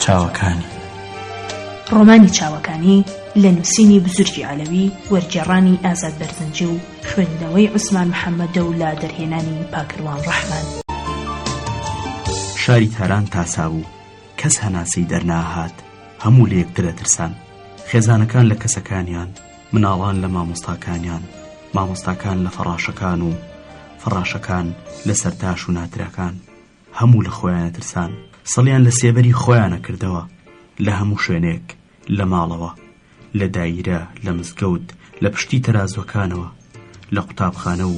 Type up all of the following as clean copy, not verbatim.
چاوەکانی. ڕۆمانی چاوەکانی لە نووسینی بزورگی عەلەوی، وەرگێڕانی ئازاد بەرزنجی و خوێندنەوەی عوسمان محەممەدە و لا دەرهێنانی پاکروان ڕەحمان. شاری تاران تاسا بوو، کەس هەناسەی دەرناهات، هەموو لە یەکترە ترسان. خێزانەکان لە کەسەکانیان، مناڵان لە مامۆستاکانیان، مامۆستاکان لە فەڕاشەکان و فەڕاشەکان لە سەرتاش و ناتراکان. هەموو لە خۆیانە ترسان، سەڵیان لە سێبەری خۆیانە کردەوە، لە هەموو شوێنێک، لە ماڵەوە، لە دایرە، لە مزگەوت، لە پشتی تەرازوەکانەوە، لە قوتابخانە و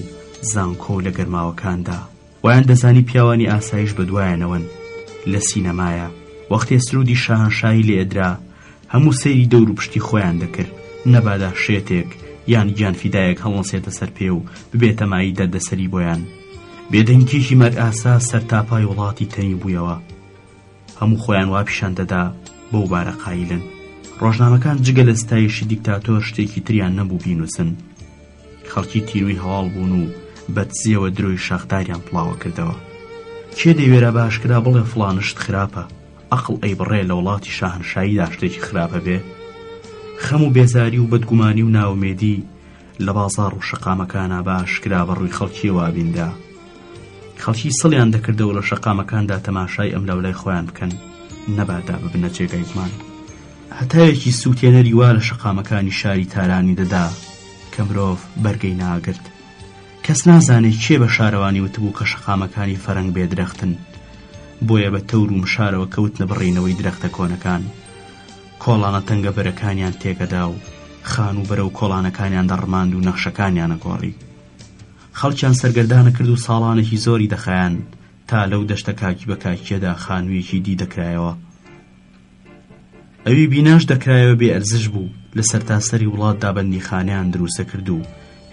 زانکۆ و لە گەرماوەکاندا. وایان دەزانی پیاوانی ئاسایش بەدوایانەوەن. لە سینەمایە وەختێ سرودی شاهنشایی لێ ئەدرا، هەموو سەیری دەور و پشتی خۆیان دەکرد، نەبادا شێتێک یان گیانفیدایەک هەڵەنسێتە سەر پێ و ببێتە مایی دەردەسەری بۆیان. بێدەنگیشی مەرگ ئاسا سەرتاپای وڵاتی تەنی بوویەوە. هەموو خۆیان وا پیشان دەدا بەو بارە قایلن. ڕۆژنامەکان جگە لە ستایشی دیکتاتۆر شتێکی تریان نەبوو بینوسن. خەڵکی تیروی هەواڵ بوون و بەدزیەوە درۆی شاخداریان پڵاوە کردەوە. کێ دەیوێرە باشکرا بڵێ فڵانشت خراپە، ئەقڵ ئەی بڕێ لە وڵاتی شاهنشاییدا شتێکی خراپە بێ؟ خەم و بێزاری و بەدگومانی و ناومێدی لە بازاڕ و شەقامەکانە باشکرا بەڕووی خەڵکیەوە بیندا. خەڵکی سڵیان دەکردەوە لە شەقامەکاندا تەماشای ئەم لەولای خۆیان بکەن، نەبادا ببنە جێگای گومان. هەتایەکی سووتێنەری وا لە شەقامەکانی شاری تارانی دەدا کە مرۆڤ بەرگەی ناگرت. کەس نازانێت کێ بە شارەوانی وتبوو کە شەقامەکانی فەرەنگ بێدرەختن، بۆیە بە تەور و مشارەوە کەوتنە بڕینەوەی درەختە کۆنەکان. کۆڵانە تەنگە بەرەکانیان تێکەدا و خان و بەرە و کۆڵانەکانیان دەڕماند و نەخشەکانیانە گۆڕی. خەڵکیان سەرگەردانە کرد و ساڵانێکی زۆری دەخایان تا لەو دەشتە کاکی بە کاکیەدا خانوویەکی دی دەکرایەوە. ئەوی بیناش دەکرایەوە بێ ئەرزش بوو، لە سەرتاسەری وڵاتدا بەندیخانەیان دروستە کرد و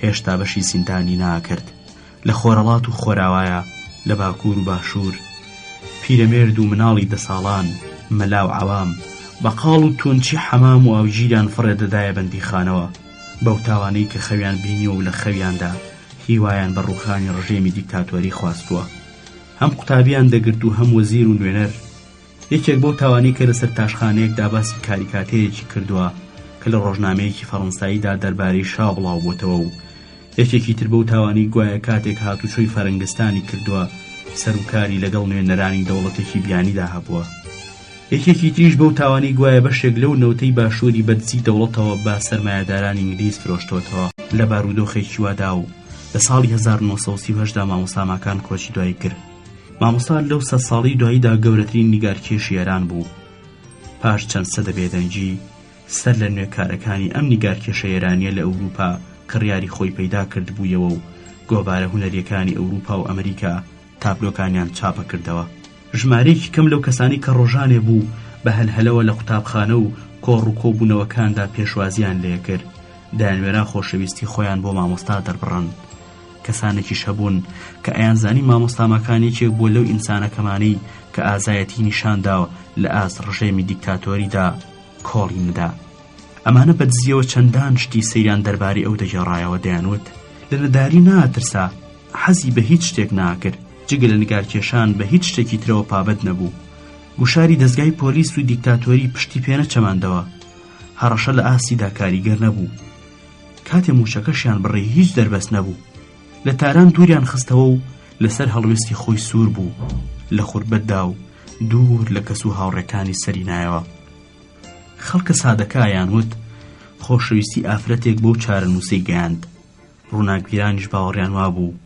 هێشتا بەشی زیندانی ناکرد. لە خۆرەڵات و خۆراوایە، لە باکوور و باشوور، پیرەمێرد و مناڵی دەساڵان، مەلا و عەوام، بەقاڵ و تۆنچی حەمام و ئاوژیریان فڕێ دەدایە بەندیخانەوە، بەو تاوانەی کە خەویان بینیوە و لە خەویاندا هیوایان بە ڕووخانی ڕژێمی دیکتاتۆری خواستووە. هەم قوتابیان دەگرت و هەم وەزیر و نوێنەر. یەکێک بەو تاوانەی کە لەسەر تاشخانەیەکدا باسی کاریکاتێرێکی کردووە کە لە ڕۆژنامەیەکی فەڕەنساییدا دەربارەی شا بڵاو بۆتەوە، و یەکێکی تر بەو تاوانەی گوایە کاتێک هاتوچۆی فەرەنگستانی کردووە سەرۆکاری لەگەڵ نوێنەرانی دەوڵەتێکی بیانیدا هەبووە. یەکێکی تریش بەو تاوانەی گوایە بەشێک لەو نەوتەی باشووری بەدزی دەوڵەتەوە بە سەرمایەدارانی ئینگلیز فرۆشتۆتەوە لە بارودۆخێکی وادا، و لە ساڵی 1938دا مامۆستاماکان کۆچی دوای کرد. مامۆستا لەو 100 ساڵی دواییدا گەورەترین نیگارکێشی ئێران بوو. پاش چەند سەدە بێدەنگی سەر لە نوێ کارەکانی ئەم نیگارکێشە ئێرانیە لە ئەوروپا کڕیاری خۆی پەیدا کرد بوویەوە و گۆبارە هونەریەکانی ئەوروپا و ئەمریکا تابلۆکانیان چاپە کردەوە. ژمارەیەکی کەم لەو کەسانی کە ڕۆژانێ بوو بە هەلهەلەوە لە قوتابخانە و کۆڕ و کۆبوونەوەکاندا پێشوازیان لێ کرد دایانوێران خۆشەویستی خۆیان بۆ مامۆستا دەربڕن. کەسانێکیش هەبوون کە ئەیانزانی مامۆستاماکانێکێک بۆ لەو ئینسانەکەمانەی کە ئازایەتی نیشانداوە لە ئاست ڕژێمی دیکتاتۆریدا کۆڵی ندا. ئەمانە بەدزیەوە چەندان شتی سەیران دەربارەی ئەو دەگێڕایەوە دەیانوت لە نەداری ناترسا، حەزی بە هیچ شتێک ناکرد، جگە لە نیگارکێشان بە هیچ شتێکی ترەوە پابەت نەبوو. گوشاری دەستگای پۆلیس و دیکتاتۆری پشتی پێ نەچەماندەوە، هەڕەشە لە ئاسیدا کاریگەر نەبوو. کاتێ موچەکەشیان بڕێ هیچ دەربەست نەبوو. لە تاران دووریان خستەوە و لەسەر هەڵوێستی خۆی سوور بوو، لە خوربەتدا و دوور لە کەس و هاوڕێکانی سەری نایەوە. خەڵکە سادەکایان وت خۆشەویستی ئافرەتێک بەو چارەنووسەی گەیاند. ڕووناکبیرانیش باوەڕیان وابوو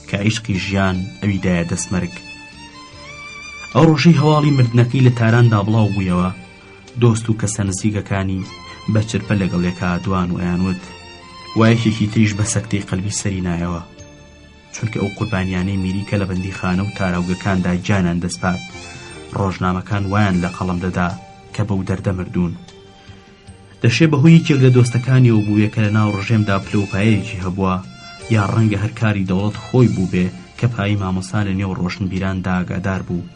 کە عیشقی ژیان ئەویدایە دەستمەرگ. ئەو ڕۆژەی هەواڵی مردنەکەی لە تاراندا بڵاو بوویەوە، دۆست و کەسە نزیکەکانی بە چرپە لەگەڵێکا دوان و ئەیانوت وایەکێکی تریش بە سەکتەی قەلبی سەری نایەوە، چونکە ئەو قوربانیانەی میری کە لە بەندیخانە و تاراوگەکاندا جانان دەستپات، ڕۆژنامەکان وایان لە قەڵەم دەدا کە بەو دەردە مردوون. دەشێ بەهۆی یەکێک لە دۆستەکانیەوە بوویە کە لە ناو ڕژێمدا پلەپایەکی هەبووە، یا ڕەنگە هەر کاری دەوڵەت خۆی بوو بێ کە پایی مامۆستا لە نێو ڕۆشنبیراندا ئاگادار بوو.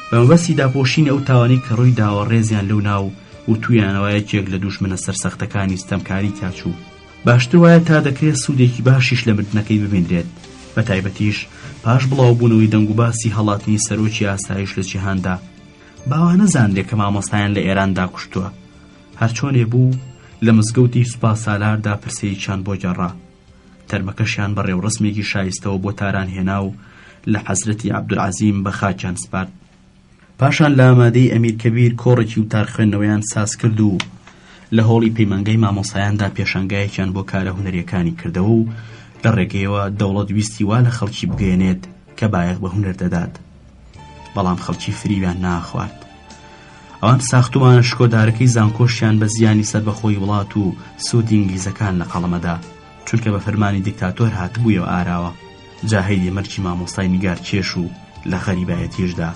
بەمەبەستی داپۆشینی ئەو تاوانەی کە ڕووی داوە ڕێزیان لەو ناو و تویانەوە یەکێک لە دوژمنە سەرسەختەکانی ستەمکاری تاچوو. باشتر وایە تا دەکرێت سوودێکی باشیش لە مردنەکەی ببیندرێت، بە تایبەتیش پاش بڵاوبوونەوەی دەنگ و باسی هەڵاتنی سەرۆکی ئاسایش لە جیهاندا. باوانە زانرێک کە مامۆستایان لە ئێراندا کوشتووە. هەرچۆنێ بوو لە مزگەوتی سوپا سالاردا پرسەیەکیان بۆ جێڕا. تەرمەکەشیان بە ڕێوڕسمێکی شایستەوە بۆ تاران هێنا و لە حەزرەتی عەبدولعەزیم بە خاکیان سپارد. پاشان لە ئامادەی ئەمیر کەبیر کۆڕێکی وتار خوێندنەوەیان ساز کرد و لە هۆڵی پەیمانگەی مامۆسایاندا پێشانگایەکیان بۆ کارە هونەریەکانی کردەوە و لە ڕێگەیەوە دەوڵەت ویستی وا لە خەڵکی بگەێنێت کە بایەق بە هونەر دەدات، بەڵام خەڵکی فریویان ناخوارد. ئەوان ساختومانە شکۆدارەکەی زانکۆشیان بە زیانی سەربەخۆی وڵات و سوودی ئینگلیزەکان لە قەڵەمەدا، چونکە بە فەرمانی دیکتاتۆر هاتبوویەوە ئاراوە. جا هەیدی مەرجی مامۆستای نیگار کێش و لە غەریبایەتیشدا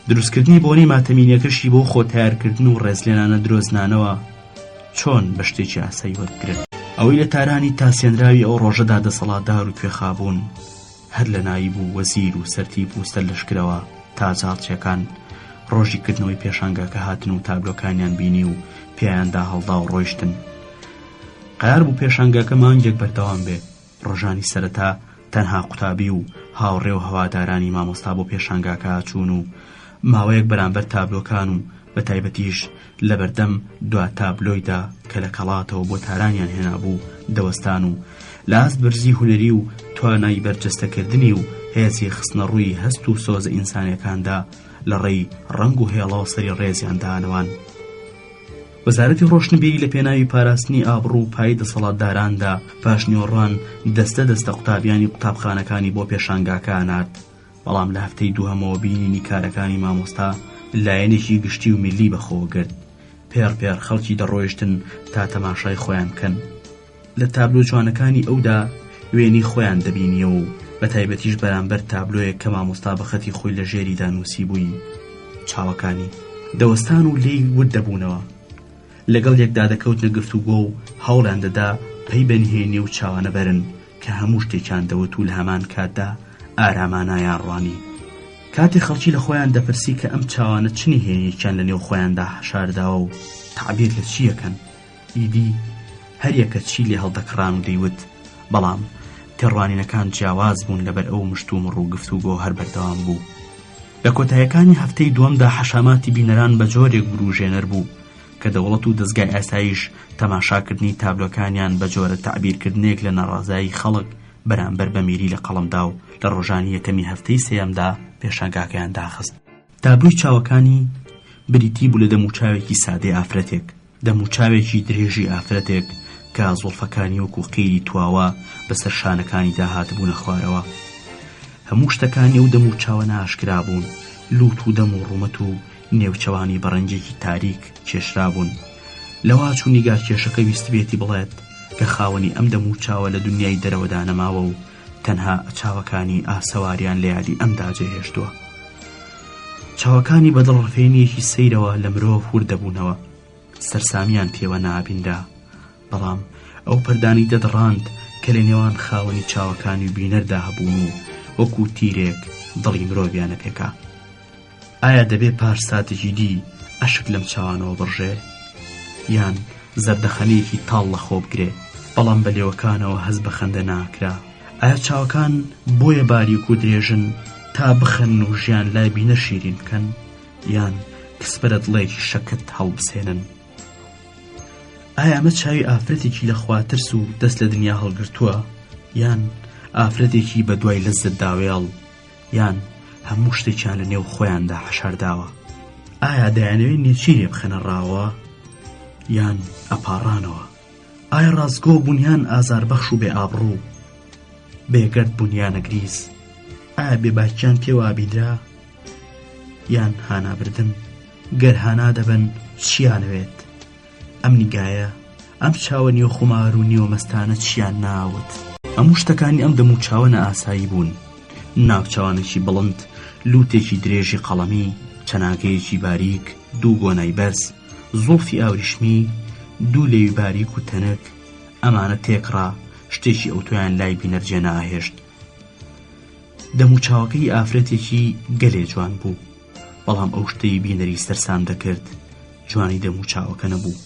دروستکردنی بۆنەی ماتەمینیەکەشی بۆ خۆ تیارکردن و ڕێزلێنانە درۆزنانەوە چۆن بە شتێکی ئاسایی وەرگرت. ئەوەی لە تارانی تاسێنراوی ئەو ڕۆژەدا دەسەڵاتدار و کوێخابوون هەر لە نایب و وەزیر و سەرتیپ و سەرلەشکرەوە تا جاڵچیەکان ڕۆژی کردنەوەی پێشانگاکە هاتن و تابلۆکانیان بینی و پێیاندا هەڵدا و ڕۆیشتن. قەیار بوو پێشانگاکە مانگێک بەردەوام بێ. ڕۆژانی سەرەتا تەنها قوتابی و هاوڕێ و هەوادارانی مامۆستا بۆ پێشانگاکە چوون و ماوەیەک بەرامبەر تابلۆکان و بە تایبەتیش لە بەردەم دوا تابلۆیدا کە لە کەڵاتەوە بۆ تارانیان هێنابوو دەوەستان و لە ئاست برزی هونەری و توانای بەرجەستەکردنی و هێزی خستنە ڕووی هەست و سۆزە ئینسانیەکاندا لە ڕێی ڕەنگ و هێڵەوە سەری ڕێزیان دانەوان. وەزارەتی ڕۆشنبیری لە پێناوی پاراستنی ئابڕوو و پای دەسەڵاتداراندا پاشنیۆڕان دەستە قوتابیانی قوتابخانەکانی بۆ پێشانگاکە نارد. بەڵام لە هەفتەی دووهەمەوە بینینی کارەکانی مامۆستا لایەنێکی گشتی و میلی بەخۆوە گرت. پێڕ خەڵکی دەڕۆیشتن تا تەماشای خۆیان بکەن. لە تابلۆ جوانەکانی ئەودا وێنی خۆیان دەبینیە و بە تایبەتیش بەرامبەر تابلۆیەک کە مامۆستا بە خەتی خۆی لە ژێریدا نووسی بووی. چاوەکانی دەوەستان و لێی ورد دەبوونەوە. لەگەڵ یەکدا دەکەوتنە گفتوگۆ و هەوڵیان دەدا پەی بەنهێنی و چاوانە بەرن کە هەموو شتێکیان دەوت و لە هەمان کاتدا ئارامانایان ڕوانی. کاتی خەڵکی لە خۆیان دەپرسی کە ئەم چاوانە چنی هێنیەکیان لە نێو خۆیاندا حەشارداوە و تعبیر لە چیەکەن. ئیدی هەریەکە چی لێ هەڵدەکڕان و دەیوت، بەڵام تێڕوانینەکان جیاواز بوون لەبەر ئەو مشتوم ڕوو گفتوگۆ هەر بەردەوام بوو. لە کۆتاییەکانی هەفتەی دووەمدا حەشاماتی بینەران بە جۆرێک بروژێنەر بوو کە دەوڵەت و دەستگای ئاسایش تەماشاکردنی تابلۆکانیان بە جۆرە تعبیرکردنێک لە نەڕازایی خەڵک بەرامبەر بە میری لە قەڵەمدا و لە ڕۆژانی یەکەمی هەفتەی سێیەمدا پێشانگاکەیان داخست. تابلۆی چاوەکانی بریتی بوو لە دەموچاوێکی سادەی ئافرەتێک، دەموچاوێکی درێژی ئافرەتێک کە زوڵفەکانی وەکو قیری تواوە بەسەر شانەکانی داهاتبوونە خوارەوە. هەموو شتەکانی ئەو دەموچاوە ناشکرا بوون، لوت و دەم و ڕوومەت و نێوچەوانی بەڕەنجێکی تاریک کێشرا بوون. لەوا چوو نیگار کێشەکە ویست بێتی بڵێت کە خاوەنی ئەم دەموچاوە لە دنیای دەرەوەدا نەماوە و تەنها چاوەکانی ئاسەواریان لە یادی ئەمدا جێهێشتووە. چاوەکانی بەدڵ ڕفێنیەکی سەیرەوە لە مرۆڤ ور دەبوونەوە، سەرسامیان پێوە نابیندا، بەڵام ئەو پەردانی دەدڕاند کە لە نێوان خاوەنی چاوەکانی بینەردا هەبوون و وەکو تیرێک دڵی مرۆڤیانە پێکا. ئایا دەبێ پاش ساتێکی دی ئەشک لەم چاوانەوە بڕژێ، یان زەردەخەنەیەکی تاڵ لە خۆ بگرێ بەڵام بە لێوەکانەوە هەز بە خەندە ناکرا؟ ئایا چاوەکان بۆیە باریک و درێژن تا بخەن و ژیان لای بینە شیرین بکەن، یان کەسبەرە دڵێکی شەکت هەڵبسێنن؟ ئایا ئەمە چاوی ئافرەتێکی لە خواترس و دەست لە دنیا هەڵگرتووە، یان ئافرەتێکی بە دوای لەزت داوێڵ، یان هەموو شتێکیان لە نێو خۆیاندا حەشارداوە؟ ئایا دەیانەوێت نێچیرێ بخەنە ڕاوە یان ئەپاڕانەوە؟ ئایا ڕازگۆ بوونیان ئازاربەخش و بێ ئابڕوو، بێگەرد بوونیانە گریز؟ ئایا بێباکیان پێوە ئابیدرا یان هانابردن؟ گەر هانا دەبن چیانەوێت؟ ئەم نیگایە، ئەم چاوە نێو خومار و نێو مەستانە چیان ناوت؟ ئەموو شتەکانی ئەم دەموچاوە ئاسایی بوون. ناوچاوانێکی بڵند، لوتێکی درێژی قەڵەمی، چەناگەیەکی باریک، دوو گۆنای بەرز، زوڵفی ئاوریشمی، دوو لێوی باریک و تەنک، ئەمانە تێکڕا شتێکی ئەوتۆیان لای بینەرجێ ناهێشت. دەموچاوەکەی ئافرەتێکی گەلێ جوان بوو، بەڵام ئەو شتەی بینەری سەرسام دەکرد جوانی دەموچاوەکە نەبوو،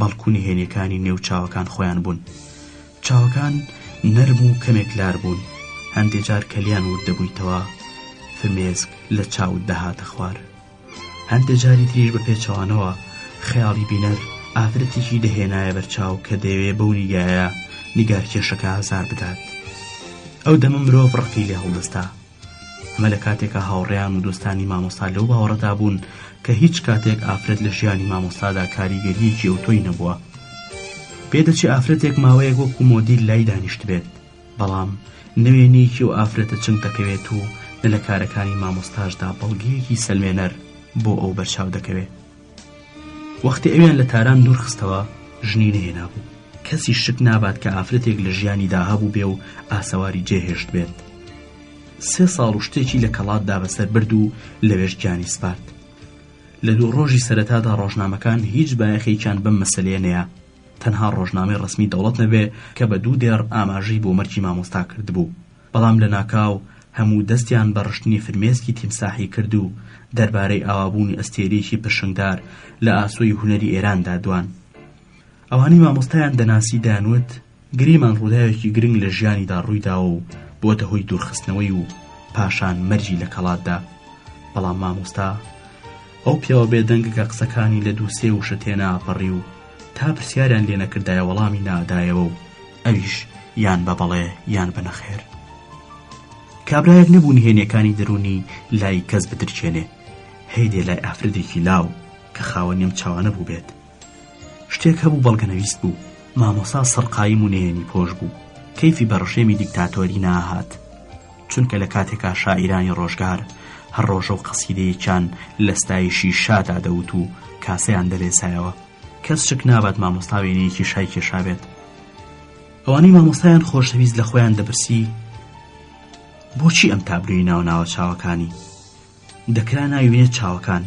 بەڵکو نهێنیەکانی نێو چاوەکان خۆیان بوون. چاوەکان نەرم و کەمێک لار بوون، هەندێک جار کەلیان ورد دەبوویتەوە، فرمێسک لە چاوت دەهاتە خوار. هەندێک جاری تریش بە پێچەوانەوە خەیاڵی بینەر ئافرەتێکی دەهێنایە بەرچاو کە دەیەوێ بەو نیگایە نیگارکێشەکە ئازار بدات. ئەو دەمە مرۆڤ ڕقی لێ هەڵدەستا. ئەمە لە کاتێکە هاوڕێیان و دۆستانی مامۆستا لەو باوەڕەدا بوون کە هیچ کاتێک ئافرەت لە ژیانی مامۆستادا کاریگەریەکی ئەوتۆی نەبووە. پێدەچی ئافرەتێک ماوەیەک وەکو مۆدیل لای دانیشت بێت، بەڵام نوێنەیەکی و ئافرەتە چنگ دەکەوێت و لە کارەکانی مامۆستاشدا بەڵگەیەکی سەلمێنەر بۆ ئەو بەرچاو دەکەوێت. وەختی ئەویان لە تاران دوور خستەوە ژنی نەهێنا بوو. کەسی شک نابات کە ئافرەتێک لە ژیانیدا هەبوو بێ و ئاسەواری جێهێشت بێت. 3 ساڵ و شتێکی لە کەڵاتدا بەسەر برد و لەوێش گیانی سپارد. لە 2 ڕۆژی سەرەتادا ڕۆژنامەکان هیچ بایەخێکیان بەم مەسەلەیە نەیە، تەنها ڕۆژنامەی ڕسمی دەوڵەت نەبێ کە بە 2 دێر ئاماژەی بۆ مەرجی مامۆستا کردبوو. بەڵام لە ناکاو هەموو دەستیان بە ڕشتنی فرمێسکی تیمساحی کرد و دەربارەی ئاوابوونی ئەستێرێکی پشنگدار لە ئاسۆی هونەری ئێراندا دوان. ئەوانی مامۆستایان دەناسی دانوت گریمان ڕووداوێکی گرنگ لە ژیانیدا ڕوویداوە و بۆتە هۆی دوورخستنەوەی و پاشان مەرجی لە کەڵاتدا. بەڵام مامۆستا ئەو پیاوە بێدەنگە قسەکانی لە 2-3 وشە تێناپەڕی و تا پرسیاریان لێ نەکردایە وەڵامی نادایەوە و ئەویش یان بە بەڵێ یان بە نەخێر. کابرایەک نەبوو نهێنیەکانی دەرونی لای کەس بدرچێنێ، هەیدێ لای ئافرەتێکی لاو کە خاوەنیم چاوانە بوو بێت. شتێک هەبوو بەڵگەنەویست بوو. مامۆستا سەرقایم و نهێنی پۆش بوو، کەیفی بەڕەشێمی دیکتاتۆری ناهات، چونکە لە کاتێکا شاعیرانی ڕۆژگار هەر ڕۆژە و قەسیدەیەکیان لە ستایشی شادا دەوت و کاسەیان دەلێسایەوە. کەس شک نابات مامۆستا وێنەیەکی شای کێشابێت. ئەوانەی مامۆستایان خۆشەویست لە خۆیان دەپرسی بۆچی ئەم تابلۆی ناو چاوەکانی دەکرا ناوێنێت چاوەکان،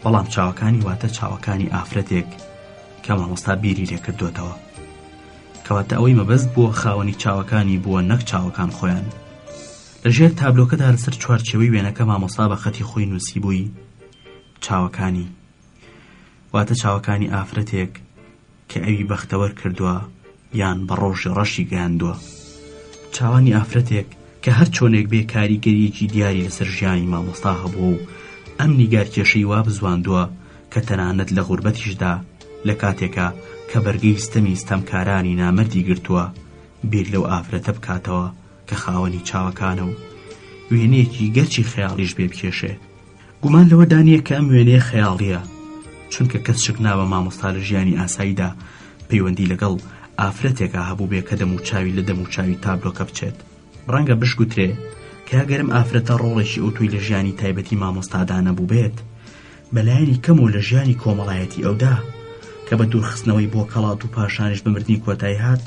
بەڵام چاوەکانی واتە چاوەکانی ئافرەتێک کە مامۆستا بیری لێ کردوێتەوە، کەواتە ئەوەی مەبەست بووە خاوەنی چاوەکانی بووە نەک چاوەکان خۆیان. لەژێر تابلۆکەدا لەسەر چوارچێوەی وێنەکە مامۆستا بە خەتی خۆی نووسی بووی چاوەکانی، واتە چاوەکانی ئافرەتێک کە ئەوی بەختەوەر کردووە یان بە ڕۆژی ڕەشی گەیاندووە. چاوانی ئافرەتێک کە هەر چۆنێک بێ کاریگەریەکی دیاری لەسەر ژیانی مامۆستا هەبوو و ئەم نیگارکێشەی وا بزواندووە کە تەنانەت لە غوربەتیشدا لە کاتێکە کە بەرگەی ستەمی ستەمکارانی نامەردی گرتووە بیر لەو ئافرەتە بکاتەوە کە خاوەنی چاوەکانە و وێنەیەکی گەرچی خەیاڵیش بێ بکێشێ. گومان لەوە دانیە کە ئەم وێنەیە خەیاڵیە، چونکە کەس شک نابە مامۆستا لە ژیانی ئاساییدا پەیوەندی لەگەڵ ئافرەتێکە هەبوو بێ کە دەموچاوی لە دەموچاوی تابلۆکە بچێت. ڕەنگە بشگوترێ کە ئەگەرم ئافرەتە ڕۆڵێکی ئۆتۆی لە ژیانی تایبەتی مامۆستادا نەبوو بێت، بەلایەنی کەم و لە ژیانی کۆمەڵایەتی ئەودا کە بە دوورخستنەوەی بۆ کەڵات و پاشانش بمردنی کۆتایی هات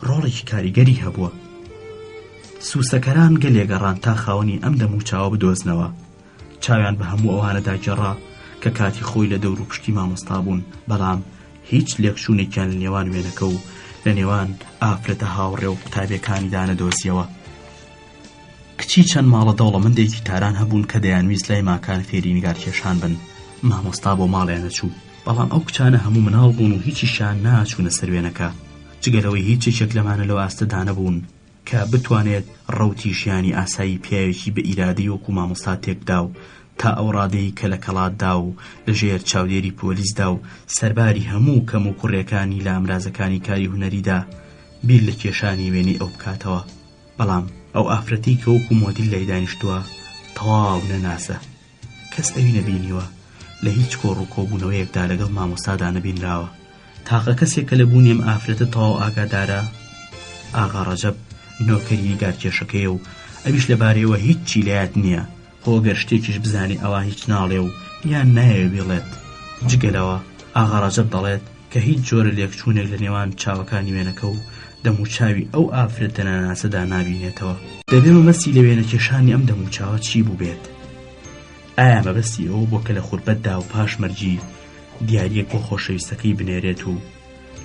ڕۆڵێکی کاریگەری هەبووە. سووسەکەران گەلێگەڕان تا خاوەنی ئەم دەموچاوە بدۆزنەوە. چاویان بە هەموو ئەوانەدا گێڕا کە کاتی خۆی لە دەور و پشتی مامۆستا بوون، بەڵام هیچ لێکشوونێکیان لە نێوان وێنەکە و لە نێوان ئافرەتە هاوڕێ و قوتابیەکانیدا نەدۆزیەوە. کچی چەند ماڵە دەوڵەمەندێکی تاران هەبوون کە دەیانویست لای ماکان فێری نیگارکێشان بن. مامۆستا بۆ ماڵیان نەچوو، بەڵام ئەو کچانە هەموو مناڵ بوون و هیچیشان ناچوونە سەر وێنەکە، جگەلەوەی هیچێکێک لەمانە لەو ئاستەدا نەبوون کە بتوانێت ڕەوتی ژیانی ئاسایی پیاوێکی بە ئیرادەی وەکو مامۆستا تێکدا و تا ئەو ڕادەی کە لە کەڵاتدا و لەژێر چاودێری پۆلیسدا و سەرباری هەموو کەم و کوڕیەکانی لە ئامرازەکانی کاری هونەریدا بیر لە کێشانی وێنی ئەو بکاتەوە. بەڵام ئەو ئافرەتی کە وەکو مۆدیل لای دانیشتووە تەواو نەناسە، کەس ئەوی نەبینیوە، لە هیچ کۆڕ و کۆبوونەوەیەکدا لەگەڵ مامۆستادا نەبینراوە. تاقە کەسێک کە لە بوونیم ئافرەتە تەواو ئاگادارە ئاغا ڕەجەب نۆکەری نیگارکێشەکەیە و ئەویش لەبارەیەوە هیچی لایەت نییە، خۆگەر شتێکیش بزانێ ئەوە هیچ ناڵێ و یان نایەوێ بڵێت. جگەلەوە ئاغا ڕەجەب دەڵێت کە هیچ جۆرە لێکچوونێک لە نێوان چاوەکانی وێنەکە و دەموچاوی ئەو ئافرەتە ناناسەدا نابینێتەوە. دەبێ مەبەستی لە وێنەکێشانی ئەم دەموچاوە چی بوو بێت؟ ئایا مەبەستی ئەوە بۆ کە لە خوربەتدا و پاش مەرجی دیاریەک بۆ خۆشەویستەکەی بنێرێت و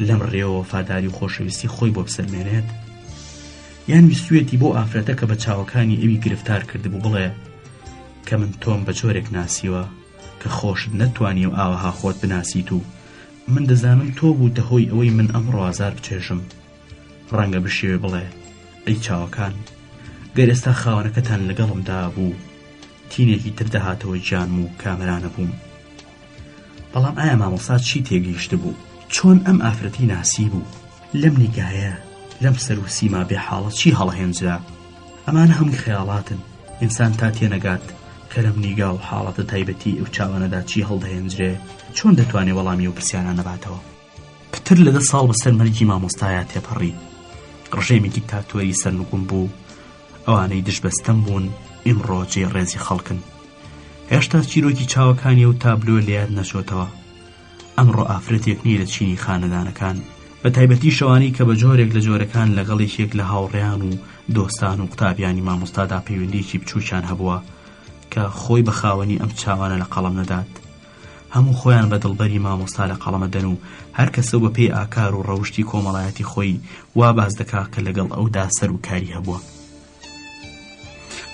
لەم ڕێوە وەفاداری و خۆشەویستی خۆی بۆ بسەلمێنێت؟ یان ویستوێتی بۆ ئافرەتە کە بە چاوەکانی ئەوی گرفتار کردبوو بڵێ کە من تۆم بە جۆرێک ناسیوە کە خۆشت نەتوانی و ئاوەها خۆت بناسیت و من دەزانم تۆ بوو دەهۆی ئەوەی من ئەمڕۆ ئازار بچێژم. ڕەنگە بشێوێ بڵێ ئەی چاوەکان، گەر ئێستا خاوەنەکەتان لەگەڵمدا بوو تینێکی تر دەهاتەوە گیانم و کامرانە بووم. بەڵام ئایا مامۆستا چی تێگەیشت بوو؟ چۆن ئەم ئافرەتی ناسی بوو؟ لەم نیگایە لەم سەر و سیما بێ حاڵە چی هەڵەهێنجرا؟ ئەمانە هەمووی خەیاڵاتن. ئینسان تا تێنەگات کە لەم نیگا و حاڵەتە تایبەتی ئەو چاوانەدا چی هەڵدەهێنجرێ چۆن دەتوانێ وەڵامی و پرسیانە نەباتەوە؟ پتر لە 10 ساڵ بەسەر مەرگی مامۆستایە تێپەڕی. ڕژێمێکی تاتوەری سەرنگون بوو. ئەوانەی دژبەستەم بوون ئیمڕۆ جێ ڕێزی خەڵکن. هێشتا چیرۆکی چاوەکانی و تابلۆ لێیان نەچۆتەوە. ئەمڕۆ ئافرەتێک نیە لە چینی خانەدانەکان، بە تایبەتی شەوانی کە بە جۆرێک لە جۆرەکان لەگەڵێکێک لە هاوڕێیان و دۆستان و قوتابیانی مامۆستادا پەیوەندیەکی بچووکیان هەبووە کە خۆی بە خاوەنی ئەم چاوانە لە قەڵەم نەدات. هەموو خۆیان بە دڵبەری مامۆستا لە قەڵەمە دەن و هەر کەسە بە پێی ئاکار و ڕەوشتی کۆمەڵایەتی خۆی وا باز دەکا کە لەگەڵ ئەودا سەر و کاری هەبووە.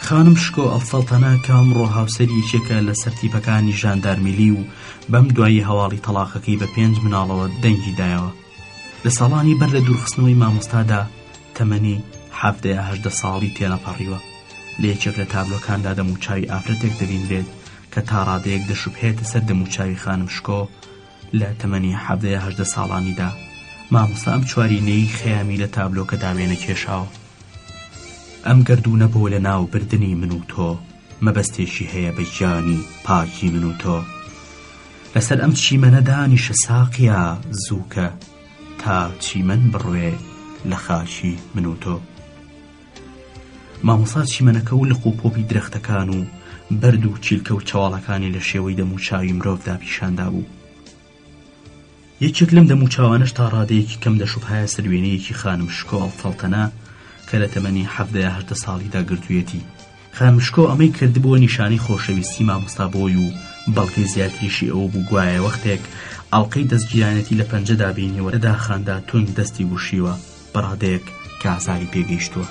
خانم شکۆ ئەڵسەڵتەنە کە ئەمڕۆ هاوسەری یەکێکە لە سەرتیپەکانی ژاندارمیلی و بەم دوایی هەواڵی تەلاقەکەی بە 5 مناڵەوە دەنگی دایەوە. لە ساڵانی بەر لە دوورخستنەوەی مامۆستادا تەمەنی 17 ساڵی تێنەپەڕیوە. لە یەکێک لە تابلۆکاندا دەموچاوی ئافرەتێک دەبینرێت کە تا ڕادەیەک دەشوبهێتە سەر دەموچاوی خانم شکۆ لە تەمەنی 17 ساڵانیدا. مامۆستا ئەم چوارینەی خەیامی لە تابلۆکەدا وێنە کێشاوە. ئەم گەردوونە بۆ لە ناو بردنی من و تۆ، مەبەستێکی هەیە بە گیانی پاکی من و تۆ. لەسەر ئەم چیمەنە دانیشە ساقیا زووکە تا چیمەن بڕوێ لە خاچی من و تۆ. مامۆستا چیمەنەکە و لە قوپۆپی درەختەکان و بەرد و چیلکە و چاواڵەکانی لە شێوەی دەموچاوی مرۆڤدا پیشاندا بوو. یەکێک لەم دەموچاوانش تا ڕادەیەکی کەم دەشوبهایە سەروێنەیەکی خانم شکۆ ئەڵفەڵتەنە کە لە تەمەنی 17 ساڵیدا گرتوویەتی. خانم شکۆ ئەمەی کردبووە نیشانی خۆشەویستی مامۆستا بۆی و بەڵکەی زیاتریشی ئەوە بوو گوایە وەختێک ئەڵقەی دەستگیرانەتی لە پەنجەدا بینیوە لە داخاندا تونگ دەستی گوشیوە بەڕادەیەک کە ئازاری پێگەیشتووە.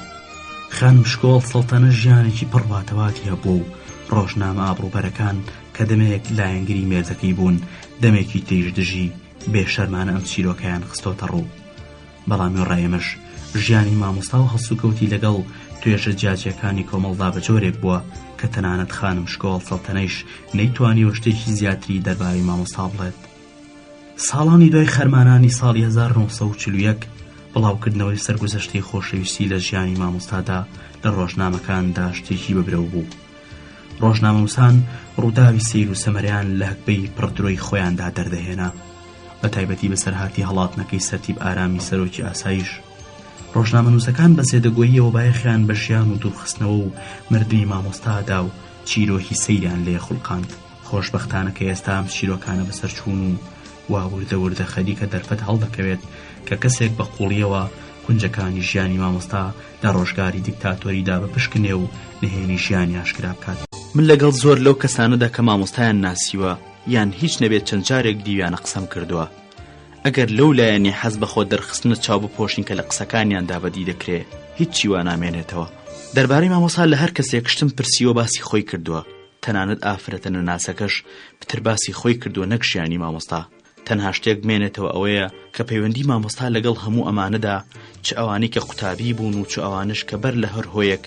خانم شکۆ ئەڵفەڵتەنە ژیانێکی پڕواتەواتی هەبوو و ڕۆژنامە ئابڕوبەرەکان کە دەمێک لایەنگری مێردەکەی بوون دەمێکی تێژ دژی بێشەرمانە ئەم چیرۆکەیان خستۆتە ڕوو. بەڵامی ڕایەمەش ژیانی مامۆستا و هەڵسوکەوتی لەگەڵ توێژە جیاجیەکانی کۆمەڵدا بە جۆرێک بووە کە تەنانەت خانم شکۆ ئەڵفەڵتەنەیش نەیتوانیوە شتێکی زیاتری دەربارەی مامۆستا بڵێت. ساڵانی دوای خەرمانانی ساڵی 1940 بڵاوکردنەوەی سەرگوزەشتەی خۆشەویستی لە ژیانی مامۆستادا لە ڕۆژنامەکاندا شتێکی بەبرەو بوو. ڕۆژنامەنووسان ڕووداوی سیر و سەمەریان لە هەکبەی پڕدرۆی خۆیاندا دەردەهێنا، بە تایبەتی بەسەرهاتی هەڵاتنەکەی سەرتیب ئارامی سەرۆکی ئاسایش. ڕۆژنامەنووسەکان بە زێدەگۆییەوە بایەخیان بە ژیان و دوورخستنەوە و مردنی مامۆستادا و چیرۆکی سەیریان لێ خوڵقاند. خۆشبەختانە کە ئێستا ئەم چیرۆکانە بەسەر چوون و وا وردە خەریکە دەرفەت هەڵدەکەوێت کە کەسێک بە قوڵیەوە کونجەکانی ژیانی مامۆستا لە ڕۆژگاری دیکتاتۆریدا بپشکنێ و نهێنی ژیانی ئاشکرا بکات. من لەگەڵ زۆر لەو کەسانەدا کە مامۆستایان ناسیوە یان هیچ نەبێت چەند جارێک دیویانە قسەم کردووە. ئەگەر لەو لایەنی حەز بە خۆ دەرخستنە چاو بپۆشین کە لە قسەکانیاندا بەدی دەکرێ هیچی وا نامێنێتەوە. دەربارەی مامۆستا لە هەر کەسێک شتم پرسیوە باسی خۆی کردووە. تەنانەت ئافرەتە نەناسەکەش پتر باسی خۆی کردووە نەک ژیانی مامۆستا. تەنها شتێک بمێنێتەوە ئەوەیە کە پەیوەندی مامۆستا لەگەڵ هەموو ئەمانەدا چ ئەوانەی کە قوتابی بوون و چ ئەوانش کە بەر لە هەر هۆیەک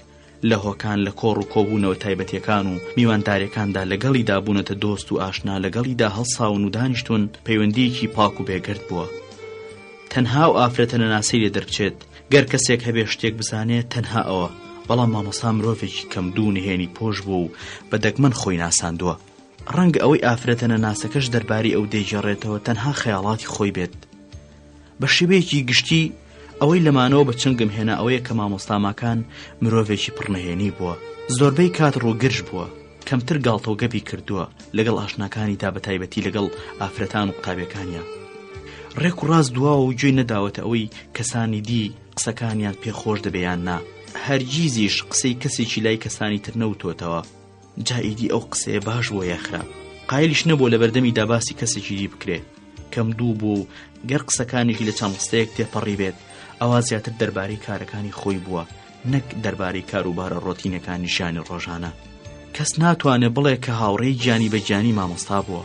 لە هۆکان لە کۆڕ و کۆبوونەوە تایبەتیەکان و میواندارەکاندا لەگەڵیدا بوونەتە دۆست و ئاشنا لەگەڵیدا هەڵساون و دانیشتون پەیوەندیەکی پاک و بێگرد بووە. تەنها و ئافرەتە نەناسەی لێ دەربچێت گەر کەسێک هەبێ شتێک بزانێت تەنها ئەوە. بەڵام مامۆستا مرۆڤێکی کەمدوو نهێنی پۆش بوو و بە دەگمەن خۆی ناساندووە. ڕەنگە ئەوەی ئافرەتە نەناسەکەش دەربارەی ئەو دەیگەڕێتەوە تەنها خەیاڵاتی خۆی بێت. بە شێوەیەکی گشتی ئەوەی لەمانەوە بە چنگم هێنا ئەوەیە کە مامۆستاماکان مرۆڤێکی پڕنەهێنی بووە. زۆربەی کات ڕووگرژ بووە، کەمتر گاڵتەوگەبی کردووە لەگەڵ ئاشناکانیدا بە تایبەتی لەگەڵ ئافرەتان و قوتابیەکانیان. ڕێک و ڕاست دواوە و گوێی نەداوەتە ئەوەی کەسانی دی قسەکانیان پێخۆش دەبێیان نا. هەرگیزیش قسەی کەسێکی لای کەسانی تر نەوتۆتەوە. جائیدی ئەو قسەیە باش بووە یا خراپ. قایلیش نەبووە لە بەردەمی داباسی کەسێکی دی بکرێ. کەم دوو بوو گەر قسەکانێکی لە چەند قسەیەک تێپەڕی بێت ئەوە زیاتر دەربارەی کارەکانی خۆی بووە نەک دەربارەی کاروبارە ڕۆتینەکانی ژیانی ڕۆژانە. کەس ناتوانێت بڵێ کە هاوڕێی گیانی بە گیانی مامۆستا بووە.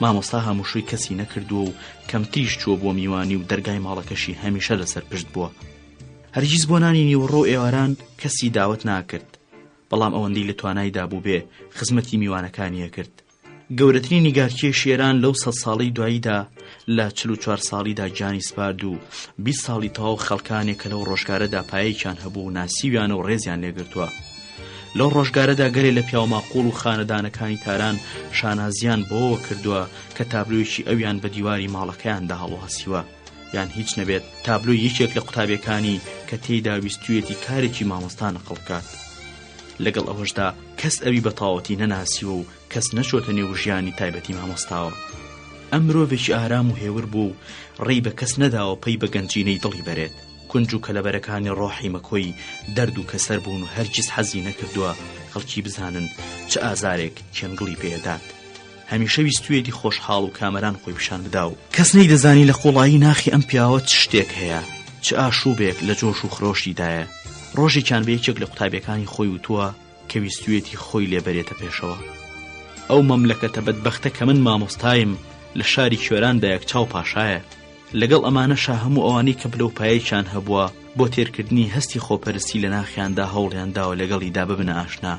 مامۆستا هەمووشوی کەسی نەکردووە و کەمتیش چووە بۆ میوانی و دەرگای ماڵەکەشی هەمیشە لەسەر پشت بووە. هەرگیز بۆ نانی نیوەڕۆ ئێواران کەسی داوت ناکرد. بەڵام ئەوەندەی لە توانایدا بوو بێ خزمەتی میوانەکانیە کرد. گەورەترین نیگارکیە شێران لەو 100 ساڵی دواییدا لە 44 ساڵیدا گیانی سپارد و 20 ساڵی تەواو خەڵکانێک کە لەو ڕۆژگارەدا پایەیەکیان هەبوو و ناسیویانە و ڕێزیان لێگرتووە. لەو ڕۆژگارەدا گەلێ لە پیاوماقوڵ و خانەدانەکانی تاران شانازیان بۆەوە کردووە کە تابلۆیەکی ئەویان بە دیواری ماڵەکەیاندا هەڵوهەسیوە، یان هیچ نەبێت تابلۆی یەکێک لە قوتابیەکانی کە تێیدا ویستویەتی کارێکی مامۆستا نەقڵ بکات. لەگەڵ ئەوەشدا کەس ئەوی بە تاوەتی نەناسیوە و کەس نەچۆتە نێو ژیانی تایبەتی مامۆستاوە. ئەم مرۆڤێکی ئارام و هێور بوو، ڕێی بە کەس نەداوە پەی بە گەنجینەی دڵی بەرێت. کونج و کەلەبەرەکانی ڕۆحی مەکۆی دەرد و کەسەر بوون و هەرگیز حەزی نەکردووە خەڵکی بزانن چ ئازارێک کێنگڵی پێدات. هەمیشە ویستویەتی خۆشحاڵ و کامەران خۆی پیشان بدا و کەس نەیدەزانی لە قوڵایی ناخی ئەم پیاوە چ شتێک هەیە، چ ئاشوبێک لە جۆش و خرۆشیدایە. ڕۆژێکیان بە یەکێک لە قوتابیەکانی خۆی وتووە کە ویستویەتی خۆی لێبەرێتە پێشەوە. ئەو مەملەکەتە بەدبەختە کە من مامۆستایم لە شاری کوێراندا یەکچاو پاشایە. لەگەڵ ئەمانەشا هەموو ئەوانەی کە بلەوپایەکیان هەبووە بۆ تێرکردنی هەستی خۆپەرستی لە ناخیاندا هەوڵیانداوە لەگەڵیدا ببنە ئاشنا.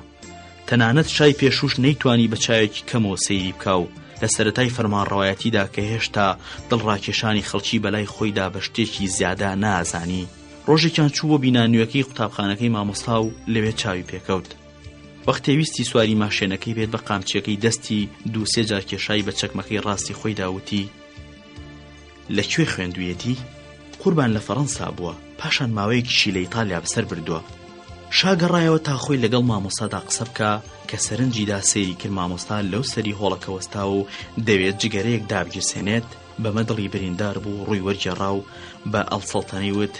تەنانەت شای پێشوش نەیتوانی بە چایەکی کەمەوە سەیری بکا و لە سەرەتای فەرمانڕەوایەتیدا کە هێشتا دڵڕاکێشانی خەڵکی بەلای خۆیدا بە شتێکی زیادە نازانی، ڕۆژێکیان چوو بۆ بینانویەکەی قوتابخانەکەی مامۆستا و لەوێ چاوی پێکەوت. وەختێ ویستی سواری ماشێنەکەی بێت بە قامچیەکەی دەستی 2-3 جار کێشایی بە چەکمەکەی ڕاستی خۆی داوتی: لەکوێ خوێندوویەتی؟ قوربان لە فەڕەنسا بووە، پاشان ماوەیەکیشی لە ئیتالیا بەسەر بردووە. شاگەڕایەوە تا خۆی لەگەڵ مامۆستادا قسە بکە کە سەرنجیدا سەیری کرد مامۆستا لەو سەری هۆڵەکە وەستاوە و دەوێت جگەرەیەک دابگیرسێنێت. بەمە دڵی بریندار بوو، ڕووی وەرگێڕا و بە ئەڵسەڵتەنەی وت: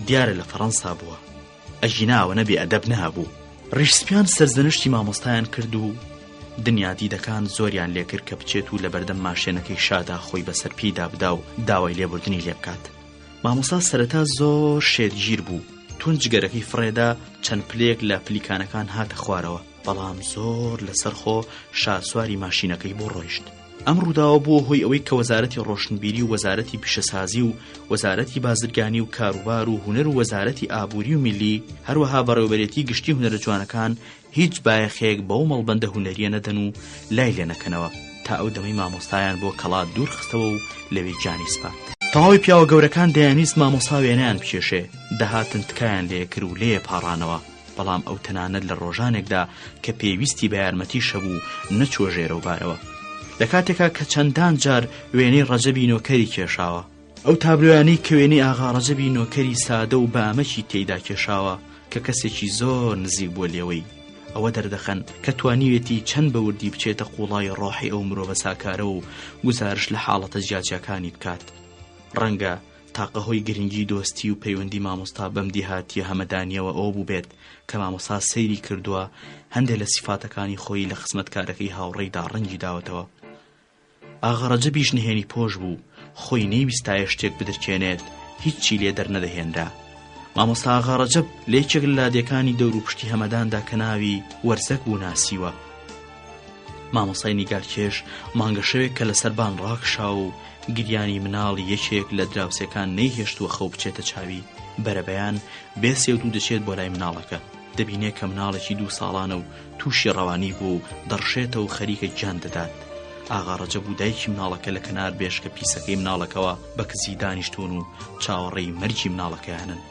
دیارە لە فەڕەنسا بووە. ئەژیناوە نەبێ ئەدەب نەهابوو. ڕیشسپیان سەرزەنشتی مامۆستایان کرد و دنیا دیدەکان زۆریان لێکرد کە بچێت و لە بەردەم ماشێنەکەی شادا خۆی بەسەر پیدا بدا و داوای لێبوردنی لێ بکات. مامۆستا سەرەتا زۆر شێرگیر بوو، تونجگەرەکەی فڕێدا چەند پلێک لە پلیکانەکان هاتە خوارەوە، بەڵام زۆر لەسەرخۆ شاسواری ماشینەکەی بۆ ڕۆیشت. ئەم ڕووداوە بووە هۆی ئەوەی کە وەزارەتی ڕۆشنبیری و وەزارەتی پیشەسازی و وەزارەتی بازرگانی و کاروبار و هونەر و وەزارەتی ئابووری و میلی هەروەها بەڕێوەبەرێتی گشتی هونەرە جوانەکان هیچ بایەخێک بەو مەڵبەندە هونەریە نەدەن و لای لێ نەکەنەوە تا ئەو دەمەی مامۆستایان بۆ کەڵات دوور خستەوە و لەوێ گیانی سپارد. تەواوی پیاوە گەورەکان دەیانویست مامۆستا وێنەیان بکێشێ، دەهاتن تکایان لێ کرد و لێ پاڕانەوە، بەڵام ئەو تەنانەت لە ڕۆژانێکدا کە پێویستی بە یارمەتی شەبوو نەچوە ژێرە و بارەوە. لە کاتێکا کە چەندان جار وێنەی ڕەجەبی نۆکەری کێشاوە، ئەو تابلۆیانەی کە وێنەی ئاغا ڕەجەبی نۆکەری سادە و بامەکی تێیدا کێشاوە کە کەسێکی زۆر نزیک بۆ لێوەی، ئەوە دەردەخەن کە توانیوێتی چەند بەوردی بچێتە قوڵای ڕۆحی ئەو مرۆڤە ساکارە و گوزارش لە حاڵەتە جیاجیەکانی بکات. ڕەنگە تاقە هۆی گرنگی دۆستی و پەیوەندی مامۆستا بەم دیهاتیە هەمەدانیەوە ئەو بوو بێت کە مامۆستا سەیری کردووە هەندێک لە سیفاتەکانی خۆی لە خزمەتکارەکەی هاوڕێیدا ڕەنگی داوەتەوە. ئاغا ڕەجەبیش نهێنی پۆش بوو، خۆی نەیویستایە شتێک بدرکێنێت، هیچی لێ دەرنەدەهێنرا. مامۆستا ئاغا ڕەجەب لە یەکێک لە لادێکانی دەور و پشتی هەمەداندا کە ناوی وەرزەک بوو ناسیوە. مامۆستای نیگارکێش مانگە شەوێک کە لەسەر بان ڕاکشا و گریانی مناڵی یەکێک لە دراوسەکان نەیهێشتووە خەو بچێتە چاوی، بەرەبەیان بێسێت و دەچێت بۆ لای مناڵەکە، دەبینێت کە مناڵێکی 2 ساڵانە و تووشی ڕەوانی بوو دەڕشێتە و خەریکە گیان دەدات. ئاغا ڕەجەب و دایکی مناڵەکە لە کەنار بێشکە پیسەکەی مناڵەکەوە بە کزی دانیشتون و چاوەڕێی مەرجی مناڵەکەیانن.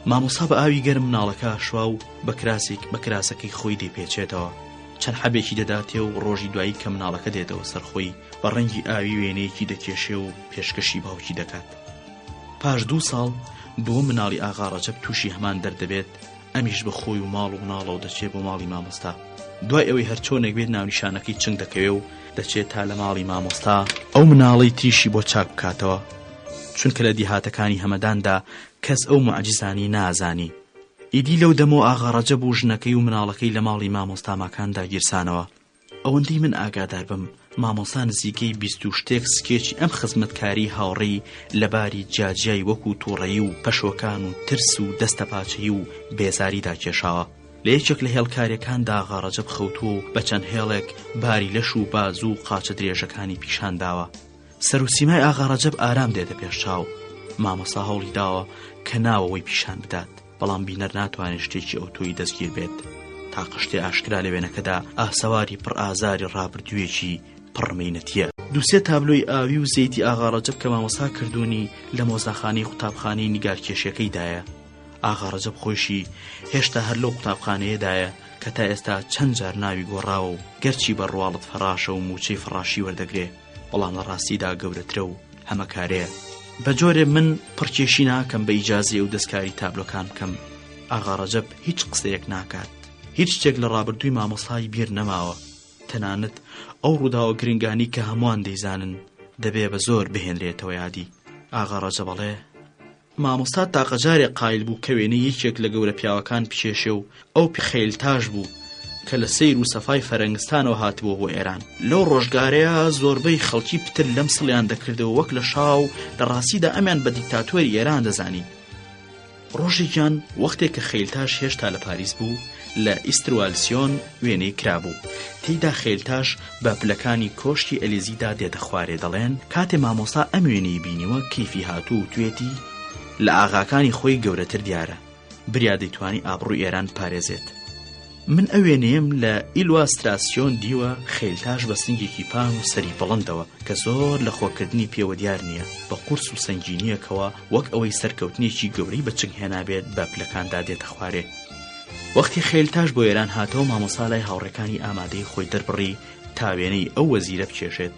مامۆستا بە ئاوی گەرم مناڵەکە ئاشوا و بە کراسەکەی خۆی دەیپێچێتەوە، چەند حەبێکی دەداتێ و ڕۆژی دوایی کە مناڵەکە دێتەوە سەرخۆی بە ڕەنگی ئاوی وێنەیەکی دەکێشێ و پێشکەشی باوکی دەکات. پاش 2 ساڵ دووە مناڵی ئاغا ڕەجەب تووشی هەمان دەردەبێت، ئەمیش بە خۆی و ماڵ و مناڵەوە دەچێت بۆ ماڵی مامۆستا. دوای ئەوەی هەرچۆنێک بێت ناونیشانەکەی چنگ دەکەوێ و دەچێت تا لە ماڵی مامۆستا ئەو مناڵی تریشی بۆ چاک بکاتەوە، چونکە لە دیهاتەکانی هەمەداندا کەس ئەو معجزانی نازانی. ئیدی لەو دەمەوە ئاغا ڕەجەب و ژنەکەی و مناڵەکەی لە ماڵی مامۆستا ماکاندا گیرسانەوە. ئەوەندەی من ئاگادار بم مامۆستا نزیکەی 20 شتێک سکێکی ئەم خزمەتکاری هاوڕێی لەباری جاجیای وەکو تووڕەیی و پەشۆکان و ترس و دەستەپاچەی و بێزاریدا کێشاوە. لە یەکێک لە هێڵکاریەکاندا ئاغا ڕەجەب خەوتووە و بە چەند هێڵێک باری لەش و باز و قاچە درێژەکانی پیشانداوە. سەروسیمای ئاغا ڕەجەب ئارام دێتە پێش چاو. مامۆستا هەوڵی داوە کە ناوەوەی پیشان بدات، بەڵام بینەر ناتوانێت شتێکی ئەو تۆی دەستگیر بێت. تا قشتێ ئاشکرا لە وێنەکەدا ئاسەواری پڕ ئازاری ڕابردوویەکی پڕمەینەتیە. دووسێ تابلۆی ئاوی و زەیتی ئاغا ڕەجەب کە مامۆستا کردوونی لە مۆزاخانەی قوتابخانەی نیگارکێشیەکەیدایە. ئاغا ڕەجەب خۆشی هێشتا هەر لەو قوتابخانەیەدایە کە تا ئێستا چەند جار ناوی گۆڕاوە و گەرچی بەڕواڵت فەراشە و موچەی فڕاشی وەردەگرێ، بەڵام لە ڕاستیدا گەورەترە و هەمەکارەیە. بە جۆرێ من پڕکێشی ناکەم بە ئیجازێ و دەستکاری تابلۆکان بکەم. ئاغا ڕەجەب هیچ قسەیەک ناکات، هیچ شتێک لە ڕابردووی مامۆستای بیر نەماوە. تەنانەت ئەو ڕووداوە گرنگانی کە هەمووان دەیزانن دەبێ بە زۆر بهێنرێتەوە یادی. ئاغا ڕەجەب بەڵێ مامۆستا تاقەجارێک قایل بوو کە وێنەی یەکێک لە گەورە پیاوەکان بچێشێ و ئەو خێلتاش بوو کە لە سەیر و سەفای فەرەنگستانەوە هاتبووە بۆ ئێران. لەو ڕۆژگارەیە زۆربەی خەڵکی پتر لەم سڵیان دەکردەوە وەک لە شاو لە ڕاستیدا ئەمیان بە دیکتاتۆری ئێران دەزانی. ڕۆژێکیان وەختێک کە خێلتاش هێشتا لە پاریس بوو لە ئیستروالسیۆن وێنەی کرابوو. تێیدا خێلتاش بە پلەکانی کۆشتی ئەلیزیدا دێتە خوارێ دەڵێن کاتێ مامۆستا ئەم وێنەی بینیوە کەیفی هاتوو و توێتی لە ئاغاکانی خۆی گەورەتر دیارە، بریا دەیتوانی ئابڕووی ئێران پارێزێت. من ئەوێنەیەم لە ئیلواستراسیۆن دیوە خێلتاش بە سنگێکی پان و سەری بەڵندەوە کە زۆر لە خۆکردنی پێوە دیار نییە، بە قورس و سەنگینیەکەوە وەک ئەوەی سەرکەوتنێکی گەورەی بە چنگ هێنابێت بە پلەکاندا دێتە خوارێ. وەختی خێلتاش بۆ ئێران هاتەوە مامۆستا لای هاوڕێکانی ئامادەی خۆی دەربڕی تا وێنەی ئەو وەزیرە بچێشێت.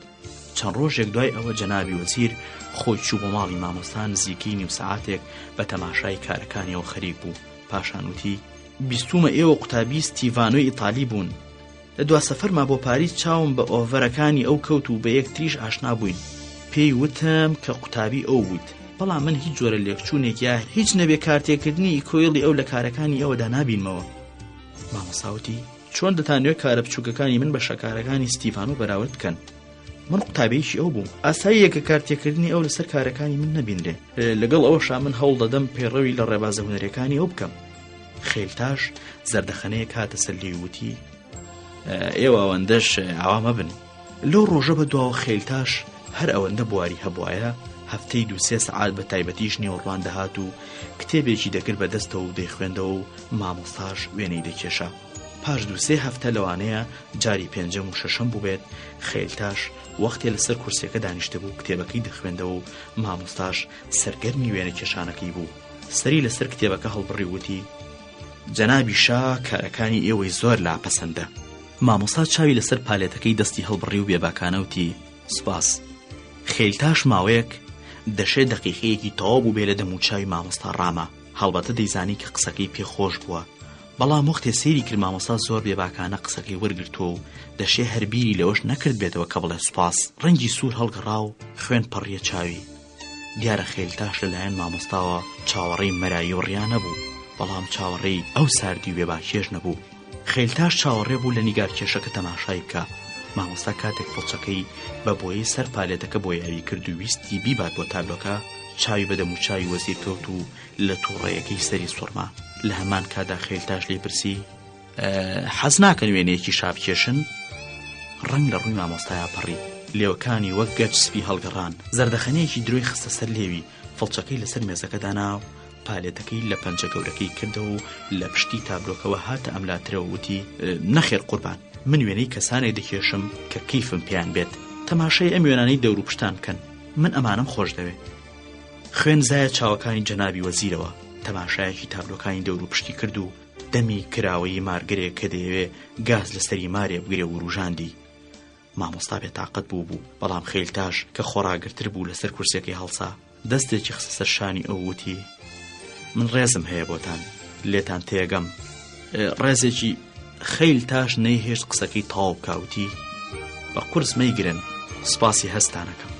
چەند ڕۆژێک دوای ئەوە جەنابی وەزیر خۆی چوو بۆ ماڵی مامۆستا نزیکەی نیو سەعاتێک بە تەماشای کارەکانیەوە خەریک بوو. پاشان وتی بیستومە ئێوە قوتابی ستیڤانۆی ئیتالی بوون. لە دوا سەفەرما بۆ پاریس چاوم بە ئۆڤەرەکانی ئەو کەوت و بە یەکتریش ئاشنا بووین. پێی وتم کە قوتابی ئەو بوویت، بەڵام من هیچ جۆرە لێکچوونێک یا هیچ نەبێ کارتێکردنی ئیکۆیڵی ئەو لە کارەکانی ئەوەدا نابینمەوە. مامۆستاوتی چۆن دەتانوێت کارە بچووکەکانی من بە شەکارەکانی ستیڤانۆ بەراورد بکەن؟ من قوتابیەکی ئەو بووم، ئاساییە کە کارتێکردنی ئەو لەسەر کارەکانی من نەبینرێ. لەگەڵ ئەوەشا من هەوڵ دەدەم پێڕەوی لە ڕێبازە هونەرەکانی ئەو بکەم. خێلتاش زەردەخەنەیە کاتە سەر لێی وتی ئێوە ئەوەندەش ئاوا مەبن. لەو ڕۆژە بە دواوە خێلتاش هەر ئەوەندە بواری هەبوایە هەفتەی 2-3 سەعات بە تایبەتیش نێوەڕوان دەهات و کتێبێکی دەکرد بە دەستەوە و دەیخوێندەوە و مامۆستاش وێنەی دەکێشا. پاش 2-3 هەفتە لەوانەیە جاری پێنجەم و شەشەم بووبێت خێلتاش وەختێ لەسەر کورسەکە دانیشتە بوو کتێبەکەی دەخوێندەوە و مامۆستاش سەرگەرمی وێنە کێشانەکەی بوو. سەری لەسەر کتێبەکە هەڵبڕی وتی جەنابی شا کارەکانی ئێوەی زۆر لاپەسەندە. مامۆستا چاوی لەسەر پالێتەکەی دەستی هەڵبڕی و بێباکانەوتی سوپاس. خێلتاش ماوەیەک دەشێت دەقیقەیەکی تەواو بوو بێ لە دەموچاوی مامۆستا ڕامە. هەڵبەتە دەیزانی کە قسەکەی پێخۆش بووە، بەڵام وەختێ سەیری کرد مامۆستا زۆر بێباکانە قسەکەی وەرگرتووە و دەشێ هەربیری لەوەش نەکرد بێتەوە کە بڵێ سوپاس. ڕەنگی سوور هەڵگەڕا و خوێن پەڕیە چاوی. دیارە خێلتاش لەلایەن مامۆستاوە چاوەڕێی مەرایی و ڕیا نەبوو، بەڵام چاوەڕێی ئەو ساردی و بێباکێش نەبوو. خێلتاش چاوەڕێ بوو لە نیگارکێشەکە تەماشای بکە. مامۆستا کاتێک پڵچەکەی بە بۆیەی سەر پالێتەکە بۆ یاوی کرد و ویستی بیبات بۆ تابلۆکە، چاوی بەدەم و چاوی وەزیر کەوت و لە تووڕێیەکەی سەری سوڕما. لە هەمان کادا خێلتاش لێ پرسی حەز ناکەن وێنەیەکی شابکێشن؟ ڕەنگ لە ڕووی مامۆستایە پەڕی، لێوەکانی وەک گەج سپی هەڵگەڕان. زەردەخەنەیەکی درۆی خستە سەر لێوی، فڵچەکەی لەسەر مێزەکە دانا و پالێتەکەی لە پەنجە گەورەکەی کردەوە و لە پشتی تابلۆکەوە هاتە ئەملاترەوە وتی نەخێر قوربان، من وێنەی کەسانێک دەکێشم کە کەیفم پێیان بێت، تەماشای ئەم وێنانەی دەور و پشتان بکەن، من ئەمانم خۆش دەوێت. خوێنزایە چاوەکانی جەنابی وەزیرەوە تەماشایەکی تابلۆکانی دەور و پشتی کرد و دەمی کراوەی مارگرێک کە دەیەوێ گاز لەسەری مارێ بگرێ و ڕوژاندی. مامۆستا بێتاقەت بوو، بەڵام خێلتاش کە خۆڕاگرتر بوو لەسەر کورسەکەی هەڵسا، دەستێکی خستە سەر شانی ئەو وتی من ڕێزم هەیە بۆتان، لێتان تێگەم. ڕێزێکی خێلتاش نەیهێشت قسەکەی تەواو بکاوتی بە قورس مەیگرن، سوپاسی هەستانەکەم.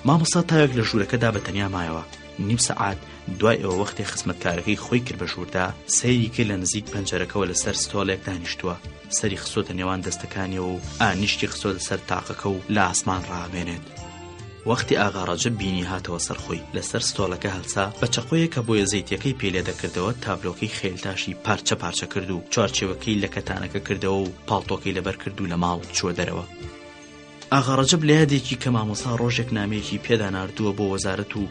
مامۆستا تاوێک لە ژوورەکەدا بە تەنیا مایەوە. نیم سەعات دوای ئەوە وەختی خزمەتکارەکەی خۆی کرد بە ژووردا، سەیری کرد لە نزیک پەنجەرەکەەوە لەسەر ستۆڵێک دانیشتووە، سەری خسۆتە نێوان دەستەکانیەوە و ئانیشتی خسۆتە سەر تاقەکە و لە ئاسمان ڕامێنێت. وەختی ئاغا ڕەجەب بینی هاتەوە سەرخۆی لەسەر ستۆڵەکە هەڵسا، بە چەقۆیە کە بۆیە زەیتیەکەی پێلێ دەکردەوە تابلۆکەی خێلتاشی پارچە پارچە کرد و چوارچێوەکەی لە کەتانەکە کردەوە و پاڵتۆکەی لەبەر کرد و لە ماڵ چووە دەرەوە. ئاغا ڕەجەب لە یادێکی کە مامۆستا ڕۆژێک نامەیەکی پێدا ناردووە بۆ وەزارەت و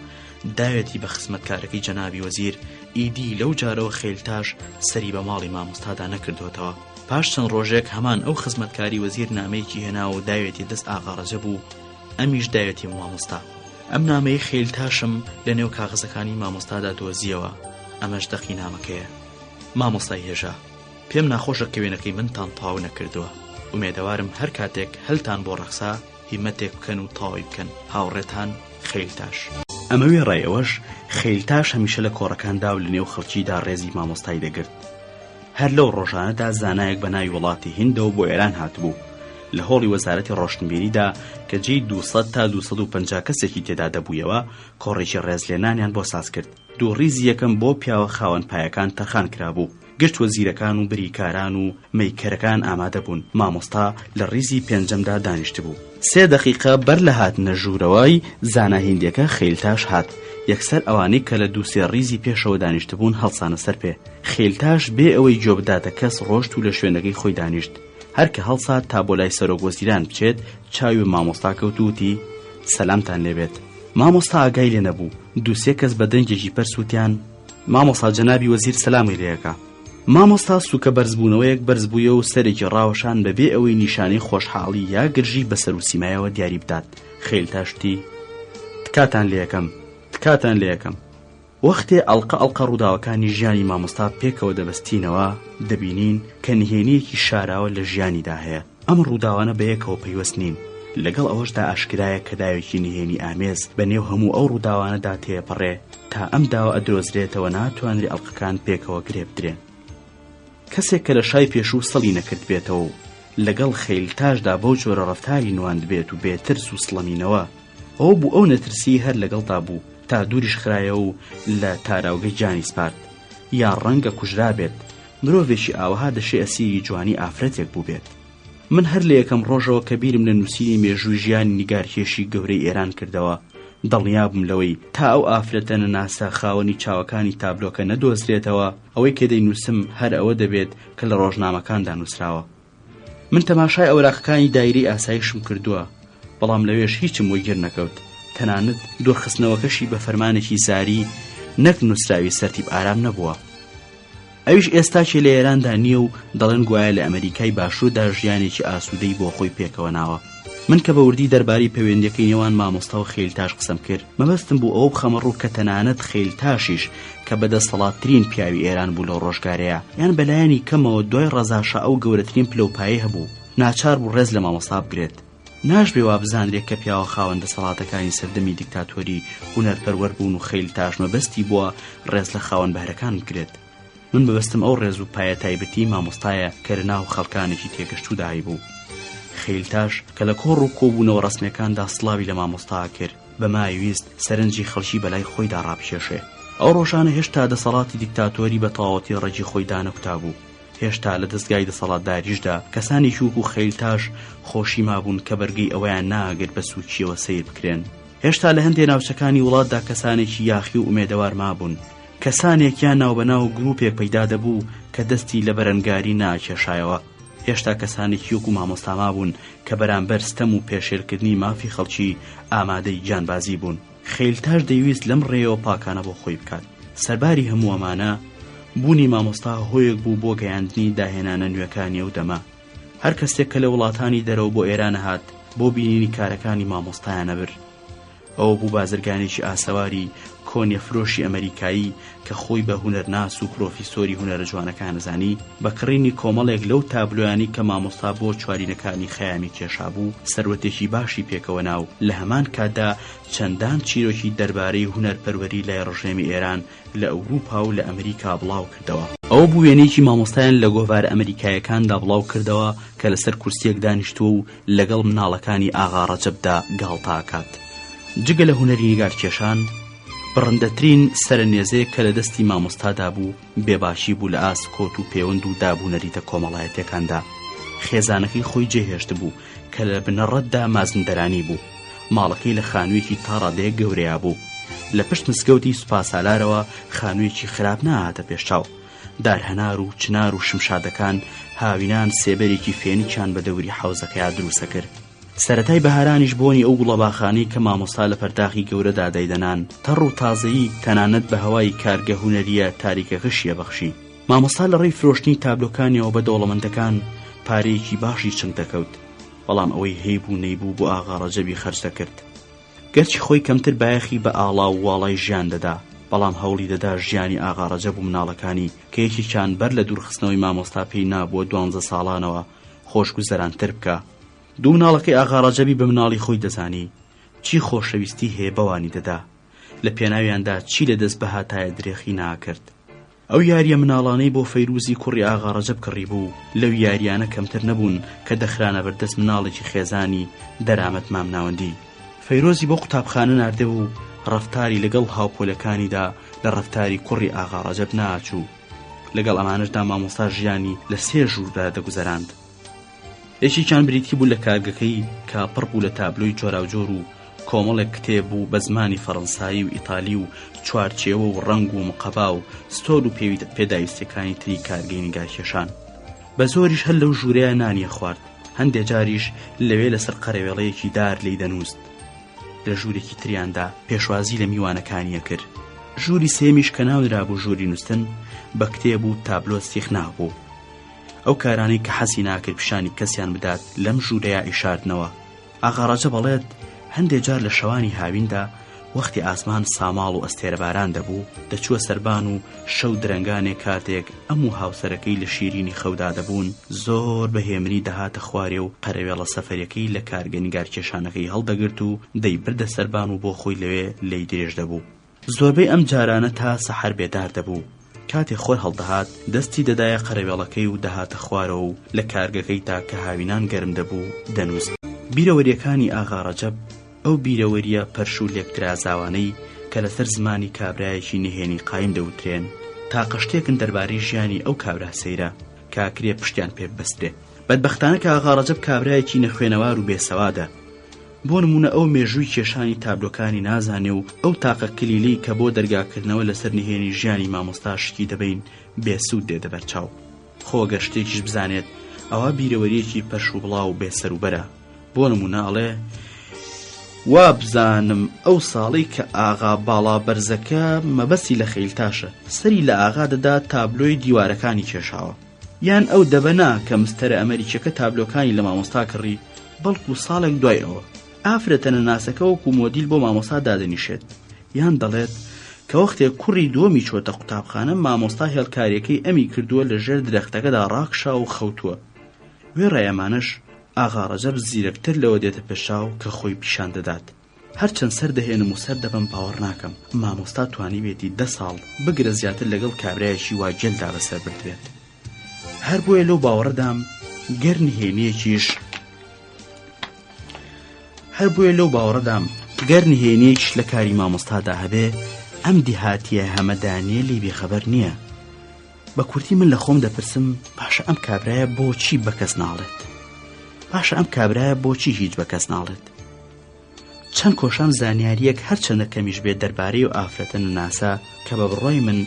داوێتی بە خزمەتکارەکەی جەنابی وەزیر ئیدی لەو جارەوە خێلتاش سەری بە ماڵی مامۆستادا نەکردوێتەوە. پاش چەند ڕۆژێک هەمان ئەو خزمەتکاری وەزیر نامەیەکی هێنا و داوێتی دەست ئاغا ڕەجەب بوو، ئەمیش داوێتی مامۆستا. ئەم نامەی خێلتاشم لە نێو کاغەزەکانی مامۆستادا دۆزیەوە. ئەمەش دەقی نامەکەیە. مامۆستای هێژا، پێم ناخۆشە کە وێنەکەی منتان تاو نەکردووە. ئومێدەوارم هەر کاتێک هەلتان بۆ ڕەخسا هیمەتێک بکەن و تاوی بکەن. هاوڕێتان خێلتاش. ئەمە وێ ڕێەوەش خێلتاش هەمیشە لە کۆڕەکاندا و لە نێو خەڵکیدا ڕێزی مامۆستای دەگرت. هەر لەو ڕۆژانەدا زانایەک بە ناوی وڵاتی هیندەوە بۆ ئێران هاتبوو لە هۆڵی وەزارەتی ڕۆشنبیریدا کە جێی 200 تا 250 کەسێکی تێدا دەبوویەوە. کۆڕێکی ڕێزلێنانیان بۆ ساز کرد. دوو ڕیزی یەکەم بۆ پیاوە خاوەن پایەکان تەرخان کرابوو. گشت وەزیرەکان و بریکاران و مەیکەرەکان ئامادە بوون. مامۆستا لە ڕیزی پێنجەمدا دانیشت بوو. 3 دقیقە بەر لە هاتنە ژوورەوەی زانا هیندیەکە خێلتاش هات. یەکسەر ئەوانەی کە لە 2-3 ڕیزی پێشەوە دانیشت بوون هەڵسانە سەر پێ. خێلتاش بێ ئەوەی جۆ بداتە کەس ڕۆشت و لە شوێنەکەی خۆی دانیشت. هەر کە هەڵسات تا بۆ لای سەرۆک وەزیران بچێت چاوی مامۆستا کەوتوتی سەلامتان لێبێت. مامۆستا ئاگای لێ نەبوو. 2-3 کەس بە دەنگێکی پەرسووتیان مامۆستا جەنابی وەزیر سەلامی لێیەکە. مامۆستا سوکە بەرزبوونەوەیەک بەرزبوویە و سەرێکی ڕاوەشان بەبێ ئەوەی نیشانەی خۆشحاڵی یا گرژی بەسەر و سیمایەوە دیاری بدات. خێلتاشتی تکاتان لێ یەکەم. وەختێ ئەڵقە ڕووداوەکانی ژیانی مامۆستا پێکەوە دەبەستینەوە دەبینین کە نهێنیەکی شاراوە لە ژیانیدا هەیە. ئەم ڕووداوانە بەیەکەوە پەیوەست نین. لەگەڵ ئەوەشدا ئاشکرایە کە داوێکی نهێنی ئامێز بەنێو هەموو ئەو ڕووداوانەدا تێپەڕێ تا ئەم داوە ئەدرۆزرێتەوە ناتوانرێ ئەڵقەکان پێکەوە گرێ بدرێن. کەسێک کە لە شای پێشوو سەڵی نەکرد بێتەوە و لەگەڵ خێلتاشدا بەو جۆرە ڕەفتاری نواند بێت و بێترس و سڵەمینەوە ئەوە بوو ئەو نەترسی هەر لەگەڵدا بوو تا دووریش خرایە و لە تاراوگەی جانی سپارت. یا ڕەنگە کوژرا بێت. مرۆڤێکی ئاوەها دەشێ ئەسیری جوانی ئافرەتێک بوو بێت. من هەر لە یەکەم ڕۆژەوە کە بیرم لە نووسینی مێژووی ژیانی نیگارکێشی گەورەی ئێران کردەوە دڵنیا بووم لەوەی تا ئەو ئافرەتە نەناسە خاوەنی چاوەکانی تابلۆکە نەدۆزرێتەوە ئەوەی کە دەینووسم هەر ئەوە دەبێت کە لە ڕۆژنامەکاندا نووسراوە. من تەماشای ئەوراقەکانی دایرەی ئاسایشم کردووە بەڵام لەوێش هیچم وەی گیر نەکەوت. تەنانەت دۆرخستنەوەکەشی بە فەرمانێکی زاری نەک نووسراوی سەرتیب ئارام نەبووە. ئەویش ئێستاچێ لە ئێراندا نییە و دەڵێن گوایە لە ئەمریکای باشووردا ژیانێکی ئاسوودەی بۆ خۆی پێکەوە ناوە. من کە بە وردی دەربارەی پەیوەندیەکەی نێوان مامۆستا و خێلتاش قسەم کرد مەبەستم بوو ئەوە بخەمەڕوو کە تەنانەت خێلتاشیش کە بەدەسەڵاتترین پیاوی ئێران بوو لەو ڕۆژگارەیە یان بەلایەنی کەمەوە دوای ڕەزاشا ئەو گەورەترین پلەپایە هەبوو ناچار بوو ڕێز لە مامۆستا بگرێت. ناشبێ وا بزانرێت کە پیاوە خاوەندە سەڵاتەکانی سەردەمی دیکتاتۆری هونەرپەروەر بوون و خێلتاش مەبەستی بووە ڕێز لە خاوەن بەهرەکان بگرێت. من بەبەستم ئەو ڕێز و پایە تایبەتی مامۆستایە کە لە ناو خەڵکانێکی تێگەشتوودای بوو. خێلتاش کە لە کۆڕ و کۆبوونەوە ڕسمەکاندا سڵاوی لە مامۆستا کرد بە ماویست سەرنجی خەڵکی بەلای خۆیدا ڕابکێشێ. ئەو ڕۆژانە هێشتا دەسەڵاتی دیکتاتۆری بە تەواوەتی ڕێجی خۆیدا نەکوتا بوو. هێشتا لە دەستگای دەسەڵاتداریشدا کەسانی وەکو خێلتاش خۆشی مابوون کە بەرگەی ئەویان ناگرت بە سووکیەوە سیر بکرێن. هێشتا لە هەندێک ناوچەکانی وڵاتدا کەسانێکی یاخی و ئومێدەوار مابوون. کەسانێکیان ناوبەناو گروپێک پەیدا دەبوو کە دەستی لە بەرەنگاری ناکێشایەوە. هێشتا کەسانێکی وەکو مامۆستا مابوون کە بەرامبەر ستەم و پێشێرکردنی مافی خەڵکی ئامادەی جانبازی بوون. خێلتاش دەیویست لەم ڕێەوە پاکانە بۆ خۆی بکات. سەرباری هەموو ئەمانە بوونی مامۆستا هۆیەک بوو بۆ گەیاندنی داهێنانە نوێەکانی ئەو دەما. هەر کەسێک کە لە وڵاتانی دەرەوە بۆ ئێران هات بۆ بینینی کارەکانی مامۆستایانە بر. ئەوە بوو بازرگانێکی ئاسەواری کۆنیەفرۆشی ئەمریکایی کە خۆی بە هونەرناس و پرۆفیسۆری هونەرە جوانەکان زانی بە کڕینی کۆمەڵێک لەو تابلۆیانی کە مامۆستا بۆ چوارینەکانی خەیامی کێشا بوو سەروەتێکی باشی پێکەوە ناو. لە هەمان کاتدا چەندان چیرۆکی دەربارەی هونەرپەروەری لای ڕژێمی ئێران لە ئەوروپا و لە ئەمریکا بڵاو کردەوە. ئەوە بوو وێنەیەکی مامۆستایان لە گۆڤارە ئەمریکایەکاندا بڵاو کردەوە کە لەسەر کورسیەک دانیشتووە و لەگەڵ مناڵەکانی ئاغا ڕەجەبدا گاڵتاکات. جگە لە هونەری نیگارکێشان بڕندەترین سەرنێزەیە کە لە دەستی مامۆستادا بوو بێباشی بوو لە ئاست کۆت و پەیوەند و دابوونەریتە کۆمەڵایەتەکاندا. خێزانەکەی خۆی جێهێشت بوو کە لە بنەڕەتدا مازندەرانی بوو. ماڵەکەی لە خانوویەکی تا ڕادەیە گەورەیە بوو. لە پشت مسگەوتی سوپاسالارەوە خانوویەکی خراپ نەهاتە پێشچاو. دارهەنار و چنار و شمشادەکان هاوینان سێبەرێکی فێنیچیان بە دەوری حەوزەکەیان دروستە کرد. سەرەتای بەهارانیش بۆنی ئەو گوڵەباخانەی کە مامۆستا لە پەرداخی گەورەدا دەیدەنان تەڕ و تازەیی تەنانەت بە هەوای کارگە هونەریە تاریکەکەشیە بەخشی. مامۆستا لە ڕێی فرۆشتنی تابلۆکانیەوە بە دەوڵەمەندەکان پارەیەکی باشی چنگ دەکەوت، بەڵام ئەوەی هەیبوو نەیبوو بۆ ئاغا ڕەجەبی خەرج دەکرد. گەرچی خۆی کەمتر بایەخی بە ئاڵا و واڵای ژیان دەدا، بەڵام هەوڵی دەدا ژیانی ئاغا ڕەجەب و مناڵەکانی کە یەکێکیان بەر لە دوورخستنەوەی مامۆستا پێی نابووە 12 ساڵانەوە خۆشگوزەرانتر بکە. دوو مناڵەکەی ئاغا ڕەجەبی بە مناڵی خۆی دەزانی چی خۆشەویستی هەیە بەوانی دەدا، لە پێناویاندا چی لە دەست بەهاتایە درێخی ناکرد. ئەو یاریە مناڵانەی بۆ فەیروزی کوڕی ئاغا ڕەجەب کڕی بوو، لەو یاریانە کەمتر نەبوون کە دەخرانە بەردەست مناڵێکی خێزانی دەرامەت مامناوەندی. فەیرۆزی بۆ قوتابخانە ناردە و ڕەفتاری لەگەڵ هاوپۆلەکانیدا لە ڕەفتاری کوڕی ئاغا ڕەجەب ناچوو. لەگەڵ ئەمانشدا مامۆستا ژیانی لە 3 ژووردا دەگوزەراند. یەکێکیان بریتی بوو لە کارگەکەی کە پڕ بوو لە تابلۆی جۆراوجۆر و کۆمەڵێک کتێب بوو بە زمانی فەڕەنسایی و ئیتالی و چوارچێوە و ڕەنگ و مقەبا و ستۆر و پێداویستەکانی تری کارگەی نیگارکێشان. بە زۆریش هەر لەو ژوورەیە نانیە خوارد، هەندێک جاریش لەوێ لەسەر قەرەوێڵەیەکی دار لی دەنووست. لە ژوورێکی تریاندا پێشوازی لە میوانەکانیە کرد. ژووری سێمیش کە ناونرا بوو ژووری نووسن، بە کتێب و تابلۆ سیخ نابوو. ئەو کارانەی کە حەسی ناکرد پیشانی کەسیان بدات لەم ژوورەیە ئیشاردنەوە. ئاغا ڕەجەب بەڵێت هەندێک جار لە شەوانی هاویندا وەختی ئاسمان ساماڵ و ئەستێرەباران دەبوو، دەچووە سەربان و شەو درەنگانێک کاتێک ئەموو هاوسەرەکەی لە شیرینی خەودا دەبوون، زۆر بەهێمنی دەهاتە خوارێ و قەرەوێڵە سەفەرەکەی لە کارگە نیگارکێشانەکەی هەڵدەگرت و دەیبردە سەربان و بۆ خۆی لەوێ لی درێژ دەبوو. زۆربەی ئەم جارانە تا سەحەر بێدار دەبوو. کاتێ خۆر هەڵدەهات دەستی دەدایە قەرەوێڵەکەی و دەهاتە خوارەوە و لە کارگەکەی تا کە هاوینان گەرم دەبوو دەنووست. بیرەوەریەکانی ئاغا ڕەجەب ئەو بیرەوەریە پەرش و لێکدرازاوانەی کە لەسەر زمانی کابرایەکی نهێنی قایم دەوترێن تا قشتێکن دەربارەی ژیانی ئەو کابرا سەیرە کاکرێ پشتیان پێ ببەسترێ. بەدبەختانە کە ئاغا ڕەجەب کابرایەکی نەخوێنەوار و بێسەوادە. بۆ نمونە ئەو مێژووی کێشانی تابلۆکانی نازانێ و ئەو تاقە کلیلی کە بۆ دەرگاکردنەوە لەسەر نهێنی ژیانی مامۆستا شتی دەبین بێسوود دێ دەبەرچاو. خۆگە شتێکیش بزانێت ئەوە بیرەوەریەکی پەرش و بڵاو بێسەروبەرە. بۆ نمونە ئەڵێ وا بزانم ئەو ساڵی کە ئاغا باڵا بەرزەکە مەبەسی لە خەیلتاشە، سەری لە ئاغا دەدا تابلۆی دیوارەکانی کێشاوە، یان ئەو دەبەنا کە مستەرە ئەمریکەکە تابلۆکانی لە مامۆستا کڕی، بەڵکو ساڵێک دوای ئەوە ئافرەتە نەناسەکە وەکو مۆدیل بۆ مامۆستا دادەنیشێت. یان دەڵێت کە وەختێک کوڕی دووەمی چۆتە قوتابخانە مامۆستا هێڵکاریەکەی ئەمی کردووە لە ژێر درەختەکەدا ڕاکشا و خەوتووە. وێ ڕێیەمانش ئاغا ڕەجەب زیرەکتر لەوە دێتە پێشاو کە خۆی پیشان دەدات. هەرچەند سەر دەهێنم و سەر دەبم باوەڕ ناکەم مامۆستا توانیوێتی 10 ساڵ بگرە زیاتر لەگەڵ کابرایەکی وا جێلدا بەسەر بردرێت. هەر بۆیە لەو باوەڕدام گەر نهێنیەکیش لە کاری مامۆستادا هەبێ ئەم دیهاتیە هەمەدانیە لی بێخەبەر نییە. بە کورتی من لە خۆم دەپرسم پاشە ئەم کابرایە بۆچی بە کەس ناڵێت؟ پاشە ئەم کابرایە بۆچی هیچ بە کەس ناڵێت؟ چەند کۆشام زانیاریەک هەرچەندە کەمیش بێت دەربارەی و ئافرەتە نەناسا کە بە بڕۆی من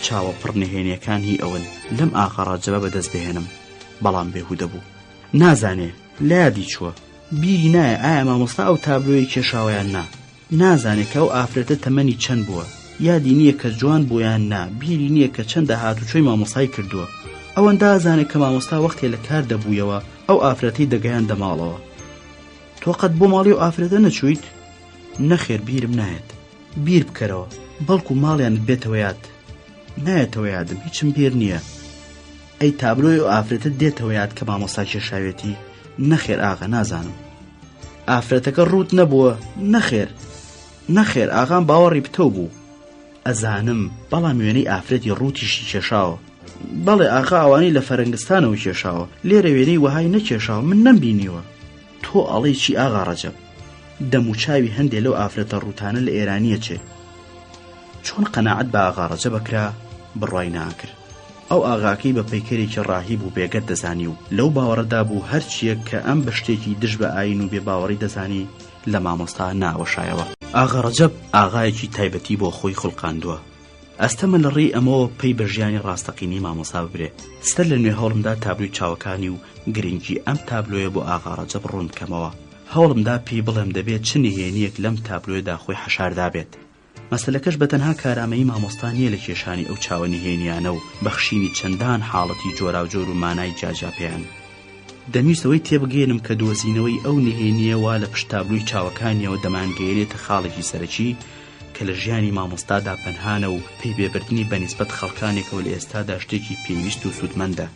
چاوە پڕ نهێنیەکان هی ئەون لەم ئاغا ڕەجەبە بەدەست بهێنم، بەڵام بێهودە بوو. نازانێ لە یادی چووە، بیری نایە ئایا مامۆستا ئەو تابلۆی کێشاوەیان نا، نازانێت کە ئەو ئافرەتە تەمەنی چەند بووە، یادی نییە کە جوان بوویان نا، بیری نییە کە چەندە هاتوچۆی مامۆستای کردووە. ئەوەندە ئازانێت کە مامۆستا وەختێ لە کار دەبوویەوە ئەو ئافرەتەی دەگەیان دەماڵەوە. تۆ قەت بۆ ماڵی و ئافرەتە نەچوویت؟ نەخێر بیرم نایەت. بیر بکەرەوە بەڵکو ماڵیانت بێتەوە یاد. نایەتەوە یادم، هیچم بیر نییە. ئەی تابلۆی و ئافرەتت دێتەوە یاد کە مامۆستا کێشاوێتی؟ نەخێر ئاغا نازانم. ئافرەتەکە ڕوت نەبووە؟ نەخێر ئاغام باوەڕی پتە بوو. ئەزانم، بەڵام وێنەی ئافرەتی ڕوتیشی کێشاوە. بەڵێ ئاغا ئەوانەی لە فەرەنگستانەوە کێشاوە، لێرە وێنەی وەهای نەکێشاوە، من نەمبینیوە. تۆ ئەڵێ چی ئاغا ڕەجەب؟ دەموچاوی هەندێک لەو ئافرەتە ڕوتانە لە ئێرانیە چێ؟ چۆن قەناعەت بە ئاغا ڕەجەب بکرا بڕوای ناکرد. ئەو ئاغاکەی بە پەیکەرێکی ڕاهی بوو بێگەت دەزانی و لەو باوەڕەدا بوو هەرچیەک کە ئەم بە شتێکی دژ بە ئاین و بێ باوەڕی دەزانی لە مامۆستا ناوەشایەوە. ئاغا ڕەجەب ئاغایەکی تایبەتی بۆ خۆی خوڵقاندووە. ئەستەمە لە ڕێی ئەمەوە پێی بە ژیانی ڕاستەقینی مامۆستا ببرێ. ستەر لە نوێ هەوڵمدا تابلوی چاوەکانی و گرنگی ئەم تابلۆیە بۆ ئاغا ڕەجەب ڕوون بکەمەوە. هەوڵمدا پێی بڵێم دەبێت چ نهێنیەک لەم تابلۆیەدا خۆی حەشاردا بێت. مەسەلەکەش بەتەنها کارامەیی مامۆستا نییە لە کێشانی ئەو چاوە نهێنیانە و بەخشینی چەندان حاڵەتی جۆراوجۆر و مانای جاجاپیان. دەمویستەوەی تێبگێنم کە دۆزینەوەی ئەو نهێنیە وا لە پشتابلووی چاوەکانیەوە دەمانگەیەنێتە خاڵێکی سەرەکی کە لە ژیانی مامۆستادا پەنهانە و پێی بێبردنی بەنسبەت خەڵکانێکەوە لە ئێستادا شتێکی پێویست و سوودمەندە.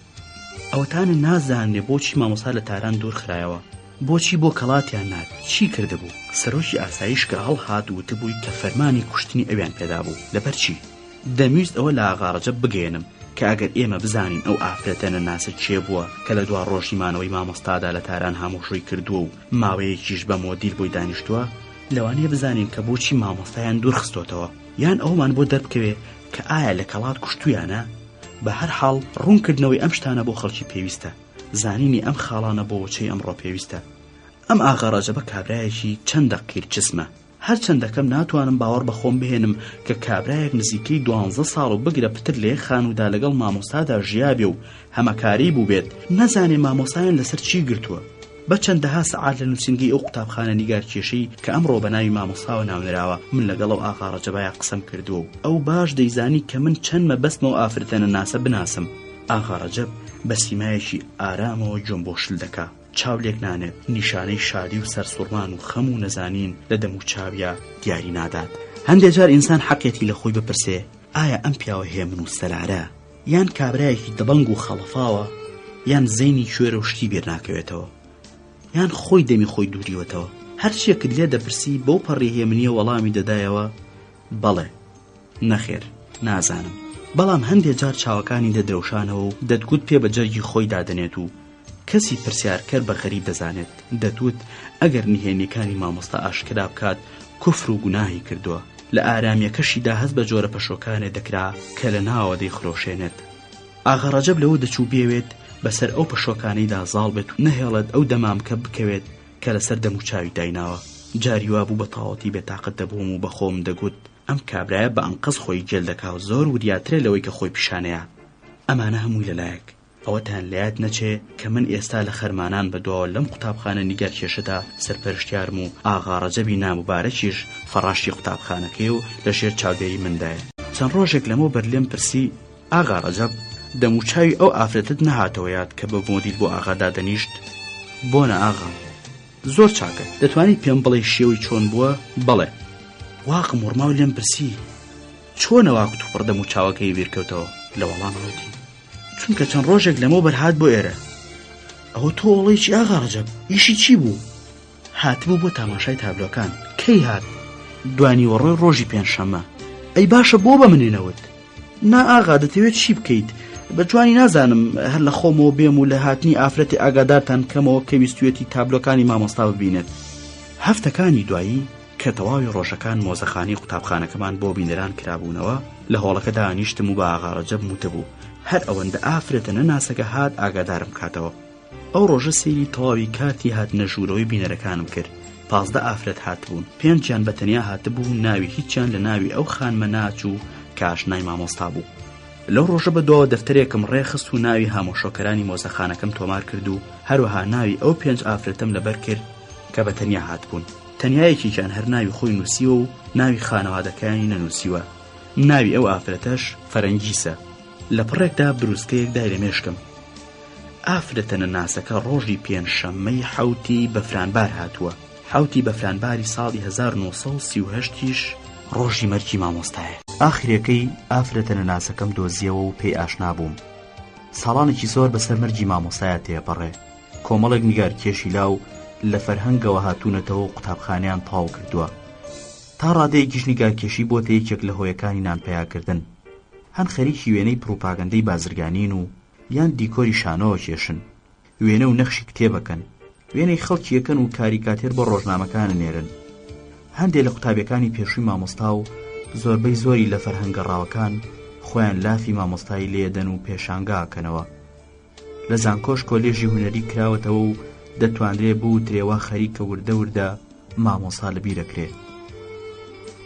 ئەوەتانە نازانێ بۆچی مامۆستا لە تاران دوور خرایەوە، بۆچی بۆ کەڵاتیان نات، چی کردبوو؟ سەرۆکی ئاسایشکە هەڵهات وتبووی کە فەرمانی کوشتنی ئەویان پێدا بوو. لەبەر چی؟ دەمویست ئەوە لە ئاغا ڕەجەب بگەێنم کە ئەگەر ئێمە بزانین ئەو ئافرەتەنە ناسە چێ بووە کە لە دوا ڕۆژیمانەوەی مامۆستادا لە تاران هەمووشۆی کردووە و ماوەیەکیش بە مۆدیل بۆی دانیشتووە، لەوانەیە بزانین کە بۆچی مامۆستایان دوور خستۆتەوە، یان ئەومان بۆ دەربکەوێ کە ئایا لە کەڵات کوشتویانە. بە هەر حاڵ ڕوونکردنەوەی ئەم شتانە بۆ خەڵکی پێویستە، زانینی ئەم خاڵانە بۆ وەچەی ئەمڕۆ پێویستە. ئەم ئاغا ڕەجەبە کابرایەکی چەندە قیرچسمە، هەرچەندەکەم ناتوانم باوەڕ بەخۆم بهێنم کە کابرایەک نزیکەی 12 ساڵ و بگرە پتر لە یەک خانوودا لەگەڵ مامۆستادا ژیابێ و هەمەکاری بوو بێت نەزانێ مامۆستایان لەسەر چی گرتووە. بە چەندەها سەعات لە نووسینگەی ئەو قوتابخانە نیگارکێشەی کە ئەمڕۆ بە ناوی مامۆستاوە ناونراوە من لەگەڵ ئەو ئاغا ڕەجەبایە قسەم کردووە و ئەو باش دەیزانی کە من چەند مەبەستمەوە ئافرەتەنە ناسە بناسم. ئاغا ڕەجەب بە سیمایەکی ئارامەوە گوێم بۆ شل دەکا، چاو لێک نانێت، نیشانەی شادی و سەرسوڕمان و خەم و نەزانین لە دەم و چاویە دیاری نادات. هەندێک جار ئینسان حەقێتی لە خۆی بپرسێ ئایا ئەم پیاوە هێمن و سەلارە، یان کابرایەکی دەبەنگ و خەڵەفاوە، یان زەینی کوێرە و شتی بیر ناکەوێتەوە، یان خۆی دەمی خۆی دووریوەتەوە. هەرچیەکت لێ دەپرسی بەو پەڕی هێمنیە وەڵامی دەدایەوە بەڵێ، نەخێر، نازانم. بەڵام هەندێک جار چاوەکانی دەدرەوشانەوە و دەتگوت پێ بە جەرگی خۆی دادەنێت و کەسی پرسیارکەر بە غەریب دەزانێت، دەتوت ئەگەر نهێنیەکانی مامۆستا ئاشکرا بکات کوفر و گوناهی کردووە. لە ئارامیەکەشیدا هەست بە جۆرە پەشۆکانێ دەکرا کە لە ناوە دەیخرۆشێنێت. ئاغا ڕەجەب لەوە دەچوو بێوێت بەسەر ئەو پەشۆکانەیدا زاڵ بێت و نەهێڵێت ئەو دەمامکە بکەوێت کە لەسەر دەم و چاوی دایناوە. جاری وا بوو بە تاوەتی بێتاقەت دەبووم و بەخۆم دەگوت ئەم کابرایە بە ئەنقەز خۆی گێل دەکا و زۆر وریاترێ لەوەی کە خۆی پیشانەیە. ئەمانە هەمووی لەلایەک. ئەوەتان لایەت نەچێ کە من ئێستا لە خەرمانان بەدواوە لەم قوتابخانە نیگارکێشەدا سەرپەرشتیارم و ئاغا ڕەجەبی ناموبارەکیش فەڕاشی قوتابخانەکەی و لە ژێر چاودێری مندایە. چەند ڕۆژێک لەمەوە بەرلێم پرسی ئاغا ڕەجەب دەم و چاوی ئەو ئافرەتت نەهاتەوە یاد کە بە مۆدیل بۆ ئاغادا دەنیشت؟ بۆنە ئاغا، زۆر چاکە، دەتوانی پێم بڵێ شێوەی چۆن بووە؟ بەڵێ. واقم وڕماو لێم پرسی چۆنەوە کوتوپڕ دەم و چاوەکەی بیرکەوتەوە؟ لە وەڵامەوەتی چونکە چەند ڕۆژێک لەمەوە بەرهات بۆ ئێرە. ئەوە تۆ وڵێکی ئاغا ڕەجەب ئیشی چی بوو؟ هاتبوو بۆ تاماشای تابلۆکان. کەی هات؟ دوانی وەڕۆی ڕۆژی پێنجشەممە. ئەی باشە بۆ بەمنێنەوەت؟ نا ئاغا دەتەوێت چی بکەیت؟ بە جوانی نازانم هەر لە خۆمەوە بێم و لە هاتنی ئافرەتی ئاگادارتان کەمەوە کە ویستوێتی تابلۆکانی مامۆستا ببینێت. هەفتەکانی دوایی کە تەواوی ڕۆژەکان مۆزەخانی قوتابخانەکەمان بۆ بینەران کرابوونەوە لە هۆڵەکە دانیشتم و بە ئاغا ڕەجەب وتبوو هەر ئەوەندە ئافرەتە نەناسەکە هات ئاگادارم کاتەوە. ئەو ڕۆژە سەیری تەواوی کارتی هاتنە ژوورەوەی بینەرەکانم کرد. 15 ئافرەت هاتبوون، 5 بەتەنیا هاتبوو، ناوی هیچیان لە ناوی ئەو خانمە ناچوو کە ئاشنای مامۆستا بوو. لەو ڕۆژە بەدواوە دەفتەرێکم ڕێخست و ناوی هامۆشۆکەرانی مۆزەخانەکەم تۆمار کرد و هەروەها ناوی ئەو 5 ئافرەتم لەبەر کرد کە بەتەنیا هاتبوون. تەنیایەکیان هەر ناوی خۆی نووسیوە و ناوی خانەوادەکانی نەنووسیوە. ناوی ئەو ئافرەتەش فەرەنگیسە. لە پڕێکدا بروسکەیەک دای لە مێشکم. ئافرەتەنە ناسەکە ڕۆژی پێنجشەممەی حوتی بەفرانبار هاتووە. حوتی بەفرانباری ساڵی 1938 ڕۆژی مەرجی مامۆستایە. ئاخرەکەی ئافرەتەنە ناسەکەم دۆزیەوە و پێی ئاشنا بووم. ساڵانێکی زۆر بەسەر مەرجی مامۆستایە تێپەڕێ. کۆمەڵێک نیگارکێشی لاو لە فەرهەنگەوە هاتوونەتەوە و قوتابخانیان تاو کردووە. تا ڕادەیەکیش نیگارکێشی بۆتە یەکێک لە هۆیەکانی نانپەیاکردن. هەن خەریکی وێنەی پروپاگەندەی بازرگانین و یان دیکۆری شانۆوە کێشن، وێنە و نەخشی کتێبەکەن، وێنەی خەڵکی یەکەن و کاریکاتێر بۆ ڕۆژنامەکانە نێرن. هەندێک لە قوتابیەکانی پێشووی مامۆستا و زۆربەی زۆری لە فەرهەنگە ڕاوەکان خۆیان لافی مامۆستایی لێدەن و پێشانگاکەنەوە. لە زانکۆش کۆلێژی هونەری کراوەتەوە و دەتوانرێ بوو درێوا خەریکە وردە وردە مامۆستا لەبیرەکرێت.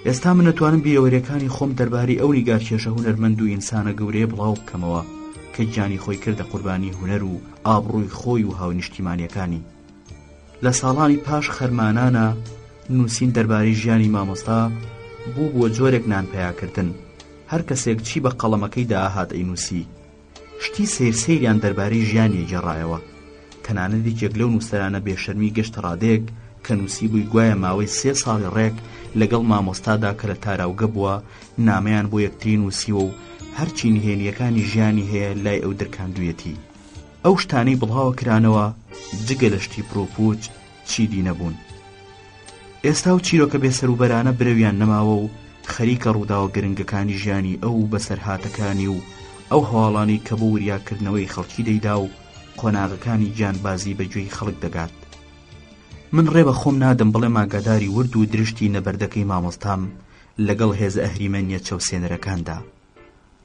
ئێستا من نەتوانم بیرەوەریەکانی خۆم دەربارەی ئەو نیگارکێشە هونەرمەند و ئینسانە گەورەیە بڵاو بکەمەوە کە گیانی خۆی کردە قوربانی هونەر و ئابڕووی خۆی و هاونیشتیمانیەکانی. لە ساڵانی پاش خەرمانانە نووسین دەربارەی ژیانی مامۆستا بوو بۆ جۆرێک نانپەیاکردن. هەر کەسێک چی بە قەڵەمەکەی داهات ئەینووسی. شتی سەیریان دەربارەی ژیانی گێڕایەوە. تەنانەت یەکێک لەو نووسەرانە بێشەرمی گەشتە ڕادەیەک کە نووسی بووی گوایە ماوەی 3 ساڵی ڕێک لەگەڵ مامۆستادا کە لە تاراوگە بووە نامەیان بۆ یەکتری نووسیوە و هەرچی نهێنیەکانی ژیانی هەیە لای ئەو دەرکاندوویەتی. ئەو شتانەی بڵاوە کرانەوە جگە لە شتی پرۆپوچ چیدی نەبوون. ئێستا و چیرۆکە بێسەروبەرانە برەویان نەماوە و خەریکە ڕووداوە گرنگەکانی ژیانی ئەو بەسەرهاتەکانی و ئەو هەواڵانی کە بۆ وریاکردنەوەی خەڵکی دەیدا و قۆناغەکانی گیانبازی بەگوێی خەڵک دەگات. من ڕێ بە خۆم نادەم بڵێم ئاگاداری ورد و درشتی نەبەردەکەی مامۆستام لەگەڵ هێزە ئەهریمەنیە چەوسێنەرەکاندا،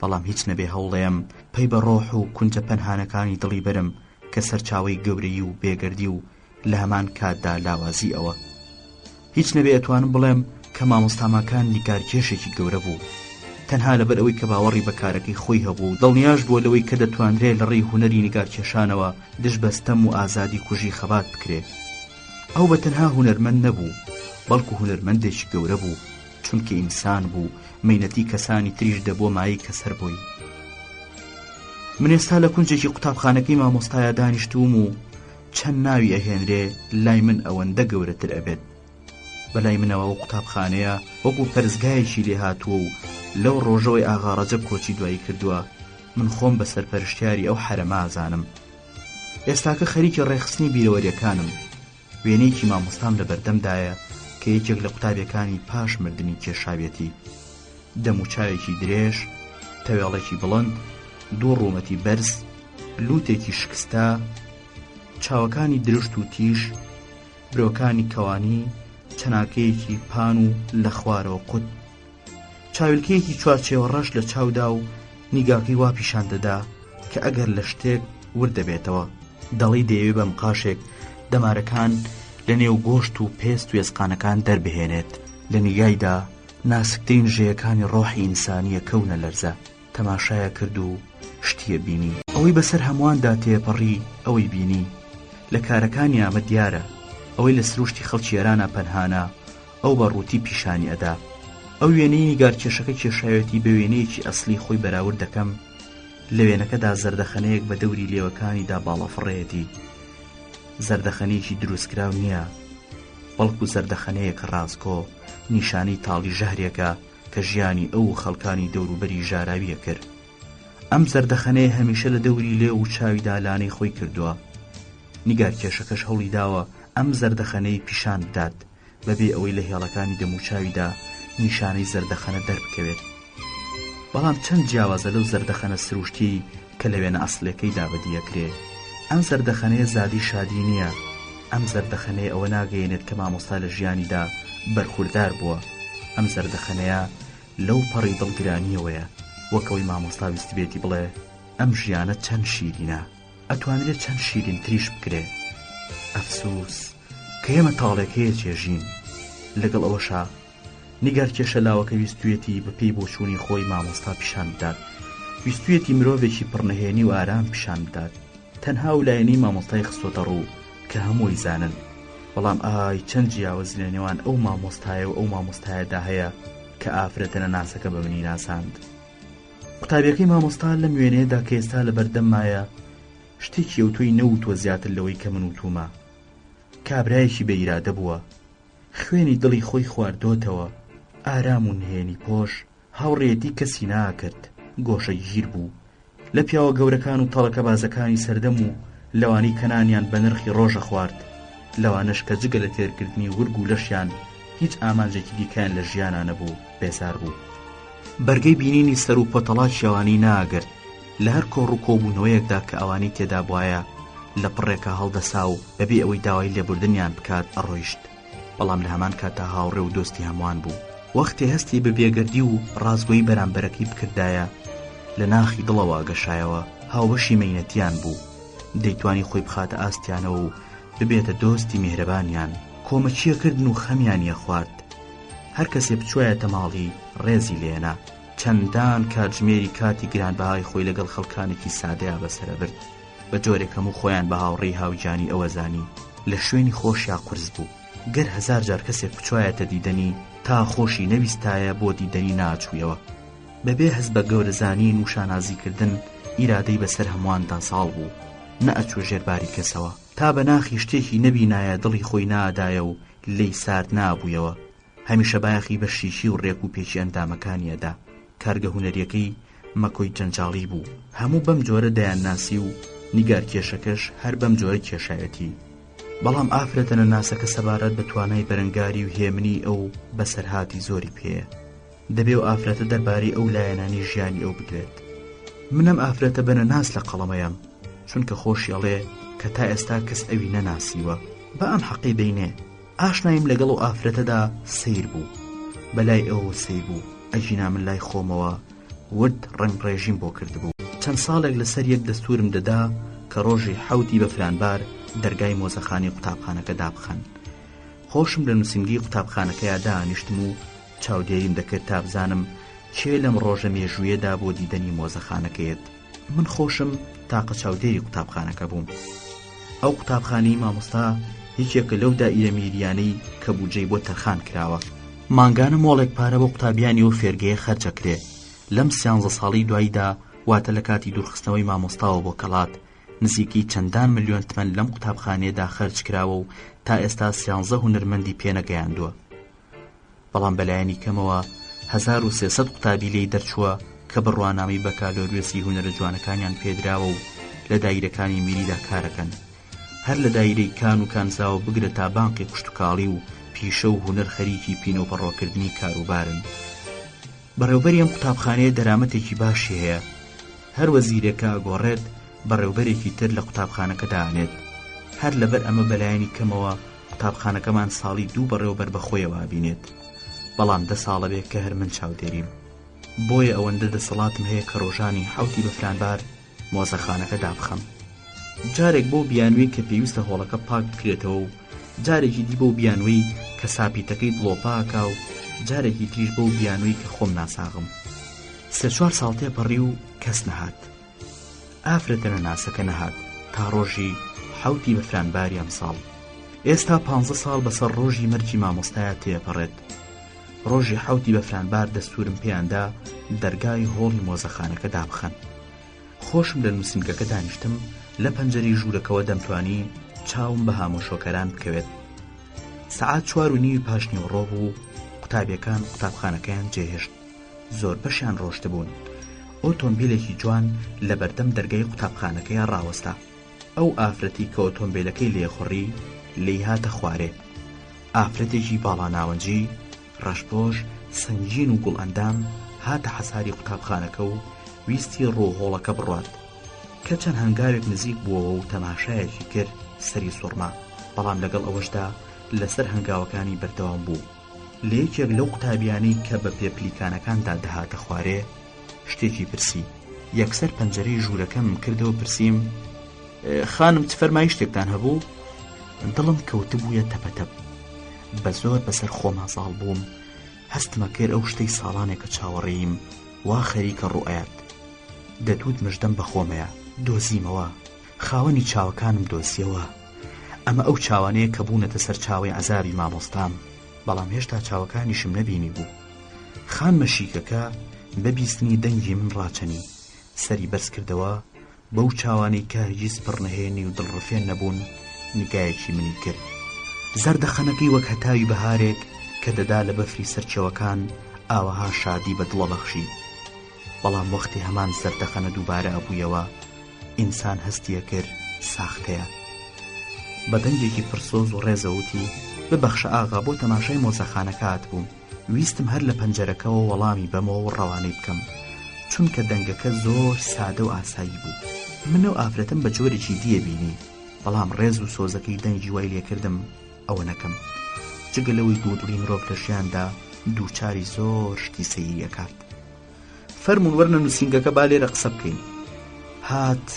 بەڵام هیچ نەبێ هەوڵێم پەی بە ڕۆح و کونجە پەنهانەکانی دڵی برم کە سەرچاوەی گەورەی و بێگەردی و لە هەمان کاتدا لاوازی ئەوە. هیچ نەبێ ئەتوانم بڵێم کە مامۆستاماکان نیگارکێشێکی گەورە بوو، تەنها لەبەر ئەوەی کە باوەڕی بە کارەکەی خۆی هەبوو دڵنیاش بووە لەوەی کە دەتوانرێت لە ڕێی هونەری نیگارکێشانەوە دژبەستەم و ئازادی کوژی خەبات بکرێت. ئەو بە تەنها هونەرمەند نەبوو، بەڵکو هونەرمەندێکی گەورە بوو، چونکە ئینسان بوو، مەینەتی کەسانی تریش دەبووە مایی کەسەر بووی. من ئێستا لە کونجێکی قوتابخانەکەی مامۆستایە دانیشتوم و چەند ناوی ئەهێنرێ لای من ئەوەندە گەورەتر ئەبێت. بەلای منەوە ئەو قوتابخانەیە وەکو پەرزگایەکی لێ هاتووە و لەو ڕۆژەوەی ئاغا ڕەجەب کۆچی دوایی کردووە من خۆم بە سەرپەرشتیاری ئەو حرەمە ئازانم. ئێستاکە خەریکی ڕێخستنی بیرەوەریەکانم. وێنەیەکی مامۆستام لە بەردەمدایە کە یەکێک لە قوتابیەکانی پاش مردنی کێشاوێتی، دەم و چاوێکی درێژ، تەوێڵێکی بڵند، دوو ڕوومەتی بەرز، لووتێکی شکستە، چاوەکانی درشت و تیژ، برۆکانی کەوانی، چەناکەیەکی پان و لە خوارەوە قوت، چاویلکەیەکی چوارچێوە ڕەش لە چاودا و نیگاکەی وا پیشان دەدا کە ئەگەر لە شتێک وردەبێتەوە دەڵی دەیەوێ بە مقاشێک دەمارەکان لە نێو گۆشت و پێست و ێسقانەکان دەربهێنێت. لە نیگایدا ناسکتەی ژەیەکانی ڕۆحی ئینسانیە کەونە لەرزە. تەماشایە کرد و شتیە بینی. ئەوەی بەسەر هەموواندا تێپەڕی ئەوەی بینی. لە کارەکانی ئامە دیارە ئەوەی لە سروشتی خەڵکیێرانە پەنهانە ئەو بە ڕووتی پیشانی ئەدا. ئەو وێنەی نیگارکێشەکە کێشاوێتی بە وێنەیەکی ئەسلی خۆی بەراورد دەکەم. لە وێنەکەدا زەردەخەنەیەک بە دەوری لێوەکانیدا باڵەفڕێتی. زەردەخەنەیەکی دروستکراو نییە، بەڵکو زەردەخەنەیەک ڕاستکۆ، نیشانەی تاڵی ژەهرێکە کە ژیانی ئەو خەڵکانی دەوروبەری ژاراویە کرد. ئەم زەردەخەنەیە هەمیشە لە دەوری لێ و چاویدا لانەی خۆی کردووە. نیگارکێشەکەش هەوڵی داوە ئەم زەردەخەنەی پیشان بدات بەبێ ئەوەی لە هێڵەکانی دەم و چاویدا نیشانەی زەردەخەنە دەربکەوێت. بەڵام چەند جیاوازە لەو زەردەخەنە سروشتی کە لە وێنە ئەسڵەکەیدا بەدیەکرێ. ئەم زەردەخەنەیە زادی شادی نییە. ئەم زەردەخەنەیە ئەوە ناگەیەنێت کە مامۆستا لە ژیانیدا بەرخوردار بووە. ئەم زەردەخەنەیە لەو پەڕی دڵگرانیەوەیە وەکەوەی مامۆستا ویستی بێتی بڵێ ئەم ژیانە چەند شیرینە، ئەتوانرێت چەند شیرین تریش بکرێ. ئەفسوس کە ئێمە تاڵێکەیە چێژین. لەگەڵ ئەوەشا نیگارکێشە لاوەکە ویستوێتی بەپێی بۆچوونی خۆی مامۆستا پیشان بدات. ویستوێتی مرۆڤێکی پڕنەهێنی و ئارام پیشان بدات. تەنها و لایەنی مامۆستای خستۆتە ڕوو کە هەمووی زانن. بەڵام ئای چەند جیاواز لە نێوان ئەو مامۆستایە و ئەو مامۆستایەدا هەیە کە ئافرەتەنە ناسەکە بە منی ناساند. قوتابیەکەی مامۆستا لەم وێنەیەدا کە ئێستا لە بەردەممایە شتێکی ئەوتۆی نەوتوە زیاتر لەوەی کە من وتومە. کابرایەکی بە ئیرادە بووە، خوێنی دڵی خۆی خواردۆتەوە، ئارام و نهێنی پۆش، هاوڕێتی کەسی ناکرد، گۆشە گیر بوو. لە پیاوە گەورەکان و تەڵەکە بازەکانی سەردەم و لەوانی کەنانیان بە نرخی ڕۆژە خوارد، لەوانش کە جگە لە تێرکردنی ورگ و لەشیان هیچ ئامانجێکی دیکەیان لە ژیانە نەبوو بێزار بوو. بەرگەی بینینی سەر و پۆتەڵات شێوانی ناگرت. لە هەر کۆڕ و کۆبوونەوەیەکدا کە ئەوانی تێدا بواە لە پڕێکە هەڵدەسا و بەبێ ئەوەی داوای لێبوردنیان بکات ئەڕۆیشت. بەڵام لە هەمان کاتدا هاوڕێ و دۆستی هەمووان بوو. وەختی هەستی بە بێگەردی و ڕازگۆیی بەرامبەرەکەی بکردایە لە ناخی دڵەوە گەشایەوە هاوبەشی مەینەتیان بوو. دەیتوانی خۆی بخاتە ئاستیانەوە و ببێتە دۆستی میهرەبانیان. کۆمەچیەکردن و خەمیانیە خوارد. هەر کەسێ بچوایەتە ماڵی ڕێزی لێنا. چەندان کاتژمێری کاتی گرانبەهای خۆی لەگەڵ خەڵکانێکی سادەیە بەسەرە برد. بە جۆرێک هەموو خۆیان بە هاوڕێی هاوجانی ئەوە زانی لە شوێنی خۆشیا قورس بوو. گەر 1000 جار کەسێک بچوایەتە دیدەنی تا خۆشی نەویستایە بۆ دیدەنی ناچوویەوە. بەبێ هەست بە گەورەزانین و شانازیکردن ئیرادەی بەسەر هەموواندا ساڵ بوو، نەئەچوو ژێرباری کەسەوە، تا بە ناخی شتێکی نەبینایە دڵی خۆی نادایە و لێی سارد نابوویەوە. هەمیشە بایەخی بە شیشی و ڕێک و پێچی ئەندامەکانیەدا. کارگە هونەریەکەی مەکۆی جەنجاڵی بوو، هەموو بەم جۆرە دەیان ناسی و نیگار کێشەکەش هەر بەم جۆرە کێشایەتی. بەڵام ئافرەتەنە ناسەکە سەبارەت بە توانای بەرەنگاری و هێمنی ئەو بەسەرهاتی زۆری پێیە. دەبێ و ئافرەتە دەربارەی ئەو لایەنانی ژیانی ئەو بگرێت. منم ئافرەتە بەنە ناس لە قەڵەمەیەم، چونکە خۆشیەڵێ کە تا ئێستا کەس ئەوی نەناسیوە. بە ئەم حەقی بینێ ئاشنایم لەگەڵ و ئافرەتەدا سیر بوو، بەلای ئەوە سیر بوو، ئەژینا من لای خۆمەوە ورد ڕنگ ڕێژیم بۆ کردبوو. چەند ساڵێک لەسەر یەک دەستورم دەدا کە ڕۆژی 7 بەفرانبار دەرگای مۆزەخانی قوتابخانەکە دابخەن. خۆشم لە نووسینگی قوتابخانەکەیە دانیشتم و چاودێریم دەکرد تا بزانم چێ لەم ڕۆژە مێژوویەدا بۆ دیدەنی مۆزەخانەکەیت. من خۆشم تاقە چاودێری قوتابخانەکە بووم. ئەو قوتابخانەی مامۆستا هیچێکە لەو دائیرە میریانەی کە بوجەی بۆ تەرخان کراوە. مانگانە مۆڵێک پارە بۆ قوتابیانی و فێرگەیە خەرجەکرێ. لەم 13 ساڵی دواییدا واتە لە کاتی دوورخستنەوەی مامۆستاوە بۆ کەڵات نزیکی چەندان ملیۆن تمەن لەم قوتابخانەیەدا خەرج کراوە و تا ئێستا 13 هونەرمەندی پێنەگەیاندووە. بەڵام بەلایەنی کەمەوە 1300 قوتابی لێی دەرچووە کە بڕوانامی بە کالۆریوسی هونەرە جوانەکانیان پێدراوە و لە دایرەکانی میریدا کارەکەن. هەر لە دایرەی کان و کانزاوە بگرە تا بانقی قوشتوکاڵی و پیشە و هونەر خەریکی پینە و پەڕۆکردنی کاروبارن. بەڕێوبەری ئەم قوتابخانەیە دەرامەتێکی باشی هەیە. هەر وەزیرێکە گۆڕێت بەڕێوبەرێکی تر لە قوتابخانەکە دانێت. هەر لەبەر ئەمە بەلایەنی کەمەوە قوتابخانەکەمان ساڵی 2 بەڕێوبەر بەخۆیەوە بینێت. بەڵام 10 ساڵە بێت کە هەر من چاودێریم. بۆیە ئەوەندە دەسەڵاتم هەیە کە ڕۆژانی 7 بەفرانبار مۆزەخانەکە دابخەم. جارێک بۆ بیانوەی کە پێویستە هۆڵەکە پاک بکرێتەوە و جارێکی دی بۆ بیانوەی کە ساپیتەکەی دڵۆپاکا و جارێکی تریش بۆ بیانوەی کە خۆم ناساغم. 3-4 ساڵ تێپەڕی و کەس نەهات. ئافرەتەنە ناسەکە نەهات تا ڕۆژی 7 بەفرانباری ئەم ساڵ. ئێستا 15 ساڵ بەسەر ڕۆژی مەرجی مامۆستایە تێپەڕێت. ڕۆژی 7 بەفرانبار دەستورم پێیاندا دەرگای هۆڵی مۆزەخانەکە دابخەن. خۆشم لە نووسینگەکە دانیشتم لە پەنجەری ژوورەکەوە دەمتوانی چاوم بە هامۆشۆکەران بکەوێت. سەعات 4:30 پاشنیوەڕۆ بوو. قوتابیەکان قوتابخانەکەیان جێهێشت. زۆر بەشیان ڕۆشت بوون. ئۆتۆمبیلێکی جوان لە بەردەم دەرگای قوتابخانەکەیان ڕاوەستا. ئەو ئافرەتی کە ئۆتۆمبیلەکەی لێخۆڕی لێی هاتە خوارێ. ئافرەتێکی باڵا ناوەنجی، ڕەشپۆش، سەنگین و گوڵ ئەندام هاتە حەساری قوتابخانەکە و ویستی ڕۆهۆڵەکە بڕوات. کە چەند هەنگاوێک نزیک بووەوە و تەماشایەکی کرد سەری سوڕما. بەڵام لەگەڵ ئەوەشدا لەسەر هەنگاوەکانی بەردەوام بوو. لە یەکێک لەو قوتابیانەی کە بە پێپلیکانەکاندا دەهاتە خوارێ شتێکی پرسی. یەکسەر پەنجەرەی ژوورەکەم کردەوە پرسییم: خانم چ فەرمایی شتێکتان هەبوو؟ دڵم کەوتبوویە تەپەتەپ. بە زۆر بەسەر خۆما ساڵ بووم. هەستمە کرد ئەو شتەی ساڵانێکە چاوەڕێیم وا خەریکە ڕوئەت. دەتوت مژدەم بە خۆمەیە، دۆزیمەوە، خاوەنی چاوەکانم دۆزیەوە. ئەمە ئەو چاوانەیە کە بوونەتە سەر چاوەی عەزابی مامۆستام، بەڵام هێشتا چاوەکانیشم نەبینی بوو. خان مەشیکەکە بەبیستنی دەنگی من ڕاچەنی، سەری بەرز کردەوە بەو چاوانەی کە هیچ پڕنەهێنی و دڵڕفێن نەبوون نیگایەکی منی کرد. زەردەخەنەکەی وەک هەتاوی بەهارێک کە دەدا لە بەفری سەرچێوەکان ئاوەها شادی بە دڵە بەخشی. بەڵام وەختی هەمان زەردەخەنە دووبارە ئەبوویەوە ئینسان هەستیە کرد ساختەیە. بە دەنگێکی پرسۆز و ڕێزەوتی: ببەخشە ئاغا، بۆ تەماشای مۆزەخانەکە هاتبووم. ویستم هەر لە پەنجەرەکەەوە وەڵامی بەمەوە و ڕەوانەی بکەم، چونکە دەنگەکە زۆر سادە و ئاسایی بوو. منە و ئافرەتم بە جۆرێکی دیە بینی، بەڵام ڕێز و سۆزەکەی دەنگی وای لێکردم ئەوە نەکەم. جگە لەوەی دوودڵی مرۆڤ لە ژیاندا دووچاری زۆر شتی سەیری ئەکات. فەرموون وەرنە نووسینگەکە با لێرە قسە بکەین. هات.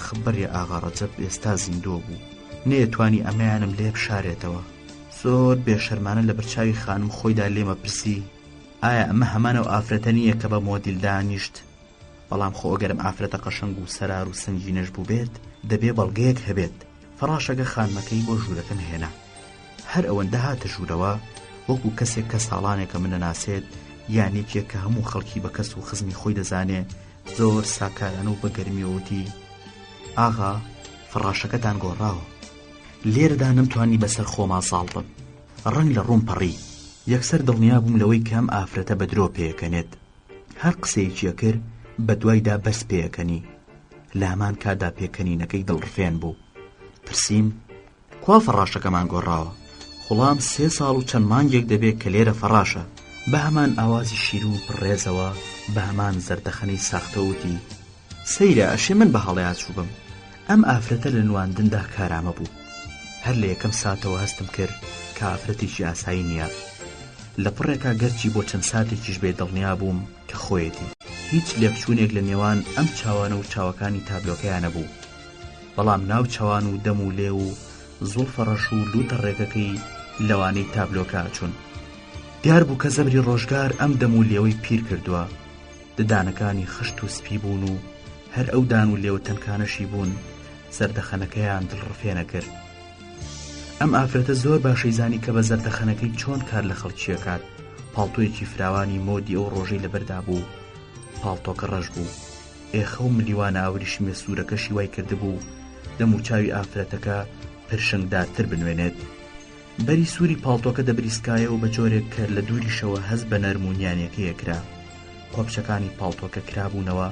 خبەری ئاغا ڕەجەب ئێستا زیندوو بوو، نەیەتوانی ئەمەیانم لێ بشارێتەوە. زۆر بێشەرمانە لە بەرچاوی خانم خۆیدا لێمە پرسی: ئایا ئەمە هەمانە و ئافرەتە نییە کە بە مۆدیل دانیشت؟ بەڵام خۆ ئەگەرم ئافرەتە قەشەنگ و سەرار و سنگینەش بوو بێت دەبێ بەڵگەیەک هەبێت. فەڕاشەکە خانمەکەی بۆ ژوورەکەم هێنا. هەر ئەوەندە هاتە ژوورەوە وەکو کەسێک کە ساڵانێکە منە ناسێت یانێکێک کە هەموو خەڵکی بە کەس و خزمی خۆی دەزانێ زۆر ساکارانە و بە گەرمیەوەتی ئاغا فڕاشەکەتان گۆڕاوە لێرەدا نەمتوانی بەسەر خۆما ساڵ بم ڕەنگ لە ڕووم پەڕی یەکسەر دڵنیا بووم لەوەی کەم ئافرەتە بە درۆ پێیەکەنێت هەر قسەیەکیە کرد بە دوایدا بەرز پێیەکەنی لامان کادا پێکەنینەکەی دڵڕفێن بوو پرسییم کوا فەڕاشەکەمان گۆڕاوە خوڵام 3 ساڵ و چەند مانگێک دەبێت کە لێرە فەڕاشە بە هەمان ئاوازی شیر و پڕێزەوە بە هەمان زەردەخەنەی ساختەوتی سەیرە ئەشێ من بە هەڵەیە چوو بم ئەم ئافرەتە لە نواندندا کارامە بوو هەر لە یەکەم ساتەوە هەستم کرد کە ئافرەتێکی ئاسایی نییە لە پڕێکا گەرچی بۆ چەند ساتێکیش بێ دڵنیا بووم کە خۆیەتی هیچ لێکچوونێک لە نێوان ئەم چاوانە و چاوەکانی تابلۆکەیانە بوو بەڵام ناو چاوان و دەم و لێ و زوڵفە ڕەش و لوتە ڕێگەکەی لەوانەی تابلۆکە چوون دیار بوو کە زەبری ڕۆژگار ئەم دەم و لێوەی پیر کردووە ددانەکانی خشت و سپی بوون و هەر ئەو دان و لێوە تەنکانەشی بوون زەردەخەنەکەیان دڵڕفێنە کرد ئەم ئافرەتە زۆر باشەی زانی کە بە زەردەخەنەکەی چۆن کار لە خەڵکیەکات پاڵتۆیەکی فراوانی مۆدی ئەو ڕۆژەی لەبەردا بوو پاڵتۆکە ڕەش بوو ئێخە و ملیوانە ئاوریشمێ سوورەکەشی وای کردبوو دەم و چاوی ئافرەتەکە پرشنگدارتر بنوێنێت بەری سووری پاڵتۆکە دەبریسکایە و بە جۆرێک کە لە دووریشەوە هەز بە نەرمونیانەکەیە کرا قۆپچەکانی پاڵتۆکە کرابوونەوە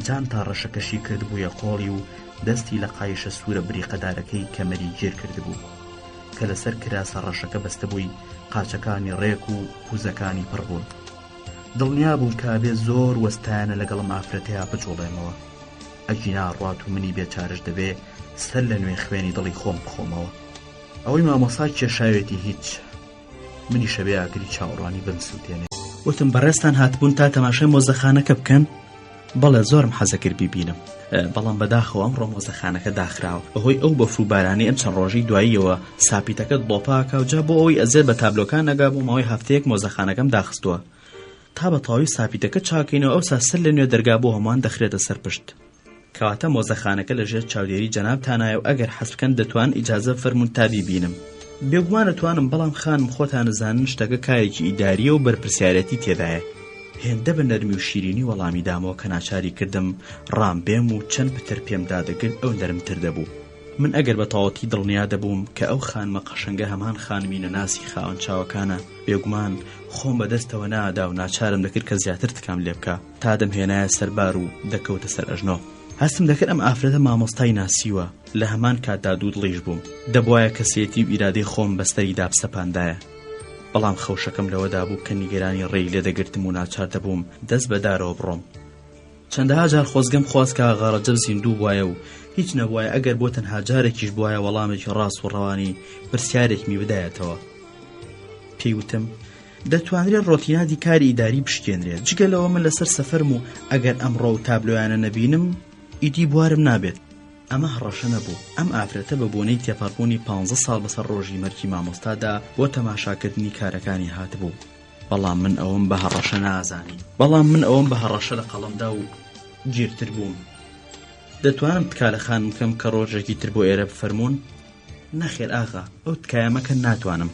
جان تا ڕەشەکەشی کرد بوویە قۆڵی و دەستی لە قایشە سوورە بریقەدارەکەی کەمەری گیر کرد بوو کە لەسەر کراسە ڕەشەکە بەستە بووی قاچەکانی ڕێک و پوزەکانی پڕ بوون دڵنیا بووم کابێ زۆر وەستایانە لەگەڵم ئافرەتەیە بجوڵێمەوە ئەگینا ڕات و منی بێچارش دەبێ سەر لە نوێ خوێنی دڵی خۆم بخۆمەوە ئەوەی مامۆسای کێشاوێتی هیچ منی شەبێ ئاگری چاوەڕوانی بمسووتێنێ وتم بەڕێستان هاتبوون تا تەماشای مۆزەخانەکە بکەن بەڵێ زۆرم حەزە کرد بیبینم بەڵام بەداخەوە ئەمڕۆ مۆزەخانەکە داخراوە بەهۆی ئەو بەفروبارانی ئەم چەند ڕۆژەی دواییەوە ساپیتەکەت بۆپاکە و جا بۆ ئەوەی ئەزێ بە تابلۆکان نەگا بوو ماوەی هەفتەیەک مۆزەخانەکەم داخستووە تا بە تەواوی ساپیتەکە چاکەینەوە ئەوسا سەر لە نوێ دەرگا بۆ هەمووان دەخرێتە سەر پشت کەواتە مۆزەخانەکە لەژێر چاودێری جەنابتانایە و ئەگەر حەز بکەن دەتوان ئیجازە فەرمون تا بیبینم بێگومان دەتوانم بەڵام خانم خۆتان نزانن شتەکە کایەکی ئیداریە و بەرپرسیارەتی تێدایە هێندە بە نەرمی و شیرینی وەڵامی دامەوە کە ناچاری کردم ڕام بێم و چەند پتر پێم دادەگرت ئەو نەرمتر دەبوو من ئەگەر بە تەواوەتی دڵنیا دەبووم کە ئەو خانمە قەشەنگە هەمان خانمی نەناسی خاوەن چاوەکانە بێگومان خۆم بەدەستەوە نادا و ناچارم دەکرد کە زیاتر تکام لێ بکە تا دەمهێنایە سەربار و دەکەوتە سەر ئەژنۆ هەستم دەکرد ئەم ئافرەتە مامۆستای ناسیوە لە هەمان کاتدا دوو دڵیش بووم دەبوایە کەسێتی و ئیرادەی خۆم بەستەری دابسەپاندایە بەڵام خەوشەکەم لەوەدا بوو کە نیگەرانی ڕێی لێ دەگرتم و ناچار دەبووم دەست بەدارەوە بڕۆم چەندەها جار خۆزگەم خواست کە ئاغاڕەجەب زیندوو بوایە و هیچ نەبوایە ئەگەر بۆ تەنها جارێکیش بوایە وەڵامێکی ڕاست و ڕەوانی پرسیارێکمی بدایەتەوە پێیوتم دەتوانرێت ڕۆتینادی کاری ئیداری بشکێنرێت جگە لەوە من لەسەر سەفەرم و ئەگەر ئەمڕۆ و تابلۆیانە نەبینم ئیدی بوارم نابێت ئەمە هەڕەشە نەبوو ئەم ئافرەتە بە بۆنەی تێپەڕبوونی 15 ساڵ بەسەر ڕۆژی مەرجی مامۆستادا بۆ تەماشاکردنی کارەکانی هاتبوو بەڵام من ئەوم بە هەڕەشە نازانی بە هەڕەشە لە قەڵەمدا و گیرتر بووم دەتوانم تکا لە خانم بکەم کە ڕۆژێکی تر بۆ ئێرە بفەرمونون نەخێر ئاغا ئەو تکایەمەکە ناتوانم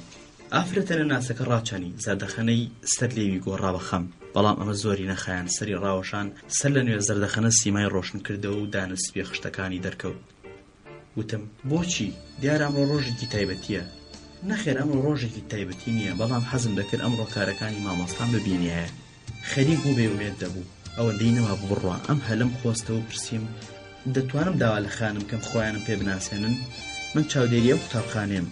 ئافرەتە لە ناسەکە ڕاچەنی زەردەخەنەی سەر لێوی گۆڕا بە خەم بەڵام ئەمە زۆری نەخایان سەری ڕاوەشان سەر لە نوێ زەردەخەنە سیمای ڕۆشن کردەوە و دانسپێ خشتەکانی دەرکەوت وتم بۆچی دیارە ئەمڕۆ ڕۆژێکی تایبەتیە نەخێر ئەمڕۆ ڕۆژێکی تایبەتی نییە بەڵام حەزم دەکرد ئەمڕۆ کارەکانی مامۆستان ببینایە خەریک بوو بێومێت دەبوو ئەوەندەی نەما بڕوا ئەم هەلم خۆستەوە پرسییم دەتوانم داوا لە خانم کەم خۆیانم پێ بناسێنن من چاودێریە و قوتابخانەیەم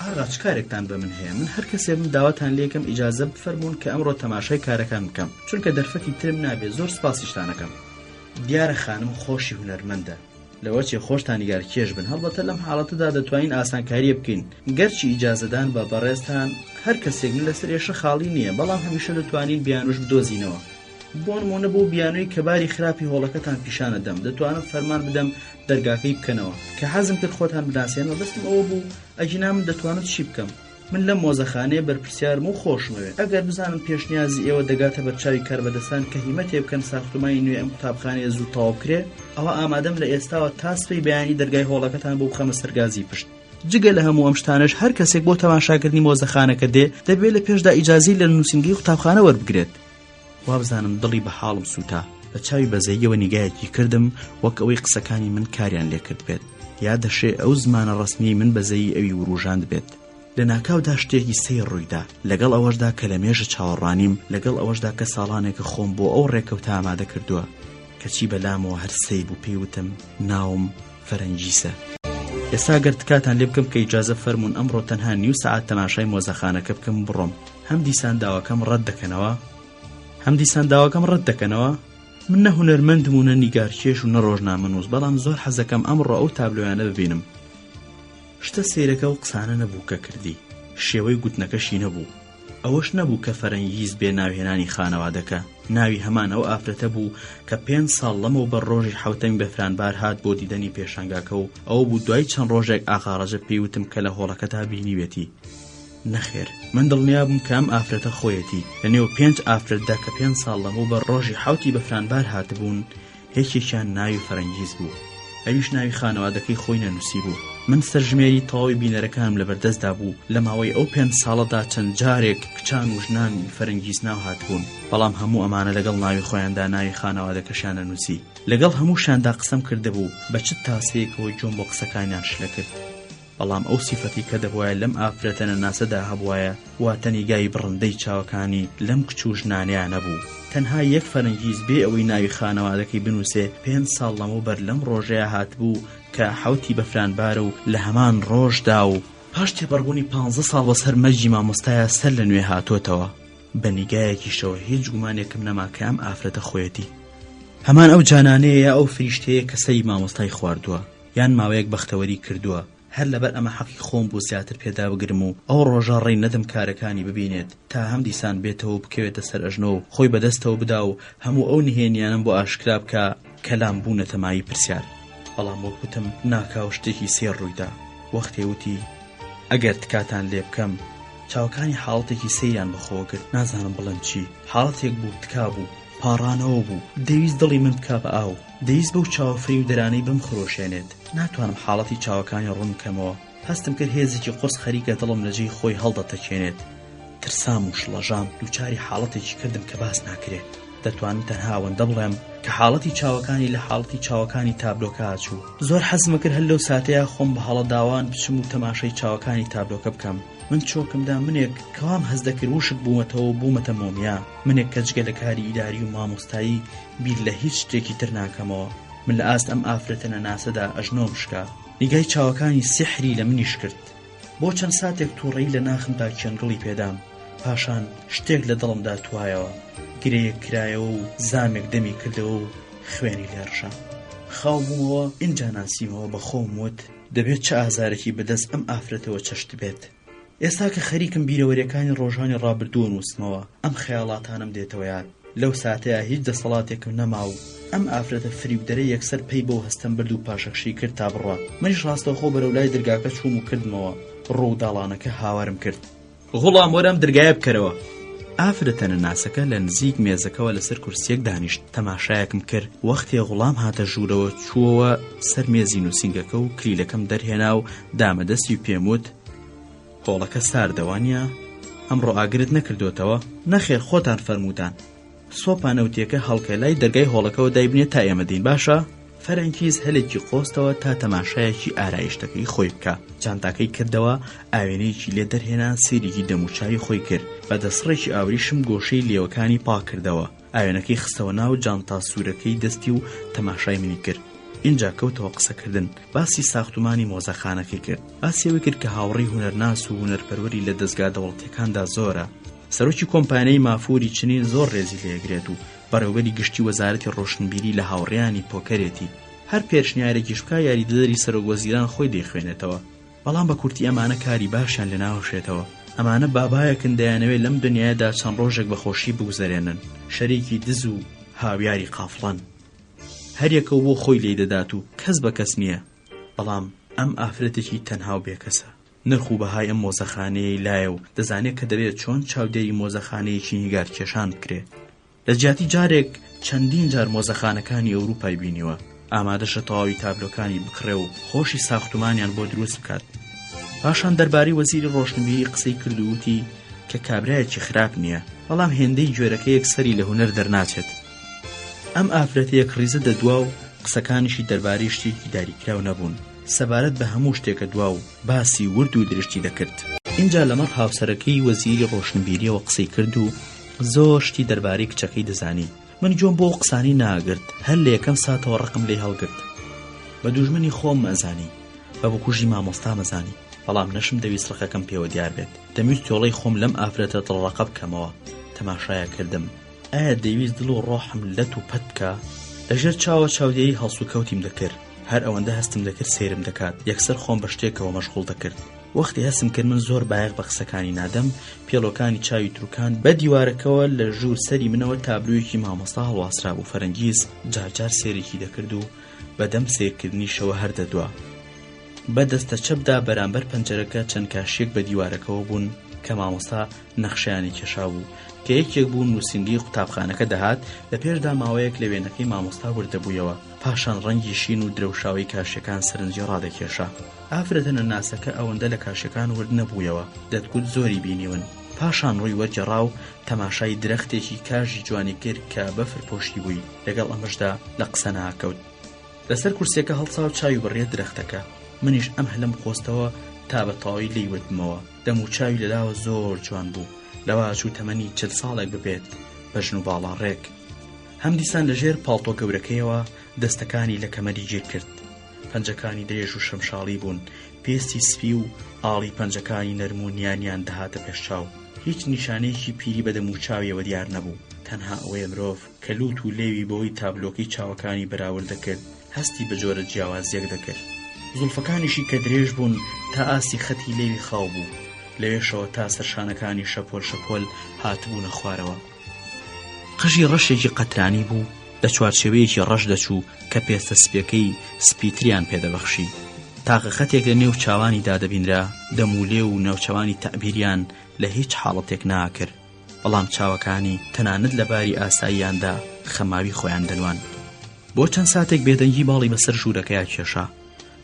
ئاغا چ کارێکتان بە من هەیە من هەر کەسێ بم داواتان لێکم ئیجازە بفەرمون کە ئەمڕۆ تەماشای کارەکان بکەم چونکە دەرفەتی ترم نابێت زۆر سپاسیشتانەکەم دیارە خانم خۆشی هونەرمەندە لەوە چێ خۆشتان نیگار کێش بن هەڵبەتە لەم حاڵەتەدا دەتوانین ئاسانکاریە بکەین گەرچی ئیجازەدان بە بەڕێستان هەر کەسێک لەسەر ێشە خاڵی نییە بەڵام هەمیشە دەتوانین بیانوش بدۆزینەوە بۆ نمونە بۆ بیانووی کە باری خراپی هۆڵەکەتان پیشانە دەم دەتوانم فەرمان بدەم دەرگاکەی بکەنەوە کە حەزم کرد خۆتان بناسێنەوە بەستم ئەوە بوو ئەجینا من دەتوانم چی بکەم من لەم مۆزەخانەیە بەرپرسیارم و خۆشمەوێت ئەگەر بزانم پێشنیازی ئێوە دەگاتە بەرچاوی کاربەدەستان کە هیمەتێ بکەن ساختومانی نوێ ئەم قوتابخانەیە زوو تەواو بکرێ ئەوە ئامادەم لە ئێستاوە تا سبەی بەیانی دەرگای هۆڵەکەتان بۆ بخەمە سەرگازی پشت جگە لە هەموو ئەم شتانەش هەر کەسێک بۆ تەماشاکردنی مۆزەخانەکە دێ دەبێت لە پێشدا ئیجازەی لە نووسینگەی قوتابخانە وەربگرێت. وابزانم دڵی بە حاڵم سووتا، بە چاوی بەزەییەوە نیگایەکی کردم وەک ئەوەی قسەکانی من کاریان لێ کرد بێت، یا دەشێ ئەو زمانە ڕسمی من بەزەیی ئەوی وروژاند بێت. لە ناکاودا شتێکی سەیر ڕوویدا، لەگەڵ ئەوەشدا کە لە مێژە چاوەڕانیم، لەگەڵ ئەوەشدا کە ساڵانێکە خۆم بۆ ئەو ڕێکەوتە ئامادە کردووە کەچی بەلامەوە هەر سەی بوو پێیوتم ناوم فەرەنگیسە. ئێستا گەر تکاتان لێ بکەم کە ئیجازە فەرمونون ئەمڕۆ تەنها نیو سەعات تەماشای مۆزەخانەکە بکەم بڕۆم. هەم دیسان داواکەم ڕەت دەکەنەوە. من نە هونەرمەندم و نە نیگارکێش و نە ڕۆژنامەنووس، بەڵام زۆر حەزەکەم ئەمڕۆ ئەو تابلۆیانە ببینم. شتە سەیرەکە و قسانە نەبوو کە کردی، شێوەی گوتنەکەشی نەبوو. ئەوەش نەبوو کە فەرەنگیز بێ ناوهێنانی خانەوادەکە، ناوی هەمان ئەو ئافرەتە بوو کە 5 ساڵ لەمەوە بەر ڕۆژی حوتەنگ بەفرانبار هات بۆ دیدەنی پێشانگاکە و ئەوە بوو دوای چەند ڕۆژێک ئاغاڕەجە پێیوتم کە لە هۆڵەکەتا بینیوێتی. نەخێر، من دڵنیا بووم کە ئەم ئافرەتە خۆیەتی. لە نێو 5 ئافرەتدا کە 5 ساڵ لەمەوە بەر ڕۆژی حوتی بەفرانبار هاتبوون، هیچێکیان ناوی فەرەنگیز بوو، ئەویش ناوی خانەوادەکەی خۆی نەنووسی بوو. من سەرژمێری تەواوی بینەرەکانم لەبەردەستدا بوو. لە ماوەی ئەو 5 ساڵەدا چەند جارێک کچان و ژنانی فەرەنگیز ناو هاتبوون، بەڵام هەموو ئەمانە لەگەڵ ناوی خۆیاندا ناوی خانەوادەکەشیان نەنووسی. لەگەڵ هەموو شاندا قسەم کردهبوو بە چ تاسەیەکەوە جۆم بۆ قسەکانیان شلە کرد. بەڵام ئەو سیفەتی کە دەبوایە لەم ئافرەتەنە ناسەدا هەبوایە واتە نیگای بڕندەی چاوەکانی لەم کچ و ژنانیان نەبوو. تەنها یەک فەرەنگیز بێ ئەوەی ناوی خانەوادەکەی بنووسێ 5 ساڵ لەمەوە بەر لەم ڕۆژەیە هاتبوو کە حوتی بەفرانبارە و لە هەمان ڕۆژدا و پاش تێپەڕبوونی 15 ساڵ بەسەر مەرجی مامۆستایە سەر لە نوێ هاتوۆتەوە. بە نیگایەکیشەوە هیچ گومانێکم نەما کە ئەم ئافرەتە خۆیەتی. هەمان ئەو جانانەیە یا ئەو فریشتەیە کە سەی مامۆستای خواردووە یان ماوەیەک بەختەوەری کردووە. هەر لەبەر ئەمە حەقی خۆم بۆ زیاتر پێدا بگرم و ئەو ڕۆژە ڕێی نەدەم کارەکانی ببینێت تا هەم دیسان بێتەوە و بکەوێتە سەر ئەژنۆ و خۆی بەدەستەوە بدا و هەموو ئەو نهێنیانم بۆ ئاشکرا بکە کەلام بوونەتە مای پرسیار. بەڵام وەکوتم ناکاو شتێکی سێر ڕوویدا. وەختێ وتی ئەگەر تکاتان لێ بکەم چاوەکانی حاڵەتێکی سەیریان بەخۆوە کرد، نازانم بڵێم چی. حاڵەتێک بوو تکا بوو، پاڕانەوە بوو، دەویست دڵی من بکا بە ئاو، دەویست بەو چاوەفری و دەرانەی بم خڕۆشێنێت. ناتوانم حاڵەتی چاوەکانی ڕوون بکەمەوە. هەستم کرد هێزێکی قورس خەریکە دڵم لەجێی خۆی هەڵدەتەکێنێت. ترسام و شڵەژام دووچاری حاڵەتێکی کردم کە باس ناکرێت. دەتوانم تەنها ئەوەندە بڵێم کە حاڵەتی چاوەکانی لە حاڵەتی چاوەکانی تابلۆکە هاچوو. زۆر حەزم کرد هەر لەو ساتەیە خۆم بە هەڵە داوان بچم و تەماشای چاوەکانی تابلۆکە بکەم. من چۆکمدا منێک کەوام هەز دەکرد وشک بوومەتەوە بوومەتە مۆمیا، منێک کە جگە لە کاری ئیداری و مامۆستایی بیر لە هیچ شتێکی تر ناکەمەوە. من لە ئاست ئەم ئافرەتەنە ناسەدا ئەژنۆم شکا. نیگای چاوەکانی سحری لە منیش کرد. بۆ چەند ساتێک تووڕەیی لە ناخمدا کێنگڵی پێدام، پاشان شتێک لە دڵمدا توایەوە، گرەیەک کرایەوە و زامێک دەمی کردەوە و خوێنی لێڕشا. خاو بوومەوە ئینجا ناسیمەوە بە خۆم وت دەبێت چه ئازارێکی بەدەست ئەم ئافرەتەوە چەشت بێت. ئێستا کە خەریکم بیرەوەریەکانی ڕۆژانی ڕابردووە نووسمەوە، ئەم خەیاڵاتانم دێتەوە یاد. لەو ساتەیە هیچ دەسەڵاتێکم نەما و ئەم ئافرەتە فریودەرە یەکسەر پێی بۆ هەستم برد و پاشەخشی کرد تا بڕات. منیش ڕاستەوخۆ بەرەو لای دەرگاکە چووم و کردمەوە. ڕوو داڵانەکە هاوارم کرد. غوڵام وەرەم دەرگایە بکەرەوە. ئافرەتەنە ناسەکە لە نزیک مێزەکەەوە لەسەر کورسیەک دانیشت. تەماشایەکم کرد. وەختێ غوڵام هاتە ژوورەوە چووەوە سەر مێزی نووسینگەکە و کلیلەکەم دەرهێنا و دامەدەستی و پێم وت هۆڵەکە ساردەوانیە؟ ئەمڕۆ ئاگرت نەکردوتەوە؟ نەخێر خۆتان فەرمووتان. سۆپانەوتیەکە هەڵکە لای دەرگای هۆڵەکەەوە دایبنێت تا ئێمە دین باشە؟ فەرەنگیز هەلێکی قۆستەوە تا تەماشایەکی ئارایشتەکەی خۆی بکە. جانتاکەی کردەوە، ئاوێنەیەکی لێ دەرهێنا، سێریکی دەموچاوی خۆی کرد. بە دەسڕێکی ئاوریشم گۆشەی لێوەکانی پاک کردەوە. ئاوێنەکەی خستەوە ناو جانتا سوورەکەی دەستی و تەماشای منی کرد. اینجا کەوتەوە قسەکردن. باسی ساختومانی مۆزەخانەکەی کرد. باسیەوەی کرد کە هاوڕێی هونەرناس و هونەرپەروەری لە دەستگا دەوڵەتیەکاندا زۆرە. سەرۆکی کۆمپانیای مافوری چنین زۆر ڕێزی لێگرێت و بەڕێوەبەری گشتی وەزارەتی ڕۆشنبیری لە هاوڕێیانی پۆکەرێتی. هەر پێشنیارێکیش بکا یاریدەدەری سەرۆکوەزیران خۆی دەیخوێنێتەوە. بەڵام بە کورتی ئەمانە کاری باشیان لە ناوەشێتەوە. ئەمانە بابایەکن دەیانەوێت لەم دنیادا چەند ڕۆژێک بەخۆشی بگوزارێنن. شەریکی دز و هاویاری قافڵان. هەریەکەو بۆ خۆی لێی دەدات و کەس بە کەس نییە. بەڵام ئەم ئافرەتێکی تەنها و بێکەسە. نرخ و بەهای ئەم مۆزەخانەیەی لایە و دەزانێت کە دەبێت چۆن چاودێری مۆزەخانەیەکی نیگار کێشان بکرێت. لە جیاتی جارێک چەندین جار مۆزەخانەکانی ئەوروپای بینیوە. ئامادەشە تەواوی تابلۆکانی بکڕێ و خۆشی ساختومانیان بۆ دروست بکات. پاشان دەربارەی وەزیری ڕۆشنبیری قسەی کرد و وتی کە کابرایەکی خراپ نییە، بەڵام هێندەی جۆرەکەیەک سەری لە هونەر دەرناچێت. ئەم ئافرەتەیەک ڕیزە دەدوا و قسەکانیشی دەربارەی شتێکی داریکراو نەبوون، سەبارەت بە هەموو شتێکە دوا و باسی ورد و درشتی دەکرد. اینجا لەمەڕ هاوسەرەکەی وەزیری ڕۆشنبیریەوە قسەی کرد و زۆر شتی دەربارەی کچەکەی دەزانی. من جۆم بۆ قسانی ناگرت، هەر لە یەکەم ساتەوە ڕقم لێ هەڵگرت. بە دوژمنی خۆم مەزانی، بە بکوژی مامۆستا مەزانی، بەڵام نەشم دەویست ڕقەکەم پێوە دیار بێت. دەمویست تۆڵەی خۆم لەم ئافرەتە دڵڕقە بکەمەوە. تەماشایە کردم، ئایا دەویست دڵ و ڕۆحم لەت و پەت بکە؟ لەژێر چاوە چاودێری هەڵسو کەوتیم دەکرد، هەر ئەوەندە هەستم دەکرد سێرم دەکات، یەکسەر خۆم بە شتێکەوە مەشغوڵ دەکرد. وەختی هەستم کرد من زۆر بایەق بە قسەکانی نادەم، پێڵۆکانی چاوی تروکان بە دیوارەکەوە لە ژوور سەری منەوە تابلوویەکی مامۆستا هەڵواسرا بوو فەرەنگیز جارجار سێرێکی دەکرد و بەدەم سێرکردنیشەوە هەر دەدوا. بە دەستە چەپدا بەرامبەر پەنجەرەکە چەند کاشیەک بە دیوارەکەەوە بوون کە مامۆستا نەخشیانی کێشا بوو کە یەکێک بوو نووسنگی قوتابخانەکە دەهات، لە پێشدا ماوەیەک لە وێنەکەی مامۆستا وردەبوویەوە، پاشان ڕەنگی شین و درەوشاوی کاشیەکان سەرنجی ڕادەکێشا. ئافرەتە نەناسەکە ئەوەندە لە کاشیەکان ورد نەبوویەوە، دەتگوت زۆری بینیون. پاشان ڕووی وەرگەڕا و تەماشای درەختێکی کاژی جوانی کرد کە بەفر پۆشتی بووی، لەگەڵ ئەمەشدا لە قسە ناکەوت. لەسەر کورسێکە هەڵسا و چاوی بڕێت درەختەکە. منیش ئەم هەلم خۆستەوە تا بە تەواوی لێی وردمەوە. دەم و چاوی لەلاوە زۆر جوان بوو، لەوا چوو تەمەنی 40 ساڵێک ببێت، بە ژن و باڵاڕێک. هەم دیسان لەژێر پاڵتۆ گەورەکەیەوە دەستەکانی لە کەمەری گیر کرد. پەنجەکانی درێژ و شەمشاڵی بوون، پێستی سپی و ئاڵی پەنجەکانی نەرمونیانیان دەهاتە پێشچاو. هیچ نیشانەیەکی پیری بە دەم و چاویەوە دیار نەبوو، تەنها ئەوەیە مرۆڤ کە لوت و لێوی بەوەی تابلۆکەی چاوەکانی بەراورد دەکرد هەستی بە جۆرە جیاوازیەک دەکرد. زولفەکانیشی کە درێژ بوون تا ئاستی خەتی لێوی خاو بوو، لەوێشەوە تا سەرشانەکانی شەپۆل شەپۆل هاتبوونە خوارەوە. قژی ڕەشێکی قەترانی بوو، لە چوارچێوەیەکی ڕەش دەچوو کە پێستە سپیەکەی سپیتریان پێدەبەخشی. تاقە خەتێک لە نێو چاوانی دادەبینرا، دەمولێ و نێوچەوانی تەعبیریان لە هیچ حاڵەتێک ناکرد، بەڵام چاوەکانی تەنانەت لە باری ئاساییاندا خەماوی خۆیان دەنوان. بۆ چەند ساتێک بێدەنگی باڵی بەسەر ژوورەکەیان کێشا.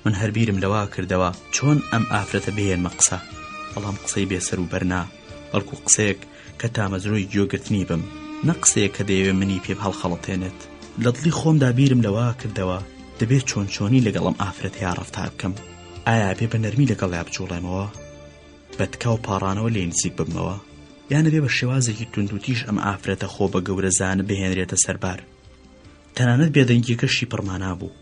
من هەربیرم لەوا کردەوە چۆن ئەم ئافرەتە بهێنمە قسە، بەڵام قسەی بێسەر و بەرنا، بەڵکو قسەیەک کە تامەزرۆی گوێگرتنی بم، نە قسەیەک کە دەیەوێ منی پێ هەڵخەڵەتێنێت. لە دڵی خۆمدا بیرم لەوا کردەوە دەبێت چۆن چۆنی لەگەڵم ئافرەتەیە ڕەفتار بکەم. ئایا بێ بە نەرمی لەگەڵیا بجوڵێمەوە، بە تکا و پاڕانەوە لێ نزیک ببمەوە، یان بێ بە شێوازێکی توندوتیش ئەم ئافرەتە خۆ بە گەورەزانە بهێنرێتە سەربار. تەنانەت بێدەنگیەکەشی پڕمانا بوو.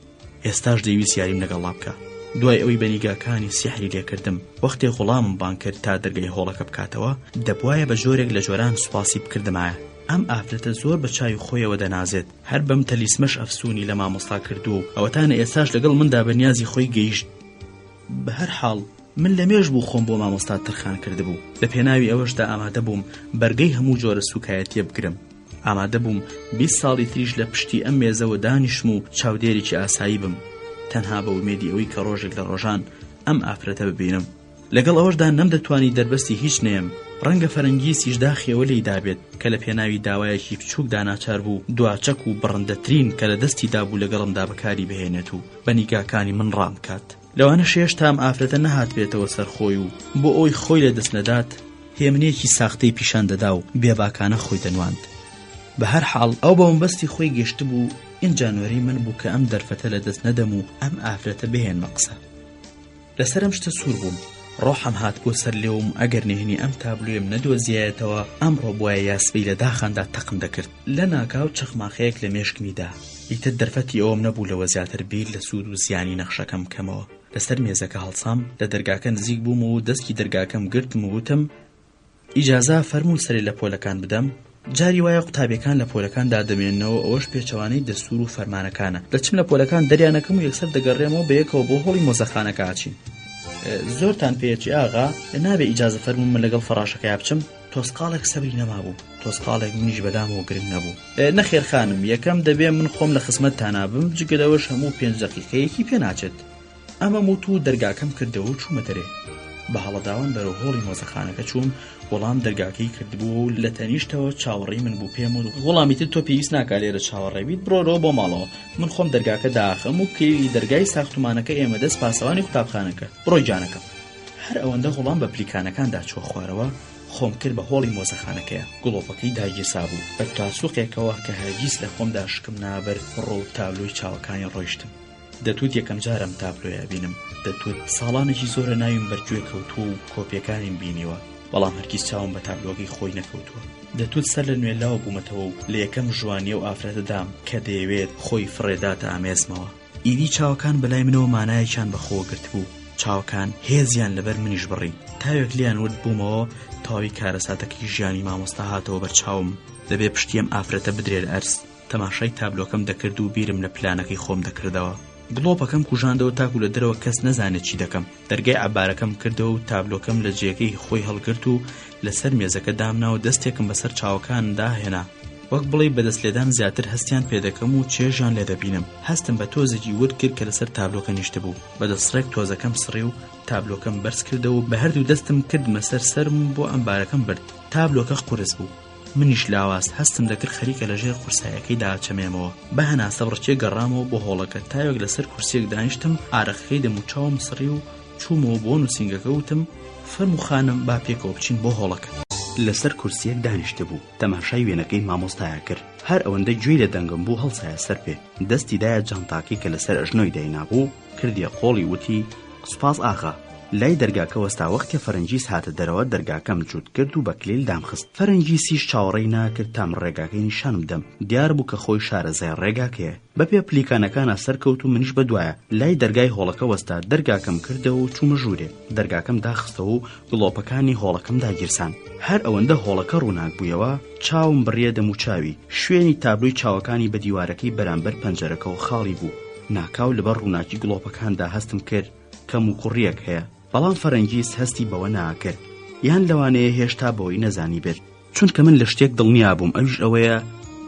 ئێستاش دەیویست یاریم لەگەڵا بکە. دوای ئەوەی بەنیگاکانی سیحری لێکردم، وەختێ غوڵامم بان کرد تا دەرگای هۆڵەکە بکاتەوە، دەبوایە بە جۆرێک لە جۆران سوپاسی بکردمایە. ئەم ئافرەتە زۆر بە چای خۆیەوە دەنازێت، هەر بەم تەلیسمەش ئەفسوونی لە مامۆستا کردو و ئەوەتانە ئێستاش لەگەڵ مندا بەنیازی خۆی گەیشت. بە هەر حاڵ من لە مێژ بوو خۆم بۆ مامۆستا ترخان کردبوو. لە پێناوی ئەوەشدا ئامادە بووم بەرگەی هەموو جۆرە سوکایەتیە بگرم. ئامادە بووم 20 ساڵی تریش لە پشتی ئەم مێزەوە دانیشم و چاودێرێکی ئاسایی بم، تەنها بە ومێدی ئەوەی کە ڕۆژێک لە ڕۆژان ئەم ئافرەتە ببینم. لەگەڵ ئەوەشدا نەمدەتوانی دەربەستی هیچ نێم. ڕەنگە فەرەنگیسیش داخیەوە لێی دابێت کە لە پێناوی داوایەکی بچووک داناچار بوو، دواچەک و بڕندەترین کە لە دەستی دابوو لەگەڵمدا بەکاری بهێنێت و بە نیگاکانی من ڕام کات. لەوانە شێش تام ئافرەتە نەهات بێتەوە سەرخۆی و بۆ ئەوی خۆی لە دەست نەدات هێمنێکی ساختەی پیشان دەدا و بێباکانە خۆی دەنواند. بە هەر حاڵ ئەو بە مەبەستی خۆی گەشت بوو. ئینجانوەری من بوو کە ئەم دەرفەتە لە دەست نەدەم و ئەم ئافرەتە بهێنمە قسە. لەسەرم شتە سوور بووم، ڕۆحم هات بۆ سەر لێوم. ئەگەر نهێنی ئەم تابلوێم نەدۆزیایەتەوە ئەمڕۆ بوایە یاسبەی لە داخاندا تەقم دەکرد. لە ناکاو چەخماخەیەک لە مێشکمیدا. ئیتر دەرفەتی ئەوم نەبوو لەوە زیاتر بیر لە سوود و زیانی نەخشەکەم بکەمەوە. لەسەر مێزەکە هەڵسام، لە دەرگاکە نزیک بووم و دەستکی دەرگاکەم گرتم و وتم ئیجازە فەرموو سەری لە پۆلەکان بدەم. جاری وایە قوتابیەکان لە پۆلەکاندا دەمێننەوە، ئەوەش پێچەوانەی دەستور و فەرمانەکانە. دەچم لە پۆلەکان دەریانەکەم و یەکسەر دەگەڕێمەوە بە یەکەوە بۆ هۆڵی مۆزەخانەکە ئاچین. زۆرتان پێچی ئاغا، نابێ ئیجازە فەرموو من لەگەڵ فەڕاشەکەی بچم. تۆسقاڵێک سەبری نەمابوو، تۆسقاڵێک منیش بەدامەوە گرنگ نەبوو. نەخێر خانم، یەکەم دەبێ من خۆم لە خزمەت تانابم، جگە لەوەش هەموو 5 دەقیقەیەکی پێ ناچێت. ئەمە موت و دەرگاکەم کردەوە و چوومە دەرێ. بە هەڵەداوان بەرەو هۆڵی مۆزەخانەکە چووم. وەڵام دەرگاکەی کردبوو و لە تەنیشتەوە چاوەڕێی من بوو پێم و وەڵامی تر تۆ پێویست ناکا لێرە چاوەڕێبیت، بڕۆرەوە بۆ ماڵەوە، من خۆم دەرگاکە داخەم و کلیلی دەرگای ساختومانەکە ئێمە دەست پاسەوانی قوتابخانەکە، بڕۆی جانەکەم. هەر ئەوەندە غوڵام بە پلیکانەکاندا چۆ خوارەوە خۆم کرد بە هۆڵی مۆزەخانەکەیە. گڵۆپەکەی داگیرسا بوو بە تاسووقێکەوە کە هەرگیز لە خۆمدا شکم نابەر ڕۆ و تابلۆی چاوەکانی ڕۆیشتم. دەتوت یەکەم جارم تابلۆیە بینم، دەتوت ساڵانێکی زۆرە ناویم بەرگوێ کەوتووە و کۆپیەکانیم بینیوە، بەڵام هەرگیز چاوم بە تابلۆکەی خۆی نەکەوتووە. دەتوت سەر لە نوێلاوە بوومەتەوە و لە یەکەم ژوانیە و ئافرەتەدام کە دەیەوێت خۆی فڕێداتە ئامێزمەوە. ئیدی چاوەکان بەلای منەوە مانایەکیان بەخۆوە گرت بوو. چاوەکان هێزیان لەبەر منیش بڕی. تاوێک لیان ورد بوومەوە تاوی کارەساتەکەی ژیانی مامۆستا هاتەوە بەرچاوم. دەبێ پشتیم ئافرەتە بدرێ لە ئەرس. تەماشای تابلۆکەم دەکرد و بیرم لە پلانەکەی خۆم دەکردەوە. گڵۆپەکەم کوژاندەوە تاکو لە دەرەوە کەس نەزانێت چی دەکەم. دەرگای عەبارەکەم کردەوە و تابلۆکەم لە جێگەی خۆی هەڵگرت و لەسەر مێزەکە دامناوە دەستێکم بەسەر چاوەکاندا هێنا. وەک بڵێ بەدەستلێدان زیاتر هەستیان پێدەکەم و چێژیان لێ دەبینم. هەستم بە تۆزێکی ورد کرد کە لەسەر تابلۆکە نیشتە بوو. بەدەستڕێک تۆزەکەم سڕی و تابلۆکەم بەرز کردەوە و بە هەردوو دەستم کردمە سەرم بۆ ئەمبارەکەم برد. تابلۆکە قورس بوو. منیش لاواز هەستم دەکرد خەریکە لەژێر قورسایەکەی داچەمێمەوە. بە هەناسە بڕچێ گەڕامەوە بۆ هۆڵەکە. تاوێک لەسەر کورسێک دانیشتم ئارەقەکەی دەموچاوم سڕی و چوومەوە بۆ نووسینگەکە وتم فەرموو خانم با پێکەوە بچین بۆ هۆڵەکە. لەسەر کورسیەک دانیشتە بوو. تەماشای وێنەکەی مامۆستایە کرد. هەر ئەوەندەی گوێی لە دەنگم بوو هەڵسایە سەر پێ. دەستی دایە جانتاکی کە لەسەر ئەژنۆی داینابوو کردیە قۆڵی وتی سوپاس ئاغا. لای دەرگاکە وەستا وەختێ فەرەنجیس هاتە دەرەوە دەرگاکەم جووت کرد و بە کلێل دامخست. فەرەنجیسیش چاوەڕێی ناکرد تام ڕێگاکەی نیشانم دەم. دیار بوو کە خۆی شارەزای ڕێگاکەیە. بەپێ پلیکانەکانە سەرکەوت و منیش بەدوایە. لای دەرگای هۆڵەکە وەستا دەرگاکەم کردەوە و چوومە ژوورێ. دەرگاکەم داخستەوە و گڵۆپەکانی هۆڵەکەم داگیرسان. هەر ئەوەندە هۆڵەکە ڕووناک بوویەوە چاوم بڕیە دەموچاوی. شوێنی تابلۆی چاوەکانی بە دیوارەکەی بەرامبەر پەنجەرەکەەوە خاڵی بوو. ناکاو لەبەر ڕووناکی گڵۆپەکاندا هەستم کرد کەم و کوڕیەک هەیە. بەڵام فەرەنجیس هەستی بەوە ناکرد. یان لەوانەیە هێشتا بەوەی نەزانی بێت. چونکە من لە شتێک دڵنیا بووم ئەوش ئەوەیە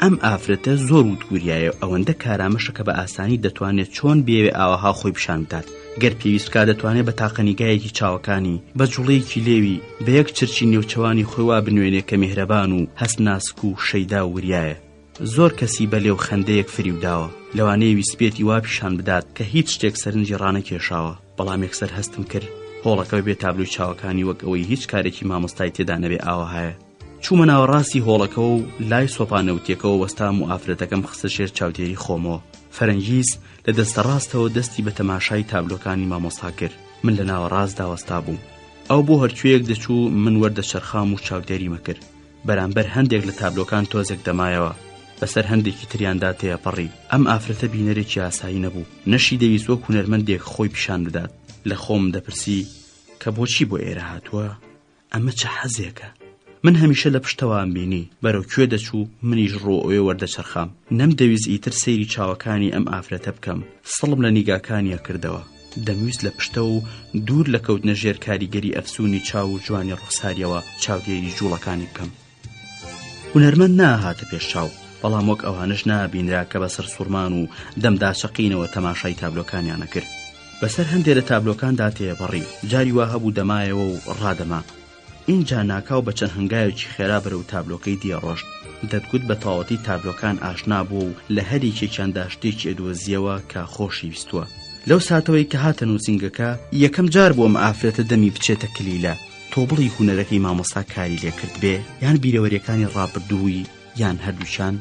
ئەم ئافرەتە زۆر وتگوریایە ئەوەندە کارامەشە کە بە ئاسانی دەتوانێت چۆن بێوێ ئاوەها خۆی پیشان بدات. گەر پێویستکا دەتوانێت بە تاقەنیگایەکی چاوەکانی بە جوڵەیەکی لێوی بە یەک چرچی نێوچەوانی خۆی وا بنوێنێ کە میهرەبان و هەستناسک و شەیدا و وریایە. زۆر کەسی بەلێو خەندەیەک فریوداوە لەوانەیە ویسپێتی وا پیشان بدات کە هیچ شتێک سەرنجی ڕانەکێشاوە. بەڵام یەکسەر هەستم کرد هۆڵەکە بێت تابلۆی چاوەکانی وەک ئەوەی هیچ کارێکی مامۆستای تێدا نەبێ ئاوەهایە. چوومە ناوەڕاستی هۆڵەکە و لای سۆپانەوتیەکەەوە وەستام و ئافرەتەکەم خستە ژێر چاودێری خۆمەوە. فەرەنجیس لە دەستە ڕاستەوە دەستی بە تەماشای تابلۆکانی مامۆستا کرد. من لە ناوەڕاستدا وەستا بووم. ئەو بۆ هەرکوێیەک دەچوو من وەردە چەرخام و چاودێریمە کرد. بەرامبەر هەندێک لە تابلۆکان تۆزێک دەمایەوە بەسەر هەندێکی تریاندا تێپەڕی. ئەم ئافرەتە بینەرێکی ئاسایی نەبوو. نەشی دەویست وەک هونەرمەندێک خۆی پیشان بدات. لە خۆم دەپرسی کە بۆچی بۆ ئێرە هاتووە؟ ئەمە چه حەزێکە؟ من هەمیشە لە پشتەوەم بینی بەرەو کوێ دەچوو منیش ڕۆ ئەوێ وەردەچەرخام. نەمدەویست ئیتر سەیری چاوەکانی ئەم ئافرەتە بکەم. سڵم لە نیگاکانیە کردەوە. دەمویست لە پشتە و دوور لە کەوتنە ژێر کاریگەری ئەفسونی چاو و جوانی ڕوخساریەوە چاودێری جوڵەکانی بکەم. هونەرمەند ناهاتە پێش چاو، بەڵام وەک ئەوانش نابینرا کە بەسەر سوورمان و دەمدا شەقینەوە تەماشای تابلۆکانیانە کرد. بەسەر هەندێک لە تابلۆکاندا تێپەڕی. جاری وا هەبوو دەمایەوە و ڕادەما. اینجا ناکاو بە چەند هەنگایەکی خێرا بەرەو تابلۆکەی دیێڕۆشت. دەتگوت بە تەواوەتی تابلۆکان ئاشنا بوو و لە هەریکێکیاندا شتێکی ئەدۆزیەوە کە خۆشی ویستووە. لەو ساتەوەی کە هاتە نووسینگەکە یەکەم جار بۆ ئەم ئافرەتە دەمی بچێتە کلیلە. تۆ بڵی هونەرەکەی مامۆستا کاری لێ کرد بێ یان بیرەوەریەکانی ڕابردووی یان هەردووشان.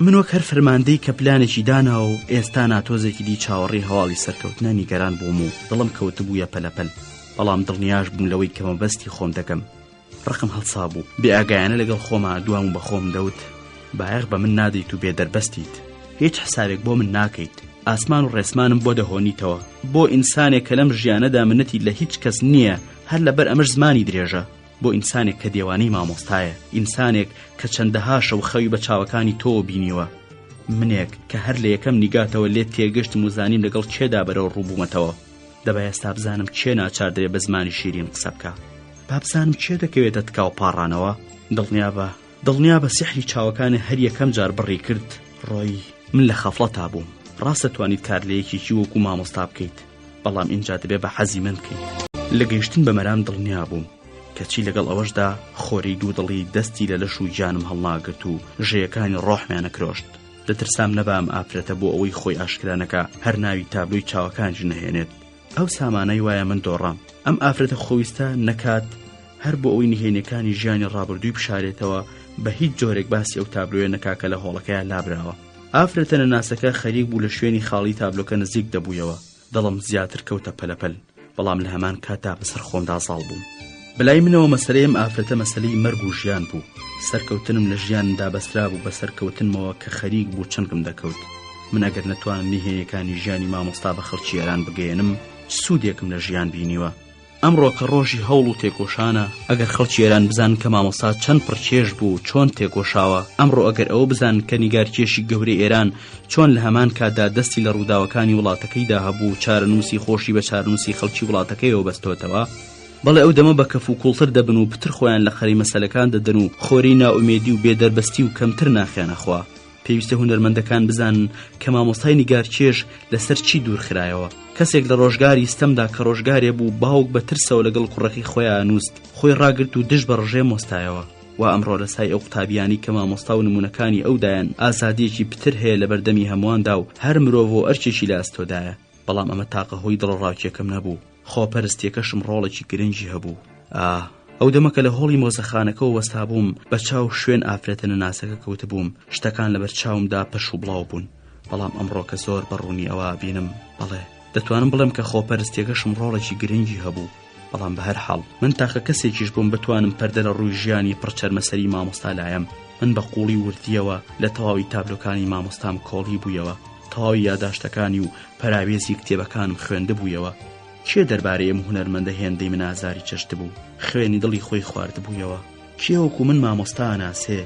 من وەک هەر فەرماندەی کە پلانێکی دانا و ئێستا ناتۆزێکی دی چاوەڕێی هەواڵی سەرکەوتنە نیگەران بووم و دڵم کەوت بوویە پەلەپەل. بەڵام دڵنیاش بووم لەوەی کە مەبەستی خۆم دەکەم. ڕقم هەڵسا بوو. بێئاگایانە لەگەڵ خۆما دوام بە خۆم دەوت بایەخ بە من نادەیت و بێدەربەستیت. هیچ حسابێک بۆ من ناکەیت. ئاسمان و ڕێسمانم بۆ دەهۆنیتەوە. بۆ ئینسانێک کە لەم ژیانەدا منەتی لە هیچ کەس نییە هەر لەبەر ئەمەش زمانی درێژە. بۆ ئینسانێک کە دێوانەی مامۆستایە. ئینسانێک کە چەندەها شەو خەوی بە چاوەکانی تۆ بینیوە. منێک کە هەر لە یەکەم نیگاتەوە لێت تێگەشتم و زانیم لەگەڵ کێدا بەرەو ڕووبوومەتەوە. دەبای ئێستا بزانم کێ ناچار دەرێ بە زمانی شیرین قسە بکە. با بزانم کێ دەکەوێتە تکاو پاڕانەوە. دڵنیا بە سیحری چاوەکانی هەر یەکەم جار بڕی کرد. ڕۆی من لە خەفڵەتا بووم. ڕاستە توانیت کار لە یەکێکی وەکو مامۆستا بکەیت، بەڵام اینجا دەبێ بە حەزی من بکەیت. لە گەیشتن بە مەرام دڵنیا بووم کەچی لەگەڵ ئەوەشدا خۆری دوو دڵی دەستی لە لەش و گیانم هەڵناگرت و ژەیەکانی ڕۆحمیانە کرۆشت. دەترسام نەبام ئافرەتە بۆ ئەوەی خۆی ئاشکرانەکە هەر ناوی تابلۆی چاوەکانش نەهێنێت. ئەو سامانەی وایە من دۆڕام ئەم ئافرەتە خۆویستە نەکات هەر بۆ ئەوەی نهێنیەکانی ژیانی ڕابردووی بشارێتەوە بە هیچ جۆرێک باسی ئەو تابلۆیە نەکاکە لە هۆڵەکەیان لابراوە. ئافرەتە نەناسەکە خەریک بوو لە شوێنی خاڵی تابلۆکە نزیک دەبوویەوە. دڵم زیاتر کەوتە پەلەپەل، بەڵام لە هەمان کاتا بەسەر خۆمدا ساڵ بووم. بەلای منەوە مەسەلەی ئەم ئافرەتە مەسەلەی مەرگ و ژیان بوو. سەرکەوتنم لە ژیاندا بەسترا بوو بە سەرکەوتنمەوە کە خەریک بوو چنگم دەکەوت. من ئەگەر نەتوانم نهێنیەکانی ژیانی مامۆستا بە خەڵکی ئێران بگەێنم سوودێکم لە ژیان بینیوە. ئەمڕۆ کە ڕۆژی هەوڵ و تێکۆشانە، ئەگەر خەڵکی ئێران بزان کە مامۆستا چەند پڕکێش بوو چۆن تێکۆشاوە، ئەمڕۆ ئەگەر ئەوە بزان کە نیگارکێشی گەورەی ئێران چۆن لە هەمان کاتدا دەستی لە ڕووداوەکانی وڵاتەکەیدا هەبوو، چارەنووسی خۆشی بە چارەنووسی خەڵکی وڵاتەکەیەوە بەستۆتەوە، بەڵێ ئەو دەمە بە کەف و کوڵتر دەبن و پتر خۆیان لە خەری مەسەلەکان دەدەن و خۆری ناومێدی و بێدەربەستی و کەمتر ناخیانەخوا. پێویستە هونەرمەندەکان بزانن کە مامۆستای نیگارکێش لەسەر چی دوورخرایەوە. کەسێک لە ڕۆژگاری ستەمدا کە ڕۆژگارێ بوو باوک بە ترسەوە لەگەڵ کوڕەکەی خۆیان نووست، خۆی ڕاگرت و دژ بە ڕژێ مۆستایەوە. و ئەمڕۆ لەسای ئەو قوتابیانی کە مامۆستا و نمونەکانی ئەودایان ئازادیەکی پتر هەیە لە بەردەمی هەموواندا و هەر مرۆڤ و ئەرچێکی لە ئەستۆدایە. بەڵام ئەمە تاقە هۆی دڵڕاوکێکم نەبوو، خۆپەرستیەکەشم ڕۆڵێکی گرنگی هەبوو. ئەو دەمەکە لە هۆڵی مۆزەخانەکەەوە وەستا بووم، بە چاو شوێن ئافرەتە نەناسەکە کەوت بووم، شتەکان لەبەر چاومدا پەش و بڵاو بوون. بەڵام ئەمڕۆ کە زۆر بەڕوونی ئەوە بینم، بەڵێ دەتوانم بڵێم کە خۆپەرستیەکەشم ڕۆڵێکی گرنگی هەبوو. بەڵام بە هەر حاڵ من تاقە کەسێکیش بووم بتوانم پەردە لە ڕووی ژیانی پڕچەرمەسەری مامۆستا لایەم. من بە قوڵی وردیەوە لە تەواوی تابلۆکانی مامۆستام کۆڵی بوویەوە، تەواوی یاداشتەکانی و پەراوێزی کتێبەکانم خوێندە بوویەوە. کێ دەربارەی ئەم هونەرمەندە هێندەی من ئازاری چەشت بوو، خوێنی دڵی خۆی خوارد بوویەوە. کێ وەکو من مامۆستا ئەناسێ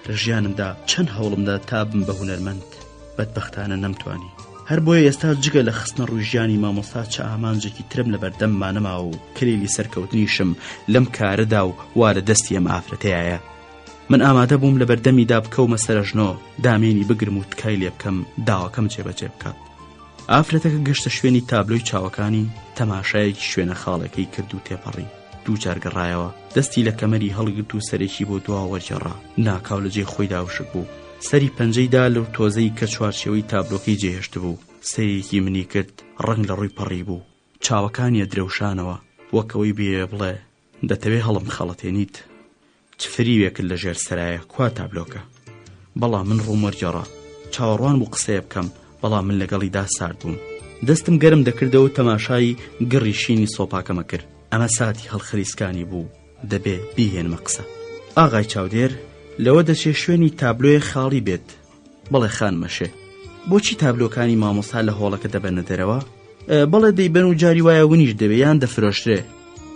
لە ژیانمدا چەند هەوڵمدا تا بم بە هونەرمەند، بەدبەختانە نەمتوانی. هەر بۆیە ئێستا جگە لە خستنە ڕووی ژیانی مامۆستا چ ئامانجێکی ترم لە بەردەممانەما و کلیلی سەرکەوتنیشم لەم کارەدا و وا لە دەستی ئەم ئافرەتەیە. من ئامادە بووم لە بەردەمیدا بکەومە سەرژنۆ، دامێنی بگرم و تکای لێ بکەم، داواکەم جێبەجێ بکات. ئافرەتەکە گەشتە شوێنی تابلۆی چاوەکانی، تەماشایەکی شوێنە خاڵەکەی کرد و تێپەڕی. دوو جار گەڕایەوە، دەستی لە کەمەری هەڵگرت و سەرێکی بۆ دوا وەرجێڕا. ناکاو لە جێ خۆیدا وشک بوو، سەری پەنجەیدا لەو تۆزەی کە چوارچێوەی تابلۆکەی جێهێشت بوو. سەیەکی منی کرد، ڕنگ لە ڕووی پەڕی بوو، چاوەکانیە درەوشانەوە، وەکەوەی بێ بڵێ دەتەوێ هەڵم خەڵەتێنیت. چ فریوێکت لە ژێر سەرایە کوا تابلۆکە. بەڵام من ڕووم وەرجێڕا، چاوەڕوان بوو قسەیە بکەم، بەڵام من لەگەڵیدا سارد بووم. دەستم گەرم دەکردەوە تەماشای گڕی شینی سۆپاکەمە کرد. ئەمە ساتی هەڵخەریسکانی بوو، دەبێ بیهێنمە قسە. ئاغای چاودێر لەوە دەچێ شوێنی تابلۆی خاڵی بێت. بەڵێ خانمەشێ، بۆچی تابلۆکانی مامۆستا لە هۆڵەکە دەبەنە دەرەوە؟ بەڵێ دەیبەن و جاری وایە ونیش دەبێ یان دەفرۆشرێ.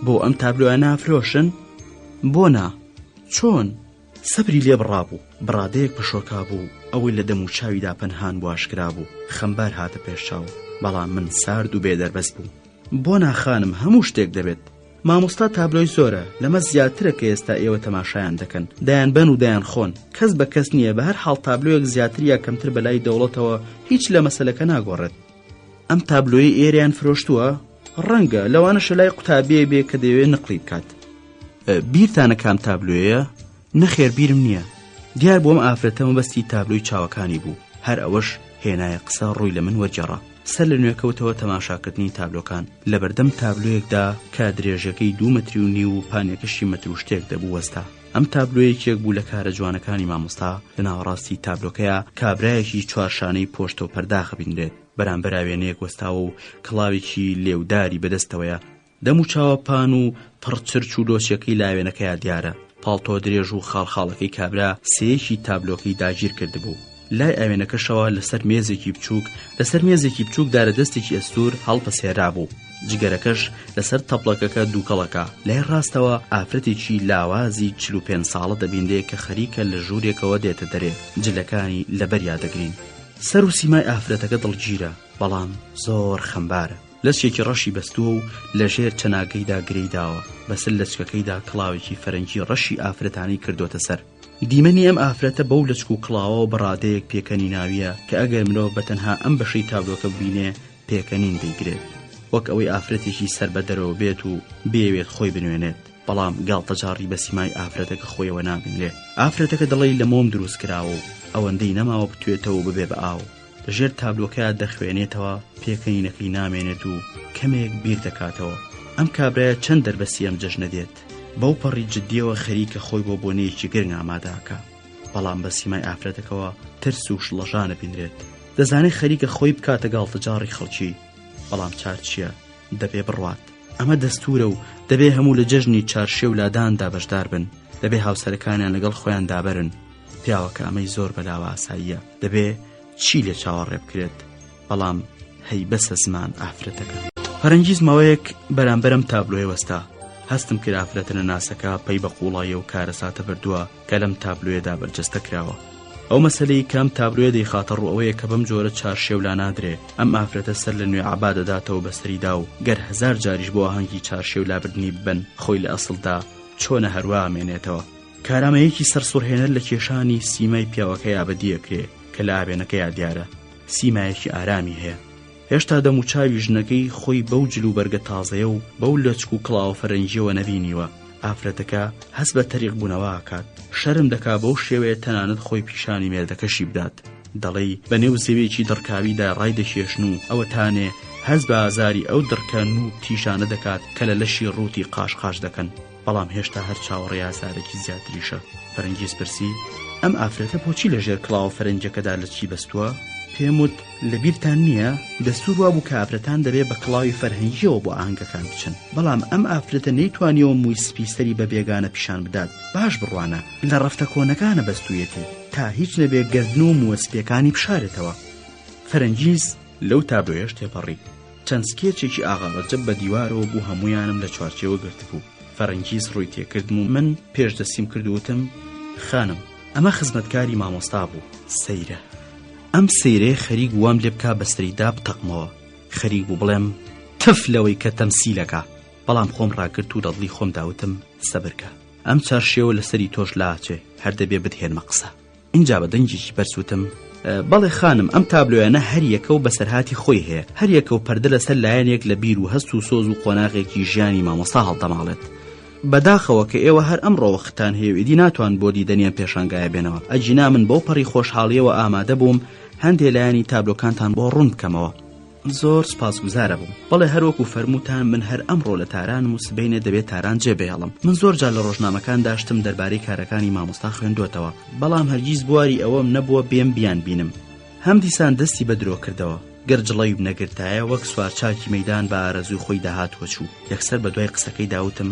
بۆ ئەم تابلۆیە نافرۆشن؟ بۆ نا. چۆن؟ سەبری لێ بڕابوو، بڕادەیەک پشۆکا بوو، ئەوەی لە دەم و چاویدا پەنهان بۆ ئاشکرا بوو. خەمبار هاتە پێش چاو، بەڵام من سارد و بێدەربەست بوو. بۆ ناخانم هەموو شتێک دەبێت. مامۆستا تابلۆی زۆرە، لەمە زیاترە کە ئێستا ئێوە تەماشایان دەکەن، دایان بەن و دایان خۆن، کەس بە کەس نییە. بە هەر حاڵ تابلۆیەک زیاتر یا کەمتر بەلای دەوڵەتەوە هیچ لە مەسەلەکە ناگۆڕێت. ئەم تابلۆی ئێریان فرۆشتووە، ڕەنگە لەوانەشە لای قوتابیە بێ کە دەوێت نقلی بکات. بیرتانە کام تابلۆیە؟ نەخێر بیرم نییە. دیار بۆم ئافرەتە مەبەستی تابلۆی چاوەکانی بوو، هەر ئەوەش هێنایە قسە ڕووی لە من وەرجێڕا. سەر لە نوێکەوتەوە تەماشاکردنی تابلۆکان. لە بەردەم تابلۆیەکدا کە درێژەکەی 2 مەتری و نیو و پانێکەشی مەتر و شتێک دەبوو وەستا. ئەم تابلۆیەکێک بوو لە کارە جوانەکانی مامۆستا. لە ناوەڕاستی تابلۆکەیە کابرایەکی چوارشانەی پۆشتە و پەرداخە بینرێت، بەرامبەر ئاوێنەیەک وەستاوە و کڵاوێکی لێوداری بەدەستەوەیە. دەم و چاوە پان و پڕچرچ و دۆچەکەی لاوێنەکەیە دیارە. پاڵتۆ درێژ و خاڵخاڵەکەی کابرا سەیەکی تابلۆکەی داگیر کرد بوو. لای ئاوێنەکەشەوە لەسەر مێزێکی بچووک دارە دەستێکی ئەستور هەڵپەسێرا بوو. جگەرەکەش لەسەر تەپڵەکەکە دووکەڵەکە. لای ڕاستەوە ئافرەتێکی لاوازی 45 ساڵە دەبیندێ کە خەریکە لە ژوورێکەوە دێتە دەرێ. جلەکانی لەبەریا دەگرین. سەر و سیمای ئافرەتەکە دڵگیرە، بەڵام زۆر خەمبارە. لەچێکی ڕەشی بەستووە و لە ژێر چەناگەیدا گرەیداوە. بەسەر لەچکەکەیدا کڵاوێکی فەرەنگی ڕەشی ئافرەتانی کردوتە سەر. دیمەنی ئەم ئافرەتە بەو لەچک و کڵاوە و بەڕادەیەک پێکەنی ناویە کە ئەگەر مرۆڤ بەتەنها ئەم بەشەی تابلۆکە ببینێ پێکەنین دەیگرێت، وەک ئەوەی ئافرەتێکی سەر بە دەرەوە بێت و بێوێت خۆی بنوێنێت. بەڵام گاڵتەجاری بە سیمای ئافرەتەکە خۆیەوە نابینرێت. ئافرەتەکە دڵی لە مۆم دروست کراوە و ئەوەندەی نەماوە بتوێتەوە ببێ بە ئاو. لەژێر تابلۆکەیە دەخوێنێتەوە پێکەنینەکەی نامێنێت و کەمێک بیر دەکاتەوە. ئەم کابرایە چەند دەربەسی ئەم جەژنە دێت، بەو پەڕی جددیەوە خەریکە خۆی بۆ بۆنەیەکی گرنگ ئامادەکە، بەڵام بە سیمای ئافرەتەکەەوە ترس و شڵەژانە بینرێت. دەزانێت خەریکە خۆی بکاتە گاڵتەجاڕی خەڵکی، بەڵام چار چییە؟ دەبێ بڕوات. ئەمە دەستورە و دەبێ هەموو لە جەژنی چارشێ و لاداندا بەشدار بن، دەبێ هاوسەرەکانیان لەگەڵ خۆیان دابەرن. پیاوەکە ئەمەی زۆر بەلاوە ئاساییە، دەبێ چی لێ چاوەڕێ بکرێت، بەڵام هەی بەسە زمان ئافرەتەکە. فەرەنگیز ماوەیەک بەرامبەرم تابلۆی وەستا، هەستم کرد ئافرەتە ناسەکە پەی بە قوڵایە و کارەساتە بردووە کە لەم تابلۆیەدا بەرجەستە کراوە. ئەو مەسەلەی کەم تابلۆیە دەیخاتە ڕوو ئەوەیە کە بەم جۆرە چارشێولا نادرێ. ئەم ئافرەتە سەر لە نوێ عەبادەداتەوە بەسەریدا و گەر 1000 جاریش بۆ ئاهەنگی چارشێولا بردنی ببن، خۆی لە ئەسڵدا چۆنە هەروە ئامێنێتەوە. کارامەیەکی سەرسوڕهێنەر لە کێشانی سیمای پیاوەکە یابەدیەکرێ کە لە ئابێنەکەیە دیارە. سیمایەکی ئارامی هەیە، هێشتا دەم و چاوی ژنەکەی خۆی بەو جلو بەرگە تازەیە و بەو لەچک و کڵاو فەرەنجیەوە نەبینیوە. ئافرەتەکە هەست بە تەریق بوونەوە ئاکات، شەرم دەکا بەو شێوەیە تەنانەت خۆی پیشانی مێردەکەشی بدات. دەڵێ بە نێو زەوێکی دڕکاویدا ڕای دەشێشن و ئەوە تانێ هەست بە ئازاری ئەو دڕکەن و تیشانە دەکات کە لە لەشی ڕووتی قاشقاش دەکەن، بەڵام هێشتا هەر چاوەڕێ ئازارێکی زیاتریشە. فەرەنگیز پرسی ئەم ئافرەتە بۆچی لەژێر کڵاو فەرەنجەکەدا لە چی بەستووە؟ پێم وت لەبیرتان نییە دەستور وابوو کە ئافرەتان دەبێ بە کڵاوی فەرهەنگیەوە بۆ ئاهەنگەکان بچن، بەڵام ئەم ئافرەتە نەیتوانیەوە مووی سپیسەری بە بێگانە پیشان بدات. باش بڕوانە لە ڕەفتە کۆنەکانە بەستوویەتی تا هیچ نەبێ گردن و مووەسپیەکانی بشارێتەوە. فەرەنگیز لەو تابلۆیەش تێپەڕی، چەند سکێچێکی ئاغاڕەجەب بە دیوارەوە بوو، هەموویانم لە چوارچێوە گرتبوو. فەرەنگیز ڕووی تێکردم و من پێش دەستیم کردووتم خانم ئەمە خزمەتکاری مامۆستا بوو، سەیرە. ئەم سەیرەیە خەریک وام لێ بکا بەسەریدا بتەقمەوە. خەریک بوو بڵێم تف لەوەی کە تەمسیلەکە، بەڵام خۆم ڕاگرت و دەڵی خۆم داوتم سەبرکە، ئەم چارشێوە لەسەری تۆش لاچێ، هەر دەبێ بتهێنمە قسە. اینجا بە دەنجێکی بەرسوتم بەڵێ خانم ئەم تابلۆیانە هەر یەکە و بەسەرهاتی خۆی هەیە، هەر یەکە و پەردە لەسەر لایەنێک لە بیر و هەست و سۆز و قۆناغێکی ژیانی مامۆستا هەڵدەماڵێت. بەداخەوە کە ئێوە هەر ئەمڕۆوە ختان هێویدی ناتوان بۆ دیدەنیان پێشانگایە بێنەوە. ئەجینا من بەو پەڕی خۆشحاڵیەوە ئامادە بووم هەندێ لایانی تابلۆکانتان بۆ ڕوون بکەمەوە. زۆر سپاسگوزارە بووم. بەڵێ هەروەکو فەرمووتان من هەر ئەمڕۆ لە تارانم و سبەینێ دەبێت تاران جێبێڵم. من زۆر جار لە ڕۆژنامەکان داشتم دەربارەی کارەکانی مامۆستا خوێندوتەوە، بەڵام هەرگیز بواری ئەوەم نەبووە بێم بیان بینم. هەم دیسان دەستی بە درۆ کردەوە، گەرجڵەی نەگرتایە وەک سوارچاکی مەیدان بە ئارەزوی خۆی داهاتوە چوو. یەکسەر بە دوای قسەکەی داوتم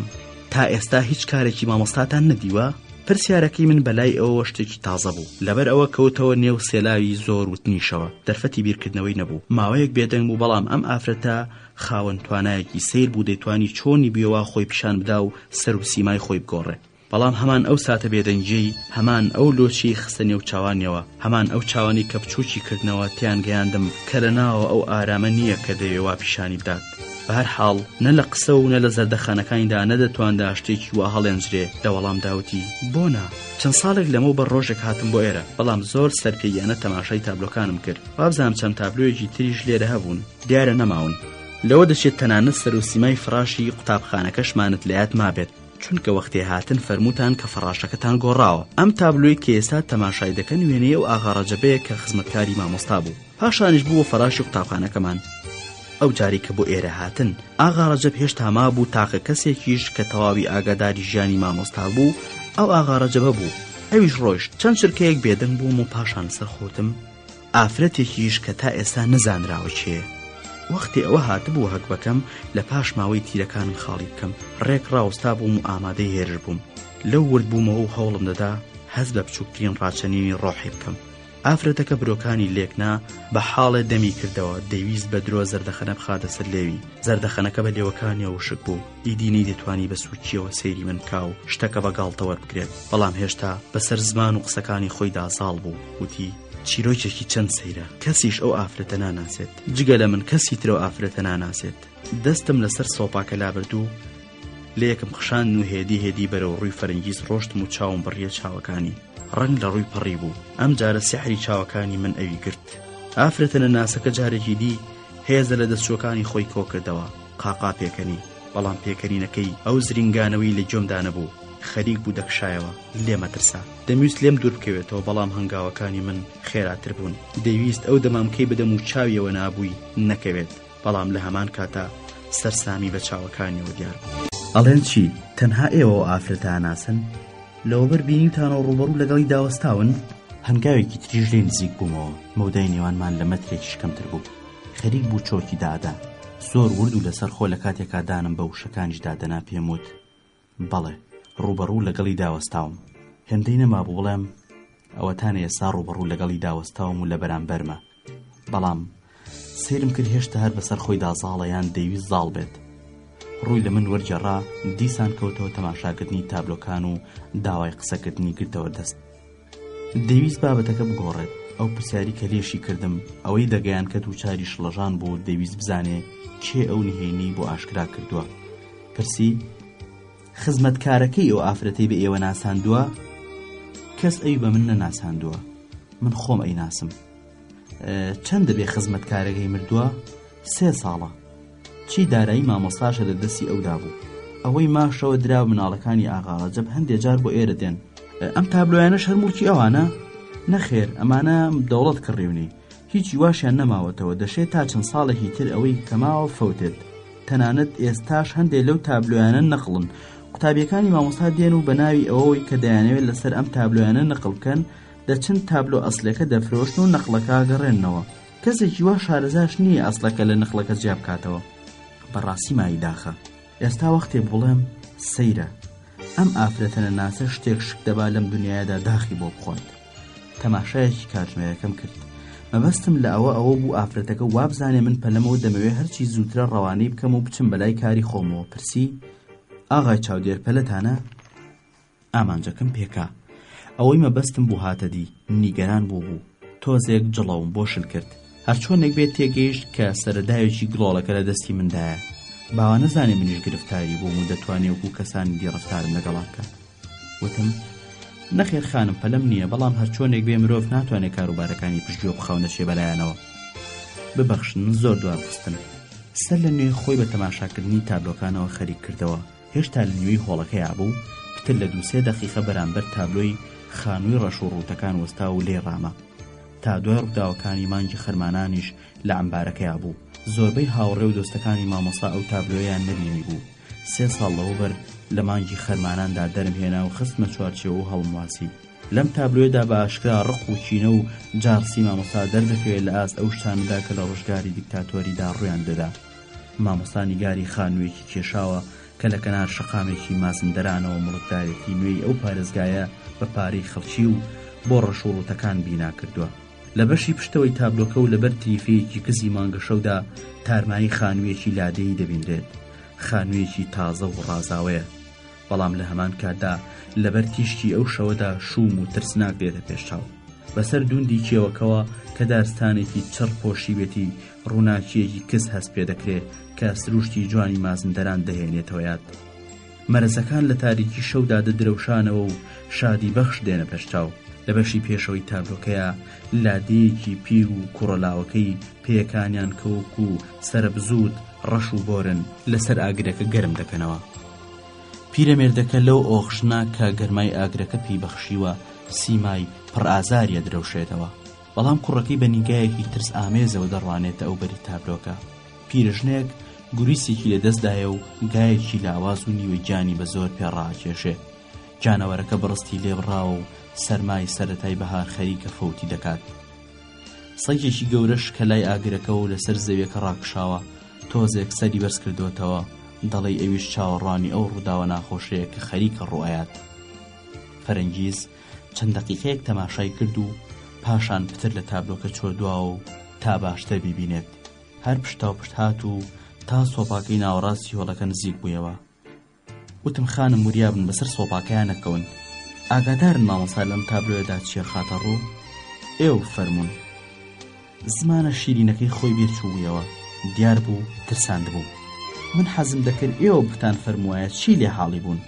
تا ئێستا هیچ کارێکی مامۆستاتان نەدیوە؟ پرسیارەکەی من بەلای ئەوە شتێکی تازە بوو، لەبەر ئەوە کەوتەوە نێو سێلاوی زۆر وتنیشەوە، دەرفەتی بیرکردنەوەی نەبوو. ماوەیەک بێدەنگ بوو، بەڵام ئەم ئافرەتە خاوەن توانایەکی سیر بوو، دەیتوانی چۆنی بیەوە خۆی پیشان بدا و سەر و سیمای خۆی بگۆڕێ. بەڵام هەمان ئەو ساتە بێدەنجی، هەمان ئەو لۆچی خستە نێو چاوانیەوە، هەمان ئەو چاوانی کە بچووکی کردنەوە تیان گەیاندم کە لە ناوە ئەو ئارامە نییە کە دەیەوە پیشانی بدات. بەهەرحاڵ نە لە قسە و نە لە زەردەخانەکانیدا نەدەتواندا شتێکی وا هەڵێنجرێ. لە وەڵام داوتی بۆنا چەند ساڵێک لەمەوە بە ڕۆژێک هاتم بۆ ئێرە، بەڵام زۆر سەرپێیانە تەماشای تابلۆکانم کرد. وابزانم چەند تابلۆیەکی تریش لێرە هەبوون، دیارە نەماون. لەوە دەچێت تەنانەت سەر و سیمای فراشی قوتابخانەکەشمانت لە یاد مابێت، چونکە وەختێ هاتن فەرمووتان کە فڕاشەکەتان گۆڕاوە. ئەم تابلۆی کە ئێستا تەماشای دەکەن وێنەیە و ئاغاڕەجەبەیە کە خزمەتکاری مامۆستا بوو، پاشانیش بووە فەراشی قوتابخانەکەمان. ئەو جاری کە بۆ ئێرە هاتن ئاغاڕەجەب هێشتا مابوو، تاقە کەسێکیش کە تەواوی ئاگاداری ژیانی مامۆستا بوو ئەو ئاغاڕەجەبە بوو. ئەویش ڕۆیشت، چەند چرکەیەک بێدەنگ بووم و پاشان سەر خۆتم ئافرەتێکیش کە تا ئێستا نەزانراوە چێ. وەختی ئەوە هاتبوو هەک بەکەم لە پاش ماوەی تیرەکانم خاڵی بکەم، ڕێک ڕاوستا بووم و ئامادەی هێرش بووم. لەو ورد بوومەوە و هەوڵم دەدا هەز بە بچووکترین ڕاچەنینی ڕۆحی بکەم. ئافرەتەکە برۆکانی لێکنا بە حاڵێ دەمی کردەوە، دەیویست بە درۆ زەردەخەنە بخاتە سەر لێوی. زەردەخەنەکە بە لێوەکانیەوە وشک بوو، ئیدینی دەتوانی بە سوچیەوە سەیری من کا و شتەکە بە گاڵتەوە بکرێت، بەڵام هێشتا بەسەر زمان و قسەکانی خۆیدا ساڵ بوو. وتی چیرۆکێکی چەند سەیرە، کەسیش ئەو ئافرەتە ناناسێت، جگە لە من کەسی ترە ئەو ئافرەتە ناناسێت. دەستم لەسەر سۆپاکە لابردوو، لە یەکم خشان و هێدی بەرەو ڕووی فەرەنگیز ڕۆشتم و چاوم بڕیە چاوەکانی، ڕنگ لە ڕووی پەڕی بوو. ئەم جارە سحری چاوەکانی من ئەوی گرت. ئافرەتە ناسەکە جارێکی دی هێزە لە دەستچۆکانی خۆی کۆ کردەوە، قاقا پێکەنی، بەڵام پێکەنینەکەی ئەو زرینگانەوەی لە جۆمدا نەبوو. خەریک بوو دەکشایەوە لێمە ترسا دەمویست لێم دوور بکەوێتەوە بەڵام هەنگاوەکانی من خێراتر بوون دەیویست ئەو دەمامکەی بدەم و چاویەوە نابووی نەکەوێت بەڵام لە هەمان کاتا سەرسامی بە چاوەکانیەوە دیار ئەڵێن چی تەنها ئێوە ئافرەتە ناسن لەوەبەر بینیوتانەوە ڕوبەڕوو لەگەڵی داوەستاون هەنگاوێکی تریژ لێ نزیک بوومەوە مەودای نێوانمان لە مەترێکی کەمتر بوو خەریک بوو چۆکی دادا زۆر ورد و لەسەر خۆ لە کاتێکا دانم بە وشەکانیشدا دەنا پێم وت بەڵێ ڕوبەڕوو لەگەڵی داوەستاوم هێندەی نەما بوو بڵێم ئەوەتانە ئێستا ڕوبەڕوو لەگەڵی داوەستاوم و لە بەرامبەرمە بەڵام سێرم کرد هێشتا هەر بەسەر خۆی دازاڵە یان دەیویست زاڵ بێت ڕووی لە من وەرجێڕا دیسان کەوتەوە تەماشاکردنی تابلۆکان و داوای قسەکردنی کردەوە دەست دەیویست بابەتەکە بگۆڕێت ئەو پرسیاری کە لێشی کردم ئەوەی دەگەیان کە دووچاری شڵەژان بوو دەیویست بزانێ کێ ئەو نهێنی بۆ ئاشکرا کردووە پرسی خزمەتکارەکەی ئەو ئافرەتەی بە ئێوە ناساندووە کەس ئەوی بە من نەناساندووە من خۆم ئەی ناسم چەند دەبێ خزمەتکارەکەی مردووە 3 ساڵە چی دارایی مامۆستاشە لە دەستی ئەودا بوو ئەوەی ماشەوە دراو مناڵەکانی ئاغا ڕەجەب هەندێک جار بۆ ئێرە دێن ئەم تابلۆیانەش هەر موڵکی ئەوانە نەخێر ئەمانە دەوڵەت کڕیونی هیچی واشیان نەماوەتەوە دەشێت تا چەند ساڵێکی تر ئەوەی کەماوە فەوتێت تەنانەت ئێستاش هەندێک لەو تابلۆیانە نەقڵن قوتابیەکانی مامۆستا دێن و بە ناوی ئەوەی کە دەیانەوێت لەسەر ئەم تابلۆیانە نەقڵکەن دەچن تابلۆ ئەسلەکە دەفرۆشن و نەقڵەکە گەڕێنەوە کەسێکی وا شارەزاش نییە ئەسلەکە لە نەقڵەکە جیا بکاتەوە بەڕاستی مای داخە ئێستا وەختێ بڵێم سەیرە ئەم ئافرەتەنە ناسە شتێک شک دەبا لەم دنیادا داخی بۆ بخۆت تەماشایەکی کاتژمێرەکەم کرد مەبەستم لە ئەوە بوو ئافرەتەکە وابزانێ من پەلەمەوە دەمەوێت هەرچی زووترە ڕەوانەی بکەم و بچم بەلای کاری خۆمەوە پرسی ئاغای چاودێر پەلەتانە ئامانجەکەم پێکا ئەوەی مەبەستم بوو هاتەدی نیگەران بوو تۆزێک جڵەوم بۆ شل کرد هەرچۆنێک بێت تێگەیشت کە سەرەدایەکی گڵۆڵەکە لە دەستی مندایە باوە نەزانێ منیش گرفتاری بووم و دەتوانێ وەکو کەسانی دیڕەفتارم لەگەڵا بکات وتم نەخێر خانم پەلەم نییە بەڵام هەرچۆنێک بێ مرۆڤ ناتوانێت کاروبارەکانی پشتگوێ بخەونە شێ بەلایەنەوە ببەخشن من زۆر دوار بستم سەر لە نوێ خۆی بە تەماشاکردنی تابلۆکانەوە خەریک کردەوە هێشتا لە نیوەی هۆڵەکەیا بوو پتر لە 2-3 دەقیقە بەرامبەر تابلۆی خانووی ڕەش و ڕووتەکان وەستا و لێ ڕامە تا دوای ڕووداوەکانی مانگی خەرمانانیش لە عەمبارەکەیا بوو زۆربەی هاوڕێ و دۆستەکانی مامۆستا ئەو تابلۆیان نەبینی بوو 3 ساڵ لەوبەر لە مانگی خەرماناندا دەرم هێنا و خستمە چوارچێوە و هەڵمواسی لەم تابلۆیدا بە ئاشکرا ڕق و چینە و جارسی مامۆستا دەردەکەوێت لە ئاست ئەو شتاندا کە لە ڕۆژگاری دیکتاتۆریدا ڕوویان دەدا مامۆستا نیگاری خانوویەکی کێشاوە کە لە کەنار شەقامێکی مازندەرانەوە مڵکدارێکی نوێی ئەو پارێزگایە بە پارەی خەڵکی و بۆ ڕەشوڕوتەکان بینا کردووە لە بەشی پشتەوەی تابلۆکە و لەبەر تریفەیەکی کزی مانگە شەودا تارمایی خانوویەکی لادەیی دەبیندرێت خانوویەکی تازە و ڕازاوەیە بەڵام لە هەمان کاتدا لەبەر تیشتی ئەو شەوەدا شوم و ترسناک دێتە پێشچاو بەسەر دوندی کێوەکەوە کە دارستانێکی چڕ پۆشیوێتی ڕووناکیەکی کز هەست پێ دەکرێت کە سروشتی جوانی مازندەران دەهێنێتەوە یاد مەرەزەکان لە تاریکی شەودا دەدرەوشانەوە و شادی بەخش دێنە پێشچاو لە بەشی پێشەوەی تابلۆکەیە لادەیەکی پیر و کوڕەلاوەکەی پێیەکانیان کەوەکو سەربزوت ڕەش و بۆرن لەسەر ئاگرەکە گەرم دەکەنەوە پیرەمێردەکە لەو ئۆخشنا کە گەرمای ئاگرەکە پێی بەخشیوە سیمای پڕ ئازاریە درەوشێتەوە بەڵام کوڕەکەی بە نیگایەکی ترس ئامێزەوە دەڕوانێتە ئەو بەری تابلۆکە پیرژنێک گوریسێکی لە دەستدایە و گایەکی لاواز و نیوەی بە زۆر پێڕاکێشێ جانەوەرەکە بڕستی لێبڕاوە و سەرمای سەرەتای بەهار خەریکە فەوتی دەکات سەگێکی گەورەش کە لای ئاگرەکەەوە و لەسەر زەویەکە ڕاکشاوە تۆزێک سەری بەرز کردوتەوە دەڵێ ئەویش چاوەڕانی ئەو ڕووداوە ناخۆشەیە کە خەریکە ڕوئایات فەرەنگیز چەند دەقیقەیەک تەماشای کرد و پاشان پتر لە تابلۆکە چۆردووە و تا باشتر بیبینێت هەر پشتا و پشت هات و تا سۆپاکەی ناوەڕاستی هۆڵەکە نزیک بوویەوە وتم خانم وریابن بەسەر سۆپاکەیان نەکەون ئاگادارن مامۆستا لەم تابلۆیەدا چیە خاتە ڕوو ئێوە فەرمون زمانە شیرینەکەی خۆی بێرچوویەوە دیار بوو ترساند بوو من حەزم دەکرد ئێوە بتان فەرموایە چی لێ حاڵی بوون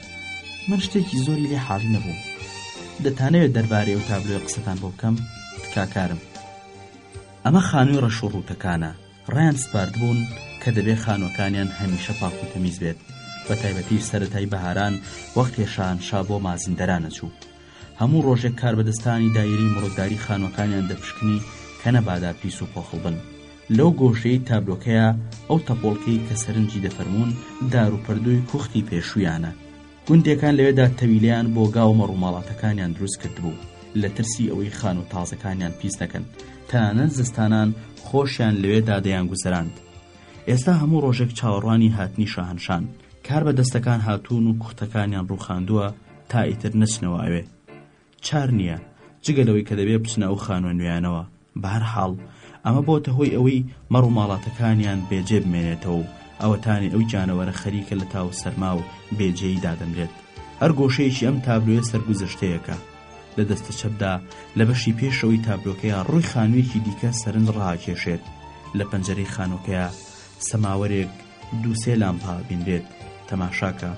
من شتێکی زۆری لێ حاڵی نەبوو دەتانەوێت دەربارەی ئەو تابلۆی قسەتان بۆ بکەم تکاکارم ئەمە خانووی ڕەش و ڕووتەکانە ڕیان سپارد بوون کە دەبێ خانووەکانیان هەمیشە پاک و تەمیز بێت بە تایبەتی سەرەتای بەهاران وەختی شاهنشا بۆ مازندەران ئەچوو. هەموو ڕۆژێک کاربەدەستانی دایرەی مرۆڤداری خانوەکانیان دەپشکنی کە نەبادا پیس و پۆخڵ بن. لەو گۆشەی تابلۆکەیە ئەو تەپۆڵکەی کە سەرنجی دەفەرمونون دار و پەردووی کوختی پێشوویانە. گوندێکان لەوێدا تەویلیان بۆ گاو و مەڕووماڵاتەکانیان دروست کردبوو لە ترسی ئەوەی خان و تازەکانیان پیس نەکەن، تەنانەت زستانان خۆشیان لەوێدا دەیان گوزەراند. ئێستا هەموو ڕۆژێک چاوەڕوانی هاتنی شاهنشان، کار بە دەستەکان هاتوون و کوختەکانیان ڕووخاندووە تا ئیتر نەچنەوە ئەوێ. چار نییە جگەلەوەی کە دەبێ بچنە ئەو خانوە نوێیانەوە. بە هەر حاڵ ئەمە بۆتە هۆی ئەوەی مەڕووماڵاتەکانیان بێجێ بمێنێتەوە و ئەوەتانی ئەو جانەوەرە خەریکە لە تاو سەرما و بێجێی دادەمرێت. هەر گۆشەیەکی ئەم تابلۆیە سەرگوزەشتەیەکە. لە دەستە چەپدا لە بەشی پێشەوەی تابلۆکەیە ڕووی خانوویەکی دیکە سەرنج ڕاکێشێت. لە پەنجەرەی خانووکەیە سەماوەرێک دووسێ لامپا بینرێت. تەماشاکە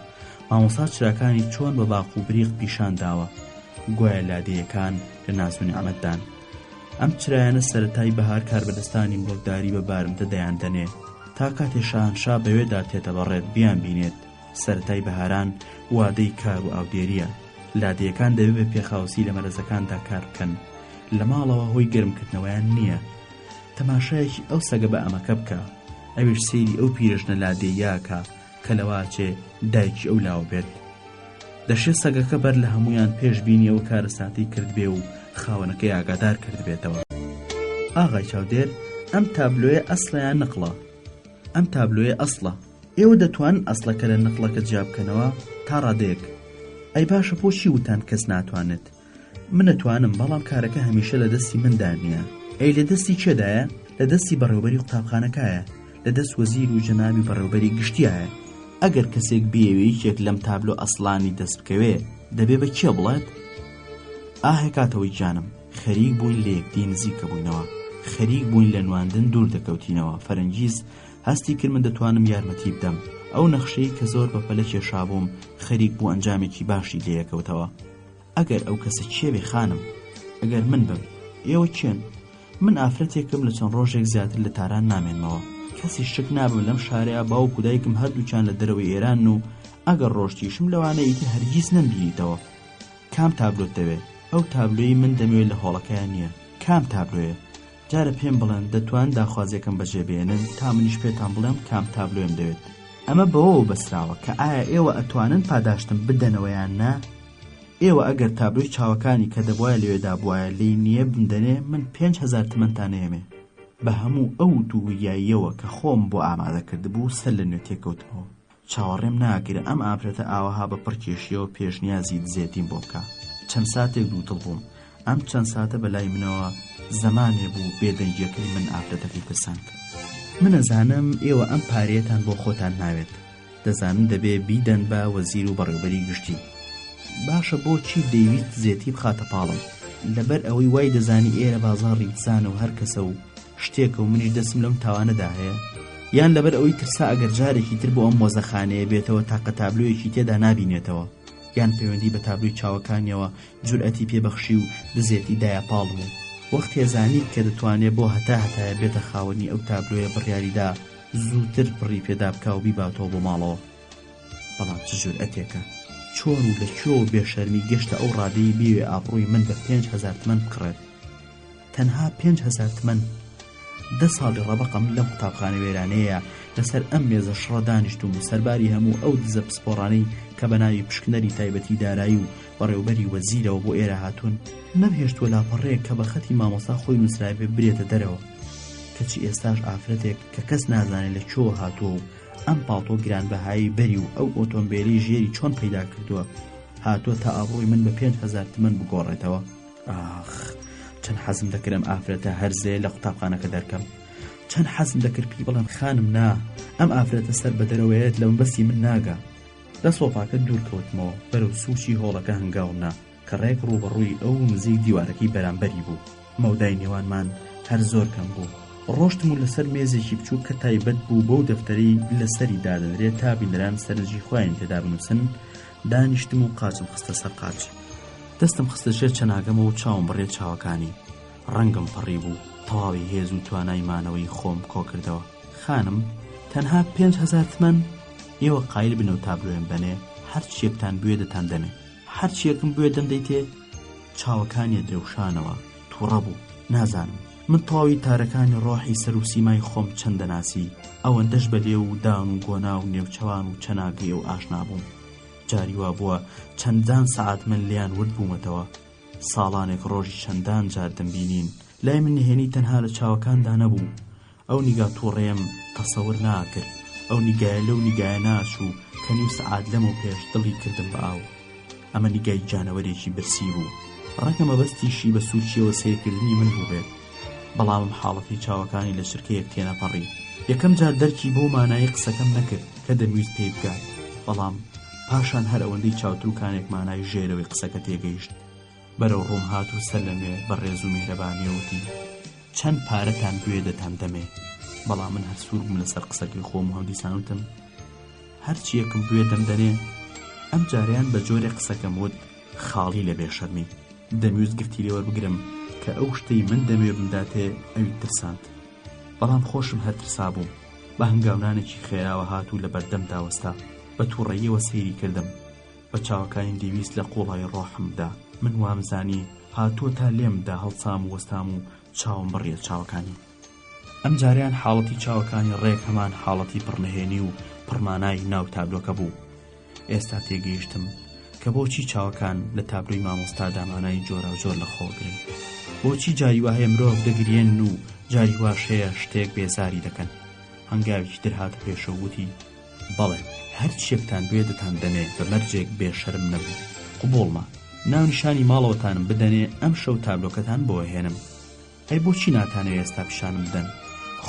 مامۆستا چراکانی چۆن بە باق و بریق پیشان داوە، گوایە لادەیەکان لە ناز و نیعمەتدان. ئەم چرایانە سەرەتای بەهار کاربەدەستانی مرۆڤداری بە بارمدە دەیاندەنێ تا کاتێ شاهنشا بەوێدا تێتەبەڕێت بیان بینێت. سەرەتای بەهاران وادەی کار و ئاودێریە. لادەیەکان دەبێت بە پێخاوسی لە مەرەزەکاندا کار بکەن. لە ماڵەوە هۆی گەرمکردنەوەیان نییە. تەماشایەکی ئەو سەگە بە ئەمەکە بکە، ئەویش سەیری ئەو پیرژنە لادەیەکە کە لەواچێ دایکی ئەو لاوە بێت. دەشێت سەگەکە بەر لە هەمویان پێشبینی ئەو کارە ساتی کرد بێ و خاوەنەکەی ئاگادار کرد بێتەوە. ئاغای چاودێر، ئەم تابلۆیە ئەسڵیان نقڵە. ئەم تابلۆیە ئەسڵە. ئێوە دەتوانن ئەسڵەکە لە نقڵەکە جیا بکەنەوە تا ڕادەیەک. ئەی باشە بۆچی وتان کەس ناتوانێت؟ من نەتوانم، بەڵام کارەکە هەمیشە لە دەستی مندا نییە. ئەی لە دەستی کێدایە؟ لە دەستی بەڕێوەبەری قوتابخانەکایە، لە دەست وەزیر و جەنابی بەڕێوەبەری گشتیایە. ئەگەر کەسێک بیەوەیەکێک لەم تابلۆ ئەسڵانی دەست بکەوێ دەبێ بە کێ بڵێت؟ ئاهێ کاتەوەی جانم، خەریک بووین لە یەکدی نزیکە بووینەوە، خەریک بووین لە نواندن دوور دەکەوتینەوە. فەرەنگیز هەستی کرد من دەتوانم یارمەتی بدەم. ئەو نەخشەی کە زۆر بەپەلە کێشابووم خەریک بوو ئەنجامێکی باشی لێیەکەوتەوە. ئەگەر ئەو کەسە کێوێ خانم، ئەگەر من بم، ئێوە کێن؟ من ئافرەتێکم لە چەند ڕۆژێک زیاتر لە تاران نامێنمەوە. کەسی شک نابم لەم شارەیە باوکو دایکم هەردووچان لە دەرەوەی ئێران و ئەگەر ڕۆژتیشم لەوانە ئیتر هەرگیز نەمبینیتەوە. کام تابلۆت دەوێ؟ ئەو تابلۆی من دەمەوێت لە هۆڵەکەیان نییە. کام تابلۆیە؟ جارە پێم بڵێن دەتوان داخوازێکم بەجێبێنن تا منیش پێتان بڵێم کام تابلۆیم دەوێت. ئەمە بەوە بەسراوە کە ئایا ئێوە ئەتوانن پاداشتم بدەنەوەیان نا؟ ئێوە ئەگەر تابلۆی چاوەکانی کە دەبوایە لەوێدا بوایە لی نییە بندەنێ، من 5,000 تمەنتانەیەمێ. بە هەموو ئەو دوویاییەوە کە خۆم بۆ ئامادە کردبوو سەر لە نوێ تێکەوتمەوە. چاوەڕێم ناگرێت ئەم ئافرەتە ئاوەها بە پڕکێشیەوە پێشنیازی دزێتیم بۆ بکە. چەند ساتێک دووتڵ بووم. ئەم چەند ساتە بەلای منەوە زەمانێ بوو بێدەنگیەکەی من ئافرەتەکەی پرساند. من ئەزانم ئێوە ئەم پارەیەتان بۆ خۆتان ناوێت. دەزانم دەبێ بیدەن بە وەزیر و بەڕێوەبەری گشتی. باشە بۆچی دەیویست زێتی بخاتە پاڵم؟ لەبەر ئەوەی وای دەزانی ئێرە بازاڕی زانە و هەر کەسە و شتێکە و منیش دەستم لەم تاوانەدا هەیە؟ یان لەبەر ئەوەی ترسا ئەگەر جارێکی تر بۆ ئەم مۆزەخانەیە بێتەوە تاقە تابلۆیەکی تێدا نابینێتەوە، یان پەیوەندی بە تابلۆی چاوەکانیەوە جورئەتی پێبەخشی و دزێتی دایە پاڵم و وەخت هێزانی کە دەتوانێت بۆ هەتایە بێتە خاوەنی ئەو تابلۆیە بڕیاریدا زووتر بڕی پێدا بکا و بیباتەوە بۆ ماڵەوە. بەڵام چ جورئەتێکە؟ چۆن و لەکوێ و بێشەرمی گەشتە ئەو ڕادەی بیوێ ئابڕووی من بە 5,000 تمەن بکڕێت؟ تەنها 5,000 تمەن. 10 ساڵی ڕەبەقم لەم قوتابخانە وێرانەیە لەسەر ئەم مێزە شڕە دانیشتوم و سەرباری هەموو ئەو دزە پسپۆڕانەی کە بە ناوی پشکنەری تایبەتی دارایی و بەڕێوەبەری وەزیرەوە بۆ ئێرە هاتوون نەمهێشتووە لاپەڕەیەک کە بە خەتی مامۆستا خۆی نووسراوێ برێتە دەرەوە. کەچی ئێستاش ئافرەتێک کە کەس نازانێت لە کوێوە هاتووە و ئەم پاڵتۆ گرانبەهایی بەری و ئەو ئۆتۆمبیلی ژێری چۆن پەیدا کردووە هاتووە تا ئابڕووی من بە 5,000 تمەن بگۆڕێتەوە. ئاخ چەند حەزم دەکردم ئافرەتە هەرزێ لە قوتابخانەکە دەرکەم. چەند حەزم دەکرد پێی بڵێم خانم نا، ئەم ئافرەتە سەر بە دەرەوەیەت لە مەبەستی من ناگا. لە سۆپاکە دوورکەوتمەوە بەرەو سوچی هۆڵەکە هەنگاومنا کە ڕێک ڕووبەڕووی ئەو نزیک دیوارەکەی بەرامبەری بوو. مەودای نێوانمان هەر زۆر کەم بوو. ڕۆشتم و لەسەر مێزێکی بچوو کە تایبەت بوو بەو دەفتەری لەسەری دادەدرێت تا بینەران سەرنجی خۆیان تێدا بنووسن. دانیشتم و قاچم خستە سەر قاچ. دەستم خستە ژێر چەناگەمە و چاوم بڕێ چاوەکانی. ڕەنگم پەڕی بوو. تەواوی هێز و توانای مانەوەی خۆم کۆ کردەوە. خانم، تەنها 5,000 تمەن؟ ئێوە قایل بنە و تابلۆیان بنێ هەر چیەکتان بوێ دەتان دەمێ هەر چیەکم بوێ دەمدەیتێ چاوەکانی درێوشانەوە تووڕە بوو نازانم من تەواوی تارەکانی ڕۆحی سەر و سیمای خۆم چەندە ناسی ئەوەندەش بەلێ و دان و گۆنا و نێوچەوان و چەناگەی و ئاشنا بووم جاری وا بووە چەندان سەعات من لیان ورد بوومەتەوە ساڵانێک ڕۆژی چەندان جار دەمبینین لای من نهێنی تەنها لە چاوەکاندا نەبوو ئەو نیگا تووڕێم تەسەور ناکرد ئەو نیگایە لەو نیگایە ناچوو کە نیو سەعات لەم و پێش دڵی کردم بە ئاو ئەمە نیگای جانەوەرێکی برسی بوو ڕەنگە مەبەستیشی بە سوورچیەوە سیرکردنی من بوو بێت بەڵام حاڵەتی چاوەکانی لە شرکەیەک تێنەپەڕی یەکەم جار دەرکی بۆ مانایی قسەکەم نەکرد کە دەمویست پێی بگات بەڵام پاشان هەر ئەوەندەی چاوتروکانێک مانای ژێرەوەی قسەکە تێگەیشت بەرەو ڕووم هات و سەر لەمێ بەڕێز و میهرەبانیەوەتی چەند پارەتان گوێ دەتان دەمێ بەڵام من هەر سوور بووم لەسەر قسەکەی خۆم و هەڵدیسانوتم هەرچی یەکم گوێ دەمدەنێ ئەم جاریان بە جۆرێ قسەکەم وت خاڵی لە بێشەرمی دەمویست گرتی لێوە بگرم کە ئەو شتەی من دەمێ بمداتێ ئەوی ترساند بەڵام خۆشم هەر ترسا بووم بە هەنگاونانێکی خێراوە هات و لە بەردەم داوەستا بە تووڕەییەوە سەیری کردم بە چاوەکانی دەویست لە قوڵای ڕۆحمدا من وامزانی هاتووە تا لێمدا هەڵسام و وەستام و چاوم بڕیە چاوەکانی ئەم جاریان حاڵەتی چاوەکانی ڕێک هەمان حاڵەتی پڕنهێنی و پڕمانای ناو تابلۆکە بوو ئێستا تێگەیشتم کە بۆچی چاوەکان لە تابلۆی مامۆستا دامانایی جۆرا و جۆر لە خۆگرن بۆچی جاری وا هەیە مرۆڤ دەگرێن و جاری واش هەیە شتێک بێزاری دەکەن هەنگاوێکی دەرهاتە پێشەوە وتی بەڵێ هەر چیەکتان بێ دەتان دەنێ بە مەرجێک بێشەرم نەبوو قوبوڵمە ناونیشانی ماڵەوەتانم بدەنێ ئەم شەو تابلۆکەتان بۆ هێنم ئەی بۆچی ناتانەوێت ئێستا پیشانم بدەن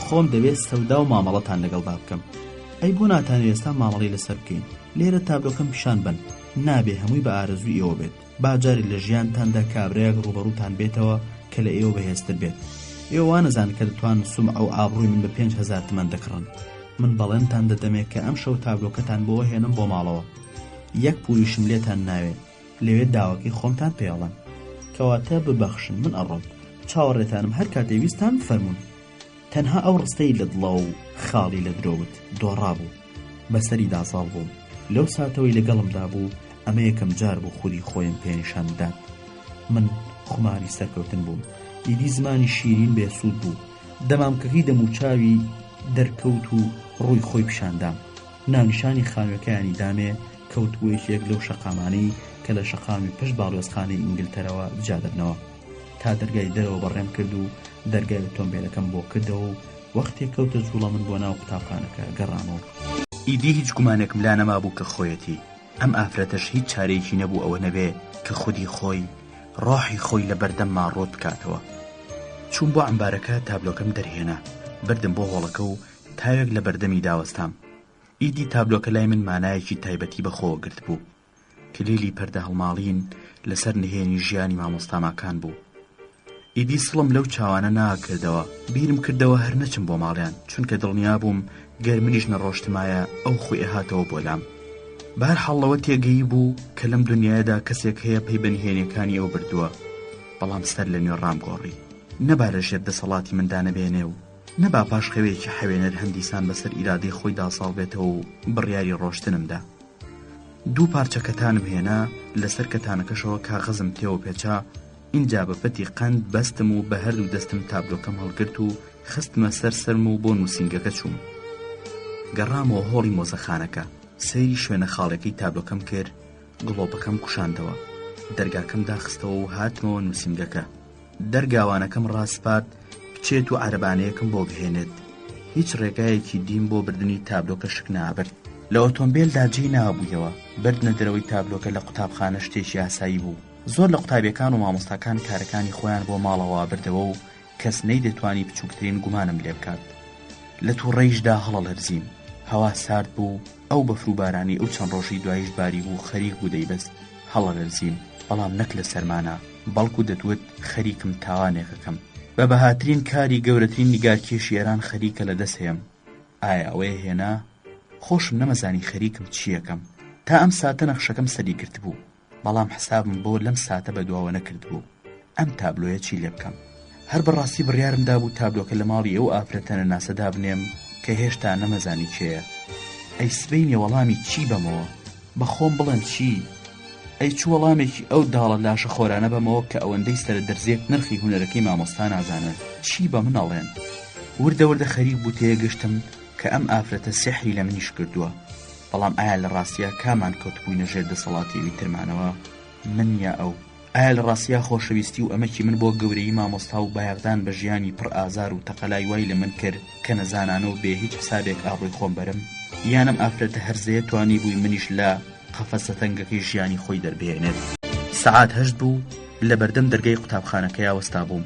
خۆم دەوێت سەودا و مامەڵەتان لەگەڵدا بکەم ئەی بۆ ناتانەوێت ئێستا مامەڵی لەسەر بکەین لێرە تابلۆکەم پیشان بن نابێ هەمووی بە ئارەزوی ئێوە بێت باجاری لە ژیانتاندا کابرایەک ڕوبەڕووتان بێتەوە کە لە ئێوە بەهێزتر بێت ئێوە وانەزان کە دەتوان سوم ئەو ئابڕووی من بە 5,000 تمەن دەکڕن من بەڵێنتان دەدەمێت کە ئەم شەو تابلۆکەتان بۆ هێنم بۆ ماڵەوە یەک پولیشم لێتان ناوێت لەوێ داواکەی خۆمتان پێڵەن کەواتە ببەخشن من ئەڕۆم چاوەڕێتانم هەر کاتێویستان فەرمون تەنها ئەو ڕستەی لە دڵە و خاڵی لە درۆوت دۆڕا بوو بەسەری داساڵ بووم لەو ساتەوەی لەگەڵمدا بوو ئەمە یەکەم جار بوو خودی خۆیم پێنیشان بدات من خماری سەرکەوتن بووم دیدی زمانی شیرین بێسوود بوو دەمامکەکەی دەموچاوی دەرکەوت و ڕووی خۆی پیشاندام ناونیشانی خانوەکەیانی دامێ کەوت بوویەکێک لەو شەقامانەی کە لە شەقامی پشت باڵۆزخانەی ئینگلتەرەوە بجادبنەوە تا دەرگای دەرەوە بەڕێم کرد و دەرگای ئۆتۆمبیلەکەم بۆ کردەوە و وەختێک کەوتە جوڵە من بۆ ناو قوتابخانەکە گەڕامەوە ئیدی هیچ گومانێکم لا نەما بوو کە خۆیەتی ئەم ئافرەتەش هیچ چارەیەکی نەبوو ئەوە نەبێ کە خودی خۆی ڕۆحی خۆی لە بەردەم ماڕۆت بکاتەوە چوون بۆ ئەمبارەکە تابلۆکەم دەرهێنا بردم بۆ هۆڵەکە و تاوێک لە بەردەمی داوەستام ئیدی تابلۆکە لای من مانایەکی تایبەتی بەخۆ گرت بوو کلیلی پەردە هەڵماڵین لەسەر نهێنی ژیانی مامۆستاماکان بوو ئیدی سڵم لەو چاوانە ناکردەوە بیرم کردەوە هەر نەچم بۆ ماڵیان چونکە دڵنیا بووم گەر منیش نەڕۆشتمایە ئەو خۆی هاتەوە بۆ لام بەهەرحاڵەوە تێگەی بوو کە لەم دنیادا کەسێک هەیە پێی بە نهێنیەکانی ئەو بردووە بەڵام سەر لە نوێ ڕامگۆڕی نەبا لە ژێر دەسەڵاتی مندا نەبێنێ و نەبا پاش خەوێکی حەوێنەر هەندیسان بەسەر ئیرادەی خۆی داساڵ بێتەوە و بڕیاری ڕۆشتنمدا دوو پارچە کەتانم هێنا لەسەر کەتانەکەشەوە کاغەزم تێوە پێچا اینجا بە پەتی قەند بەستم و بە هەردوو دەستم تابلۆکەم هەڵگرت و خستمە سەر سەرم و بۆ نووسینگەکە چووم گەڕامەوە هۆڵی مۆزەخانەکە سەیری شوێنە خاڵەکەی تابلۆکەم کرد گڵۆپەکەم کوشاندەوە دەرگاکەم داخستەوە و هاتمەوە نووسینگەکە دەرگاوانەکەم ڕاستپات بچێت و عەرەبانەیەکم بۆ بهێنێت هیچ ڕێگایەکی دیم بۆ بردننی تابلۆکە شک نابرد لە ئۆتۆمبیلدا جێی نابوویەوە بردنە دەرەوەی تابلۆکە لە قوتابخانە شتێکی ئاسایی بوو زۆر لە قوتابیەکان و مامۆستاکان کارەکانی خۆیان بۆ ماڵەوە بردەوە و کەس نەیدەتوانی بچووکترین گومانم لێ بکات لە تووڕەیشدا هەڵە لەرزیم هەوا سارد بوو ئەو بەفروبارانی ئەو چەند ڕۆژی دوایش باری بوو خەریک بوو دەیبەست هەڵە لەرزیم بەڵام نەک لە سەرمانە بەڵکو دەتوت خەریکم تاوانێکەکەم بە بەهاترین کاری گەورەترین نیگارکێشی ئێران خەریکە لە دەست هەیەم ئایا ئەوەیە هێنا خۆشم نەمەزانی خەریکم چیەکەم تا ئەم ساتە نەخشەکەم سەری گرت بوو بەڵام حسابم بۆ لەم ساتە بەدواوە نەکرد بوو ئەم تابلۆیە چی لێ بکەم هەر بەڕاستی بڕیارمدا بوو تابلۆکە لە ماڵی ئەو ئافرەتەنە ناسەدا بنێم کە هێشتا نەمەزانی چێیە ئەی سبەی نێوەڵامی چی بەمەوە؟ بەخۆم بڵێم چی؟ ئەی چ وەڵامێکی ئەو داڵە لاشە خۆرانە بەمەوە کە ئەوەندەی سەرە دەرزێک نرخی هونەرەکەی مامۆستا نازانن چی بە منەڵێن؟ وردە وردە خەریک بوو تێگەشتم کە ئەم ئافرەتە سحری لە منیش کردووە، بەڵام ئایا لە ڕاستیە کامان کەوتبووینە ژێر دەسەڵاتیوی ترمانەوە؟ من یا ئەو؟ ئایا لە ڕاستیە خۆشەویستی و ئەمەکی من بۆ گەورەی مامۆستا و بایەغدان بە ژیانی پڕ ئازار و تەقەلای وای لە من کرد کە نەزانانە و بێ هیچ حسابێک ئاڕووی خۆم بەرم؟ یانم ئافرەتە هەرزەیە توانی بووی منیش لە قەفەسە تەنگەکەی ژیانی خۆی دەربێنێت. سەعات 8 بوو، لە بەردەم دەرگای قوتابخانەکەی وەستا بووم.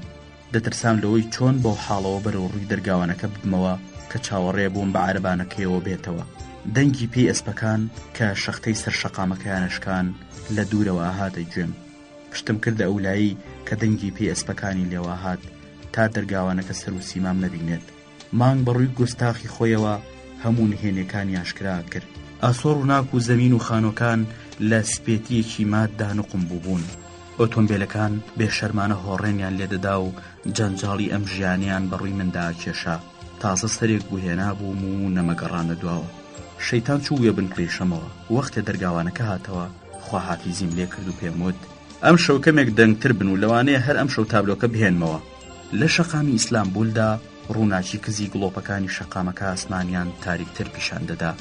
دەترسام لەوەی چۆن بۆ حاڵەوە بەرەو ڕووی دەرگاوانەکە ببمەوە کە چاوەڕێ بووم بە عارەبانەکەیەوە بێتەوە. دەنگی پێی ئەسپەکان کە شەختەی سەر شەقامەکەیانشکان لە دوورەوە هاتە گوێم. پشتم کردە ئەولایی کە دەنگی پێی ئەسپەکانی لێوە هات تا دەرگاوانەکە سەر و سیمام نەبینێت. مانگ بەڕووی گوستاخی خۆیەوە هەموو نهێنیەکانی ئاشکرا کرد. ئاسۆڕ و ناک و زەمین و خانۆکان لە سپێتیەکی ماددا نقم بووبوون. ئۆتۆمبیلەکان بێشەرمانە هۆڕێنیان لێدەدا و جەنجاڵی ئەم ژیانیان بەڕووی مندا کێشا. تازە سەرێک بوهێنا بووم و نەمەگەڕانە دواوە. شەیتان چوویە بن پێشەمەوە. وەختێ دەرگاوانەکە هاتەوە خواحافیزیم لێ کرد و پێم وت ئەم شەو کەمێک دەنگتر بن و لەوانەیە هەر ئەم شەو تابلۆکە بهێنمەوە. لە شەقامی ئیسلامبولدا ڕووناچی کزی گڵۆپەکانی شەقامەکە ئاسمانیان تاریکتر پیشان دەدا.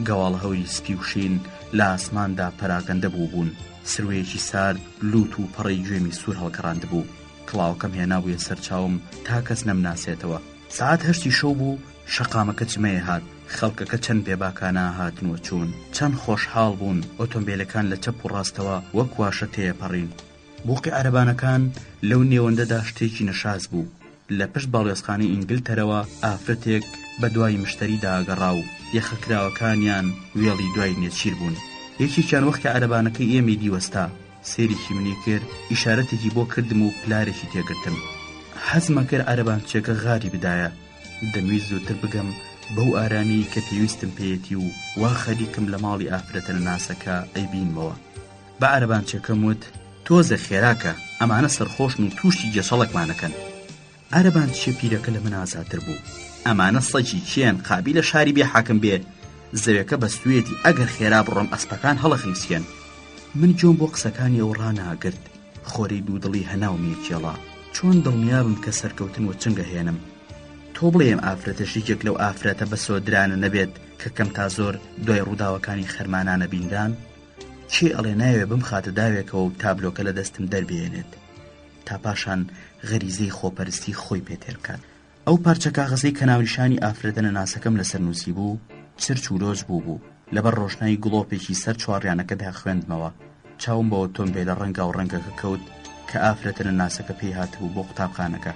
گەواڵ هەوری سپی و شین لە ئاسماندا پەراگەندە بوون. سروەیەکی سارد لوت و پەڕی گوێمی سوور هەڵگەڕاند بوو. کڵاوەکەم هێنابوویە سەر چاوم تا کەس نەمناسێتەوە. سەعات 8 شەو بوو، شەقامەکە چمەیە هات. خەڵکەکە چەند بێباکانە هاتنوە چوون. چەند خۆشحاڵ بوون. ئۆتۆمبیلەکان لە چەپ و ڕاستەوە وەک واشە تێپەڕین. بوقی عەرەبانەکان لەو نێوەندەدا شتێکی نەشاز بوو. لە پشت باڵێزخانەی ئینگلتەرەوە ئافرەتێک بە دوای مشتری داگەڕا و یەخەکراوەکانیان وێڵی دوای نێچیر بوون. یەکێکیان وەختی عەرەبانەکەی ئێمەی دیوەستا سێریکی منی کرد، ئیشارەتێکی بۆ کردم و پلارێکی تێگرتم. حەزمە کرد عەرەبانچێکە غاری بدایە. دەمویست زووتر بگەم بەو ئارامی کە پێویستم پێیەتی و وا خەریکم لە ماڵی ئافرەتە ناسەکە ئەیبینمەوە. بە عەرەبانچێکەم وت تۆزە خێراکە، ئەمانە سەرخۆشن و تووشی جێشەڵێکمانەکەن. عەرەبانچێ پیرەکە لە من ئازاتر بوو. ئەمانە سەجی چێن قابی لە شاری بێ حاکم بێ، زەوێکە بەستوێتی ئەگەر خێرا بڕۆم ئەسپەکان هەڵەخیسێن. من جۆم بۆ قسەکانی ئەو ڕاناگرت. خۆرەی دوودڵی هەناومی کێڵا. چۆن دڵنیابم کە سەرکەوتن و چنگە هێنم. تۆ بڵێم ئافرەتەشێکێک لەو ئافرەتە بە سۆدرانە نەبێت کە کەم تا زۆر دوای ڕووداوەکانی خەرمانانە بیندان؟ چی ئەڵێ ناوێ بم خاتە داوێکەوە و تابلۆکە لە دەستم دەربێنێت تا پاشان غەریزەی خۆپەرستی خۆی پێتێر بکات. ئەو پارچە کاغەزەی کە ناونیشانی ئافرەتە ناسەکەم لەسەر نووسی بوو چرچ و لۆز بوو. لەبەر ڕۆژنایی گڵۆپێکی سەر چوارڕیانەکەدا خوێندمەوە. چاوم بە ئۆتۆمبیلە ڕەنگا و ڕەنگەکە کەوت کە ئافرەتە ناسەکە پێی هاتبوو بۆ قوتابخانەکە.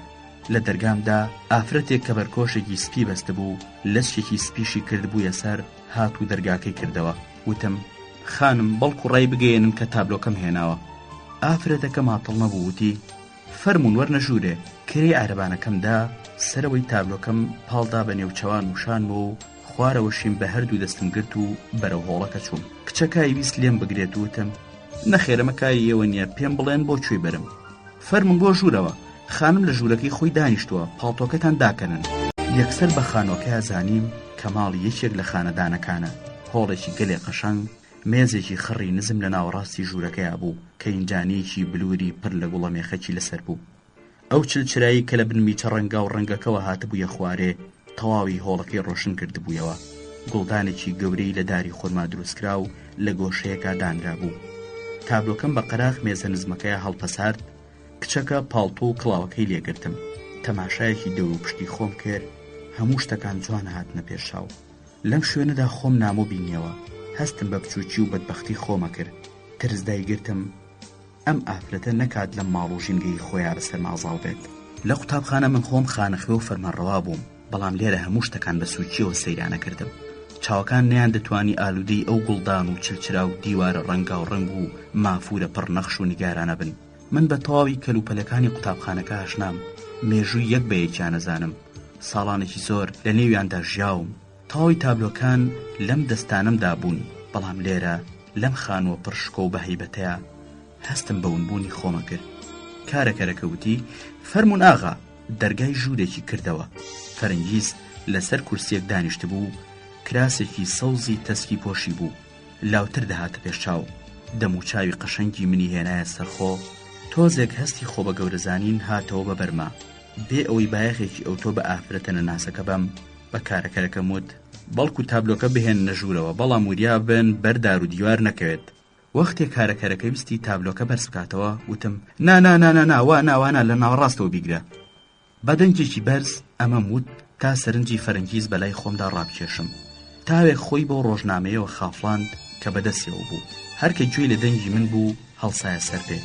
لە دەرگامدا ئافرەتێک کە بەرکۆشێکی سپی بەستە بوو لەسچێکی سپیشی کردبوویە سەر هات و دەرگاکەی کردەوە. وتم خانم بەڵکو ڕای بگەێنن کە تابلۆکەم هێناوە. ئافرەتەکە ماتڵ نەبوو وتی فەرمون وەرنەژوورێ. کرێ عەرەبانەکەمدا سەرەوەی تابلۆکەم پاڵدا بە نێوچەوان وشانمەوە و خوارەوەشیم بە هەردوو دەستم گرت و بەرەو هۆڵەکە چووم. کچەکای ویست لێم بگرێت وتم نەخێرەمەکای ئێوە نییە پێم بڵێن بۆ کوێی بەرم. فەرمون بۆ ژوورەوە. خانم لە ژوورەکەی خۆی دانیشتووە پاڵتۆکەتان داکەنن. یەکسەر بە خانۆکە زانیم کە ماڵی یەکێک لە خانەدانەکانە. هۆڵێکی گەلێ قەشەنگ مێزێکی خڕی نزم لە ناوەڕاستی ژوورەکەیە بوو کە ئینجانەیەکی بلووری پڕ لە گوڵە مێخەکی لەسەر بوو. ئەو چلچرایی کە لە بنمیچە ڕەنگا و ڕەنگەکەوە هاتبوویە خوارێ تەواوی هۆڵەکەی ڕۆشن کردبوویەوە. گوڵدانێکی گەورەی لە داری خۆرما دروستکرا و لە گۆشەیەکە دانرا بوو. تابلۆکەم بە قەراغ مێزە نزمەکەیە هەڵپەسارد. کچەکە پاڵتۆ و کڵاوەکەی لێگرتم. تەماشایەکی دەور و پشتی خۆم کرد. هەموو شتەکان جوان هاتنە پێشاو. لەم شوێنەدا خۆم نامۆ بینیەوە. هەستم بە بچووکی و بەدبەختی خۆمە کرد. ترس دایگرتم ئەم ئافرەتە نەکات لەم ماڵ و ژینگەی خۆیان بەسەر مازاڵ بێت. لە قوتابخانە من خۆم خانەخوێ و فەرمانڕەوا بووم، بەڵام لێرە هەموو شتەکان بە سووچیەوە سەیرانە کردم. چاوەکان نەیان دەتوانی ئالوودەی ئەو گوڵدان و چلچرا و دیوارە ڕەنگا و ڕەنگ و مافورە پڕ نەخش و نیگارانە بن. من بە تەواوی کەلوپەلەکانی قوتابخانەکە هەشنام. مێژووی یەک بە یەکیان نەزانم. ساڵانێکی زۆر لە نێویاندا ژیاوم. تەواوی تابلۆکان لەم دەستانمدا بوون، بەڵام لێرە لەم خانووە پڕشکۆ و بە هەیبەتەیە هەستم بەونبوونی خۆمە کرد. کارەکەرەکە وتی فەرمون ئاغا. دەرگای ژوورێکی کردەوە. فەرنگیز لەسەر کورسیەک دانیشت بوو کراسێکی سەوزی تەسکی پۆشی بوو، لاوتر دەهاتە پێش چاو، دەم و چاوی قەشەنگی منی هێنایە سەرخۆ. تۆزێک هەستی خۆ بە گەورەزانین هاتەوە بە بەرما، بێ ئەوەی بایەخێکی ئەوتۆ بە ئافرەتە نەناسەکە بەم بە کارەکەرەکەم وت بەڵکو تابلۆکە بهێن نەژوورەوە، بەڵام وریا بن بەردار و دیوار نەکەوێت. وەختێک کارەکەرەکەی وستی تابلۆکە بەرز بکاتەوە وتم نانا لە ناوەڕاستەوە بیگرە. بەدەنگێکی بەرز ئەمەم وت تا سەرنجی فەرەنگیز بەلای خۆمدا ڕابکێشم. تاوێک خۆی بۆ ڕۆژنامەیەوە خافڵاند کە بەدەستیەوە بوو، هەرکە گوێی لە دەنگی من بوو هەڵسایە سەر پێ.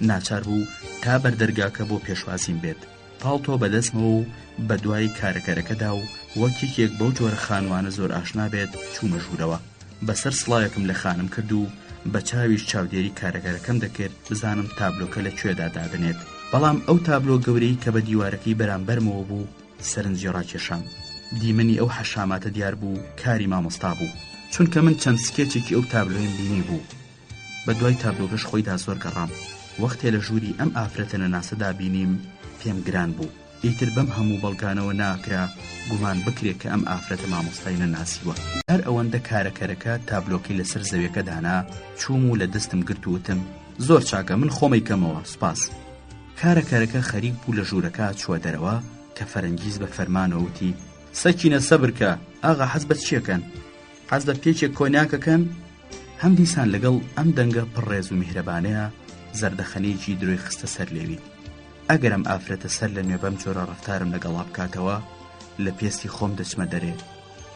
ناچار بوو تا بەردەرگاکە بۆ پێشوازیم بێت. پاڵتۆ بەدەستمەوە و بە دوای کارەکەرەکەدا و وەکێکێک بەو جۆرە خانوانە زۆر ئاشنا بێت چوومە ژوورەوە. بەسەر سڵاوێکم لە خانم کرد و بە چاویش چاودێری کارەکەرەکەم دەکرد بزانم تابلۆکە لەکوێدا دادنێت. بەڵام ئەو تابلۆ گەورەی کە بە دیوارەکەی بەرامبەرمەوە بوو سەرنجی ڕاکێشام. دیمەنی ئەو حەشاماتە دیار بوو کاری مامۆستا بوو، چونکە من چەند سکێچێکی ئەو تابلۆیم بینی بوو. بە دوای تابلۆکەش خۆیدا زۆر گەڕام. وەختێ لە ژووری ئەم ئافرەتە نەناسەدا بینیم پێم گران بوو. ئیتر بەم هەموو بەڵگانەوە ناکرا گومان بکرێت کە ئەم ئافرەتە مامۆستای نەناسیوە. هەر ئەوەندە کارەکەرەکە تابلۆکەی لەسەر زەویەکە دانا، چووم و لە دەستم گرت و وتم زۆر چاکە، من خۆمەی کەمەوە، سوپاس. کارەکەرەکە خەریک بوو لە ژوورەکە چووە دەرەوە کە فەرەنگیز بە فەرمانەوەتی سەکینە سەبرکە، ئاغا حەز بە چیەکەن؟ حەز بە پێچێک کۆنیاکەکەن؟ هەم دیسان لەگەڵ ئەم دەنگە پڕێز و میهرەبانەیە زەردەخەنەیەکی درۆی خستە سەر لێوی. ئەگەرم ئافرەتە سەر لە نوێ بەم جۆرە ڕەفتارم لەگەڵا بکاتەوە لە پێستی خۆم دەچمە دەرێ.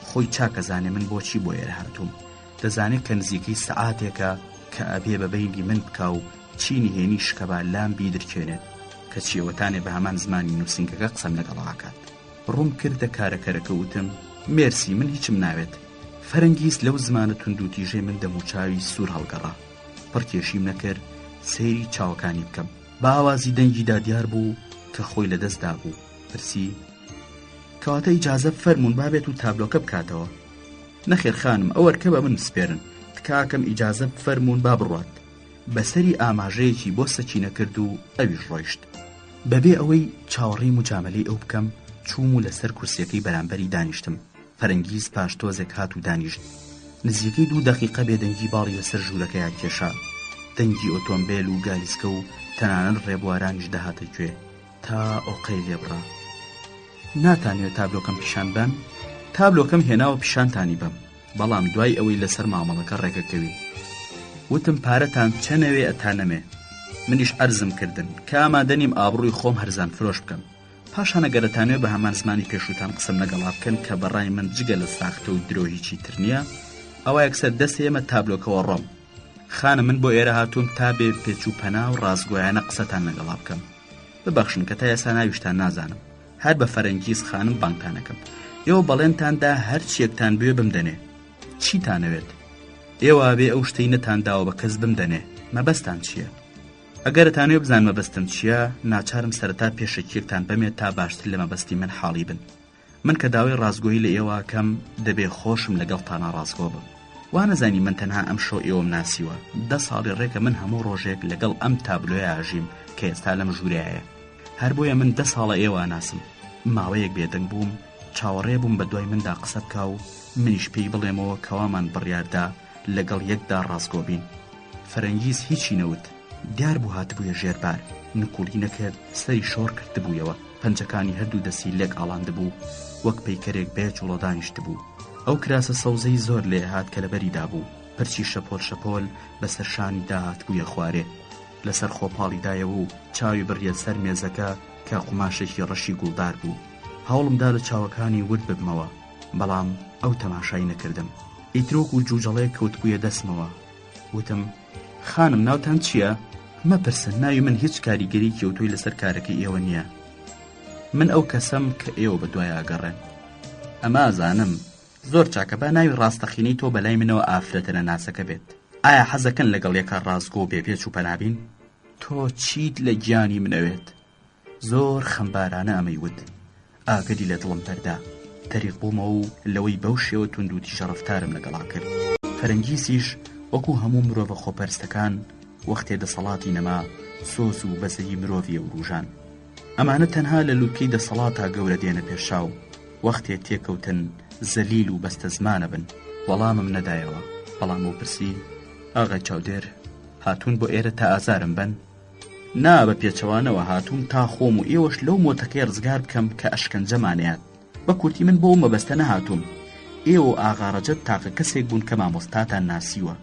خۆی چاکەزانێ من بۆچی بۆ ئێرە هاتووم. دەزانێت کە نزیکەی سەعاتێکە کە ئەبێ بە بەیلی من بکا و چینی هێنی شکەبا لام بیدرکێنێت کە چیەوەتانێ بە هەمان زمانی نووسینگەکە قسەم لەگەڵاکات. ڕوم کردە کارەکەرەکە وتم مێرسی، من هیچم ناوێت. فەرەنگیز لەو زمانە تونند و تیژەی من دەموچاوی سوور هەڵگەڕا. پڕکێشیم نەکرد سەیری چاوەکانی بکەم. باوازی دەنگیدا دیار بوو کە خۆی لە دەستدا بوو. پرسی کەواتە ئیجازە فەرمون بابێت و تابلۆکە بکاتەوە؟ نەخێر خانم، ئەوەرکە بە من سپێرن، تکاکەم ئیجازە فەرمون با بڕوات. بەسەری ئاماژەیەکی بۆ سەکینە کرد و ئەویش ڕۆیشت. بەبێ ئەوەی چاوەڕێی مجاملەی ئەو بکەم چووم و لەسەر کورسیەکەی بەرامبەری دانیشتم. فەرەنگیز پاش تۆزێک هات و دانیشت. نزیکەی 2 دەقیقە بێدەنگی باڵی لەسەر ژوورەکەیە کێشا. دەنگی ئۆتۆمبیل و گالیسکە و تەنانەت ڕێبوارانیش دەهاتە گوێ تا ئۆقەی لێبڕا. ناتانوێت تابلۆکەم پیشان بەم؟ تابلۆکەم هێناوە پیشانتانی بەم، بەڵام دوای ئەوەی لەسەر مامەڵەکە ڕێگەکەوی. وتم پارەتان چەنەوێ ئەتانەمێ؟ منیش عەرزم کردن کە ئامادەنیم ئابڕووی خۆم هەرزان فرۆش بکەم. پاشان ئەگەرەتانوێ بە هەمان زمانی پێشووتان قسەم لەگەڵا بکەن کە بەڕای من جگە لە ساختە و درۆ هیچی تر نییە، ئەوە یەکسەر دەستی ئێمە تابلۆکەوە ڕۆم. خانم، من بۆ ئێرە هاتووم تا بێ پێچ و پەنا و ڕازگۆیانە قسەتان لەگەڵا بکەم. ببەخشن کە تا ئێستا ناویشتان نازانم، هەر بە فەرەنگیز خانم بانگتانەکەم. ئێوە بەڵێنتاندا هەر چیەکتان بوێ بمدەنێ. چیتانەوێت؟ ئێوە بێ ئەو شتەی نەتانداوە بە کەس بمدەنێ. مەبەستان چییە؟ ئەگەرتانوێ بزان مەبەستم چییە، ناچارم سەرەتا پێشەکیەکتان بمێت تا باشتر لە مەبەستی من حاڵی بن. من کە داوای ڕازگۆیی لە ئێوە کەم دەبێ خۆشم لەگەڵتانە ڕازگۆ بم. وا نەزانی من تەنها ئەم شۆ ئێوەم ناسیوە. 10 ساڵی ڕێکە من هەموو ڕۆژێک لەگەڵ ئەم تابلۆیە ئاژیم کە ئێستا لەم ژوورەیە. هەر بۆیە من 10 ساڵە ئێوە ناسم. ماوەیەک بێدەنگ بووم، چاوەڕێ بووم بە دوای مندا قسە بکا و منیش پێی بڵێمەوە کەوامان بڕیاردا لەگەڵ یەکدا ڕازگۆ بین. فەرەنگیز هیچی نەوت، دیار بوو هاتبوویە ژێربار. نکوڵی نەکرد، سەری شۆڕ کردبوویەوە. پەنجەکانی هەردوو دەستی لێک ئاڵاندبوو، وەک پەیکەرێک بێ جوڵە دانیشت بوو. ئەو کراسە سەوزەی زۆر لێ هات کە لەبەریدا بوو. پرچی شەپۆل شەپۆل بەسەر شانی داهات بوویە خوارێ. لەسەر خۆپاڵیدایەوە و چاوی بڕیە سەر مێزەکە کە قوماشێکی ڕەشی گوڵدار بوو. هەوڵمدا لە چاوەکانی ورد ببمەوە، بەڵام ئەو تەماشای نەکردم. ئیترۆک و جوجەڵەیە کەوت بوویە دەستمەوە. وتم خانم، ناوتان چییە؟ مەپرسن، ناوی من هیچ کاریگەری کەوتوی لەسەر کارەکەی ئێوە نییە. من ئەو کەسەم کە ئێوە بە دوای ئاگەڕێن. ئەمە زانم. زۆر چاکە، با ناوی ڕاستەخینەی تۆ بەلای منەوە ئافرەتە نەناسەکە بێت. ئایا حەزەکەن لەگەڵ یەکە ڕازگۆ بێ پێچ و پەنابین؟ تۆ چیت لە گیانی منەوێت؟ زۆر خەمبارانە ئەمەی وت. ئاگەری لە دڵم پەردا. تەریق بوومەوە و لەوەی بەو شێوە تونند و تیژە ڕەفتارم لەگەڵا کرد. فەرەنگیسیش وەکو هەموو مرۆڤە خۆپەرستەکان وەختێ دەسەڵاتی نەما سۆز و بەزەی مرۆڤیە و ڕوژان. ئەمانە تەنها لە لووتکەی دەسەڵاتا گەورە دێنە پێشاو. وەختێ تێکەوتن زەلیل و بەستە زمانە بن. وەڵامم نەدایەوە. بەڵام و پرسی: ئاغای چاودێر، هاتوون بۆ ئێرە تا ئازارم بن؟ نا، بە پێچەوانەوە هاتووم تا خۆم و ئێوەش لەو مۆتەکەی ڕزگار بکەم کە ئەشکەنجەمانەیەت. بە کورتی من بۆ مەبەستە نەهاتووم. ئێوە ئاغا ڕەجەب تاقە کەسێک بوون کە مامۆستاتان ناسیوە.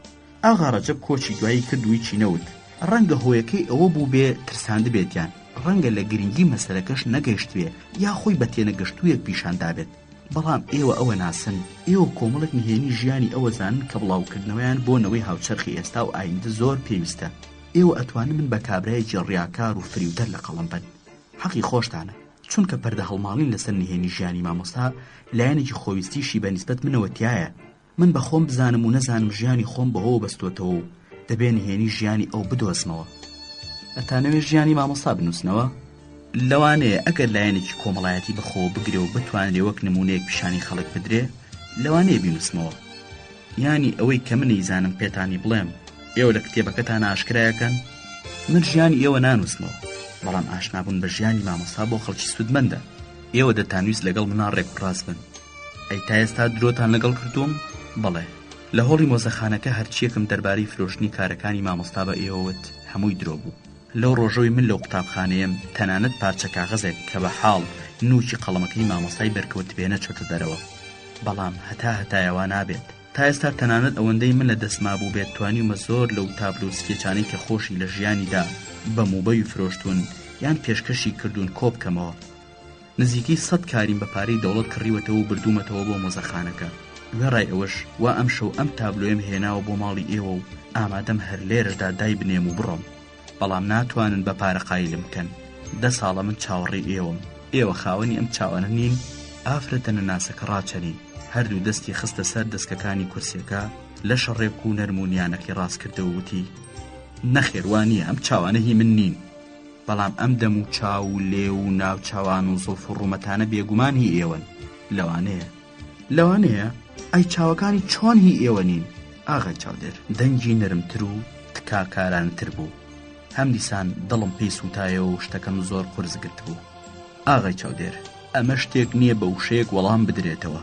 ئاغا ڕەجەب کۆچی دوایی کردووی چینەوت. ڕەنگە هۆیەکەی ئەوە بوو بێ ترساند بێتیان، ڕەنگە لە گرنگی مەسەلەکەش نەگەیشتوێ یا خۆی بە تێنەگەشتوویەک پیشاندا بێت. بەڵام ئێوە ئەوە ناسن. ئێوە کۆمەڵێک نهێنی ژیانی ئەوە زانن کە بڵاوکردنەوەیان بۆ نەوەی هاوچەرخی ئێستا و ئایندە زۆر پێویستە. ئێوە ئەتوانن من بە کابرایەکی ڕیاکار و فریودەر لە قەڵم بن. حەقی خۆشتانە، چونکە پەردە هەڵماڵین لەسەر نهێنی ژیانی مامۆستا لایەنێکی خۆویستیشی بەنسبەت منەوە تایە. من بە خۆم بزانم و نەزانم ژیانی خۆم بەهۆ بەستۆتەوە و دەبێ نهێنی ژیانی ئەو بدۆزمەوە. ئەتانەوێت ژیانی مامۆستا بنووسنەوە؟ لەوانەیە ئەگەر لایەنێکی کۆمەڵایەتی بەخۆ بگرێ و بتوانێت وەک نمونەیەک پیشانی خەڵک بدرێ، لەوانەیە بینووسمەوە. یانی ئەوەی کە من ئیزانم پێتانی بڵێم ئێوە لە کتێبەکەتان ئاشکرایەکەن. من ژیانی ئێوە نانووسمەوە، بەڵام ئاشنابوون بە ژیانی مامۆستا بۆ خەڵکی سودمەندە. ئێوە دەتانویست لەگەڵ منە ڕێکوڕاست بن. ئەی تا ئێستا درۆتان لەگەڵ کردووم؟ بەڵێ. لە هۆڵی مۆزەخانەکە هەرچیەکم دەربارەی فرۆشتنی کارەکانی مامۆستا بە ئێوەوت هەمووی درۆ بوو. لەو ڕۆژەوەی من لەو قوتابخانەیەم تەنانەت پارچە کاغەزێک کە بە حاڵ نوکی قەڵەمەکەی مامۆستای بەرکەوت بێنە چۆتە دەرەوە. بەڵام هەتایەوە نابێت. تا ئێستا تەنانەت ئەوەندەی من لە دەستما بوو بێت توانیمە زۆر لەو تابلۆ سکێچانەی کە خۆشی لە ژیانیدا بە موبەی فرۆشتون یان پێشکەشی کردوون کۆ بکەمەوە. نزیکی 100 کاریم بە پارەی دەوڵەت کڕیوەتەوە و بردوومەتەوە بۆ مۆزەخانەکە. وێڕای ئەوەش وا ئەم شەو ئەم تابلۆیم هێناوە بۆ ماڵی ئێوە و ئامادەم هەر لێرەشدا دای بنێم و بڕۆم. بەڵام ناتوانن بە پارە قایلم بکەن. 10 ساڵە من چاوەڕێی ئێوەم. ئێوە خاوەنی ئەم چاوانە نین. ئافرەتە نەناسەکە ڕاچەنی. هەردوو دەستی خستە سەر دەستکەکانی کورسیەکە لە شەڕێک و نەرمونیانەکەی ڕاست کردەوە وتی: نەخێر وانییە، ئەم چاوانە هی من نین. بەڵام ئەم دەم و چاو و لێ و ناو چاوان و زۆف و ڕوومەتانە بێگومان هی ئێوەن. لەوانەیە ئەی چاوەکانی چۆن هی ئێوە نین؟ ئاغای چاودێر دەنگی نەرمتر و تکاکارانتر بوو. هەم دیسان دڵم پێی سوتایە و شتەکەم زۆر قورزگرت بوو. ئاغای چاودێر، ئەمە شتێک نییە بە وشەیەک وەڵام بدرێتەوە.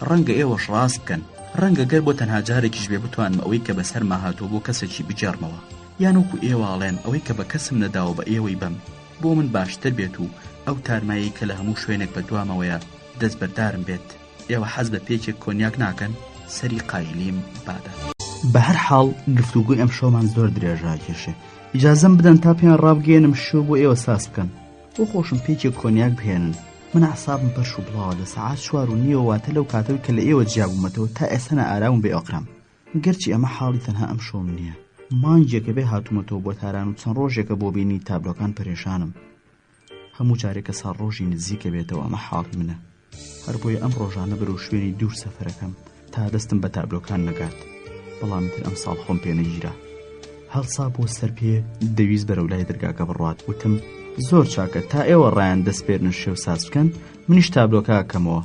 ڕەنگە ئێوەش ڕاست بکەن. ڕەنگە گەر بۆ تەنها جارێکیش بێ بتوانم ئەوەی کە بەسەر ماهاتوە بۆ کەسێکی بجارمەوە، یان وەکو ئێواڵێن ئەوەی کە بە کەسم نەداوە بە ئێوەی بەم بۆ من باشتر بێت و ئەو تارمایی کە لە هەموو شوێنێک بەدوامەوەیە دەستبەردارم بێت. ئێوە حەز بە پێچێک کۆنیاک ناکەن؟ سەری قایلیم بادە. بە هەر حاڵ گفتوگوی ئەم شەومان زۆر درێژا کێشێ. ئیجازەم بدەن تا پێیان ڕابگەێنم شو بۆ ئێوە ساس بکەن. بۆ خۆشم پێچێک کۆنیاک بهێنن. من عسابم پەش و بڵاوە لە سەعات 4:30 واتە لەو کاتەوەی کە لە ئێوە جیابوومەتەوە تا ئێستا ئاراوم بێ ئۆقرام. گەرچی ئەمە حاڵی تەنها ئەم شۆم نییە. مانگێکە بێ هاتوومەتەوە بۆ تاران و چەند ڕۆژێکە بۆ بینی تابلۆکان پەرێشانم. هەموو جارێکە ساڵ ڕۆژی نزیکە بێتەوە ئەمە حاڵی منە. هەر بۆیە ئەم ڕۆژانە بەرەو شوێنی دوور سەفەرەکەم تا دەستم بە تابلۆکان نەگات. بەڵامی تر ئەم ساڵ خۆم پێ نەگیرا. هەڵسا بۆ سەر پێ دەویست بەرەو لای دەرگاکە بڕوات. وتم: زۆر چاکە، تا ئێوە ڕایان دەست پێرن شێو ساز بکەن منیش تابلۆکە ئەکەمەوە.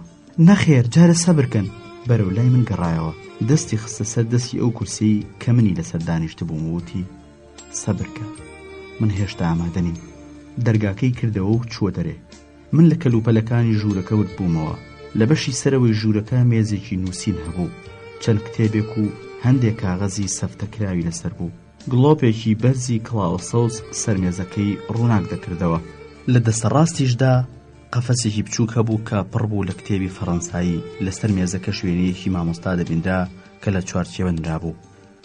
نەخێر، جارە سەبرکەن. بەرەو لای من گەڕایەوە، دەستی خستە سەر دەستی ئەو کورسی کە منی لەسەر دانیشت بووم و وتی: سەبرکە، من هێشتا ئامادە نیم. دەرگاکەی کردەوە و چووە دەرێ. من لە کەلوپەلەکانی ژوورەکە وت بوومەوە. لە بەشی سەرەوەی ژوورەکە مێزێکی نووسین هەبوو، چەند کتێبێک و هەندێک کاغەزی سەفتەکراوی لەسەر بوو. گڵۆپێکی بەرزی کڵاوسەوز سەرمێزەکەی ڕووناک دەکردەوە. لە دەستەڕاستیشدا قەفەسێکی بچووک هەبوو کە پڕ بوو لە کتێبی فەڕەنسایی. لەسەر مێزەکە شوێنەیەکی مامۆستا دەبینرا کە لە چوارچێوە نرابوو.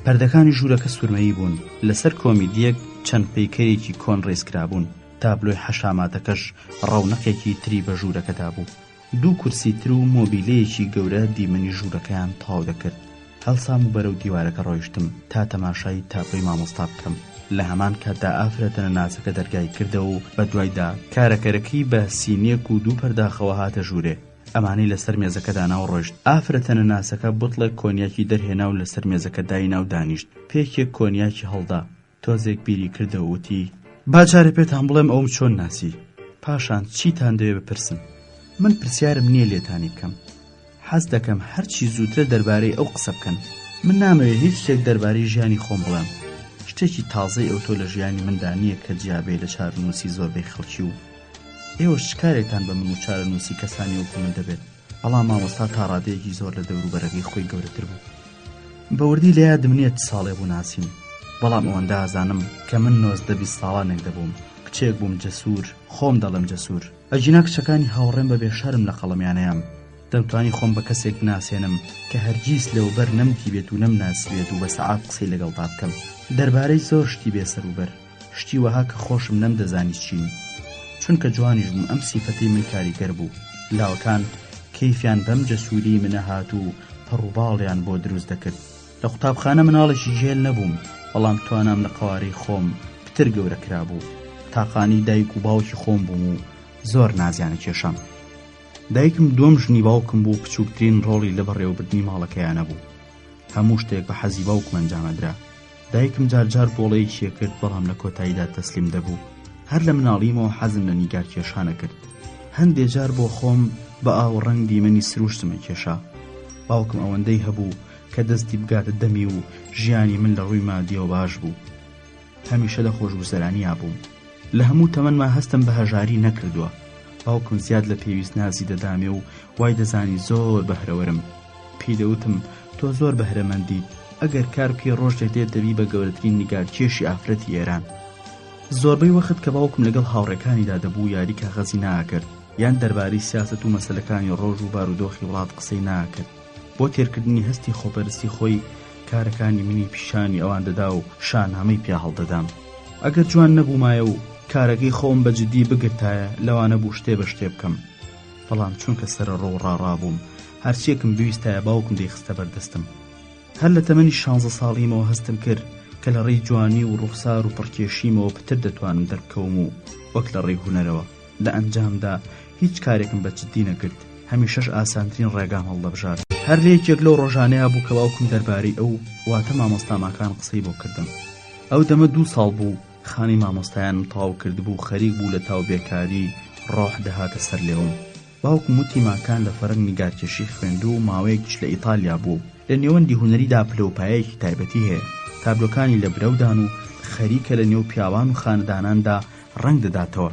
پەردەکانی ژوورەکە سورمەیی بوون. لەسەر کۆمیدیەک چەند پەیکەرێکی کۆن ڕێزکرابوون. تابلۆی حەشاماتەکەش ڕەونەقێکی تری بە ژوورەکەدا بوو. دوو کورسی تر و مۆبیلەیەکی گەورە دیمەنی ژوورەکەیان تاو دەکرد. هەڵسام و بەرەو دیوارەکە ڕۆیشتم تا تەماشای تابلۆی مامۆستا بکەم. لە هەمان کاتدا ئافرەتە نەناسەکە دەرگای کردەوە و بە دوایدا کارەکەرەکەی بە سینیەک و دوو پەرداخەوە هاتە ژوورێ. ئەمانەی لەسەر مێزەکەدا ناو ڕۆیشت. ئافرەتە نەناسەکە بوتڵێک کۆنیاکی دەرهێنا و لەسەر مێزەکە داینا و دانیشت. پێکێک کۆنیاکی هەڵدا. تۆزێک بیری کردەوە وتی: باجارە پێتان بڵێم ئەوم چۆن ناسی. پاشان چیتان دەوێ بپرسم؟ من پرسیارم نییە لێتانی بکەم. حەز دەکەم هەرچی زووترە دەربارەی ئەو قسە بکەن. من نامەوێت هیچ شتێک دەربارەی ژیانی خۆم بڵێم. شتێکی تازەی ئەو تۆ لە ژیانی مندا نییە کە جیابێ لە چارەنووسی زۆربەی خەڵکی و ئێوە شکارێکتان بە من و چارەنووسی کەسانی وەکو من دەبێت. بەڵام مامۆستا تا ڕادەیەکی زۆر لە دەوروبەرەکەی خۆی گەورەتر بوو. بەوردی لە یادمنێت ساڵێ بوو ناسیم، بەڵام ئەوەندە ئازانم کە من 19-20 ساڵانێک دەبووم. کچێک بووم جەسوور، خۆم دەڵم جەسوور. ئەجینا کچەکانی هاوڕێم بە بێشەرم لە قەڵەمیانەیەم. دەمتوانی خۆم بە کەسێک بناسێنم کە هەرگیز لەوبەر نەمتی بێت و نەمناسبێت و بە سەعات قسەی لەگەڵدا بکەم. دەربارەی زۆر شتی بێسەروبەر، شتی وەها کە خۆشم نەمدەزانی چین. چونکە جوانیش بووم، ئەم سیفەتەی من کاریگەر بوو. لاوەکان کەیفیان بەم جەسووری منە هات و پەڕووباڵیان بۆ دروست دەکرد. لە قوتابخانە مناڵێکی ژێل نەبووم، بەڵام توانام لە قوارەی خۆم پتر گەورە کرابوو. تاقانی دایک و باوکی خۆم بووم و زۆر نازیانە کێشام. دایکم دووەم ژنی باوکم بوو، بچووکترین ڕۆڵی لە بەڕێوەبردنی ماڵەکەیانە بوو. هەموو شتێک بە حەزی باوکم ئەنجامەدرا. دایکم جارجار بۆڵەیەکیە کرد، بەڵام لە کۆتاییدا تەسلیم دەبوو. هەر لە مناڵیمەوە حەزم لە نیگار کێشانە کرد. هەندێک جار بۆ خۆم بە ئاو ڕەنگ دیمەنی سروشتمە کێشا. باوکم ئەوەندەی هەبوو کە دەستی بگاتە دەمی و ژیانی من لە ڕووی مادیەوە باش بوو. هەمیشە لە خۆشگوزەرانیا بووم. لە هەموو تەمەنما هەستم بە هەژاری نەکردووە. باوکم زیاد لە پێویست نازی دەدامێ و وای دەزانی زۆر بەهرەوەرم. پێی دەوتم تۆ زۆر بەهرەمەندی، ئەگەر کار پێ ڕۆژێک دێت دەبی بە گەورەترین نیگارکێشی ئافرەتی ئێران. زۆربەی وەخت کە باوکم لەگەڵ هاوڕێکانیدا دەبوو یاری کاغەزی ناکرد، یان دەربارەی سیاسەت و مەسەلەکانی ڕۆژ و بارودۆخی وڵات قسەی ناکرد. بۆ تێرکردنی هەستی خۆپەرستی خۆی کارەکانی منی پیشانی ئەوان دەدا و شانامەی پیا هەڵدەدام. ئەگەر جوان نەبوومایە و کارەکەی خۆم بە جددی بگرتایە لەوانە بوو شتێ بە شتێ بکەم. بەڵام چونکە سرە ڕۆ ڕاڕابووم، هەرچیەکم بویستایە باوکم دەیخستە بەردەستم. هەر لە تەمەنی 16 ساڵیمەوە هەستم کرد کە لە ڕێی جوانی و ڕوخسار و پڕکێشیمەوە پتر دەتوانم دەرکەوم و وەک لە ڕێی هونەرەوە. لە ئەنجامدا هیچ کارێکم بە جددی نەکرد، هەمیشەش ئاسانترین ڕێگام هەڵدەبژار. هەر لە یەکێک لەو ڕۆژانەیە بوو کە باوکم دەربارەی ئەو واتە مامۆستاماکان قسەی بۆ کردم. ئەو دەمە 2 ساڵ بوو، خانی مامۆستایانم تاو کرد بوو، خەریک بوو لە تاو بێکاری ڕۆح دەهاتە سەر لێوم. باوکم وتی ماکان لە فەرەنگ نیگارکێشی خوێندو و ماوەیەکیش لە ئیتالیا بوو. لە نێوەندی هونەریدا پلەپایەکی تایبەتی هەیە، تابلۆکانی لە برەودان و خەریکە لە نێو پیاوان و خانەداناندا ڕەنگ دەداتەوە.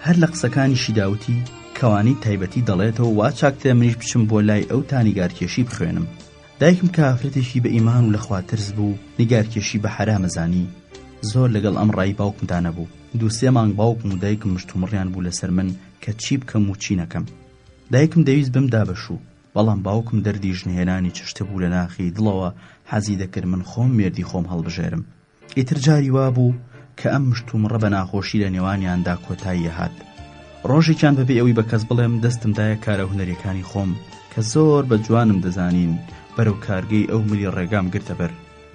هەر لە قسەکانیشی داوتی کەوانی تایبەتی دەڵێتەوە وا چاکتە منیش بچم بۆ لای ئەو تا نیگارکێشی بخوێنم. دایکم کە ئافرەتێکی بە ئیمان و لە خواترز بوو، نیگارکێشی بە حرامەزانی، زۆر لەگەڵ ئەم ڕای باوکمدا نەبوو. 2-3 مانگ باوکم و دایکم مشتومڕیان بوو لەسەر من کە چی بکەم و چی نەکەم. دایکم دەویست بمدا بەشوو، بەڵام باوکم دەردی ژنهێنانی چشتە بوو لە ناخی دڵەوە، حەزی دەکرد من خۆم مێردی خۆم هەڵبژێرم. ئیتر جاری وا بوو کە ئەم مشتومڕە بە ناخۆشی لە نێوانیاندا کۆتاییە هات. ڕۆژێکیان بەبێ ئەوی بە کەس بڵێم دەستمدایە کارە هونەریەکانی خۆم کە زۆر بە جوانم دەزانین بەرەو کارگەی ئەو ملی ڕێگام گرتە بەر.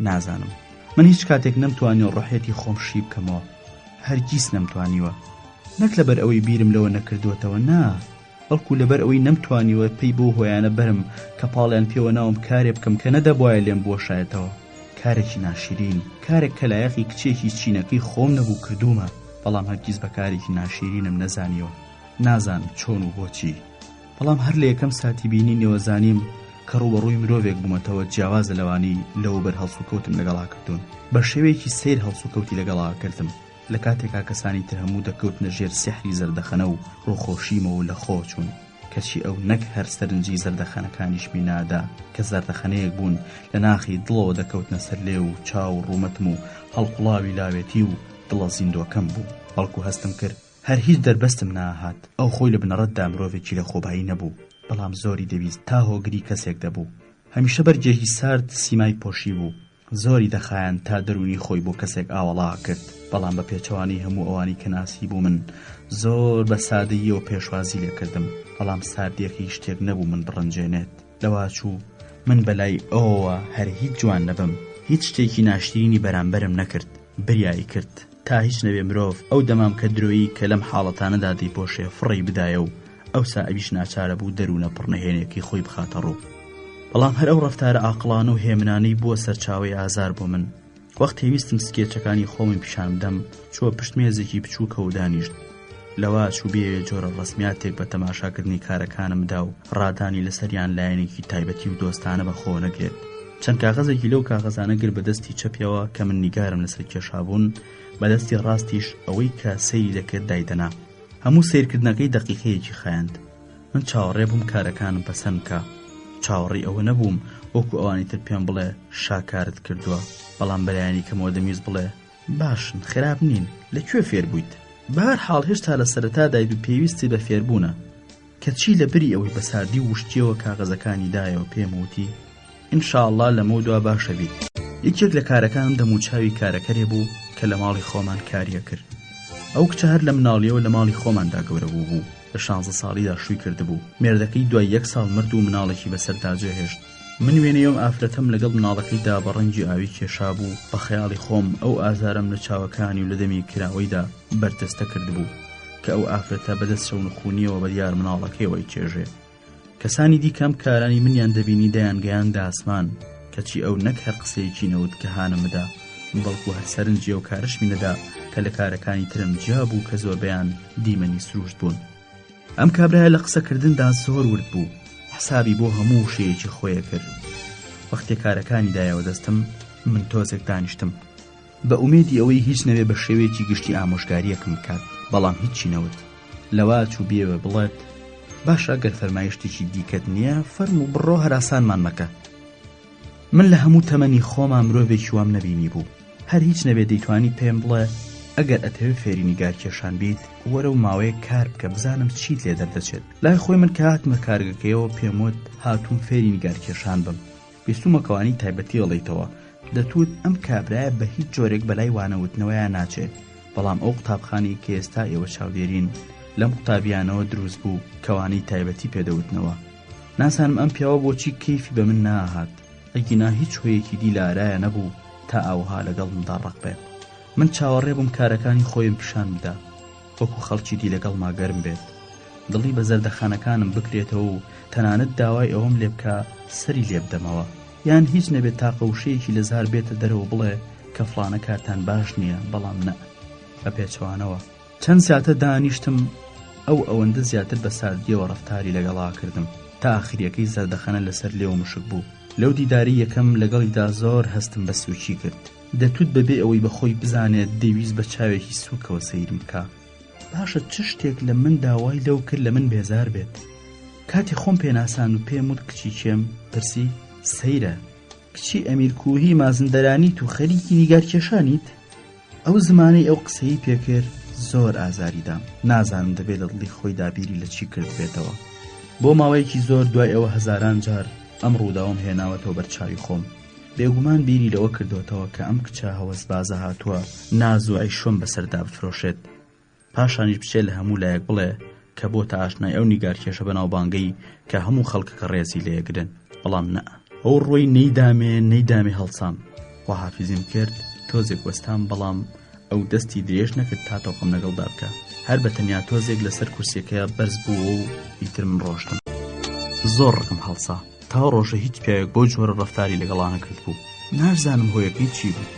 نازانم من هیچ کاتێک نەمتوانی ڕۆحێتی خۆم شی بکەمەوە، هەرگیز نەمتوانیوە. نەک لەبەر ئەوەی بیرم لەوە نەکردوێتەوە، نا، بەڵکو لەبەر ئەوەی نەمتوانیوە پێی بۆ هۆیانە بەرم کە پاڵیان پێوە ناوم کارێ بکەم کە نەدەبوایە لێم بۆشایەتەوە. کارێکی ناشرین، کارێک کە لایەقی کچێکی چینەکەی خۆم نەبوو کردومە، بەڵام هەرگیز بە کارێکی ناشرینم نەزانیوە. نازانم چۆن و بۆچی، بەڵام هەر لە یەکەم ساتی بینی نێوەزانیم کە ڕوبەڕووی مرۆڤێک بوومەتەوە جیاوازە لەوانی لەوبەر هەڵسوکەوتم لەگەڵا کردوون. بە شێوەیەکی سیر هەڵسوکەوتی لەگەڵا کردم. لە کاتێکا کەسانی تر هەموو دەکەوتنە ژێر سیحری زەردەخەنە و ڕووخۆشیمەوە لە خۆ چوون. کەچی ئەو نەک هەر سەرنجی زەردەخەنەکانیشمی نادا کە زەردەخەنەیەک بوون لە ناخی دڵەوە دەکەوتنە سەر لێ و چاو و ڕوومەتم و هەڵقوڵاوی لاوێتی و دڵە زیندۆکەم بوو. بەڵکو هەستم کرد هەر هیچ دەربەستم ناهات. ئەو خۆی لە بنەڕەتدا مرۆڤێکی لە خۆبایی نەبوو، بەڵام زۆری دەویست تا هۆگری کەسێک دەبوو. هەمیشە بەرجێکی سارد سیمای پۆشی بوو، زۆری دەخایەن تا دەرونی خۆی بۆ کەسێک ئاوەڵا کرد. بەڵام بە پێچەوانی هەموو ئەوانی کە ناسی بوو من زۆر بە سادەییەوە پێشوازی لێ کردم، بەڵام ساردیەکەی شتێک نەبوو من بڕنجێنێت. لەوا چوو من بەلای ئەوەوە هەر هیچ جوان نەبم، هیچ شتێکی ناشرینی بەرامبەرم نەکرد، بریایی کرد تا هیچ نەبێ مرۆڤ ئەو دەمام کە درۆیی کە لەم حاڵەتانەدا دەیپۆشێ فڕی بدایە و ئەو سائبیش ناچارە بوو دەروونە پڕنەهێنێکی خۆی بخاتە ڕوو. بەڵام هەر ئەو ڕەفتارە عاقڵانە و هێمنانەی بووە سەرچاوەی ئازار بۆ من. وەخت هەویستم سکێچەکانی خۆمی پیشان بدەم، چووە پشتمێزێکی بچووکە و دانیشت. لەوا چوو بێ جۆرە ڕسمیاتێک بە تەماشاکردنی کارەکانمدا و ڕادانی لەسەریان لایەنێکی تایبەتی و دۆستانە بەخۆ نەگرێت. چەند کاغەزێکی لەو کاغەزانە گر بە دەستی چەپیەوە کە من نیگارم لەسەر کێشابوون، بە دەستی ڕاستیش ئەوەی کە سەیری دەکرد دایدەنا. هەموو سیرکردنەکەی دەقیقەیەکی خایاند. من چاوەڕێ بووم کارەکانم پەسەند بکە. چاوەڕێی ئەوە نەبووم وەکو ئەوانی تر پێم بڵێ شاکارت کردووە، بەڵام بەلایانی کەمەوە دەمویست بڵێ باشن خراپ نین، لەکوێ فێر بوویت؟ بەهەرحاڵ هێشتا لە سەرەتادایت و پێویستی بە فێربوونە کە چی لە بری ئەوەی بەساردی وشتیەوە کاغەزەکانی دایەوە پێم وتی ئینشاءڵڵا لەمەوە دوا باشە بیت. یەکێک لە کارەکانم دەموچاوی کارەکەرێ بوو کە لە ماڵی خۆمان کاریە کرد. ئەو کچە هەر لە مناڵیەوە لە ماڵی خۆماندا گەورە بوو. لە 16 ساڵیدا شووی کردبوو. مێردەکەی دوای 1 ساڵ مرد و مناڵێکی بەسەردا جێهێشت. من وێنەیەم ئافرەتەم لەگەڵ مناڵەکەیدا بە ڕەنگی ئاوی کێشا بوو. بە خەیاڵی خۆم ئەو ئازارم لە چاوەکانی و لە دەمی کراوەیدا بەردەستە کردبوو کە ئەو ئافرەتە بەدەست شەونخوونیەوە بە دیار مناڵەکەیەوەی چێژێ. کەسانی دیکەم کارانی منیان دەبینی دەیان گەیاندە ئاسمان کەچی ئەو نەک هەر قسەیەکی نەوت کە هانمدا، بەڵکو هەر سەرنجی و کارشمی نەدا کە لە کارەکانی ترم جیا بوو کە زۆربەیان دیمەنی سروشت بوون. ئەم کابرایە لە قسەکردندا زۆر ورد بوو، حسابی بۆ هەموو شەیەکی خۆیە کرد. وەختێ کارەکانی دایەوە دەستم من تۆزێک دانیشتم بە ئومێدی ئەوەی هیچ نەوێ بە شێوەیەکی گشتی ئامۆژگاریەکم بکات، بەڵام هیچی نەوت. لەوا چوو بێوە بڵێت باشە گەر فەرمایشتێکی دیکەت نییە فەرموو بڕۆ هەراسانمان مەکە. من لە هەموو تەمەنی خۆمان مرۆڤێکی وام نەبینی بوو، هەر هیچ نەبێ دەیتوانی پێم بڵێ ئەگەر ئەتەوێ فێری نیگارکێشان بیت وەرە و ماوەیە کار بکە بزانم چیت لێ دەردەچێت. لای خۆی من کە هاتمە کارگەکەیەوە پێم وت هاتووم فێری نیگارکێشان بم. پێستومەکەوانی تایبەتی ئەڵێیتەوە دەتوت ئەم کابرایە بە هیچ جۆرێک بەلای وانەوتنەوەیان ناچێت، بەڵام ئەو قوتابخانەی کە ئێستا ئێوە چاودێرین لەم قوتابیانەوە دروست بوو کەوانەی تایبەتی پێدەوتنەوە. ناسانم ئەم پیاوە بۆچی کەیفی بە من ناهات، ئەگینا هیچ هۆیەکی دی لە ئارایە نەبوو تا ئەوها لەگەڵمدا ڕق بێت. من چاوەڕێ بووم کارەکانی خۆیم پیشان بدا وەکو خەڵکی دی لەگەڵ ماگەرم بێت، دڵی بە زەردەخانەکانم بکرێتەوە و تەنانەت داوای ئەوەم لێ بکە سەری لێ بدەمەوە، یان هیچ نەبێت تاقە وشەیەکی لە زار بێتە دەرەوە بڵێ کە فڵانە کارتان باش نییە، بەڵام نە بە پێچوانەوە. چەند زیاتر دانیشتم ئەوەندە زیاتر بە ساردیەوە ڕەفتاری لەگەڵا کردم تا ئاخریەکەی زەردەخەنە لەسەر لێو مشک بوو. لەو دیداری یەکەم لەگەڵیدا زۆر هەستم بە سوچی کرد. دەتوت بەبێ ئەوەی بەخۆی بزانێت دەویست بە چاوێکی سووکەوە سەیرم بکە. باشە چ شتێک لە من داوای لەو کرد لە من بێزار بێت. کاتی خۆم پێناسان و پێم وت کچی کێم پرسی سەیرە کچی ئەمیر کوهی مازندەرانیت و خەریکی نیگارکێشانیت؟ ئەو زمانەی ئەو قسەی پێکرد زۆر ئازاریدام، نازانم دەبێت لە دڵی خۆی دابیری لە چی کرد بێتەوە. بۆ ماوەیەکی زۆر دوای ئەوە هەزاران جار ئەم ڕووداوم هێناوەتەوە بەرچاوی خۆم. بێگومان بیری لەوە کردوتەوە کە ئەم کچە هەوەسبازە هاتووە ناز و ئەیشۆم بەسەردا بفرۆشێت، پاشانیش بچێت لە هەموو لایەک بڵێ کە بۆ تا ئاشنای ئەو نیگارکێشە بەناوبانگەی کە هەموو خەڵکەکە ڕێزی لێگرن. بەڵام نە، ئەو ڕۆی نەیدامێ هەڵسام خواحافیزیم کرد، تۆزێک وەستام، بەڵام ئەو دەستی درێژ نەکرد تا تۆقم لەگەڵدا بکە. هەر بە تەنیا تۆزێک لەسەر کورسیەکەیە بەرز بوو و ئیتر من ڕۆشتم. زۆر ڕقم هەڵسا تا ڕۆژە هیچ پیاوێک بۆ جۆرە ڕەفتاری لەگەڵانە کرد بوو. نازانم هۆیەکەی چی بوو.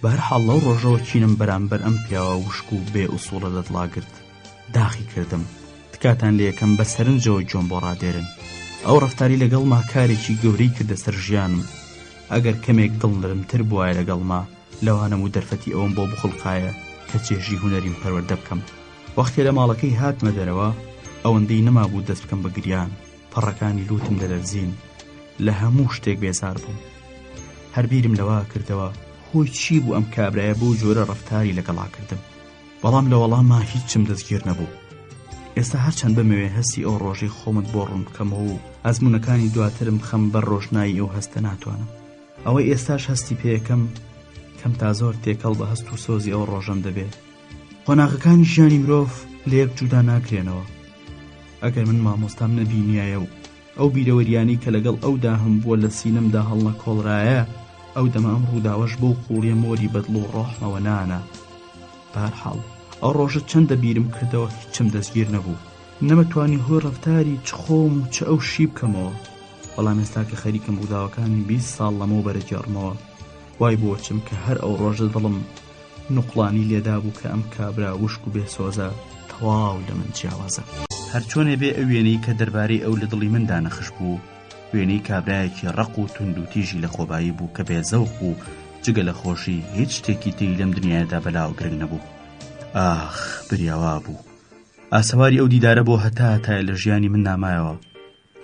بەهەرحاڵ لەو ڕۆژەوە چینم بەرامبەر ئەم پیاوە وشک و بێ ئوسوڵە دەدڵاگرت. داخی کردم تکاتان لە یەکەم بە سەرنجەوە جۆم بۆ ڕادێرن. ئەو ڕەفتاری لەگەڵ ما کارێکی گەورەی کردە سەر ژیانم. ئەگەر کەمێک دڵنرمتر بووایە لەگەڵ ما لەوانم و دەرفەتی ئەوم بۆ بخڵقایە کە چێژی هونەریم پەروەردە بکەم. وەختێ لە ماڵەکەی هاتمە دەرەوە ئەوەندەی نەما بوو دەست بکەم بە گریان، پەڕەکانی لوتم دەلەرزین، لە هەموو شتێک بێزار بووم. هەر بیرم لەوە کردەوە هۆی چی بوو ئەم کابرایە بۆ جۆرە ڕەفتاری لەگەڵا کردم، بەڵام لە وەڵاما هیچم دەستگیر نەبوو. ئێستا هەرچەند بمەوێ هەستی ئەو ڕۆژەی خۆمت بۆ ڕوون بکەمەوە و ئەزمونەکانی دواترم خەم بەر ڕۆژنایی ئەو هەستە ناتوانم. ئەوەی ئێستاش هەستی پێیەکەم کەم تا زۆر تێکەڵ بە هەست و سۆزی ئەو ڕۆژەم دەبێت. قۆناغەکانی ژیانی مرۆڤ لە یەک جودا ناکرێنەوە. ئەگەر من مامۆستام نەبینیایە و ئەو بیرەوەریانی کە لەگەڵ ئەودا هەم بووە لە سینەمدا هەڵنە کۆڵرایە، ئەو دەمە ئەم ڕووداوەش بۆ قوڵیە مۆری بەدڵ و ڕۆحمەوە نانە. بەهەرحاڵ ئەو ڕۆژە چەندە بیرم کردەوە هیچم دەستگیر نەبوو. نەمەتوانی هۆی ڕەفتاری چ خۆم و چ ئەو شی بکەمەوە. بەڵام ئێستا کە خەریکم ڕووداوەکانی 20 ساڵ لەمەوە بەرەجێڕمەوە، وای بۆچم کە هەر ئەو ڕۆژە دڵم نوقڵانی لێدا بوو کە ئەم کابرا وشک و بێسۆزە تەواو لە من جیاوازە. هەرچۆنێ بێ ئەو وێنەی کە دەربارەی ئەو لە دڵی مندا نەخش بوو، وێنەی کابرایەکی ڕق و تند و تیژی لە خۆبایی بوو کە بێزەوق و جگە لە خۆشی هیچ شتێکی تری لەم دنیادا بەلاو گرنگ نەبوو. ئاخ بریاوا بوو. ئاسەواری ئەو دیدارە بۆ هەتایە لە ژیانی من نامایەوە.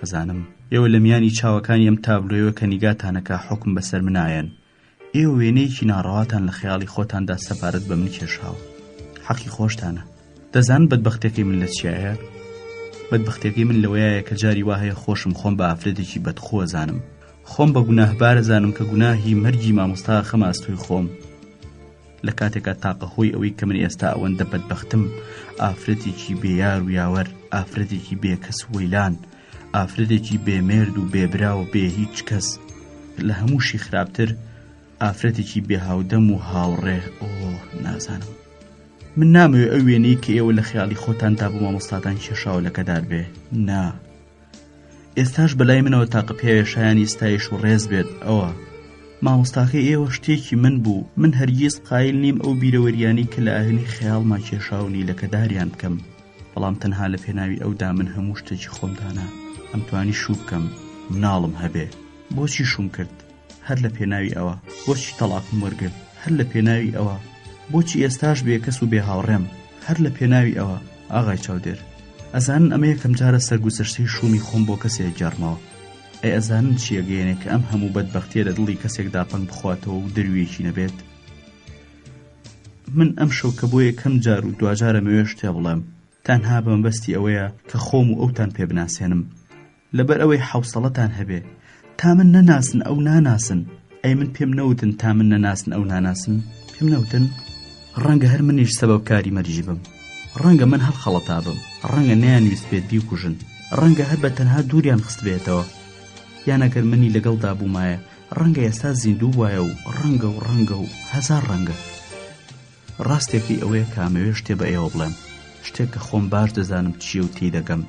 ئەزانم ئێوە لە میانی چاوەکانی ئەم تابلۆیەوە کە نیگاتانەکە حکم بەسەر منایەن. ئێوە وێنەیەکی ناڕەواتان لە خەیاڵی خۆتاندا سەپارەت بە من کێشاوە. حەقی خۆشتانە. دەزانن بەدبەختێکی من لە چیایە؟ بەدبەختێکی من لەوەیە کە جاری وهەیە خۆشم خۆم بە ئافرەتێکی بەدخۆ زانم، خۆم بە گوناهبارە زانم کە گوناهی مەرگی مامۆستا خەمە ئەستۆی خۆم. لە کاتێکا تاقەهۆی ئەوەی کە من ئێستا ئەوەندە بەدبەختم، ئافرەتێکی بێیار و یاوەر، ئافرەتێکی بێکەس وەیلان، ئافرەتێکی بێمێرد و بێبرا و بێ هیچ کەس، لە هەمووشی خراپتر ئافرەتێکی بێهاودەم و هاوڕێ. نازانم. من نامەوێت ئەو وێنەی کە ئێوە لە خەیاڵی خۆتاندا بۆ مامۆستاتان کێشاوە لەکەدار بێ. نا. ئێستاش بەلای منەوە تاقە پێوێشایانی ستایش و ڕێز بێت. ئەوە مامۆستاکەی ئێوە شتێکی من بوو. من هەرگیز قایل نیم ئەو بیرەوەریانی کە لە ئاهێنی خەیاڵما کێشاونی لەکەداریان بکەم، بەڵام تەنها لە پێناوی ئەودا من هەموو شتێکی خۆمدانا ئەمتوانی شوو بکەم، مناڵم هەبێ. بۆچی شوم کرد؟ هەر لە پێناوی ئەوە. بۆچی تەلاقم وەرگرت؟ هەر لە پێناوی ئەوە. بۆچی ئێستاش بێکەس و بێ هاوڕێم؟ هەر لە پێناوی ئەوە. ئاغای چاودێر، ئەزانن ئەمە یەکەم جارە سەرگوزەشتەی شومی خۆم بۆ کەسێک جارمەوە. ئەی ئەزانن چیە گەیەنێ کە ئەم هەموو بەدبەختیە لە دڵی کەسێکدا پەنگ بخواتەوە و دەرویەکی نەبێت؟ من ئەم شەو کە بۆ یەکەم جار و دوجارە مەوێ شتێ بڵێم، تەنها بەمبەستی ئەوەیە کە خۆم و ئەوتان پێ بناسێنم، لەبەر ئەوەی حوسەڵەتان هەبێ. تا من نەناسن ئەو ناناسن. ئەی من پێم نەوتن تا من نەناسن ئەو ناناسن؟ پێم نەوتن؟ ڕەنگە هەر منیش سەبەبکاری مەرجی بم، ڕەنگە من هەر خەڵەتا بم، ڕەنگە نەیانویست بێت بیکوژن، ڕەنگە هەر بە تەنها دووریان خست بێتەوە، یان ئەگەر منی لەگەڵدا بوومایە ڕەنگە ئێستا زیندوو وایە و ڕەنگە و هەزار ڕەنگە. ڕاستێکی ئەوەیە کامەوێ شتێ بە ئێوە بڵێم، شتێک کە خۆم باش دەزانم چیە و تێی دەگەم،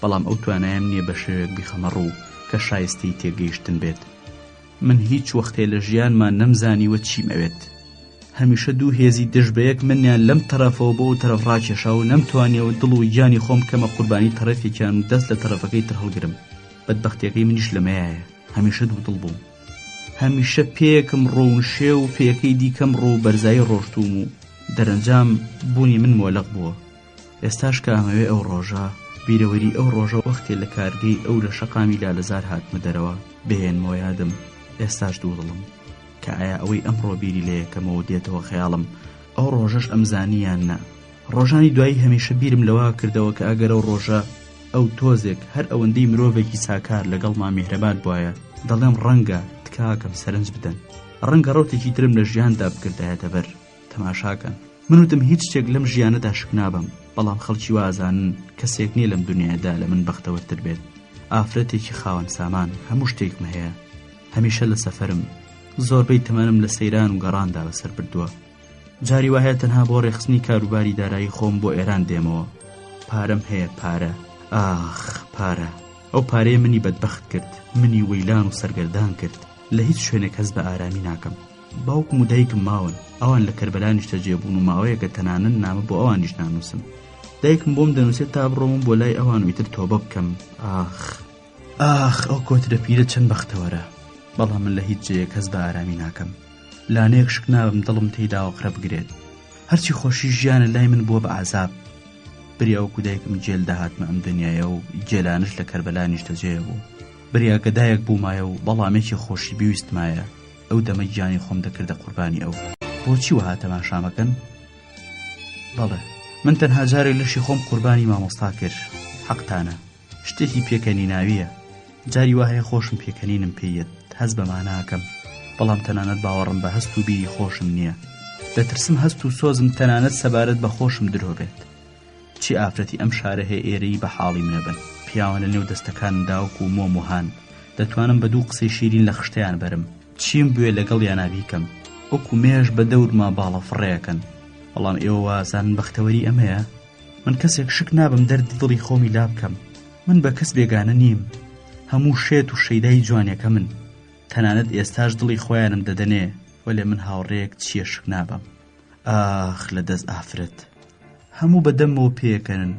بەڵام ئەو توانایەم نییە بە شێوەیەک بیخەمە ڕوو کە شایستەی تێگەیشتن بێت. من هیچ وەختێ لە ژیانمان نەمزانیوە چیم ئەوێت. هەمیشە دوو هێزی دژ بە یەک منیان لەم تەرەفەوە بۆ ئەو تەرەف ڕاکێشا و نەمتوانیەوە دڵ و گیانی خۆم کەمە قوربانی تەرەفێکیان و دەست لە تەرەفەکەی تر هەڵگرم. بەدبەختیەکەی منیش لەمەیایە، هەمیشە دوو دڵ بووم، هەمیشە پێیەکم ڕۆونشێ و پێیەکەی دیکەم ڕۆ بەرزایی ڕۆشتوم و دەرەنجام بوونی من مۆلەق بووە. ئێستاش کە ئەمەوێ ئەو ڕۆژە، بیرەوەری ئەو ڕۆژە وەختێ لە کارگەی ئەو لە شەقامی لالەزار هاتمە دەرەوە بهێنمەوە یادم، ئێستاش دوو دڵم کە ئایا ئەوەی ئەمڕۆ بیری لە یەکەمەوە دێتەوە خەیاڵم ئەو ڕۆژەش ئەمزانیان نا. ڕۆژانی دوایی هەمیشە بیرم لەوە کردەوە کە ئەگەر ئەو ڕۆژە ئەو تۆزێک هەر ئەوەندەی مرۆڤێکی ساکار لەگەڵما میهرەبان بوایە، دەڵێم ڕەنگە تکاکەم سەرنج بدەن، ڕەنگە ڕەوتێکی ترم لە ژیاندا بکردایەتە بەر. تەماشاکەن، من وتم هیچ شتێک لەم ژیانەدا شک نابم، بەڵام خەڵکی وازانن کەسێک نییە لەم دنیادا لە من بەختەوەتر بێت. ئافرەتێکی خاوەن سامان، هەموو شتێکم هەیە، هەمیشە لە سەفەرم، زۆربەی تەمەنم لە سەیران و گەڕاندا بەسەر بردووە. جاری وایە تەنها بۆ ڕێخستنی کاروباری دارایی خۆم بۆ ئێران دێمەوە. پارەم هەیە، پارە، ئاخ پارە. ئەو پارەیە منی بەدبەخت کرد، منی وەیلان و سەرگەردان کرد. لە هیچ شوێنێک هەست بە ئارامی ناکەم. باوکم و دایکم ماون، ئەوان لە کەربەلا نیشتە جێبوون و ماوەیە کە تەنانەت نامە بۆ ئەوانیش نانووسم. دایکم بۆم دەنووسێت تا بڕۆم بۆ لای ئەوان ویتر تۆبە بکەم. ئاخ ئەو کۆترە پیرە چەند بەختەوەرە، بەڵام من لە هیچ جێیەک هەست بە ئارامی ناکەم. لانەیەک شک نابم دڵم تێیدا وەقرە بگرێت. هەرچی خۆشی ژیانە لای من بووە بە عەزاب. بریا وەکو دایکم جێل داهاتمە ئەم دنیایە و جێلانش لە کەربەلا نیشتە جێ بوو. بریا کە دایک بوومایە و بەڵامێکی خۆشی بیویستمایە، ئەو دەمە گیانی خۆم دەکردە قوربانی ئەو. بۆچی وەها تەماشامەکەن؟ بەڵێ، من تەنها جارێک لەشی خۆم قوربانی مامۆستا کرد. حەقتانە، شتێکی پێکەنی ناویە. جاری وایە خۆشم پێکەنینم پێیەت، هەست بەما ناکەم، بەڵام تەنانەت باوەڕم بە هەست و بیری خۆشم نییە. دەترسم هەست و سۆزم تەنانەت سەبارەت بە خۆشم درۆ بێت. چی ئافرەتی ئەم شارە هەیە ئێرەی بە حاڵی منە بن؟ پیاوە لە نێو دەستەکانمدا وەکو مۆم و هان، دەتوانم بە دوو قسەی شیرین لە خشتیان بەرم. چیم بوێ لەگەڵ یان نابیکەم، وەکو مێژ بە دەورما باڵە فڕێەکەن. بەڵام ئێوە وازانن بەختەوەری ئەمەیە؟ من کەسێک شک نابم دەردی دڵی خۆمی لا بکەم. من بە کەس بێگانە نیم، هەموو شێت و شەیدای جوانێکە من. تەنانەت ئێستاش دڵی خۆیانم دەدەنێ، وەلێ من هاوڕێیەک چییە شک نابم. ئاخ لە دەست ئافرەت هەموو بەدەمەوە پێکەنن،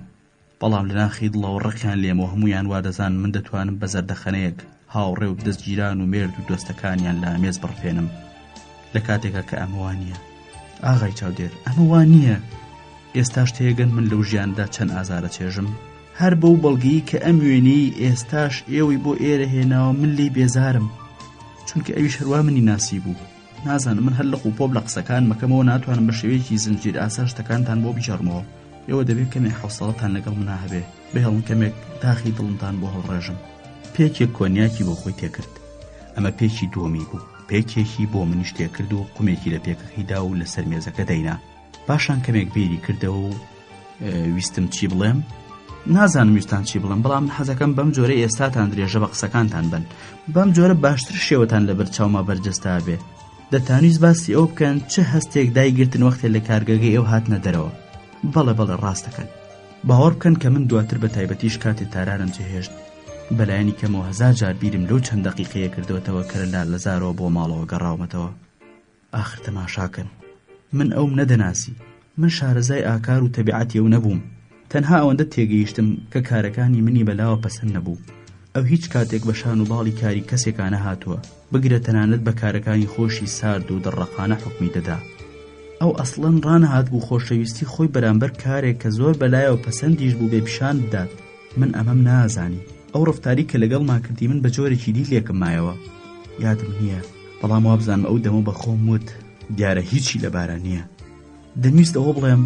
بەڵام لە ناخی دڵەوە ڕقیان لێمەوە هەمویان وا دەزان من دەتوانم بە زەردەخەنەیەک هاوڕێ و دەستگیران و مێرد و دۆستەکانیان لە ئامێز بڕفێنم لە کاتێکە کە ئەمە وان نییە. ئاغای چاودێر، ئەمە وان نییە. ئێستاش تێگەن من لەو ژیاندا چەند ئازارە چێژم، هەر بەو بەڵگەی کە ئەم وێنەی ئێستاش ئێوەی بۆ ئێرە هێناوە من لێی بێزارم، چونکە ئەویش هەروە منی ناسی بوو. نازانم من هەر لە قوپۆ لە قسەکان مەکەمەوە ناتوانم بە شێوەیەکی زنجیر ئاسا شتەکانتان بۆ بیژەڕمەوە. ئێوە دەبێت کەمێک حوسڵەتان لەگەڵ منا هەبێ، بێهەڵم کەمێک داخی دڵمتان بۆ هەڵڕێژم. پێکێک کۆنیاکی بۆ خۆی تێکرد. ئەمە پێکی دووەمی بوو، پێکێکی بۆ منیش تێکرد و قومێکی لە پێکەکەیدا و لەسەر مێزەکە دەینا. پاشان کەمێک بێری کردەوە و ویستم چی بڵێم، نازانم ویستان چی بڵم، بەڵام حەزەکەم بەم جۆرە ئێستاتان درێژە بە قسەکانتان بن، بەم جۆرە باشتر شێوەتان لەبەر چاوما بەرجەستا بێ. دەتانویست باسی ئەو بکەن چه هەستێک دایگرتن وەختێ لە کارگەگەی ئێو هاتنە دەرەوە. بەڵێ ڕاستەکەن. باوەڕ بکەن کە من دواتر بە تایبەتیش کاتێ تارانم جێهێشت بەلایەنی کەمەوە 1000 جار بیرم لەو چەند دەقیقەیە کردوەتەوە کە لە زارەوە بۆ ماڵەوە گەڕاومەتەوە. ئاخر تەماشاکەن، من ئەوم نەدەناسی، من شارەزای ئاکار و تەبیعەتی ئەو نەبووم، تەنها ئەوەندە تێگەیشتم کە کارەکانی منی بەلاوە پەسەند نەبوو. ئەو هیچ کاتێک بە شان و باڵی کاری کەسێکانە هاتووە بگرە تەنانەت بە کارەکانی خۆشی سارد و دڕەقانە حکمی دەدا. ئەو ئەسڵەن ڕانەهات بوو خۆشەویستی خۆی بەرامبەر کارێک کە زۆر بەلایەوە پەسەندیش بوو بێ پیشان بدات. من ئەمەم نازانی. ئەو ڕفتاری کە لەگەڵ ماکردی من بە جۆرێکی دی لێکم مایەوە. یادم نییە، بەڵام وابزانم ئەو دەمە بە خۆم وت دیارە هیچی لەبارە نییە. دەمویست ئەوە بڵێم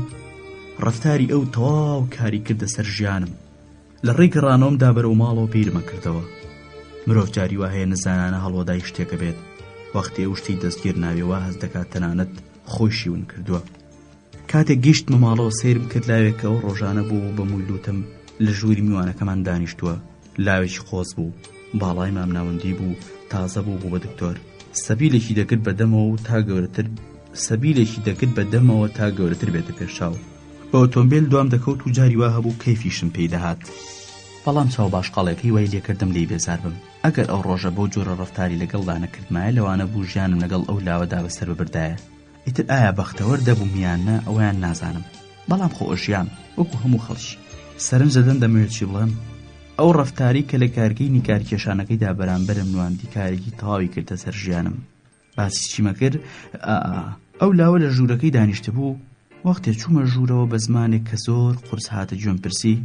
ڕفتاری ئەو تەواو کاری کردە سەر ژیانم. لە ڕێی گەڕانەوەمدا بەرەو ماڵەوە بیرمە کردەوە. مرۆڤ جاری وا هەیە نەزانانە هەڵوەدای شتێکە بێت، وەختی ئەو شتی دەستگیر ناوێەوە هەست دەکات تەنانەت خۆی شیون کردووە. کاتێک گەیشتمە ماڵەوە سیرم کرد لاوێک ئەو ڕۆژانە بوو بە مویلوتم لە ژووری میوانەکەمان دانیشتووە. لاوێکی قۆز بوو، باڵای مامناوەندی بوو، تازە بوو بە دکتۆر. سەبیلێکی دەکرد بەدەمەوە تا گەورەتر بێتە پێشاو. بە ئۆتۆمبیل دوام دەکەوت و جاری وا هەبوو کەیفیشم پێی دەهات. بەڵام چاو باشقاڵێکی وای لێکردم لێی بێزار بم. ئەگەر ئەو ڕۆژە بۆ جۆرە ڕەفتاری لەگەڵدا نەکردمایە لەوانە بوو ژیانم لەگەڵ ئەو لاوەدا بەسەر ببردایە. ئیتر ئایا بەختەوەر دەبووم یانە ئەویان نازانم، بەڵام خۆ ژیان وەکو هەموو خەڵکی. سەرنجەدەن دەمەوێت چی بڵێم، ئەو ڕەفتاری کە لە کارگەی نیکارکێشانەکەیدا بەرامبەرم نواندی کارێکی تەواوی کردە سەر ژیانم. باسی چیمە کرد؟ ئەو لاوە لە ژوورەکەی دانیشتە بوو. وەختێ چوومە ژوورەوە بە زمانێک کە زۆر قورس هاتە گوێم پرسی،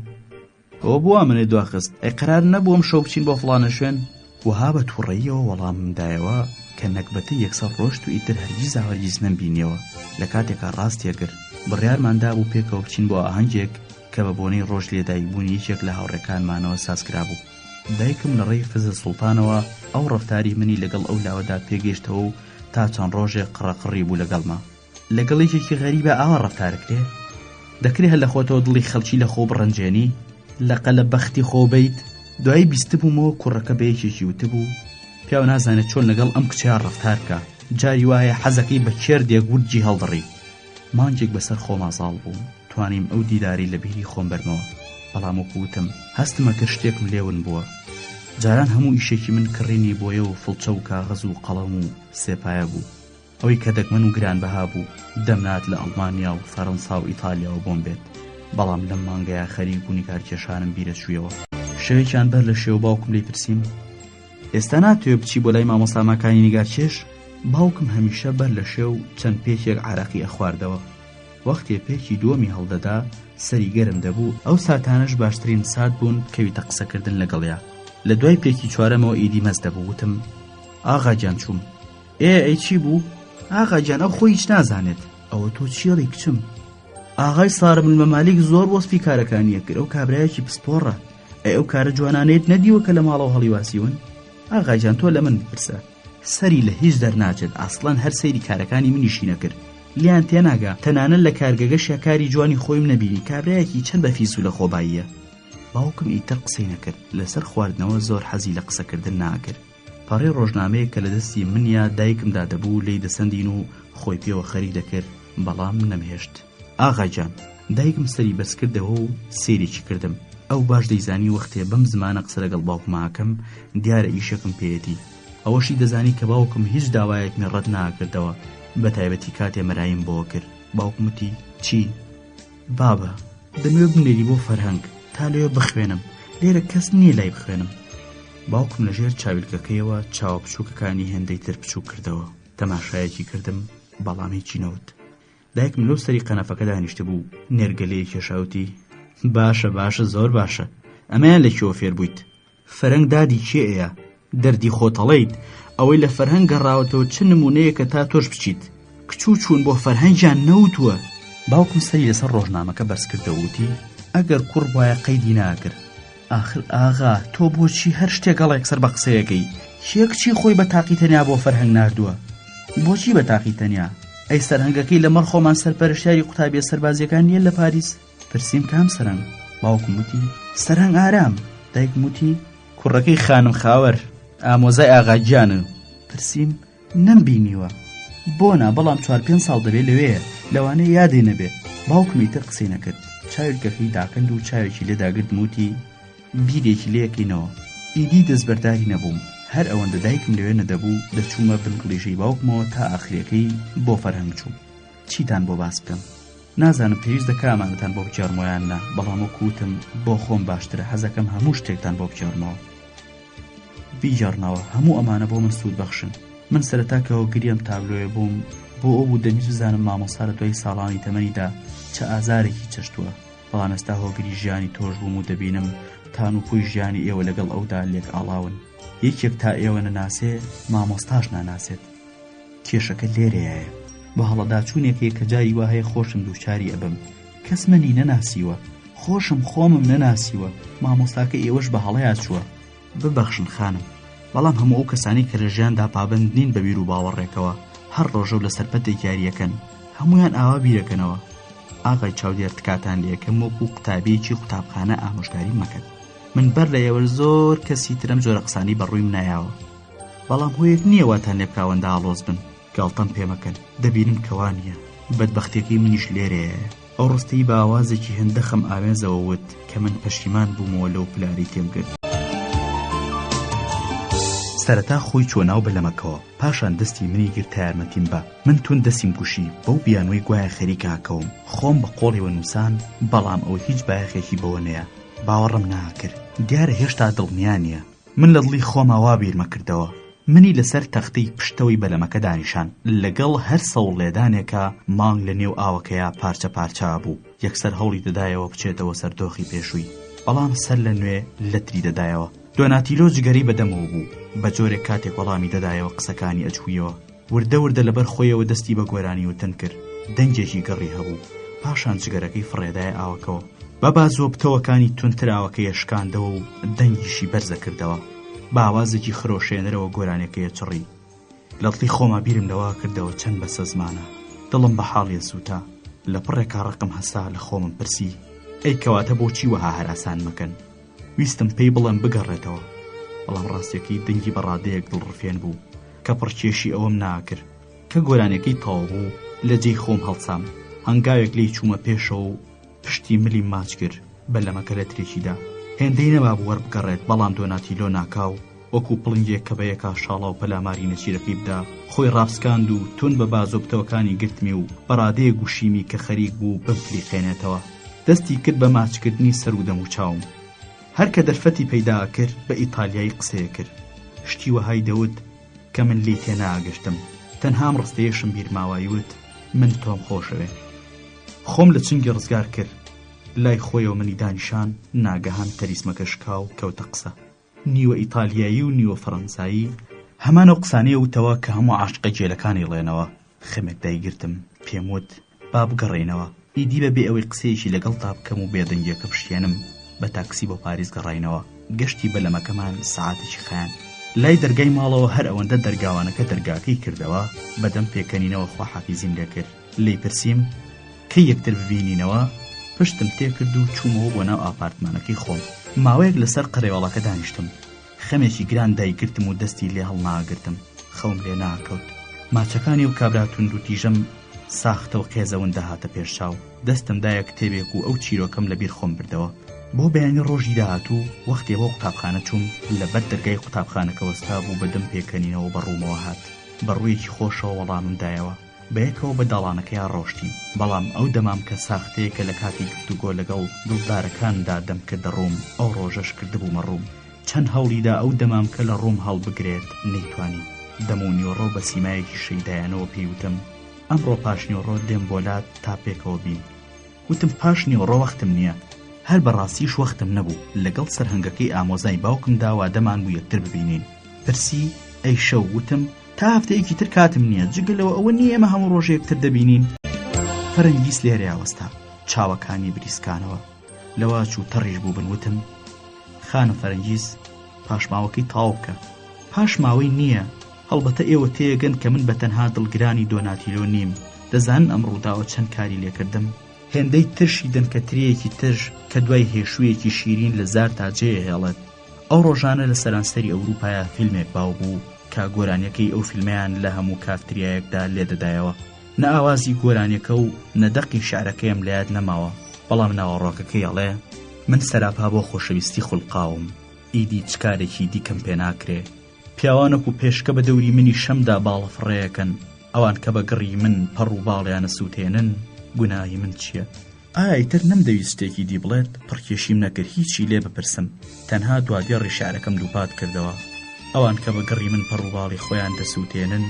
ئەوە بووە منێ دواخست، ئەی قەرار نەبووم شەو بچین بۆ فڵانە شوێن؟ وها بە تووڕەییەوە وەڵاممدایەوە کە نەکبەتە یەکسەر ڕۆشت و ئیتر هەرگیز نەمبینیەوە. لە کاتێکا ڕاستیەگر بڕیارماندا بوو پێکەوە بچین بۆ ئاهەنگێک کە بە بۆنەی ڕۆژ لێدایکبوونی یەکێک لە هاوڕێکانمانەوە سازکرا بوو. دایکم لە ڕێی فزە سوڵتانەوە ئەو ڕەفتاری منی لەگەڵ ئەو لاوەدا پێگەیشتەوە و تا چەند ڕۆژێک قڕەقڕی بوو لەگەڵما. لەگەڵێکێکی غەریبە ئاوا ڕەفتارەکرێ؟ دەکرێت هەر لە خۆتەوە دڵی خەڵکی لە خۆ بڕەنجێنی، لەقە لە بەختی خۆ بیت؟ دوایی بیست بوومەوە کوڕەکە بە یەکێکی وتبوو پیاو نازانێت چۆن لەگەڵ ئەم کچیان ڕەفتارکە، جاری وایە حەزەکەی بە کێردێک ورجی هەڵدڕی. مانجێک بەسەر خۆمازاڵ بووم، توانیم ئەو دیداری لە بیری خۆم بەرمەوە، بەڵام وەکوتم هەستمە کرد شتێکم لێون بووە. جاران هەموو ئیشێکی من کڕینی بۆیە و فڵچە و کاغەز و قەڵەم و سێپایە بوو. ئەوەی کە دەگمەن و گرانبەها بوو دەمنات لە ئەڵمانیا و فەڕەنسا و ئیتالیاوە بۆم بێت، بەڵام لەم مانگەیە خەریک بوونی کارکێشانم بیرە چوویەوە. شەوێکیان بەر لە شێو باوکم لێی پرسیم ئێستا ناتوێ بچی بۆ لای مامۆستاماکانی نیگارکێش؟ باوکم هەمیشە بەر لە شێو چەند پێچێک عەرەقی ئەخواردەوە. وەختێ پێکی دووەمی هەڵدەدا سەری گەرم دەبوو، ئەو ساتانەش باشترین سات بوون کەویتە قسەکردن لەگەڵیا. لە دوای پێکی چوارەمەوە ئیدی مەست دەبوو. وتم ئاغاجان چووم. ئەی چی بوو؟ ئاغاجان ئەو خۆی هیچ نازانێت. ئەوە تۆ چیڵی کچم؟ ئاغای سارم المەمالیک زۆر وەسفی کارەکانیە کرد، ئەو کابرایەکی پسپۆڕە. ئەو کارە جوانانەیەت نەدیوە کە لە ماڵەوە هەڵیواسیون؟ ئاغاجان تۆ لە من بپرسە، سەری لە هیچ دەرناچێت، ئاسڵەن هەر سەیری کارەکانی منیشی نەکرد، لیان تێناگا، تەنانەت لە کارگەگەشیا کاری جوانی خۆیم نەبینی، کابرایەکی چەند بەفیس و لە خۆباییە. باوکم ئیتر قسەی نەکرد، لەسەر خواردنەوە زۆر حەزی لە قسەکردن ناکرد. پەڕی ڕۆژنامەیە کە لە دەستی منیا دایکمدا دەبوو لی دەسەندین و خۆی پێوە خەریک دەکرد، بەڵام نەمهێشت. ئاغاجان، دایکم سەری بەس کردەوە و سێرێکی کردم. ئەو باش دەیزانی وەختێ بەم زمانە قسە لەگەڵ باوکماکەم دیارە ئیشەکەم پێیەتی. ئەوەشی دەزانی کە باوکم هیچ داوایەکمی ڕەت ناکردەوە، بە تایبەتی کاتێ مەرایم بۆ کرد. باوکم وتی چی؟ بابە دەمەوێت بنێری بۆ فەرهەنگ تا لێوە بخوێنم، لێرە کەس نییە لای بخوێنم. باوکم لەژێر چاویلکەکەیەوە چاوە بچووکەکانی هێندەی تر بچوو کردەوە. تەماشایەکی کردم، بەڵام هیچی نەوت. دایکم لەو سەری قەنەفەکە دانیشت بوو، نێرگەلەیە کێشاوتی: باشە زۆر باشە، ئەمەیان لەکوێوە فێر بوویت؟ فەرەنگ دادی کێ ئەیە؟ دەردی خۆتەڵەیت، ئەوەی لە فەرهەنگ گەڕاوەتەوە چ نمونەیە کە تا تۆش بچیت؟ کچوو چوون بۆ فەرهەنگیان نەوتووە. باوکم سەری لەسەر ڕۆژنامەکە بەرز کردەوتی: ئەگەر کوڕ وایە قەیدی ناکرد. ئاخر ئاغا تۆ بۆچی هەر شتێک گەڵێک سەر بە قسەیەکەی؟ کێ کچی خۆی بە تاقی تەنیا بۆ فەرهەنگ ناردووە؟ بۆچی بە تاقی تەنیا؟ ئەی سەرهەنگەکەی لەمەڕ خۆمان سەرپەرشتیاری قوتابیە سەربازیەکان نییە لە پاریس؟ پرسیم: کام سەرهەنگ؟ باوکم وتی: سەرهەنگ ئارام. دایکم وتی: کوڕەکەی خانم خاوەر ئامۆزای ئاغاگیانە. پرسیم: نەمبینیوە. بۆنا، بەڵام 4-5 ساڵ دەبێت لەوەیە، لەوانەیە یادێ نەبێ. باوکمی تر قسەی نەکرد، چاوێکەکەی داکەند و چاوێکی لێداگرتم وتی: بیرێکی لێکەینەوە. ئیدی دەستبەرداری نەبووم، هەر ئەوەندە دایکم لەوێ نەدەبوو دەچوومە بنگڵیژەی باوکمەوە تا ئاخرەکەی بۆ فەرهەنگ چوو. چیتان بۆ باس بکەم؟ نازانم پێویست دەکامانتان بۆ بجارمۆیان نا، بەڵام وەکوتم بۆ خۆم باشترە حەزەکەم هەموو شتێکتان بۆ بجارمەوە. بیجارنەوە هەموو ئەمانە بۆ من سوود بەخشن. من سەرەتاکەوە گریم تابلۆیە بووم بۆ ئەو بوو دەمیست بزانم مامۆستا لە دوای ساڵانی تەمەنیدا چه ئازارێکی چەشتووە، بەڵام ئێستا هۆگری ژیانی تۆش بووم و دەبینم تان و پوی ژیانی ئێوە لەگەڵ ئەودا لێک ئاڵاون. یەکێک تا ئێوە نەناسێ مامۆستاش ناناسێت. کێشەکە لێرەیە. بە هەڵەداچوونێکی کە جاری وا هەیە خۆشم دووچاری ئەبم. کەس منی نەناسیوە، خۆشم خۆمم نەناسیوە، مامۆستاکە ئێوەش بە هەڵەیە چووە. ببەخشن خانم، بەڵام هەموو ئەو کەسانی کە لە ژیاندا پابند نین بە بیر و باوەڕێکەوە، هەر ڕۆژە و لەسەر پەتێک یاریەکەن، هەمویان ئاوا بیرەکەنەوە. ئاغای چاودێر تکاتان لێکم وەکو قوتابیەکی قوتابخانە ئامۆژگاری مەکەن. من بەر لە ئێوە زۆر کەسی ترم جۆرە قسانی بەڕوویم نایاوە، بەڵام هۆیەک نییە واتان لێ بکاوەندە ئاڵۆز بن. گاڵتەم پێمەکەن، دەبینم کەوانیە. بەدبەختێکی منیش لێرەیە. ئەو ڕستەی بە ئاوازێکی هەندەخەم ئاوێزەوە وت کە من پەشیمان بوومەوە لەو پلاری تێم کرد. سەرەتا خۆی چۆ ناو بەلەمەکەوە، پاشان دەستی منی گرت تا یارمەتیم بە. من تون دەستیم کوشی، بەو بیانوەی گوایە خەریکە هاکەوم. خۆم بە قۆڵیوە نووسان، بەڵام ئەوە هیچ بایەخێکی بەوە نەیە. باوەڕم ناکرد، دیارە هێشتا دڵنیانیە. من لە دڵی خۆما وا بیرمە کردەوە. منی لەسەر تەختەی پشتەوەی بەلەمەکە دانیشان، لەگەڵ هەر سەوڵ لێدانێکە مانگ لە نێو ئاوەکەیە پارچە پارچە بوو. یەکسەر هەوڵی دەدایەوە بچێتەوە سەردۆخی پێشووی، بەڵام سەر لە نوێ لەتری دەدایەوە. دۆناتیلۆ جگەری بەدەمەوە بوو، بە جۆرێک کاتێک وەڵامی دەدایەوە قسەکانی ئەجوویەوە. وردە وردە لەبەر خۆیەوە دەستی بە گۆرانی وتن کرد. دەنگێکی گەڕی هەبوو، پاشان جگەرەکەی فڕێدایە ئاوەکەوە. بە بازۆبتەوەکانی تونتر ئاوەکەی شکاندەوە و دەنگیشی بەرزە کردەوە. باوازێکی خرۆشێنەرەوە گۆرانەکەیە چڕی. لە دڵی خۆما بیرم لەوا کردەوە چەند بەسە زمانە. دڵم بە حاڵیە سووتە. لە پڕێکا ڕقم هەستا لە خۆمم پرسی: ئەی کەواتە بۆچی وەها هەراسان مەکەن؟ ویستم پێی بڵێم بگەڕێتەوە، بەڵام ڕاستیەکەی دەنگی بەڕادەیەک دڵڕفێن بوو کە پڕکێشی ئەوەم ناکرد. کە گۆرانەکەی تەواو بوو لە جێی خۆم هەڵسام. هەنگاوێک لێی چوومە پێشەوە و پشتی ملی ماچ کرد بەلەمەکە لە ترێکیدا. هێندەی نەما بوو وەربگەڕێت، بەڵام دۆناتیلۆ ناکاو وەکو پڵنگێک کە بەیەکا شاڵا و پەلاماری نەچیرەکەی بدا خۆی ڕابسکاند و تون بە بازۆبتەوەکانی گرتمی و بەڕادەیە گوشیمی کە خەریک بوو بمفلی خێنێتەوە. دەستی کرد بە ماچکردنی سەر و دەم و چاوم. هەر کە دەرفەتی پەیدا کرد بە ئیتالیایی قسەیە کرد. شتی وەهای دەوت کە من لی تێناگەشتم. تەنهام ڕستەیەشم بیرماوایی وت: من تۆم خۆشەوێ. خۆم لە چنگی ڕزگار کرد. لای خۆیەوە منی دانیشان، ناگەهان تەریسمەکە شکاو کەوتە قسە. نیوە ئیتالیایی و نیوە فەڕەنسایی، هەمانە قسانەیە وتەوە کە هەموو عاشقە جێلەکانی ڵێنەوە. خەمێک دایگرتم، پێم وت با بگەڕێینەوە. ئیدی بەبێ ئەوەی قسەیەکی لەگەڵتا بکەم و بێدەنگێکە پشتێنم، بە تاکسی بۆ پاریس گەڕاینەوە. گەشتی بەلەمەکەمان سەعاتێکی خایان. لای دەرگای ماڵەوە هەر ئەوەندە دەرگاوانەکە دەرگاکەی کردەوە، بەدەم پێکەنینەوە خواحافیزیم لێ کرد. لی پرسیم کەی یەکتر ببینینەوە؟ پشتم تێکرد و چوومەوە بۆ ناو ئاپارتمانەکەی خۆم. ماوەیەک لەسەر قەرێوەڵەکە دانیشتم. خەمێکی گران دایگرتم و دەستی لێ هەڵناگرتم. خەوم لێ ناکەوت. ماچەکانی و کابرا توند و تیژەم ساختە و قێزەون دەهاتە پێشچاو. دەستم دایە کتێبێک و ئەو چیرۆکەم لەبیر خۆم بردەوە. بۆ بەیانی ڕۆژی داهاتوو وەختێ بۆ قوتابخانە چووم، لەبەر دەرگای قوتابخانەکە وەستا بوو بەدەم پێکەنینەوە بەڕوومەوە هات. بەڕوویەکی خۆشەوە وەڵامم دایەوە. بەیەکەوە بە داڵانەکەیان ڕۆشتین، بەڵام ئەو دەمام کە ساختەیەکە لە کاتی گفتوگۆ لەگەڵ دڵدارەکاندا دەم کردە ڕووم، ئەو ڕۆژەش کردبوومە ڕووم. چەند هەوڵیدا ئەو دەمام کە لە ڕووم هەڵبگرێت نەیتوانی. دەم و نیوەڕۆ بە سیمایەکی شەیدایانەوە پێیوتم: ئەمڕۆ پاشنیوەڕۆ دێم بۆلات تا پێکەوە بین. وتم پاشنیوەڕۆ وەختم نییە، هەر بەڕاستیش وەختم نەبوو. لەگەڵ سەرهەنگەکەی ئامۆزای باوکمدا وادەمان بوو یەکتر ببینین. پرسی ئەی شەو، وتم تا هەفتەیەکی تر کاتم نییە، جگەلەوە ئەوە نییە ئێمە هەموو ڕۆژ یەکتر دەبینین. فەرەنگیس لێرە وەستا، چاوەکانی بریسکانەوە لەوە چوو تەڕیش بوو بن. وتم خانم فەرەنگیس، پاشماوەکەی تاو بکە. پاشماوەی نییە، هەڵبەتە ئێوە تێگەن کە من بەتەنها دڵگرانی دۆناتیلۆ نیم. دەزانن ئەم ڕووداوە چەند کاری لێکردم. هێندەی ترشی دەنکەترەیەکی تر کە دوای هێشوویەکی شیرین لە زار تا جێ هێڵێت. ئەو ڕۆژانە لە سەرانسەری ئەوروپایە فیلمێک باو بوو کە گۆرانیەکەی ئەو فیلمیان لە هەموو کافتریایەکدا لێدەدایەوە. نە ئاوازی گۆرانیەکە و نەدەقی شعرەکەیم لە یاد نەماوە، بەڵام ناوەڕۆکەکەی ئەڵێ من سەراپا بۆ خۆشەویستی خوڵقاوم، ئیدی چکارێکی دیکەم پێ ناکرێ. پیاوانەک و پێشکە بە دەوری منی شەمدا باڵەفڕەیەکەن، ئەوان کە بە گڕی من پەڕ و باڵیانە سووتێنن، گوناهی من چییە؟ ئایا ئیتر نەمدەویست شتێکی دی بڵێت؟ پڕکێشیم نەکرد هیچی لێ بپرسم، تەنها دوادێڕی شعرەکەم دووپات کردەوە. ئەوان کە بە گڕی من پەڕ و باڵی خۆیان دەسووتێنن،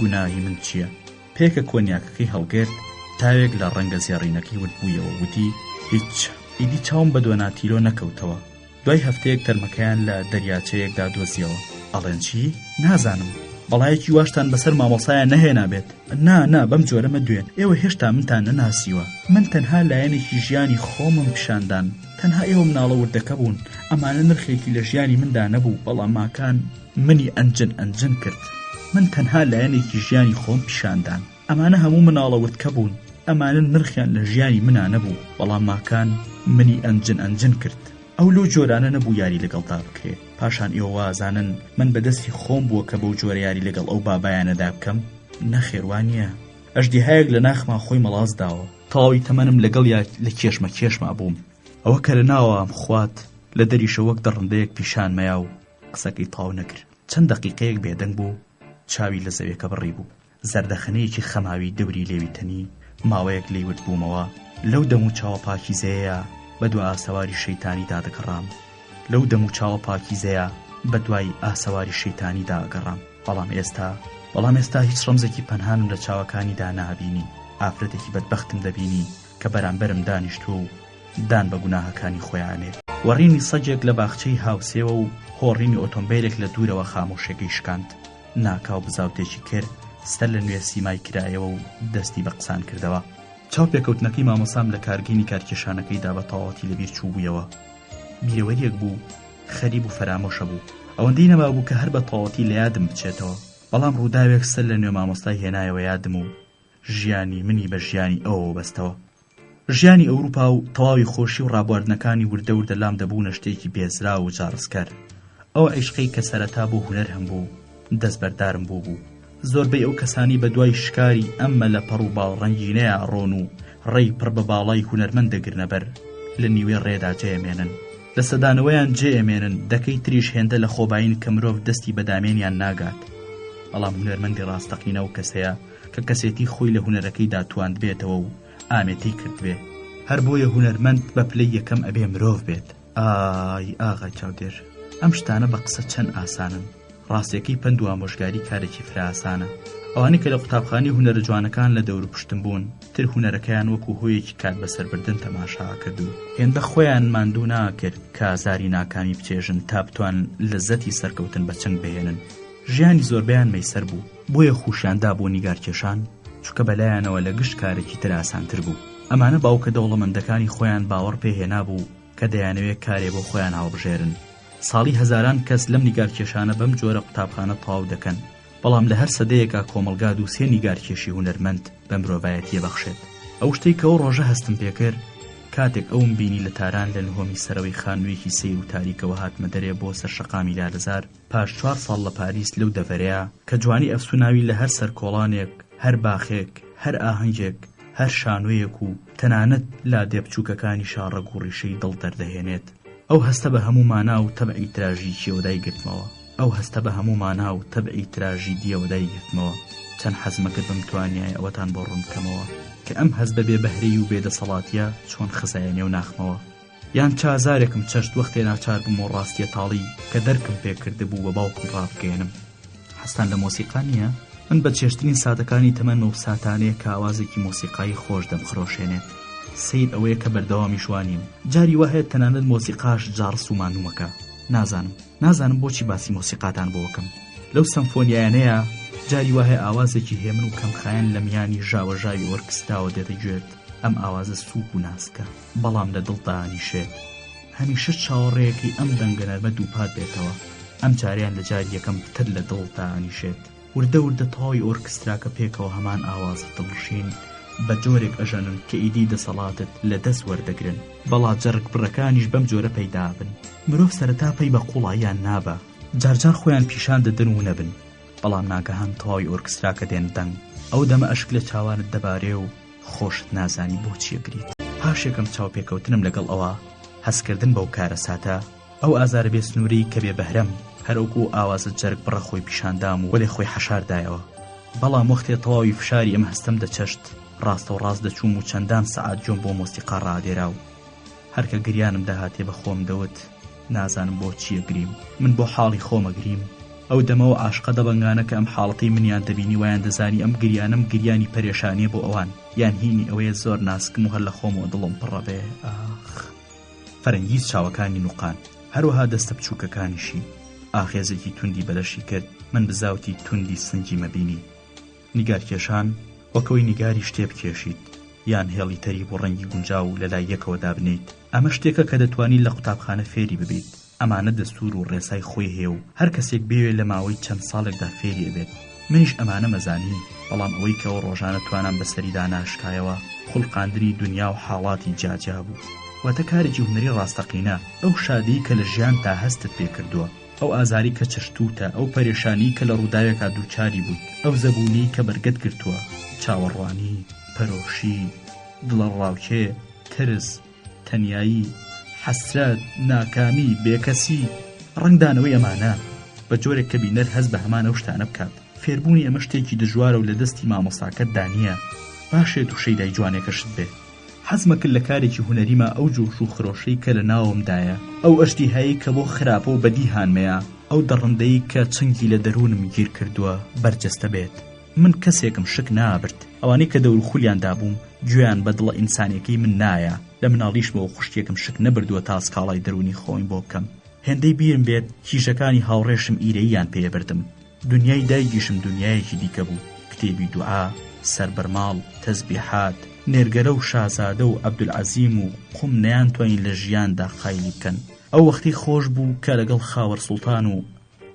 گوناهی من چییە؟ پێکە کۆنیاکەکەی هەڵگرت، تاوێک لە ڕەنگە زێڕینەکەی وتبوویەوە. وتی هیچ، ئیدی چاوم بە دۆناتیلۆ نەکەوتەوە. دوای هەفتەیەک تەرمەکەیان لە دەریاچەیەکدا دۆزیەوە. ئەڵێن چی؟ نازانم، بەڵایەکی واشتان بەسەر مامۆسایان نەهێنا بێت؟ نا بەم جۆرەمە دوێن، ئێوە هێشتا منتان نەناسیوە. من تەنها لایەنێکی ژیانی خۆمم پیشاندان، تەنها ئێوە مناڵە وردەکە بوون. ئەمانە نرخێکی لە ژیانی مندا نەبوو، بەڵام ماکان منی ئەنجن کرد. من تەنها لایەنێکی ژیانی خۆم پیشاندان، ئەمانە هەموو مناڵە وردکە بوون. ئەمانە نرخیان لە ژیانی منا نەبوو، بەڵام ماکان منی ئەنجن کرد. ئەو لەو جۆرانە نەبوو یاری لەگەڵدا بکرێ. پاشان ئێوە وازانن من بەدەستی خۆم بووە کە بەو جۆرە یاری لەگەڵ ئەو بابایانەدا بکەم؟ نەخێوانیە. ئەژدیهایەک لە ناخما خۆی مەڵاز داوە، تەواوی تەمەنم لەگەڵ یا لە کێشمە بووم. ئەوە کە لە ناوەم خوات لە دەریشە وەک دەڕندەیەک پیشان مەیا و قسەکەی تاو نەکرد. چەند دەقیقەیەک بێدەنگ بوو، چاوی لە زەویەکە بڕی بوو. زەردەخەنەیەکی خەماوی دەوری لێویتنی ماوەیەک لێوت بوومەوە. لەو دەم و چاوە پاکیزەیە بە دوای ئاسەواری شەیتانی دادەگەڕام، لەو دەم و چاوە پاکیزەیە بە دوای ئاسەواری شەیتانی داگەڕام. بەڵام ئێستا هیچ ڕەمزێکی پەنهانم لە چاوەکانیدا نابینی. ئافرەتێکی بەدبەختم دەبینی کە بەرامبەرم دانیشتووە و دان بە گوناهەکانی خۆیانێ. وەڕینی سەجێک لە باخچەی هاوسێوە و هۆڕینی ئۆتۆمبیلێک لە دوورەوە خامۆشەکەی شکاند. ناکاو بزاوتێکی کرد، سەر لە نوێ سیمای کرایەوە و دەستی بە قسان کردەوە. چاو پێکەوتنەکەی مامۆسام لە کارگینی کارکێشانەکەیدا بە تەواوەتی لەبیر چوو بوویەوە. بیرەوەریەک بوو، خەریب و فەرامۆشە بوو. ئەوەندەی نەما بوو کە هەر بە تەواوەتی لە یادم بچێتەوە. بەڵام ڕووداوێک سەر لە نوێ مامۆستای هێنایەوە یادم و ژیانی منی بە ژیانی ئەوە بەستەوە. ژیانی ئەوروپا و تەواوی خۆشی و ڕابواردنەکانی وردە لام دەبوونە شتێکی بێزرا و جارسکەر. ئەو عیشقەی کە سەرەتا بۆ هونەر هەمبوو، دەستبەردارم بوو. زۆربەی ئەو کەسانی بە دوای شکاری ئەمە لە پەڕ و باڵڕەنگینەیە ڕۆن و ڕێی پڕ بە باڵای هونەرمەند دەگرنەبەر، لە نیوێ ڕێدا جێئێمێنن، لە سەدانەوەیان جێئێمێنن. دەکەی تریش هێندە لە خۆباین کە مرۆڤ دەستی بەدامێنیان ناگات. بەڵام هونەرمەندی ڕاستەقینە و کەسەیە کە کەسێتی خۆی لە هونەرەکەیدا تواند بێتەوە و ئامێتی کردبێ. هەر بۆیە هونەرمەند بە پلەی یەکەم ئەبێ مرۆڤ بێت. ئای ئاغا چاودێر، ئەم شتانە بە قسە چەند ئاسانن. ڕاستیەکەی پند و ئامۆژگاری کارێکی فراسانە. ئەوانی کە لە قوتابخانەی هونەرە جوانەکان لە دەور پشتم بوون، تر هونەرەکەیان وەکو هۆیەکی کات بەسەربردن تەماشا کرد و هێندە خۆیان ماندوو ناکرد کە ئازاری ناکامی بچێژن تا بتوان لەزەتی سەرکەوتن بە چنگ بهێنن. ژیانی زۆربەیان مەیسەر بوو، بۆیە خوشیاندا بۆ نیگارکێشان، چونکە بەلایەنەوە لە گشت کارێکی تر ئاسانتر بوو. ئەمانە باوکە دەوڵەمەندەکانی خۆیان باوەڕ پێهێنا بوو کە دەیانەوێت کارێ بۆ خۆیان هاوبژێرن. ساڵی هەزاران کەس لەم نیگارکێشانە بەم جۆرە قوتابخانە تەواو دەکەن، بەڵام لە هەر سەدەیەکا کۆمەلگا و سێ نیگارکێشی هونەرمەند بە مرۆڤایەتی بەخشێت. ئەو شتەی کە ئەو ڕۆژە هەستم پێکرد کاتێک ئەوم بینی لە تاران لە نهۆمی سەرەوەی خانوویەکی سیر و تاریکەوە هاتمە دەرێ بۆ سەرشەقامی لالەزار پاش 4 ساڵ لە پاریس لەو دەڤەرەیە کە جوانی ئەفسوناوی لە هەر سەرکۆڵانێک، هەر باخێک، هەر ئاهەنگێک، هەر شانوەیەک و تەنانەت لادێ بچووکەکانی شاڕەگ و ڕیشەی دڵ دەردەهێنێت. ئەو هەستە بە هەموو مانا و تەبعی تراژیدیەوە دایگرتمەوە. چەند حەزمەکرد بم توانیای ئەوەتان بۆ ڕوون بکەمەوە کە ئەم هەز بەبێ بەهرەی و بێدەسەڵاتیە چۆن خزایە نێو ناخمەوە. یان چازارێکم چەشت وەختێ ناچار بووم و ڕاستیە تاڵی کە دەرکم پێکرد بوو بە باوکم ڕابگەێنم. هەستان لە مۆسیقا نییە؟ من بە چێشترین ساتەکانی تەمەن و ساتانەیە کە ئاوازێکی مۆسیقایی خۆش دەمخرۆشێنێت. سیر ئەوەیە کە بەردەوامی شوانیم. جاری وهەیە تەنانەت مۆسیقاش جارس و مانوومەکە. نازانم بۆچی باسی مۆسیقاتان بۆ وەکەم. لەو سەمفۆنیایانەیە جاری وهەیە ئاوازێکی هێمن و کەمخایەن لە میانی ژاوەژاوی ئۆرکستراوە دێتە گوێت. ئەم ئاوازە سووک و ناسکە، بەڵام لە دڵدا ئەنیشێت. هەمیشە چاوەڕێیەکەی ئەم دەنگە نەرمە دووپات بێتەوە. ئەم جاریان لە جاری یەکەم تر لە دڵدا ئەنیشێت. وردە تەواوی ئۆرکستراکە پێکەوە هەمان ئاوازە دڵشین بە جۆرێک ئەژەنن کە ئیدی دەسەڵاتت لە دەست وەردەگرن. بەڵا جەرگ بڕەکانیش بەم جۆرە پەیدا بن. مرۆڤ سەرەتا پەی بە قوڵاییان نابە، جارجار خۆیان پیشان دەدەن و نەبن. بەڵام ناگەهان تەواوی ئۆرکستراکە دێن دەنگ. ئەو دەمە ئەشک لە چاوانت دەبارێ و خۆشت نازانی بۆچی ئەگریت. پاشێکم چاوپێکەوتنم لەگەڵ ئەوە هەستکردن بەو کارە ساتە، ئەو ئازارە بێ سنووری کە بێ بەهرەم هەروەکو ئاوازە جەرگ بڕە خۆی پیشاندام و وەلێ خۆی حەشاردایەوە. بەڵام وەختێ تەواوی فشاری ئەم هەستم دەچەشت، ڕاستە و ڕاست دەچووم و چەندان سەعات جۆم بۆ مۆسیقا ڕادێرا و هەرکە گریانم داهاتێ بە خۆم دەوت نازانم بۆچی ئەگریم، من بۆ حاڵی خۆم ئەگریم. ئەو دەمەوە عاشقە دەبەنگانە کە ئەم حاڵەتی منیان دەبینی وایان دەزانی ئەم گریانم گریانی پەرێشانیە بۆ ئەوان، یان هینی ئەوەیە زۆر ناسکم و هەر لە خۆمەوە دڵم پڕە بێ. فەرەنگیز چاوەکانی نوقان، هەروەها دەستە بچووکەکانیشی. ئاخێزێکی توندی بەلەشی کرد، من بزاوتی توندی سنگی مەبینی. نیگارکێشان وەکەوەی نیگاری شتێ بکێشیت یان هێڵی تەری بۆ ڕەنگی گونجاو لە لای یەکەوە دابنیت. ئەمە شتێکە کە دەتوانیت لە قوتابخانە فێری ببیت. ئەمانە دەستور و ڕێسای خۆی هەیە و هەر کەسێک بێوێ لە ماوەی چەند ساڵێکدا فێری ئەبێت. منیش ئەمانە مەزانی، بەڵام ئەوەی کەەوە ڕۆژانە توانم بەسەریدا ناشکایەوە خوڵقاندنی دنیا و حاڵاتی جاجا بوو. واتە کارێکی هونەری ڕاستەقینە، ئەو شادی کە لە ژیان تا هەستت پێ کردووە، ئەو ئازاری کە چەشتوتە، ئەو پەرێشانی کە لە ڕووداوێکا دووچاری بوویت، ئەو زەبوونی کە بەرگەت گرتووە، چاوەڕوانی، پەرۆشی، دڵە ڕاوکێ، ترس، تەنیایی، حەسرەت، ناکامی، بێکەسی، ڕەنگدانەوەی ئەمانە بە جۆرێک کە بینەر هەست بە هەمان ئەو شتانە بکات. فێربوونی ئەمە شتێکی دژوارە و لە دەستی مامۆستاکەتدا نییە. باشێت و شەیدای جوانێکەشت بێ. حەزمە کرد لە کارێکی هونەریمە ئەو جۆش و خرۆشەی کە لە ناومدایە، ئەو ئەشتی هەیە کە بۆ خراپە و بەدی هانمەیە، ئەو دەڕندەی کە چەنگی لە دەروونم گیر کردووە بەرجەستە بێت. من کەسێکم شک نابرد. ئەوانەی کە دەور خولیان دابووم گوێیان بە دڵە ئینسانیەکەی من نایە. لە مناڵیشمەوە خوشتێکم شک نەبردووە تا سکاڵای دەرونی خۆی بۆ بکەم. هێندەی بیرم بێت کیژەکانی هاوڕێشم ئیرەییان پێبردم. دنیای دایگیشم دنیایەکی دیکە بوو. کتێبی دوعا، سەربەرماڵ، تەسبیحات، نێرگەلە و شازادە و عەبدولعەزیم و قوم نەیانتوانین لە ژیاندا قایلی بکەن. ئەو وەختی خۆش بوو کە لەگەڵ خاوەر سوڵتان و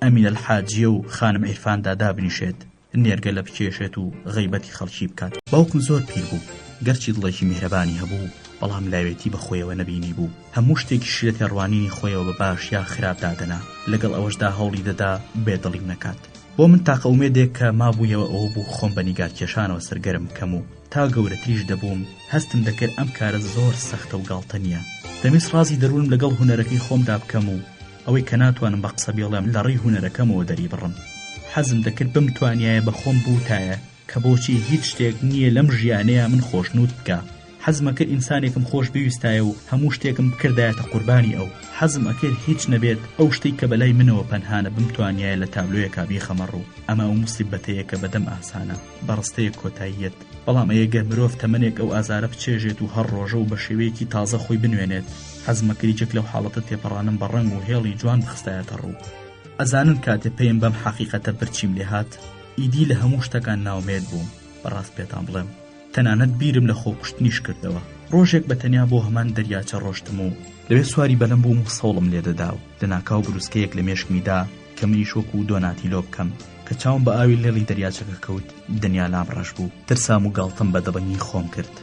ئەمین الحاجیە و خانم عیرفاندا دابنیشێت، نێرگەلە بکێشێت و غەیبەتی خەڵکی بکات. باوکم زۆر پیر بوو، گەرچی دڵێکی میهرەبانی هەبوو، بەڵام لاوێتی بە خۆیەوە نەبینی بوو. هەموو شتێکی شرە تێڕوانینی خۆیەوە بە باش یا خراپ دادەنا، لەگەڵ ئەوەشدا هەوڵی دەدا بێدڵیم نەکات. بۆ من تاقە ئومێدێک کە مابوویەوە ئەوە بوو خۆم بە نیگارکێشانەوە سەرگەرم بکەم و تا گەورەتریش دەبووم هەستم دەکرد ئەم کارە زۆر سەختە و گاڵتە نییە. دەمویست ڕازی دەروونم لەگەڵ هونەرەکەی خۆمدا بکەم و ئەوەی کە ناتوانم بە قسە بێڵێم لە ڕێی هونەرەکەمەوە دەری بڕم. حەزم دەکرد بمتوانایە بە خۆم بوتایە کە بۆچی هیچ شتێک نییە لەم ژیانەیە من خۆشنود بکە. حەزم ئەکرد ئینسانێکم خۆش بویستایە و هەموو شتێکم بکردایەتە قوربانی ئەو. حەزم ئەکرد هیچ نەبێت ئەو شتێک کە بەلای منەوە پەنهانە بمتوانایە لە تابلۆیەکا بیخەمە ڕوو. ئەمە ئەو موسیبەتەیە کە بەدەم ئاسانە، بەڕستەیە کۆتاییەت. بەڵام ئەگەر مرۆڤ تەمەنێک ئەو ئازارە بچێژێت و هەر ڕۆژە و بە شێوەیەکی تازە خۆی بنوێنێت، حەزم ئەکرد جێک لەو حاڵەتە تێپەڕانم بە ڕەنگ و هێڵی جوان بخستایەتە ڕوو. ئەزانن کاتێ پێم بەم حەقیقەتە برچیم لێ هات، ئیدی لە هەموو شتەکان ناومێت بووم. بەڕاست پێتان بڵێم تەنانەت بیرم لە خۆکوشتنیش کردەوە. ڕۆژێک بەتەنیا بۆ هەمان دەریاچە ڕۆشتم و لەوێ سواری بەلەم بووم و سەوڵم لێدەدا و لە ناکاو بروسکەیەک لە مێشکمیدا کە منیش وەکو دۆناتی لۆ بکەم کە چاوم بە ئاوی لێڵی دەریاچەکە کەوت. دنیا لام ڕەش بوو، ترسام و گاڵتم بە دەبەنی خۆم کرد.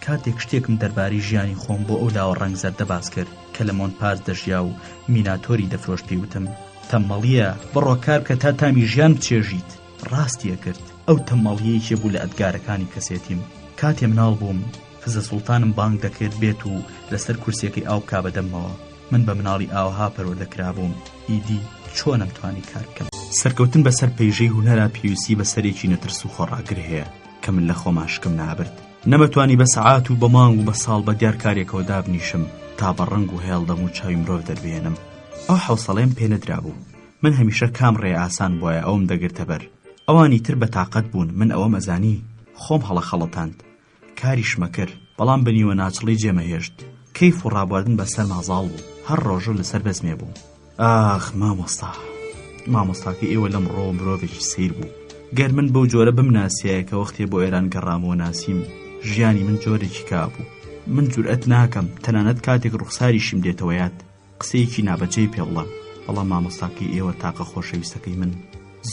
کاتێک شتێکم دەربارەی ژیانی خۆم بۆ ئەو لاوە ڕەنگ زەردە باس کرد کە لە مۆنپارس دەژیا و میناتۆری دەفرۆشت، پێوتم تەمەڵیە بڕۆ کار کە تا تامی ژیان بچێژیت. ڕاستیە کرد. ئەو تەمەڵیەیەکی بوو لە ئەدگارەکانی کەسێتیم. کاتێ مناڵ بووم فزە سوڵتانم بانگ دەکرد بێت و لەسەر کورسێکی ئاو کا بەدەمەوە. من بە مناڵی ئاوها پەروەردەکرا بووم. ئیدی چۆن ئەمتوانی کار بکەم. سەرکەوتن بەسەر پەیژەی هونەرا پێویستی بە سەرێکی نەترس و خۆڕاگر هەیە کە من لە خۆماشکم نابرد. نەمەتوانی بە سەعات و بە مانگ و بە ساڵ بە دیار کارێکەوە دابنیشم تا بە ڕەنگ و هێڵدەم و چاوی مرۆڤ دەربێنم. ئەو حەوسەڵەیم پێ نەدرا بوو. من هەمیشە کام ڕێ ئاسان بووە ئەوم دەگرتە بەر. ئەوانی تر بەتاقەت بوون. من ئەوە مەزانی خۆم هەڵە خەڵەتاند، کاریشمە کرد، بەڵام بەنیوە ناچڵی جێمەهێشت. کەیف و ڕابواردن بەسەر مازاڵ بوو، هەر ڕۆژە لەسەر بەزمێ بوو. ئاخ مامۆستاکە ئێوە لەمڕۆ مرۆڤێکی سیر بوو. گەر من بەو جۆرە بمناسیایە کە وەختێ بۆ ئێران گەڕامەوە ناسیم، ژیانی من جۆرێکی کابوو. من جورئەت ناکەم تەنانەت کاتێک ڕوخساریشم دێتەوە یاد قسەیەکی نابەجێی پێ بڵێم. بەڵام مامۆستاکەی ئێوە تاقە خۆشەویستەکەی من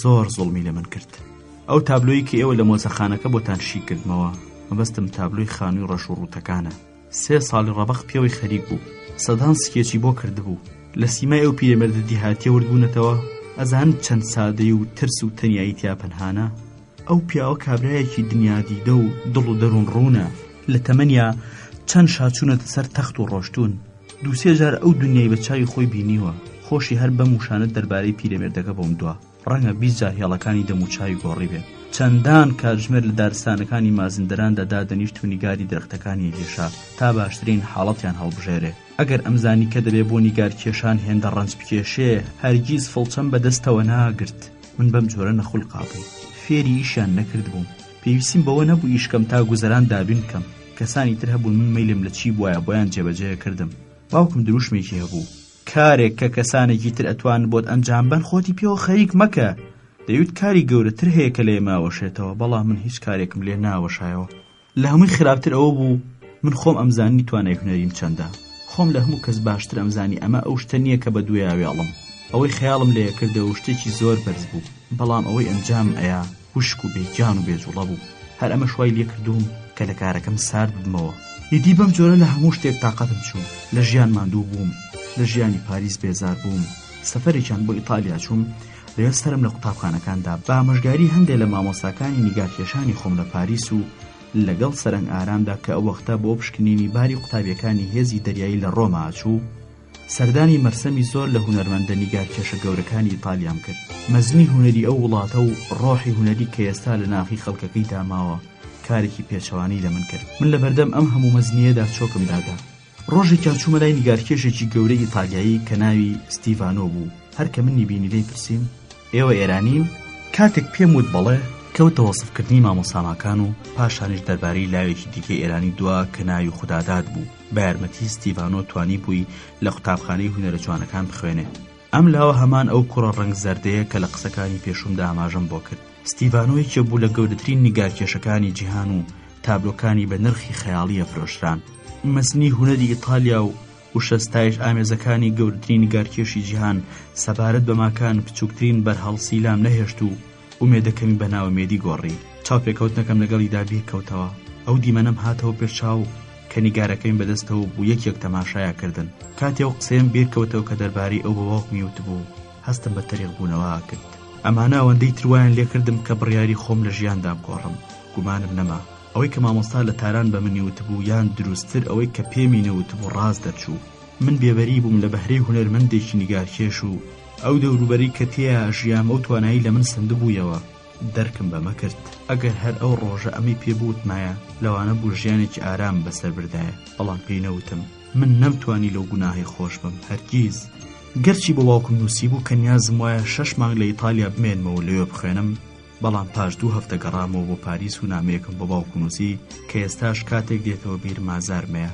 زۆر زوڵمی لە من کرد. ئەو تابلۆیی کە ئێوە لە مۆزەخانەکە بۆتان شی کردمەوە، مەبەستم تابلۆی خانووی ڕەش و ڕووتەکانە. 3 ساڵی ڕەبەخ پێوەی خەریک بوو، سەدان سکێچی بۆ کردبوو. لە سیمای ئەو پیرەمەردە دیهاتیە وردبوونەتەوە، ئەزان چەند سادەی و ترس و تەنیایی تیا پەنهانە. ئەو پیاوە کابرایەکی دنیادیدە و دڵ و دەروون ڕوونە. لە تەمەنیا چەند شاچوونەتە سەر تەخت و ڕۆشتون. 2-3 جار ئەو دنیای بە چاوی خۆی بینیوە. خۆشی هەر بەم وشانە دەربارەی پیرەمێردەکە بۆم دووە. ڕەنگە 20 جار هێڵەکانی دەم و چاوی گۆڕی بێت. چەندان کاتژمێر لە دارستانەکانی مازندراندا دادەنیشت و نیگاری درەختەکانی هێشا تا باشترین حاڵەتیان هەڵبژێرێ. ئەگەر ئەمزانی کە دەبێ بۆ نیگارکێشان هێندە ڕەنج بکێشێ، هەرگیز فڵچەم بەدەستەوە ناگرت. من بەم جۆرە نەخولقا بوو، فێری ئیشیان نەکرد بووم. پێویستیم بەوە نەبوو ئیشکەم تا گوزەران دابین بکەم. کەسانی تر هەبوون من مەیلم لە چی بووایە بۆیان جێبەجێ کردم. باوکم دروشمێکی هەبوو، کارێک کە کەسانێکی تر ئەتوان بۆت ئەنجام بەن خۆتی پێوە خەریک مەکە. دەیوت کاری گەورەتر هەیە کە لێ ماوەشێتەوە، بەڵام من هیچ کارێکم لێ ناوەشایەوە. لە هەمووی خراپتر ئەوە بوو من خۆم ئەمزانی توانای هونەریم چەندە. خۆم لە هەموو کەس باشتر ئەمزانی ئەمە ئەو شتە نییە کە بە دوێیاوێڵم. ئەوەی خەیاڵم لێ کردەوە شتێکی زۆر بەرز بوو، بەڵام ئەوەی ئەنجام ئەیە وشک و بێجان و بێجوڵە بوو. هەر ئەمە شوای لێ کردوم کە لە کارەکەم سارد ببمەوە. ئیدی بەم جۆرە لە هەموو شتێک تاقەتم چوو. لە ژیان ماندوو بووم، لە ژیانی پاریس بێزار بووم. سەفەرێکیان بۆ ئیتالیا چووم، لەوێ سەرم لە قوتابخانەکاندا بە ئامۆژگاری هەندێک لە مامۆستاکانی نیگارکێشانی خۆم لە پاریس و لەگەڵ سەرنگ ئارامدا کە ئەو وەختە بۆ پشکنینی باری قوتابیەکانی هێزی دەریایی لە ڕۆما ئاچوو، سەردانی مەرسەمی زۆر لە هونەرمەندە نیگارکێشە گەورەکانی ئیتالیام کرد. مەزنی هونەری ئەو وڵاتە و ڕۆحی هونەری کە ئێستا لە ناخی خەڵکەکەی داماوە کارێکی پێچەوانی لە من کرد. من لە بەردەم ئەم هەموو مەزنیەدا چۆکم دادا. ڕۆژێکیان چوومە لای نیگارکێشێکی گەورەی ئیتالیایی کە ناوی ستیڤانۆ بوو. هەر کە منی بینی لێی پرسیم ئێوە ئێرانین؟ کاتێک پێم وت بەڵێ، کەوتە وەسفکردنی مامۆساماکان و پاشانیش دەربارەی لاوێکی دیکەی ئێرانی دوا کە ناوی خوداداد بوو. بە یارمەتی ستیڤانۆ توانی بووی لە قوتابخانەی هونەرە جوانەکان بخوێنێ. ئەم لاوە هەمان ئەو کوڕە ڕەنگ زەردەیە کە لە قسەکانی پێشومدا ئاماژەم بۆ کرد. ستیڤانۆیەکێ بوو لە گەورەترین نیگارکێشەکانی جیهان و تابلۆکانی بە نرخی خەیاڵی ئەفرۆشران. مەزنی هونەری ئیتالیا و شەستایش ئامێزەکانی گەورەترین نیگارکێشی جیهان سەبارەت بە ماکان بچووکترین بەرهەڵ سیلام نەهێشت و ئومێدەکەمی بە ناوە مێدی گۆڕی. چاوپێکەوتنەکەم لەگەڵیدا بیرکەوتەوە. ئەو دیمەنەم هاتەوە پێشچاو کە نیگارەکەیم بەدەستەوە بوو یەکێک تەماشایەکردن. کاتێ و قسەیم بیرکەوتەوە کە دەربارەی ئەو بەواوکمی وتبوو، هەستم بە تەریق بوونەوە کرد. ئەمانە ئەوەندەی تروایان لێ کردم کە بڕیاری خۆم لە ژیاندا بگۆڕم. گومانم نەما ئەوەی کە مامۆستا لە تاران بە منی وتبوو یان دروستتر ئەوەی کە پێمی نەوتبوو ڕاست دەرچوو. من بێبەری بووم لە بەهرەی هونەرمەندێکی نیگارکێش و ئەو دەوروبەری کە تێیە ژیام ئەو توانایی لە من سندبوویەوە دەرکم بەمە کرد. ئەگەر هەر ئەو ڕۆژە ئەمەی پێبووتمایە لەوانە بوو ژیانێکی ئارام بەسەر بردایە، بەڵام پێی نەوتم. من نەمتوانی لەو گوناهی خۆش بم هەرگیز. گەرچی بۆ باوکم نووسی بوو کە نیازم وایە 6 مانگ لە ئیتالیا بمێنمەوە لەوێ بخوێنم، بەڵام پاش 2 هەفتە گەڕامەوە بۆ پاریس و نامەیەکم بۆ باوکم نووسی کە ئێستاش کاتێک دێتەوە بیرم ئازارمەیە.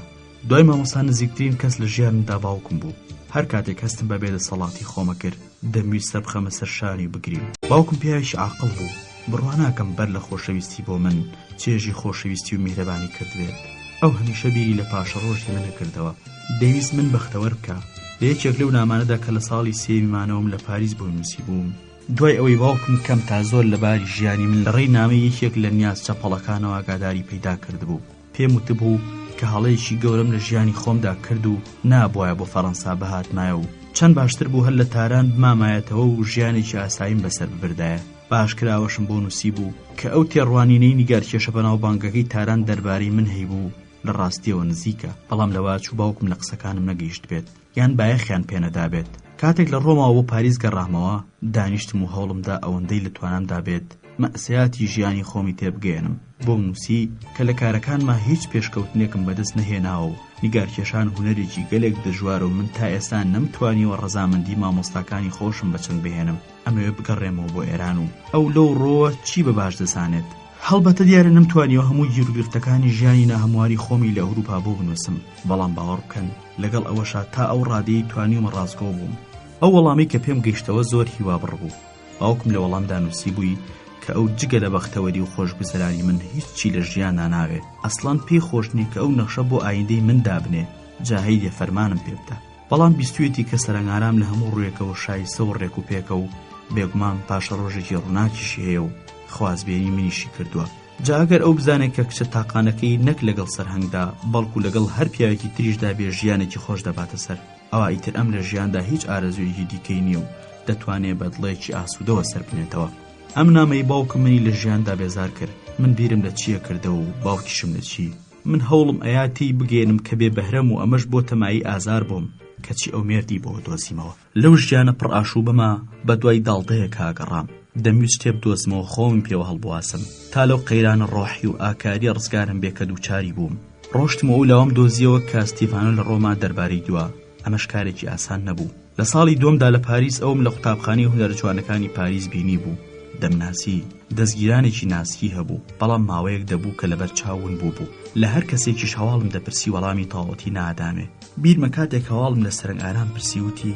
دوای مامۆستا نزیکترین کەس لە ژیانمدا باوکم بوو. هەر کاتێک هەستم بە بێدەسەڵاتی خۆمە کرد دەمویستە بخەمە سەر شانی بگریم. باوکم پیاوێکی عاقڵ بوو، بڕواناکەم بەر لە خۆشەویستی بۆ من چێژی خۆشەویستی و میهرەبانی کردوێت. ئەو هەمیشە بیری لە پاشە ڕۆژی منە کردەوە. دەویست من بەختەوەر بکە. لە یەکێک لەو نامانەدا کە لە ساڵی سێمیمانەوەم لە پاریس بۆ نووسی بووم، دوای ئەوەی باوکم کەم تا زۆر لەباری ژیانی من لە ڕێی نامەی یەکێک لە نیاز چەپەڵەکانەوە ئاگاداری پەیدا کردبوو. پێم وتبوو کە هەڵەیەکی گەورەم لە ژیانی خۆمدا کرد و نابوایە بۆ فەڕەنسا بەهاتمایە و چەند باشتر بوو هەر لە تاران بمامایەتەوە و ژیانێکی ئاساییم بەسەر ببردایە. باشکراوەشم بۆ نووسی بوو کە ئەو تێڕوانینەی نیگارکێشە بەناو بانگەکەی تاران دەربارەی من هەیبوو لە ڕاستیەوە نزیکە، بەڵام لەوا چوو باوکم لە قسەکانم نەگەیشت بێت یان بایەخیان پێنەدا بێت. کاتێک لە ڕۆماوە بۆ پاریس گەڕامەوە دانیشتم و هەوڵمدا ئەوەندەی لە توانامدا بێت مەسیاتی ژیانی خۆمی تێبگەێنم بۆ نووسی کە لە کارەکانما هیچ پێشکەوتنێکم بەدەست نەهێناوە و نیگارکێشان هونەرێکی گەلێک دەژوارە و من تا ئێستا نەمتوانیوە ڕەزامەندی مامۆستاکانی خۆشم بەچەند بهێنم ئەمەوێ بگەڕێمەوە بۆ ئێران و ئەو لەو ڕۆوە چی بە باش دەزانێت هەڵبەتە دیارە نەمتوانیەوە هەموو گیرگرفتەکانی ژیانی ناهەمواری خۆمی لە ئەوروپا بۆ بنووسم بەڵام باوەڕ بکەن لەگەڵ ئەوەشا تا ئەو ڕادەی توانیومە ڕاستگۆ بووم ئەو وەڵامی کە پێم گەیشتەوە زۆر هیوا بڕ بوو باوکم لە وەڵامدا نووسی بووی کە ئەو جگە لە بەختەوەری و خۆشگوزەرانی من هیچی لە ژیاندا ناوێ ئەسڵان پێی خۆش نییە کە ئەو نەخشە بۆ ئایندەی من دابنێ جاهیدێ فەرمانم پێ بدە بەڵام بیستوێتی کە سەرنگارام لە هەموو ڕوویەکەوە شایستە و ڕێک و پێکە و بێگومان پاشە ڕۆژێکی ڕووناکیشی هەیە و خوازبێنی منیشی کردووە جا ئەگەر ئەو بزانێت کە کچە تاقانەکەی نەک لەگەڵ سەرهەنگدا بەڵکو لەگەڵ هەر پیاوێکی تریشدا بێ ژیانێکی خۆش دەباتە سەر ئەوە ئیتر ئەم لە ژیاندا هیچ ئارەزوویەکی دیکەی نییە و دەتوانێت بەدڵێکی ئاسوودەوە سەر بنێتەوە ئەم نامەی باوکم منی لە ژیاندا بێزار کرد من بیرم لە چییە کردەوە و باوکیشم لە چی من هەوڵم ئەیاتی بگێنم کە بێ بەهرەم و ئەمەش بۆ تەمایی ئازار بووم کەچی ئەو مێردی بۆ دۆزیمەوە لەو ژیانە پڕ ئاشوو بەما بە دوای داڵدەیە کاگەڕام دەمویست شتێ بدۆزمەوە خۆم پێوە هەڵبواسم تا لەو قەیرانە ڕۆحی و ئاکاری ڕزگارم بێ کە دووچاری بووم ڕۆشتمەوە و لاوام دۆزیەوە کە ستیڤانۆ لە ڕۆما دەربارەی دووە ئەمەش کارێکی ئاسان نەبوو لە ساڵی دووەمدا لە پاریس ئەوم لە قوتابخانەی هونەرە جوانەکانی پاریس بینی بوو دەمناسی دەستگیرانێکی ناسی هەبوو بەڵام ماوەیەک دەبوو کە لەبەر چاون بوو لە هەر کەسێکیش هەواڵم دەپرسی وەڵامی تاوەتی نادامێ بیرمە کاتێک هەواڵم لە سەرنگاران پرسیوتی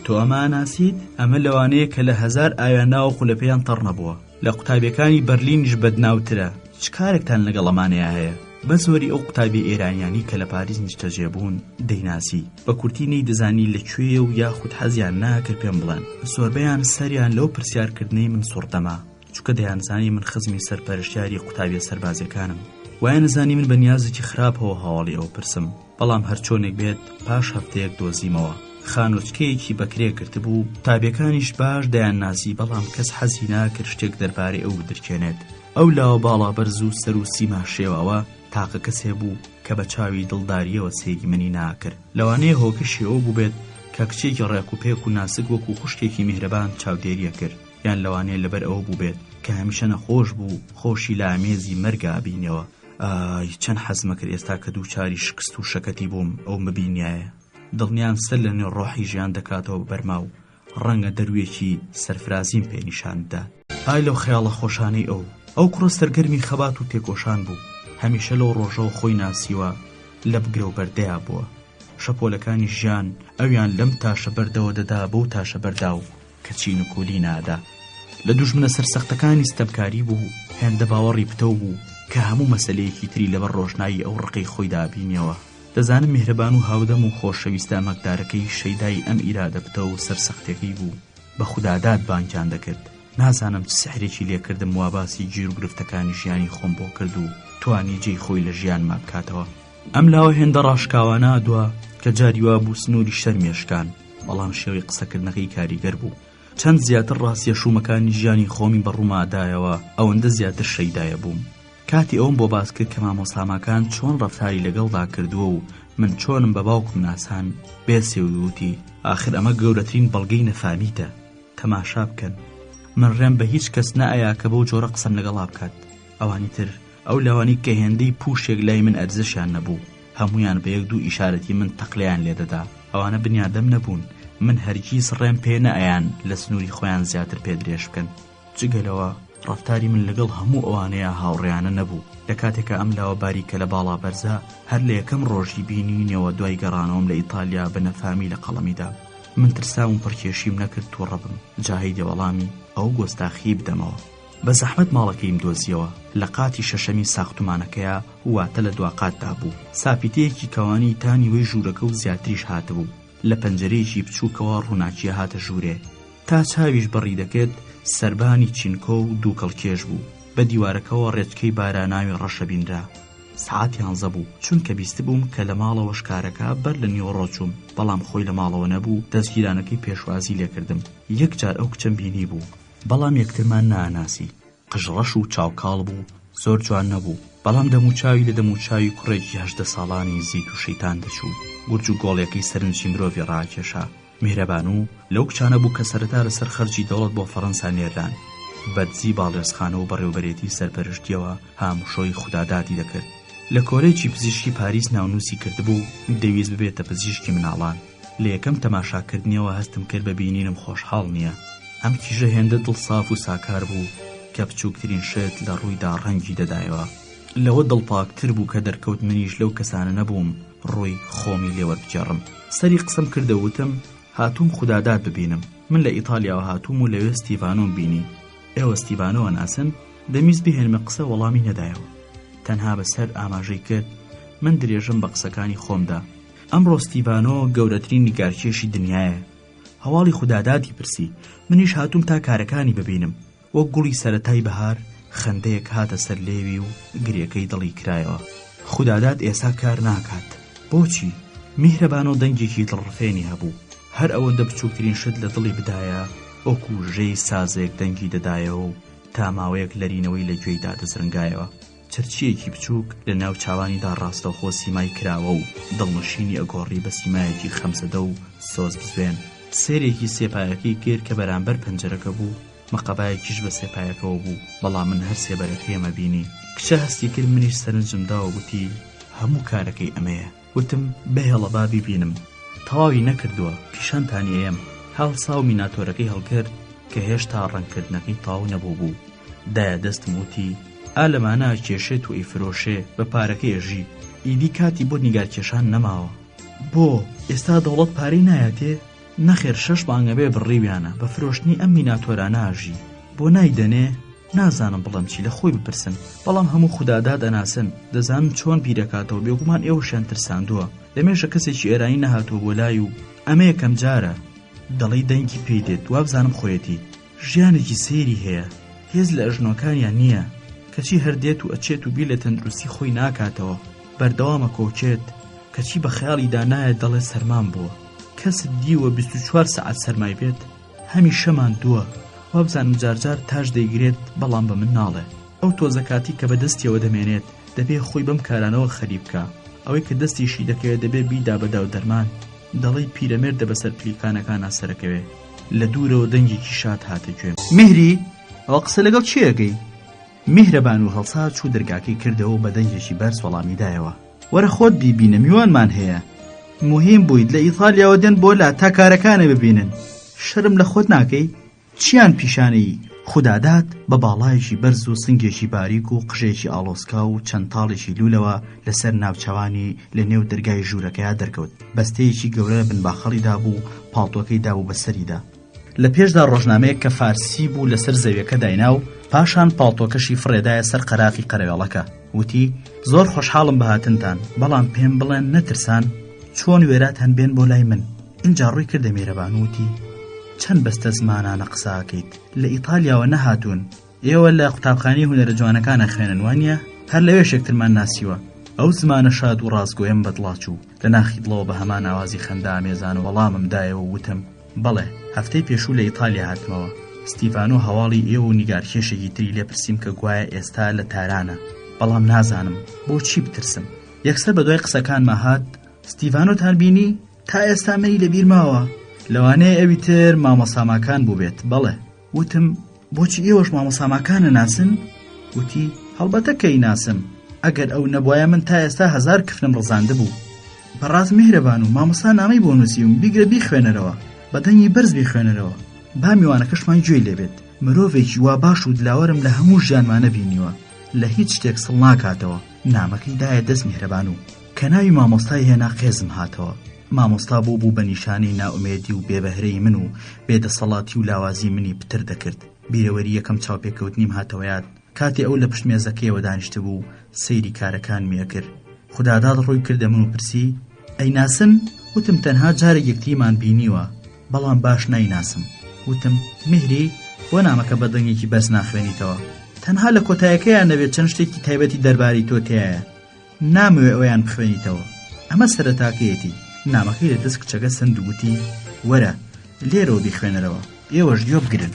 تۆ ئەمە ناسیت ئەمە لەوانەیە کە لە 1000 ئاوێناوە خولەپەیان تەڕ نەبووە لە قوتابیەکانی بەرلینیش بەدناوترە چ کارێکتان لەگەڵ ئەمانەیە هەیە بە زۆری ئەو قوتابی ئێرانیانی کە لە پاریس نیشتەجێبوون دەیناسی بە کورتی نەیدەزانی لەکوێیە و یاخود حەزیان ناکرد پێم بڵێن زۆربەیان سەریان لەو پرسیارکردنەی من سوڕدەما چونکە دەیانزانی من خزمی سەرپەرشتیاری قوتابیە سەربازەکانم وایە نزانی من بە نیازێکی خراپەوە هەواڵی ئەو پرسم بەڵام هەر چۆنێک بێت پاش هەفتەیەک دۆزیمەوە خانۆچکەیەکی بەکرێ کردبوو تابیەکانیش باش دەیان ناسی بەڵام کەس حەزی ناکرد شتێک دەربارەی ئەو بدرکێنێت ئەو لاوە باڵا بەرز و سەر و سیما شێوەوە تاقە کەسێ بوو کە بە چاوی دڵداریەوە سێگی منی ناکرد لەوانەیە هۆکشی ئەو بوو بێت کە کچێکی ڕێک و پێک و ناسک وەکو خوشکێکی میهرەبان چاودێریە کرد یان لەوانەیە لەبەر ئەوە بوو بێت کە هەمیشە نەخۆش بوو خۆشی لە ئامێزی مەرگا بینەوە چەند حەزمە کرد ئێستا کە دووچاری شکست و شەکەتی بووم ئەو مبینایە دڵنیان سەر لە نێو ڕۆحی ژیان دەکاتەوە بەرما و ڕەنگە دەروێکی سەرفرازیم پێنیشاندا ئای لەو خەیاڵە خۆشانەی ئەو کوڕە سەرگەرمی خەبات و تێکۆشان بوو هەمیشە لەو ڕۆژەوە خۆی ناسیوە لە بگرە و بەردەیە بووە شەپۆلەکانی ژیان ئەویان لەم تاشە بەردەوە دەدا بەو تاشە بەردا و کەچی نکولی نادا لە دوژمنە سەرسەختەکانی ستەمکاری بوو هێندە باوەڕی پتە بوو کە هەموو مەسەلەیەکی تری لەبەر ڕۆژنایی ئەو ڕقەی خۆی دابینیەوە دەزانم میهرەبان و هاودەم و خۆشەویستە ئەمەکدارەکەی شەیدای ئەم ئیرادە پتە و سەرسەختەکەی بوو بە خوداداد بانگیان دەکرد نازانم چ سحرێکی لێکردم وا باسی گیر و گرفتەکانی ژیانی خۆم بۆ کرد و توانی جێی خۆی لە ژیانما بکاتەوە ئەم لاوە هێندە ڕاشکاوانە دووە کە جاری وا بوو سنووری شەرمێشکان بەڵام شێوەی قسەکردنەکەی کاریگەر بوو چەند زیاتر ڕاستیە شومەکانی ژیانی خۆمی بەڕوومادایەوە ئەوەندە زیاتر شەیدایە بووم کاتی ئەوم بۆ باس کرد کە مامۆساماکان چۆن ڕەفتاری لەگەڵدا کردووە و من چۆنم بە باوکم ناسان بێسێ و وتی ئاخر ئەمە گەورەترین بەڵگەی نەفامیتە تەماشا بکەن من ڕێم بە هیچ کەس نائەیە کە بەو جۆرە قسەم لەگەڵا بکات ئەوانی تر ئەو لاوانی کە هێندەی پوشێک لای من ئەرزشیان نەبوو هەمویان بە یەک دوو ئیشارەتی من تەقلیان لێدەدا ئەوانە بنیادەم نەبوون من هەرگیز ڕێم پێ نەئەیان لە سنووری خۆیان زیاتر پێدرێژ بکەن جگەلەوە ڕەفتاری من لەگەڵ هەموو ئەوانەیە هاوڕێیانە نەبوو لە کاتێکە ئەم لاوە باریکە لە باڵا بەرزە هەر لە یەکەم ڕۆژی بینینەوە دوای گەڕانەوەم لە ئیتالیا بە نەفامی لە قەڵەمیدا من ترساوم پڕکێشیم نەکرد تووڕە بم جاهیدێ وەڵامی ئەو گۆستاخی بدەمەوە بە زەحمەت ماڵەکەیم دۆزیەوە لە قاتی شەشەمی ساختومانەکەیە واتە لە دوا قاتدا بوو ساپیتەیەکی کەوانی تانی وەی ژوورەکە و زیاتریش هاتبوو لە پەنجەرەیەکی بچووکەوە ڕووناکیە هاتە ژوورێ تا چاویش بەڕی دەکرد سەربانی چینکۆ و دووکەڵکێش بوو بە دیوارەکەەوە ڕێچکەی باراناوی ڕەشە بینرا سعات 11 بوو چونکە بیست بووم کە لە ماڵەوە شکارەکە بەر لە نیوەڕۆ چووم بەڵام خۆی لە ماڵەوە نەبوو دەستگیرانەکەی پێشوازی لێکردم یەک جار ئەو کچەم بینی بوو بەڵام یەکترمان ناناسی قژڕەش و چاوکاڵ بوو زۆر جوان نەبوو بەڵام دەموچاوی لە دەموچاوی کوڕێکی 18 ساڵانی زیت و شەیتان دەچوو گورج و گۆڵیەکەی سەرنجی مرۆڤی ڕاکێشا میهرەبان و لەو کچانە بوو کە سەرەتا لەسەر خەرجی دەوڵەت بۆ فەڕەنسا نێران بەرزی باڵێزخانە و بەڕێوەبەرێتی سەرپەرشتیەوە هاموشۆی خوداداتی دەکرد. لە کۆلێجی پزیشکی پاریس ناونووسی کردبوو دەویست ببێتە پزیشکی مناڵان. لە یەکەم تەماشاکردنیەوە هەستم کرد بە بینینم خۆشحاڵ نییە. ئەم کیژە هێندە دڵساف و ساکار بوو کە بچووکترین شت لە ڕوویدا ڕەنگی دەدایەوە. لەوە دڵپاکتر بوو کە دەرکەوت منیش لەو کەسانە نەبووم ڕووی خۆمی لێوەربجێڕم. سەری قسەم کردەوتم هاتووم خودادات ببینم. من لە ئیتالیاوە هاتووم و لەوێ ستیڤانۆم بینی. ئێوە ستیڤانۆوە ناسن؟ دەمیست بهێنمە قسە وەڵامی نەدایەوە. تەنها بەسەر ئاماژەی کرد من درێژم بە قسەکانی خۆمدا. ئەمڕۆ ستیڤانۆ گەورەترین نیگارکێشی دنیایە. هەواڵی خوداداتی پرسی. منیش هاتووم تا کارەکانی ببینم. وەک گوڵی سەرەتای بەهار خەندەیەک هاتە سەر لێوی و گرێکەی دڵی کرایەوە. خودادات ئێستا کار ناکات. بۆچی؟ میهرەبانۆ دەنگێکی دڵڕفێنی هەبوو. هەر ئەوەندە بچووکترین شت لە دڵی بدایە ئۆکو ژەی سازێک دەنگی دەدایەوە و تا ماوەیەک لەرینەوەی لە گوێیدا دەزرنگایەوە. چرچیەکی بچووک لە ناو چاوانیدا ڕاستەوخۆ سیمای کراوە و دڵنشینی ئەگۆڕی بە سیمایەکی خەمسەدە و سۆز بزوێن. سێرێکی سێپایەکەی کرد کە بەرامبەر پەنجەرەکە بوو. مەقەبایەکیش بە سێپایەکەوە بوو، بەڵام من هەر سێبەرەکەیەمە بینی. کچە هەستی کرد منیش سەرنجمداوە گوتی هەموو کارەکەی ئەمەیە. وتم بەهێڵە با بیبینم. تەواوی نەکردووە، پیشانتانی ئەم. هەڵسا و میناتۆرەکەی هەڵکرد کە هێشتا ڕەنگکردنەکەی تاو نەبوو بوو. دایە دەستم وتی ئالەمانە کێشێت و ئیفرۆشێ بە پارەکەی ئەژی. ئیدی کاتی بۆ نیگارکێشان نەماوە. بۆ ئێستا دەوڵەت پارەی نایەتێ؟ نەخێر 6 مانگە بێ بڕیویانە بە فرۆشتنی ئەم میناتۆرانە ئاژی. بۆ نایدەنێ؟ نازانم بڵم چی لە خۆی بپرسن، بەڵام هەموو خودادات دەناسن. دەزانم چۆن بیرەکاتەوە، بێگومان ئێوەشیان ترساندووە. لەمێژە کەسێکی ئێرانی نەهاتووە بۆ لای و ئەمە یەکەم جارە دەڵی دەنگی پێی دێت. وابزانم خۆیەتی ژیانێکی سێری هەیە، هێز لە ئەژنۆکانیان نییە، کەچی هەردێت و ئەچێت و بیر لە تەندروستی خۆی ناکاتەوە. بەردەوامە کۆچێت، کەچی بە خەیاڵی دانایە دەڵێ سەرمان بووە. کەست دیوە 24 سەعات سەرمای بێت، هەمیشەمان دووە. وابزانم جارجار تاش دەیگرێت، بەڵام بە من ناڵێ. ئەو تۆزەکاتی کە بە دەستیەوە دەمێنێت دەبێ خۆی بەم کارانەوە خەریب بکە. ئەوەی کە دەستیشی دەکەوێت دەبێ بیدا بەدا و دەرمان. دەڵی پیرەمێردە بەسەر پلیکانەکانە سەرەکەوێ. لە دوورەوە دەنگێکی شاد هاتە گوێم. میهری، ئەوە قسە لەگەڵ چیەکەی؟ میهرەبان و هەڵسا چوو دەرگاکەی کردەوە بە دەنگێکی بەرز وەڵامی دایەوە. وەرە خۆت بیبینە، میوانمان هەیە. مهم بوویت لە ئیتالیاوە دێن بۆ لا تا کارەکانە ببینن. شەرم لە خۆت ناکەی؟ چیان پیشانەی؟ خودادات بە باڵایەکی بەرز و سنگێکی باریک و قژێکی ئاڵۆسکا و چەند تاڵێکی لولەوە لەسەر ناوچەوانی لە نێو دەرگای ژوورەکەیە دەرکەوت. بەستەیەکی گەورە بنباخەڵیدا بوو، پاڵتۆکەی دابوو بەسەریدا. لە پێشدا ڕۆژنامەیەک کە فارسی بوو لەسەر زەویەکە دایناو، پاشان پاڵتۆکەشی فڕێدایە سەر قەراقی قەرەوێڵەکە. وتی زۆر خۆشحاڵم بە هاتنتان، بەڵام پێم بڵێن نەترسان چۆن وێرات هەنبێن بۆ لای من. اینجا ڕووی کردە میهرەبان وتی چەند بەستە زمانانە قساکەیت، لە ئیتالیاوە نەهاتوون، ئێوە لە قوتابخانەی هونەرە جوانەکانە خوێنن وانییە؟ هەر لەوێ شێکترمان ناسیوە. ئەو زمانە شاد و ڕاستگۆیم بەدڵاچوو. لە ناخی دڵەوە بە هەمان ئاوازی خەندا ئامێزان و وەڵامم دایەوە وتم بەڵێ هەفتەی پێشوو لە ئیتالیا هاتمەوە. ستیڤانۆ هەواڵی ئێوە و نیگارکێشێکی تری لێ پرسیم کە گوایە ئێستا لە تارانە، بەڵام نازانم بۆچی بترسم. یەکسەر بە دوای قسەکانمە هات ستیڤانۆتان بینی؟ تا ئێستا منی لەبیر ماوە. لەوانەیە ئەوی تر مامۆساماکان بوو بێت. بەڵێ. وتم بۆچی ئێوەش مامۆساماکانە ناسن؟ وتی هەڵبەتە کەی ناسم، ئەگەر ئەو نەبوایە من تا ئێستا 1000 کفنم ڕزاندە بوو. بەڕاست میهرەبان و مامۆستا نامەی بۆ نووسیم، بیگرە بیخوێنەرەوە، بەدەنگی بەرز بیخوێنەرەوە، با میوانەکەشمان گوێی لێبێت. مرۆڤێکی وا باش و دلاوەرم لە هەموو ژیانمانە بینیوە، لە هیچ شتێک سڵ ناکاتەوە. نامەکەی دایە دەست میهرەبان و کە ناوی مامۆستای هێنا قێزم هاتەوە. مامۆستا بوو بە نیشانەی ناومێدی و بێبەهرەی من و بێدەسەڵاتی و لاوازی منی پتر دەکرد. بیرەوەری یەکەم چاوپێکەوتنیم هاتەوەیات کاتێ ئەو لە پشت مێزەکەیەوە دانیشتە بوو، سەیری کارەکانمیە کرد. خودادات ڕووی کردە من و پرسی ئەی ناسن؟ وتم تەنها جارێک یەکتریمان بینیوە، بەڵام باش نایناسم. وتم میهری، بۆ نامەکە بە دەنگێکی بەرز ناخوێنیتەوە؟ تەنها لە کۆتایەکەیان نەبێت چەند شتێکی تایبەتی دەرباری تۆ تایە، نامەوێ ئەویان بخوێنیتەوە. ئەمە سەرەتاکەیەتی. نامەکەی لە دەست کچەکە سندووتی وەرە لێرەوە بیخوێنەرەوە، ئێوەش گوێ بگرن.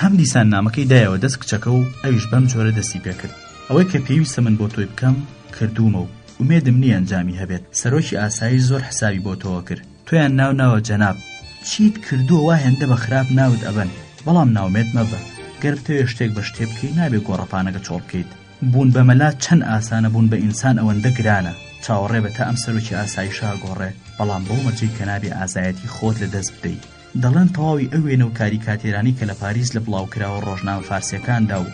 هەم دیسان نامەکەی دایەوە دەست کچەکە و ئەویش بەم جۆرە دەستی پێکرد. ئەوەی کە پێویستە من بۆ تۆی بکەم کردوومە و ئومێدم نییە ئەنجامی هەبێت. سەرۆکی ئاسایش زۆر حسابی بۆ تۆوە کرد، تۆیان ناوە جەناب، چیت کردووە وا هێندە بە خراپ ناوت ئەبەن، بەڵام ناومێت مەبە. گەر بتەوێت شتێک بە شتێ بکەی نابێت گۆڕەپانەکە چۆڵ بکەیت. بوون بە مەلا چەند ئاسانە، بوون بە ئینسان ئەوەندە گرانە. چاوەڕێ بە تا ئەم سەرۆکی ئاسایشە گۆڕێ، بەڵام بەو مەرجەی کە نابێ ئازایەتی خۆت لە دەست بدەیت. دەڵێن تەواوی ئەو وێنە و کاریکاتێرانی کە لە پاریس لە بڵاوکراوە ڕۆژنامە فارسیەکاندا و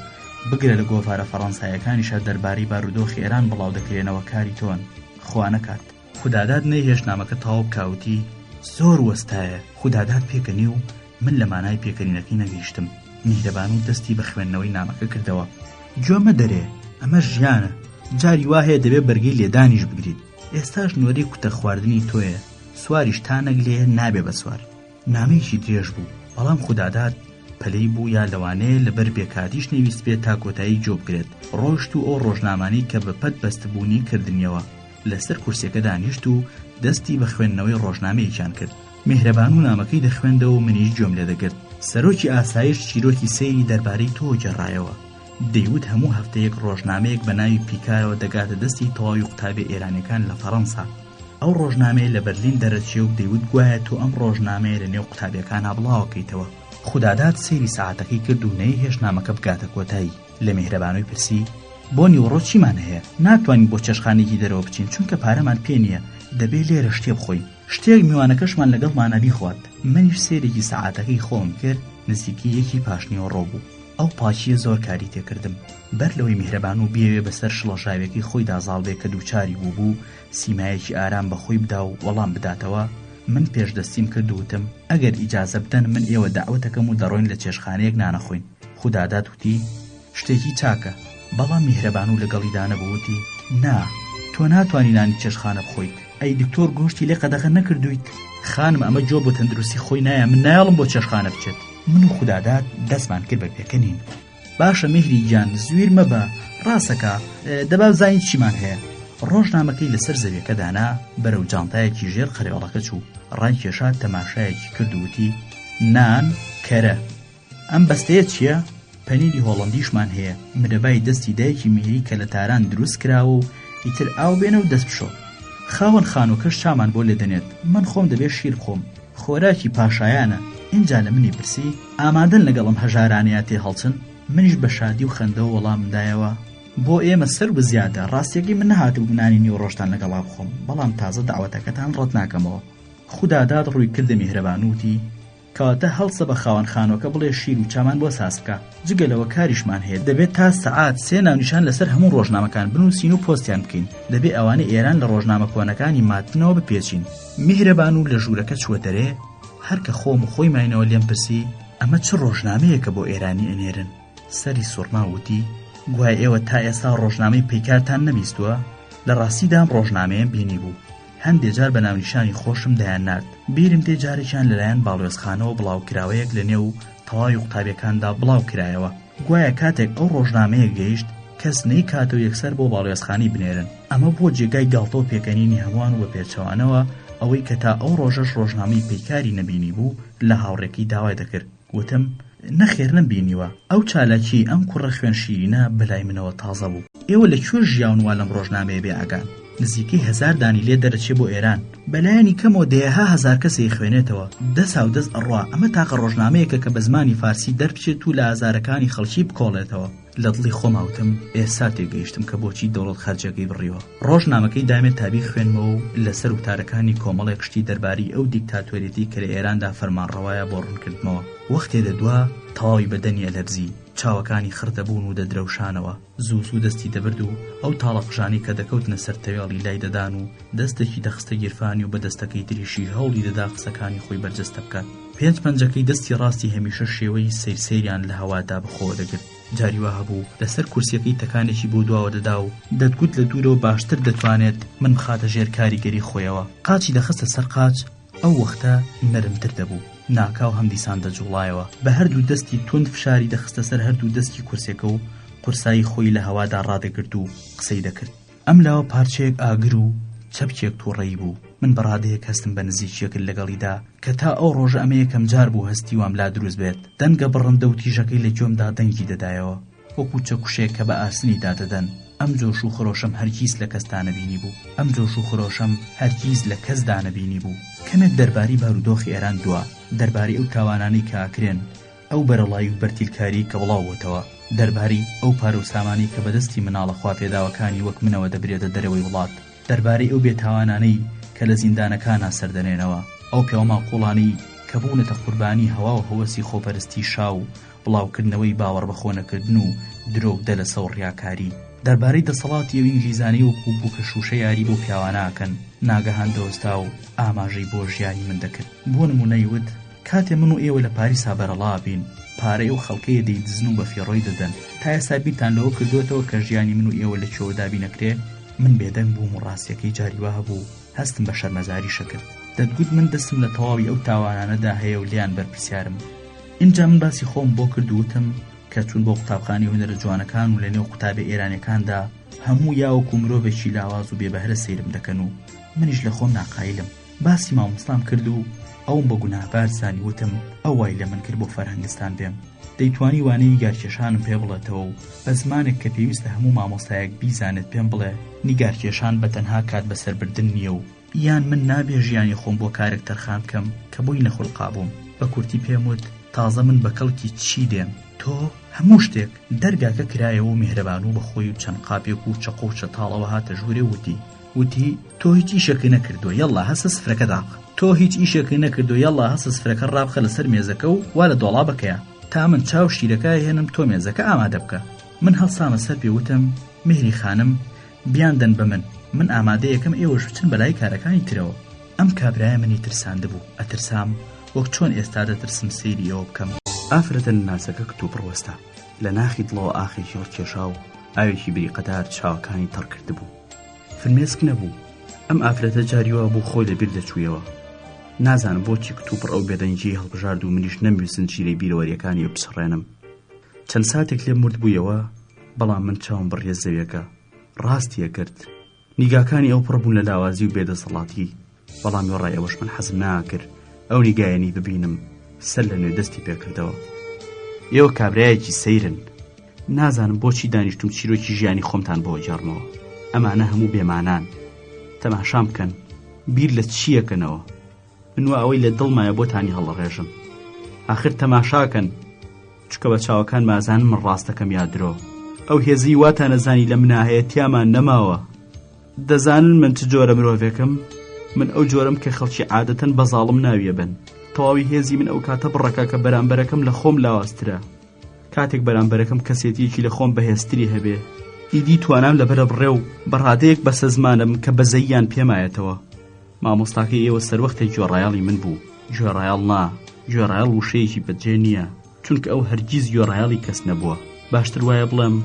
بگرە لە گۆڤارە فەڕەنسایەکانیشە دەربارەی بارودۆخی ئێران بڵاو دەکرێنەوە کاری تۆن خوا نەکات. خوداداد نەیهێشتنامەکە تەواو بکاوتی زۆر وەستایە. خوداداد پێکەنی و من لە مانای پێکەنینەکەی نەگەیشتم. میهرەبان و دەستی بە خوێندنەوەی نامەکە کردەوە. گوێمە دەرێ، ئەمە ژیانە، جاری وایە دەبێت بەرگەی لێدانیش بگریت. ئێستاش نوێری کوتە خواردنی تۆیە، سواریش تا نەگلێ نابێ بە سوار. نامەیەکی درێژ بوو، بەڵام خوداداد پەلەی بوو یا لەوانەیە لەبەر بێکاتیش نەویست بێت تا کۆتایی جۆ بگرێت. ڕۆیشت و ئەو ڕۆژنامانەی کە بە پەت بەستبوونی کردنیەوە لەسەر کورسەکە دانیشت و دەستی بە خوێندنەوەی ڕۆژنامەیەکیان کرد. میهرەبان و نامەکەی دەخوێندەوە و منیش گوێم لێ دەگرت. سەرۆکی ئاسایش چیرۆکی سەیری دەربارەی تۆ گەڕایەوە. دەیوت هەموو هەفتەیەک ڕۆژنامەیەک بە ناوی پیکارەوە دەگاتە دەستی تەواوی قوتابی ئێرانیەکان لە فەڕەنسا. ئەو ڕۆژنامەیە لە بەرلین دەرەچێ و دەیوت گوایە تۆ ئەم ڕۆژنامەیە لە نێو قوتابیەکانە بڵاوەکەیتەوە. خوداداد سەیری سەعاتەکەی کرد و نەیهێشت نامەکە بگاتە کۆتایی. لە میهرەبانەوەی پرسی بۆ نیوەڕۆ چیمان هەیە؟ ناتوانین بۆ چێشخانێکی دەرەوە بچین چونکە پارەمان پێ نییە، دەبێت لێرە شتێ بخۆین. شتێک میوانەکەشمان لەگەڵمانە بیخوات. منیش سێرێکی سەعاتەکەی خۆم کرد، نزیکی یەکی پاشنیەوە ڕۆ بوو. ئەو پاچیە زۆر کاری تێکردم. بەر لەوەی میهرەبان و بیەوێ بەسەر شڵەژاوێکی خۆی دازاڵبێ کە دووچاری بوو سیمایەکی ئارام بەخۆی بدا و وەڵام بداتەوە، من پێشدەستیم کرد وتم ئەگەر ئیجازە بدەن من ئێوە داوەتەکەم و دەڕۆین لە چێشخانەیەک نانەخۆین. خوداداد وتی شتێکی چاکە، بەڵام میهرەبان و لەگەڵیدا نەبووتی نا تۆ ناتوانی نانی چێشخانە بخۆیت. ئەی دکتۆر گۆشتی لێ قەدەغە نەکردویت؟ خانم ئەمە جۆ بۆ تەندروستی خۆی نایە، من نایڵم بۆ چێشخانە بچێت. من و خوداداد دەستمان کرد بە پێکەنین. باشە میهری گیان زویر مەبە، ڕاستەکە دەبا بزانیت چیمان هەیە. ڕۆژنامەکەی لەسەر زەویەکە دانا، بەرەو جانتایەکی ژێر قەرێوەڵەکە چوو، ڕای کێشات تەماشایەکی کرد و وتی نان کەرە. ئەم بەستەیە چییە؟ پەنیری هۆڵەندیشمان هەیە، مرەبای دەستی دایکی میهری کە لە تاران دروست کراوە و ئیتر ئاو بێنە و دەست بشۆ. خاوەن خانووکەش چامان بۆ لێدەنێت، من خۆم دەبێت شیر بخۆم، خۆراکی پاشایانە. اینجا لە منی پرسی ئامادەن لەگەڵم هەژارانەیە تێ هەڵچن؟ منیش بە شادی و خەندەوە وەڵامدایەوە بۆ ئێمە سەر بزیادە. ڕاستیەکەی من نەهاتوو بنانی نیو ڕۆژتان لەگەڵا بخۆم، بەڵام تازە داوەتەکەتان ڕەت ناکەمەوە. خوداداد ڕووی کردە میهرەبانوتی کەواتە هەڵسە بە خاوەن خانۆکە بڵێ شیر و چامان بۆ ساس بکە. جگەلەوە کاریشمان هەیە، دەبێت تا سەعات 3 ناونیشان لەسەر هەموو ڕۆژنامەکان بنووسین و پۆستیان بکەین. دەبێت ئەوانەی ئێران لە ڕۆژنامە کۆنەکانی ماتنەوە بپێچین. میهرەبان و لە ژوورەکە چوە دەرێ، هەرکە خۆم و خۆی ماینەوە لێم پرسی ئەمە چ ڕۆژنامەیەکە بۆ ئێرانی ئەنێرن؟ سەری سوورما وتی گوای ئێوە تا ئێستا ڕۆژنامەی پەیکارتان نەبیستووە؟ لە ڕاستیدا ئەم ڕۆژنامەیەم بینی بوو، هەندێک جار بە ناونیشانی خۆشم دەیان نارد. بیرم تێ جارێکیان لەلایەن باڵوێزخانەوە بڵاوکراوەیەک لە نێو تەواوی قوتابیەکاندا بڵاو کرایەوە. گوایە کاتێک ئەو ڕۆژنامەیە گەیشت کەس نەی کاتە و یەکسەر بۆ باڵوێزخانی بنێرن. ئەمە بۆ جێگای گاڵتە و پێکەنینی هەمووان و بە پێچەوانەوە ئەوەی کە تا ئەو ڕۆژەش ڕۆژنامەی پەیکاری نەبینی بوو لە هاوڕێکی داوای دەکرد. وتم نەخێر نەبینیوە، ئەو چالاکی ئەم کوڕە خوێن شیرینە بەلای منەوە تازە بوو. ئێوە لەکوێ ژیاونوا لەم ڕۆژنامەیە بێ ئاگان؟ نزیکەی 1000 دانی لێ دەرەچێ بۆ ئێران، بەلایەنی کەمەوە دەیەها 1000 کەسێکی خوێنێتەوە. دەسا و دەست ئەڕوا ئەمە تاقە ڕۆژنامەیەکە کە بە زمانی فارسی دەربچێت و لە ئازارەکانی خەڵکی بکۆڵێتەوە. لە دڵی خۆماوتم ئێستا تێگەیشتم کە بۆچی دەوڵەت خەرجەکەی بڕیوە. ڕۆژنامەکەی دامێت تابی خوێنمەوە و لەسەر وتارەکانی کۆمەڵێک شتی دەرباری ئەو دیکتاتۆریەتی کە لە ئێراندا فەرمانڕەوایە بۆ ڕوونکردنەوە. وەختێ دەدوا تەواوی بەدەنی ئەلەرزی، چاوەکانی خڕدەبوون و دەدرەوشانەوە. زوو دەستی دەبرد و ئەو تاڵەقژانی کە دەکەوتنە سەر تەوێڵی لای دەدان و دەستێکی دەخستە گیرفانی و بە دەستەکەی تریشی هەوڵی دەدا قسەکانی خۆی بەرجەستە بکات. پێنج پەنجەکەی دەستی ڕاستی هەمیشە شێوەی سەیریان لە هەوادا بەخۆ دەگرت. جاریوە هەبوو لەسەر کورسیەکەی تەکانێکی بۆ دواوە دەدا و دەتگوت لە دوورەوە باشتر دەتوانێت من بخاتە ژێر کاریگەری خۆیەوە. قاچی دەخستە سەر قاچ، ئەو وەختە نەرمتر دەبوو، ناکاو هەم دیسان دەجوڵایەوە. بە هەردوو دەستی تند فشاری دەخستە سەر هەردوو دەستی کورسێکە و قورسایی خۆی لە هەوادا ڕادەگرت و قسەی دەکرد. ئەم لاوە پارچەیەک ئاگر و چەپکێک تووڕەیی بوو. من بەڕادەیەک هەستم بە نزیکیەکرد لەگەڵیدا کە تا ئەو ڕۆژە ئەمە یەکەم جار بوو هەستی وام لا دروست بێت. دەنگە بڕندە و تیژەکەی لە گوێمدا دەنگی دەدایەوە وەکو چەکوشێک کە بە ئاسنی دادەدەن. ئەم جۆش و خرۆشەم هەرگیز لە کەسدا نەبینی بوو. ئەم جۆش و خرۆشەم هەرگیز لە کەسدا نەبینی بوو. کەمێک دەرباری بارودۆخی ئێران دووە، دەرباری ئەو تاوانانەی کە ئاکرێن ئەو بەرەڵایی و بەرتیلکاری کە بڵاوبووتەوە دەربارەی ئەو پارە و سامانی کە بەدەستی مناڵە خواپێداوەکانی وەک منەوە دەبرێتە دەرەوەی وڵات، دەربارەی ئەو بێتاوانانەی کە لە زیندانەکانە سەردەنێنەوە، ئەو پێوەماقوڵانی کە بوونەتە قوربانی هەوا و هەوەسی خۆپەرستی شاو بڵاوکردنەوەی باوەڕ بەخۆ نەکردن و درۆگدە لە سەوڕ ڕیاکاری، دەربارەی دەسەڵاتی ئەو ئینگلیزانەی وەکو بوو کە شوشە یاری بۆ پیاواناکەن ناگەهان دۆستا و ئاماژەی بۆ ژیانی من دەکرد. بۆ نمونەی وت کاتێ من و ئێوە لە پاریسا بەرەڵا بین پارەی ئەو خەڵکەیە دەیدزن و بە فێڕۆی دەدەن، تا ئێستا بیرتان لەوە کردوێتەوە کە ژیانی من و ئێوە لە کێوە دابی نەکرێ؟ من بێدەنگ بووم و ڕاستیەکەی جاری وا هەبوو هەستم بە شەرمەزاری شەکرد. دەتگوت من دەستم لە تەواوی ئەو تاوانانەدا هەیە و لیان بەرپرسیارم. اینجا من باسی خۆم بۆ کرد و وتم کە چوون بۆ قوتابخانەی هونەرە جوانەکان و لە نێو قوتابە ئێرانیەکاندا هەموو یاوەکو مرۆڤێکی لاواز و بێبەهرە سەیرم دەکەن و منیش لە خۆم ناقایلم. باسی مامۆستام کرد و ئەوم بە گوناهبار زانی، وتم ئەو وای لە من کرد بۆ فەرهەنگستان بێم، دەیتوانی وانەی نیگارکێشانم پێ بڵێتەوە و بە زمانێک کە پێویستە هەموو مامۆستایەک بیزانێت پێم بڵێ نیگارکێشان بە تەنها کات بەسەربردن نییە و یان من نابێ ژیانی خۆم بۆ کارێک تەرخان بکەم کە بۆی نەخولقا بووم. بە کورتی پێم وت تازە من بە کەڵکی چی دێم؟ تۆ هەموو شتێک دەرگاکە کرایەوە و میهرەبان و بەخۆی و چەند قاپێک و چەقۆ و چەتاڵەوە هاتە ژوورێ وتی تۆ هیچ ئیشێکی نەکردووە، یەڵا هەسە سفرەکە داق، تۆ هیچ ئیشێکی نەکردووە، یەڵا هەسە سفرەکە ڕابخە لەسەر مێزەکە و وا لە دۆڵابەکەیە تا من چاو شیرەکە هێنم تۆ مێزەکە ئامادە بکە. من هەڵسامە سەر پێوتم مهری خانم بیاندەن بە من ئامادەیەکەم ئێوەش بچن بەلای کارەکانی ترەوە. ئەم کابرایە منی ترساندە بوو، ئەترسام وەک چۆن ئێستا دەترسم سەیری ئەوە بکەم. ئافرەتە ناسەکە کتوب ڕوەستا لە ناخی دڵەوە ئاخێکی ڕکێشا و ئاوێکی بریقەدار چاوەکانی تەڕ کرد بوو. فرمێسک نەبوو. ئەم ئافرەتە جاریوە بوو خۆی لەبیر دەچوویەوە. نازانم بۆچی کتوب ڕەو بێدەنگی هەڵبژارد و منیش نەمویستن چیرەی بیرەوەریەکانی و بچڕێنم. چەند ساتێک لێم مرد بوویەوە، بەڵام من چاوم بڕیە زەویەکە. ڕاستیە کرد. نیگاکانی ئەو پڕبوون لە لاوازی و بێدەسەڵاتی، بەڵام وێڕای ئەوەش من حەزم ناکرد ئەو نیگایەنی ببینم سەر لە نوێ دەستی پێکردەوە. ئێوە کابرایەکی سەیرن، نازانم بۆچی دانیشتم چیرۆکی ژیانی خۆمتان بۆ جارمەوە. ئەمانە هەموو بێمانان، تەماشام بکەن بیر لە چیەکەنەوە. من وا ئەوەی لە دڵمایە بۆتانی هەڵەڕێژم. ئاخر تەماشاکەن چکە بە چاوەکان مازانم من ڕاستەکەم یادرۆ. ئەو هێزی واتە نەزانی لە مناهەیەتیامان نەماوە. دەزانن من چ جۆرە مرۆڤێکم؟ من ئەو جۆرم کە خەڵکی عادەتەن بەزاڵم ناویە بن. تەواوی هێزی من ئەو کاتە بڕەکە کە بەرامبەرەکەم لە خۆم لاوازترە. کاتێک بەرامبەرەکەم کەسێتیەکی لە خۆم بەهێزتری هەبێ، ئیدی توانام لەبەرە بڕێ و بەڕادەیەک بەسە زمانم کە بەزەییان پێمایەتەوە. مامۆستاکەی ئێوە سەروەختێک گوێڕایاڵی من بوو. گوێڕایاڵ نا، گوێڕایاڵ وشەیەکی بەجێ نییە، چونکە ئەو هەرگیز گوێڕایاڵی کەس نەبووە. باشتر وایە بڵێم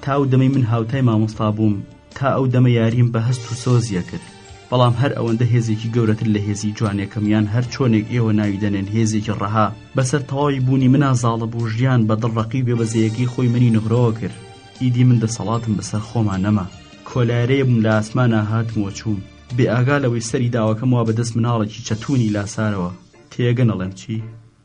تا ئەو دەمەی من هاوتای مامۆستا بووم، تا ئەو دەمە یاریم بە هەست و سۆزیە کرد. بەڵام هەر ئەوەندە هێزێکی گەورەتر لە هێزی جوانێکم یان هەر چۆنێک ئێوە ناوی دەنێن هێزێکی ڕەها بەسەر تەواوی بوونی منە زاڵە بوو ژیان بە دڵڕەقی بێبەزەیەکی خۆی منی نهڕەوە کرد. ئیدی من دەسەڵاتم بەسەر خۆمان نەما، کۆلارەیە بووم لە ئاسمانە هاتمەوە چووم، بێ ئاگا لەوەی سەری داوەکەم وا بەدەست مناڵێکی چەتونی لاسارەوە. تێگە نەڵێم چی؟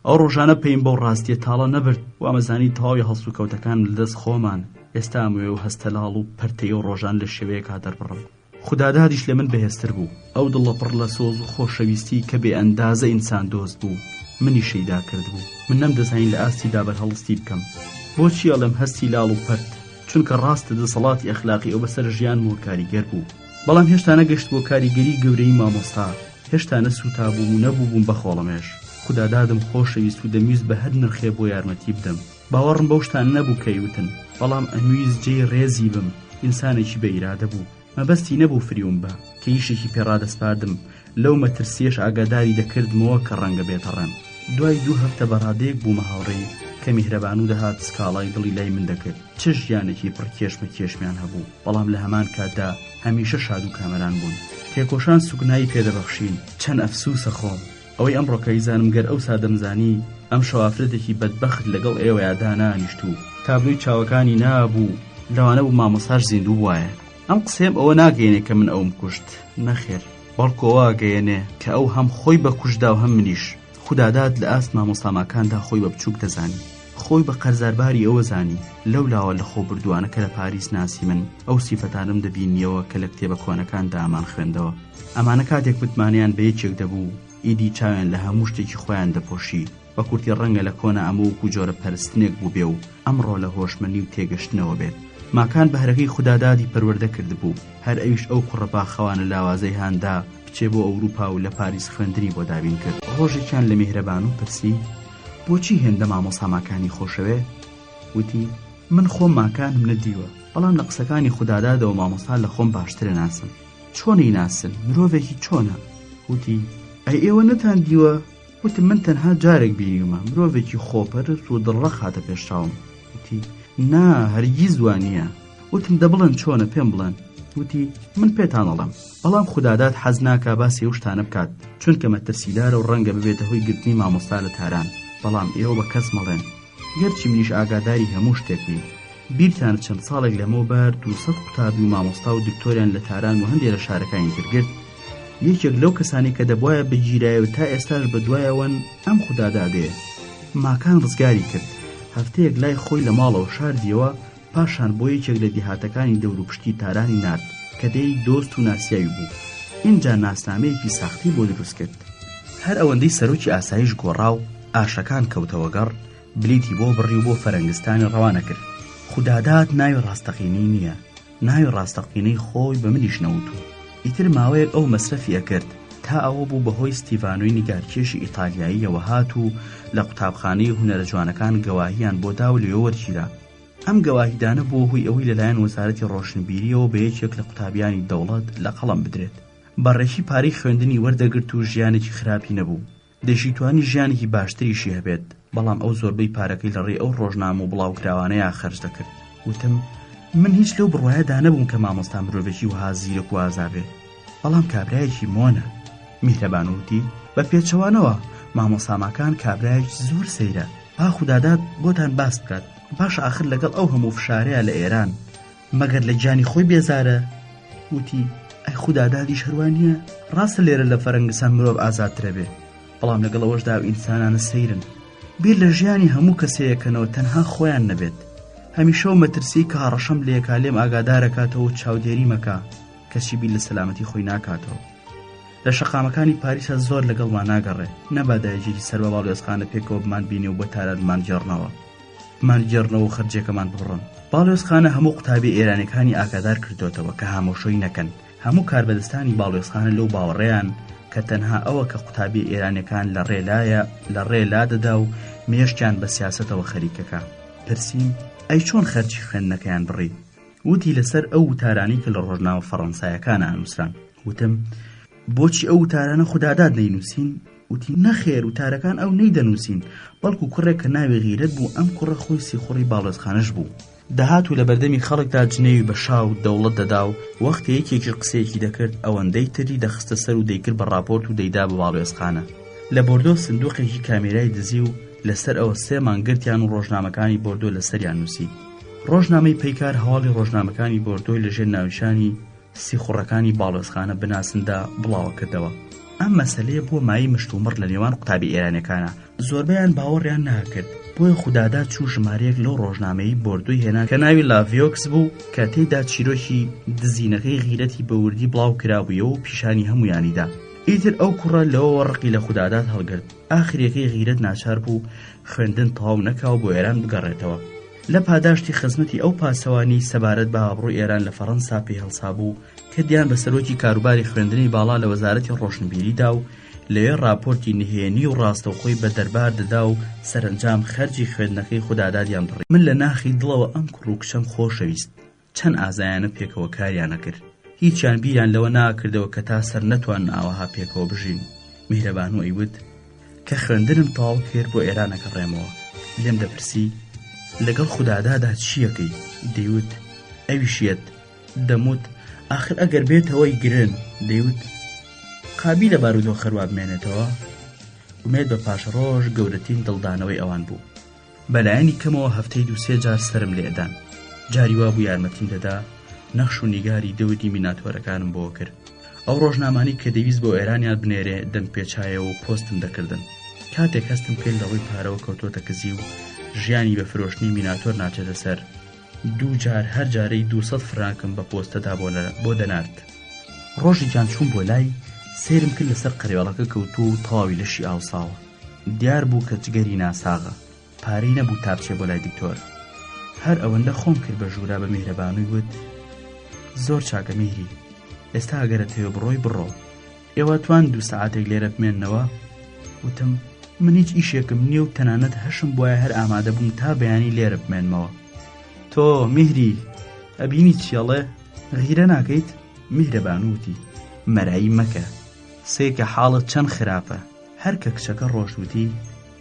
ئەو ڕۆژانە پێیم بەو ڕاستیە تاڵە نەبرد و ئەمەزانی تەواوی هەڵس و کەوتەکان لەدەست خۆمان. ئێستا ئەموێ و هەستەلاڵ و پەرتەی و ڕۆژان لە شێوەیەک هاتەربڕم. خودادادیش لە من بەهێزتر بوو. ئەو دڵە پڕ لە سۆز و خۆشەویستی کە بێ ئەندازە ئینسان دۆست بوو منی شەیدا کرد بوو. من نەمدەزانین لە ئاستی دابەر هەڵستی بکەم. بۆچی ئەڵێم هەستی لاڵ و پەرت؟ چونکە ڕاستە دەسەڵاتی ئەخلاقی ئەو بەسەر ژیان و کاریگەر بوو، بەڵام هێشتا نەگەشت بۆ کاریگەری گەورەی مامۆستا. هێشتا نەسوتا بووم و نەبوو بووم بەخۆڵەمێش. خودادادم خۆشەویست و دەمویست بە هەر نرخێ بۆ یارمەتی بدەم. باوەڕم بەو شتان نەبوو کەیوتن، بەڵام ئەمویست جێی ڕێزی بم. ئینسانێکی بە ئیرادە بوو، مەبەستی نەبوو فریوم بە کە ئیشێکی پێڕادەسپاردم. لەو مەترسیەش ئاگاداری دەکردمەوە کە ڕەنگە بێتەڕێم. دوای 2 هەفتە بەڕادەیەک بوومە هاوڕێی کە میهرەبان و دەهات سکاڵای دڵی لای من دەکرد. چ ژیانێکی پڕکێشمە کێشمیان هەبوو، بەڵام لە هەمان کاتدا هەمیشە شاد و کامەران بوون. تێکۆشان سوکنایی پێدەبەخشین. چەند ئەفسوسە خۆم ئەوەی ئەمڕۆکەی زانم گەر ئەو سادەمزانی ئەم شەوافرەتێکی بەدبەخت لەگەڵ ئێوەیادا نانیشت و تابلوی چاوەکانی نابوو، لەوانە بوو مامۆساش زیندوو وایە. ئەم قسەم ئەوە ناگەیەنێ کە من ئەوم کوشت، نەخێر، بەڵکو ئەوە ئاگەیەنێ کە ئەو هەم خۆی بە کوشدا و هەم منیش. خوداداد لە ئاست مامۆستاماکاندا خۆی بە بچووک دەزانی، خۆی بە قەرزارباری ئەوە زانی. لەو لاوە لە خۆ بردووانە کە لە پاریس ناسی من ئەو سیفەتانم دەبینیەوە کە لە کتێبە کۆنەکاندا ئامان خوێندەوە. ئەمانە کاتێک متمانیان بە یەکێک دەبوو، ئیدی چاویان لە هەموو شتێکی خۆیان دەپۆشی بە کورتی ڕەنگە لە کۆنە ئەموو جۆرە پەرستنێک بوو بێ و ئەمڕۆ لە هۆشمەندی و تێگەشتنەوە بێت. ماکان بە هەرەکەی خودادادی پەروەردە کرد بوو، هەر ئەویش ئەو کوڕەباخەوانە لاوازەی هاندا بچێ بۆ ئەوروپا و لە پاریس خوێندنی بۆ دابین کرد. ڕۆژێکیان لە میهرەبان و پرسی بۆچی هێندە مامۆستا ماکانی خۆشەوێ؟ وتی من خۆم ماکانم نەدیوە، بەڵام لە قسەکانی خودادادەوە مامۆستا لە خۆم باشترە ناسم. چۆنی ناسن؟ مرۆڤێکی چۆنە؟ وتی ئەی ئێوە نەتان دیوە؟ وتم من تەنها جارێک بینیومە، مرۆڤێکی خۆپەرست و دڵڕەخ هاتە پێشچاوم. وتی نا هەرگیز وانە. وتم دەبڵن چۆنە پێم بڵێن. وتی من پێتان ئەڵێم، بەڵام خوداداد حەز ناکا باسی ئەو شتانە بکات، چونکە مەترسیدارە و ڕەنگە ببێتە هۆی گرتنی مامۆستا لە تاران. بەڵام ئێوە بە کەس مەڵێن، گەرچی منیش ئاگاداری هەموو شتێکنی. بیرتان چەند ساڵێک لەمەوبەر 200 قوتابی و مامۆستا و دکتۆریان لە تاران و هەندێک لە شارەکانی ترگرت. یەکێک لەو کەسانی کە دەبوایە بەگیرایەوە تا ئێستاش بەدوایەوەن ئەم خودادادەیە. ماکان ڕزگاری کرد، هەفتەیەک لای خۆی لە ماڵەوە شاردیەوە، پاشان بۆ یەکێک لە دیهاتەکانی دەوروپشتی تارانی نارد کە دەی دۆست و ناسیاوی بوو. اینجا ناسنامەیەکی ساختی بۆ دروست کرد. هەر ئەوەندەی سەرۆکی ئاسایش گۆڕا و ئاشەکان کەوتەوە گەڕ، بلیتی بۆ بڕی و بۆ فەرەنگستانی ڕەوانە کرد. خوداداد ناوی ڕاستەقینەی نییە، ناوی ڕاستەقینەی خۆی بە منیش نەوتوو. ئیتر ماوەیەک ئەو مەسرەفی ئەکرد تا ئەوە بوو بەهۆی ستیڤانۆی نیگارکێشی ئیتالیاییەوە هات و لە قوتابخانەی هونەرە جوانەکان گەواهیان بۆ دا و لێوە وەرگیرا. ئەم گەواهیدانە بۆ هۆی ئەوەی لەلایەن وەزارەتی ڕۆشنبیریەوە بە یەکێک لە قوتابیانی دەوڵەت لە قەڵەم بدرێت. بەڕێکی پارەی خوێندنی وەردەگرت و ژیانێکی خراپی نەبوو، دەشیتوانی ژیانێکی باشتریشی هەبێت، بەڵام ئەو زۆربەی پارەکەی لەڕێ ئەو ڕۆژنامە و بڵاوکراوانەیە خەرج دەکرد. وتم من هیچ لەو بڕواایەدا نەبووم کە مامۆستا مرۆڤێکی وها زیرەک و ئازابێ، بەڵام کابرایەکی مۆنە. میهرەبان وتی بە پێچەوانەوە مامۆساماکان کابرایەکی زۆر سەیرە، با خوداداد بۆتان باس بکات، باش ئاخر لەگەڵ ئەو هەموو فشارەیە لە ئێران مەگەر لە گیانی خۆی بێزارە. وتی ئەی خودادادیش هەروانیە، ڕاستە لێرە لە فەرەنگستان مرۆڤ ئازادترە بێ، بەڵام لەگەڵ ئەوەشدا ئینسانانە سەیرن، بیر لە ژیانی هەموو کەسەیەکەنەوە تەنها خۆیان نەبێت. هەمیشە و مەترسی کە هەڕەشەم لێکا لێم ئاگادارەکاتەوە و چاودێری مەکا، کەسی بیر لە سەلامەتی خۆی ناکاتەوە. لە شەقامەکانی پاریسە زۆر لەگەڵمان ناگەڕێ، نەبادایەکی سەر بە باڵێۆزخانە پێکەوە بمان بینێ و بۆ تارانمان گێڕنەوە و خەرجێکەمان بڕن. باڵێۆزخانە هەموو قوتابی ئێرانەکانی ئاگادار کردوتەوە کە هامۆشۆی نەکەن. هەموو کاربەدەستانی باڵێۆزخانە لەو باوەڕێیان کە تەنها ئەوە کە قوتابی ئێرانەکان لە ڕێلا دەدا و مێشتیان بە سیاسەتەوە خەریکەکە. پرسیم ئەی چۆن خەرجی خوێندنەکەیان بڕی؟ وتی لەسەر ئەو وتارانی کە لە ڕۆژنامە فەڕەنسایەکان ئانووسران. وتم بۆچی ئەو وتارانە خوداداد نەینووسین؟ وتی نەخێر، وتارەکان ئەو نەیدەنووسین، بەڵکو کوڕێک کە ناوی غیرەت بوو، ئەم کوڕە خۆی سیخوڕی باڵێۆزخانەش بوو، دەهات و لە بەردەمی خەڵکدا جنێوی بە شاو دەوڵەت دەدا و وەختی یەکێکی قسەیەکی دەکرد ئەوەندەی تری دەخستە سەر و دەیکرد بە راپۆرت و دەیدا بە باڵێۆزخانە. لە بۆردۆ سندوقێکی کامێرای دزی و لەسەر ئەوە 3 مانگرتیان و ڕۆژنامەکانی بۆردۆ لەسەریان نووسی. ڕۆژنامەی پەیکار هەواڵی ڕۆژنامەکانی بۆردۆی لەژێر ناویشانی سیخوڕەکانی باڵێۆزخانە بناسندا بڵاوە کردەوە. ئەم مەسەلەیە بۆ مایی مشتومڕ لە نێوان قوتابی ئێرانەکانە، زۆربەیان باوەڕیان ناکرد، بۆیە خوداداد چوو ژمارەیەک لەو ڕۆژنامەی بۆردۆی هێنا کە ناوی لاڤیۆکس بوو کە تێیدا چیرۆکی دزینەکەی غیرەتی بەوردی بڵاو کرابوویەوە و پیشانی هەمویانیدا. ئیتر ئەو کوڕە لەوە ڕقی لە خوداداد هەڵگرت، ئاخرەکەی غیرەت ناچار بوو خوێندن تەواو نەکاو بۆ ئێران بگەڕێتەوە. لە پاداشتی خزمەتی ئەو پاسەوانی سەبارەت بە ئابڕووی ئێران لە فەڕەنسا پێی هەڵسابوو کە دیان بە سەرۆکی کاروباری خوێندنی باڵا لە وەزارەتی ڕۆشنبیریدا و لەوێ راپۆرتی نهێنی و ڕاستەوخۆی بە دەربار دەدا و سەرنجام خەرجی خوێندنەکەی خودادادیان بڕی. من لە ناخی دڵەوە ئەم کوڕ و کچەم خۆشەویست، چەند ئازایانە پێکەوە کاریانە کرد، هیچیان بیریان لەوە ناکردەوە کە تا سەر نەتوان ئاوەها پێکەوە بژین. میهرەبانوو ئەیوت کە خوێندنم تەواو کرد بۆ ئێرانەکە ڕێمەوە. لێم دەپرسی لەگەڵ خودادادا چیەکەی؟ دەیوت ئەویشیت. دەموت ئاخر ئەگەر بێتەوەی گرن. دەیوت قابی لە بارودۆ خەروا بمێنێتەوە. ومێت بە پاش ڕۆژ گەورەترین دڵدانەوەی ئەوان بوو. بەلایەنی کەمەوە هەفتەی 2-3 جار سرم لێدان. جاری وا بوو یارمەتیم دەدا، نەخش و نیگاری دەوری میناتۆرەکانم بۆ کرد. ئەو ڕۆژنامانی کە دەویست بۆ ئێرانیان بنێرێ دەنگ پێچایەوە و پۆستم دەکردن. کاتێک هەستم کرد لە ڕووی پارەوە کەوتۆتە کزی و ژیانی بە فرۆشتنی میناتۆر ناچێتە سەر. 2 جار هەر جارەی 200 فرانکم بە پۆستەدا بۆ دەنارد. ڕۆژێکیان چوون بۆ لای، سێرم کرد لەسەر قەریاڵەکە کەوتووە و تەواوی لەشی ئاوساوە. دیار بوو کە جگەری ناساغە، پارەی نەبوو تا بچێ بۆ لای دکتۆر. هەر ئەوەندە خۆم کرد بە ژوورا بە میهرەبانووی وت: زۆر چاکە میهری، ئێستا ئەگەرت هەیە بڕۆی بڕۆ، ئێوە توان 2 سەعاتێک لێرە بمێننەوە؟ وتم: من هیچ ئیشێکم نییە و تەنانەت هەشم بۆیە هەر ئامادە بووم تا بەیانی لێرە بمێنمەوە. تۆ میهری ئەبینی چیەڵێ؟ غیرە ناکەیت؟ میهرەبانووتی: مەرایی مەکە، سێکە حاڵت چەند خراپە. هەر کە کچەکە ڕۆژوتی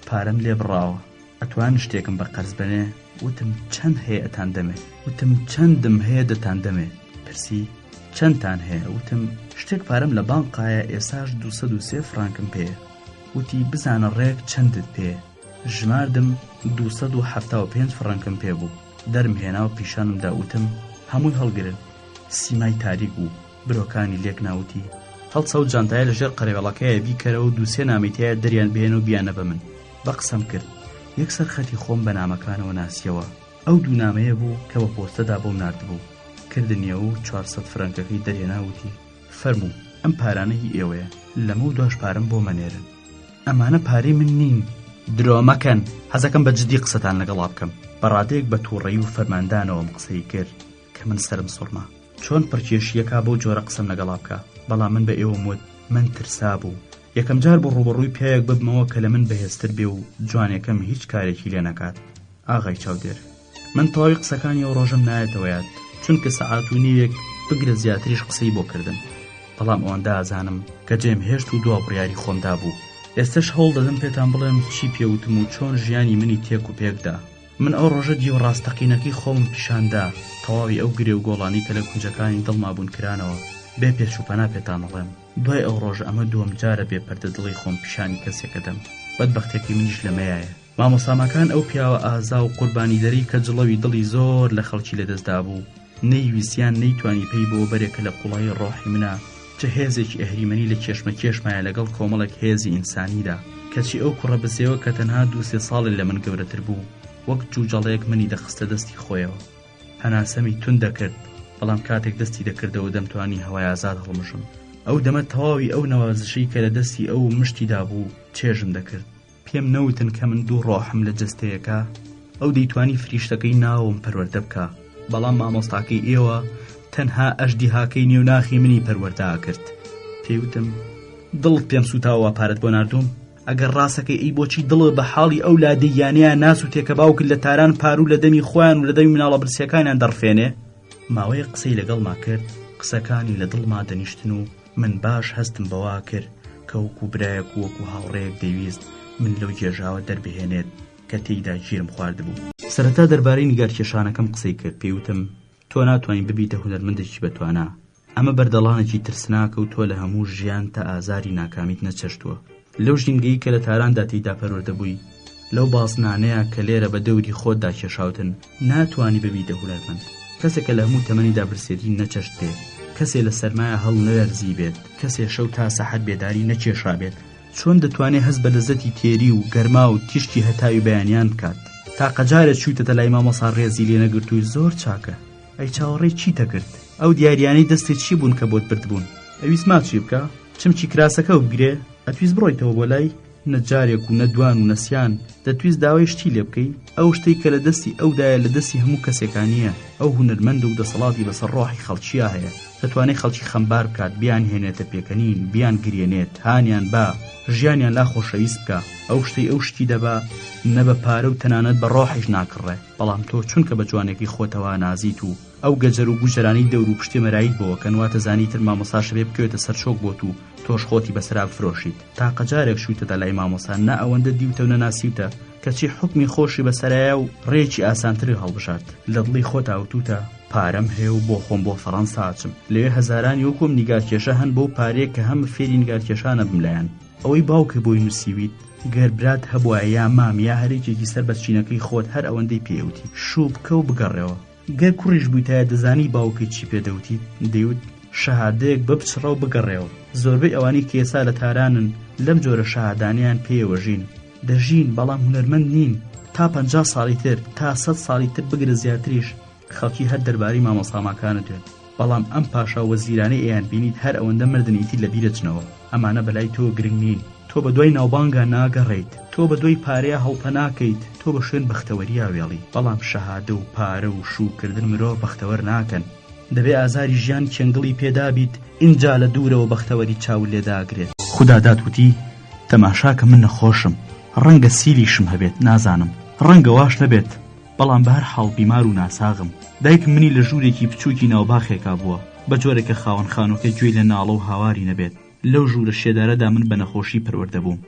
پارەم لێ بڕاوە، ئەتوان شتێکم بە قەرز بنێ؟ وتم: چەند هەیە ئەتان دەمێ؟ وتم: چەندم هەیە دەتان دەمێ؟ پرسی: چەندتان هەیە؟ وتم: شتێک پارەم لە بانقایە، ئێساش 203 فرانکم پێیە. وتی: بزانە ڕێک چەندت پێیە؟ ژماردم 275 فرانکم پێ بوو. دەرم هێنا و پیشانمدا وتم: هەمووی هەڵگرن. سیمای تاریک بوو، برۆکانی لێک ناوتی: هەڵسە و جانتایە لەژێر قەرێوەڵەکەیە بیکەرەوە و 2-3 نامەیتەیە دەریان بهێن و بیانە بە من. بە قسەم کرد، یەکسەر خەتی خۆم بە نامەکانەوە ناسیەوە. ئەو 2 نامەیە بوو کە بە پۆستەدا بۆم ناردبوو. کردنیە و 400 فرانکەکەی دەرێناوتی: فەرموو، ئەم پارانە هی ئێوەیە، لەمە و دواش پارەم بۆ مەنێرن. ئەمانە پارەی من نین. درۆ مەکەن، حەزەکەم بە جددی قسەتان لەگەڵا بکەم. بەڕادەیەک بە تووڕەیی و فەرماندانەوەم قسەی کرد کە من سرم سوڕما. چۆن پڕکێشیەکە بۆ جۆرە قسەم لەگەڵا بکە؟ بەڵام من بە ئێوەم وت: من ترسا بوو. یەکەم جار بۆ ڕوبەڕووی پیاوێک ببمەوە کە لە من بەهێزتر بێ و جوانێکم هیچ کارێکی لێ نەکات. ئاغای چاودێر، من تەواوی قسەکانی ئەو ڕۆژم نایەتەوە یاد، چونکە سەعات و نیوێک بگرە زیاتریش قسەی بۆ کردن. بەڵام ئەوەندە ئازانم کە جێم هێشت و دوا بڕیاری خۆمدا بوو. ئێستش هەوڵ دەدەم پێتان بڵێم چی پێوتم و چۆن ژیانی منی تێک و پێکدا. من ئەو ڕۆژە دیو ڕاستەقینەکەی خۆم پیشاندا، تەواوی ئەو گرێ و گۆڵانی کە لە کونجەکانی دڵما بوون کرانەوە. بێ پێش و پەنا پێتان بڵێم، دوای ئەو ڕۆژ ئەمە دووەم جارە بێ پەردە دڵی خۆم پیشانی کەسێکە دەم. بەدبەختێکی منیش لەمەیایە. مامۆسامەکان ئەو پیاوە ئازا و قوربانی دەری کە جڵەوی دڵی زۆر لە خەڵکی لەدەستدا بوو، نەیویستیان نەیتوانی پێی بۆ بەرێکە لە قوڵای ڕۆحی منە، چه هێزێکی ئەهریمەنی لە کێشمە کێشمایە لەگەڵ کۆمەڵێک هێزی ئینسانیدا. کەچی ئەو کوڕە بزێوە کە تەنها 2-3 ساڵی لە من گەورەتر بوو، وەک جوجەڵەیەک منی دەخستە دەستی خۆیەوە. هەناسەمی تون دەکرد، بەڵام کاتێک دەستی دەکردەوە دەمتوانی هەوای ئازاد هەڵمژم. ئەو دەمە تەواوی ئەو نەوازشەی کە لە دەستی ئەو مشتیدا بوو چێژم دەکرد. پێم نەوتن کە من 2 ڕۆحم لە جەستەیەکە، ئەو دەیتوانی فریشتەکەی ناوم پەروەردە بکە، بەڵام مامۆستاکەی ئێوە تەنها ئەشدی هاکەی نێوناخی منی پەروەردە کرد. پێیوتم: دڵت پێم سوتاوە پارەت بۆ ناردوم؟ ئەگەر ڕاستەکەی ئەی بۆچی دڵت بە حاڵی ئەو لادەیانەیە ناس و تێکە باوکت لە تاران پارو لە دەمی خۆیان و لە دەمی مناڵە برسیەکانیان دەڕفێنێ؟ ماوەیە قسەی لەگەڵما کرد، قسەکانی لە دڵما دەنیشتن و من باش هەستم بەوا کرد کە وەکو برایەک و وەکو هاوڕێیەک دەویست من لەو جێژاوە دەربهێنێت کە تێیدا گیرم خواردبوو. سەرەتا دەربارەی نیگارکێشانەکەم قسەی کرد. پێیوتم: تۆ ناتوانین ببیتە هونەرمەندێکی بەتوانە. ئەمە بەردەڵانێکی ترسناکە و تۆ لە هەموو ژیان تا ئازاری ناکامیت نەچەشتووە. لەو ژینگەی کە لە تاراندا تێیدا پەروەردە بووی، لەو باسنانەیە کە لێرە بە دەوری خۆتدا کێشاوتن، ناتوانی ببیتە هونەرمەند. کەسێکە لە هەموو تەمەنیدا برسێتی نەچەشت بێت، کەسێ لە سەرمایە هەڵ نەوەرزی بێت، کەسێ شەو تا سەحەت بێداری نەکێشا بێت، چۆن دەتوانێت هەست بە لەزەتی تێری و گەرما و تیشتی هەتاوی بەیانیان بکات؟ تاقە جارێک چوویتە لای مامۆسا ڕێزی لێ نەگرتووی زۆر چاکە، ئەی چاوەڕێی چیتە کرد؟ ئەو دیاریانەی دەستێ چی بوون کە بۆت بردبوون؟ ئەویست ماچی بکە؟ چمکی کراسەکە و بگرێ؟ ئەتویست بڕۆیتەوە بۆ لای نەجارێک و نەدوان و نەسیان، دەتویست داوای شتی لێ بکەی؟ ئەو شتەی کە لە دەستی ئەودایە لە دەستی هەموو کەسێکانیە. ئەو هونەرمەند و دەسەڵاتی بەسەر ڕۆحی خەڵکیە هەیە، دەتوانێت خەڵکی خەمبار بکات، بیان هێنێتە پێکەنین، بیان گرێنێت، هانیان با، ژیانیان لا خۆشەویست بکە. ئەو شتەی ئەو شتی دەبا نە بە پارە و تەنانەت بە ڕۆحیش ناکڕێ. بەڵام تۆ چونکە بە جوانێکی خۆتەوە نازیت و ئەو گەجەر و گوژەرانی دەور و پشتی مەرایت بۆوە کە نواتە زانیتر مامۆسا شەبێ بکەوێتە سەرچۆک بۆت و تۆش خۆتی بەسرا بفرۆشیت. تاقە جارێک شوویتە لای مامۆسا نا ئەوەندە دیوتە و نەناسیوتە کەچی حکمی خۆشی بەسەرایە و ڕێکی ئاسانتر هەڵبژات. لە دڵی خۆت ئاوتوتە پارەم هەیە و بۆ خۆم بۆ فەڕەنسا ئاچم، لەوێ هەزارانی وەکۆم نیگارکێشە هەن بۆ پارەیە کە هەمە فێری نیگارکێشانە بملایەن. ئەوەی باوکە بۆی نووسیویت گەر برات هەبووە یا مام یا هەرێکێکی سەر بەچینەکەی خۆت هەر ئەوەندەی پێوتی شوو بکە و بگەڕێەوە. گەر کوڕیش بوویتایە دەزانی باوکەی چی پێدەوتی، دەیوت شەهادەیەک بپچڕە و بگەڕێەوە. زۆربەی ئەوانەی کە ئێستا لە تارانن لەم جۆرە شەهادانیان پێیەوە ژین، دەژین بەڵام هونەرمەند نین. تا 50 ساڵی تر تا 100 ساڵی تر بگرە زیاتریش خەڵکی هەر دەربارەی مامۆساماکانە دێن، بەڵام ئەم پاشا وەزیرانەی ئەیان بینیت هەر ئەوەندە مردنیتی لە بیرەچنەوە. ئەمانە بەلای تۆ گرنگ نین، تۆ تۆ بە دوای ناوبانگە ناگەڕێیت، تۆ بە دوای پارەیە هەڵپە ناکەیت، تۆ بە شوێن بەختەوەریە وێڵی. بەڵام شەهادە و پارە و شوکردن مرۆڤ بەختەوەر ناکەن. دەبێ ئازاری ژیان چێنگڵی پێدابیت، اینجا لە دوورەوە بەختەوەری چاو لێداگرێت. خوددا داتوتی تەماشاکە من نەخۆشم، ڕەنگە سیلیشم هەبێت نازانم، ڕەنگە واش نەبێت، بەڵام بە هەر حاڵ بیمار و ناساغم. دایکم منی لە ژوورێکی بچووکی ناوباخێکا بووە، بە جۆرێکە خاوەن خانووکە گوێی لە ناڵە و هاواری نەبێت. لەو ژوورە شێدارەدا من بە نەخۆشی پەروەردە بووم.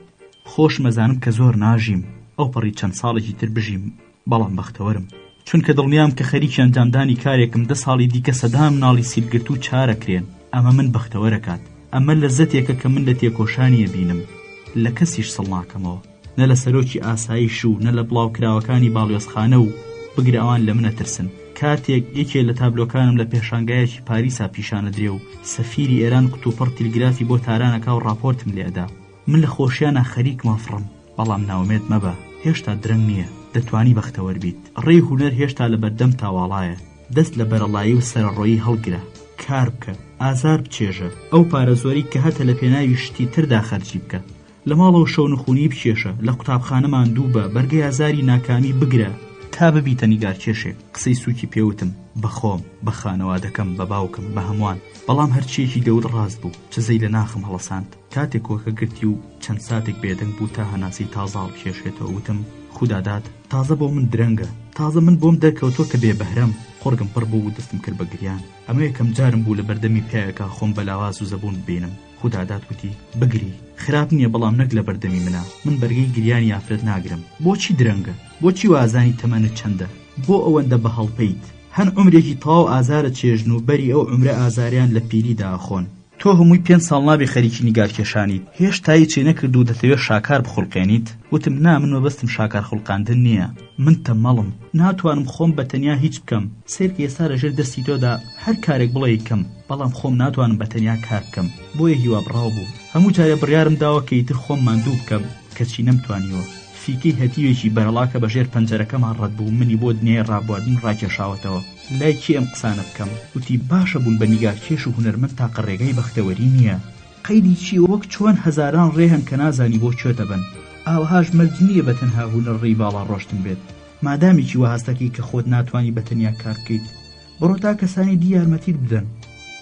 خۆش مەزانم کە زۆر ناژیم، ئەو پەڕی چەند ساڵێکی تر بژیم، بەڵام بەختەوەرم، چونکە دڵنیام کە خەریکی ئەنجامدانی کارێکم 10 ساڵی دیکە سەدام ناڵی سیلگرت و چارەکرێن. ئەمە من بەختەوەرەکات، ئەمە لەزەتێکە کە من لە تێکۆشانیە بینم، لە کەسیش سڵ ناکەمەوە، نە لە سەرۆکی ئاسایش و نە لە بڵاوکراوەکانی باڵێۆزخانە و بگرە ئەوان لە منە ترسن. کاتێک یەکێ لە تابلۆکانم لە پێشانگایەکی پاریسا پیشانە درێ و سەفیری ئێران قوتوپڕ تیلگرافی بۆ تارانەکە و راپۆرتم لێدا. من لە خۆشیانە خەریک مەفڕم، بەڵام ناومێت مەبە، هێشتا درەنگ نییە، دەتوانی بەختەوەر بیت. ڕێی هونەر هێشتا لە بەردەم تاواڵایە، دەست لە بەرەڵایی و سەرڕۆیی هەڵگرە، کار بکە، ئازار بچێژە، ئەو پارە زۆری کە هەتە لە پێناوی شتی تردا خەرجی بکە، لە ماڵەوە شەو نخوونی بکێشە، لە قوتابخانەمان دوو بە، بەرگەی ئازاری ناکامی بگرە تا ببیتە نیگارکێشێک. قسەی سووکی پێوتم بە خۆم، بە خانەوادەکەم، بە باوکم، بە هەمووان، بەڵام هەرچیەکی گەور ڕاست بوو، چزەی لە ناخم هەڵەساند. کاتێک کۆکە گرتی و چەند ساتێک بێدەنگ بوو تا هەناسی تازاڵ بکێشێتەوە، وتم خوددا دات تازە بۆ من درەنگە، تازە من بۆم دەرکەوتۆ کە بێبەهرەم، خۆرگم پڕ بوو و دەستم کرد بە گریان. ئەمە یەکەم جارم بوو لە بەردەمی پیاوێکە خۆم بە لاواز و زەبوون ببینم. خوددا دات وتی بگری، خراپ نییە، بەڵام نەک لە بەردەمی منە، من بەرگەی گریانی ئافرەت ناگرم. بۆچی درەنگە؟ بۆچی وازانی تەمەنت چەندە؟ بۆ ئەوەندە بە هەڵپەیت؟ هەن عمرێکی تەواو ئازارە چێژن و بەری ئەو عمرە ئازاریان لە پیریدا ئەخۆن. تۆ هەمووی 5 ساڵ نابێ خەریکی نیگارکێشانیت، هێشتایی چی نەکرد و دەتەوێت شاکار بخوڵقێنیت؟ وتم نا، من مەبەستم شاکار خوڵقاندن نییە، من تەمەڵم، ناتوانم خۆم بەتەنیا هیچ بکەم. سێرکە ئێستا لەژێر دەستی تۆدا هەر کارێک بڵێ کەم، بەڵام خۆم ناتوانم بەتەنیا کار بکەم، بۆیە هیوا بڕاو بوو. هەموو جارێ بڕیارم داوە کە ئیتر خۆم ماندوو بکەم، کەچی نەمتوانیوە. فیکەی هەتیوێکی بەرەڵاکە بەژێر پەنجەرەکەمان ڕەت بوو، منی بۆ دنیای ڕابواردن ڕاکێشاوەتەوە. لای کێ ئەم قسانە بکەم؟ وتی باشە بوون بە نیگارکێش و هونەرمەند تاقە ڕێگەی بەختەوەری نییە. قەیدی چی؟ وەک چۆن هەزاران ڕێهن کە نازانی بۆ کوێتە بن. ئاوەهاش مەرج نییە بە تەنها هونەر ڕێی باڵا ڕۆشتن بێت. مادامیکی وە هەستەکەی کە خۆت ناتوانی بەتەنیا کار بکەیت، بڕۆ تا کەسانی دی یارمەتیت بدەن،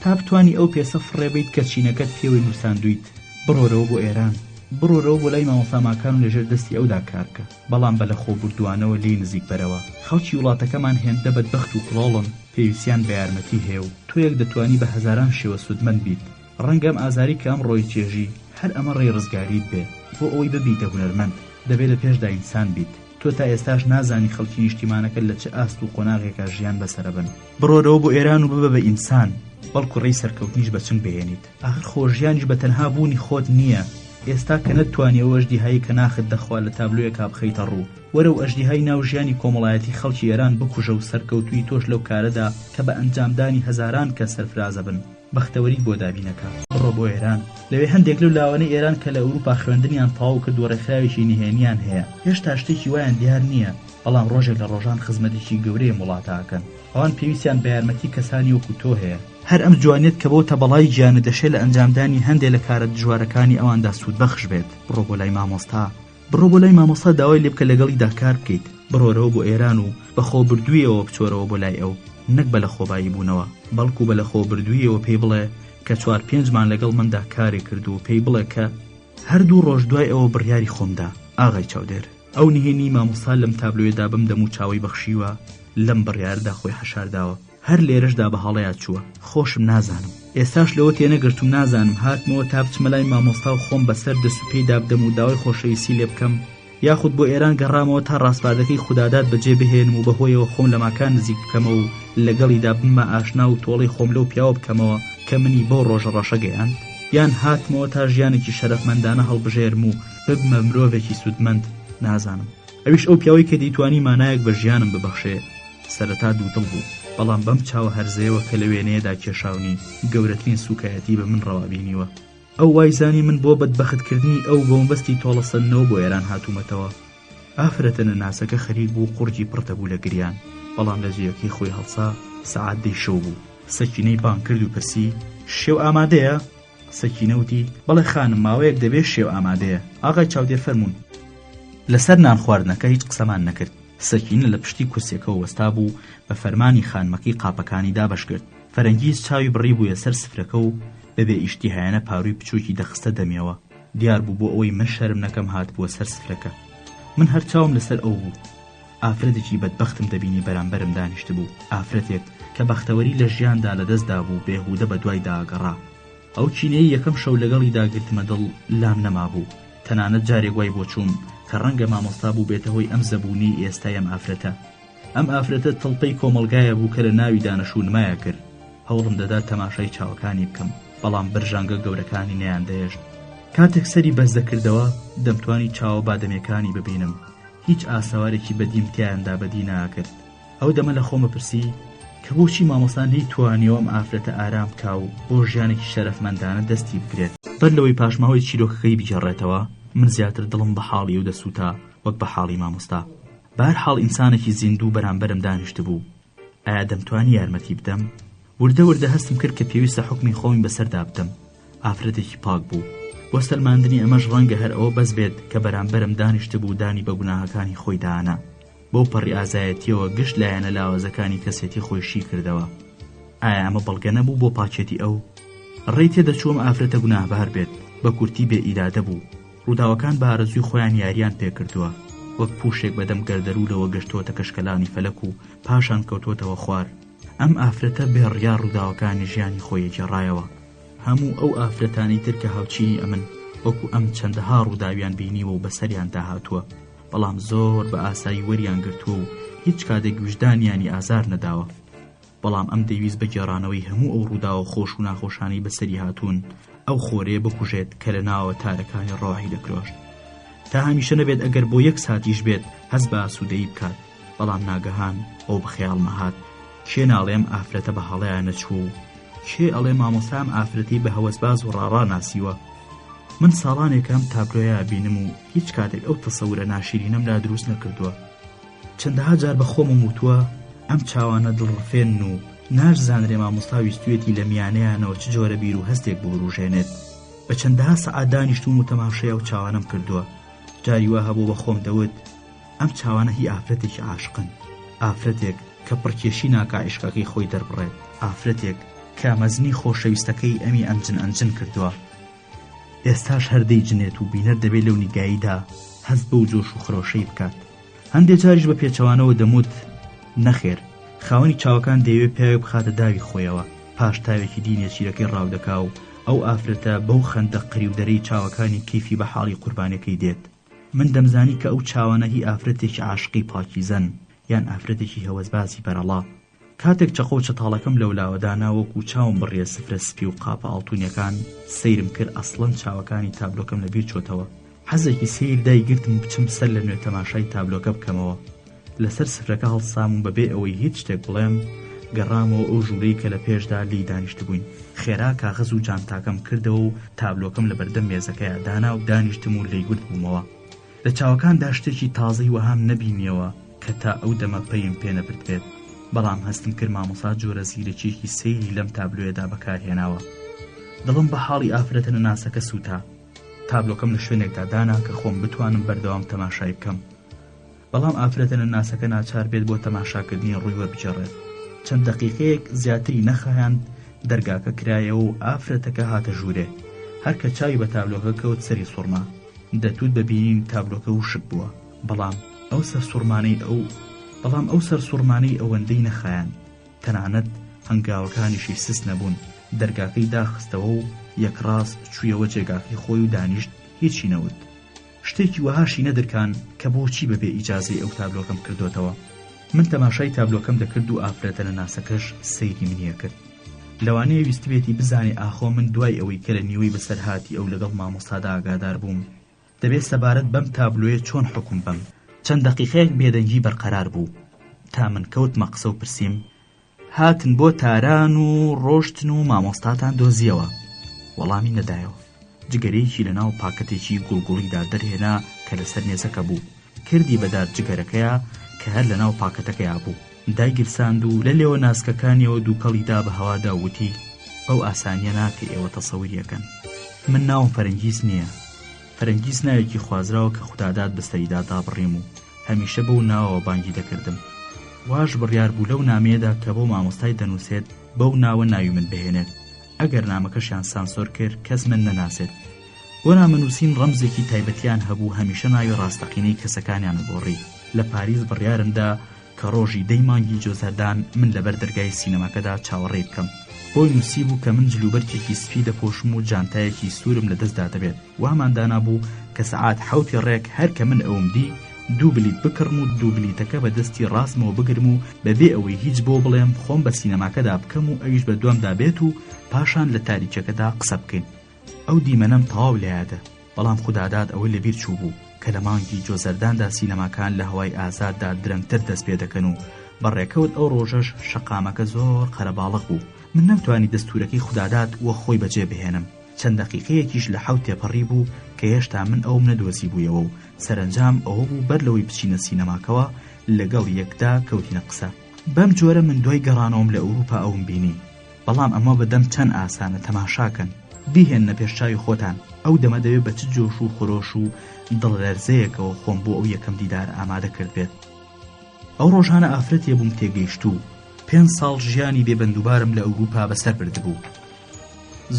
تا بتوانی ئەو پێسە فڕێبیت کە چینەکەت پێوەی نووساندویت. بڕۆرەوە بۆ ئێران، بڕۆرەوە بۆ لای مامۆستاماکان و لەژێر دەستی ئەودا کارکە، بەڵام بە لە خۆ بردووانەوە لی نزیک بەرەوە. خەڵکی وڵاتەکەمان هێندە بەدبەخت و کڵۆڵن، پێویستیان بە یارمەتی هەیە و تۆ یەک دەتوانی بە هەزاران شێوە سودمەند بیت. ڕەنگەم ئازاری کە ئەم ڕۆی چێژی هەر ئەمە ڕێی ڕزگاریت بێ. بۆ ئەوەی ببیتە هونەرمەند دەبێت لە پێشدا ئینسان بیت. تۆ تا ئێستاش نازانی خەڵکی نیشتیمانەکە لە چه ئاست و قۆناغێکە ژیان بەسەرە بن. بڕۆرەوە بۆ ئێران و ببە بە ئینسان، بەڵکو ڕێی سەرکەوتنیش بە چنگ بهێنیت. ئاخر خۆژیانیش بە تەنها بوونی خۆت نییە. ئێستا کە نەتوانی ئەو ئەژدیهایی کە ناخت دەخوا لە تابلۆیەکا بخەیتە ڕوو، وەرە و ئەژدیهای ناو ژیانی کۆمەڵایەتی خەڵکی ئێران بکوژە و سەرکەوتوی تۆش لەو کارەدا کە بە ئەنجامدانی هەزاران کە سەرفرازە بن، بەختەوەری بۆ دابینەکە. بڕۆ بۆ ئێران. لەوێ هەندێک لەو لاوانەی ئێران کە لە ئەوروپا خوێندنیان تەواو کرد و ڕێکخراوێکی نهێنیان هەیە، هێشتا شتێکی وایان دیار نییە، بەڵام ڕۆژێک لە ڕۆژان خزمەتێکی گەورەی وڵاتاکەن. ئەوان پێویستیان بە یارمەتی کەسانی وەکو تۆ هەیە. هەر ئەم جوانێت کە بۆ تەبەڵای گیانە دەشێت لە ئەنجامدانی هەندێک لە کارە دژوارەکانی ئەواندا سوودبەخش بێت. بڕۆ بۆ لای مامۆستا، بڕۆ بۆ لای مامۆستا داوای لێ بکە لەگەڵیدا کار بکەیت. بڕۆرەوە بۆ ئێران و بەخۆ بردوویەوە بچۆرەوە بۆ لای ئەو، نەک بە لە خۆبایی بوونەوە، بەڵکو بە لە خۆ بردوویەوە پێی بڵێ کە 4-5 مان لەگەڵ مندا کاری کرد و پێی بڵێ کە هەردوو ڕۆژ دوای ئەوە بڕیاری خۆمدا. ئاغای چاودێر، ئەو نهێنی مامۆستا لەم تابلۆیەدا بم دەم و چاوی بەخشیوە، لەم بڕیاردا خۆی حەشارداوە. هەر لێرەشدا بە هەڵەیات چووە. خۆشم نازانم، ئێستاش لەوە تێنەگرتم، نازانم هاتمەوە تا بچمە لای مامۆستا و خۆم بەسەر دەست و پێیدا بدەم و داوای خۆشەویستی لێ بکەم، یاخود بۆ ئێران گەڕامەوە تا ڕاستپاردەکەی خوددادات بەجێ بهێنم و بەهۆیەوە خۆم لە ماکان نزیک بکەمە و لەگەڵیدا بمە ئاشنا و تۆڵی خۆم لەو پیاوە بکەمەوە کە منی بۆ ڕۆژە ڕەشە گەیاند، یان هاتمەوە تا ژیانێکی شەرەفمەندانە هەڵبژێرم و ببمە مرۆڤێکی سودمەند. نازانم. ئەویش ئەو پیاوەی کە دەیتوانی مانایەک بە ژیانم ببەخشێ. سەرەتا دوودڵ بوو، بەڵام بەم چاوە هەرزەیەوە کە لە وێنەیەدا کێشاونی گەورەترین سوکایەتی بە من ڕەوابینیوە. ئەو وایزانی من بۆ بەدبەختکردنی ئەو بۆمبەستی تۆڵەسەندنەوە بۆ ئێران هاتوومەتەوە. ئافرەتە نەناسەکە خەریک بوو، قورجی پڕتە بوو لە گریان، بەڵام لە جێیەکەی خۆی هەڵسا. سەعات 10 شەو بوو. سەکینەی بانگ کرد و پرسی شێو ئامادەیە؟ سەکینەوتی بەڵێ خانم ماوەیەک دەبێت شێو ئامادەیە. ئاغای چاودێر فەرموون. لەسەر نان خواردنەکە هیچ قسەمان نەکرد. سەکینە لە پشتی کورسێکەوە وەستا بوو بە فەرمانی خانمەکەی قاپەکانی دابەش کرد. فەرەنگیز چاوی بڕی بوویە سەر سفرەکە و بەبێ ئیشتیهایانە پاروی بچووکی دەخستە دەمیەوە. دیار بوو بۆ ئەوەی من شەرم نەکەم هات بووە سەر سفرەکە. من هەر چاوم لەسەر ئەو بوو. ئافرەتێکی بەدبەختم دەبینی بەرامبەرم دانیشت بوو. ئافرەتێک کە بەختەوەری لە ژیاندا لەدەستدا بوو بێهودە بە دوای داگەڕا. ئەو چینەی یەکەم شەو لەگەڵی داگرتمە دڵ لام نەما بوو. تەنانەت جارێک وای بۆ چووم کە ڕەنگە مامۆستا بوو بێتە هۆی ئەم زەبوونی ئێستای ئەم ئافرەتە. ئەم ئافرەتە تڵپەی کۆمەڵگایە بوو کە لە ناوی دانەشوونمایە کرد. هەوڵم دەدا تەماشای چاوەکانی بکەم، بەڵام برژانگە گەورەکانی نەیان دەهێشت. کاتێک سەری بەس دەکردەوە دەمتوانی چاوە بادەمێکانی ببینم. هیچ ئاسەوارێکی بەدیم تیاندا بەدی ناکرد. ئەو دەمە لە خۆمە پرسی کە بۆچی مامۆستان هی توانیەوە ئەم ئافرەتە ئارام بکا و بۆ ژیانێکی شەرەفمەندانە دەستی بگرێت. بەر لەوەی پاشماوەی چیرۆکەکەی بجێڕێتەوە من زیاتر دڵم بە حاڵی و دەسووتا وەک بە حاڵی مامۆستا. بەهەرحاڵ ئینسانێکی زیندوو بەرامبەرم دانیشت بوو. ئایا دەمتوانی یارمەتی بدەم؟ وردە وردە هەستم کرد کە پێویستە حکمی خۆمی بەسەردا بدەم. ئافرەتێکی پاک بوو. بۆ سەلماندنی ئەمەش ڕەنگە هەر ئەوە بەس بێت کە بەرامبەرم دانیشت بوو دانی بە گوناهەکانی خۆی دانا. بۆ پەڕی ئازایەتیەوە گشت لایەنە لاوازەکانی کەسێتی خۆی شی کردەوە. ئایا ئەمە بەڵگە نەبوو بۆ پاچێتی ئەو؟ ڕێی تێدەچووم ئافرەتە گوناهبار بێت، بە کورتی بێ ئیرادە بوو. ڕووداوەکان بە ئارەزووی خۆیان یاریان پێکردووە. وەک پوشێک بەدەم گەردەرولەوە گەشتۆتە کەشکەلانی فەلەک و پاشان کەوتۆتەوە خوار. ئەم ئافرەتە بێڕیا ڕووداوەکانی ژیانی خۆی جێڕایەوە. هەموو ئەو ئافرەتانی تر کە هاوچینی ئەمن وەکو ئەم چەندەها ڕووداویان بینیوە و بەسەریان داهاتووە، بەڵام زۆر بە ئاسایی وەریان گرتووە و هیچ کاتێک وجدانیانی ئازار نەداوە. بەڵام ئەم دەیویست بە گێڕانەوەی هەموو ئەو ڕووداوە خۆش و ناخۆشانی بەسەری هاتوون ئەو خۆرەیە بکوژێت کە لە ناوە تارەکانی ڕۆحی دەکرۆشت. تا هەمیشە نەبێت ئەگەر بۆ یەک ساتیش بێت هەست بە ئاسوودەیی بکات. بەڵام ناگەهان ئەو بەخەیاڵمە هات کێ ناڵێم ئافرەتە بە هەڵەیان نەچوو، کێ ئەڵێ مامۆستام ئافرەتی بە هەوەسباز و ڕاڕا ناسیوە. من ساڵانێکم تابلۆیە بینم و هیچ کاتێک ئەو تەسەورە ناشیرینەم لا دروست نەکردووە. چەندەها جار بە خۆمم وتووە ئەم چاوانە دڵڕفێن و ناشزانرێ مامۆستا ویستوێتی لە میانەیانەوە چ جۆرە بیر و هەستێک بڕوژێنێت. بە چەندەها سەعات دانیشتوم و تەماشای ئەو چاوانم کردووە. جاری وا هەبوو بە خۆم دەوت ئەم چاوانە هی ئافرەتێکی عاشقن، ئافرەتێک کە پڕکێشی ناکا عیشقەکەی خۆی دەربڕێت، ئافرەتێک کە مەزنی خۆشەویستەکەی ئەمی ئەنجن کردووە. ئێستاش هەردەی جنێت و بینەر دەبێت لەو نیگاییدا هەست بە و جۆش و خرۆشەی بکات. هەندێک جاریش بە پێچەوانەوە دەموت نەخێر، خاوەنی چاوەکان دەیەوێت پیاوێ بخاتە داوی خۆیەوە، پاش تاوێکی دینێ چیرەکەی ڕاودەکا و ئەو ئافرەتە بەو خەندە قری و دەرەی چاوەکانی کەیفی بە حاڵی قوربانەکەی دێت. من دەمزانی کە ئەو چاوانە هی ئافرەتێکی عاشقی پاکیزەن یان ئافرەتێکی هەوەسبازی بەرەڵا. کاتێک چەقۆ چەتاڵەکەم لەولاوەدانا وەکو چاوم بڕیە سفرە سپی و قاپە ئاڵتونیەکان سەیرم کرد ئەسڵەن چاوەکانی تابلۆکەم لەبیر چۆتەوە. حەزێکی سیر دایگرتم بچم سەر لە نوێ تەماشای تابلۆکە بکەمەوە. لەسەر سفرەکە هەڵسام و بەبێ ئەوەی هیچ شتێک بڵێم گەڕامەوە ئەو ژوورەی کە لە پێشدا لی دانیشت بووین. خێرا کاغەز و جانتاکەم کردەوە و تابلۆکەم لە بەردەم مێزەکەیە دانا و دانیشتم و لێیگورت بوومەوە. لە چاوەکاندا شتێکی تازەی وەهام نەبینیەوە کە تا ئەو دەمە پەیم پێ نەبردبێت. بەڵام هەستم کرد مامۆستا جۆرە زیرەکێکی سەیری لەم تابلۆیەدا بەکارهێناوە. دڵم بە حاڵی ئافرەتە نەناسەکە سووتا. تابلۆکەم لە شوێنێکدا دانا کە خۆم بتوانم بەردەوام تەماشای بکەم. بەڵام ئافرەتە نەناسەکە ناچار بێت بۆ تەماشاکردنی ڕووی وەربجێڕێت. چەند دەقیقەیەک زیاتری نەخایاند دەرگاکە کرایەوە و ئافرەتەکە هاتە ژوورێ. هەر کە چاوی بە تابلۆکە کەوت سەری سوڕما. دەتوت ببینین تابلۆکە وشک بووە. بەڵام ئەو سەر سوڕمانەی ئەوەندەی نەخایان. تەنانەت هەنگاوەکانیشی سس نەبوون. دەرگاکەی داخستەوە و یەکڕاست چوویەوە جێگاکەی خۆی و دانیشت هیچی نەوت. شتێکی وەهاشی نەدرکان کە بۆچی بەبێ ئیجازەی ئەو تابلۆکەم کردوتەوە. من تەماشای تابلۆکەم دەکرد و ئافرەتە نەناسەکەش سەیری منیە کرد. لەوانەیە ویستبێتی بزانێ ئاخۆ من دوای ئەوەی کە لە نیوەی بەسەر هاتی ئەو لەگەڵ مامۆستادا ئاگادار بووم دەبێت سەبارەت بەم تابلۆیە چۆن حکم بم. چەند دەقیقەیەک بێدەنگی بەرقەرار بوو تا من کەوتمە قسە و پرسییم هاتن بۆ تاران و ڕۆشتن و مامۆستاتان دۆزیەوە؟ وەڵامی نەدایەوە. جگەرەیەکی لەناو پاکەتێکی گوڵگوڵیدا دەرهێنا کە لەسەر نێزەکە بوو. کردی بەدار جگەرەکەیە کە هەر لەناو پاکەتەکەیا بوو. دایگرساند و لە لێوە ناسکەکانیەوە دووکەڵیدا بە هەوادا وتی ئەو ئاسانیە ناکە ئێوە تەسەووریەکەن. من ناوم فەرەنگیز نییە، فەرەنگیز ناوێکی خوازراوە کە خوداداد بەستەریدا دابڕیم و هەمیشە بەو ناوەوە بانگی دەکردم. واش بڕیار بوو لەو نامەیەدا کە بۆ مامۆستای دەنووسێت بەو ناوە ناوی من بهێنێت. ئەگەر نامەکەشیان سانسۆر کرد کەس من نەناسێت. بۆ نامەنووسین ڕەمزێکی تایبەتیان هەبوو، هەمیشە ناوی ڕاستەقینەی کەسەکانیان گۆڕی. لە پاریس بڕیارمدا کە ڕۆژی 10 مانگی جۆزەردان من لەبەر دەرگای سینەماکەدا چاوەڕێ بکەم. بۆی نووسی بوو کە من جلوبەرکێکی سپی دەپۆشم و جانتایەکی سوورم لەدەستدا دەبێت. واماندانا بوو کە سەعات 7 ڕێک هەر کە من ئەوم دی 2 بلیت بکڕم و 2 بلیتەکە بە دەستی ڕاستمەوە بگرم و بەبێ ئەوەی هیچ بۆ بڵێم خۆم بە سینەماکەدا بکەم و ئەویش بە دوامدا بێت و پاشان لە تاریچەکەدا قسە بکەین. ئەو دیمەنەم تەواو لێیادە، بەڵام خوداداد ئەوەی لەبیر چوو بوو کە لە مانگی جۆزەرداندا سینەماکان لە هەوای ئازاددا درەنگتر دەست پێ دەکەن و بەڕێکەوت ئەو ڕۆژەش شەقامەکە زۆر قەرەباڵغ بوو. من نەمتوانی دەستورەکەی خوداداد وە خۆی بەجێ بهێنم. چەند دەقیقەیەکیش لە حەوت تێپەڕی بوو کە هێشتا من ئەوم نەدۆزی بوویەوە و سەرنجام ئەوە بوو بەر لەوەی بچینە سینەماکەوە لەگەڵ یەکدا کەوتینە قسە. بەم جۆرە من دوای گەڕانەوەم لە ئەوروپا ئەوم بینی. بەڵام ئەمە بەدەم چەند ئاسانە، تەماشاکەن، بیهێنە پێشچاوی خۆتان. ئەو دەمە دەوێت بە چ جۆش و خۆرۆش و دڵلەرزەیەکەوە خۆم بۆ ئەو یەکەم دیدار ئامادە کرد بێت. ئەو ڕۆژانە ئافرەتێ بووم تێگەیشت و 5 ساڵ ژیانی بێبەندوبارم لە ئەوروپا بەسەر بردبوو.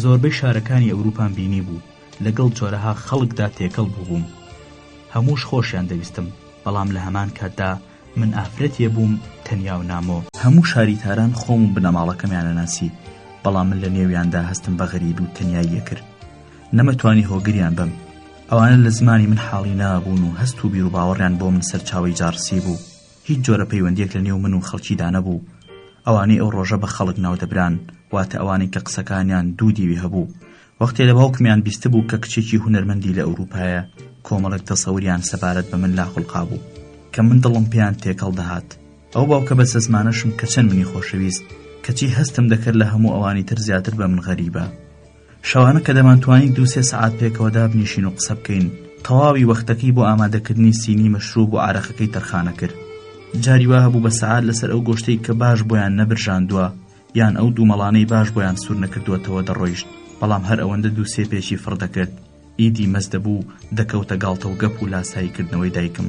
زۆربەی شارەکانی ئەوروپان بینی بوو، لەگەڵ جۆرەها خەڵکدا تێکەڵ بووبووم. هەمووش خۆشیان دەویستم، بەڵام لە هەمان کاتدا من ئافرەتێ بووم تەنیا و نامۆ. هەموو شاریتاران خۆم و بنەماڵەکەمیانە ناسی، بەڵام من لە نێویاندا هەستم بە غەریبی و تەنیاییە کرد. نەمەتوانی هۆگریان بم. ئەوانە لە زمانی من حاڵی نابوون و هەست و بیر و باوەڕیان بۆ من سەرچاوی جارسی بوو. هیچ جۆرە پەیوەندیەک لە نێو من و خەڵکیدا نەبوو. ئەوانەی ئەو ڕۆژە بە خەڵک ناودەبران، واتە ئەوانەی کە قسەکانیان دوو دیوی هەبوو. وەختێ لە باوکمیان بیستە بوو کە کچێکی هونەرمەندی لە ئەوروپایە، کۆمەڵێک تەسەوریان سەبارەت بە من لاخولقا بوو کە من دڵم پێیان تێکەڵ دەهات. ئەو باوکە بە سەزمانەشم کە چەند منی خۆشەویست، کەچی هەستم دەکرد لە هەموو ئەوانی تر زیاتر بە من غەریبە. شەوانە کە دەمانتوانی 2-3 سەعات پێکەوە دابنیشین و قسە بکەین، تەواوی وەختەکەی بۆ ئامادەکردنی سینی مەشروب و عارەقەکەی تەرخانە کرد. جاری وا هەبوو بە سەعات لەسەر ئەو گۆشتەی کە باش بۆیان نەبرژاندووە یان ئەو دوو مەڵانەی باش بۆیان سوور نەکردووەتەوە دەڕۆیشت. بەڵام هەر ئەوەندە 2-3 پێشی فڕ دەکرد. ئیدی مەز دەبوو دەکەوتە گاڵتە و گەپ و لاساییکردنەوەی دایکم.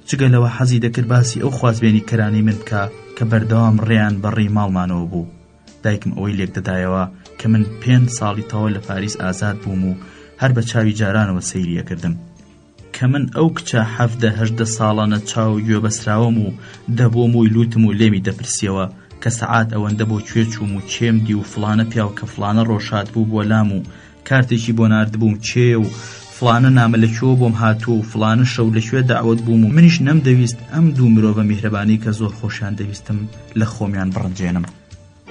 جگەلەوە حەزی دەکرد باسی ئەو خوازبێنی کەرانی من بکە کە بەردەوام ڕێیان بەڕێی ماڵمانەوە بوو. دایکم ئەوەی لێک دەدایەوە کە من 5 ساڵی تەواو لە پاریس ئازاد بووم و هەر بە چاوی جارانەوە سەیریە کردم کە من ئەو کچە 17-18 ساڵانە چاو گوێبەسراوەم و دەبۆم و لوتم و لێمی دەپرسیەوە کە سەعات ئەوەندە بۆ کوێ چووم و چێم دی و فڵانە پیاو کە فڵانە ڕۆژهات بوو بۆ لام و کارتێکی بۆ ناردبووم چێ و فڵانە نامە لەکوێوە بۆم هاتووە و فڵانە شەو لەکوێ داوت بووم و منیش نەمدەویست ئەم دوو مرۆڤە میهرەبانی کە زۆر خۆشیان دەویستم لە خۆمیان بڕنجێنم.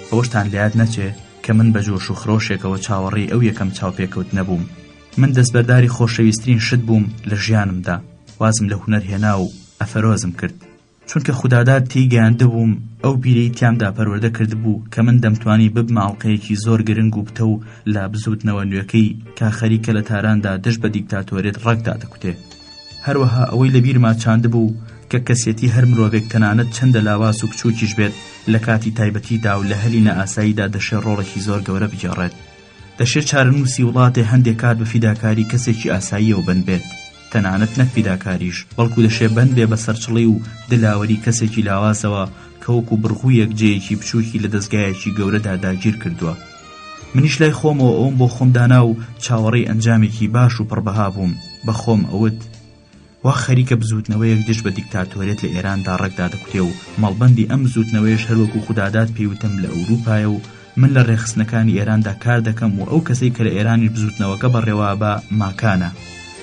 ئەوەشتان لێیاد نەچێ کە من بە جۆش و خرۆشێکەوە چاوەڕێی ئەو یەکەم چاوپێکەوت نەبووم. من دەستبەرداری خۆشەویستترین شت بووم لە ژیانمدا. وازم لە هونەر هێنا و ئەفەرۆزم کرد، چونکە خوداداد تێیگەیاندە بووم ئەو بیرەی تیامدا پەروەردە کرد بوو کە من دەمتوانی ببمە ئاڵقەیەکی زۆر گرنگ و بتە و لە بزوتنەوە نوێکەی کا خەریکە لە تاراندا دەشت بە دیکتاتۆرێت ڕەگدا دەکوتێ. هەروەها ئەوەی لە بیرما چاند بوو کە کەسێتی هەر مرۆڤێک تەنانەت چەندە لاواز و بچووکیش بێت لە کاتی تایبەتیدا و لە هەلی نەئاساییدا دەشێت ڕۆڵێکی زۆر گەورە بجێڕێت. دەشێت چارەنووسی وڵاتێ هەندێک کات بە فیداکاری کەسێکی ئاساییەوە بند بێت، تەنانەت نەک فیداکاریش، بەڵکو دەشێت بند بێ بە سەرچڵی و دلاوەری کەسێکی لاوازەوە کە وەکو بڕغوویەک جێیەکی بچووکی لە دەستگایەکی گەورەدا داگیر کردووە. منیش لای خۆمەوە ئەوم بۆ خۆم دانا و چاوەڕێی ئەنجامێکی باش و پڕبەها بووم. بە خۆم ئەوت وا خەریکە بزوتنەوەیەک دژ بە دیکتاتۆرێت لە ئێراندا ڕەگدا دەکوتێ و مەڵبەندی ئەم زوتنەوەیش هەروەکو خوداداد پێیوتم لە ئەوروپایە و من لە ڕێخستنەکانی ئێراندا کار دەکەم و ئەو کەسەی کە لە ئێرانی بزوتنەوەکە بەڕێوا بە ماکانە.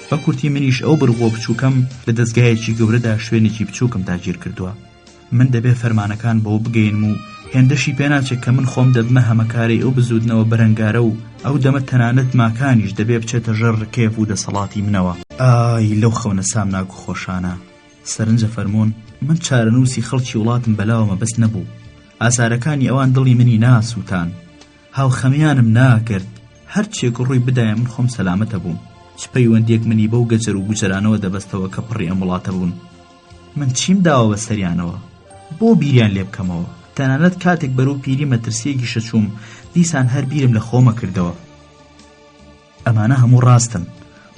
بە کورتی منیش ئەو بڕغۆ بچووکەم لە دەستگایەکی گەورەدا شوێنێکی بچووکم داگیر کردووە. من دەبێ فەرمانەکان بەوە بگەین و هێندەشی پێناچێت کە من خۆم دەبمە هەمەکاری ئەو بزوتنەوە بەرەنگارە و ئەو دەمە تەنانەت ماکانیش دەبێ بچێتە ژەر ڕکێف و دەسەڵاتی منەوە. ئای لەو خەونە سامناک و خۆشانە. سەرنجە فەرمۆن من چارەنووسی خەڵکی وڵاتم بەلاوەمە بەس نەبوو. ئازارەکانی ئەوان دڵی منی ناسووتان، هاوخەمیانم ناکرد. هەرچێک ڕووی بدایە من خۆم سەلامەتە بووم. چ پەیوەندێک منی بەو گەجەر و گوجەرانەوە دەبەستەوە کە پڕی ئەم وڵاتە بوون. من چیم داوە بە سەریانەوە بۆ بیریان لێ بکەمەوە. تەنانەت کاتێک بەرەو پیری مەترسیەکی شەچووم دیسان هەر بیرم لە خۆمە کردەوە. ئەمانە هەموو ڕاستن،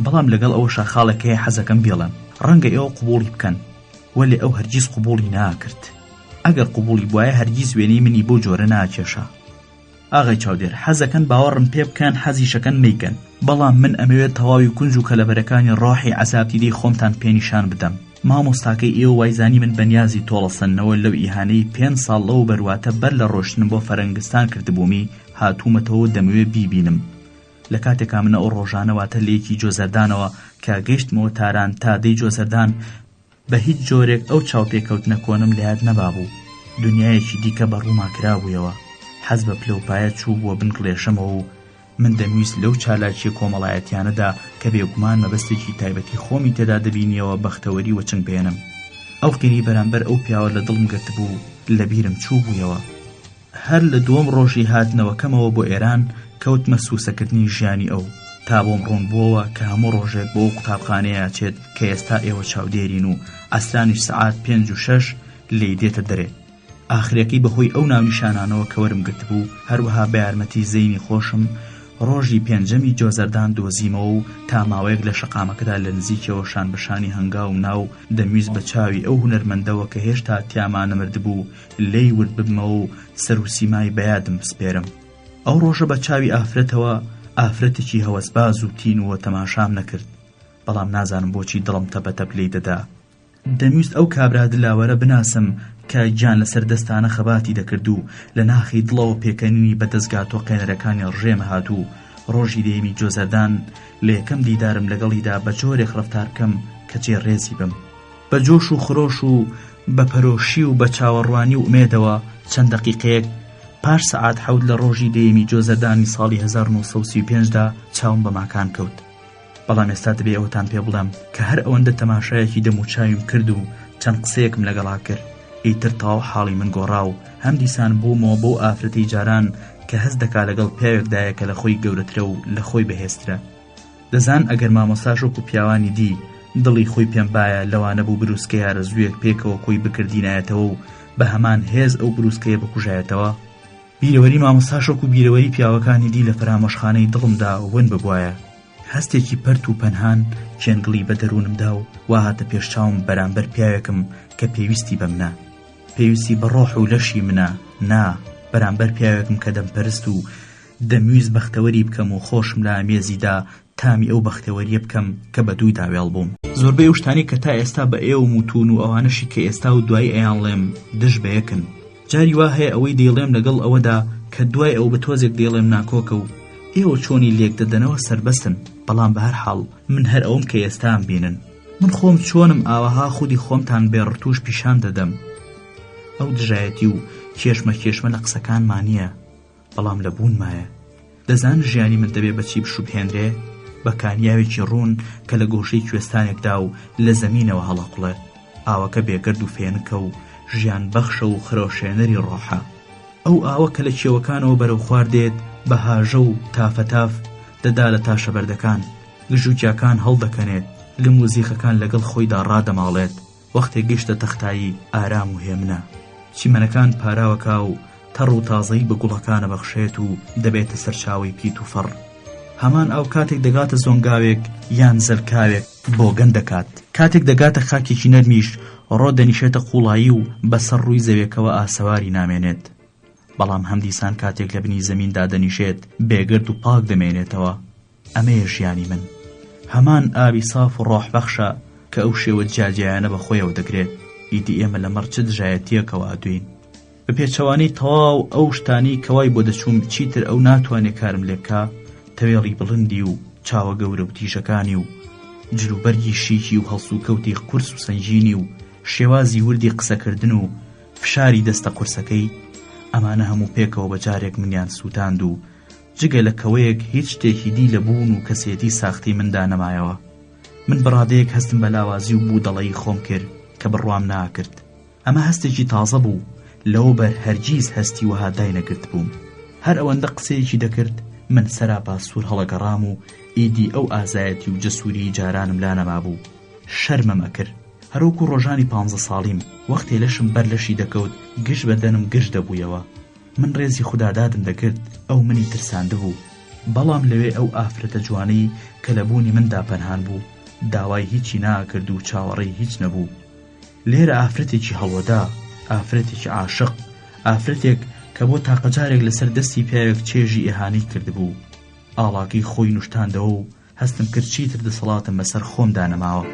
بەڵام لەگەڵ ئەوەشە خاڵەکەی حەزەکەم بێڵم ڕەنگە ئێوە قبوڵی بکەن، وەلێ ئەو هەرگیز قبوڵی ناکرد. ئەگەر قبوڵی بوایە هەرگیز وێنەی منی بۆ جۆرە ناکێشا. ئاغای چاودێر، حەزەکەن باوەڕم پێ بکەن، حەزیشەکەن مەیکەن، بەڵام من ئەمەوێت تەواوی کونج و کەلەبەرەکانی ڕاحی عەزابدیدەی خۆمتان پێنیشان بدەم. مامۆستاکەی ئێوە وایزانی من بەنیازی تۆڵەسەنەوە لەو ئیهانەی 5 ساڵ لەو بەرواتە بەر لە ڕۆشتن بۆ فەرەنگستان کردبوومی هاتوومەتەوە دەمەوێت بیبینم. لە کاتێکا منە ئەو ڕۆژانەواتە لەیەکی جۆزەردانەوە کە گەیشتمەوە تاران تا دەی جۆزەردان بە هیچ جۆرێک ئەو چاوپێکەوتنە کۆنم لە یاد نەبابوو. دنیایەکی دیکە بەڕووما کرابوویەوە. حەز بە پلەپایە چوو بووە بن کڵێشەمەوە و من دەمویست لەو چالاکیە کۆمەڵایەتیانەدا کە بێگومان مەبەستێکی تایبەتی خۆمی تێدا دەبینیەوە بەختەوەری وەچنگ بێنم. ئەو قیری بەرامبەر ئەو پیاوە لە دڵم گرتبوو لە بیرم چوو بوویەوە. هەر لە دووەم ڕۆژی هاتنەوەکەمەوە بۆ ئێران کەوتمە سووسەکردنی ژیانی ئەو تا بۆم ڕوون بووەوە کە هەموو ڕۆژێک بۆ قوتابخانەیە چێت کە ئێستا ئێوە چاودێرین و ئەسرانیش سەعات 5 و 6 لێی دێتە دەرێ. ئاخرەکەی بەهۆی ئەو ناونیشانانەوە کە وەرم گرتبوو هەروەها بە یارمەتی زەینی خۆشم ڕۆژی 5ەمی جۆزەردان دۆزیمەوە و تا ماوەیەک لە شەقامەکەدا لە نزیکەوە شان بەشانی هەنگاو و ناو دەمویست بە چاوی ئەو هونەرمەندەوە کە هێشتا تیامان نەمردبوو لێی ورد ببمەوە و سەر و سیمای بەیادم بسپێرم. ئەو ڕۆژە بە چاوی ئافرەتەوە ئافرەتێکی هەوەسباز و تین و تەماشام نەکرد، بەڵام نازانم بۆچی دڵم تەپەتەپ لێی دەدا. دەمویست ئەو کابرا دلاوەرە بناسم کە گیان لەسەر دەستانە خەباتی دەکرد و لە ناخی دڵەوە پێکەنینی بەدەستگاتۆ قێنەرەکانی ڕژێمە هاتوو. ڕۆژی دەیەمی جۆزەردان لە یەکەم دیدارم لەگەڵیدا بە جۆرێک ڕەفتار بکەم کە جێ ڕێزی بم. بە جۆش و خرۆش و بە پەرۆشی و بە چاوەڕوانی و ئومێدەوە چەند دەقیقەیەک پاش سەعات 7 لە ڕۆژی دەیەمی جۆزەردانی ساڵی 1935دا چاوم بە ماکان کەوت. بەڵام ئێستا دەبێ ئەوتان پێ بڵێم کە هەر ئەوەندە تەماشایەکی دەموچاویم کرد و چەند قسەیەکم لەگەڵا کرد ئیتر تاو حاڵی من گۆڕا و هەم دیسان بوومەوە بۆ ئافرەتی جاران کە هەست دەکا لەگەڵ پیاوێکدایە کە لە خۆی گەورەترە و لە خۆی بەهێزترە. دەزان ئەگەر مامۆستاش وەکو پیاوانی دی دڵی خۆی پێم بایە لەوانە بوو بروسکە یارەزوویەک پێکەوە کۆی بکردینایەتەوە و بە هەمان هێز ئەو بروسکەیە بکوژایەتەوە. بیرەوەری مامۆستاش وەکو بیرەوەری پیاوەکانی دی لە فەرامۆشخانەی دڵمدا ون ببوایە. هەستێکی پەرت و پەنهان کێنگڵی بە دەروونمدا و وا هاتە پێشچاوم بەرامبەر پیاوێکم کە پێویستی بەمنە، پێویستی بە ڕۆح و لەشی منە، نا بەرامبەر پیاوێکم کە دەمپەرست و دەمویست بەختەوەری بکەم و خۆشم لە ئامێزیدا تامی ئەو بەختەوەریە بکەم کە بە دووی داوێڵ بووم. زۆربەی ئەو شتانی کە تا ئێستا بە ئێوە موتون و ئەوانەشی کە ئێستا و دوای ئەیانڵێم دژ بە یەکن. جاری وا هەیە ئەوەی دەیڵێم لەگەڵ ئەوەدا کە دوای ئەو بە تۆزێک دەیڵێم ناکۆکە و ئێوە چۆنی لێک دەدەنەوە سربەستن. بەڵام بە هەر حاڵ من هەر ئەوم کە ئێستام بینن. من خۆم چۆنم ئاوەها خودی خۆمتان بێڕتوش پیشان دەدەم. ئەو دژایەتی و کێشمە لە قسەکانمان نییە، بەڵام لە بوونمایە. دەزان ژیانی من دەبێ بەچی بشوبهێنرێ بە کانیاوێکی ڕوون کە لە گۆشەی کوێستانێکدا و لە زەمینەوە هەڵەقڵێ. ئاوەکە بێگرد و فێنکە و ژیان بەخشە و خرۆشێنەری ڕۆحە. ئەو ئاوە کە لە کێوەکانەوە بەرەو خوار دێت بە هاژە و تافەتاف دەدا لە تاشە بەردەکان، گژوکیاکان هەڵدەکەنێت، لە مۆزیخەکان لەگەڵ خۆیدا ڕادەماڵێت. وەختێک گەیشتە تەختایی ئارام و هێمنە، چیمەنەکان پاراوەکا و تەڕ و تازەی بە گوڵەکانە بەخشێت و دەبێتە سەرچاوی پیت و فەڕ. هەمان ئەو کاتێک دەگاتە زۆنگاوێک یان زەرکاوێک بۆ گەن دەکات، کاتێک دەگاتە خاکێکی نەرمیش ڕۆ دەنیشێتە قوڵایی و بەسەر ڕووی زەوێکەوە ئاسەواری نامێنێت. بەڵام هەم دیسان کاتێک لە بنی زەمیندا دەنیشێت بێگرد و پاک دەمێنێتەوە. ئەمەیە ژیانی من، هەمان ئاوی صاف و ڕۆحبەخشە کە ئەو شێوە جاجیانە بە خۆیەوە دەگرێت. ئیدی ئێمە لە مەڕ چ دژایەتیەکەوە ئەدوین. بە پێچەوانەی تەواو ئەو شتانی کەوای بۆ دەچووم چیتر ئەو ناتوانێت کارم لێ بکا، تەوێڵی بڵندی و چاوە گەورە و تیژەکانی و جلوبەرگی شیکی و هەڵسوکەوتی قورس و سەنجینی و شێوازی وردی قسەکردن و فشاری دەستە قورسەکەی، ئەمانە هەموو پێکەوە بەجارێک منیان سووتاند و جگە لە کەوەیەک هیچ شتێکی دی لە بوون و کەسێتی ساختی مندا نەمایەوە. من بەڕادەیەک هەستم بە لاوازی و بوو دەڵەی خۆم کرد کە بڕوام ناکرد. ئەمە هەستێکی تازە بوو، لەوە بەر هەرگیز هەستی وەها دای نەگرت بووم. هەر ئەوەندە قسەیەکی دەکرد من سەرا باسوور هەڵەگەڕام و ئیدی ئەو ئازایەتی و جەسووری جارانم لا نەما بوو. شەرمەمە کرد، هەروەکو ڕۆژانی 15 ساڵیم. وەختێ لەشم بەر لەشی دەکەوت گشت بەدەنم گشت دەبوویەوە. من ڕێزی خودادادم دەکرد ئەو منی ترساندە بوو. بەڵام لەوێ ئەو ئافرەتە جوانەی کە لە بوونی مندا پەنهان بوو داوای هیچی ناکرد و چاوەڕێی هیچ نەبوو. لێرە ئافرەتێکی هەڵوەدا، ئافرەتێکی عاشق، ئافرەتێک کە بۆ تاقەجارێک لەسەر دەستی پیاوێک چێژی ئێهانی کردبوو. ئاڵاکەی خۆی نوشتاندەوە و هەستم کرد چیتر دەسەڵاتم بەسەر خۆمدا نەماوە.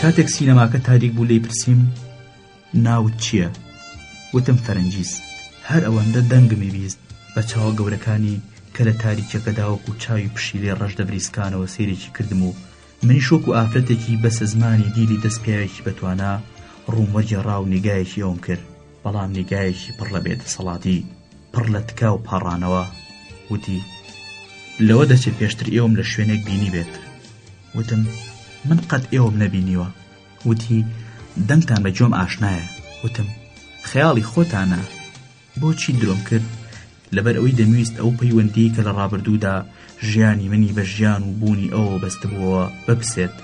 کاتێک سینەماکە تاریک بوو لێی پرسیم ناوت چییە؟ وتم فەرەنجیس. هەر ئەوەندە دەنگمی بیست بە چاوە گەورەکانی کە لە تاریکیەکەدا وەکو چاوی پشی لێ ڕەش دەبریسکانەوە سێرێکی کردم و منیش وەکو ئافرەتێکی بەسە زمانی دیلی دەستپیاوێکی بەتوانە ڕووم وەرجێڕا و نیگایەکی ئەوم کرد، بەڵام نیگایەکی پڕ لە بێدەسەڵاتی، پڕ لە تکا و پاڕانەوە. وتی لەوە دەچێت پێشتر ئێوەم لە شوێنێک بینی بێت. وتم من قەت ئێوەم نەبینیوە. وتی دەنگتان بە جۆم ئاشنایە. وتم خەیاڵی خۆتانە. بۆچی درۆم کرد؟ لەبەر ئەوەی دەمویست ئەو پەیوەندی کە لە ڕابردوودا ژیانی منی بە ژیان و بوونی ئەوە بەستبووەوە بپسێت.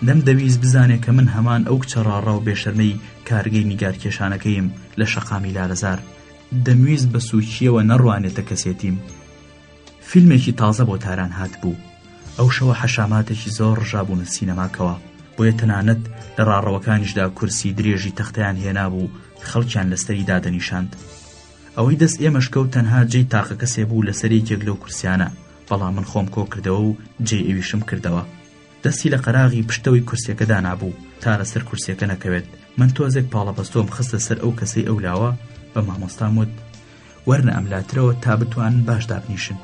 دەمدەویست بزانێت کە من هەمان ئەو کچە ڕاڕا و بێشەرمەی کارگەی نیگارکێشانەکەیم لە شەقامی لارەزار. دەمویست بە سوچیەوە نەڕوانێتە کەسێتیم. فیلمێکی تازە بۆ تاران هات بوو. ئەو شەوە حەشاماتێکی زۆر ڕژابوونە سینەماکەوە، بۆیە تەنانەت لە ڕاڕەوەکانیشدا کورسی درێژی تەختەیان هێنابوو خەڵکیان لەستەری دادەنیشاند. ئەوەی دەست ئێمەش کەوت تەنها جێی تاقە کەسێ بوو لەسەر یەکێک لەو کورسیانە، بەڵام من خۆم کۆ کردەوە و جێی ئەویشم کردەوە. دەستی لە قەراغی پشتەوەی کورسیەکەدا نابوو تا لەسەر کورسیەکە نەکەوێت. من تۆزێک پاڵەپەستۆم خستە سەر ئەو کەسەی ئەولاوە. بە مامۆستام وت وەرنە ئەملاترەوە تا بتوانن باش دابنیشن،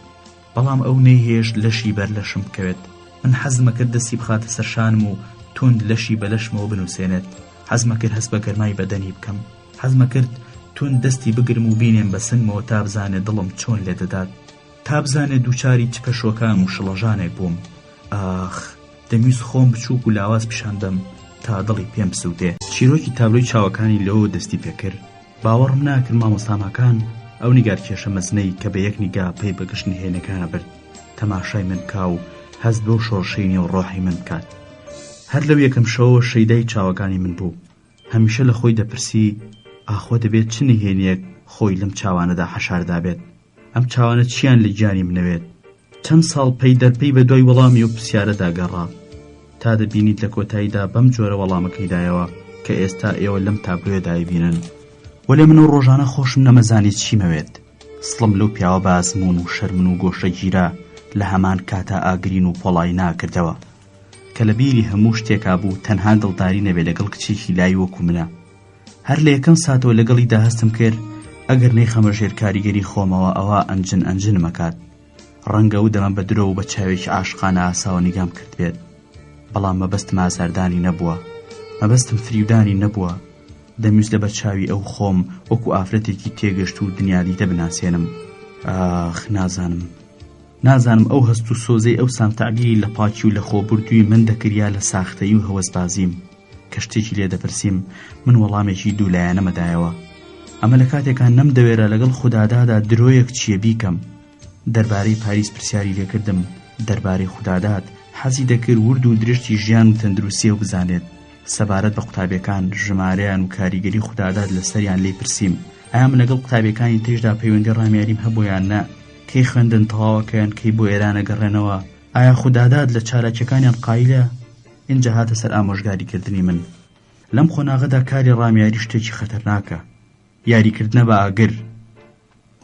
بەڵام ئەو نەیهێش لەشی بەر لەشم بکەوێت. من حەزمە کرد دەستی بخاتە سەر شانم و تۆند لەشی بە لەشمەوە بنووسێنێت. حەزمە کرد هەست بە گەرمای بەدەنی بکەم. حەزمە کرد تۆند دەستی بگرم و بینێم بە سنگمەوە تا بزانێت دڵم چۆن لێ دەدات، تا بزانێت دووچاری چ پەشۆکان و شڵەژانێک بووم. ئاخ دەمویست خۆم بچووک و لاواز پیشان بم تا دڵی پێم بسووتێ. چیرۆکی تابلۆی چاوەکانی لەوە دەستی پێکرد. باوەڕم ناکرد مامۆستاماکان ئەو نیگارکێشە مەزنەی کە بە یەک نیگا پێی بەگەشت نهێنەکانە برد تەماشای من کا و هەست بۆ شۆڕشەی نێو ڕۆحی من بکات. هەر لەو یەکەم شەوە شەیدای چاوەکانی من بوو. هەمیشە لە خۆی دەپرسی ئاخۆ دەبێت چ نهێنیەک خۆی لەم چاوانەدا حەشاردا بێت؟ ئەم چاوانە چیان لە گیانی منەوێت؟ چەند ساڵ پەی دەرپەی بە دوای وەڵامی و پرسیارەدا گەڕا تا دەبینیت لە کۆتاییدا بەم جۆرە وەڵامەکەیدایەوە کە ئێستا ئێوە لەم تابلۆیەدا بینن. وەلێ من و ڕۆژانە خۆشم نەمەزانیت چیمەوێت. سڵم لەو پیاوە بازمون و شەرمن و گۆشە گیرە لە هەمان کاتا ئاگرین و پۆڵای ناکردەوە کە لە بیری هەموو شتێکا بوو تەنها دڵداری نەبێ لەگەڵ کچێکی لای وەکو منە. هەر لە یەکەم ساتەوە لەگەڵیدا هەستم کرد ئەگەر نەیخەمە ژێر کاریگەری خۆمەوە ئەوە ئەنجن مەکات. ڕەنگە و دەمە بە درۆ و بە چاوێکی عاشقانە ئاساوە نیگام کرد بێت، بەڵام مەبەستم ئازاردانی نەبووە، مەبەستم فریودانی نەبووە. دەمویست لە بەرچاوی ئەو خۆم وەکو ئافرەتێکی تێگەشت و دنیادیتە بناسێنم. ئاخ نازانم ئەو هەست و سۆزەی ئەو سامتعبیری لە پاکی و لە خۆبردووی من دەکریا لە ساختەی و هەوەسبازیم کە شتێکی لێ دەپرسیم من وەڵامێکی دوولایەنەمەدایەوە. ئەمە لە کاتێکان نەمدەوێرە لەگەڵ خودادادا درۆیەک چیە بیکەم. دەربارەی پاریس پرسیاری لێکردم، دەربارەی خودادات حەزی دەکرد ورد و درشتی ژیان و تەندروستیە و بزانێت. سەبارەت بە قوتابیەکان ژمارەیان و کاریگەری خودادات لەسەریان لێ پرسیم. ئایا من لەگەڵ قوتابیەکانی تێشدا پەیوەندی ڕامیاریم هەبوویان نە؟ کەی خوێندن تەواوەکەیان کەی بۆ ئێرانە گەڕێنەوە؟ ئایا خودادات لە چالاکیەکانیان قایلە؟ اینجا هاتە سەر ئامۆژگاریکردنی من. لەم خۆناغەدا کاری ڕامیاری شتێکی خەتەرناکە، یاریکردنە بە ئاگر.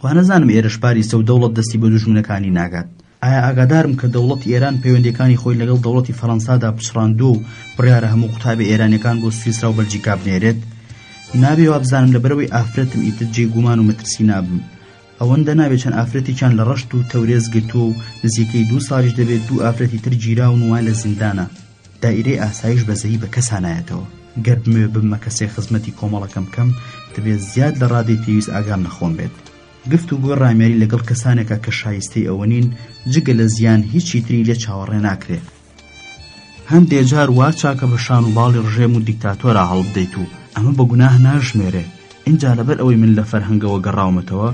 وا نەزانم ئێرەشباری سە و دەوڵەت دەستی بە دوژمنەکانی ناگات. ئایا ئاگادارم کە دەوڵەتی ئێران پەیوەندیەکانی خۆی لەگەڵ دەوڵەتی فەڕەنسادا پچڕاندووە و بڕیارە هەموو قوتابی ئێرانیەکان بۆ سویسرا و بەلجیکا بنێرێت؟ نابێ وا بزانم لەبەرەوەی ئافرەتم ئیتر جێگومان و مەترسی نابم. ئەوەندە نابێت چەند ئافرەتێکیان لە ڕەشت و تەورێز گرتووە و نزیکەی 2 ساڵیش دەبێت 2 ئافرەتی تر گیراون وان لە زیندانە. دائیرەی ئاسایش بەزەیی بە کەسان نایەتەوە. گەر بموێ بمە کەسێ خزمەتی کۆمەڵەکەم بکەم دەبێت زیاد لە ڕادەی پێویست ئاگام نەخۆم بێت. گفتوگۆ ڕامیاری لەگەڵ کەسانێکە کە شایستەی ئەوە نین، جگە لە زیان هیچی تری لێ چاوەڕێ ناکرێت. هەندێک جار وا چاکە بە شان و باڵی ڕژێم و دیکتاتۆرە هەڵبدەیت و ئەمە بە گوناه ناژمێرێ. اینجا لەبەر ئەوەی من لە فەرهەنگەوە گەڕاومەتەوە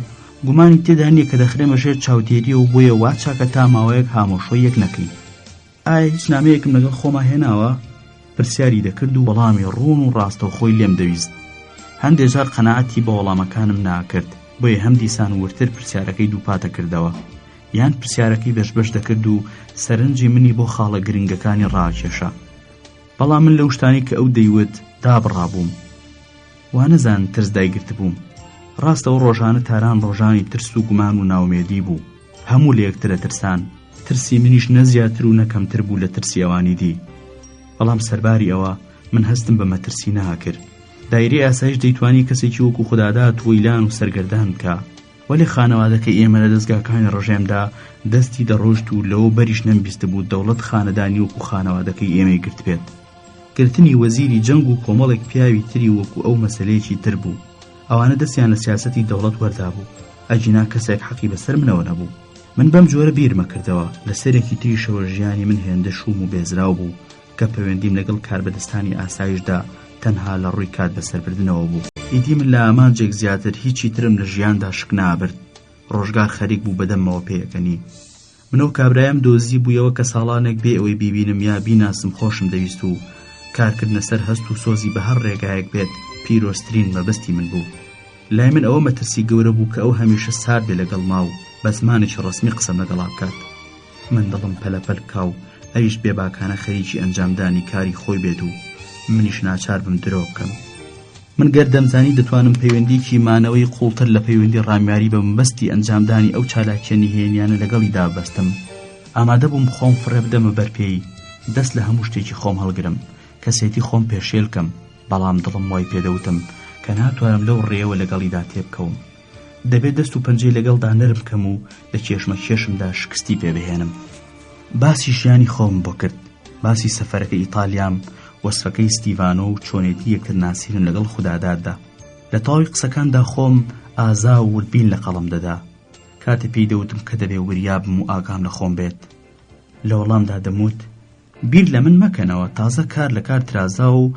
گومانی تێدا نییە کە دەخرێمە ژێر چاودێری و بۆیە وا چاکە تا ماوەیەک هامۆشۆی یەک نەکەی. ئایا هیچ نامەیەکم لەگەڵ خۆما هێناوە؟ پرسیاری دەکرد و وەڵامی ڕوون و ڕاستەوخۆی لێم دەویست. هەندێک جار قەناعەتی بە وەڵامەکانم ناکرد، بۆیە هەم دیسان ورتر پرسیارەکەی دووپاتە کردەوە، یان پرسیارەکەی بەشبەش دەکرد و سەرنجی منی بۆ خاڵە گرنگەکانی ڕاکێشە. بەڵام من لەو شتانی کە ئەو دەیوت دابڕابووم، وا نەزان ترس دایگرت بووم. ڕاستەوە ڕۆژانە تاران ڕۆژانی ترس و گومان و ناومێدی بوو، هەموو لە یەکترە ترسان. ترسی منیش نەزیاتر و نەکەمتر بوو لە ترسی ئەوانی دی. بەڵام سەرباری ئەوە من هەستم بە مەترسی ناکرد. دایرەی ئاسایش دەیتوانی کەسێکی وەکو خودادات وەیلان و سەرگەردان بکە، وەلی خانەوادەکەی ئێمە لە دەستگاکانی ڕۆژێمدا دەستی دەڕۆشت و لەوە بەریش نەمبیست بوو دەوڵەت خانەدانی وەکو خانەوادەکەی ئێمەی گرت بێت. گرتنی وەزیری جەنگ و کۆمەڵێک پیاوی تری وەکو ئەو مەسەلەیەکی تر بوو. ئەوانە دەستیان لە سیاسەتی دەوڵەت وەردا بوو، ئەجینا کەسێک حەقی بەسەر منەوە نەبوو. من بەم جۆرە بیرمە کردەوە لە سەرێکی تریشەوە ژیانی من هێندە شوم و بێزراو بوو کە پەیوەندیم لەگەڵ کاربەدەستانی ئاسایشدا تەنها لە ڕووی کات بەسەربردنەوە بوو. ئیدی من لە ئامانجێک زیاتر هیچی ترم لە ژیاندا شک نابرد. ڕۆژگار خەریک بوو بەدەمەوە پێیەکەنی. منەوە کابرایم دۆزی بوویەوە کە ساڵانێک بێ ئەوەی بیبینم یا بیناسم خۆشم دەویست و کارکردنە سەر هەست و سۆزی بە هەر ڕێگایەک بێت پیرۆسترین مەبەستی من بوو. لای من ئەوە مەترسی گەورە بوو کە ئەو هەمیشە سار بێ لەگەڵ ماو بە زمانێکی ڕەسمی قسەم لەگەڵا بکات. من دڵم پەلەپەل کاو ئەویش بێباکانە خەریکی ئەنجامدانی کاری خۆی بێت و منیش ناچار بم درۆ بکەم. من گەر دەمزانی دەتوانم پەیوەندیکی مانەوەی قوڵتر لە پەیوەندی ڕامیاری بە مەبەستی ئەنجامدانی ئەو چالاکیە هێنیانە لەگەڵیدا بەستم. ئامادە بووم خۆم فڕێ بدەمە بەرپێی، دەست لە هەموو شتێکی خۆم هەڵگرم، کەسێتی خۆم پێشێلکەم. بەڵام دڵم وای پێدەوتم کە ناتوانم لەو ڕێەوە لەگەڵیدا تێبکەوم. دەبێت دەست و پەنجەی لەگەڵدا نەرم کەم و لە کێشمە کێشمدا شکستی پێبهێنم. باسی ژیانی خۆم بۆ کرد، باسی سەفەرەکە ئیتالیام، وەسفەکەی ستیڤانۆ و چۆنێتی یەکترناسیرن لەگەڵ خوداداتدا. لە تاوی قسەکاندا خۆم ئازا و وربین لە قەڵم دەدا. کاتێ پێی دەوتم کە دەبێ وریابم و ئاگام لە خۆم بێت. لە وەڵامدا دەموت بیر لە من مەکەنەوە، تازە کار لە کار ترازا و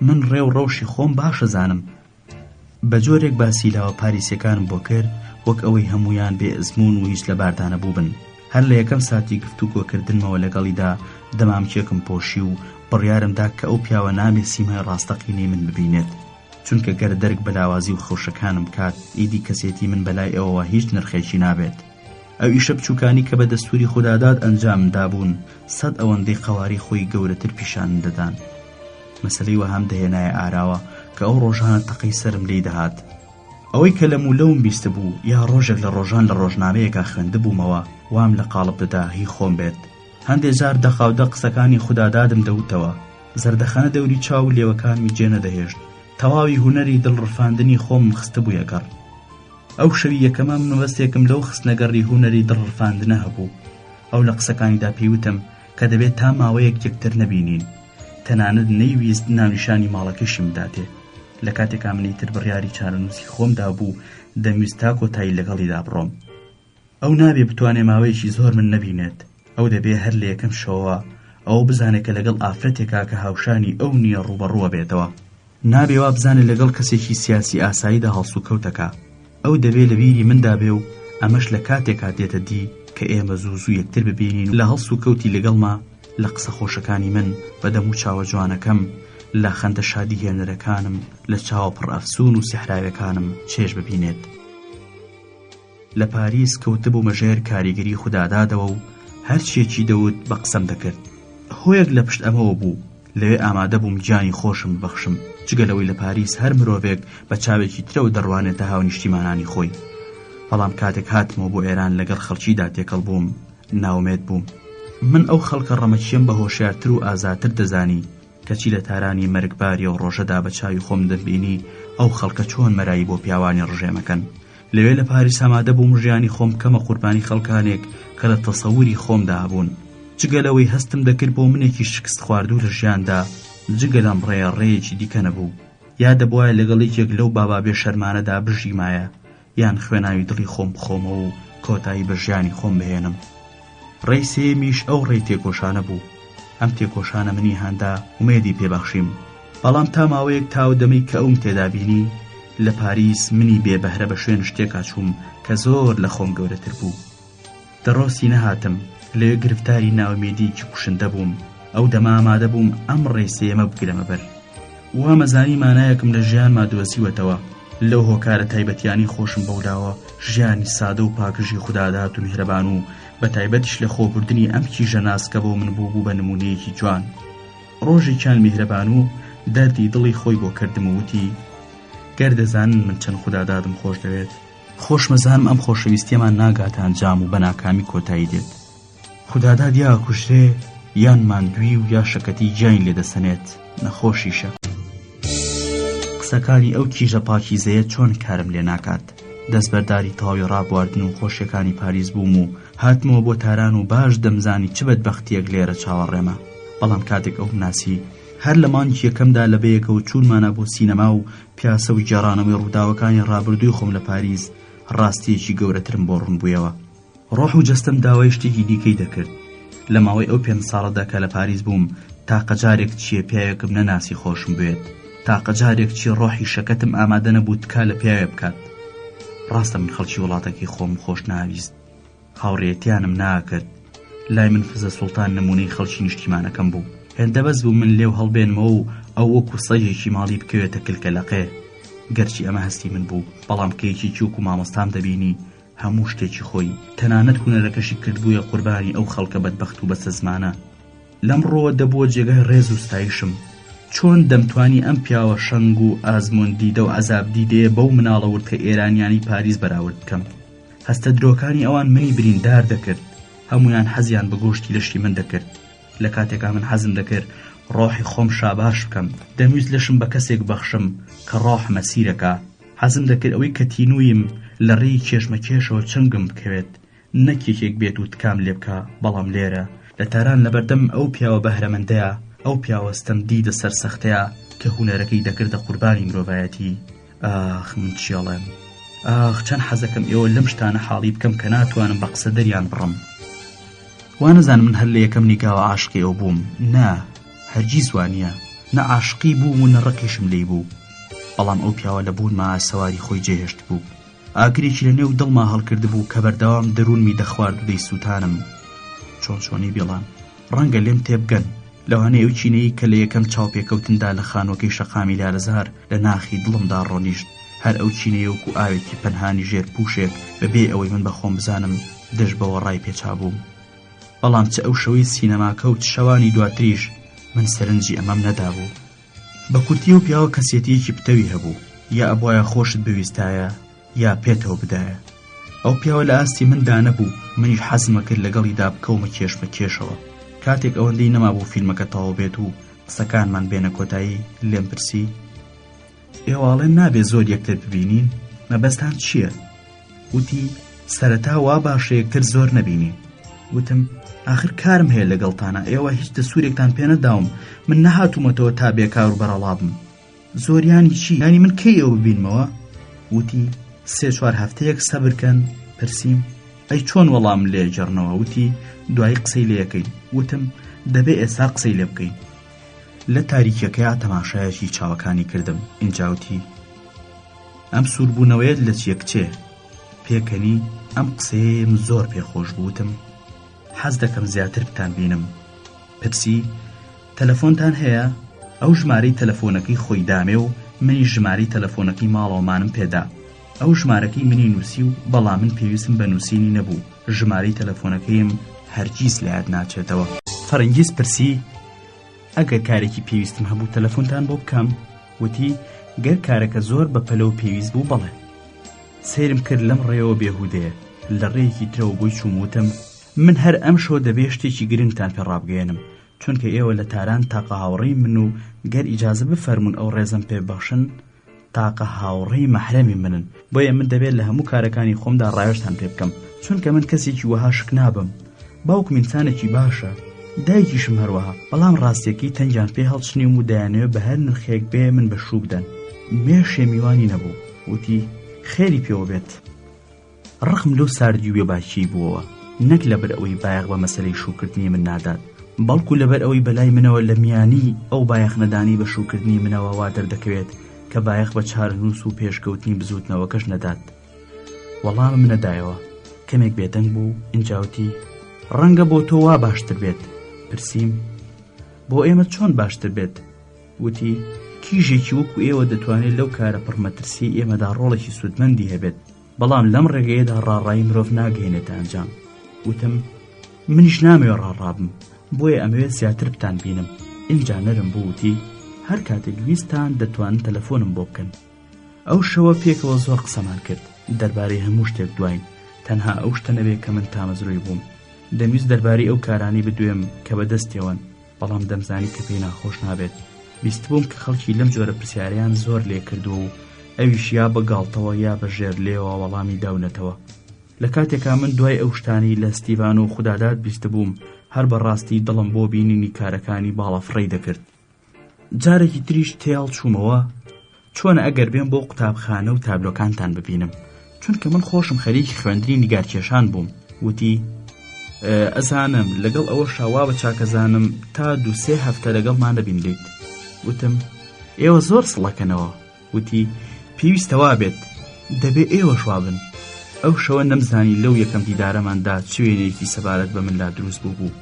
من ڕێ و ڕەوشی خۆم باشە زانم. بە جۆرێک باسی لاوە پاریسیەکانم بۆ کرد وەک ئەوەی هەمویان بێ ئەزمون و هیچ لە باردانە بوو بن. هەر لە یەکەم ساتی گفتوگۆکردنمەوە لەگەڵیدا دەمامکێکم پۆشی و بڕیارمدا کە ئەو پیاوە نامێ سیمای ڕاستەقینەی من ببینێت، چونکە گەر دەرک بەلاوازی و خەوشەکانم کات ئیدی کەسێتی من بەلای ئەوەوە هیچ نرخێکی نابێت. ئەو ئیشە بچووکانی کە بە دەستوری خودادات ئەنجامدا بوون 100 ئەوەندەی قەواری خۆی گەورەتر پیشان دەدان. مەسەلەی وەهام دەهێنایە ئاراوە کە ئەو ڕۆژانە تەقەی سرم لێی دەهات. ئەوەی کە لە مولەوم بیستە بوو یا ڕۆژێک لە ڕۆژان لە ڕۆژنامەیەکا خوێندبوومەوە وام لە قاڵب دەدا هی خۆم بێت. هەندێک جار دەخاودە قسەکانی خودادادم دەوتەوە، زەردەخەنە دەوری چاو لێوەکانمی جێنەدەهێشت. تەواوی هونەری دڵڕفاندنی خۆم خستە بوو یەگەڕ. ئەو شەوی یەکەمە مەبەستێکم لەو خستنەگەڕی هونەری دڵڕفاندنە هەبوو. ئەو لە قسەکانیدا پێیوتم کە دەبێت تا ماوەیەک یەکتر نەبینین، تەنانەت نەیویست ناونیشانی ماڵەکەشیم بداتێ. لە کاتێکا منیتر بڕیاری چارەنووسی خۆمدا بوو دەمویست تا کۆتایی لەگەڵیدا بڕۆم. ئەو نابێ بتوانێ ماوەیەکی زۆر من نەبینێت. ئەو دەبێ هەر لە یەکەم شەوە ئەو بزانێت کە لەگەڵ ئافرەتێکا کە هاوشانی ئەو نییە ڕوبەڕووە بێتەوە. نابێ وا بزانێت لەگەڵ کەسێکی سیاسی ئاساییدا هەڵسو کەوتەکە. ئەو دەبێ لە بیری مندا بێ و ئەمەش لە کاتێکا دێتە دی کە ئێمە زوو یەکتر ببینین لە هەڵسو کەوتی لەگەڵما لە قسە خۆشەکانی من بەدەم و چاوە جوانەکەم، لە خەندە شادی هێنەرەکانم، لە چاوە پڕ ئەفسون و سیحراوەکانم چێژ ببینێت. لە پاریس کەوتبوو مەژێر کاریگەری خودادادەوە و هەر چیەکی دەوت بە قسەم دەکرد. هۆیەک لە پشت ئەمەوە بوو لەوێ ئامادە بووم گیانی خۆشم ببەخشم، جگەلەوەی لە پاریس هەر مرۆڤێک بە چاوێکی ترەوە دەڕوانێتە هاو نیشتیمانانی خۆی. بەڵام کاتێک هاتمەوە بۆ ئێران لەگەڵ خەڵکیدا تێکەڵ بووم، ناومێت بووم. من ئەو خەڵکە ڕەمەچیم بە هۆشیارتر و ئازاتر دەزانی کەچی لە تارانی مەرگباری و ڕۆژەدا بە چاوی خۆم دەبینی ئەو خەڵکە چۆن مەرایی بۆ پیاوانی ڕژێمەکەن. لەوێ لە پاریس ئامادە بووم ژیانی خۆم کەمە قوربانی خەڵکانێک کە لە تەسەووری خۆمدا هەبوون، جگەلەوەی هەستم دەکرد بۆ منێکی شکست خواردوو لە ژیاندا جگەلەم ڕێیەکی دیکە نەبوو. یا دەبوایە لەگەڵ یەکێک لەو بابا بێ شەرمانەدا بژیمایە، یان خوێناوی دڵی خۆم بخۆمەوە و کۆتایی بە ژیانی خۆم بهێنم. ڕێی سێمیش ئەو ڕێی تێکۆشانە بوو. ئەم تێکۆشانە منی هەندا ومێدی پێبەخشیم. بەڵام تا ماوەیەک تاو دەمەی کە ئەوم تێدا بینی لە پاریس منی بێبەهرە بە شوێن شتێکا چووم کە زۆر لە خۆم گەورەتر بوو. دەڕۆستی نەهاتم، لەوێ گرفتاری ناومێدیکی کوشندە بووم. ئەو دەما ئامادە بووم ئەم ڕێسەیەمە بگرەمە بەر. وا مەزانی مانایەکم لە ژیانما دۆزیوەتەوە. لەو هۆکارە تایبەتیانی خۆشم بەوداوە ژیانی سادە و پاکژی خودادات و میهرەبان و بە تایبەتیش لە خۆبردننی ئەم کیژە ناسکە بۆ من بوو بە نمونەیەکی جوان. ڕۆژێکیان میهرەبان و دەردی دڵی خۆی بۆ کردم و وتی گەر دەزانن من چەند خودادادم خۆش دەوێت، خۆشمەزانم ئەم خۆشەویستیەمان ناگاتە ئەنجام و بە ناکامی کۆتایی دێت. خوداداد یا کوژرێ یان ماندووی و یا شەکەتی گیان لێدەسەنێت نەخۆشیشە. قسەکانی ئەو کیژە پاکیزەیە چۆن کارم لێ ناکات. دەستبەرداری تەواوی ڕابواردن و خۆشیەکانی پاریس بووم و هاتمەوە بۆ تاران و باش دەمزانی چ بەدبەختیەک لێرە چاوەڕێمە. بەڵام کاتێک ئەو ناسی هەر لە مانگی یەکەمدا لە بەیەکەوە چوونمانە بۆ سینەما و پیاسە و گێڕانەوەی ڕووداوەکانی ڕابردووی خۆم لە پاریس ڕاستیەکی گەورەترم بۆ ڕوون بوویەوە. ڕۆح و جەستەم داوای شتێکی دیکەی دەکرد. لە ماوەی ئەو 5 ساڵەدا کە لە پاریس بووم تاقە جارێک چیە پیاوێکم نەناسی خۆشم بێت، تاقە جارێک چی ڕۆحی شەکەتم ئامادە نەبوو تکا لە پیاوێ بکات. ڕاستە من خەڵکی وڵاتەکەی خۆم خۆش ناویست، هاوڕێتیانم ناکرد. لای من فزە سوڵتان نمونەی خەڵکی نیشتیمانەکەم بوو. هێندە بەس بوو من لێو هەڵبێنمەوە و ئەو وەکو سەیەکی ماڵی بکەوێتە کلکەلەقێ. گەرچی ئەمە هەستی من بوو، بەڵام کەیەکی چووک و مامۆستام دەبینی هەموو شتێکی خۆی تەنانەت هونەرەکەشی کردبوویە قوربانی ئەو خەڵکە بەدبەخت و بەسە زمانە. لەم ڕۆوە دەبووە جێگای ڕێز و ستایشم. چۆن دەمتوانی ئەم پیاوە شەنگ و ئازمۆن دیدە و عەزاب دیدەیە بەو مناڵە ورد کە ئێرانیانی پاریس بەراورد بکەم. هەستە درۆکانی ئەوان منی بریندار دەکرد، هەمویان حەزیان بە گۆشتی لەشی من دەکرد. لە کاتێکا من حەزم دەکرد ڕۆحی خۆم شاباش بکەم، دەمویست لەشم بە کەسێک بەخشم کە ڕۆح مەسیرەکە. حەزم دەکرد ئەوەی کە تینوویم لە ڕێی کێشمەکێشەوە چنگم بکەوێت، نەکێکێک بێت و تکام لێ بکە. بەڵام لێرە لە تاران لەبەردەم ئەو پیاوە بەهرەمەندەیە، ئەو پیاوەستەم دیدە سەرسەختەیە کە هونەرەکەی دەکردە قوربانی مرۆڤایەتی. ئاخ من چیاڵێم، ئاخ چەند حەزەکەم ئێوە لەم شتانە حاڵی بکەم کە ناتوانم بە قسە دەریان بڕم. وانەزانم من هەر لە یەکەم نیگاوە عاشقی ئەو بووم. نا هەرگیز وانییە، نە عاشقی بووم و نەڕقیشم لێی بوو. بەڵام ئەو پیاوە لە بوونما سەواری خۆی جێهێشت بوو. ئاگرێکی لە نێو دڵما هەڵکرد بوو کە بەردەوام دەروونمی دەخوارد و دەیسووتانم. چۆنی بێڵان ڕەنگە لێم تێبگەن لەوانەیە ئەو چینەی کە لە یەکەم چاوپێکەوتندا لە خانۆکەی شەقامی لارەزار لە ناخی دڵمدا ڕۆنیشت. هەر ئەو چینەیە وەکو ئاوێکی پەنهانی ژێر پوشێک بەبێ ئەوەی من بەخۆم بزانم دەشت بەوە ڕای پێچابووم. بەڵام چ ئەو شەوەی سینەماکە و شەوانی دواتریش من سەرنجی ئەمەم نەدابوو. بە کورتی و پیاوە کەسێتیەکی پتەوی هەبوو، یا ئەبوایە خۆشت بویستایە یا پێتەوە بدایە. ئەو پیاوە لە ئاستی مندا نەبوو، منیش حەزمە کرد لەگەڵیدا بکەومە کێشمە کێشەوە. کاتێک ئەوەندەی نەمابوو فیلمەکە تەواو بێت و قسەکانمان بێنە کۆتایی لێم پرسی ئێواڵێن نابێ زۆر یەکتر ببینین، مەبەستان چییە؟ وتی سەرەتا وا باشە یەکتر زۆر نەبینین. وتم ئاخر کارم هەیە لەگەڵتانە، ئێوە هیچ دەسوورێکتان پێ نەداوم، من نەهاتوومەتەوە تا بێکار و بەرەڵابم. زۆریانی چی؟ ینی من کەی ئەوە ببینمەوە؟ وتی 3-4 هەفتەیەک سەبرکەن. پرسییم ئەی چۆن وەڵام لێ جەڕنەوە؟ وتی دوای قسەی لێ یەکەین. وتم دەبێ ئێستا قسەی لێ بکەین. لە تاریکیەکەیە تەماشایەکی چاوەکانی کردم. ئینجاوتی ئەم سووربوونەوەیەت لە چیە کچێ؟ پێکەنی ئەم قسەیەم زۆر پێخۆش بووتم، حەز دەکەم زیاتر بتان بینم. پرسی تەلەفۆنتان هەیە؟ ئەو ژمارەی تەلەفۆنەکەی خۆی دامێ و منی ژمارەی تەلەفۆنەکەی ماڵەوەمانم پێدا. ئەو ژمارەکەی منی نووسی و بەڵام من پێویستم بە نووسینی نەبوو، ژمارەی تەلەفۆنەکەیم هەرگیز لە یاد ناچێتەوە. فەرەنگیز پرسی ئەگەر کارێکی پێویستم هەبوو تەلەفۆنتان بۆ بکەم؟ وتی گەر کارەکە زۆر بەپەلە و پێویست بوو بەڵێ. سیرم کرد لەم ڕێەوە بێهودەیە، لە ڕێیەکی ترەوە بۆی چووم. وتم من هەر ئەم شۆ دەبێ شتێکی گرنگتان پێ ڕابگەێنم، چونکە ئێوە لە تاران تاقە هاوڕێی من و گەر ئیجازە بفەرمون ئەو ڕێزم پێ بەخشن تاقە هاوڕێی مەحرەمی منن، بۆیە من دەبێت لە هەموو کارەکانی خۆمدا ڕایشتان پێ بکەم، چونکە من کەسێکی وەها شک نابم. باوکم ئینسانێکی باشە، دایکیشم هەروەها، بەڵام ڕاستیەکەی تەنجان پێ هەڵچنیم و دەیانەوێت بە هەر نرخێک بێ من بە شوو بدەن. مێشێ میوانی نەبوو. وتی خێری پێوە بێت. ڕقم لەو ساردی و بێباکی بووەوە، نەک لەبەر ئەوەی بایەغ بە مەسەلەی شوکردنی من نادات، بەڵکو لەبەر ئەوەی بەلای منەوە لە میانی ئەو بایەخنەدانی بە شوکردنی منەوە وا دەردەکەوێت کە بایەخ بە چارەنووس و پێشکەوتنی بزوتنەوەکەش نەدات. وەڵامم نەدایەوە. کەمێک بێدەنگ بوو. ئینجاوتی ڕەنگە بۆ تۆ وا باشتر بێت. پرسییم بۆ ئێمە چۆن باشتر بێت؟ وتی کیژێکی وەکو ئێوە دەتوانێت لەو کارە پڕمەترسی ئێمەدا ڕۆڵێکی سوودمەندی هەبێت، بەڵام لەم ڕێگەیەدا ڕاڕایی مرۆڤ ناگەێنێتە ئەنجام. وتم منیش نامەوێت ڕاڕابم، بۆیە ئەمەوێت زیاتر بتان بینم. ئینجا نەرم بوو. وتی هەر کاتێک ویستان دەتوانن تەلەفۆنم بۆ بکەن. ئەو شەوە پێکەوە زۆر قسەمان کرد دەربارەی هەموو شتێک دوین، تەنها ئەو شتە نەبێت کە من تامەزرۆی بووم. دەمویست دەربارەی ئەو کارانی بدوێم کە بەدەستیەوەن، بەڵام دەمزانی کە پێی ناخۆش نابێت. بیست بووم کە خەڵکی لەم جۆرە پرسیاریان زۆر لێ کردووە و ئەویش یا بە گاڵتەوە یا بە ژێر لێەوە وەڵامی داونەتەوە. لە کاتێکا من دوای ئەو شتانی لە ستیڤان و خوداداد بیست بووم، هەر بەڕاستی دڵم بۆ بینینی کارەکانی باڵەفڕەی دەکرد. جارێکی تریش تێڵ چوومەوە چۆنە ئەگەر بێم بۆ قوتابخانە و تابلۆکانتان ببینم، چونکە من خۆشم خەریکی خوێندنی نیگارکێشان بووم. وتی ئەزانم لەگەڵ ئەوە شاوا بە چاکەزانم تا 2-3 هەفتە لەگەڵمان دەبینلیت. وتم ئێوە زۆر سڵەکەنەوە. وتی پێویستەوا بێت، دەبێ ئێوە شوابن. ئەو شەوە نەمزانی لەو یەکەم دیدارەماندا چوێنێکی سەبارەت بە منلا دروست بوو.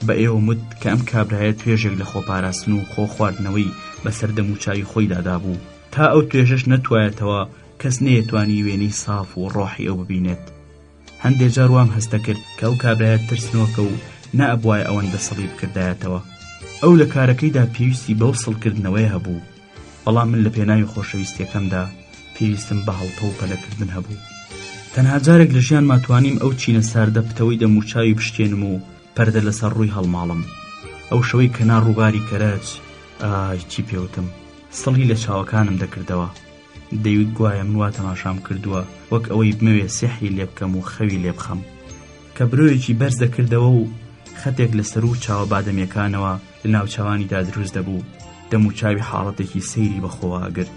بە ئێوە مت کە ئەم کابرایە توێژێک لە خۆپاراستن و خۆ خواردنەوەی بەسەر دەموچاوی خۆی دادا بوو. تا ئەو توێژەش نەتوایەتەوە کەس نەیەتوانی وێنەی ساف و ڕۆحی ئەو ببینێت. هەندێک جار وام هەستە کرد کە ئەو کابرایە ترسنۆکە و نەئەبوایە ئەوەندە سەڵی بکردایەتەوە. ئەو لە کارەکەیدا پێویستی بەو سڵکردنەوەی هەبوو، بەڵام من لە پێناوی خۆشەویستیەکەمدا پێویستم بە هەڵتە و پەلەکردن هەبوو. تەنها جارێک لە ژیان ماتوانیم ئەو چینە ساردە پتەوەی دەموچاوی بشتێنم و پەردە لەسەر ڕووی هەڵماڵم. ئەو شەوەی کەنار ڕووباری کەرەج، ئای چی پێوتم، سڵی لە چاوەکانم دەکردەوە. دەیوت گوایە من وا تەماشام کردووە وەک ئەوەی بمەوێ سێحی لێ بکەم و خەوی لێ بخەم. کە برۆیەکی بەرز دەکردەوە و خەتێک لەسەر و چاوە بادەمیەکانەوە لە ناوچاوانیدا دروست دەبوو. دەموچاوی حاڵەتێکی سەیری بەخۆوە ئەگرت.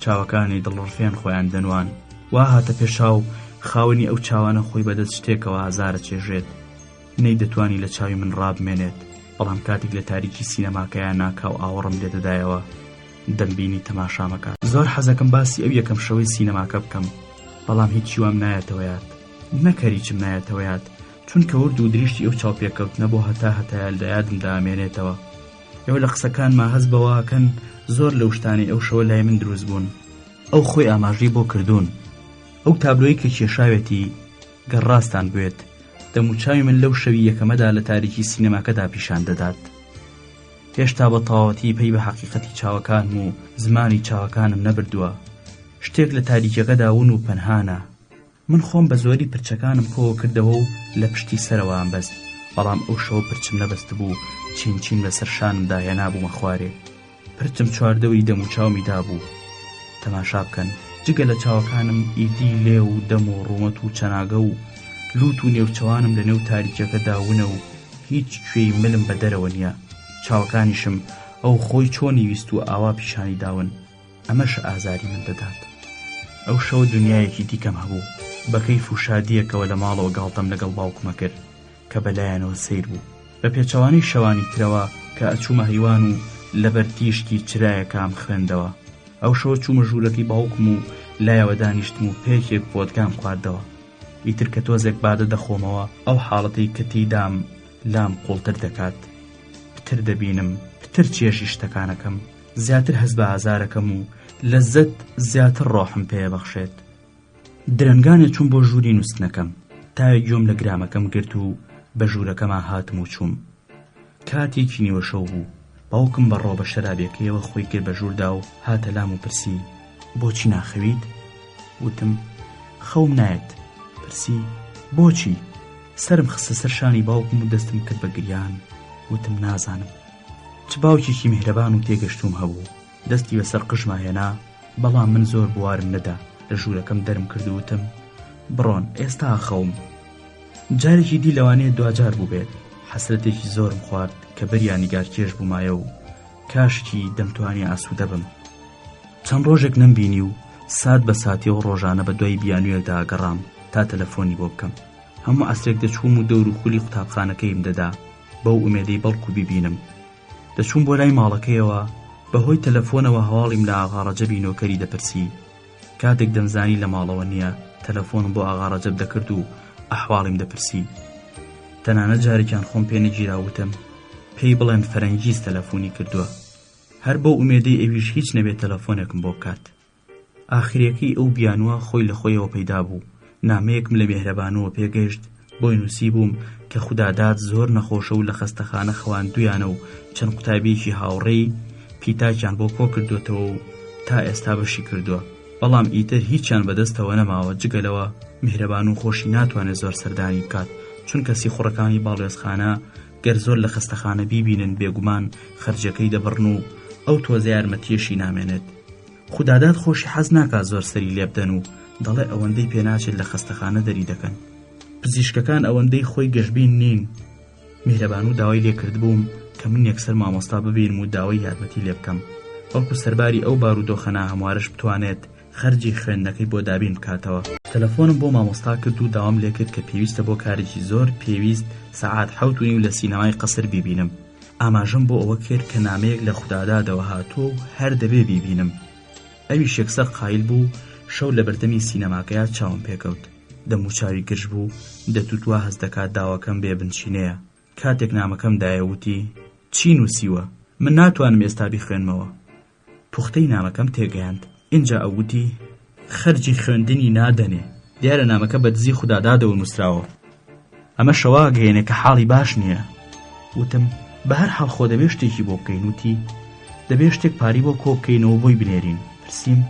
چاوەکانی دڵڕفێن خۆیان دەنوان. وا هاتە پێشاو خاوەنی ئەو چاوانە خۆی بەدەست شتێکەوە ئازارە چێژێت. نەی دەتوانی لە چاوی من ڕابمێنێت، بەڵام کاتێک لە تاریکی سینەماکەیان ناکاو ئاوەڕم لێ دەدایەوە دەمبینی تەماشامەکە. زۆر حەزەکەم باسی ئەو یەکەم شەوەی سینەماکە بکەم، بەڵام هیچی وام نایەتەوە یاد. نەکەریچم نایەتەوە یاد، چونکە ورد و دریشتی ئەو چاوپێکەوتنە بۆ هەتایە لە یادمدا ئەمێنێتەوە. ئێوە لە قسەکانمان هەست بەوەکەن زۆر لەو شتانی ئەو شەوە لای من دروست بوون. ئەو خۆی ئاماژەی بۆ کردوون. ئەو تابلۆی کە کێشاوێتی گەڕاستان بوێت، دەموچاوی من لەو شەوی یەکەمەدا لە تاریکی سینەماکەدا پیشان دەدات. هێشتا بە تەواوەتی پێی بە حەقیقەتی چاوەکانم و زمانی چاوەکانم نەبردووە. شتێک لە تاریکەکەدا ون و پەنهانە. من خۆم بە زۆری پرچەکانم کۆوە کردەوە و لە پشتی سەرەوە ئەمبەست، بەڵام ئەو شەوە پرچم نەبەست بوو. چین بەسەر شانمدا هێنابوومە خوارێ. پرچم چواردەوری دەموچاومیدا بوو. تەماشا بکەن، جگە لە چاوەکانم ئیدی لێ و دەم و ڕوومەت و چەناگە و لوت و نێوچەوانم لە نێو تاریکەکەدا ونە و هیچ کوێی ملم بە دەرەوە نییە. چاوەکانیشم ئەو خۆی چۆنی ویست و ئاوا پیشانی داون. ئەمەش ئازاری من دەدات. ئەو شەوە دنیایەکی دیکەم هەبوو. بە کەیف و شادیەکەوە لە ماڵەوە گاڵتەم لەگەڵ باوکمە کرد کە بەلایەنەوە سیر بوو. بە پێچەوانی شەوانی ترەوە کە ئەچوومە هیوان و لەبەر تیشکی چرایەکام خوێندەوە. ئەو شەوە چوومە ژوورەکەی باوکم و لایەوە دانیشتم و پێکێک بۆدگام خواردەوە. ئیتر کە تۆزێک بادە دەخۆمەوە، ئەو حاڵەتی کە تێیدام لام قوڵتر دەکات. پتر دەبینم، پتر چێژی شتەکانەکەم، زیاتر هەست بە ئازارەکەم و لەزەت زیاتر ڕۆحم پێبەخشێت. درەنگانێ چوون بۆ ژووری نووسنەکەم. تاوێک گوێم لە گرامەکەم گرت و بە ژوورەکەمان هاتم و چووم. کاتێکی نیوە شەو بوو. باوکم بەڕۆ بە شەرابێکەوە خۆی کرد بە ژووردا و هاتە لام و پرسی بۆچی ناخەویت؟ وتم خەوم نایەت. پرسی بۆچی؟ سرم خستە سەر شانی باوکم و دەستم کرد بە گریان. وتم نازانم. چ باوکێکی میهرەبان و تێگەشتوم هەبوو. دەستی بەسەر قژما هێنا، بەڵام من زۆر بوارم نەدا. لە ژوورەکەم دەرم کرد و وتم بڕۆن ئێستا خەوم. جارێکی دی لەوانەیە دوجار بوو بێت. حەسرەتێکی زۆرم خوارد کە بەریان نیگارکێش بوومایە و کاشکی دەمتوانی ئاسوودە بم. چەند ڕۆژێک نەمبینی و سات بە ساتی و ڕۆژانە بە دوای بیانوێکدا گەڕام تا تەلەفۆنی بۆ بکەم. هەموو ئەسرێک دەچووم و دەور و خولی قوتابخانەکەیم دەدا. بەو ئومێدەی بەڵکو بیبینم. دەچووم بۆ لای ماڵەکەیەوە، بەهۆی تەلەفۆنەوە هەواڵیم لە ئاغا ڕەجەبی نۆکەری دەپرسی. کاتێک دەمزانی لە ماڵەوە نییە، تەلەفۆنم بۆ ئاغا ڕەجەب دەکرد و ئەحواڵیم دەپرسی. تەنانەت جارێکیان خۆم پێ نەگیراوتم پێی بڵێن فەرەنگیز تەلەفۆنی کردووە، هەر بۆ ئومێدەی ئەویش هیچ نەبێت تەلەفۆنێکم بۆ بکات. ئاخرێکی ئەو بیانوە خۆی لە خۆیەوە پەیدا بوو. نامەیەکم لە میهرەبانەوە پێگەیشت، بۆی نووسی بووم کە خودادات زۆر نەخۆشە و لە خەستەخانە خەواندویانە و چەند قوتابیەکی هاوڕێی پیتاکیان بۆ کۆ کردوێتەوە و تا ئێستا بەشی کردووە، بەڵام ئیتر هیچیان بەدەستەوە نەماوە جگەلەوە میهرەبان و خۆشی ناتوانێت زۆر سەردانی بکات، چون کەسی خوڕەکانی باڵێزخانە گەر زۆر لە خەستەخانە بیبینن بێگومان خەرجەکەی دەبڕن و ئەو تۆزە یارمەتیەشی نامێنێت. خودادات خۆشی حەز ناکات زۆر سەری لێبدەن و دەڵێ ئەوەندەی پێناچێت لە خەستەخانە دەری دەکەن. پزیشکەکان ئەوەندەی خۆی گەشبین نین. میهرەبان و داوای لێکرد بووم کە من یەکسەر مامۆستا ببینم و داوای یارمەتی لێ بکەم، بەڵکو سەرباری ئەو بارودۆخەنە هەموارش بتوانێت خەرجی خوێندنەکەی بۆ دابین بکاتەوە. تەلەفۆنم بۆ مامۆستا کرد و داوام لێ کرد کە پێویستە بۆ کارێکی زۆر پێویست سەعات 7:30 لە سینەمای قەسر بیبینم. ئاماژەم بۆ ئەوە کرد کە نامەیەک لە خودادادەوە هاتووە و هەر دەبێ بیبینم. ئەویش یەکسەر قایل بوو. شەو لە بەردەمی سینەماکەیە چاوم پێکەوت، دەموچاوی گرژ بوو، دەتوتوە هەست دەکات داواکەم بێ بنچینەیە. کاتێک نامەکەم دایەوتی چی نووسیوە؟ من ناتوانم ئێستا بیخوێنمەوە. پوختەی نامەکەم تێگەیاند. اینجا ئەوتی خەرجی خوێندنی نادەنێ، دیارە نامەکە بە دزی خودادادەوە نووسراوە. ئەمە شەوا گەیەنێ کە حاڵی باش نییە. وتم بە هەر حاڵ خۆ دەبێ شتێکی بۆ بکەین. وتی دەبێ شتێک پاری بۆ کۆ بکەینەوە بۆی بنێرین. پرسییم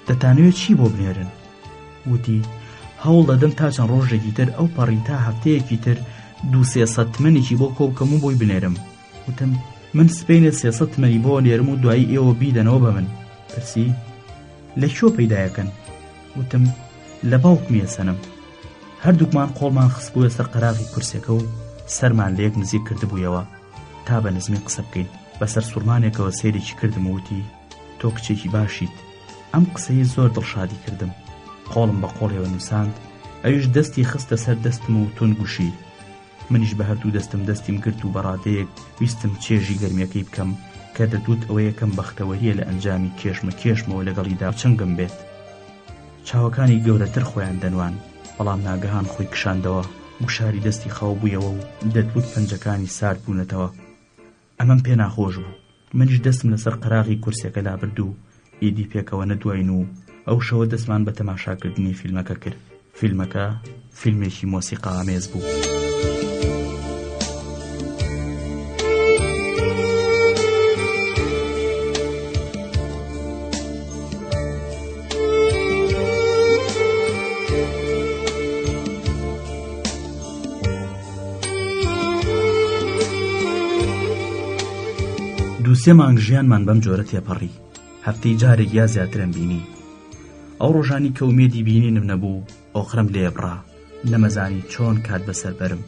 دەتانەوێت چی بۆ بنێرن؟ وتی هەوڵ دەدەم تا چەند ڕۆژێکی تر ئەو پەڕی تا هەفتەیەکی تر 200-300 تمەنێکی بۆ کۆ بکەم و بۆی بنێرم. وتم من سبەینێ 300 تمەنی بۆ نێرم و دوایی ئێوە بیدەنەوە بە من. پرسی لە کێ پەیدایەکەن؟ وتم لە باوکم یەسەنم. هەردووکمان قۆڵمان خست بووە سەر قەراغی کورسێکە و سەرمان لە یەک نزیک کردبوویەوە تا بە نزمی قسە بکەین. بەسەر سوورمانێکەوە سێرێکی کردم و وتی تۆ کچێکی باشیت. ئەم قسەی زۆر دڵشادی کردم. قۆڵم بە قۆڵێەوە نووساند. ئەویش دەستی خستە سەر دەستم و تون گوشی. منیش بە هەردوو دەستم دەستیم گرت و بەڕادەیەک ویستم چێژی گەرمیەکەی بکەم کە دەتوت ئەوە یەکەم بەختەوەریە لە ئەنجامی کێشمەوە لەگەڵیدا چەنگم بێت. چاوەکانی گەورەتر خۆیان دەنوان، بەڵام ناگەهان خۆی کشاندەوە و شاری دەستی خەو بوویەوە و دەتوت پەنجەکانی سارد بوونەتەوە. ئەمەم پێ ناخۆش بوو. منیش دەستم لەسەر قەراغی کورسێکە لابرد و ئیدی پێکەوە نەدوین و ئەو شەوە دەستمان بە تەماشاکردنی فیلمەکە کرد. فیلمەکە فیلمێکی مۆسیقا ئامێز بوو. دووسێ مانگ ژیانمان بەم جۆرە تێپەڕی. هەفتەی جارێک یا زیاترم بینی. ئەو ڕۆژانی کە ئومێدی بینینم نەبوو ئۆخرم لێبڕا، نەمەزانی چۆن کات بەسەر بەرم.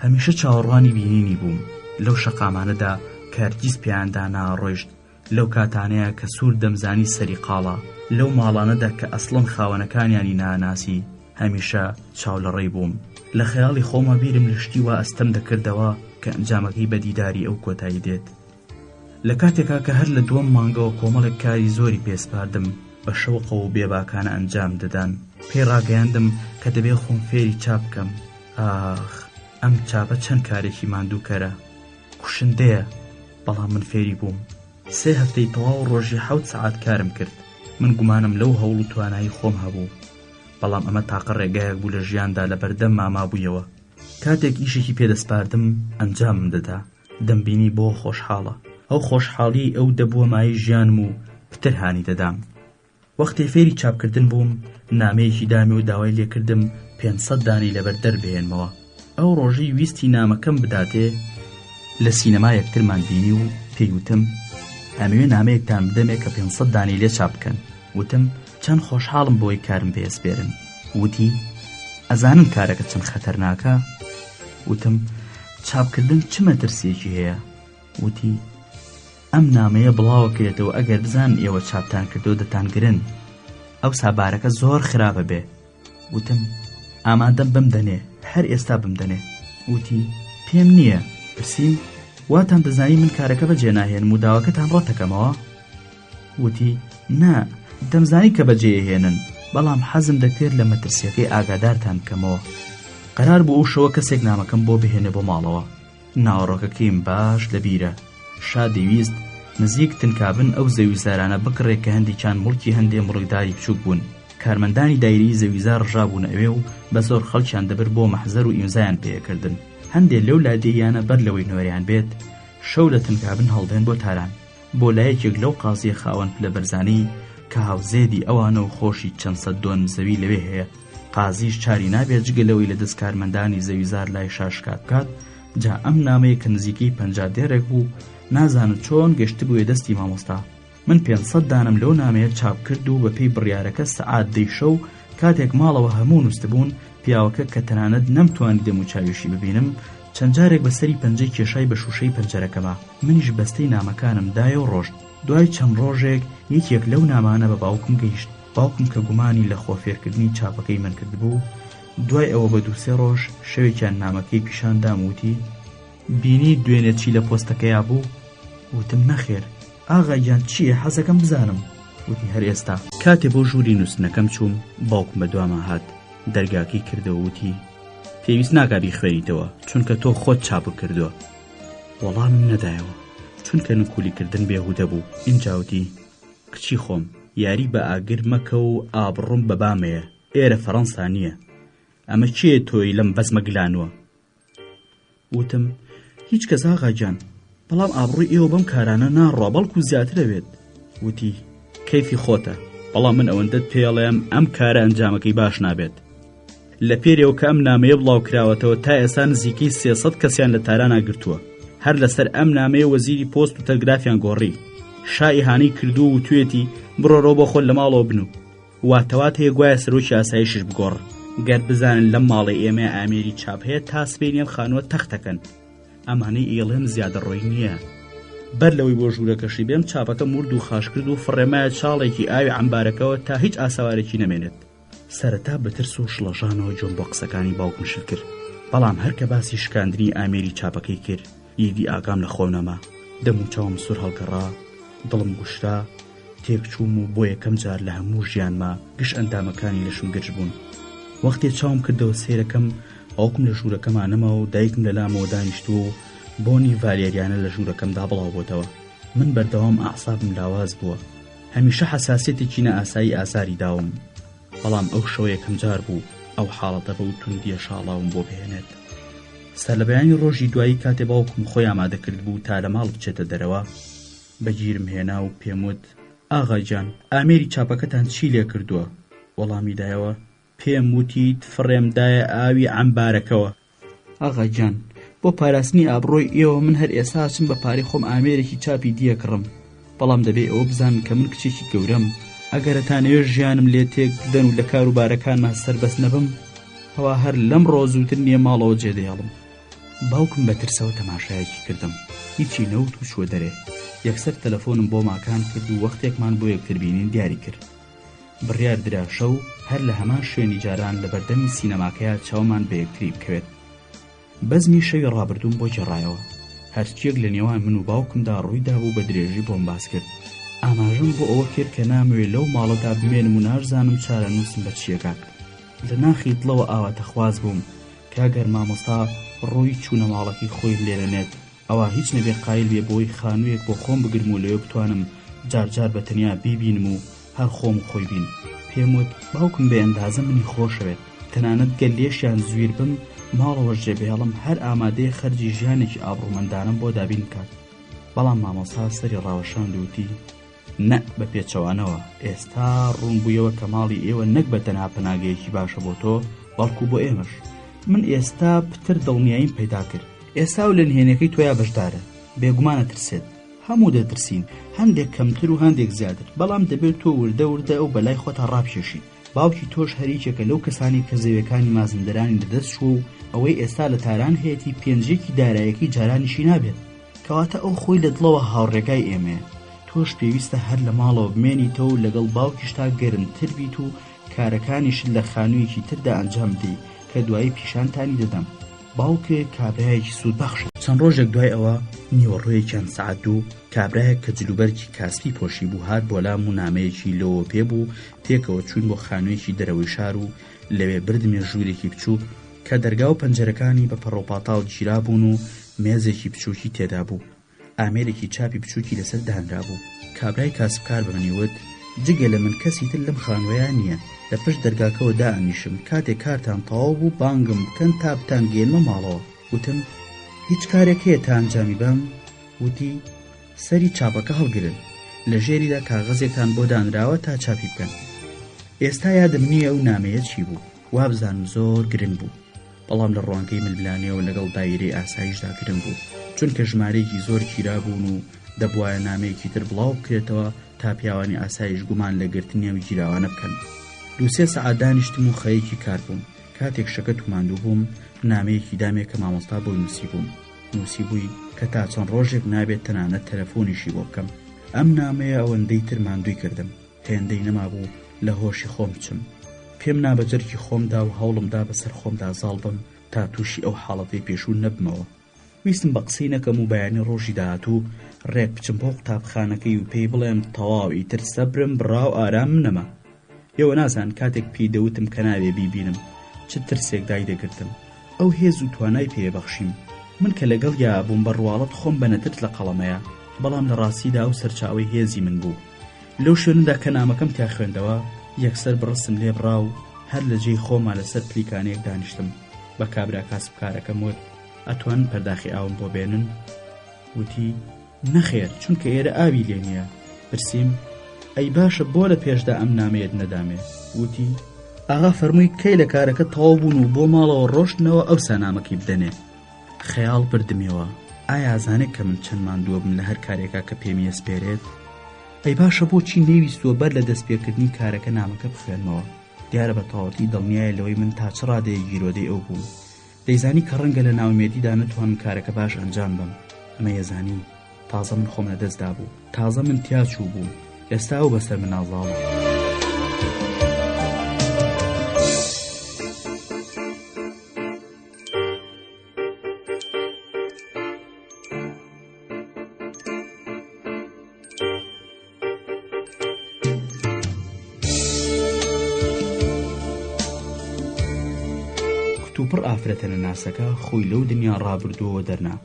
هەمیشە چاوەڕوانی بینینی بووم لەو شەقامانەدا کە هەرگیز پێیاندا ناڕۆیشت، لەو کاتانەیە کە سوور دەمزانی سەری قاڵە، لەو ماڵانەدا کە ئەسڵەن خاوەنەکانیانی ناناسی. هەمیشە چاو لەڕێی بووم. لە خەیاڵی خۆمە بیرم لە شتی وا ئەستەم دەکردەوە کە ئەنجامەکەی بە دیداری ئەو کۆتایی دێت. لە کاتێکا کە هەر لە دووەم مانگەوە کۆمەڵێک کاری زۆری پێسپاردم بە شەوقە و بێباکانە ئەنجام دەدان. پێی ڕاگەیاندم کە دەبێ خۆم فێری چاپ بکەم. ئاخ ئەم چاپە چەند کارێکی ماندووکەرە، کوشندەیە، بەڵام من فێری بووم. 3 هەفتەی تەواو ڕۆژی 7 سەعات کارم کرد. من گومانم لەو هەوڵ و توانایی خۆم هەبوو، بەڵام ئەمە تاقە ڕێگایەک بوو لە ژیاندا لە بەردەم ماما بوویەوە. کاتێک ئیشێکی پێدەسپاردم ئەنجامم دەدا، دەمبینی بۆ خۆشحاڵە. ئەو خۆشحاڵی ئەو دەبووە مای ژیانم و پتر هانی دەدام. وەختی فێری چاپکردن بووم نامەیەکی دامی و داوای لێکردم 500 دانی لەبەر دەربهێنمەوە. ئەو ڕۆژەی ویستی نامەکەم بداتێ لە سینەما یەکترمان بینی و پێیوتم ئەمەوێ نامەیەکتان بدەمێ کە 500 دانی لێ چاپ بکەن. وتم چەند خۆشحاڵم بۆی کارم پێسپێرن. وتی ئەزانن کارەکە چەند خەتەرناکە؟ وتم چاپکردن چ مەترسیەکی هەیە؟ وتی ئەم نامەیە بڵاوەکرێتەوە ئەگەر بزان ئێوە چاپتان کردەوە دەتانگرن، ئەو سابارەکە زۆر خراپە بێ. وتم ئامادەم بمدەنێ، هەر ئێستا بمدەنێ. وتی پێم نییە، پرسیم واتان دەزانی من کارەکە بەجێ ناهێنم و داواکەتان ڕەتەکەمەوە؟ وتی نا، دەمزانی کە بەجێهێنن، بەڵام حەزم دەکرد لە مەترسیەکەی ئاگادارتان بکەمەوە. قەرار بوو ئەو شەوە کەسێک نامەکەم بۆ بهێنێ بۆ ماڵەوە. ناوەڕۆکەکەیم باش لەبیرە. شا دەویست نزیک تنکابن ئەو زەویزارانە بکڕێ کە هەندێکیان مڵکی هەندێ مڕیداری بچووک بوون. کارمەندانی دایری زەویزار ڕژابوون ئەوێ و بە زۆر خەڵکیان دەبر بۆ مەحزەر و ئیمزایان پێکردن. هەندێک لەو لادێیانە بەر لەوەی نوێریان بێت شەو لە تنکابن هەڵدێن بۆ تاران بۆ لایەکێک لەو قازیە خاوەن پلە بەرزانەی کە هاوزێدی ئەوانە و خۆشی چەند سەد دۆن زەوی لەوێ هەیە. قازیش چاری نابێت جگە لەوەی لە دەست کارمەندانی زەویزار لای شاشکات بکات. جا ئەم نامەیە کە نزیکەی 50 دێرێک بوو نازانم چۆن گەشت بووە دەستی مامۆستا. من 500 دانم لەو نامەیە چاپ کرد و بە پێی بڕیارەکە سەعات 10 شەو کاتێک ماڵەوە هەموو نووسبوون پیاوەکە کە تەنانەت نەمتوانی دەم و چاویشی ببینم چەند جارێک بەسەری پەنجەی کێشای بە شوشەی پەنجەرەکەما. منیش بەستەی نامەکانم دایە و ڕۆژت. دوای چەند ڕۆژێک یەکێک لەو نامانە بە باوکم گەیشت. باوکم کە گومانی لە خۆفێرکردنی چاپەکەی من کرد بوو دوای ئەوە بە 2-3 ڕۆژ شەوێکیان نامەکەی پیشاندام وتی بینی دوێنێ چی لە پۆستەکەیا بوو؟ وتم نەخێر. ئاغایان چییە؟ حەزەکەم بزانم. وتی هەر ئێستا. کاتێ بۆ ژووری نووسنەکەم چووم باوکم بە دوامە هات دەرگاکەی کردەوە وتی پێویست ناکابی خوێنیتەوە چونکە تۆ خۆت چاپ کردووە. وەڵامم نەدایەوە چونکە نکولیکردن بێهودە بوو. اینجاوتی کچی خۆم یاری بە ئاگر مەکە و ئابڕوم بە بامەیە، ئێرە فەڕەنسا نییە. ئەمە چیە تۆی لەم بەزمە گلانوە؟ وتم هیچ کەس ئاغاجان، بەڵام ئابڕووی ئێوە بەم کارانە ناڕوا بەڵکو زیاتر ئەوێت. وتی کەیفی خۆتە، بەڵام من ئەوەندەت پێڵێم ئەم کارە ئەنجامەکەی باش نابێت. لە پێرەوە کە ئەم نامەیە بڵاو کراوەتەوە تا ئێستا نزیکەی 300 کەسیان لە تاران ئاگرتووە. هەر لەسەر ئەم نامەیە وەزیری پۆست و تەلگرافیان گۆڕی. شای هانەی کردو و توێتی بڕۆ بۆ خۆت لە ماڵەوە بن و واتەوات هەیە گوایە سەرۆکی ئاسایشش بگۆڕ. گەر بزانن لەم ماڵی ئێمە ئامێری چاپ هەیە تا سبەینیان خانووە تەختەکەن. ئەمانەی ئێڵێم زیادە ڕۆی نییە. بەر لەوەی بۆ ژوورەکەشی بێم چاپەکە مرد و خاش کرد و فڕێمایە چاڵێکی ئاوی عەمبارەکەەوە تا هیچ ئاساوارێکی نەمێنێت. سەرەتا بەترس و شڵەژانەوە جۆم بۆ قسەکانی باوکم شت کرد. بەڵام هەر کە باسی شکاندنی ئامێری چاپەکەی کرد ئیدی ئاگام لە خۆم نەما. دەم و چاوم سوور هەڵگەڕا، دڵم گوشتا، تێکچووم و بۆ یەکەم جار لە هەموو ژیانما گشت ئەندامەکانی لەشم گرج بوون. وەختێ چاوم کردەوە سێرەکەم ئەوکم لە ژوورەکەمانەمە و دایکم لە لامەوە دانیشتووە و بۆنی ڤالێریانە لە ژوورەکەمدا بڵاو بۆتەوە. من بەردەوام ئەعسابم لاواز بووە. هەمیشە حەساسیەتێکی نەئاسایی ئازاری داوم. بەڵام ئەو شەوە یەکەم جار بوو ئەو حاڵەتە بە و توندیە شاڵاوم بۆ بهێنێت. سەر لە بەیانی ڕۆژی دوایی کاتێ باوکم خۆی ئامادە کرد بوو تا لە ماڵ بچێتە دەرەوە بەگیرم هێنا و پێم وت ئاغاجان ئامێری چاپەکەتان چی لێ کردووە؟ وەڵامی دایەوە پێم وتی فڕێمدایە ئاوی عەمبارەکەوە. ئاغاجان بۆ پاراستنی ئابڕۆی ئێوە من هەر ئێستا چم بە پارەی خۆم ئامێرێکی چاپی دیەکڕم، بەڵام دەبێ ئەوە بزانن کە من کچێکی گەورەم. ئەگەرەتانەوێ ژیانم لێ تێک بدەن و لە کاروبارەکانمان سەربەست نەبم ئەوە هەر لەم ڕۆزووتر نییە ماڵەوە جێدەهێڵم. باوکم بە ترسەوە تەماشایەکی کردم، هیچی نەوت و چوە دەرێ. یەکسەر تەلەفۆنم بۆ ماکان کرد و وەختێکمان بۆ یەکتر بینین دیاری کرد. بڕیار درا شەو هەر لە هەمان شوێنی جاران لە بەردەمی سینەماکەیە چاومان بە یەکتری بکەوێت. بەزمی شەوی ڕابردووم بۆ جێڕایەوە. هەرچیەک لە نێوان من و باوکمدا ڕوویدا بوو بە درێژی بۆم باس کرد. ئاماژەم بۆ ئەوە کرد کە نامەوێت لەو ماڵەدا بمێنم و نازانم چارە نووسم بە چیەکات. لە ناخی دڵەوە ئاواتە خواز بووم کاگەر مامۆستا ڕۆی چوونە ماڵەکەی خۆی لێرەنێت ئەوە هیچ نەبێ قایل بێ بۆی خانوویەک بۆ خۆم بگرم و لەوێ بتوانم جارجار بە تەنیا بیبینم و هەر خۆم خۆی بین. پێم وت باوکم بێ ئەندازە منی خۆشەوێت، تەنانەت گەل لێشیان زویر بم ماڵەوە ژێبێڵم هەر ئامادەیە خەرجی ژیانێکی ئابڕومەندانم بۆ دابین بکات. بەڵام مامۆستا سەری ڕاوەشاند وتی نە بە پێچەوانەوە ئێستا ڕوون بوویەوە کە ماڵی ئێوە نەک بە تەنها پەناگەیەکی باشە بۆ تۆ بەڵکو بۆ ئێمەش. من ئێستا پتر دڵنیاییم پەیدا کرد. ئێستا و لە نهێنیەکەی تۆیا بەشدارە، بێگومانە ترسێت. هەموو دەترسین، هەندێک کەمتر و هەندێک زیاتر، بەڵام دەبێت تۆ وردە وردە ئەو بەلای خۆتا ڕابکێشی. باوکی تۆش هەریکێکە لەو کەسانی کە زەویەکانی مازندرانی لەدەست چوو و ئەوەی ئێستا لە تاران هەیەی پێنجێکی دارایەکی جارانیشی نابێت، کەواتە ئەو خۆی لە دڵەوە هاوڕێگای ئێمەیە. تۆش پێویستە هەر لە ماڵەوە بمێنیتەوە و لەگەڵ باوکیشتا گەرمتر بیت و کارەکانیشت لە خانوویەکی تردا ئەنجام بدەی کە دوایی پیشانتانی دەدەم. باوکێ کابرایەکی سوودبەخشە. چەند ڕۆژێک دوای ئەوە نیوەڕۆیەکیان سەعات دوو کابرایەک کە جلوبەرکی کاسپی پۆشی بوو هات بۆ لام و نامەیەکی لەوە پێبوو تێکەوە چوون بۆ خانوویەکی دەرەوەی شار و لەوێ بردمێ ژوورێکی بچووک کە دەرگا و پەنجەرەکانی بە پەڕۆپاتاڵ گیرا بوون و مێزێکی بچووکی تێدا بوو ئامێرێکی چاپی بچووکی لەسەر دانرا بوو کابرای کاسبکار بەمنیوت جگە لە من کەسی تر لەم خانوەیە نییە لە پشت دەرگاکەوە دائنیشم کاتێک کارتان تەواو بوو بانگم بکەن تا بتانگێنمە ماڵەوە وتم هیچ کارێک هەیە تا ئەنجامی بەم وتی سەری چاپەکە هەڵگرن لە ژێریدا کاغەزێکتان بۆ دانراوە تا چاپی بکەن ئێستا یادم نییە ئەو نامەیە چی بوو وابزانم زۆر گرنگ بوو بەڵام لە ڕوانگەی ململانەوە لەگەڵ دایرەی ئاسایشدا گرنگ بوو چونکە ژمارەیەکی زۆر گیرا بوون و دەبوایە نامەیەکی تر بڵاو بکرێتەوە تا پیاوانی ئاسایش گومان لە گرتنیە و گیراوانە بکەن دووسێ سەعات دانیشتم و خەیەکی کار بووم کاتێک شەکە توماندوو بووم نامەیەکی دامێک کە مامۆستا بۆی نووسی بووم نووسی بووی کە تا چەند ڕۆژێک نابێت تەنانەت تەلەفۆنیشی بۆ بکەم ئەم نامەیە ئەوەندەی تر ماندووی کردم هێندەی نەمابوو لە هۆشی خۆم بچم پێم نابەجەرکی خۆمدا و هەوڵمدا بەسەر خۆمدا زاڵ بم تا تووشی ئەو حاڵەتەی پێشوو نەبمەوە ویستم بە قسەی نەکەم و بەیانی ڕۆژی داهاتوو ڕێک بچم بۆ قوتابخانەکەی و پێی بڵێم تەواو ئیتر سەبرم بڕاو ئارام نەما ئێوە نازان کاتێک پێی دەوتم کە نابێ بیبینم چ ترسێک دای دەگرتم ئەو هێز و توانای پێبەخشیم من کە لەگەڵ یا بووم بەڕواڵەت خۆم بەنەترت لە قەڵەمەیە بەڵام لە ڕاستیدا ئەو سەرچاوەی هێزی من بوو لەو شوێنەدا کە نامەکەم تیا خوێندەوە یەکسەر بڕستم لێ بڕا و هەر لە جێی خۆما لەسەر پلیکانێک دانیشتم بە کابرا کاسبکارەکەم وت ئەتوان پەرداخی ئاوم بۆ بێنن وتی نەخێر چونکە ئێرە ئاوی لێ نییە پرسییم ئەی باشە بۆ لە پێشدا ئەم نامەیەت نەدامێ وتی ئاغا فەرمووی کەی لە کارەکە تەواو بوون و بۆ ماڵەوە ڕۆشتنەوە ئەو سانامەکەی بدەنێ خەیاڵ بردمیەوە ئایا زانێت کە من چەند ماندووە بم لە هەر کارێکا کە پێمی ئەسپێرێت ئەی باشە بۆچی نەیویستووە بەر لە دەستپێکردنی کارەکە نامەکە بخوێنمەوە دیارە بە تەواوەتی دڵنیایە لەوەی من تا چ ڕادەیە گیرۆدەی ئەو بووم دەیزانی کە ڕەنگە لە ناومێدیدا نەتوانم کارەکە باش ئەنجام بم ئەمە یەزانی تازە من خۆم لەدەستدا بوو تازە من تیا چوو بووم ئێستا ئەو بەسەر من ئازاڵە پڕ ئافرەتە لە ناسەکە خۆی لەو دنیا ڕابردووەوە دەرنا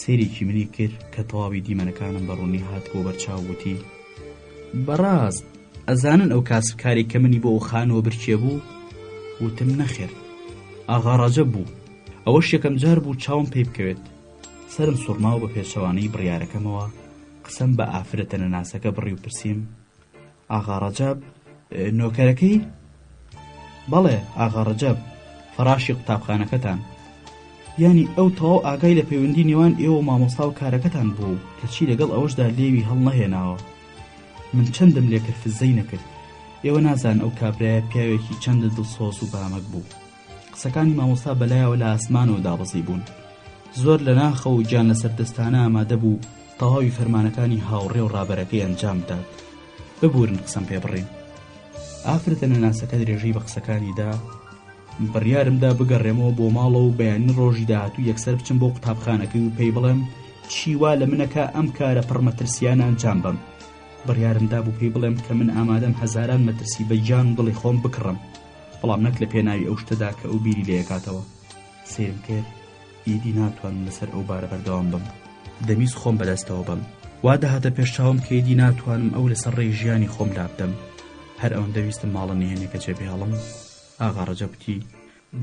سێرێکی منی کرد کە تەواوی دیمەنەکانم بەڕوونی هات بۆ بەرچاو وتی بەڕاست ئەزانن ئەو کاسبکاری کە منی بۆ ئەو خانەوە برچێ بوو وتم نەخێر ئاغا ڕەجەب بوو ئەوەش یەکەم جار بوو چاوم پێی بکەوێت سرم سوڕماوە بە پێچەوانەی بڕیارەکەمەوە قسەم بە ئافرەتە لە ناسەکە بڕی و پرسییم ئاغا ڕەجەب نۆکەرەکەی بەڵێ ئاغا ڕەجەب فەراشی قوتابخانەکەتان یانی ئەو تەواو ئاگای لە پەیوەندی نێوان ئێوە مامۆستا و کارەکەتان بوو کەچی لەگەڵ ئەوەشدا لێوی هەڵ نەهێناوە من چەندم لێکرد فزەی نەکرد ئێوە نازان ئەو کابرایە پیاوێکی چەندە دڵسۆز و بامەک بوو قسەکانی مامۆستا بەلایەوە لە ئاسمانەوە دابەزی بوون زۆر لە ناخە و گیان لەسەر دەستانە ئامادە بوو تەواوی فەرمانەکانی هاوڕێ و ڕابەرەکەی ئەنجام بدات ببورن قسەم پێ بڕین ئافرەتە نەناسەکە درێژەی بە قسەکانیدا بڕیارمدا بگەڕێمەوە بۆ ماڵەوە و بەیانی ڕۆژی داهاتوو یەکسەر بچم بۆ قوتابخانەکەی و پێی بڵێم چیوا لە منەکە ئەم کارە پڕمەترسیانە ئەنجام بم بڕیارمدا بوو پێی بڵێم کە من ئامادەم هەزاران مەترسی بە گیان و دڵی خۆم بکڕم بەڵام نەک لە پێناوی ئەو شتەدا کە ئەو بیری لێکاتەوە سێرم کرد ئیدی ناتوانم لەسەر ئەو بارە بەردەوام بم دەمیست خۆم بەدەستەوە بم وا دەهاتە پێشچاوم کە ئیدی ناتوانم ئەو لەسەر ڕێی ژیانی خۆم دابدەم هەر ئەوەندە ویستم ماڵە نهێنێکە جێبێ هەڵم ئاغا ڕەجەبتی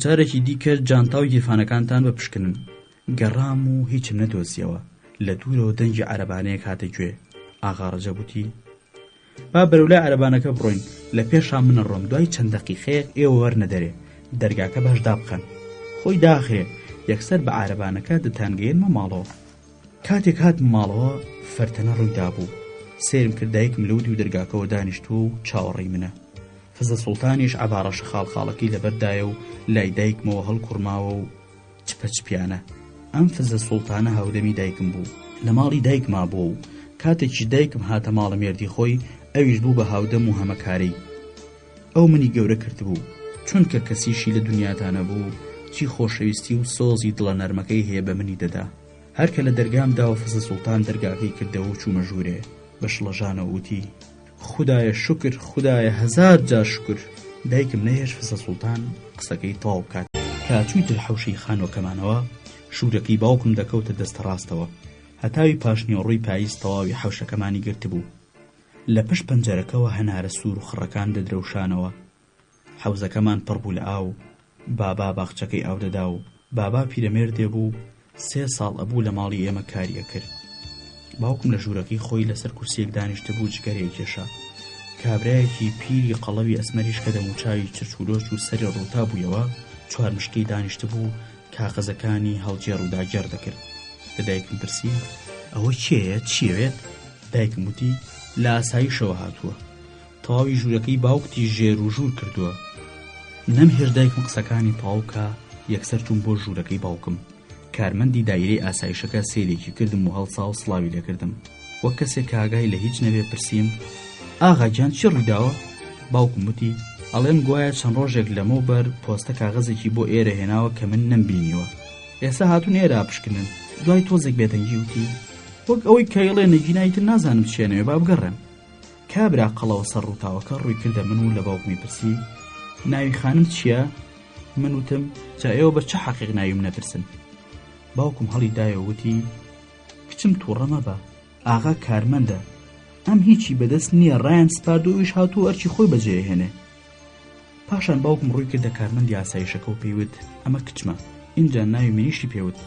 جارێکی دیکە جانتا و گیرفانەکانتان بپشکنن گەڕام و هیچم نەدۆزیەوە لە دوورەوە دەنگی عەرەبانەیەک هاتە گوێ ئاغا ڕەجەبوتی با بەرەولای عەرەبانەکە بڕۆین لە پێشان منە ڕۆم دوای چەند دەقیقەیەک ئێوە وەرنەدەرێ دەرگاکە باش دابخەن خۆی داخرێ یەکسەر بە عەرەبانەکە دەتانگەێنمە ماڵەوە کاتێک هاتم ماڵەوە فەرتەنە ڕوویدا بوو سێرم کرد دایکم لەو دوو دەرگاکەوە دانیشتووە و چاوەڕێی منە فزە سوڵتانیش عەبارەشە خاڵخاڵەکەی لەبەردایە و لای دایکمەوە هەڵکوڕماوە و چپەچپیانە ئەم فزە سوڵتانە هاودەمی دایکم بوو لە ماڵی دایکما بوو و کاتێکی دایکم هاتە ماڵە مێردی خۆی ئەویش بوو بە هاودەم و هەمەکارەی ئەو منی گەورە کرد بوو چونکە کەسیشی لە دنیاتانە بوو چی خۆشەویستی و سۆزی دڵە نەرمەکەی هەیە بە منی دەدا هەرکە لە دەرگامدا و فزە سوڵتان دەرگاکەی کردەوە و چوومە ژوورێ بە شڵەژانە وتی خودایە شکر خودایە هەزار جار شکر. دایکم نەهێش فزە سوڵتان قسەکەی تەواو بکات. کاچوویتر حەوشەی خانۆکەمانەوە شوورەکەی باوکم دەکەوتە دەستە ڕاستەوە. هەتاوی پاشنیۆڕووی پاییز تەواوی حەوشەکەمانی گرتبوو. لە پشت پەنجەرەکەەوە هەنارە سوور و خڕەکان دەدرەوشانەوە. حەوزەکەمان پڕ بوو لە ئاو. بابا باخچەکەی ئاو دەدا و بابا پیرەمێردێ بوو 3 ساڵ ئەبوو لە ماڵی ئێمە کاریە کرد. باوکم لە ژوورەکەی خۆی لەسەر کورسیەک دانیشتە بوو جگەرێک کێشا. کابرایەکی پیری قەڵەوی ئەسمەریش کە دەموچاوی چرچولۆچ و سەری ڕووتا بوویەوە 4 مشکەی دانیشتە بوو کاغەزەکانی هەڵجێڕ و داگێر دەکرد. لە دایکم پرسی ئەوە کێیە چیەوێت؟ دایکم وتی لە ئاسایشەوە هاتووە. تەواوی ژوورەکەی باوکتی ژێر و ژوور کردووە. نەمهێش دایکم قسەکانی تەواوکە یەکسەر چوون بۆ ژوورەکەی باوکم. کارمەندی دایرەی ئاسایشەکە سێرێکی کردم و هەڵسا و سڵاوی لێکردم. وەک کەسێک کاگای لە هیچ نەبێ پرسییم ئاغاگیان چی ڕوویداوە؟ باوکم وتی ئەڵێن گوایە چەند ڕۆژێک لەمەوبەر پۆستە کاغەزێکی بۆ ئێرە هێناوە کە من نەمبینیوە. ئێستا هاتوون ئێرە پشکنن. دوای تۆزێک بێتەنگی وتی وەک ئەوەی کەیڵێ نەگینایتر نازانم چێنەوێ با بگەڕێن. کابرا قەڵەوە سەر ڕووتاوەکە ڕووی کردە من و لە باوکمی پرسی ناوی خانم چییە؟ من وتم جا ئێوە بە چه حەقیق ناویم نەپرسن؟ باوکم هەڵی دایە وتی کچم تووڕە مەبە ئاغا کارمەندە ئەم هیچی بەدەست نییە ڕایان سپاردۆویش هاتوو ئەرچی خۆی بەجێهێنێ. پاشان باوکم ڕووی کردە کارمەندی ئاسایشەکە و پێیوت ئەمە کچمە ئینجا ناوی منیشی پێوت.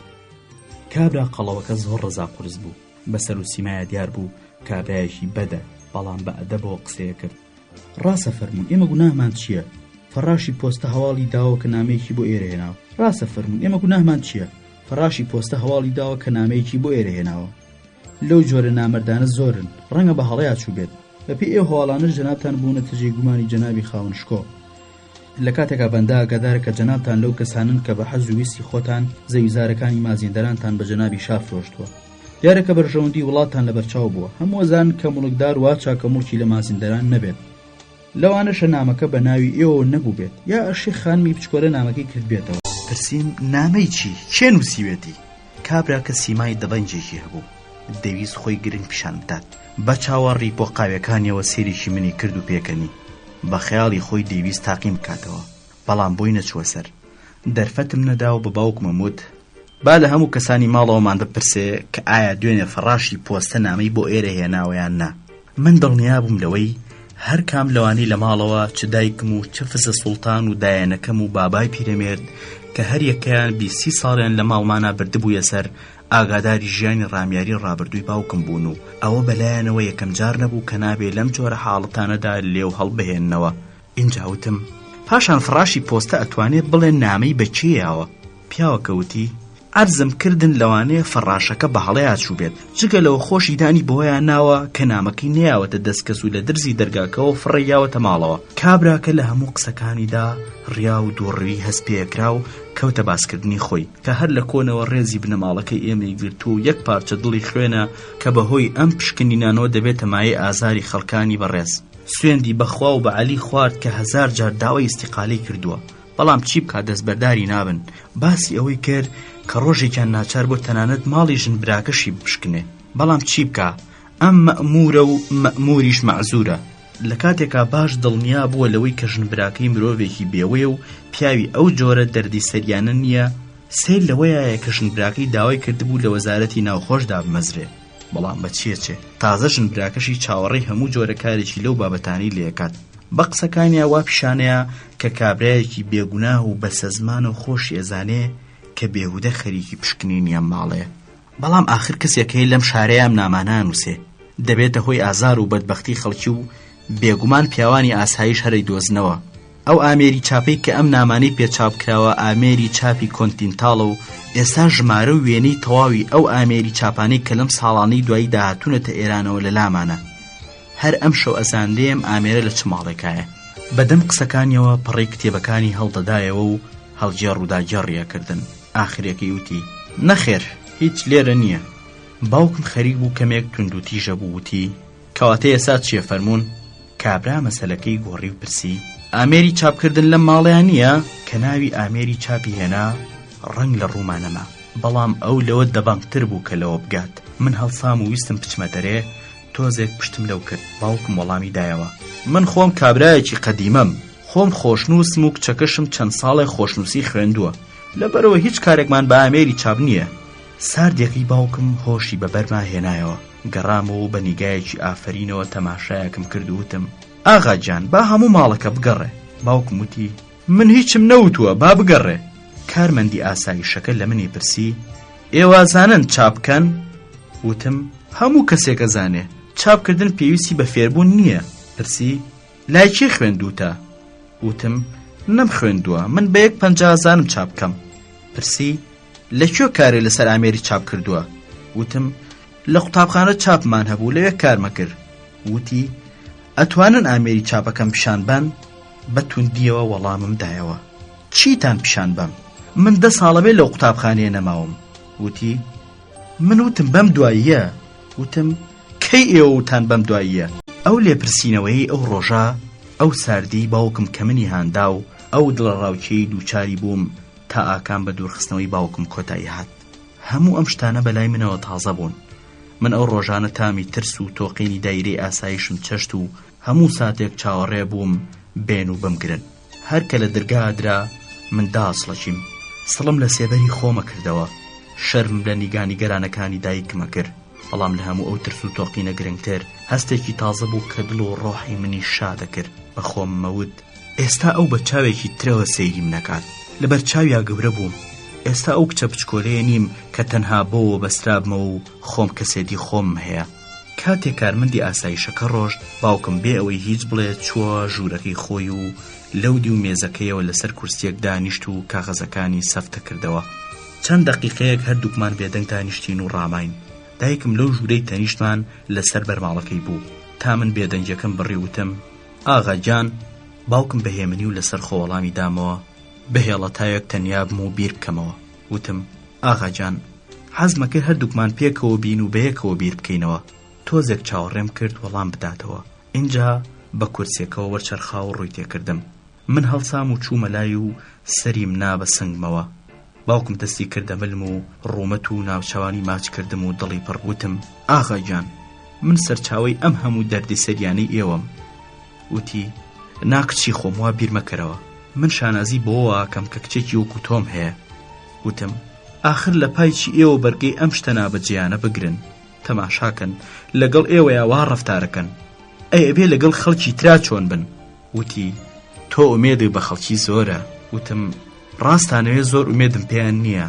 کابرا قەڵەوەکە زۆر ڕەزا قورس بوو. بەسەر و سیمایە دیار بوو کابرایەکی بەدە بەڵام بە ئەدەبەوە قسەیە کرد. ڕاستە فەرموون ئێمە گوناهمان چییە؟ فەراشی پۆستە هەواڵی داوە کە نامەیەکی بۆ ئێرە هێناوە. ڕاستە فەرموون ئێمە گوناهمان چییە؟ فەراشی پۆستە هەواڵی داوە کە نامەیەکی بۆ ئێرە هێناوە. لەو جۆرە نامەردانە زۆرن ڕەنگە بە هەڵەیە چوو بێت. بەپێی ئێوە هەواڵانش جەنابتان بوونەتە جێگومانی جەنابی خاوەن شکۆ. لە کاتێکا بەندە ئاگادارە کە جەنابتان لەو کەسانن کە بە حەز و ویستی خۆتان زەویزارەکانی مازیندەرانتان بە جەنابی شار فرۆشتووە. دیارەکە بەرژەوەندی وڵاتان لەبەرچاو بووە. هەموو ئەزان کە مڵکدار وا چاکە مڵکی لە مازیندەران نەبێت. لەوانەشە نامەکە بە ناوی ئێوە نەبوو بێت یا ئەشی خانمی بچکۆرە نامەکەی کرد بێتەوە. پرسییم نامەی چی؟ چێ نووسیوێتی؟ کابرا کە سیمای دەبەنجێکی هەبوو دەویست خۆی گرنگ پیشان بدات. بە چاوەڕی بۆ قاوەکانیەوە سێریشی منی کرد و پێکەنی. بە خەیاڵی خۆی دەویست تاقیم بکاتەوە بەڵام بۆی نەچووە سەر. دەرفەتم نەدا و بە باوکمە وت با لە هەموو کەسانی ماڵەوەمان بپرسێ کە ئایا دوێنێ فەڕاشی پۆستە نامەی بۆ ئێرە هێناوەیان نا. من دڵنیا بووم لەوەی هەر کام لەوانی لە ماڵەوە چ دایکم و چ فزە سوڵتان و دایەنەکەم و بابای پیرەمێرد کە هەر یەکەیان 20 ساڵیان لە ماڵمانە بردبوویە سەر ئاگاداری ژیانی ڕامیاری ڕابردووی باوکم بوون و ئەوە بەلایەنەوە یەکەم جار نەبوو کە نابێ لەم جۆرە حاڵەتانەدا لێو هەڵبهێننەوە. اینجاوتم پاشان فڕاشی پۆستە ئەتوانێت بڵێن نامەی بەچێیاوە؟ پیاوەکەوتی ئەرزم کردن لەوانەیە فەڕاشەکە بە هەڵەیە چوو بێت جگە لەوە خۆشی دانی بۆیان ناوە کە نامەکەی نەیاوەتە دەستکەس و لە درزی دەرگاکەوە فڕێیاوەتە ماڵەوە. کابراکە لە هەموو قسەکانیدا ڕیا و دووڕوی هەست پێکرا و کەوتە باسکردنی خۆی کە هەر لە کۆنەوە ڕێزی بنەماڵەکەی ئێمەی گرت و یەک پارچە دڵی خوێنە کە بەهۆی ئەم پشکنینانەوە دەبێتە مایە ئازاری خەڵکانی بەڕێز. سوێندی بەخوا و بە عەلی خوارد کە 1000 جار داوای ئیستیقالی کردووە بەڵام چی بکات دەستبەرداری نابن. باسی ئەوەی کرد کە ڕۆژێکیان ناچار بۆ تەنانەت ماڵی ژن براکەشی بشکنێ بەڵام چی بکە ئەم مەئمورە و مەئموریش مەعزورە. لە کاتێکا باش دڵنیا بووە لەوەی کە ژن براکەی مرۆڤێکی بێوەیە و پیاوی ئەو جۆرە دەردی سەریانە نییە سیر لەوەیە کە ژن براکەی داوای کردبوو لە وەزارەتی ناوخۆشدا بمەزرێ بەڵام بەچێ تازە ژن براکەشی چاوەڕێی هەموو جۆرە کارێکی لەو بابەتانی لێکات. بە قسەکانیا وا پیشانەیە کە کابرایەکی بێگوناه و بەسە زمانە و خۆشی ئەزانێ کە بێهودە خەریکی پشکنینیان ماڵەیە بەڵام ئاخر کەسێکەی لەم شارەیەم نامانە نووسێ دەبێتە هۆی ئازار و بەدبەختی خەڵکی و بێگومان پیاوانی ئاسایش هەرەی دۆزنەوە. ئەو ئامێری چاپەی کە ئەم نامانەی پێچاپ کراوە ئامێری چاپی کۆنتینتاڵە و ئێستا ژمارە و وێنەی تەواوی ئەو ئامێری چاپانەی کە لەم ساڵانەی دوایی داهاتوونەتە ئێرانەوە لە لامانە. هەر ئەم شەو ئەزاندەیەم ئامێرە لە چ ماڵێکایە. بەدەم قسەکانیەوە پەڕی کتێبەکانی هەڵدەدایەوە و هەڵجێڕ و داگێڕیەکردن. ئاخرێکی وتی نەخێر هیچ لێرە نییە. باوکم خەریک بوو کەمێک توندوتیژە بوو وتی کەواتە ئێستا چییە فەرموون؟ کابرا مەسەلەکەی گۆڕی و پرسی ئامێری چاپکردن لەم ماڵیان نییە؟ کە ناوی ئامێری چاپی هێنا ڕنگ لە ڕوومانەما بەڵام ئەو لەوە دەبانگتر بوو کە لەوە بگات. من هەڵسام و ویستم بچمە دەرێ، تۆزێک پشتم لەو کرد. باوکم وەڵامی دایەوە: من خۆم کابرایەکی قەدیمەم، خۆم خۆشنووسم و کچەکەشم چەند ساڵێک خۆشنووسی خوێندووە، لەبەرەوە هیچ کارێکمان بە ئامێری چاپ نییە. ساردێکی باوکم هۆشی بەبەرما هێنایەوە، گەڕامەوە بە نیگایەکی ئافرینەوە تەماشایەکم کرد و وتم: ئاغا گیان، با هەموو ماڵەکە بگەڕێ. باوکم وتی: من هیچم نەوتووە، با بگەڕێ. کارمەندی ئاسایشەکە لە منی پرسی: ئێوازانن چاپ بکەن؟ وتم: هەموو کەسێکە زانێ، چاپکردن پێویستی بە فێربوون نییە. پرسی: لای کێ خوێندووتە؟ وتم: نەم خوێندووە، من بە 150 زانم چاپ بکەم. پرسی: لەکوێ کارێ لەسەر ئامێری چاپ کردووە؟ وتم: لە قوتابخانە چاپمان هەبوو، لەوێ کارمە کرد. وتی: ئەتوانن ئامێری چاپەکەم پیشان بەن؟ بە توندیەوە وەڵامم دایەوە: چیتان پیشان بەم؟ من 10 ساڵەبێ لەو قوتابخانەیە نەماوم. وتی: من وتم بەم دواییە. وتم: کەی ئێوە وتان بەم دواییە؟ ئەو لێپرسینەوەی ئەو ڕۆژە، ئەو ساردی باوکم کە منی هاندا و ئەو دڵڕاوچەی دووچاری بووم تا ئاکام بە دوورخستنەوەی باوکم کۆتایی هات. هەموو ئەم شتانە بەلای منەوە تازە بوون. من ئەو ڕۆژانە تامی ترس و تۆقینی دایرەی ئاسایشم چەشت و هەموو ساتێک چاوەڕێ بووم بێن و بمگرن. هەر کە لە دەرگادرا من داسڵەچیم، سڵم لە سێبەری خۆمە کردەوە، شەرم لە نیگانی گەرانەکانی دایکمە کرد. بەڵام لە هەموو ئەو ترس و تۆقینە گرنگتر هەستێکی تازە بوو کە دڵ و ڕۆحی منی شادە کرد. بە خۆم مەوت: ئێستا ئەو بە چاوێکی ترەوە سەیریم نەکات، لەبەر چاویا گەورە بووم. ئێستا ئەو کچە بچکۆلەیە نیم کە تەنها بۆوە بەسترابمەوە و خۆم کەسێتی خۆم هەیە. کاتێک کارمەندی ئاسایشەکە ڕۆژ، باوکم بێ ئەوەی هیچ بڵێ چووە ژوورەکەی خۆی و لەودی و مێزەکەیەوە لەسەر کورسیەک دانیشت و کاغەزەکانی سەفتە کردەوە. چەند دەقیقەیەک هەردووکمان بێدەنگ دانیشتین و ڕاماین. دایکم لەو ژوورەی تەنیشتمان لەسەر بەرماڵەکەی بوو. تا من بێدەنگەکەم بڕی وتم: ئاغا گیان. باوکم بەهێمنی و لەسەر خۆوەڵامی دامەوە: بەهێڵە تاوێک تەنیا بم و بیر بکەمەوە. وتم: ئاغا گیان، حەزمەکە هەردووکمان پێکەوە بین و بەیەکەوە بیر بکەینەوە. تۆزێک چاوەڕێم کرد وەڵام بداتەوە. اینجا بە کورسێکەوە وەرچەرخا و ڕووی تێکردم. من هەڵسام و چوومە لای و سەریم نا بە سنگمەوە. باوکم دەستی کردە ملم و ڕوومەت و ناوچەوانی ماچ کردم و دڵی پڕ. وتم: ئاغا گیان، من سەرچاوەی ئەم هەموو دەردی سەریانەی ئێوەم. وتی: ناکچی خۆم وا بیر مەکەرەوە، من شانازی بۆەوە ئاکەم کە کچێکی وەکو تۆم هەیە. وتم: ئاخر لە پایچی ئێوە بەرگەی ئەم شتە نابەجیانە بگرن، تەماشاکەن، لەگەڵ ئێوەیە وا ڕەفتارەکەن، ئەبێ لەگەڵ خەڵکی ترا چۆن بن. وتی: تۆ ئومێدی بە خەڵکی زۆرە. وتم: ڕاستانەوێ زۆر ئومێدم پێیان نییە،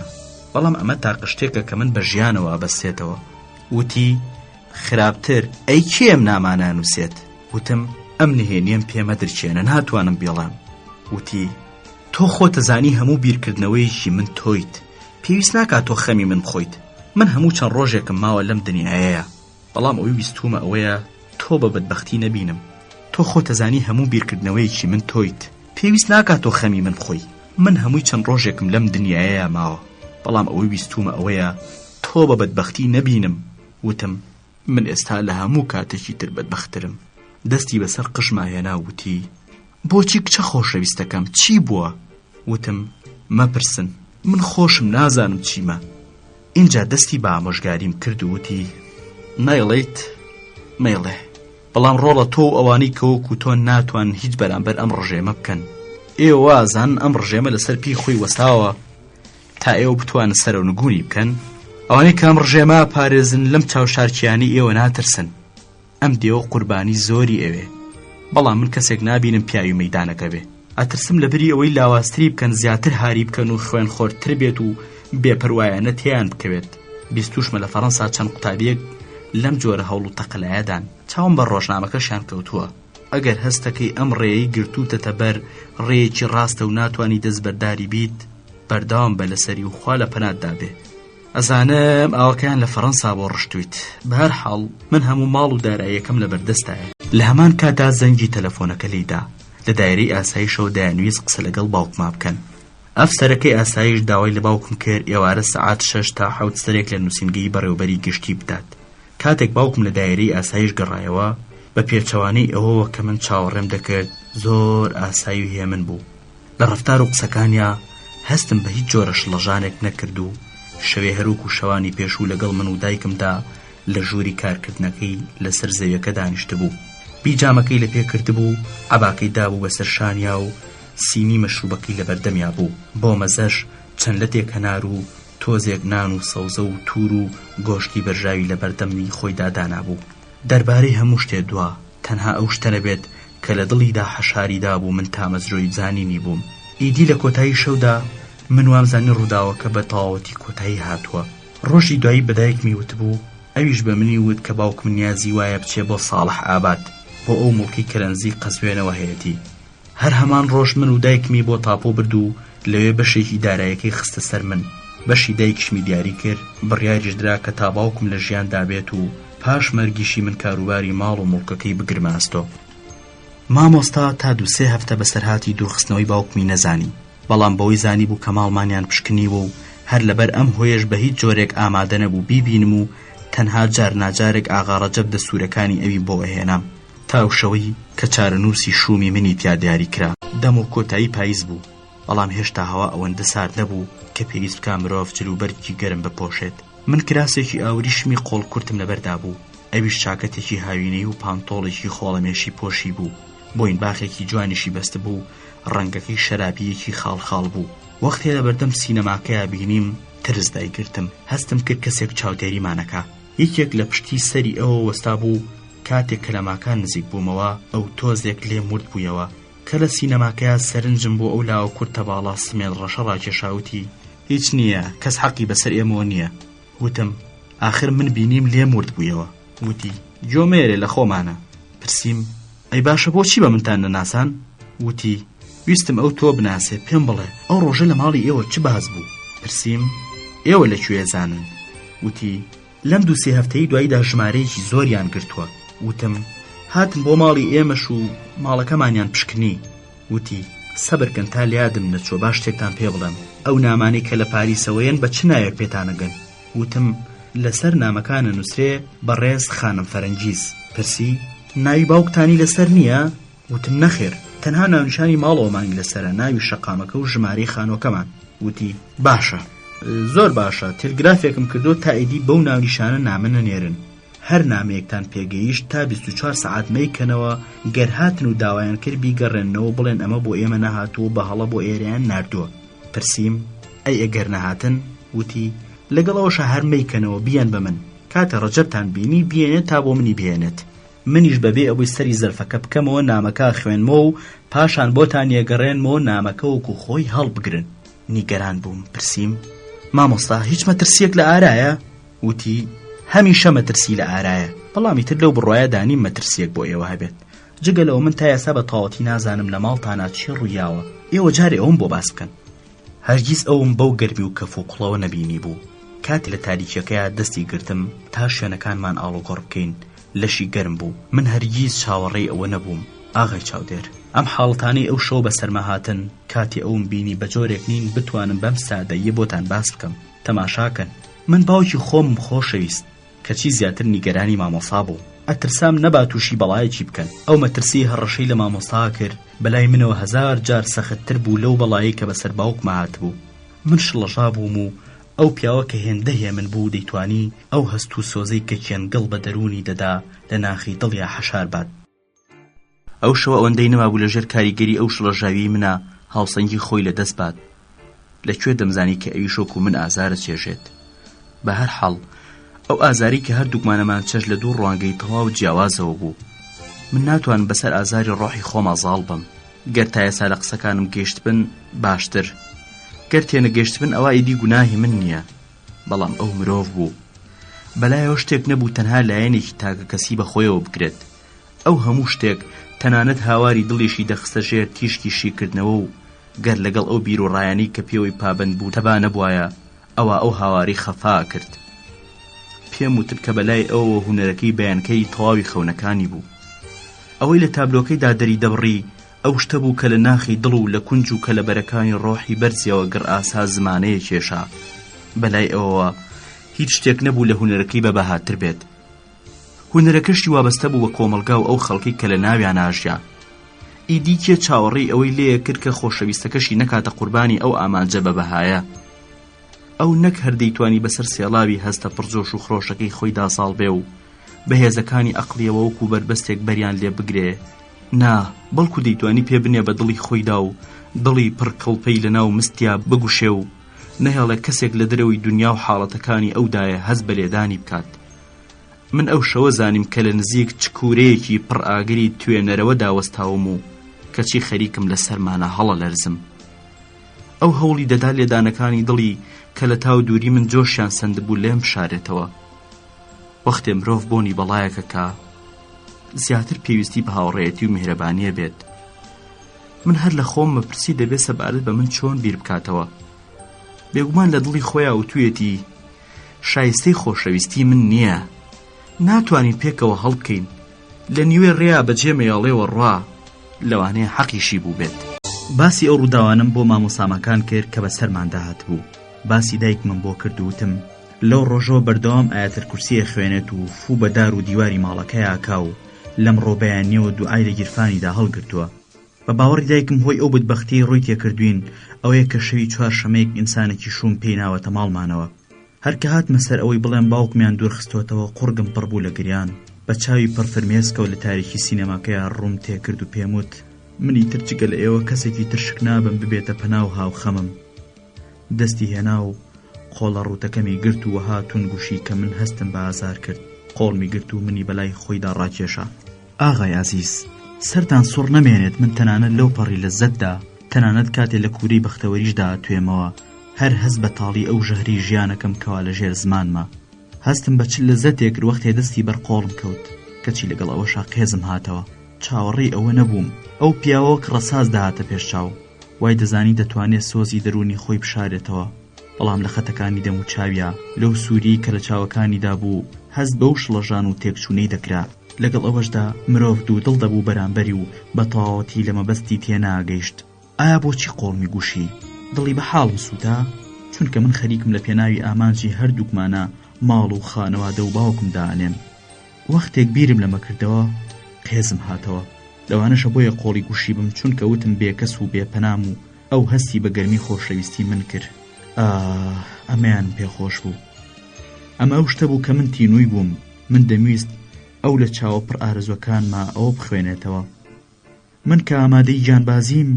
بەڵام ئەمە تاقە شتێکە کە من بە ژیانەوە بەستێتەوە. وتی: خراپتر، ئەی کێم نامانە نووسێت؟ وتم: ئەم نهێنیم پێمە درچێنە، ناتوانم بێڵام. وتی: تۆ خۆتە زانی هەموو بیرکردنەوەیشی من تۆیت، پێویست ناکات تۆ خەمی من بخۆیت. من هەموو چەند ڕۆژێکم ماوە لەم دنیایەیە، بەڵام ئەوەی ویستومە ئەوەیە تۆ بە بەدبەختی نەبینم. تۆ خۆتە زانی هەموو بیرکردنەوەیکی من تۆیت، پێویست ناکات تۆ خەمی من بخۆی. من هەمووی چەند ڕۆژێکم لەم دنیایەیە ماوە، بەڵام ئەوەی ویستومە ئەوەیە تۆ بە بەدبەختی نەبینم. وتم: من ئێستا لە هەموو کاتێکی تر بەدبەخترم. دەستی بەسەر قژما هێنا وتی: بۆچی کچە خۆشەویستەکەم چی بووە؟ وتم: مەپرسن، من خۆشم نازانم چیمە. اینجا دەستی بە ئامۆژگاریم کرد و وتی: نایڵێیت مەیڵێ، بەڵام ڕۆڵە تۆ و ئەوانەی کەوەکو تۆ ناتوان هیچ بەرامبەر ئەم ڕژێمە بکەن. ئێوە وازان ئەم ڕژێمە لەسەر پێی خۆی وەستاوە تا ئێوە بتوانن سەرەونگوونی بکەن. ئەوانەی کە ئەم ڕژێمە پارێزن لەم چاوشارکیانی ئێوە ناترسن. ئەم دێوە قوربانی زۆری ئەوێ، بەڵام من کەسێک نابینم پیاوی مەیدانەکە بێ. ئەترسم لەبەری ئەوەی لاواستری بکەن، زیاتر هاری بکەن و خوێن خۆرتر بێت و بێپەروایانە تێیان بکەوێت. بیستوشمە لە فەڕەنسا چەند قوتابیەک لەم جۆرە هەوڵ و تەقەلایەدان. چاوم بە ڕۆژنامەکەشیان کەوتووە. ئەگەر هەستەکەی ئەم ڕێیەی گرتووتەتە بەر ڕێیەکی ڕاستە و ناتوانی دەستبەرداری بیت، بەردەوام بە لەسەری و خوا لە پەناتدا بێ. ئەزانم ئەوەکەیان لە فەڕەنسا بۆ ڕشتویت. بە هەر حاڵ من هەموو ماڵ و داراییەکەم لە بەردەستایە. لە هەمان کاتا زەنگی تەلەفۆنەکە لێیدا. لە دایرەی ئاسایشەوە دایانویست قسە لەگەڵ باوکما بکەن. ئەفسەرەکەی ئاسایش داوای لە باوکم کرد ئێوارە سەعات 6 تا 7 سەرێک لە نووسینگەی بەڕێوەبەری گشتی بدات. کاتێک باوکم لە دایرەی ئاسایش گەڕایەوە، بە پێچەوانەی ئەوەوە کە من چاوەڕێم دەکرد زۆر ئاسایی و هێمن بوو. لە ڕەفتار و قسەکانیا هەستم بە هیچ جۆرە شڵەژانێک نەکرد و شەوێ هەروکو شەوانی پێشوو لەگەڵ من و دایکمدا لە ژووری کارکردنەکەی لەسەر زەویەکە دانیشت بوو. بیجامەکەی لە پێ کردبوو، عەباکەی دابوو بەسەر شانیا و سینی مەشروبەکەی لە بەردەمیا بوو. بۆ مەزەش چەند لەتێک هەنار و تۆزێک نان و سەوزە و توور و گۆشتی بەرژاوی لە بەردەمی خۆیدا دانابوو. دەربارەی هەموو شتێ دووە، تەنها ئەو شتە نەبێت کە لە دڵیدا حەشاریدا بوو من تامەزرۆی زانینی بووم. ئیدی لە کۆتایی شەودا من وامزانی ڕووداوەکە بە تەواوەتی کۆتایی هاتووە. ڕۆژی دوایی بەدایکمی وتبوو، ئەویش بە منی وت کە باوکم نیازی وایە بچێ بۆ ساڵح ئاباد بۆ ئەو مڵکی کەرەنزی قەزوێنەوە هەیەتی. هەر هەمان ڕۆژ من و دایکمی بۆ تاپۆ برد و لەوێ بەشێکی دارایەکەی خستە سەر من. بەشی دایکشمی دیاری کرد، بڕیاریش درا کە تا باوکم لە ژیاندا بێت و پاش مەرگیشی من کاروباری ماڵ و مڵکەکەی بگرماستۆ. مامۆستا تا 2-3 هەفتە بەسەرهاتی دوورخستنەوەی باوکمی نەزانی، بەڵام بەوەی زانی بوو کە ماڵمانیان پشکنیوە و هەر لەبەر ئەم هۆیەش بە هیچ جۆرێک ئامادە نەبوو بیبینم و تەنها جار ناجارێک ئاغا ڕەجەب دەسوورەکانی ئەوی بۆ ئەهێنام تا شەوەی کە چارەنووسی شومی منی تیا دیاری کرا. دەم و کۆتایی پاییز بوو، بەڵام هێشتا هەوا ئەوەندە سارد نەبوو کە پێویست بکە مرۆڤ جلوبەرگی گەرم بپۆشێت. من کراسێکی ئاوریشمی قۆڵ کورتم لەبەردا بوو، ئەویش چاکەتێکی هاوینەی و پانتۆڵێکی خۆڵەمێشی پۆشی بوو، بۆین باخێکی جوانیشی بەستە بوو، ڕەنگەکەی شەرابیەکی خاڵخاڵ بوو. وەختێ لە بەردەم سینەماکەیە بینیم ترس دایگرتم، هەستم کرد کەسێک چاودێریمانەکە. یەکێک لە پشتی سەری ئەوە وەستا بوو. کاتێک کە لە ماکان نزیک بوومەوە ئەو تۆزێک لێ مرد بوویەوە کە لە سینەماکەیە سەرنجم بۆ ئەو لاوە کورتە باڵا سمێن ڕەشە ڕاکێشاوتی هیچ نییە، کەس حەقی بەسەر ئێمەوە نییە. وتم ئاخر من بینیم لێ مرد بوویەوە. وتی جۆمێرێ لە خۆمانە. پرسییم ئەی باشە بۆچی بە منتان نەناسان؟ وتی ویستم ئەو تۆ بناسێ، پێم بڵێ ئەو ڕۆژە لە ماڵی ئێوە چ باز بوو؟ پرسییم ئێوە لەکوێ زانن؟ وتی لەم 2-3 هەفتەی دواییدا ژمارەیەکی زۆریان گرتووە. وتم هاتم بۆ ماڵی ئێمەش و ماڵەکەمانیان پشکنی. وتی سەبرکەن تا لیادم نەچۆ باش شتێکتان پێ بڵێم، ئەو نامانەی کە لە پاریسەوەیەن بە چ ناوێک پێتانەگەن؟ وتم لەسەر نامەکانە نووسرێ بەڕێز خانم فەرەنگیز. پرسی ناوی باوکتانی لەسەر نییە؟ وتم نەخێر، تەنها ناونیشانی ماڵەوەمانی لەسەرە، ناوی شەقامەکە و ژمارەی خانۆکەمان. وتی باشە، زۆر باشە، تێلگرافێکم کردو تا ئیدی بەو ناونیشانە نامە نەنێرن. هەر نامەیەکتان پێگەیشت تا 24 سەعات مەیکەنەوە، گەر هاتن و داوایان کرد بیگەڕێنەوە بڵێن ئەمە بۆ ئێمە نەهاتووە، بە هەڵە بۆ ئێرەیان ناردووە. پرسییم ئەی ئەگەر نەهاتن؟ وتی لەگەڵەوەشە هەر مەیکەنەوە بیان بە من، کاتە ڕەجەبتان بینی بیێنێت تا بۆ منی بێنێت. منیش بەبێ ئەوەی سەری زەرفەکە بکەمەوە نامەکە خوێنمەوە و پاشان بۆتان یەگەڕێنمەوە نامەکە وەکو خۆی هەڵبگرن. نیگەران بووم. پرسییم مامۆستا هیچ مەترسیەک لە ئارایە؟ وتی هەمیشە مەترسی لە ئارایە، بەڵامی تر لەو بڕواایە دانیم مەترسیەک بۆ ئێوە هەبێت. جگە لەوە من تا ئێستا بە تەواوەتی نازانم لە ماڵتانە چی ڕوویاوە، ئێوە جارێ ئەوم بۆ باس بکەن. هەرگیز ئەوم بەو گەرمی و کەف و قوڵەوە نەبینی بوو. کاتی لە تاریکیەکەیە دەستی گرتم تا شوێنەکانمان ئاڵوگۆڕ بکەین. لەشی گەرم بوو، من هەرگیز چاوەڕێی ئەوە نەبووم. ئاغای چاودێر، ئەم حاڵتانەی ئەو شەو بە سەرمە هاتن کاتی ئەوم بینی بە جۆرێک نین بتوانم بەم سادەیە بۆتان باس بکەم. تەماشاکەن، من باوکی خۆم خۆشەویست کەچی زیاتر نیگەرانی مامۆستا بوو. ئەترسام نەبا تووشی بەڵایەکی بکەن. ئەو مەترسی هەڕەشەی لە مامۆستا کرد، بەلای منەوە 1000 جار سەختتر بوو لەو بەڵایی کە بەسەر باوکمە هات بوو. من شڵەژا بووم و ئەو پیاوە کە هێندە هێ من بوو دەیتوانی ئەو هەست و سۆزەی کە کێنگەڵ بە دەرونی دەدا لە ناخی دڵیا حەشار بات. ئەو شەوە ئەوەندەی نەمابوو لەژێر کاریگەری ئەو شڵەژاوی منە هاوسەنگی خۆی لە دەست بات. لەکوێ دەمزانی کە ئەوی شۆک و من ئازارە چێژێت. بە هەر حاڵ ئەو ئازاری کە هەردووکمانەمان چەش لە دوو ڕوانگەی تەواو جیاوازەوە بوو. من ناتوان بەسەر ئازاری ڕۆحی خۆمە زاڵ بم. گەر تا ئێستا لە قسەکانم گەشت بن باشتر، گەر تێنەگەشت بن ئەوە ئیدی گوناهی من نییە. بەڵام ئەو مرۆڤ بوو، بەلایەوە شتێک نەبوو تەنها لایەنێکی تاکە کەسی بەخۆیەوە بگرێت. ئەو هەموو شتێک تەنانەت هاواری دڵیشی دەخستە ژێر تیشکی شیکردنەوە و گەر لەگەڵ ئەو بیر و ڕایانی کە پێوەی پابند بوو تەبا نەبوایە ئەوە ئەو هاواری خەفا کرد. پێم وتر کە بەلای ئەوە هونەرەکەی بەیانکەی تەواوی خەونەکانی بوو. ئەوەی لە تابلۆکەیدا دەری دەبڕی ئەو شتە بوو کە لە ناخی دڵ و لە کونج و کە لە بەرەکانی ڕۆحی بەرزیەوە گڕ ئاسا زمانەیە کێشا. بەلای ئەوەوە هیچ شتێک نەبوو لە هونەرەکەی بەبەهاتر بێت. هونەرەکەشی وابەستە بوو بە کۆمەلگا و ئەو خەڵکی کە لە ناویان ئاژیا. ئیدی کێ چاوەڕێی ئەوەی لێیە کرد کە خۆشەویستەکەشی نەکاتە قوربانی ئەو ئامانجە بەبەهایە. ئەو نەک هەردەیتوانی بەسەر سێڵاوی هەستە پڕجۆش و خڕۆشەکەی خۆیدا ساڵ بێ و بەهێزەکانی ئەقلیەوە وەکو بربەستێک بەریان لێ بگرێ. نا، بەڵکو دەیتوانی پێ بنێ بە دڵی خۆیدا و دڵی پڕکەڵپەی لەناو مستیا بگوشێ و نەهێڵە کەسێک لە دەرەوەی دنیا و حاڵەتەکانی ئەودایە هەست بە لێدانی بکات. من ئەو شەوە زانیم کە لە نزیک چکورەیەکی پڕ ئاگری توێنەرەوە داوەستاوم و کەچی خەریکم لە سەرمانە هەڵە لەرزم. ئەو هەوڵی دەدا لێدانەکانی دڵی کە لە تاو دووری من جۆشیان سندبوو لێم بشارێتەوە. وەختێ مرۆڤ بۆنی بەڵایەکە کە زیاتر پێویستی بە هاوڕێیەتی و میهرەبانیە بێت. من هەر لە خۆم مەپرسی دەبێت سەبارەت بە من چۆن بیر بکاتەوە. بێگومان لە دڵی خۆیان وتوویەتی شایستەی خۆشەویستی من نییە، ناتوانین پێکەوە هەڵبکەین، لە نیوێ ڕێیا بەجێ مەیاڵێوە ڕوا، لەوانەیە حەقیشی بوو بێت. باسی ئەو ڕووداوانم بۆ مامۆسامەکان کرد کە بەسەرماندا هاتبوو. باسی دایکمم بۆ کرد و وتم لەو ڕۆژەوە بەردەوام ئاەتەل کورسیە خوێنێت و فوو بە دار و دیواری ماڵەکەی ئاکا و لەم ڕۆبەیانیەوە دوعای لە گیرفانیدا هەڵگرتووە. بە باوەڕی دایکم هۆی ئەو بدبەختی ڕووی تێکردوین ئەوەیە کە شەوی چوارشەمەیەک ئینسانێکی شوم پێی ناوەتە ماڵمانەوە. هەر کە هاتمە سەر ئەوەی بڵێم باوکمیان دوورخستوەتەوە قورگم پڕ بوو لە گریان. بە چاوی پڕفرمێسکە و لە تاریکی سینەماکەیە ڕووم تێکرد و پێم وت منی ترچگە لە ئێوە کەسێکی ترشک نابم ببێتە پەناو هاو خەمم. دەستی هێنا و قۆڵە ڕووتەکەمی گرت و وەها تونگوشی کە من هەستم بە ئازار کرد. قۆڵمی گرت و منی بەلای خۆیدا ڕاکێشا. ئاغای عەزیز، سەرتان سوڕ نەمێنێت، من تەنانەت لەو پەڕی لەزەتدا، تەنانەت کاتێ لە کووری بەختەوەریشدا توێمەوە، هەر هەست بە تاڵی ئەو ژەهری ژیانەکەم کەوا لە ژێر زمانمە. هەستم بە چ لەزەتێک وەختێ دەستی بەر قۆڵم کەوت، کەچی لەگەڵ ئەوەشا قێزم هاتەوە. چاوەڕێی ئەوە نەبووم، ئەو پیاوە کە ڕەساز داهاتە پێش چاو، وای دەزانی دەتوانێت سۆزی دەرونی خۆی بشارێتەوە. بەڵام لە خەتەکانی دەم و چاویە لەو سووری کە لە چاوەکانیدا بوو هەست بەو شڵەژان و تێکچوونەی دەکرا. لەگەڵ ئەوەشدا مرۆڤ دوو دڵ دەبوو بەرامبەری و بە تەواوەتی لە مەبەستی تێناگەیشت. ئایا بۆچی قۆڵمی گوشی؟ دڵی بە حاڵم سووتا، چونکە من خەریکم لە پێناوی ئامانجی هەردووکمانە ماڵ و خانەوادە و باوکم دانێن. وەختێک بیرم لەمە کردەوە قێزم هاتەوە. لەوانەشە بۆیە قۆڵی گوشی بم، چونکە وتم بێکەس و بێپەنام و ئەو هەستی بە گەرمی خۆشەویستی من کرد. ئەمەیان پێخۆش بوو. ئەمە ئەو شتە بوو کە من تینووی بووم. من دەمویست ئەو لە چاوە پڕ ئارزوەکانما ئەوە بخوێنێتەوە. من کە ئامادەی جانبازیم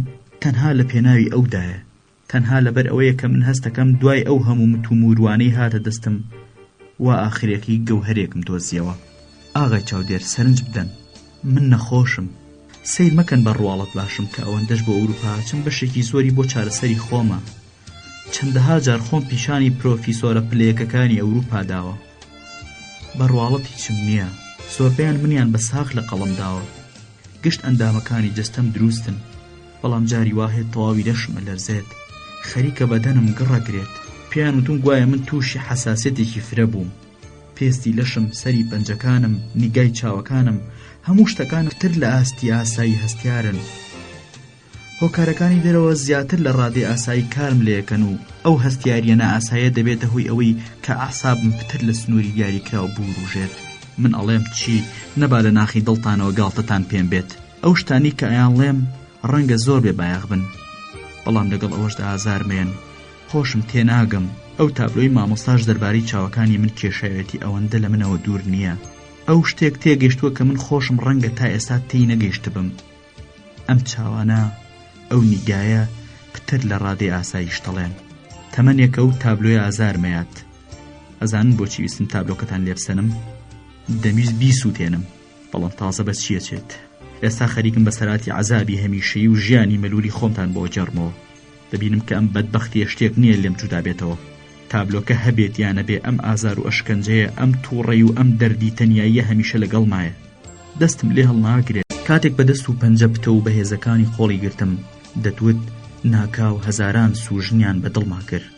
تەنها لە پێناوی ئەودایە، تەنها لەبەر ئەوەیە کە من هەستەکەم دوای ئەو هەموو متوموروانەی هاتە دەستم و ئاخرێکی گەوهرێکم دۆزیەوە. ئاغای چاودێر سەرنج بدەن، من نەخۆشم. سیر مەکەن بە ڕواڵەت باشم کە ئەوەندەش بۆ ئەوروپا چەند بەشێکی زۆری بۆ چارەسەری خۆمە. چەندەها جار خۆم پیشانی پرۆفیسۆرە پلەیەکەکانی ئەوروپا داوە. بە ڕواڵەت هیچم نییە. زۆربەیان منیان بە ساخ لە قەڵم داوە. گشت ئەندامەکانی جەستەم دروستن، بەڵام جاری واهێت تەواوی لەشمە لەرزێت، خەریکە بەدەنم گڕەگرێت. پێیان وتم گوایە من تووشی حەساسیەتێکی فرە بووم. پێستی لەشم، سەری پەنجەکانم، نیگای چاوەکانم، هەموو شتەکان تر لە ئاستی ئاسایی هەستیارن. هۆکارەکانی دەرەوە زیاتر لە ڕادێ ئاسایی کارم لێەکەن و ئەو هەستیاریە نائاسایە دەبێتە هۆی ئەوەی کە ئەعسابم پتر لە سنووری دیاریکراوە بوروژێت. من ئەڵێم چی نەبا لە ناخی دڵتانەوە گاڵتەتان پێم بێت. ئەو شتانی کە ئەیان لێم ڕەنگە زۆر بێ بایەخ بن، بەڵام لەگەڵ ئەوەشدا ئازارمێن. خۆشم تێناگەم. ئەو تابلۆی مامۆستاش دەربارەی چاوەکانی من کێشەوێتی ئەوەندە لە منەوە دوور نییە. ئەو شتێک تێگەیشتووە کە من خۆشم ڕەنگە تا ئێستا تێی نەگەیشت بم. ئەم چاوانە، ئەو نیگایە پتر لە ڕادێ ئاسایی شتەڵێن. تەمەنێکە و تابلۆی ئازارمەیات. ئەزانن بۆچی ویستم تابلۆکەتان لێبسەنم؟ دەمویست بیسووتێنم، بەڵام تازە بەس چیەچێت. ئێستا خەریکم بە سەراتی عەزابی هەمیشەیی و ژیانی مەلولی خۆمتان بۆ جەڕمەوە. دەبینم کە ئەم بەدبەختیە شتێک نییە لێم جودا بێتەوە. تابلۆکە هەبێت یان نەبێ، ئەم ئازار و ئەشکەنجەیە، ئەم تووڕەی و ئەم دەردی تەنیاییە هەمیشە لەگەڵمایە. دەستم لێ هەڵناگرێت. کاتێک بە دەست و پەنجە پتە و بەهێزەکانی خۆڵی گرتم، دەتوت ناکاو هەزاران سوژنیان بە دڵما کرد.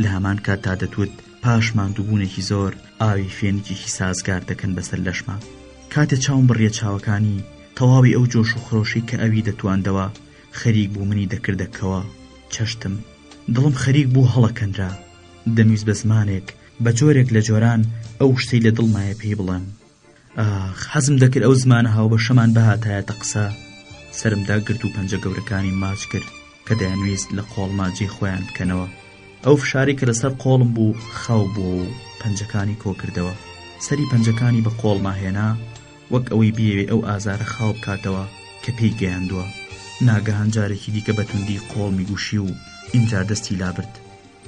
لە هەمان کات تا دەتوت پاش ماندووبوونێکی زۆر ئاوی فێنێکی سازگار دەکەن بەسەر لەشما. کاتێ چاوم بڕیە چاوەکانی، تەواوی ئەو جۆش و خۆشی کە ئەوی دەتواندەوە خەریک بوو منی دەکردەکەوە. چەشتم، دڵم خەریک بوو هەڵەکەندرا. دەمویست بە زمانێک، بە جۆرێک لە جۆران ئەو شتەی لە دڵمایە پێی بڵێم. حەزم دەکرد ئەو زمانە هاو بەشەمان بەهاتایەتە قسە. سرمدا گرت و پەنجە گەورەکانی ماچ کرد کە دەیانویست لە قۆڵ ماجی خۆیان بکەنەوە. ئەو فشاری کە لەسەر قۆڵم بوو خەو بوو و پەنجەکانی کۆ کردەوە. سەری پەنجەکانی بە قۆڵما هێنا وەک ئەوەی بیەوێ ئەو ئازارە خاو بکاتەوە کە پێی گەیاندووە. ناگەهان جارێکی دیکە بەتوندی قۆڵمی گوشی و ئینجا دەستی لابرد.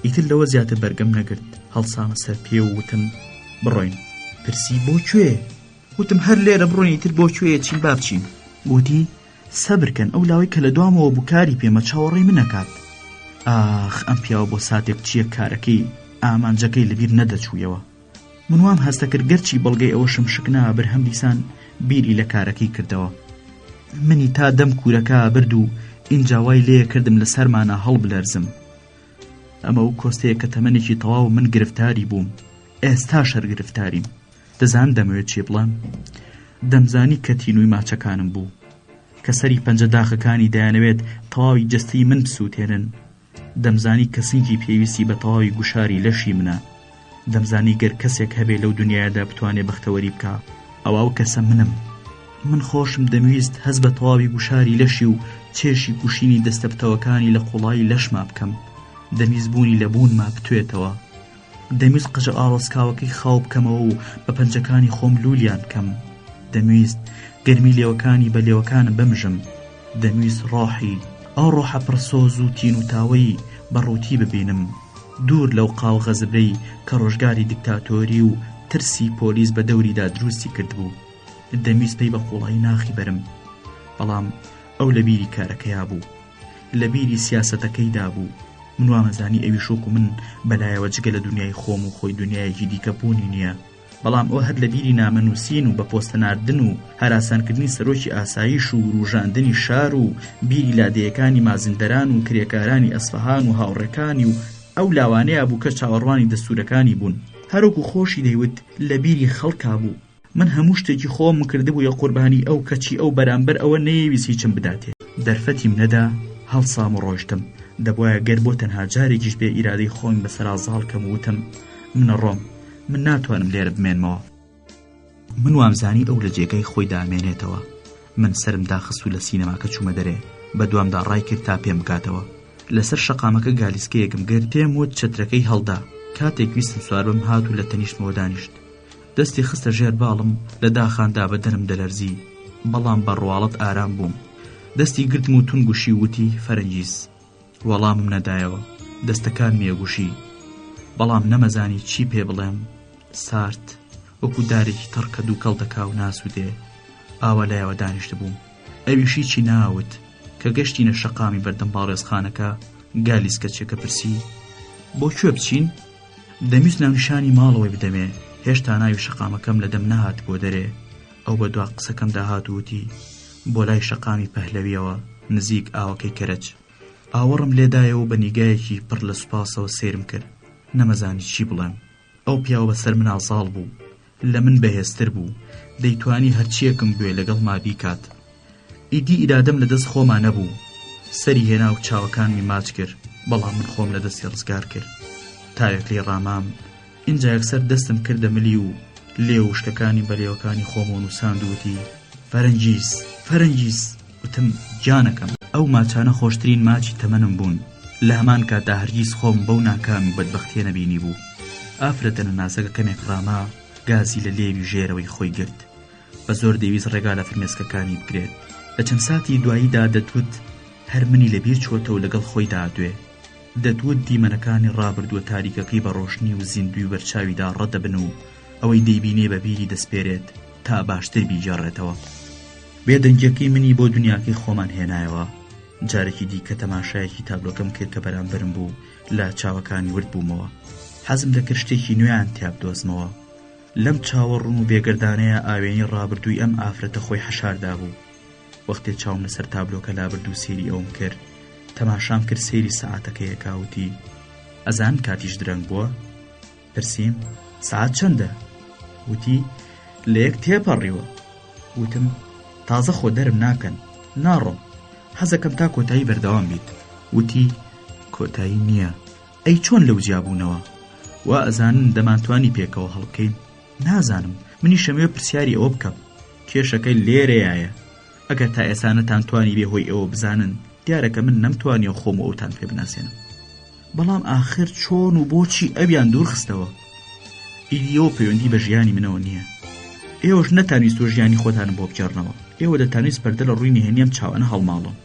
ئیتر لەوە زیاتر بەرگەم نەگرت. هەڵسامە سەر پێ و وتم بڕۆین. پرسی بۆ کوێ؟ وتم هەر لێرە بڕۆین، ئیتر بۆ کوێ چین با بچین؟ گوتی سەبرکەن، ئەو لاوەی کە لە دوامەوە بووکاری پێمە چاوەڕێی من نەکات. ئاخ ئەم پیاوە بۆ ساتێک چییە کارەکەی ئامانجەکەی لەبیر نەدەچوویەوە. من وام هەستە کرد گەرچی بەڵگەی ئەوە شمشکنا بەرهەم دیسان بیری لە کارەکەی کردەوە. منی تا دەم کوورەکە برد و ئینجا وای لێ کردم لە سەرمانە هەڵبلەرزم. ئەمە و کۆستەیە کە تەمەنێکی تەواو من گرفتاری بووم. ئێستا شەر گرفتاریم. دەزان دەمەوێت چێ بڵێم؟ دەمزانی کە تینووی ماچەکانم بوو کە سەری پەنجە داخەکانی دەیانەوێت تەواوی جەستی من بسووتێنن. دەمزانی کە سینگی پێویستی بە تەواوی گوشاری لەشی منە. دەمزانی گەر کەسێک هەبێ لەو دنیادا بتوانێ بەختەوەری بکە ئەوە ئەو کەسە منم. من خۆشم دەمویست هەز بە تەواوی گوشاری لەشی و چێشی کوشینی دەستەپتەوەکانی لە قوڵایی لەشما بکەم. دەمیست بوونی لە بوونما بتوێتەوە. دەمویست قژە ئاڵۆسکاوەکەی خاو بکەمەوە و بە پەنجەکانی خۆم لولیان بکەم. دەمویست گەرمی لێوەکانی بە لێوەکانم بمژم. دەمویست ڕۆحی ئەو ڕۆحە پڕسۆز و تین و تاوەی بەڕووتی ببینم، دوور لەو قاو غەزبرەی کە ڕۆژگاری دیکتاتۆری و ترسی پۆلیس بە دەوریدا دروستی کردبوو. دەمویست پێی بە قوڵایی ناخی بەرم، بەڵام ئەو لە بیری کارەکەیا بوو، لە بیری سیاسەتەکەیدا بوو. من وامەزانی ئەوی شۆک و من بەلایەوە جگە لە دنیای خۆم و خۆی دنیایەکی دیکە بوونی نییە. بەڵام ئەو هەر لە بیری نامەنووسین و بە پۆستەناردن و هەراسانکردنی سەرۆکی ئاسایش و ڕوژاندنی شار و بیری لادەیەکانی مازندەران و کرێکارانی ئەسفەهان و هاوڕێکانی و ئەو لاوانەیە بوو کە چاوەڕوانی دەستورەکانی بوون. هەروەکو خۆشی دەیوت لە بیری خەڵکا بوو. من هەموو شتێکی خۆم کردبوو یە قوربانی ئەو کەچی ئەو بەرامبەر ئەوە نەیەویست هیچم بداتێ. دەرفەتیم نەدا، هەڵسام و ڕۆیشتم. دەبوایە گەر بۆ تەنها جارێکیش بێ ئیرادەی خۆم بەسەرا زاڵکەم و وتم منە ڕۆم، من ناتوانم لێرە بمێنمەوە. من وامزانی ئەو لە جێگەی خۆی دامێنێتەوە. من سرم داخست و لە سینەماکە چوومە دەرێ. بە دوامدا ڕای کرد تا پێم بکاتەوە. لەسەر شەقامەکە گالیسکەیەکم گرت، پێم وت چەترەکەی هەڵدا. کاتێک ویستم سوار بم هات و لە تەنیشتمەوە دانیشت. دەستی خستە ژێر باڵم، لە داخاندا بە دەرم دەلەرزی، بەڵام بە ڕواڵەت ئارام بووم. دەستی گرتم و تونگوشی وتی فەرەنگیز. وەڵامم نەدایەوە، دەستەکان میێگوشی، بەڵام نەمەزانی چی پێ بڵێم. سارد وەکو دارێکی تەڕکە دووکەڵ دەکا و ناسوودێ. ئاوا لایەوە دانیشت بووم. ئەویشی چی ناوت کە گەشتینە شەقامی بەردەم باڵێزخانەکە. گالیسکەچێکە پرسی بۆ کوێ بچین؟ دەمویست ناونیشانی ماڵەوەی بدەمێ. هێشتا ناوی شەقامەکەم لە دەم نەهات بۆ دەرێ. ئەو بە دوا قسەکەم داهات وتی بۆ لای شەقامی پەهلەویەوە نزیک ئاوەکەی کەرەج. ئاوەڕم لێدایەوە بە نیگایەکی پڕ لە سوپاسەوە سێرم کرد. نەمەزانی چی بڵێم. ئەو پیاوە بەسەر من ئازاڵ بوو، لە من بەهێزتر بوو، دەیتوانی هەرچیەکم بوێ لەگەڵ ما بیکات. ئیدی ئیرادەم لە دەست خۆمان نەبوو. سەری هێنا و چاوەکانمی ماچ کرد، بەڵام من خۆم لە دەستی ڕزگار کرد. تاوێک لێ ڕامام، اینجا یەکسەر دەستم کردە ملی و لێ و شتەکانی بەلێوەکانی خۆمە نووساند وتی فەرەنگیز، فەرەنگیز. وتم جانەکەم، ئەو ماچانە خۆشترین ماچی تەمەنم بوون. لە هەمان کاتدا هەرگیز خۆم بەو ناکامی بەدبەختیە نەبینی بوو. ئافرەتە نەناسەکە کەمێک ڕاما، گازی لە لێوی ژێرەوەی خۆی گرت. بە زۆر دەویست ڕێگا لە فرمێسکەکانی بگرێت. لە چەند ساتی دواییدا دەتوت هەر منی لەبیر چۆتە و لەگەڵ خۆی دادوێ. دەتوت دیمەنەکانی ڕابردووە تاریکەکەی بە ڕۆشنی و زیندوی بەرچاویدا ڕەدەبن و ئەوەی دەیبینێ بە بیری دەسپێرێت تا باشتر بیجێڕێتەوە. بێدەنگیەکەی منی بۆ دنیاکەی خۆمان هێنایەوە. جارێکی دیکە تەماشایەکی تابلۆکەم کرد کە بەرامبەرم بوو، لە چاوەکانی ورد بوومەوە. حەزم لەکرد شتێکی نوێیان تیا بدۆزمەوە. لەم چاوەڕوون و بێگردانەیە ئاوێنی ڕابردووی ئەم ئافرەتە خۆی حەشاردا بوو. وەختێ چاوم لەسەر تابلۆکە لابرد و سێری ئەوم کرد، تەماشام کرد سێری سەعاتەکەیە کاوتی ئەزان کاتیش درەنگ بووە؟ پرسییم سەعات چەندە؟ وتی لە یەک تێپەڕیوە. وتم تازە خۆ دەرم ناکەن، ناڕۆم، حەزەکەم تا کۆتایی بەردەوام بیت. وتی کۆتایی نییە. ئەی چۆن لەو جیابوونەوە؟ وا ئەزانن دەمانتوانی پێکەوە هەڵبکەین؟ نازانم، منی شەمێ پرسیاری ئەوە بکەم. کێشەکەی لێرەیایە. ئەگەر تا ئێسانەتان توانی بێ هۆی ئەوە بزانن، دیارەکە من نەمتوانی خۆم و ئەوتان پێ بناسێنم. بەڵام ئاخر چۆن و بۆچی ئەویان دوور خستەوە. ئیدیەوە پەیوەندی بە ژیانی منەوە نییە. ئێوەش نەتانویستۆ ژیانی خۆتانم بۆ بکێڕنەوە. ئێوە دەتانویست پەردە لە ڕووی نهێنیم چاوانە هەڵماڵم.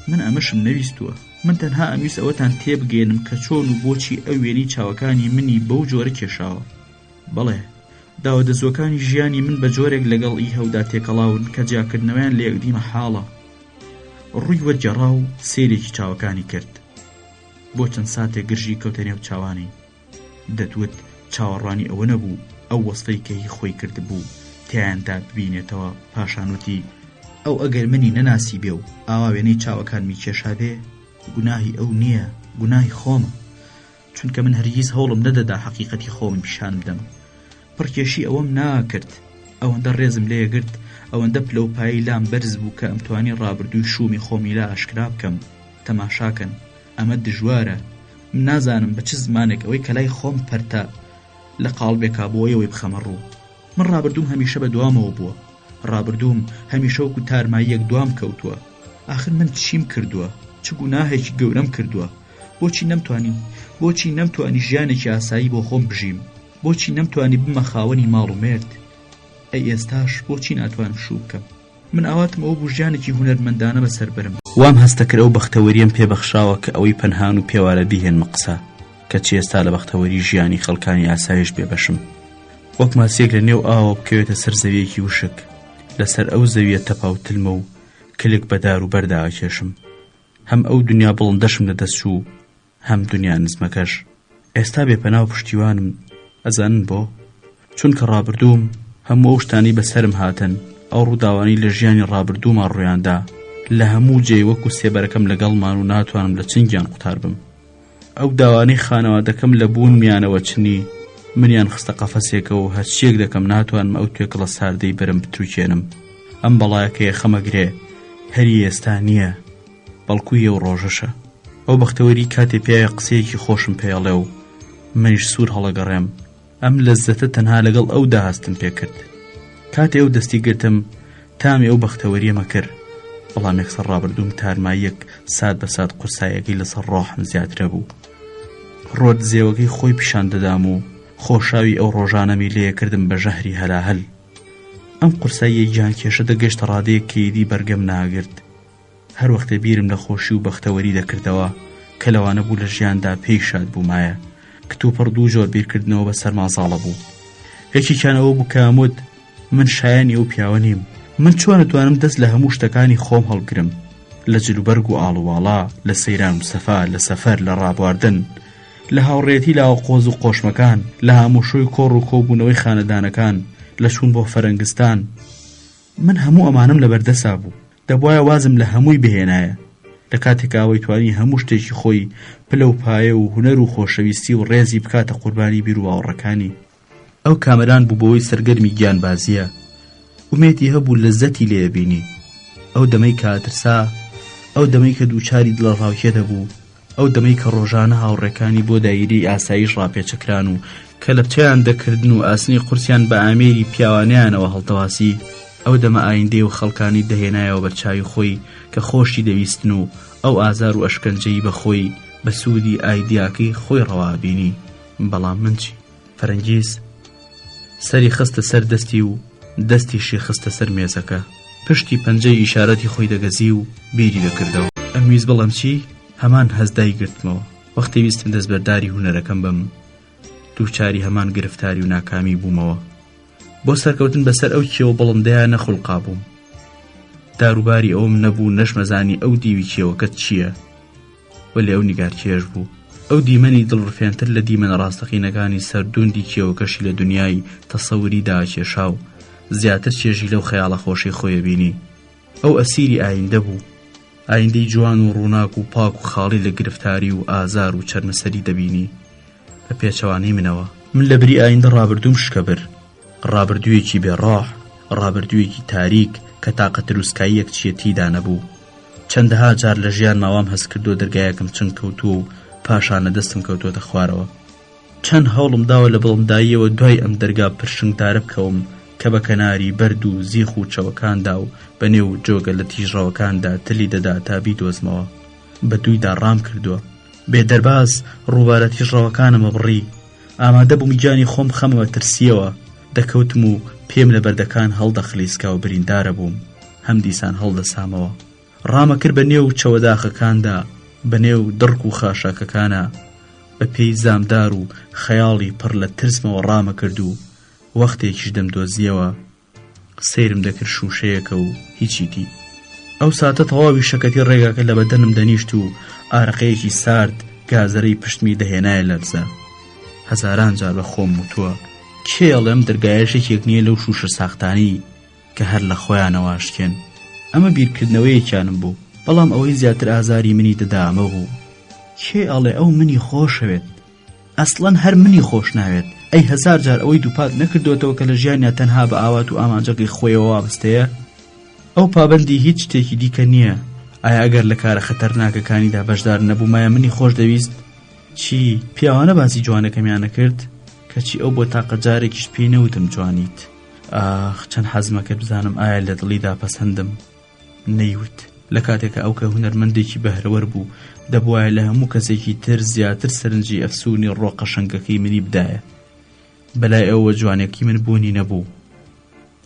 من ئەمەشم نەویستووە. من تەنها ئەمویست ئەوەتان تێبگێنم کە چۆن و بۆچی ئەو وێنەی چاوەکانی منی بەو جۆرە کێشاوە. بەڵێ داوەدەزۆکانی ژیانی من بە جۆرێک لەگەڵ ئی هەودا تێکەڵاون کە جیاکردنەوەیان لە یەکدیمە حاڵە. ڕووی وەرگێڕا و سێرێکی چاوەکانی کرد. بۆ چەند ساتێک گرژی کەوتە نێو چاوانی. دەتوت چاوەڕوانی ئەوە نەبوو ئەو وەسفەی کە هی خۆی کرد بوو تیاندا ببینێتەوە. پاشانوتی ئەو ئەگەر منی نەناسی بێ و ئاوا وێنەی چاوەکانمی کێشا بێ گوناهی ئەو نییە، گوناهی خۆمە، چونکە من هەرگیز هەوڵم نەدەدا حەقیقەتی خۆم پیشان بدەم. پڕکێشی ئەوەم ناکرد، ئەوەندە ڕێزم لێگرت، ئەوەندە پلەپایی لام بەرز بوو کە ئەمتوانی ڕابردووی شومی خۆمی لا ئاشکرا بکەم. تەماشاکەن، ئەمە دژوارە. من نازانم بە چ زمانێک ئەوەی کە لای خۆم پەرتە لە قاڵبێکا بۆیەوەی بخەمە ڕوو. من ڕابردووم هەمیشە بە دوامەوە بووە. ڕابردووم هەمیشە وەکو تارماییەک دوام کەوتووە. ئاخر من چیم کردووە؟ چ گوناهێکی گەورەم کردووە؟ بۆچی نەمتوانی ژیانێکی ئاسایی بۆ خۆم بژیم؟ بۆچی نەمتوانی بمە خاوەنی ماڵ و مێرد؟ ئەی ئێستاش بۆچی ناتوانم شوو بکەم؟ من ئاواتم ئەوە بوو ژیانێکی هونەرمەندانە بەسەر برم. وام هەستە کرد ئەو بەختەوەریەم پێبەخشاوە کە ئەوەی پەنهان و پێوارە بیهێنمە قسە، کە چی ئێستا لە بەختەوەری ژیانی خەڵکانی ئاسایش بێبەشم. وەک ماسیەک لە نێو ئاوە بکەوێتە سەر زەویەکی وشک، لەسەر ئەو زەویە تەپاوتلمە و کلێک بەدار و بەردا ئەکێشم. هەم ئەو دنیا بڵندەشم لەدەستچوو، هەم دنیا نزمەکەش. ئێستا بێپەناو پشتیوانم. ئەزانن بۆ؟ چونکە ڕابردووم هەموو ئەو شتانی بەسەرم هاتن. ئەو ڕووداوانی لە ژیانی ڕابردوومان ڕوویاندا لە هەموو جێ وەکو سێبەرەکەم لەگەڵمان و ناتوانم لە چنگیان قوتار بم. ئەو داوانەی خانەوادەکەم لە بوون میانەوە چنی منیان خستە قەفەسێکەوە و هەرچیەک دەکەم ناتوانم ئەو توێکڵە ساردەی بەرم بتروکێنم. ئەم بەڵایەکەیە خەمەگرێ هەری ئێستا نییە، بەڵکوی ئەو ڕۆژەشە. ئەو بەختەوەری کاتێ پێیە قسەیەکی خۆشم پێڵێ و منیش سوور هەڵەگەڕێم. ئەم لەززەتە تەنها لەگەڵ ئەودا هەستم پێکرد. کاتێ ئەو دەستی گرتم تامی ئەو بەختەوەریەمە کرد. بەڵام یەکسەر ڕابردووم تارماییەک سات بە سات قورسایەکەی لەسەر ڕۆحم زیاترە بوو. ڕۆت زێوەکەی خۆی پیشان دەدام و خۆشاوی ئەو ڕۆژانەمی لێکردم بە ژەهری هەلاهەل. ئەم قورساییە گیان کێشە دەگەشتە ڕادەیەک کەیدی بەرگەم ناگرت. هەر وەختە بیرم لە خۆشی و بەختەوەری دەکردەوە کە لەوانە بوو لە ژیاندا پێی شاد بوومایە. کتوپڕ دوو جۆر بیرکردنەوە بە سەرمازاڵە بوو. یەکێکیانەوە بوو کە ئەموت من شایانی ئەو پیاوە نیم. من چۆن نتوانم دەست لە هەموو شتەکانی خۆم هەڵگرم، لە جلوبەرگ و ئاڵوواڵا، لە سەیران و سەفا، لە سەفەر، لە ڕابواردن، لە هاوڕێتی لاوەقۆز و قۆشمەکان، لە هەمووشۆی کۆڕ و کۆبوونەوەی خانەدانەکان، لە چوون بۆ فەرەنگستان. من هەموو ئەمانم لە بەردەسا بوو. دەبوایە وازم لە هەمووی بهێنایە. لە کاتێکا ئەوەی توانی هەموو شتێکی خۆی پلە و پایە و هونەر و خۆشەویستی و ڕێزی بکاتە قوربانی بیر و باوەڕەکانی. ئەو کامەران بوو بۆەوەی سەرگەرمی گیانبازیە. ومێتی هەبوو لەزەتی لێبینی. ئەو دەمەی کاترسا، ئەو دەمەی کە دووچاری دڵە ڕاوکێ دەبوو، ئەو دەمەی کە ڕۆژانە هاوڕێکانی بۆ دایری ئاسایش ڕاپێچەکران و کە لە بچیان دەکردن و ئاسنی قورسیان بە ئامێری پیاوانیانەوە هەڵتەواسی. ئەو دەمە ئایندەی و خەڵکانی دەهێنایەوە بەرچاوی خۆی کە خۆشی دەویستن و ئەو ئازار و ئەشکەنجەی بەخۆی بە سوودی ئایدیاکەی خۆی ڕەوابینی. بەڵام من چی؟ فەرەنگیز سەری خستە سەر دەستی و دەستیشی خستە سەر مێزەکە. پشتی پەنجەی ئیشارەتی خۆی دەگەزی و بیری دەکردەوە. ئەمویست بڵم چی؟ هەمان هەزدای گرتمەوە. وەختی ویستم دەستبەرداری هونەرەکەم بم، دووچاری هەمان گرفتاری و ناکامی بوومەوە. بۆ سەرکەوتن بەسەر ئەو کێوە بڵندەیە نەخولقا بووم. داروباری ئەوم نەبوو نەشمەزانی ئەو دیوی کێوەکەت چییە، وەلی ئەو نیگارکێش بوو. ئەو دیمەنی دڵڕفێنتر لە دیمەنە ڕاستەقینەکانی سەردوندی کێوەکەشی لە دنیای تەسەووریدا کێشا و زیاتر چێژی لەو خەیاڵە خۆشی خۆیە بینی. ئەو ئەسیری ئایندە بوو، ئایندەی جوان و ڕووناک و پاک و خاڵی لە گرفتاری و ئازار و چەرمەسەری دەبینی. بە پێچەوانەی منەوە من لە بری ئایندە ڕابردووم شکەبر، ڕابردوویەکی بێڕاح، ڕابردوویەکی تاریک کە تاقە دروستکاییەک چیەتیدا نەبوو. چەندەها جار لە ژیان ماوام هەست کردو دەرگایەکم چنگ کەوتووە و پاشانە دەستم کەوتوتە خوارەوە. چەند هەوڵم داوە لە بڵنداییەوە دوای ئەم دەرگا پرشنگدارە بکەوم کە بە کەناری بەرد و زیخ و چەوەکاندا و بەنێو جۆگە لە تیژڕەوەکاندا تلی دەدا تا بیدۆزمەوە. بە دوویدا ڕام کردووە، بێدەرباز ڕووبارە تیژڕەوەکانمە بڕی ئامادە بووم گیانی خۆم خەمەوە ترسیەوە دەکەوتم و پێم لە بەردەکان هەڵدەخلیسکا و بریندارە بووم هەم دیسان هەڵدەسامەوە ڕامەکرد بە نێو چەوەداخەکاندا بە نێو دڕک و خاشاکەکانە بە پێی زامدار و خەیاڵی پڕ لە ترسمەوە ڕامەکرد و وەختێکیش دەمدۆزیەوە سەیرم دەکرد شوشەیەکە و هیچیتی ئەو ساتە تەواوی شەکەتی ڕێگاکە لە بەدەنم دەنیشت و ئارەقەیەکی سارد گازەرەی پشتمی دەهێنایە لەرزە هەزاران جار بە خۆم وتووە کێڵم دەرگایەشێکێک نییە لەو شوشە ساختانی کە هەر لە خۆیانەواشکێن ئەمە بیرکردنەوەیەکیانم بوو بەڵام ئەوەی زیاتر ئازاری منی دەدامە بوو کێ ئەڵێ ئەو منی خۆشەوێت ئەسڵەن هەر منی خۆش ناوێت ئەی هەزار جار ئەوەی دووپات نەکردوێتەوە کە لە ژیانیا تەنها بە ئاوات و ئامانجەکەی خۆیەوە وابستەیە ئەو پابەندی هیچ شتێکی دیکە نییە ئایا ئەگەر لە کارە خەتەرناکەکانیدا بەشدار نەبوومایە منی خۆش دەویست چی پیاوانە باسی جوانەکەمیانە کرد کەچی ئەو بۆ تاقە جارێکیش پێی نەوتم جوانیت ئاخ چەند حەزمە کرد بزانم ئایا لە دڵیدا پەسەندم نەیوت لە کاتێکە ئەو کە هونەرمەندێکی بەهرەوەر بوو دەبوایە لە هەموو کەسێکی تر زیاتر سەرنجی ئەفسوونی ڕۆقەشەنگەکەی منی بدایە بەلای ئەوە جوانێکی من بوونی نەبوو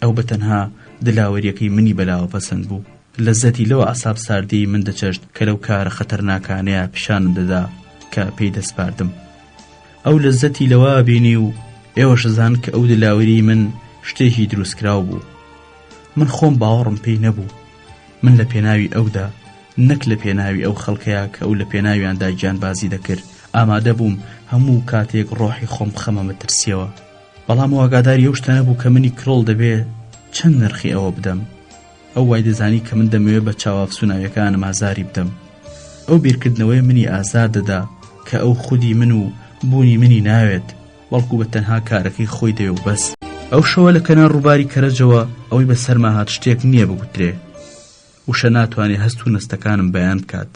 ئەو بەتەنها دلاوەریەکەی منی بەلاوە پەسەند بوو لەزەتی لەوە ئەساب ساردەی من دەچەشت کە لەو کارە خەتەرناکانەیە پیشانم دەدا کە پێی دەسپاردم ئەو لەزەتی لەوە بینی و ئێوەش زان کە ئەو دلاوەری من شتێکی دروستکراو بوو من خۆم باوەڕم پێی نەبوو من لە پێناوی ئەودا نەک لە پێناوی ئەو خەڵکەیە کە ئەو لە پێناویاندا گیانبازی دەکرد ئامادە بووم هەموو کاتێک ڕۆحی خۆم بخەمە ترسیەوە بەڵام ئاگاداری ئەو شتە نەبوو کە منی کڕۆڵ دەبێ چەند نرخی ئەوە بدەم ئەو وای دەزانی کە من دەمەوێت بە چاوافسوناویەکانم ئازاری بدەم ئەو بیرکردنەوەی منی ئازار دەدا کە ئەو خودی من و بوونی منی ناوێت بەڵکو بە تەنها کارەکەی خۆی دەوێ و بەس ئەو شەوە لە کەنار ڕووباری کەرەجەوە ئەوەی بە سەرما هات شتێک نییە بگوترێ وشە ناتوانێ هەست و نەستەکانم بەیان بکات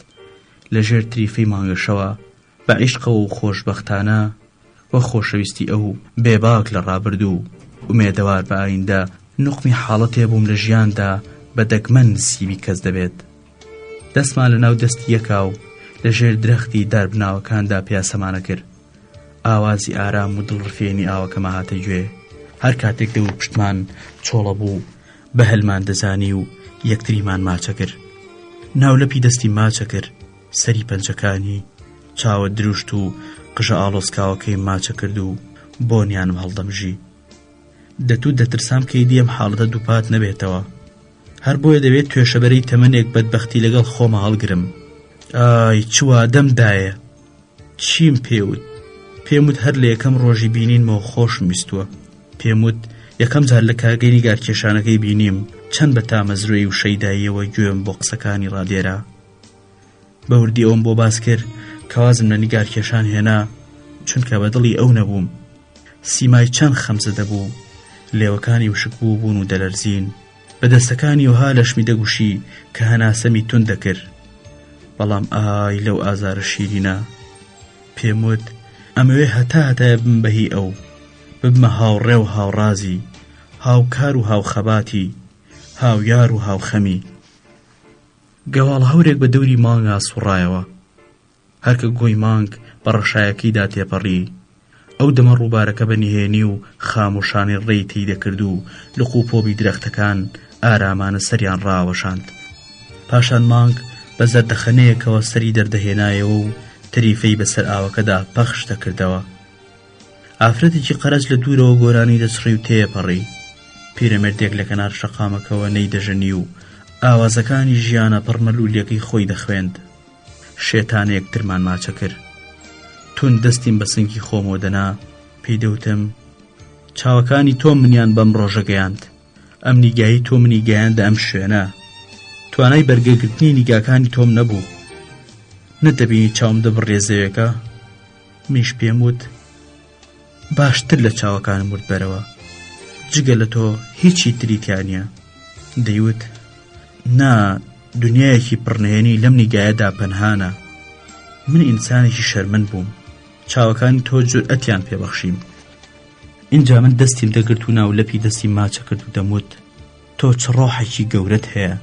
لە ژێر تریفەی مانگەشەوە بە عیشقەوە و خۆشبەختانە وە خۆشەویستی ئەو بێباک لە ڕابردوو ومێدەوار بە ئایندە نوقمی حاڵەتێ بووم لە ژیاندا بە دەگمەن نسیبی کەس دەبێت دەستمان لە ناو دەستی یەکاو لە ژێر درەختی داربناوەکاندا پیاسەمانە کرد ئاوازی ئارام و دڵڕفێنی ئاوەکەمە هاتە گوێ هەر کاتێک دەور پشتمان چۆڵە بوو بە هەلمان دەزانی و یەکتریمان ماچە کرد ناولەپی دەستی ماچە کرد سەری پەنجەکانی چاوە دروشت و قژە ئاڵۆسکاوەکەی ماچە کرد و بۆنیانم هەڵدەمژی دەترسام کەی دیەم حاڵەتە دووپات نەبێتەوە هەر بۆیە دەوێت توێشەبەرەی تەمەنێک بەدبەختی لەگەڵ خۆمە هەڵگرم ئای چوا دەمدایە چیم پێوت پێموت هەر لە یەکەم ڕۆژی بینینمەوە خۆشم بیستووە پێموت یەکەم جار لە کارگەری گارکێشانەکەی بینیم چەند بە تامەزرۆی و شەیداییەوە گوێم بۆ قسەکانی ڕادێرا بەوردی ئەوم بۆ باس کرد کەوازم لە نیگارکێشان هێنا چونکە بە دڵی ئەو نەبووم سیمای چەند خەمزە دەبوو لێوەکانی وشک بوو بوون و دەلەرزین بە دەستەکانی وها لەشمی دەگوشی کە هەناسەمی تون دەکرد بەڵام ئای لەو ئازارە شیرینە پێموت ئەمەوێ هەتایە بم بەهی ئەو ببمە هاوڕێ و هاوڕازی هاوکار و هاوخەباتی هاویار و هاوخەمی گەواڵ هەورێک بە دەوری مانگا سوڕایەوە هەرکە گۆی مانگ بە ڕەشایەکەیدا تێپەڕی ئەو دەمە ڕووبارەکە بەنیهێنی و خاموشانی ڕێی تێی دەکرد و لقوپۆبی درەختەکان ئارامانە سەریان ڕاوەشاند پاشان مانگ بە زەردەخەنەیەکەوە سەری دەردەهێنایەوە و تریفەی بەسەر ئاوەکەدا پەخش دەکردەوە ئافرەتێکی قەرەج لە دوورەوە گۆرانی دەچڕی و تێپەڕی پیرەمێردێک لە کەنار شەقامەکەوە نەی دەژەنی و ئاوازەکانی ژیانە پڕمەلوولەکەی خۆی دەخوێند شێتانەیەک ترمان ماچە کرد تون دەستیم بە سنگی خۆمەوە دەنا پێی دەوتم چاوەکانی تۆ منیان بەم ڕۆژە گەیاند ئەم نیگایی تۆ منی گەیاندە ئەم شوێنە توانای بەرگەگرتنی نیگاکانی تۆم نەبوو نەدەبینی چاوم دەبڕێزەوێکە میش پێم وت باشتر لە چاوەکانم ورد بەرەوە جگە لە تۆ هیچی تریتیانە دەیوت نا دنیایەکی پڕنهێنی لەم نیگایەدا پەنهانە من ئینسانێکی شەرمەند بووم چاوەکانی تۆ جورئەتیان پێبەخشیم اینجا من دەستیم دەگرت و ناولەپی دەستی ماچە کرد و دەموت تۆ چ ڕۆحێکی گەورەت هەیە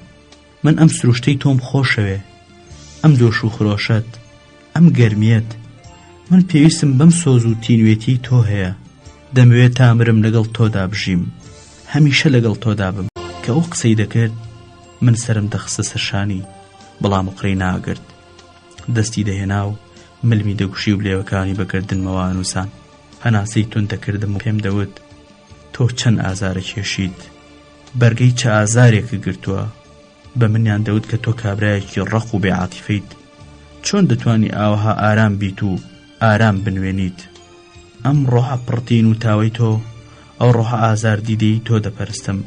من ئەم سروشتەی تۆم خۆشەوێ ئەم دۆش و خرۆشەت ئەم گەرمیەت من پێویستم بەم سۆز و تینوێتی تۆ هەیە دەمەوێت تامرم لەگەڵ تۆدا بژیم هەمیشە لەگەڵ تۆدا بم کە ئەو قسەی دەکرد من سرم دەخستە سەرشانی بەڵام قڕی ناگرت دەستی دەهێنا و ملمی دەگوشی و بلێوەکانی بەگردنمەوە نووسان هەناسەی تون دەکردم و پێم دەوت تۆ چەند ئازارە کێشیت بەرگەی چه ئازارێکی گرتووە بە منیان دەوت کە تۆ کابرایەکی ڕەق و بێعاتیفەیت چۆن دەتوانی ئاوەها ئارام بیت و ئارام بنوێنیت ئەم ڕۆحە پڕتین و تاوەی تۆ ئەو ڕۆحە ئازار دیدەی تۆ دەپەرستم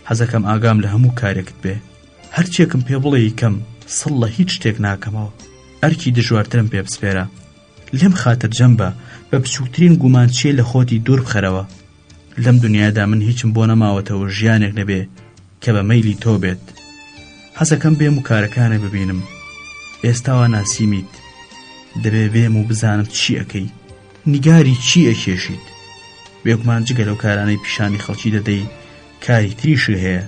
حەزەکەم ئاگام لە هەموو کارێکت بێ هەرچێکم پێ بڵێ یکەم سڵ لە هیچ شتێک ناکەمەوە ئەرکی دژوارترم پێ بسپێرە لێم خاتر جەمبە بە بچووکترین گومانچیە لە خۆتی دوور بخەرەوە لەم دنیادا من هیچم بۆ نەماوەتەوە ژیانێک نەبێ کە بە مەیلی تۆ بێت حەزەکەم بێم و کارەکانە ببینم ئێستاوە ناسیمیت دەبێ بێم و بزانم چی ئەەکەی نیگاری چی ئەکێشیت بێگومان جگە لەو کارانەی پیشانی خەڵکی دەدەی کاری تریشی هەیە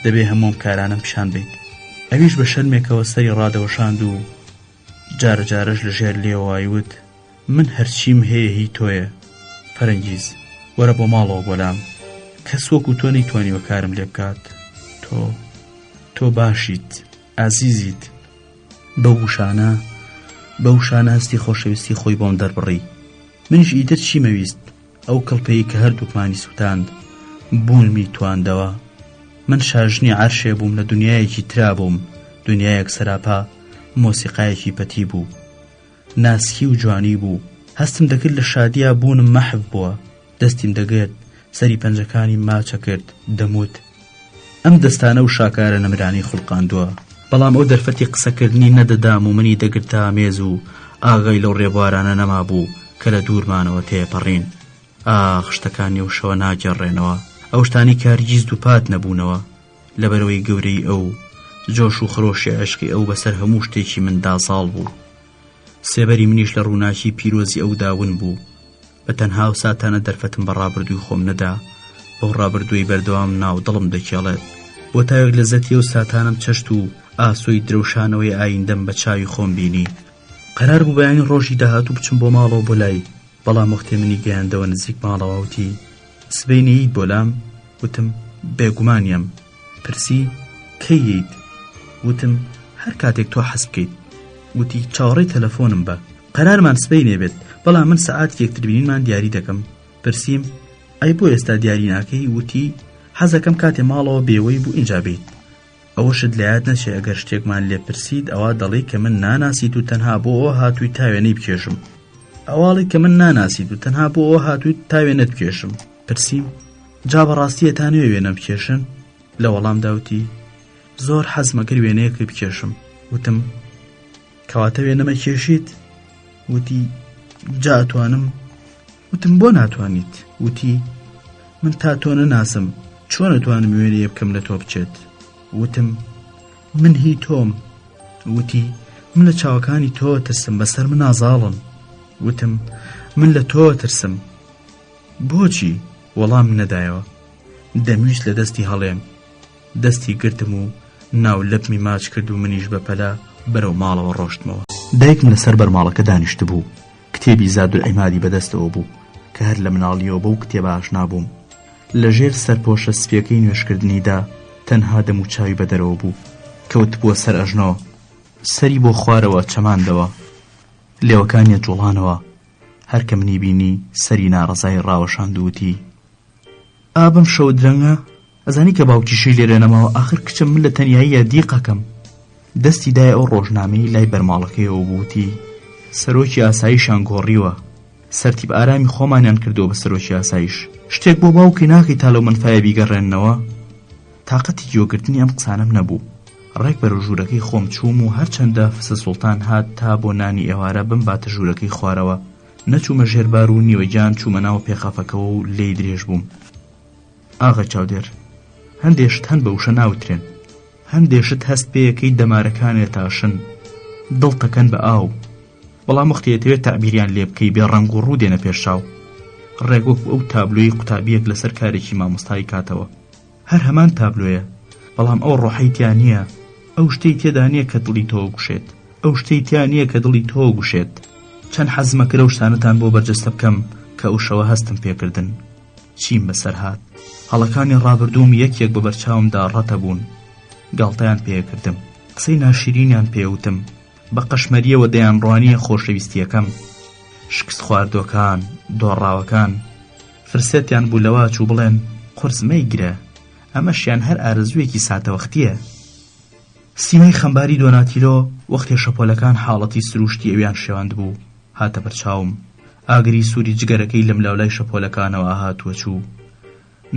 دەبێ هەموم کارانم پیشان بیت ئەویش بە شەرمێکەوە سەری ڕادەوەشاند و جارە جارەش لە ژێر لێوایوت من هەرچیم هەیە هی تۆیە فەرەنگیز وەرە بۆ ماڵەوە بۆلام کەس وەکو تۆ نەیتوانی وەکارم لێ بکات تۆ باشیت ئازیزیت بەو شانە هەستی خۆشەویستی خۆی بۆم دەربڕی منیش ئیتر چی مەویست ئەو کەڵپەیە کە هەردووکمانی سووتاند بوونمی تواندەوە من شاژنی عەرشێ بووم لە دنیایەکی ترا بووم دنیایەک سەراپا مۆسیقایەکی پەتی بوو ناسکی و جوانی بوو هەستم دەکرد لە شادیا بوونم مەحو بووە دەستیم دەگرت سەری پەنجەکانی ماچە کرد دەموت ئەم دەستانە و شاکارە نەمرانی خوڵقاندووە بەڵام ئەو دەرفەتی قسەکردنی نەدەدام و منی دەگرتا مێز و ئاگای لەو ڕێبوارانە نەما بوو کە لە دوورمانەوە تێپەڕین شتەکانی و شەوە ناگەڕێنەوە ئەو شتانی کارگیز دووپات نەبوونەوە لەبەرەوەی گەورەی ئەو جۆش و خڕۆشی عشقی ئەو بەسەر هەموو شتێکی مندا ساڵ بوو سێبەری منیش لە ڕووناکی پیرۆزی ئەو داون بوو بە تەنها و ساتانە دەرفەتم بە ڕابردووی خۆم نەدا بەو ڕابردووی بەردەوام ناو دڵم دەکێڵێت بۆ تاوێک لە زەتی و ساتانم چەشت و ئاسۆی درەوشانەوەی ئایندەم بە چاوی خۆم بینی قەرار بوو بەیانی ڕۆژی داهاتوو بچم بۆ ماڵەوە بۆ لای بەڵام وەختێ منی گەیاندەوە نزیک ماڵەوە وتی سبەینەیت بۆ لام وتم بێگومانیم پرسی کەییت وتم هەر کاتێک تۆ حەز بکەیت وتی چاوەڕێی تەلەفۆنم بە قەرارمان سبەینێ بێت بەڵام من سەعات یەکتر بینینمان دیاری دەکەم پرسیم ئەی بۆ ئێستا دیاری ناکەی وتی حەزەکەم کاتێ ماڵەوە بێوەی بوو اینجا بیت ئەوەشت لەیاد نەچێ ئەگەر شتێکمان لێ پرسید ئەوە دەڵێ کە من ناناسیت و تەنها بۆ ئەوە هاتووی تاوێنەی بکێشم ئەواڵی کە من ناناسیت و تەنها بۆ ئەوە هاتووی تاوێنەت بکێشم پرسیم جا بەڕاستیە تا نوێ وێنەم بکێشن لە وەڵام داوتی زۆر حەزمەکرد وێنەیەکی بکێشم وتم کەواتە وێنەمە کێشیت وتی جا ئەتوانم وتم بۆ ناتوانیت وتی من تا تۆ نەناسم چۆن ئەتوانم وێنەیە بکەم لە تۆ بچێت وتم من هی تۆم وتی من لە چاوەکانی تۆ ترسم بەسەر من ئازاڵن وتم من لە تۆ ترسم بۆچی وەڵام نەدایەوە دەمویست لە دەستی هەڵێم دەستی گرتم و ناو لەپمی ماچ کرد و منیش بە پەلا بەرەو ماڵەوە ڕۆشتمەوە دایکم لەسەر بەرماڵەکە دانیشت بوو کتێبی زادولعیمادی بەدەستەوە بوو کە هەر لە مناڵیەوە بەو کتێبە ئاشنا بووم لەژێر سەرپۆشە سپیەکەی نوێشکردنیدا تەنها دەم و چاوی بەدەرەوە بوو کەوت بووە سەر ئەژنەوە سەری بۆ خوارەوە چەماندەوە لێوەکانیە جوڵانەوە هەر کە منی بینی سەری ناڕەزای ڕاوەشاندووتی ئابم شەو درەنگە ئەزانی کە باوکیشی لێرە نەماوە ئاخر کچم من لە تەنیاییە دیقەکەم دەستی دایە ئەو ڕۆژنامەی لای بەرماڵەکەیەوە بووتی سەرۆکی ئاساییشان گۆڕیوە سەرتیب ئارامی خۆمانیان کردەوە بە سەرۆکی ئاسایش شتێک بۆ باوکی ناکەی تا لەو منفایە بیگەڕێننەوە تاقەتی گوێگرتنی ئەم قسانم نەبوو ڕێک بەرەو ژوورەکەی خۆم چووم و هەرچەندە فسە سوڵتان هات تا بۆ نانی ئێوارە بم باتە ژوورەکەی خوارەوە نەچوومە ژێربار و نیوەجان چوومە ناو پێخەفەکەەوە و لێی درێژ بووم ئاغا چاودێر هەندێشت هەند بە وشە ناوترێن هەندێشت هەست پێیەکەی دەمارەکانێت تاشن دڵتەکەن بە ئاو بەڵام وەختێتەوێت تەعبیریان لێ بکەی بێ ڕەنگ و ڕوو دێنە پێشاو ڕێگوەک ئەو تابلۆی قوتابیەک لەسەر کارێکی مامۆستای کاتەوە هەر هەمان تابلۆیە بەڵام ئەو ڕۆحەی تیا نییە ئەو شتەی تێدا نییە کە دڵی تۆ گوشێت ئەو شتەی تیا نییە کە دڵی تۆ گوشێت. چەند حەزمە کرە و شتانتان بۆ بەرجەستە بکەم کە ئەو شەوە هەستم پێکردن. چیم بەسەر هات. هەڵەکانی ڕابردووم یەک بە بەرچاومدا ڕەتە بوون. گاڵتەیان پێکردم، قسەی ناشیرینیان پێوتم، بە قەشمەریەوە دەیانڕوانیە خۆشەویستیەکەم. شکست خواردۆکان، دۆڕاوەکان فرسەتیان بوو لەوا چوو بڵێن قورس مەیگرە، ئەمەشیان هەر ئارەزوویەکی ساتەوەختیە. سیمەی خەمباری دۆناتیلۆ وەختێ شەپۆلەکان حاڵەتی سروشتی ئەویان شێواند بوو هاتە بەرچاوم. ئاگری سووری جگەرەکەی لەم لاولای شەپۆلەکانەوە هاتووە چوو.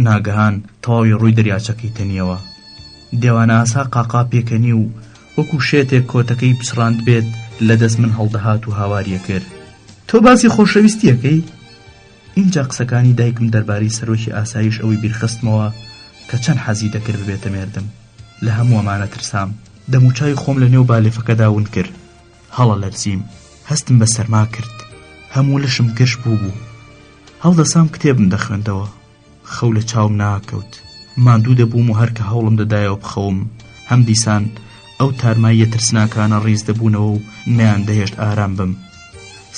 ناگەهان تەواوی ڕووی دەریاچەکەی تەنیەوە. دێوانە ئاسا قاقا پێکەنی و وەکو شێتێک کۆتەکەی پچڕاند بێت لە دەست من هەڵدەهات و هاواریە کرد. تۆ باسی خۆشەویستیەکەی؟ اینجا قسەکانی دایکم دەربارەی سەرۆکی ئاسایش ئەوەی بیرخستمەوە کە چەند حەزی دەکرد ببێتە مێردم. لە هەموو ئەمانە ترسام. دەموچای خۆم لە نێو بالێفەکەدا ون کرد. هەڵە لەرزیم، هەستم بە سەرما کرد، هەموو لەشم گەش بوو. هەڵدەسام کتێبم دەخوێندەوە. خەو لە چاوم ناکەوت. ماندوو دەبووم و هەر کە هەوڵم دەدایەوە بخەوم هەم دیسان ئەو تارماییە ترسناکانە ڕیز دەبوونەوە و نەیان دەهێشت ئارام بم.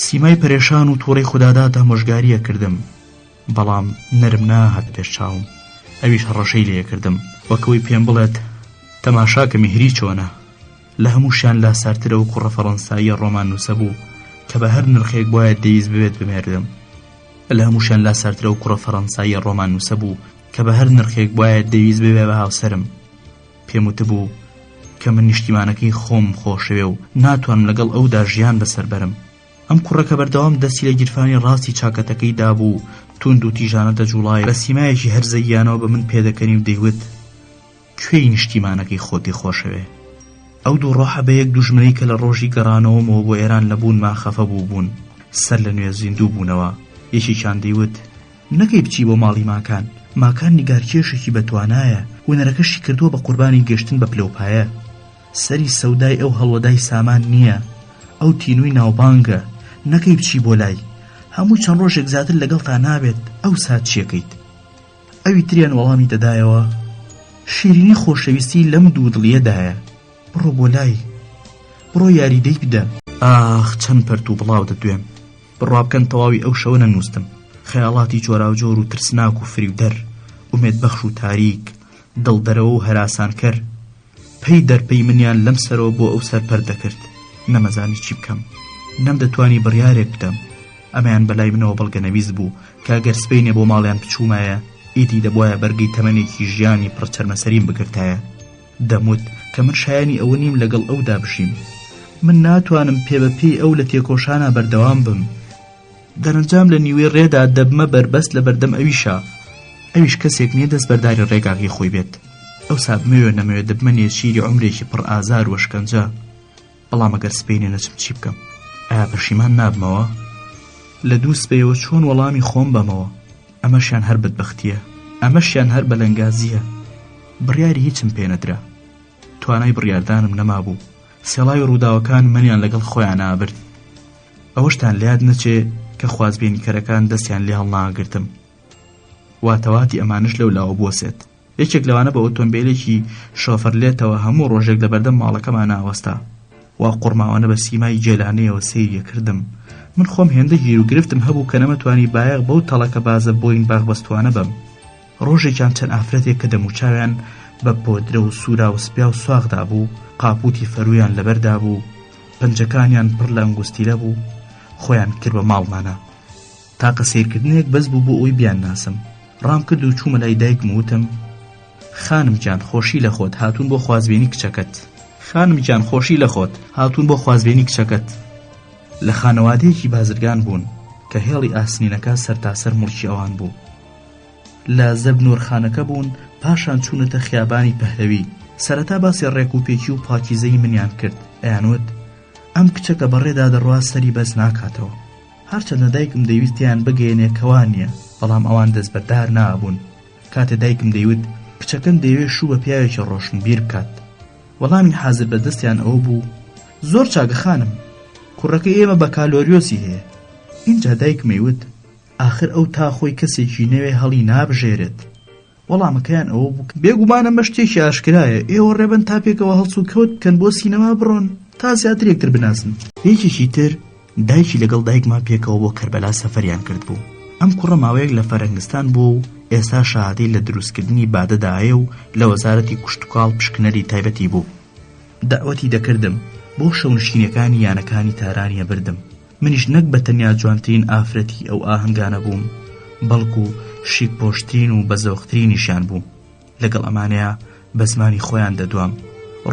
سیمای پەرێشان و تووڕەی خوددادا دامۆژگاریە کردم، بەڵام نەرم ناهات پێش چاوم. ئەویش هەڕەشەی لێ کردم وەکەوەی پێم بڵێت تەماشاکە میهری چۆنە. لە هەمووشیان لاسارترە و کوڕە فەڕەنساییە ڕۆمان نووسە بوو کە بە هەر نرخێک بۆیە دەیویست ببێت بمێردم. لە هەمووشیان لاسارترە و کوڕە فەڕەنساییە ڕۆمان نووسە بوو کە بە هەر نرخێک بۆیە دەیویست ببێ بە هاوسەرم. پێم وتبوو کە من نیشتیمانەکەی خۆم خۆشەوێ و ناتوانم لەگەڵ ئەودا ژیان بەسەر بەرم. ئەم کوڕەکە بەردەوام دەستی لە گیرفانی ڕاستی چاکەتەکەی دابوو، توند و تیژانە دەجوڵای بە سیمایەکی هەرزەییانەوە بە من پێدەکەنی و دەیوت کوێی نیشتیمانەکەی خۆتی خۆشەوێ. ئەو دوو ڕۆحە بە یەک دوژمنەی کە لە ڕۆژی گەڕانەوەمەوە بۆ ئێران لەبوون ماخەفە بوون سەر لە نوێ زیندوو بوونەوە. یەکێکیان دەیوت نەکەی بچی بۆ ماڵی ماکان نیگارکێشێکی بەتوانایە، هونەرەکەشی کردووە بە قوربانی گەشتن بە پلەپایە. سەری سەودای ئەو هەڵوەدای سامان نییە، ئەو تینووی ناوبانگە. نەکەی بچی بۆ لای، هەموو چەند ڕۆژێک زیاتر لەگەڵتا نابێت. ئەو سات چیەکەیت؟ ئەوی تریان وەڵامی دەدایەوە شیرینی خۆشەویستی لەم دوو دڵیەدایە. بڕۆ بۆ لای، بڕۆ یاریدەی بدە. ئاخ چەند پەرت و بڵاو دەدوێم. بڕابکەن تەواوی ئەو شەوە نەنووستم. خەیاڵاتی جۆراوجۆر و ترسناک و فریودەر، ئومێدبەخش و تاریک، دڵدەرەوە و هەراسانکەر پەی دەرپەی منیان لەم سەرەوە بۆ ئەو سەر پەردەکرد. نەمەزانی چی بکەم، نەم دەتوانی بڕیارێک بدەم. ئەمەیان بەلای منەوە بەڵگەنەویست بوو کە ئەگەر سبەینێ بۆ ماڵیان بچوومایە ئیدی دەبوایە بەرگەی تەمەنێکی ژیانی پڕچەرمەسەریم بگرتایە. دەموت کە من شایانی ئەوە نیم لەگەڵ ئەودا بشیم. من ناتوانم پێبەپێی ئەو لە تێکۆشانە بەردەوام بم. دەرەنجام لە نیوەی ڕێدا دەبمە بەربەست لە بەردەم ئەویشە. ئەویش کەسێک نییە دەست بەرداری ڕێگاغی خۆی بێت. ئەو سابمەوێ نەمەوێت دەبمە نێچیری عومرێکی پڕ ئازار و شکنجە. بەڵام ئەگەر سبەینێ نەچم چی بکەم؟ ئایا پەشیمان نابمەوە؟ لە دوو سبەیەوە چۆن وەڵامی خۆم بەمەوە؟ ئەمەشیان هەر بەدبەختیە، ئەمەشیان هەر بەلەنگازیە. بڕیاری هیچم پێ نەدرا، توانای بڕیاردانم نەمابوو. سێڵای ڕووداوەکان منیان لەگەڵ خۆیان ئابرد. ئەوەشتان لێیاد نەچێ کە خوازبێنیکەرەکان دەستیان لێ هەڵناگرتم. واتەواتی ئەمانش لەو لاوە بۆسێت. یەکێک لەوانە بە ئۆتۆمبیلێکی شۆفەر لێتەوە هەموو ڕۆژێک لە بەردەم ماڵەکەمان ناوەستا. وا قوڕماوانە بە سیمای جێلانەیەوە سەیریە کردم. من خۆم هێندە گیر و گرفتم هەبوو کە نەمەتوانی بایەغ بەو تەڵەکە بازە بۆین باغبەستوانە بم. ڕۆژێکیان چەند ئافرەتێک کە دەموچاویان بە پۆدرە و سوورا و سپیا و سواغدا بوو، قاپوتی فەرویان لەبەردا بوو، پەنجەکانیان پڕ لە ئەنگوستیلە بوو، خۆیان کرد بە ماڵمانە. تاقە سیرکردنێک بەس بوو بۆ ئەوی بیان ناسم. ڕام کرد و چوومە لای دایکم وتم خانم جان خۆشی لە خۆت هاتوون بۆ خوازبێنی کچەکەت. خانم جان خۆشی لە خۆت هاتوون بۆ خوازبێنی کچەکەت. لە خانەوادەیەکی بازرگان بوون کە هێڵی ئاسنینەکە سەرتاسەر مڵکی ئەوان بوو. لە زەبنۆرخانەکە بوون، پاشان چوونەتە خیابانی پەهلەوی. سەرەتا باسی ڕێکوپێکی و پاکیزەی منیان کرد. ئەیانوت ئەم کچەکە بەڕێدا دەڕوا سەری بەس ناکاتەوە. هەرچەندە دایکم دەیویستیان بگەێنێ کەوان نییە، بەڵام ئەوان دەستبەردار نابوون. کاتێ دایکم دەیوت کچەکەم دەیوێت شوو بە پیاوێکی ڕۆشنبیر بکات، وەڵامی حازر بە دەستیان ئەوە بوو زۆر چاکە خانم، کوڕەکەی ئێمە بە کالۆریۆسی هەیە. اینجا دایکمەیوت ئاخر ئەو تا خۆی کەسێکی نەوێ هەڵی نابژێرێت. وەڵامەکەیان ئەوە بوو بێگومانە مە شتێکی ئاشکرایە ئێوە ڕێبەن تا پێکەوە هەڵسو کەوت بکەن بۆ سینەما بڕۆن. تا زیاتر یەکتر بناسن. یەکێکی تر دایکی لەگەڵ دایکمان پێکەوە بۆ کەربەلا سەفەریان کرد بوو. ئەم کوڕە ماوەیەک لە فەرەنگستان بوو و ئێستا شاهادەی لە دروستکردنی بادەدایە و لە وەزارەتی کوشتوکاڵ پشکنەری تایبەتی بوو. داوەتی دەکردم بۆ شەونشینەکانی یانەکانی تارانیە بردم. منیش نەک بە تەنیا جوانترین ئافرەتی ئەو ئاهەنگانە بووم، بەڵکو شیک پۆشترین و بەزەوخترینیشیان بووم. لەگەڵ ئەمانەیە بە زمانی خۆیان دەدوام.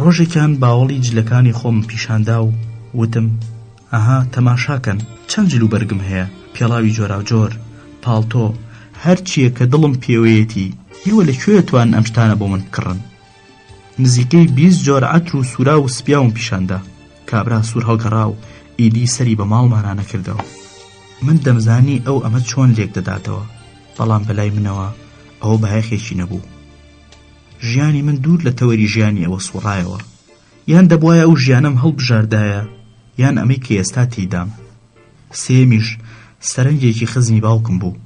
ڕۆژێکیان باوەڵی جلەکانی خۆم پیشاندا و وتم ئەها تەماشاکەن چەند جلو بەرگم هەیە، پێڵاوی جۆراوجۆر، پاڵتۆ، هەرچیە کە دڵم پێوەیەتی. هیوە لەکوێ توان ئەم شتانە بۆ من بکڕن. نزیکەی 20 جۆر عەتر و سوورا و سپیاوم پیشاندا. کابرا سوور هەڵگەڕا و ئیدی سەری بە ماڵمانە نەکردەوە. من دەمزانی ئەو ئەمە چۆن لێک دەداتەوە، بەڵام بەلای منەوە ئەوە بەهایەخێکی نەبوو. ژیانی من دوور لە تەوەری ژیانی ئەوە سوڕایەوە. یان دەبوایە ئەو ژیانم هەڵبژاردایە، یان ئەمەی کە ئێستا تێیدام. سێمیش سەرنجێکی خزمی باوکم بوو.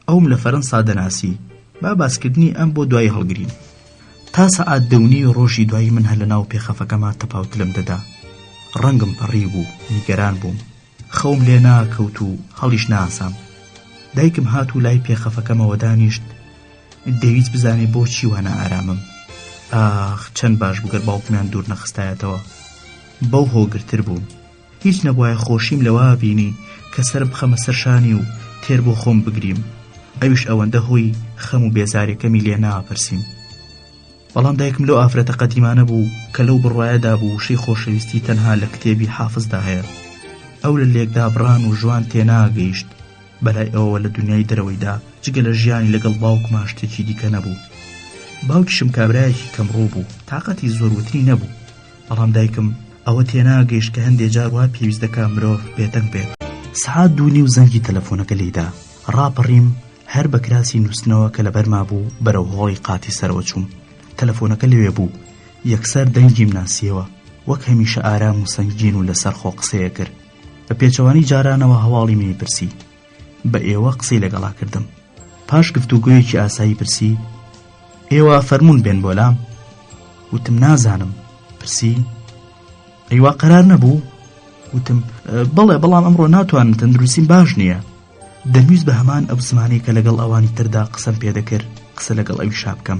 ئەوم لە فەرەنسا دەناسی. با باسکردنی ئەم بۆ دوای هەڵگرین. تا سەعات 2:30 ڕۆژی دوایی من هەر لە ناو پێخەفەکەما تەپاوت لەم دەدا. ڕەنگم پەڕی بوو، نیگەران بووم. خەوم لێ ناکەوت و هەڵیش ناسام. دایکم هات و لای پێخەفەکەمەوە دانیشت. دەویست بزانێ بۆچی وانە ئارامم. ئاخ چەند باش بوو گەر باوکمیان دوور نەخستایەتەوە. بەو هۆگرتر بووم. هیچ نەبوایە خۆشیم لەوا بینی کە سەرم بخەمە سەر شانی و تێر بۆ خۆم بگریم. ئەویش ئەوەندە هۆی خەم و بێزارێکەمی لێ ناپەرسیم. بەڵام دایکم لەو ئافرەتە قەدیمانە بوو کە لەو بڕوایەدا بوو وشەی خۆشەویستی تەنها لە کتێبی حافزدا هەیە. ئەو لە لێکدا بڕان و ژوان تێناگەیشت. بەلای ئەوە لە دنیای دەرەوەیدا جگە لە ژیانی لەگەڵ باوکما شتێکی دیکە نەبوو. باوکیشم کابرایەکی کەمڕۆ بوو، تااقەتی زۆروتری نەبوو. بەڵام دایکم ئەوە تێناگەیشت کە هەندێک جار وا پێویست دەکا مرۆڤ بێدەنگ بێت. سەعات 2:30 زەنگی تەلەفۆنەکە لێدا. ڕاپەڕیم هەر بە کراسی نووسنەوە کە لەبەرما بوو بەرەو هۆڵی قاتی سەرەوە چووم. تەلەفۆنەکە لەوێ بوو. یەکسەر دەنگیم ناسیەوە، وەک هەمیشە ئارام و سەنگین و لەسەر خۆ قسەیە کرد. بە پێچەوانی جارانەوە هەواڵی منی پرسی. بە ئێوە قسەی لەگەڵا کردم. پاش گفتوگویەکی ئاسایی پرسی ئێوە فەرموون بێن بۆ لام؟ وتم نازانم. پرسی ئەیوا قەرار نەبوو؟ وتم بەڵێ بەڵام ئەمڕۆ ناتوانم تەندروستیم باش نییە. دەمویست بە هەمان ئەو زمانی کە لەگەڵ ئەوانی تردا قسەم پێدەکرد قسە لەگەڵ ئەویشا بکەم،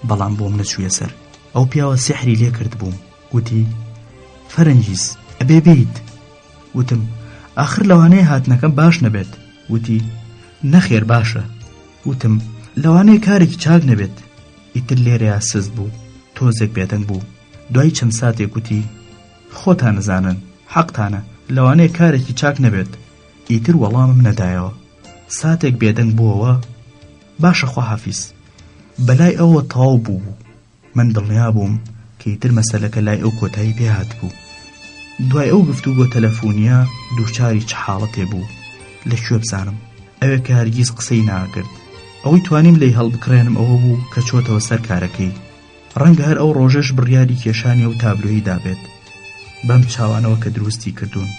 بەڵام بۆم نەچوویە سەر. ئەو پیاوە سیحری لێ کرد بووم. وتی فەرەنگیز ئەبێ بیت. وتم ئاخر لەوانەیە هاتنەکەم باش نەبێت. وتی نەخێر باشە. وتم لەوانەیە کارێکی چاک نەبێت. ئیتر لێرەیە سست بوو، تۆزێک بێدەنگ بوو. دوای چەند ساتێک وتی خۆتان نزانن، حەقتانە، لەوانەیە کارێکی چاک نەبێت. ئیتر وەڵامم نەدایەوە. ساتێک بێدەنگ بووەوە. باشە خواحافیز. بەلای ئەوە تەواو بوو. من دڵنیا بووم کە ئیتر مەسەلەکە لای ئەو کۆتایی پێهات بوو. دوای ئەو گفتوگۆ تەلەفۆنیە دووچاری چ حاڵەتێ بوو. لەکوێ بزانم؟ ئەوێ کە هەرگیز قسەی ناکرد. ئەوەی توانیم لێی هەڵبکڕێنم ئەوە بوو کە چۆتەوە سەر کارەکەی. ڕەنگە هەر ئەو ڕۆژەش بڕیاری کێشانی و تابلۆیی دابێت. بەم چاوانەوە کە دروستی کردوون.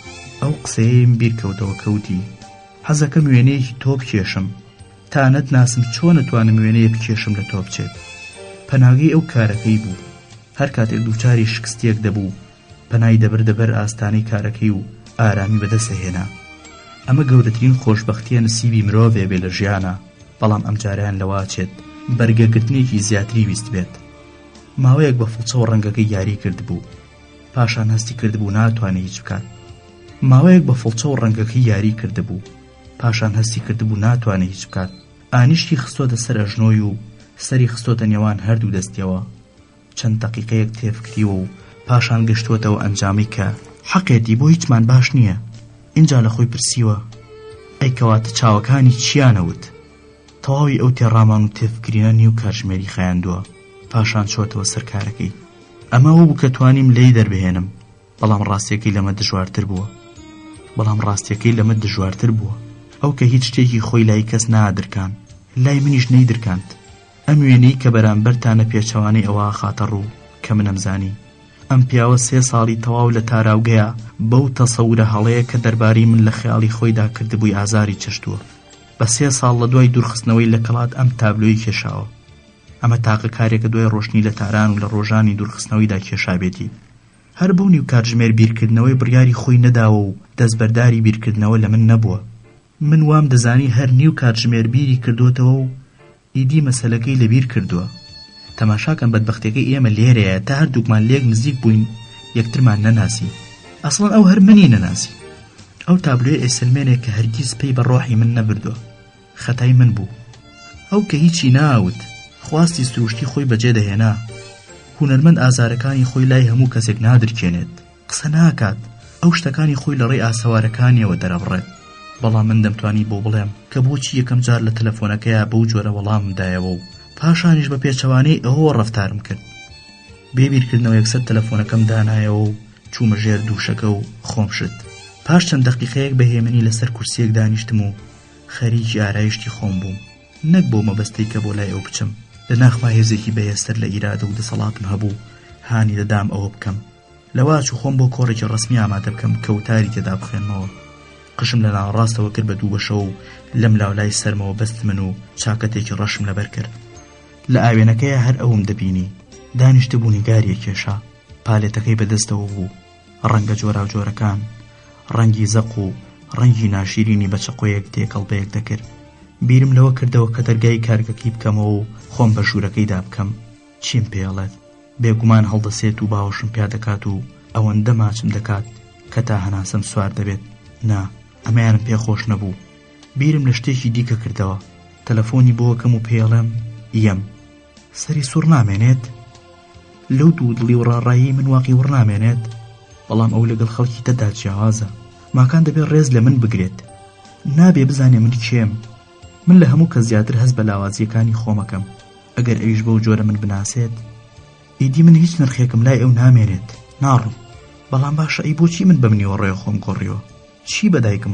ئەو قسەیەم بیر کەوتەوە کەوتی حەزەکەم وێنەیەکی تۆ بکێشم، تا نەتناسم چۆن نەتوانم وێنەیە بکێشم لە تۆ بچێت. پەناگەی ئەو کارەکەی بوو. هەر کاتێک دووچاری شکستێک دەبوو پەنای دەبەر کارەکەی و ئارامی بەدەستەهێنا. ئەمە گەورەترین خۆشبەختیە نسیبی مرۆڤێ بێ لە ژیانە، بەڵام ئەم جاریان لەواچێت بەرگەگرتنێکی زیاتری ویست بێت. ماوەیەک بە فڵچەوە ڕەنگەکەی یاری کرد بوو، پاشان هەستی کرد بوو ناتوانێت هیچ بکات. ماوەیەک بە فڵچەوە ڕەنگەکەی یاری کرد بوو، پاشان هەستی کرد بوو ناتوانێت هیچ بکات. ئانیشتی خستۆتە سەر ئەژنۆی و سەری خستۆتە نێوان هەردوو دەستیەوە. چەند دەقیقەیەک تێفکریوە و پاشان گەشتوتەوە ئەنجامی کە حەقێتی بۆ هیچمان باش نییە. اینجا لە خۆی پرسیوە ئەی کەواتە چاوەکانی چیانەوت؟ تەواوی ئەو تێڕامان و تێفکرینە نیو کاتژمێری خایاندووە. پاشان چۆتەوە سەر کارەکەی. ئەمە وە بوو کە توانیم لێی دەربهێنم، بەڵام ڕاستیەکەی لەمە دژوارتر بووە. ئەو کە هیچ شتێکی خۆی لای کەس نادرکان، لای منیش نەیدرکاند. ئەم وێنەی کە بەرامبەرتانە پێچەوانەی ئەوە خاتە ڕوو کە منەمزانی. ئەم پیاوە 3 ساڵی تەواو لە تاراوگەیە بەو تەسەورە هەڵەیە کە دەربارەی من لە خەیاڵی خۆیدا کردبووی ئازاری چەشتووە. بە 3 ساڵ لە دوای دوورخستنەوەی لە کەڵات ئەم تابلۆی کێشاوە. ئەمە تاقە کارێکە دوای ڕۆشنی لە تاران و لە ڕۆژانی دوورخستنەوەیدا کێشابێتی. هەر بەو نیو کاتژمێر بیرکردنەوەی بڕیاری خۆی نەداوە و دەستبەرداری بیرکردنەوە لە من نەبووە. من وام دەزانی هەر نیو کاتژمێر بیری کردوتەوە و ئیدی مەسەلەکەی لەبیر کردووە. تەماشاکەن بەدبەختیەکەی ئێمە لێرەیە تا هەردووکمان لێک نزیک بووین یەکترمان نەناسی. ئەسڵەن ئەو هەر منی نەناسی. ئەو تابلۆی ئێسلمێنێک کە هەرگیز پێی بە ڕۆحی من نەبردووە. خەتای من بوو. ئەو کە هیچی ناوت خواستی سروشتی خۆی بەجێ دەهێنا. هونەرمەند ئازارەکانی خۆی لای هەموو کەسێک نادرکێنێت. قسە ناکات. ئەو شتەکانی خۆی لە ڕێی ئاسەوارەکانیەوە دەرەبڕێت. بەڵام من دەمتوانی بۆ بڵێم کە بۆچی یەکەم جار لە تەلەفۆنەکەیە بەو جۆرە وەڵاممدایەوە و پاشانیش بە پێچەوانەی ئەوە ڕەفتارم کرد. بێبیرکردنەوە یەکسەر تەلەفۆنەکەم دانایەوە و چوومە ژێر دووشەکە و خۆم شت. پاش چەند دەقیقەیەک بەهێمنی لەسەر کورسیەک دانیشتم و خەریکی ئارایشتی خۆم بووم. نەک بۆ مەبەستەی کە بۆ لای ئەو بچم. لە ناخما هێزێکی بەهێزتر لە ئیرادە و دەسەڵاتم هەبوو هانی دەدام ئەوە بکەم. لەواچ و خۆم بۆ کۆڕێکی ڕەسمی ئامادە بکەم کەوتاری تێدا بخوێنمەوە. قشم لە ناڕاستەوە کرد بە دوو بەشەوە و لەم لاولای سەرمەوە بەست من و چاکەتێکی ڕەشم لەبەر کرد. لە ئاوێنەکەیە هەر ئەوم دەبینی. دانیشتە بوو نیگاریە کێشا. پالێتەکەی بەدەستەوە بوو. ڕەنگە جۆرا جۆرەکان، ڕەنگی زەق و ڕەنگی ناشیرینی بە چەقۆیەک تێکەڵ بەیەک دەکرد. بیرم لەوە کردەوە کە دەرگای کارگەکەی بکەمەوە و خۆم بە ژوورەکەیدا بکەم. چیم پێڵێت؟ بێگومان هەڵدەسێت و باوەشم پیا دەکات و ئەوەندە ماچم دەکات کە تا هەناسەم سوار دەبێت. نا، ئەمەیانم پێخۆش نەبوو. بیرم لە شتێکی دیکە کردەوە. تەلەفۆنی بۆکەم و پێڵێم یەم. سەری سوور نامێنێت؟ لەو دوو دڵی و ڕاڕایی من واقی وڕنامێنێت. بەڵام ئەو لەگەڵ خەڵکی تەدا جیاوازە. ماکان دەبێت ڕێز لە من بگرێت. نابێ بزانێ من کێم. من لە هەموو کە زیاتر هەست بە لاوازیەکانی خۆمەکەم. ئەگەر ئەویش بەو جۆرە من بناسێت ئیدی من هیچ نرخێکم لای ئەو نامێنێت. ناڕم. بەڵام باشە ئەی بۆچی من بەمنیوە ڕێ خۆم گۆڕیوە؟ چی بەدایکم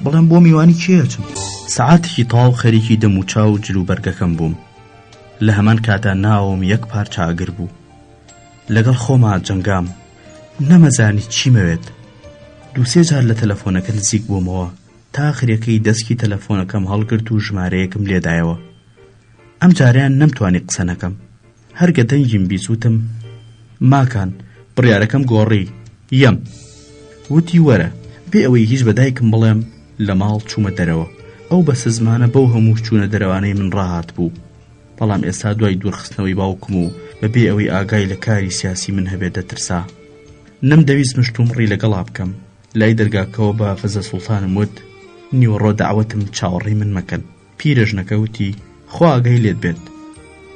بڵێم بۆ میوانی کێچم؟ سەعاتێکی تاو خەریکی دەم و چاو جلوبەرگەکەم بووم. لە هەمان کاتا ناوم یەک پارچە ئاگر بوو. لەگەڵ خۆما جەنگام. نەمەزانی چیمەوێت. دووسێ جار لە تەلەفۆنەکە نزیک بوومەوە تا ئاخرەکەی دەستکی تەلەفۆنەکەم هەڵگرت و ژمارەیەکم لێدایەوە. ئەم جاریان نەمتوانی قسە نەکەم. هەرگە دەنگیم بیچوتم ماکان بڕیارەکەم گۆڕی یەم. وتی وەرە بێ ئەوەی هیچ بەدایکم بڵێم لە ماڵ چوومە دەرەوە. ئەو بەسە زمانە بەو هەموو چوونە دەرەوانەی من ڕاهات بوو. بەڵام ئێستا دوای دوورخستنەوەی باوکم و بەبێ ئەوەی ئاگای لە کاری سیاسی من هەبێت دەترسا. نەمدەویست مشتومڕی لەگەڵا بکەم. لای دەرگاکەوە بە فەزە سوڵتانم وت نیوەڕۆ داوەتم چاوەڕی من مەکەن. پیرەژنەکە وتی خوا ئاگای لێت بێت.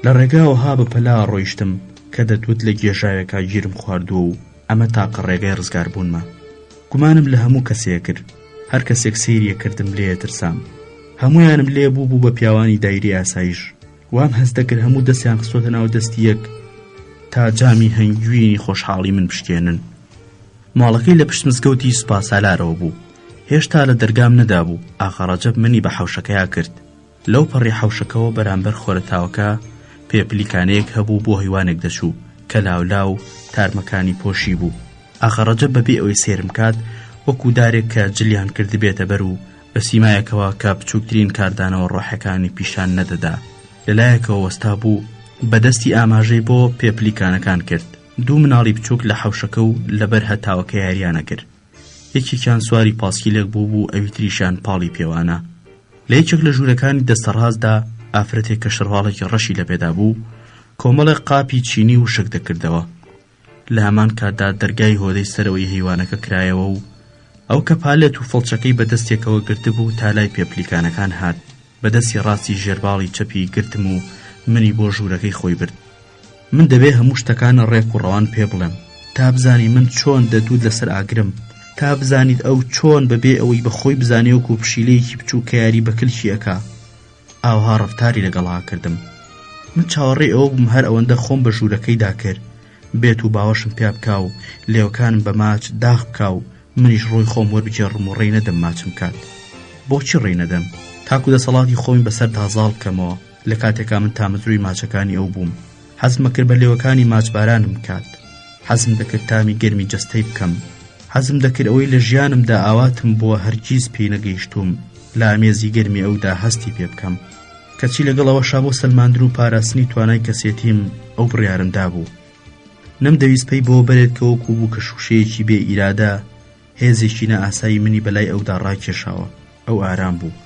لە ڕێگاوە ها بە پەلا ڕۆیشتم کە دەتوت لە گێژاوێکا گیرم خواردووە و ئەمە تاقە ڕێگای ڕزگار بوونمە. گومانم لە هەموو کەسێک کرد. هەر کەسێک سەیریە کردم لێ ترسام. هەمویانم لێ بوو بە پیاوانی دایری ئاسایش. وام هەست دەکرد هەموو دەستیان خستۆتە ناو دەستی یەک تا جامی هەنگوینی خۆشحاڵی من بشکێنن. ماڵەکەی لە پشت مزگەوتی سوپاسالارەوە بوو. هێشتا لە دەرگام نەدابوو. ئاغا ڕەجەب منی بە حەوشەکەیا کرد. لەو پەڕی حەوشەکەەوە بەرامبەر خۆرەتاوەکە پێپلیکانەیەک هەبوو بۆ هەیوانێک دەچوو کە لاولاو تارمەکانی پۆشی بوو. ئاغا ڕەجەب بەبێ ئەوەی سێرم کات وەکو دارێک کە جلیان کردی بێتە بەر و بە سیمایەکەوە کە بچووکترین کاردانەوە ڕۆحەکانی پیشان نەدەدا. لەلایەکەوە وەستا بوو بەدەستی ئاماژەی بۆ پێپلیکانەکان کرد. دوو مناڵی بچووک لە حەوشەکە و لەبەر هەتاوەکە یاریانە کرد. یەکێکیان سواری پاسکیلێک بوو ئەوی تریشان پاڵی پێوانە. لە یەکێک لە ژوورەکانی دەستەڕازدا ئافرەتێک کە شەڕواڵێکی ڕەشی لە پێدا بوو کۆمەڵێک قاپی چینی و شک دەکردەوە. لە هەمان کاتدا دەرگای هۆدەی سەرەوەی هەیوانەکە کرایەوە و ئەو کە پالێت و فڵچەکەی بەدەستێکەوە گرتبوو تا لای پێپلیکانەکان هات. بەدەستی ڕاستی ژێرباڵی چەپی گرتم و منی بۆ ژوورەکەی خۆی برد. من دەبێ هەموو شتەکانە ڕێک و ڕەوان پێ بڵێم تا بزانی من چۆن دەدوود لەسەر ئاگرم، تا بزانیت ئەو چۆن بەبێ ئەوەی بەخۆی بزانێ وەکو پشیلەیەکی بچوو کە یاری بەکلشی ئەکا. ئاوها ڕەفتاری لەگەڵا کردم. من چاوەڕێی ئەوە بووم هەر ئەوەندە خۆم بە ژوورەکەیدا کرد بێت و باوەشم پیا بکا و لێوەکانم بە ماچ داغ بکا و منیش ڕۆی خۆم وەربگێڕم و ڕێی نەدەم ماچم کات. بۆچی ڕێی نەدەم؟ تاکو دەسەڵاتی خۆمی بەسەر دازاڵ بکەمەوە. لە کاتێکا من تامەزروی ماچەکانی ئەو بووم. حەزم کرد بە لێوەکانی ماچبارانم بکات. حەزم دەکرد تامی گەرمی جەستەی بکەم. حەزم دەکرد ئەوەی لە ژیانمدا ئاواتم بووە هەرگیز پێی نەگەیشتوم لە ئامێزی گەرمی ئەودا هەستی پێ بکەم. کەچی لەگەڵ ئەوەشا بۆ سەلماندن و پاراستنی توانای کەسێتیم ئەو بڕیارمدا بوو. نەمدەویست پێی بۆ بەرێت کە وەکو بوو کە شوشەیەکی بێ ئیرادە هێزێکی نەئاسایی منی بەلای ئەودا ڕاکێشاوە. ئەو ئارام بوو.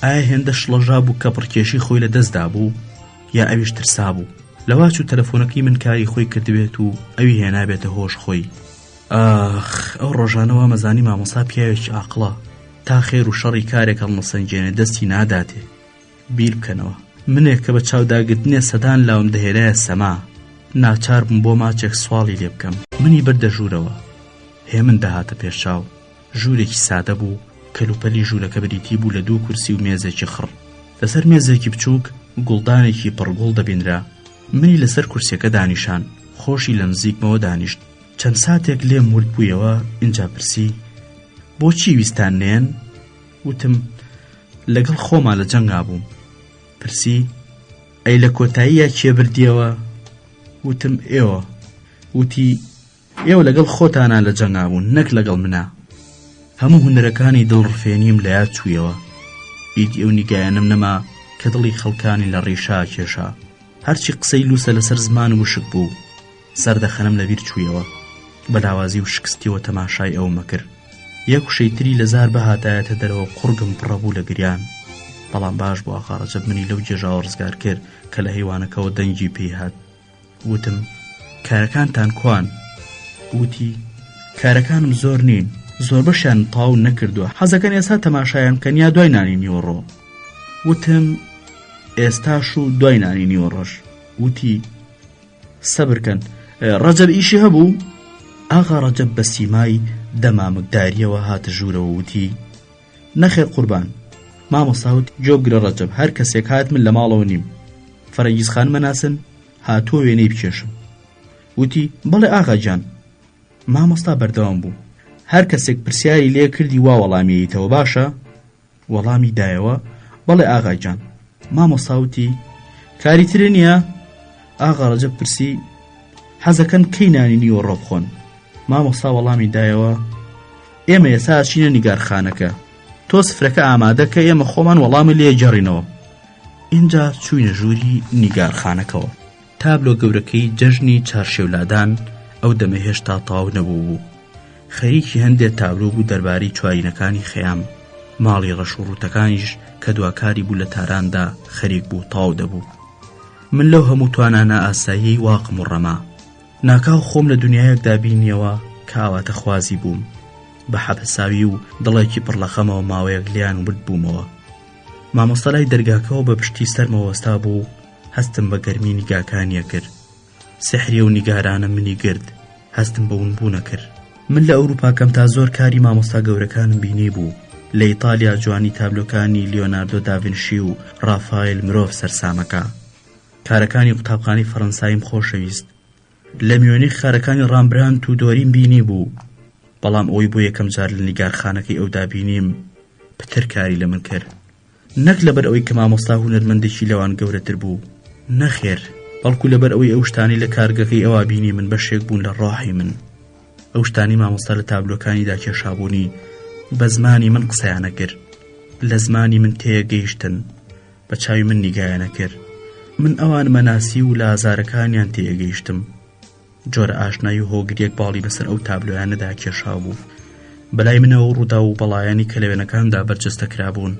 ئایا هێندە شڵەژا بوو کە پڕکێشی خۆی لە دەستدا بوو یا ئەویش ترسا بوو؟ لەواچ و تەلەفۆنەکەی من کاری خۆی کردبێت و ئەوی هێنابێتە هۆش خۆی. ئاخ ئەو ڕۆژانەوە مەزانی مامۆستا پیاوێکی عاقڵە، تا خێر و شەڕی کارێک هەڵمەسەنجێنێ دەستی ناداتێ. بیر بکەنەوە منێک کە بە چاوداگرتنێ سەدان لاوم دەهێنایە سەما، ناچار بووم بۆ ماچێک سواڵی لێ بکەم. منی بردە ژوورەوە، هێمن دەهاتە پێشچاو. ژوورێکی سادە بوو، کەلوپەلی ژوورەکە بریتی بوو لە 2 کورسی و مێزێکی خڕ. لەسەر مێزێکی بچووک گوڵدانێکی پڕگوڵ دەبینرا. منی لەسەر کورسیەکە دانیشان، خۆشی لە نزیکمەوە دانیشت. چەند ساتێک لێم ورد بوویەوە. اینجا پرسی بۆچی ویستان نێن؟ وتم لەگەڵ خۆما لە جەنگا بووم. پرسی ئەی لە کۆتاییە کێ بردیەوە؟ وتم ئێوە. وتی ئێوە لەگەڵ خۆتانە لە جەنگا بوون، نەک لەگەڵ منە. هەموو هونەرەکانی دڵڕفێنیم لە یاد چوویەوە. ئیدی ئەو نیگایەنم نەما کە دڵی خەڵکانی لە ڕێشا کێشا. هەرچی قسەی لوسە لەسەر زمان وشک بوو، سەردەخەنم لەبیر چوویەوە. بەلاوازی و شکستیەوە تەماشای ئەو مەکرد. یەک وشەیتری لە زار بەهاتایەتە دەرەوە، قورگم پڕەبوو لە گریان. بەڵام باش بوو ئاغا ڕەجەب منی لەو جێژاوە ڕزگار کرد کە لە هەیوانەکەەوە دەنگی پێی هات. وتم کارەکانتان کوان؟ وتی کارەکانم زۆر نین، زۆر بەشیان تاو نەکردووە، حەزەکەن ئێستا تەماشایان بکەن یا دوای نانی نیوەڕۆ. وتم ئێستاش و دوای نانی نیوەڕۆژ. وتی سەبرکەن ڕەجەب ئیشی هەبوو؟ ئاغا ڕەجەب بە سیمای دەمامکداریەوە هاتە ژوورەوە. وتی نەخێر قوربان، مامۆستاوت جۆبگرە ڕەجەب، هەر کەسێک هات من لە ماڵەوە نیم، فەرەنگیز خان مەناسن هاتووە وێنەی بکێشم. وتی بەڵێ ئاغا گیان. مامۆستا بەردەوام بوو. هەر کەسێک پرسیاری لێ کردی وا وەڵامیەیتەوە باشە؟ وەڵامی دایەوە. بەڵێ ئاغا گیان. مامۆستاوتی کاری ترە نییە؟ ئاغا ڕەجەب پرسی حەزەکەن کەی نانی نیوەڕۆ بخۆن؟ مامۆستا وەڵامی دایەوە ئێمە ئێستا ئاچینە نیگارخانەکە، تۆ سفرەکە ئامادە کە ئێمە خۆمان وەڵامی لێ جێڕینەوە. اینجا چووینە ژووری نیگارخانەکەەوە. تابلۆ گەورەکەی جەژنی چارشێولادان ئەو دەمە هێشتا تاو نەبوو بوو. خەریکی هەندێک تابلۆ بوو دەربارەی چوارینەکانی خەیام، ماڵی ڕەش و ڕووتەکانیش کە دواکاری بوو لە تاراندا خەریک بوو تاو دەبوو. من لەو هەموو توانانە ئاسایی واقم و ڕەما. ناکاو خۆم لە دنیایەکدا بینیەوە کە ئاواتە خوازی بووم. بە حەبەساوی و دڵێکی پڕ لە خەمەوە ماوەیەک لیان ورد بوومەوە. مامۆستا لای دەرگاکەوە بە پشتی سەرمەوە وەستا بوو، هەستم بە گەرمی نیگاکانیە کرد. سحری و نیگارانە منی گرد، هەستم بە ونبوونە کرد. من لە ئەوروپاکەم تا زۆر کاری مامۆستا گەورەکانم بینی بوو. لە ئیتالیا جوانی تابلۆکانی لیۆناردۆ داڤینشی و ڕافایل مرۆڤ سەرسامەکە. کارەکانی قوتابخانەی فەڕەنساییم خۆشەویست. لە میۆنیخ کارەکانی ڕامبراند و دۆریم بینی بوو. بەڵام ئەوەی بۆ یەکەم جار لە نیگارخانەکەی ئەودا بینیم پتر کاری لە من کرد. نەک لەبەر ئەوەی کە مامۆستا هونەرمەندێکی لەوان گەورەتر بوو، نەخێر، بەڵکو لەبەر ئەوەی ئەو شتانی لە کارگەکەی ئەوە بینی من بەشێک بوون لە ڕاحی من. ئەو شتانی مامۆستا لە تابلۆکانیدا کێشابوونی بە زمانی من قسەیانە کرد، لە زمانی من تێگەیشتن، بە چاوی من نیگایانە کرد. من ئەوان مەناسی و لە ئازارەکانیان تێگەیشتم. جۆرە ئاشنایی و هۆگریەک باڵی بەسەر ئەو تابلۆیانەدا کێشا بوو. بەلای منەوە ڕوودا و بەڵایانی کە لە وێنەکاندا بەرجەستە کرابوون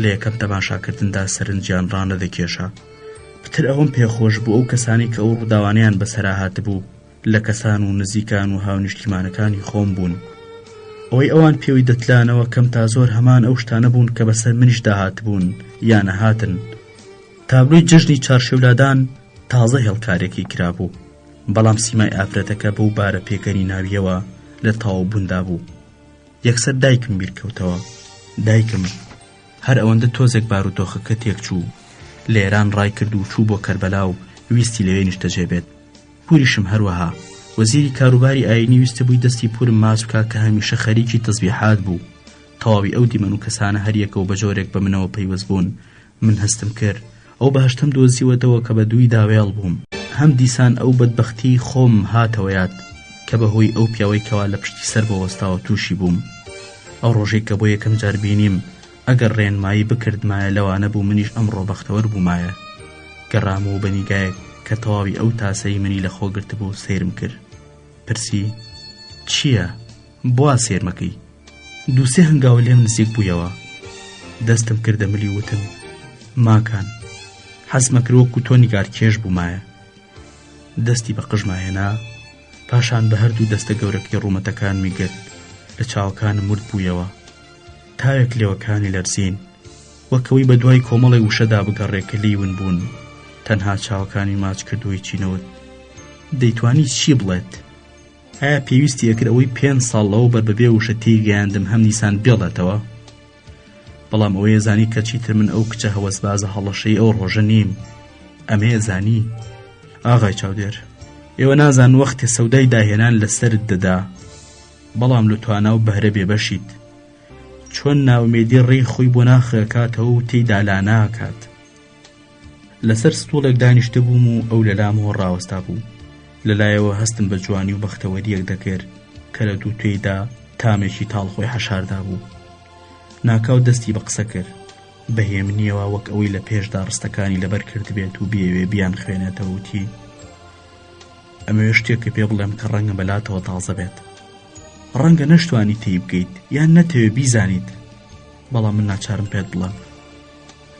لە یەکەم تەماشاکردندا سەرنجیان ڕانەدەکێشا. پتر ئەوم پێخۆش بوو ئەو کەسانی کە ئەو ڕووداوانیان بەسەرا هاتبوو لە کەسان و نزیکان و هاونیشتیمانەکانی خۆم بوون. ئەوەی ئەوان پێوی دەتلانەوە کەم تا زۆر هەمان ئەو شتانە بوون کە بەسەر منیش داهات بوون یانە هاتن. تابلۆی جەژنی چارشێولادان تازە هێڵکارێکی کرابوو، بەڵام سیمای ئافرەتەکە بەو بارە پێکەنی ناویەوە لە تاوەبووندا بوو. یەکسەر دایکم بیرکەوتەوە. دایکم هەر ئەوەندە تۆزێک بارودۆخەکە تێک چوو، لە ئێران ڕای کرد و چوو بۆ کەربەلا و ویستی لەوێ نیشتەجێبێت. پوریشم هەروەها. وەزیری کاروباری ئاینی ویستە بووی دەستی پورم ماچ بکا کە هەمیشە خەریکی تەزبیحات بوو. تەواوی ئەو دیمەن و کەسانە هەریەکە و بە جۆرێک بە منەوە پەیوەست بوون. من هەستم کرد ئەو بەهەشتم دۆزیوەتەوە کە بە دووی داوێڵ بووم. هەم دیسان ئەو بەدبەختی خۆم هاتەوە یاد کە بەهۆی ئەو پیاوەی کەوا لە پشتی سەر بەوەستاوە تووشی بووم. ئەو ڕۆژەی کە بۆ یەکەم جار بینیم ئەگەر ڕێنمایی بکردمایە لەوانە بوو منیش ئەمڕۆ بەختەوەر بوومایە. گەڕامەوە بە نیگایەک کە تەواوی ئەو تاسەی منی لە خۆ گرتبوو سیرم کرد. پرسی چییە؟ بوا سێرمەکەی؟ دووسێ هەنگاوە لێم نزیک بوویەوە. دەستم کردە ملی وتم ماکان حەزمە کرد وەکو تۆ نیگارکێش بوومایە. دەستی بە قژماهێنا پاشان بە هەردوو دەستە گەورەکەی ڕوومەتەکانمی گرت لە چاوەکانم مرد بوویەوە. تاوێک لێوەکانی لەرزین وەکەوەی بە دوای کۆمەڵی وشەدا بگەڕێ کە لیون بوون. تەنها چاوەکانی ماچ کردووی چینەوت. دەیتوانی چی بڵێت؟ ئایا پێویستی ئەکرد ئەوەی 5 ساڵ لەوە بەر بەبێ وشە تێگەیاندم هەم نیسان بێڵێتەوە؟ بەڵام ئەوەیە زانی کە چیتر من ئەو کچە هەوەسبازە هەڵەشەی ئەو ڕۆژە نیم. ئەمەیە زانی؟ ئاغای چاودێر، ئێوە نازان وەختێ سەودای داهێنان لەسەرت دەدا، بەڵام لە توانە و بەهرە بێبەشیت. چۆن ناومێدی ڕێی خۆی بۆ ناخەکاتەوە و تێیدا لا ناکات. لەسەر ستۆڵێک دانیشتە بووم و ئەو لە لامەوە ڕاوەستا بوو. لەلایەوە هەستم بە جوانی و بەختەوەریەک دەکرد کە لە دوو توێیدا تامێکی تاڵخۆی حەشاردا بوو. ناکاو دەستی بە قسە کرد بەهێمنیەوە وەک ئەوەی لە پێشدا ڕستەکانی لەبەر کرد بێت و بێوێ بیان خوێنێتەوە وتی ئەمەوێ شتێکە پێ بڵێم کە ڕەنگە بەلاتەوە تازە بێت. ڕەنگە نەشتوانی تێی بگەیت یان نەتەوێ بیزانیت، بەڵام من ناچارم پێت بڵێم.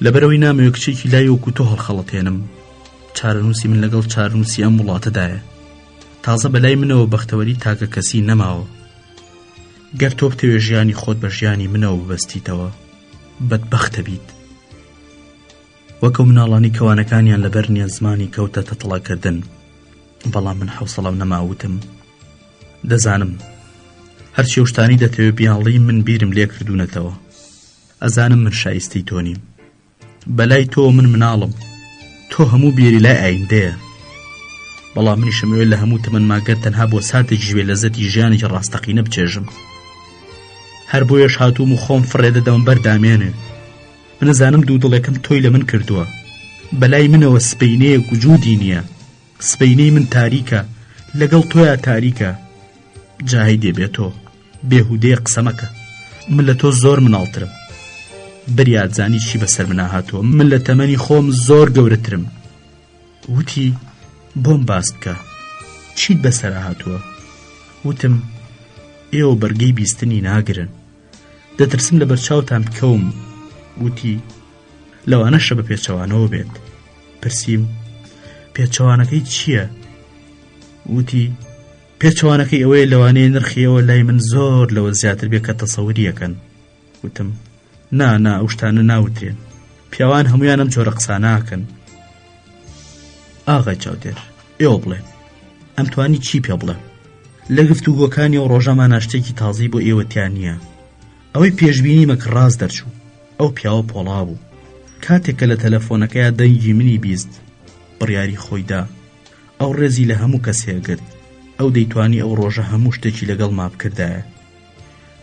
لەبەرەوەی نامەوێ کچێکی لای وەکو تۆ هەڵخەڵەتێنم. چارەنووسی من لەگەڵ چارەنووسی ئەم وڵاتەدایە. تازە بەلای منەوە بەختەوەری تاکە کەسی نەماوە. گەر تۆ بتەوێ ژیانی خۆت بە ژیانی منەوە ببەستیتەوە بەدبەختە بیت. وەکو مناڵانی کەوانەکانیان لەبەر نیە زمانی کەوتە تەتەڵاکردن، بەڵام من حوسڵەم نەماوتم دەزانم هەرچی شتانی دەتەوێ بیاڵی من بیرم لێ کردوونەتەوە. ئەزانم من شایستی تۆ نیم. بەلای تۆ من مناڵم، تۆ هەموو بیری لای ئایندەیە، بەڵام منیشم ئەوێ لە هەموو تەمەنماگەر تەنها بۆ ساتێکی ژوێ لەزەتی ژیانێکی ڕاستەقینە بچێژم. هەر بۆیەش هاتووم و خۆم فڕێ دەدەم بەردامێنێ. من ئەزانم دوو دڵێکم تۆی لە من کردووە. بەلای منەوە سبەینەیەک وجودی نییە. سبەینەی من تاریکە، لەگەڵ تۆیە تاریکە. جاهی دێبێتۆ بێهودەیە قسە مەکە. من لە تۆ زۆر مناڵترم. بریات زانی چی بەسەر منە هاتووە. من لە تەمەنی خۆم زۆر گەورەترم. وتی بۆم باس بکە، چیت بەسەر هاتووە؟ وتم ئێوە بەرگەی بیستنی ناگرن، دەترسم لە بەرچاوتان بکەوم. وتی لەوانەشە بە پێچەوانەوە بێت. پرسییم پێچەوانەکەی چییە؟ وتی پێچەوانەکەی ئەوەیە لەوانەیە نرخیەوە لای من زۆر لەوە زیاتر بێت کە تەسەووریەکەن. وتم نا ئەو شتانە ناوترێن، پیاوان هەمویان ئەم جۆرە قسە ناکەن. ئاغای چاودێر ئێوە بڵێ ئەم توانی چی پێ بڵێ؟ لە گفتوگۆکانی و ڕۆژەمان ناشتێکی تازی بۆ ئێوەتیان نییە. ئەوەی پێشبینی مەک ڕاست دەرچوو. ئەو پیاوە پۆڵا بوو. کاتێککە لە تەلەفۆنەکەیە دەنگی منی بیست بڕیاری خۆیدا. ئەو ڕێزی لە هەموو کەسێ گرت. ئەو دەیتوانی ئەو ڕۆژە هەموو شتێکی لەگەڵ ما بکردایە.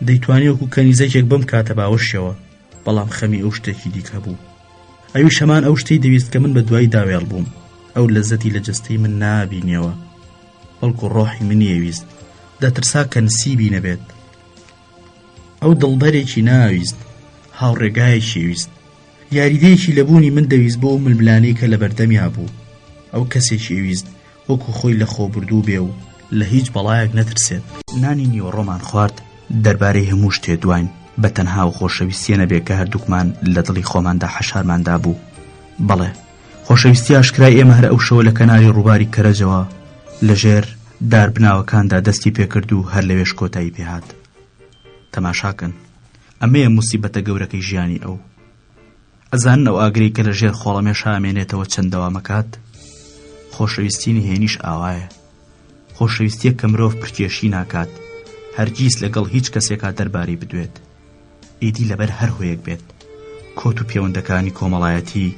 دەیتوانی وەکو کەنیزەکێک بم کاتە باوەشەوە، بەڵام خەمی ئەو شتێکی دیکە بوو. ئەویش هەمان ئەو شتەی دەویست کە من بە دوای داوێڵ بووم. ئەو لەزەتی لە جستەی من نابینیەوە، بەڵکو ڕۆحی منیەویست. دەترسا کە نسیبی نەبێت. ئەو دڵبەرێکی ناویست، هاوڕێگایەکی ویست، یاریدەیەکی لەبوونی من دەویست بۆ ئەو ململانەی کە لە بەردەمیا بوو. ئەو کەسێکی ویست وەکو خۆی لە خۆ بردوو بێ و لە هیچ بەڵایەک نەترسێت. نانی نیوەڕۆمان خوارد دەربارەی هەموو شتێ دوین بە تەنها و خۆشەویستیە نەبێت کە هەردووکمان لە دڵی خۆماندا حەشارماندا بوو. بەڵێ خۆشەویستی ئاشکرای ئێمە هەر ئەو شەوە لە کەناری ڕووباری کەرەجەوە لەژێر داربناوەکاندا دەستی پێکرد و هەر لەوێش کۆتایی پێهات. تەماشاکەن، ئەمەیە موسیبەتە گەورەکەی ژیانی ئەو. ئەزانن ئەو ئاگرەی کە لەژێر خۆڵەمێش ئامێنێتەوە چەند دەوامەکات؟ خۆشەویستی نهێنیش ئاوایە. خۆشەویستیە کە مرۆڤ پرکێشی ناکات، هەرگیز لەگەڵ هیچ کەسێکا دەربارەی بدوێت. ئیدی لەبەر هەر هۆیەک بێت، کۆت و پەیوەندەکانی کۆمەڵایەتی،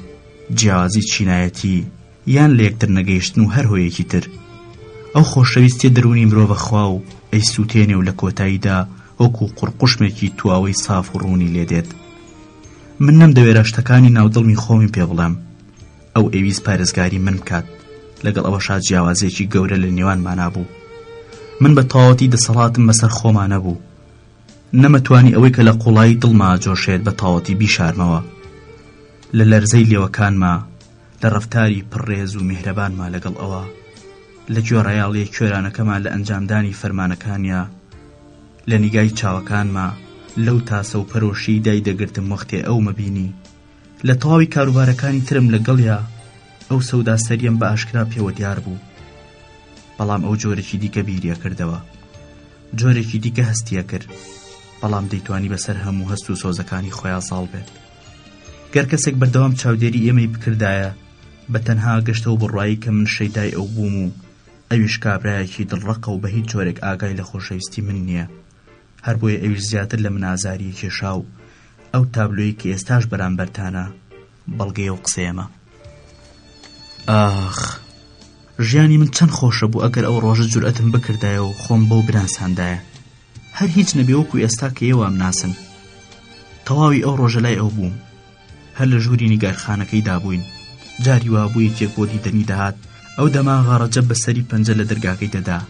جیاوازی چینایەتی، یان لە یەکتر نەگەیشتن و هەر هۆیەکی تر. ئەو خۆشەویستی دەرونی مرۆڤە خوا و ئەی سووتێنێ و لە کۆتاییدا وەکو قورقوشمێکی تواوەی ساف و ڕوونی لێدێت. من نەمدەوێرە شتەکانی ناودڵمی خۆمی پێ بڵێم. ئەو ئەویست پارێزگاری من بکات، لەگەڵ ئەوەشا جیاوازێکی گەورە لە نێوانمانە بوو. من بە تەواوەتی دەسەڵاتم بەسەر خۆمانە بوو. نەمەتوانی ئەوەی کە لە قوڵایی دڵما جۆشێت بە تەواوەتی بیشارمەوە. لە لەرزەی لێوەکانما، لە ڕەفتاری پڕێز و میهرەبانمان لەگەڵ ئەوە لە گوێڕایاڵی کوێرانەکەمان لە ئەنجامدانی فەرمانەکانیا لە نیگای چاوەکانما لەو تاسە و پەرۆشی دای دەگرتم وەختێ ئەو مەبینی لە تەواوی کاروبارەکانی ترم لەگەڵیا ئەو سەودا سەریم بە ئاشکرا پێوە دیار بوو. بەڵام ئەو جۆرێکی دیکە بیریە کردەوە، جۆرێکی دیکە هەستیە کرد، بەڵام دەیتوانی بەسەر هەموو هەست و سۆزەکانی خۆیان ساڵ بێت. گەر کەسێک بەردەوام چاودێری ئێمەی بکردایە بە تەنها گەشتەوە بڕوایی کە من شەیدای ئەو بووم و ئەویش کابرایەکی دڵڕەقە و بە هیچ جۆرێک ئاگای لە خۆشەویستی من نییە، هەر بۆیە ئەویش زیاتر لە من ئازاری کێشا و ئەو تابلۆی کە ئێستاش بەرامبەرتانە بەڵگەی ئەو قسەیەمە. ئاخ، ژیانی من چەند خۆشە بوو ئەگەر ئەو ڕۆژە جورئەتم بکردایە و خۆم بەو بناساندایە، هەر هیچ نەبێ وەکو ئێستا کە ئێوە ئەمناسن. تەواوی ئەو ڕۆژە لای ئەو بووم، هەر لە ژووری نیگارخانەکەی دابووین. جاری وابووی کێک بۆ دیدەنی دەهات، ئەو دەماغە ڕەجەب بەسەری پەنجە لە دەرگاکەی دەدا.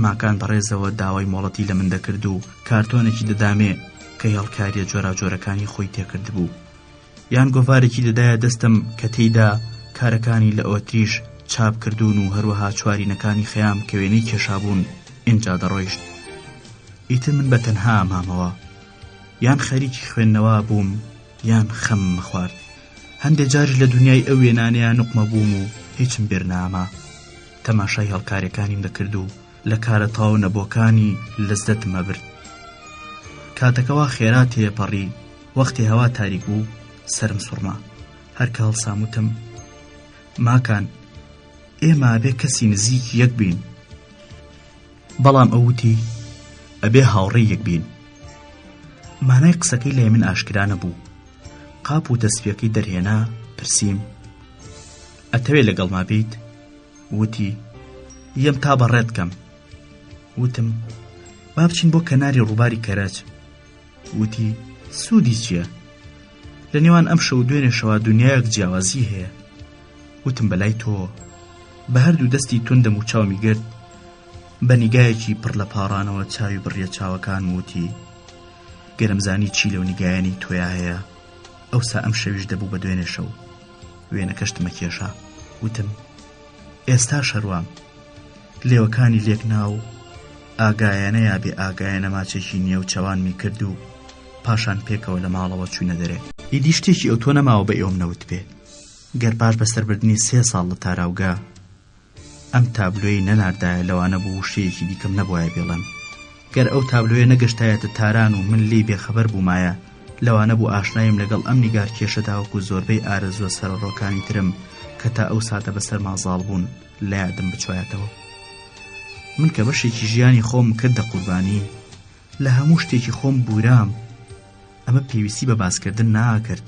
ماکان بەڕێزەوە داوای مۆڵەتی لە من دەکرد و کارتۆنێکی دەدامێ کە هێڵکاریە جۆراجۆرەکانی خۆی تێکرد بوو، یان گۆڤارێکی دەدایە دەستم کە تێیدا کارەکانی لە ئۆتریش چاپ کردوون و هەروەها چوارینەکانی خەیام کە وێنەی کێشابوون ئینجا دەڕۆیشت. ئیتر من بە تەنها مامەوە، یان خەریکی خوێندنەوە بووم یان خەم مەخوارد. هەندێک جاری لە دنیای ئەو وێنانەیە نوقمە بووم و هیچم بێر ناما. تەماشای هەڵکاریەکانیم دەکرد و لە کارە تاو نەبۆکانی لەزدەتم ئەبرد. کاتەکەوا خێرا تێپەڕی، وەختی هەوا تاریک بوو سەرم سوڕما. هەر کە هەڵساموتم ماکان ئێمە ئەبێ کەسی نزیکی یەک بین. بەڵام ئەووتی ئەبێ هاوڕێی یەک بین. مانای قسەکەی لای من ئاشکرا نەبوو. قاپ و تەسبیەکەی دەرهێنا، پرسییم ئەتەوێت لەگەڵ ما بیت؟ وتی یەم تا بەڕێت کەم. وتم با بچین بۆ کەناری ڕووباری کەرەج. وتی سوودی چییە؟ لە نێوان ئەم شەو دوێنێشەوە دنیایەک جیاوازی هەیە. وتم بەلای تۆ. بە هەردوو دەستی توندەم و چاومی گرت، بە نیگایەکی پڕ لە پاڕانەوە چاوی بڕیە چاوەکان وتی گەرمزانی چی لەو نیگایانی تۆیا هەیە؟ ئەوسا ئەم شەویش دەبوو بە دوێنێ شەو. وێنەکەشتمە کێشا. وتم ئێستا شەروام لێوەکانی لێک ناو ئاگایانە یا بێ ئاگایانە ماچێکی نییە و چەوانمی کرد و پاشان پێکەوە لە ماڵەوە چوونە دەرێ. ئیدی شتێکی ئەو تۆ نەماوە بە ئێوەم نەوت پێ. گەر پاش بەسەربردنی 3 ساڵ لە تاراوگا ئەم تابلۆی نەناردایە لەوانە بوو شتێکی دیکەم نەبوایە بێڵم. گەر ئەو تابلۆیە نەگەشتایەتە تاران و من لێی بێخەبەر بوومایە، لەوانە بوو ئاشنایم لەگەڵ ئەم نیگار کێشەدا وەکو زۆربەی ئارەزووە سەرڕۆکانی ترم کە تا ئەو ساتە بەسەر مازاڵ بوون لە یادم بچوایەتەوە. من کە بەشێکی ژیانی خۆم کردە قوربانی، لە هەموو شتێکی خۆم بورام، ئەمە پێویستی بە باسکردن ناکرد.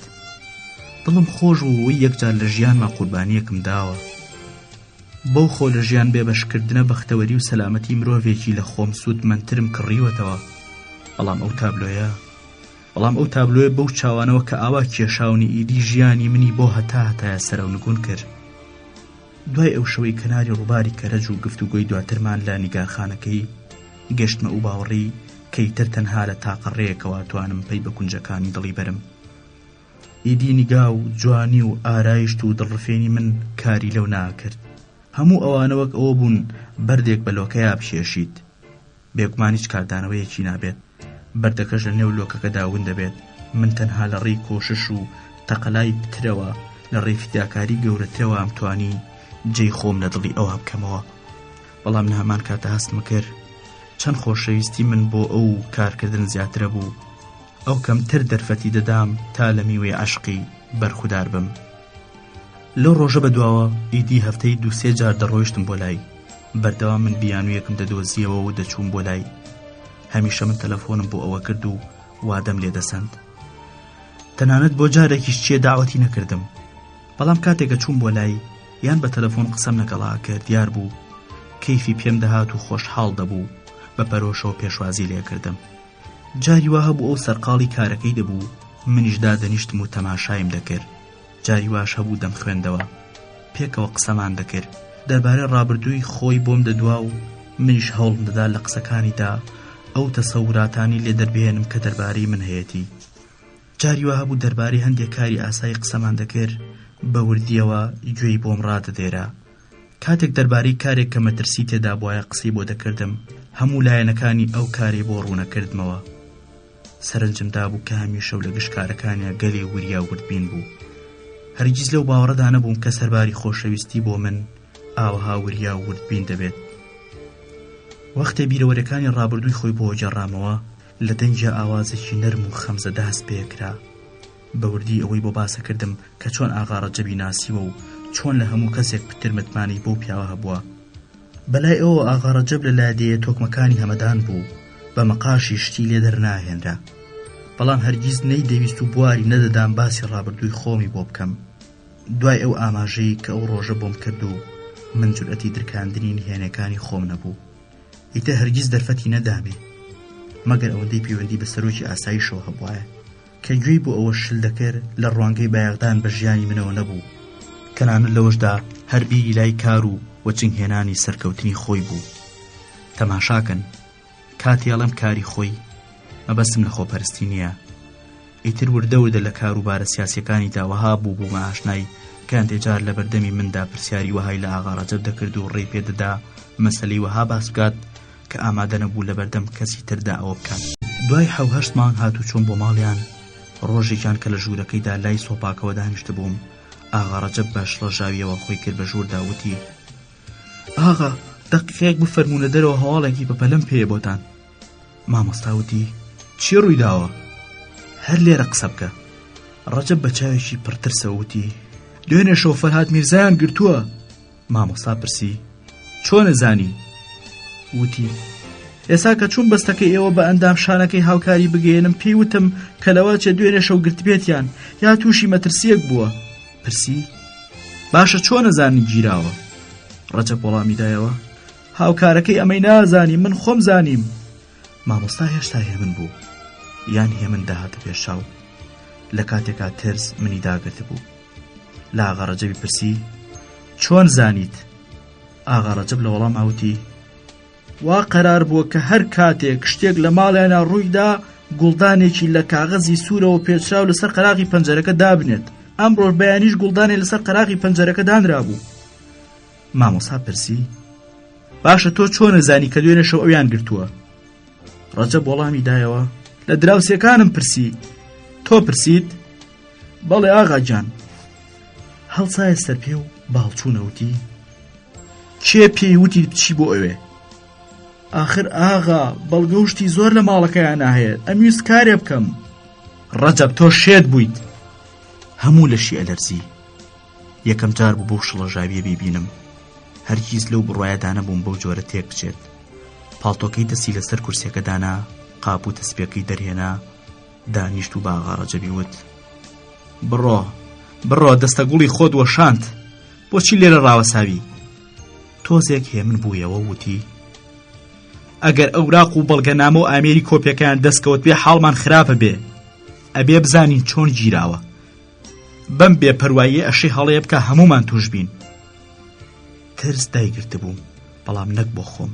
دڵم خۆش و وەی یەکجار لە ژیانما قوربانیەکم داوە. بەو خۆ لە ژیان بێبەشکردنە بەختەوەری و سەلامەتی مرۆڤێکی لە خۆم سوودمەندترم کڕیوەتەوە. بەڵام ئەو تابلۆیە بەو چاوانەوە کە ئاوا کێشاونی ئیدی ژیانی منی بۆ هەتایە سەرەونگون کرد. دوای ئەو شەوەی کەناری ڕووباری کەرەج و گفتوگۆی دواترمان لە نیگارخانەکەی گەشتمە و باوەڕی کەیتر تەنها لە تاقەڕێیەکەوە توانم پەی بە کونجەکانی دڵی بەرم. ئیدی نیگا و جوانی و ئارایشت و دڵڕفێنی من کاری لەو ناکرد. هەموو ئەوانە وەک ئەوە بوون بەردێک بە لۆکەیە بشێشیت. بێگومان هیچ کاردانەوەیەکی نابێت، بەردەکەش لە نێو لۆکەکەدا ون دەبێت. من تەنها لە ڕێی کۆشش و تەقەلای پترەوە لە ڕێی فیداکاری گەورەترەوە ئەمتوانی جێی خۆم لە دڵی ئەو هەبکەمەوە. بەڵام هەمان کاتە هەستم کرد چەند خۆشەویستی من بۆ ئەو کارکردن زیاترە بوو، ئەو کەمتر دەرفەتی دەدام تا لە میوەی عەشقی بەرخودار بم. لەو ڕۆژە بەدواوە ئیدی هەفتەی 2-3 جار دەڕۆیشتم بۆ لای. بەردەوام من بیانوویەکم دەدۆزیەوە و دەچووم بۆ لای. هەمیشە من تەلەفۆنم بۆ ئەوە کرد و وادەم لێ دەسەند. تەنانەت بۆ جارێکیش چیە داوەتی نەکردم. بەڵام کاتێکە چووم بۆ لای یان بە تەلەفۆن قسەم لەگەڵا کرد، دیار بوو کەیفی پێم دەهات و خۆشحاڵ دەبوو. بە پەرۆشەوە پێشوازی لێ کردم. جاری وا هەبوو ئەو سەرقاڵی کارەکەی دەبوو، منیش دادەنیشتم و تەماشایم دەکرد. جاری واش هەبوو دەم خوێندەوە، پێکەوە قسەمان دەکرد دەربارەی ڕابردووی خۆی بۆم دەدوا و منیش هەوڵم دەدا لە قسەکانیدا ئەو تەسەوراتانی لێ دەربێنم کە دەربارەی من هەیەتی. جاری وا هەبوو دەربارەی هەندێک کاری ئاسایی قسەمان دەکرد، بە وردیەوە گوێی بۆم ڕادەدێرا. کاتێک دەربارەی کارێک کە مەترسی تێدا بووایە قسەی بۆ دەکردم، هەموو لایەنەکانی ئەو کارێ بۆ ڕوونەکردمەوە. سەرنجمدا بوو کە هەمیشە و لە گشتکارەکانیە گەلێ وریا وردبین بوو. هەرگیز لەو باوەڕەدا نەبووم کە سەرباری خۆشەویستی بۆ من ئاوەها وریا وردبین دەبێت. وەختێ بیرەوەریەکانی ڕابردووی خۆی بۆ جێڕامەوە، لە دەنجە ئاوازێکی نەرم و خەمزەدە هەست پێکرا. بە وردی ئەوەی بۆ باسە کردم کە چۆن ئاغا ڕەجەبی ناسیوە و چۆن لە هەموو کەسێک پتر متمانی بۆ پیاوە هەبووە. بەلای ئەوە ئاغا ڕەجەب لە لادێیە تۆکمەکانی هەمەدان بوو، بە مەقاشی شتی لێ دەرناهێنرا. بەڵام هەرگیز نەیدەویست و بواری نەدەدام باسی ڕابردووی خۆمی بۆ بکەم. دوای ئەو ئاماژەی کە ئەو ڕۆژە بۆم کرد و من جورئەتی درکاندنی نهێنەکانی خۆم نەبوو. ئیتە هەرگیز دەرفەتی نەدابێ مەگەر ئەوەندەی پەیوەندی بە سەرۆکی ئاساییشەوە هەبوایە کە گوێی بۆ ئەوە شل دەکرد لە ڕوانگەی بایەغدان بە ژیانی منەوە نەبوو. تەنانەت لەوەشدا هەر بیری لای کار و وەچنگ هێنانی سەرکەوتنی خۆی بوو. تەماشاکەن، کاتی ئەڵەم کاری خۆی مەبەستم لە خۆپەرستی نییە. ئیتر وردە لە کاروبارە سیاسیەکانی داوەها بوو بوومە ئاشنای کە تێجار لە بەردەمی مندا پرسیاری وەهای لە ئاغا ڕەجەب دەکرد و ڕێی پێدەدا مەسەلەی وەها باس بکات کە ئامادە نەبوو لە بەردەم کەسی تردا ئەوە بکات. دوای 7-8 مانگ هاتو چۆن بۆ ماڵیان. ڕۆژێکیان کە لە ژوورەکەیدا لای سۆپاکەوە دانیشتە بووم، ئاغا ڕەجەب بە شڵەژاویەوە خۆی کرد بە ژووردا وتی: ئاغا دەقیقەیەک بفەرمونە دەرەوە هەواڵێکی بەپەلەم پێیە بۆتان. مامۆستا وتی: چی ڕووی داوە؟ هەر لێرە قسە بکە. ڕەجەب بە چاوێکی پڕترسە وتی: دوێنێ شەو فەرهاد میرزایان گرتووە. مامۆستا پرسی: چۆن نەزانی؟ وتی: ئێستا کە چوون بەستەکەی ئێوە بە ئەندام شانەکەی هاوکاری بگەێنم، پێی وتم کە لەوە چێ دوێنێ شەو گرتبێتیان یا تووشی مەترسیەک بووە. پرسی: باشە چۆن نەزانی گیراوە؟ ڕەجەب وەڵامی دایەوە: هاوکارەکەی ئەمەی نازانی، من خۆم زانیم. مامۆستا هێشتا هێمن بوو، یان هێمن داهاتە پێشاو. لە کاتێکا ترس منی داگرت بوو. لە ئاغا ڕەجەبی پرسی: چۆن زانیت؟ ئاغا ڕەجەب لە وەڵام ئاوتی: وا قەرار بووە کە هەر کاتێک شتێک لە ماڵیانە ڕوویدا، گوڵدانێکی لە کاغەزی سوورەوە پێچراو لەسەر قەراغی پەنجەرەکە دابنێت. ئەم ڕۆژ بەیانیش گوڵدانێک لەسەر قەراغی پەنجەرەکە دانرا بوو. مامۆستا پرسی: باشە تۆ چۆن نەزانی کە دوێنێ شەو ئەویان گرتووە؟ ڕەجەب وەڵامی دایەوە: لە دراوسێکانم پرسی. تۆ پرسیت؟ بەڵێ ئاغا گیان. هەڵسایە سەر پێ و باڵچوونەوتی: کێ پێی وتی بچی بۆ ئەوێ؟ ئاخر ئاغا بەڵگەوشتی زۆر لە ماڵەکەیان ناهەیە، ئەمویست کارێ بکەم. ڕەجەب تۆ شێت بوویت. هەموو لەشی ئەلەرزی. یەکەم جار بوو بۆ شڵەژاویە بیبینم. هەرگیز لەو بڕوایەدا نەبووم بەو جۆرە تێک بچێت. پاڵتۆکەی دەستی لەسەر کورسیەکە دانا، قاپ و تەسبیەکەی دەرهێنا، دانیشت و بە ئاغا ڕەجەبی وت: بڕۆ دەستە گوڵی خۆت وەشاند، بۆچی لێرە ڕاوەساوی؟ تۆزێک هێمن بوویەوە وتی: ئەگەر ئەوراق و بەڵگەنامە و ئامێری کۆپیەکەیان دەستکەوت بێ حاڵمان خراپە بێ. ئەبێ بزانین چۆن گیراوە. بەم بێپەرواییە ئەشەی هەڵەیە بکە هەمومان توش بین. ترس دایگرتە بووم، بەڵام نەک بۆ خۆم.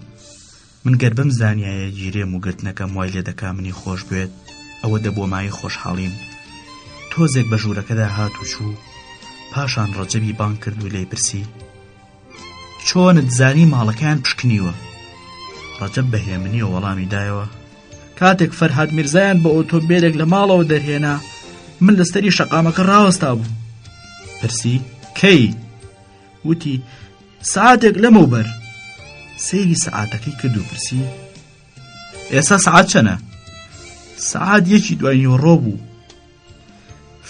من گەر بەم زانیایە گیرێم و گرتنەکەم وای لێ دەکا منی خۆش بێت، ئەوە دەبووە مای خۆشحاڵیم. تۆزێک بە ژوورەکەدا هات و چوو، پاشان ڕەجەبی بانگ کرد و لێی پرسی: چۆنت زانی ماڵەکەیان پشکنیوە؟ ڕەجەب بە هێمنیوە وەڵامی دایەوە: کاتێک فەرهاد میرزایان بە ئۆتۆمبیلێک لە ماڵەوە دەرهێنا، من لەستەری شەقامەکە ڕاوەستا بوو. پرسی: کەی؟ وتی: سعاتێک لەمەوبەر. سەیری سعاتەکەی کرد و پرسی: ئێستا سعات چەنە؟ سعات 1:02 بوو.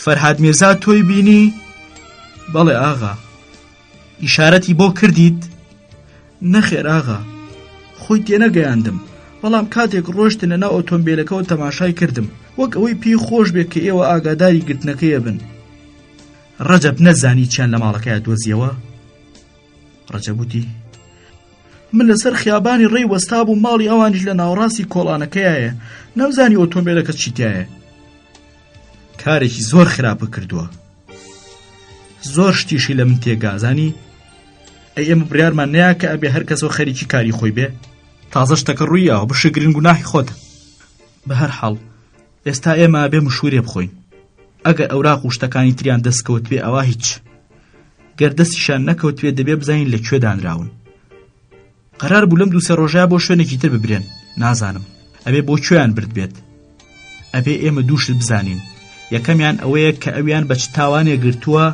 فەرهاد میرزا تۆی بینی؟ بەڵێ ئاغا. ئیشارەتی بۆ کردیت؟ نەخێر ئاغا، خۆی تێنەگەیاندم، بەڵام کاتێک ڕۆشتنە ناو ئۆتۆمبیلەکەەوە تەماشای کردم، وەک ئەوەی پێی خۆش بێت کە ئێوە ئاگاداری گرتنەکەیە بن. ڕەجەب نەزانی چیان لە ماڵەکەیە دۆزیەوە؟ ڕەجەب وتی: من لەسەر خیابانی ڕێی وەستا بوو، ماڵی ئەوانیش لە ناوڕاستی کۆڵانەکەیە، نەمزانی ئۆتۆمبیلەکە چیتایە. کارێکی زۆر خراپە کردووە، زۆر شتیشی لە من تێگازانی. ئەی ئێمە بڕیارمان نەیە کە ئەبێ هەر کەسەوە خەریکی کاری خۆی بێ؟ تازە شتەکە ڕوویەوە بشگرین گوناهی خۆتە. بە هەر حاڵ ئێستا ئێمە بێ مشورێ بخۆین. ئەگەر ئەوراق و شتەکانی تریان دەستکەوت بێ ئەوە هیچ، گەردەستیشان نەکەوتوێت دەبێ بزانین لەکوێ دانراون. قەرار بوو لەم دووسێ ڕۆژەیە بۆ شوێنێکی تر ببرێن، نازانم ئەبێ بۆ کوێیان برد بێت. ئەبێ ئێمە دووشت بزانین، یەکەمیان ئەوەیە کە ئەویان بە چ تاوانێ گرتووە،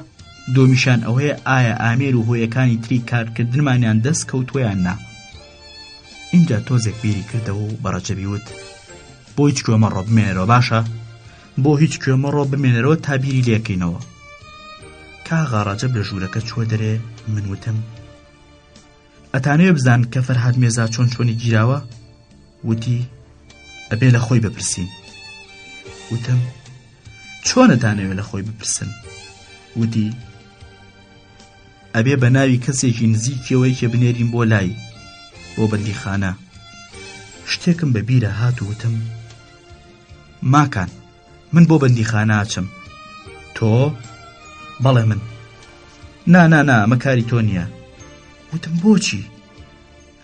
دۆمیشان ئەوەیە ئایا ئامێر و هۆیەکانی تری کارکردنمانیان دەست کەوتووەیان نا. اینجا تۆزێک بیری کردەوە و بە ڕەجەبی وت بۆ هیچ کوێمەڕۆ بمێنەرەوە باشە؟ بۆ هیچ کوێمەڕۆ بمێنەرەوە تا بیری لێکەینەوە. کاغا ڕەجەب لە ژوورەکە چوە دەرێ. من وتم ئەتانەوێ بزان کە فەرهاد مێرزا چۆنی گیراوە؟ وتی ئەبێ لە خۆی بپرسین. وتم چۆن ئەتانەوێ لە خۆی بپرسن؟ وتی ئەبێ بە ناوی کەسێکی نزیکیەوەی کە بنێرین بۆ لای بۆ بەندیخانە. شتێکم بە بیرە هات و وتم ماکان من بۆ بەندیخانە ئاچم. تۆ؟ بەڵێ من. نا ئەمە کاری تۆ نییە. وتم بۆچی؟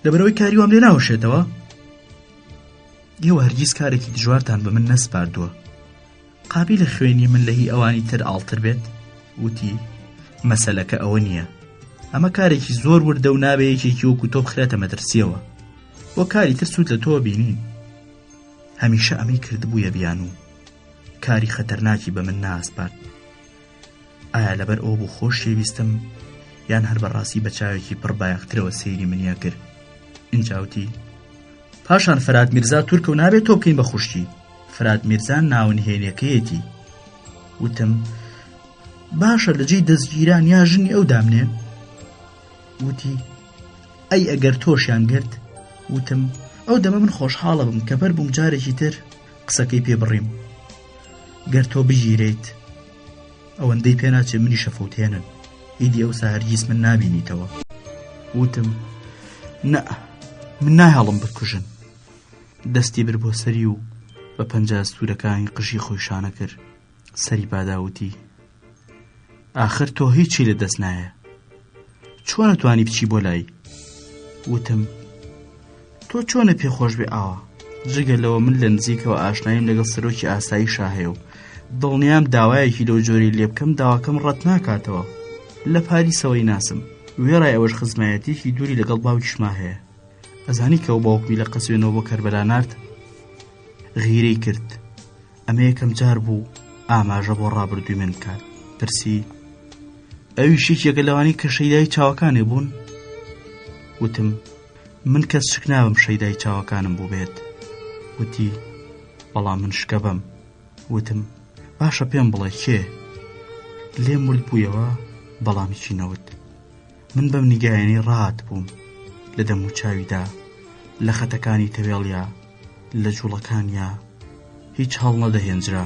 لەبەرەوەی کاری وام لێ ناوەشێتەوە؟ ئێوە هەرگیز کارێکی دژوارتان بە من نەسپاردووە. قابی لە خوێنی من لە هی ئەوانی تر ئاڵتر بێت؟ وتی مەسەلەکە ئەوە نییە، ئەمە کارێکی زۆر وردە و نابێ یەکێکی وەکو تۆ بخرێتە مەترسیەوە بۆ کاری تر سوود لە تۆ بینین. هەمیشە ئەمەی کردبوویە بیان و کاری خەتەرناکی بە من ناسپارد. ئایا لەبەر ئەوە بوو خۆش شێویستم یان هەر بەڕاستی بە چاوێکی پڕ بایەخترەوە سەیری منیە کرد. ئینجاوتی پاشان فەرهاد میرزا تورکە و نابێت تۆ بکەین بە خوشتی. فەرهاد میرزا ناونهێنیەکەیەتی. وتم باشە لەجێی دەستگیران یا ژنی ئەو دامنێن؟ وتی ئەی ئەگەر تۆشیان گرت؟ وتم ئەو دەمە من خۆشحاڵە بم کە بەر بووم جارێکی تر قسەکەی پێ بڕیم. گەر تۆ بژیرێیت ئەوەندەی پێ ناچێ منی شەفەوتێنن، ئیدی ئەوسا هەرگیز من نابینیتەوە. وتم نە من نایهەڵم بکوژن. دەستی بر بۆ سەری و بە پەنجە ئەستوورەکانی قژی خۆی شانە کرد. سەری باداوتی ئاخر تۆ هیچی لە دەست نایە، چۆن نەتوانی بچی بۆ لای؟ وتم تۆ چۆنە پێخۆش بێ ئاوە؟ جگە لەوە من لە نزیکەوە ئاشنایم لەگەڵ سەرۆکی ئاساییشا هەیە و دڵنیام داوایەکی لەو جۆری لێ بکەم داواکەم ڕەت ناکاتەوە. لە پاریسەوەی ناسم، وێڕای ئەوەش خزمایەتێکی دووری لەگەڵ باوکیشما هەیە. ئەزانی کە ئەو باوکمی لە قەسوێنەوە بۆ کەربەلا نارد؟ غیرەی کرد. ئەمە یەکەم جار بوو ئاماژە بۆ ڕابردووی من کات. پرسی ئەویشێک یەکە لەوانی کە شەیدای چاوەکانێ بوون؟ وتم من کەس شک نابم شەیدای چاوەکانم بوو بێت. وتی بەڵام من شکە بەم. وتم باشە پێم بڵێ کێ؟ لێم ورد بوویەوە بەڵامیکی نەوت. من بەم نیگایەنی ڕاهات بووم لە دەم و چاویدا، لە خەتەکانی تەوێڵیا، لە جوڵەکانیا هیچ هەڵ نەدەهێنجرا.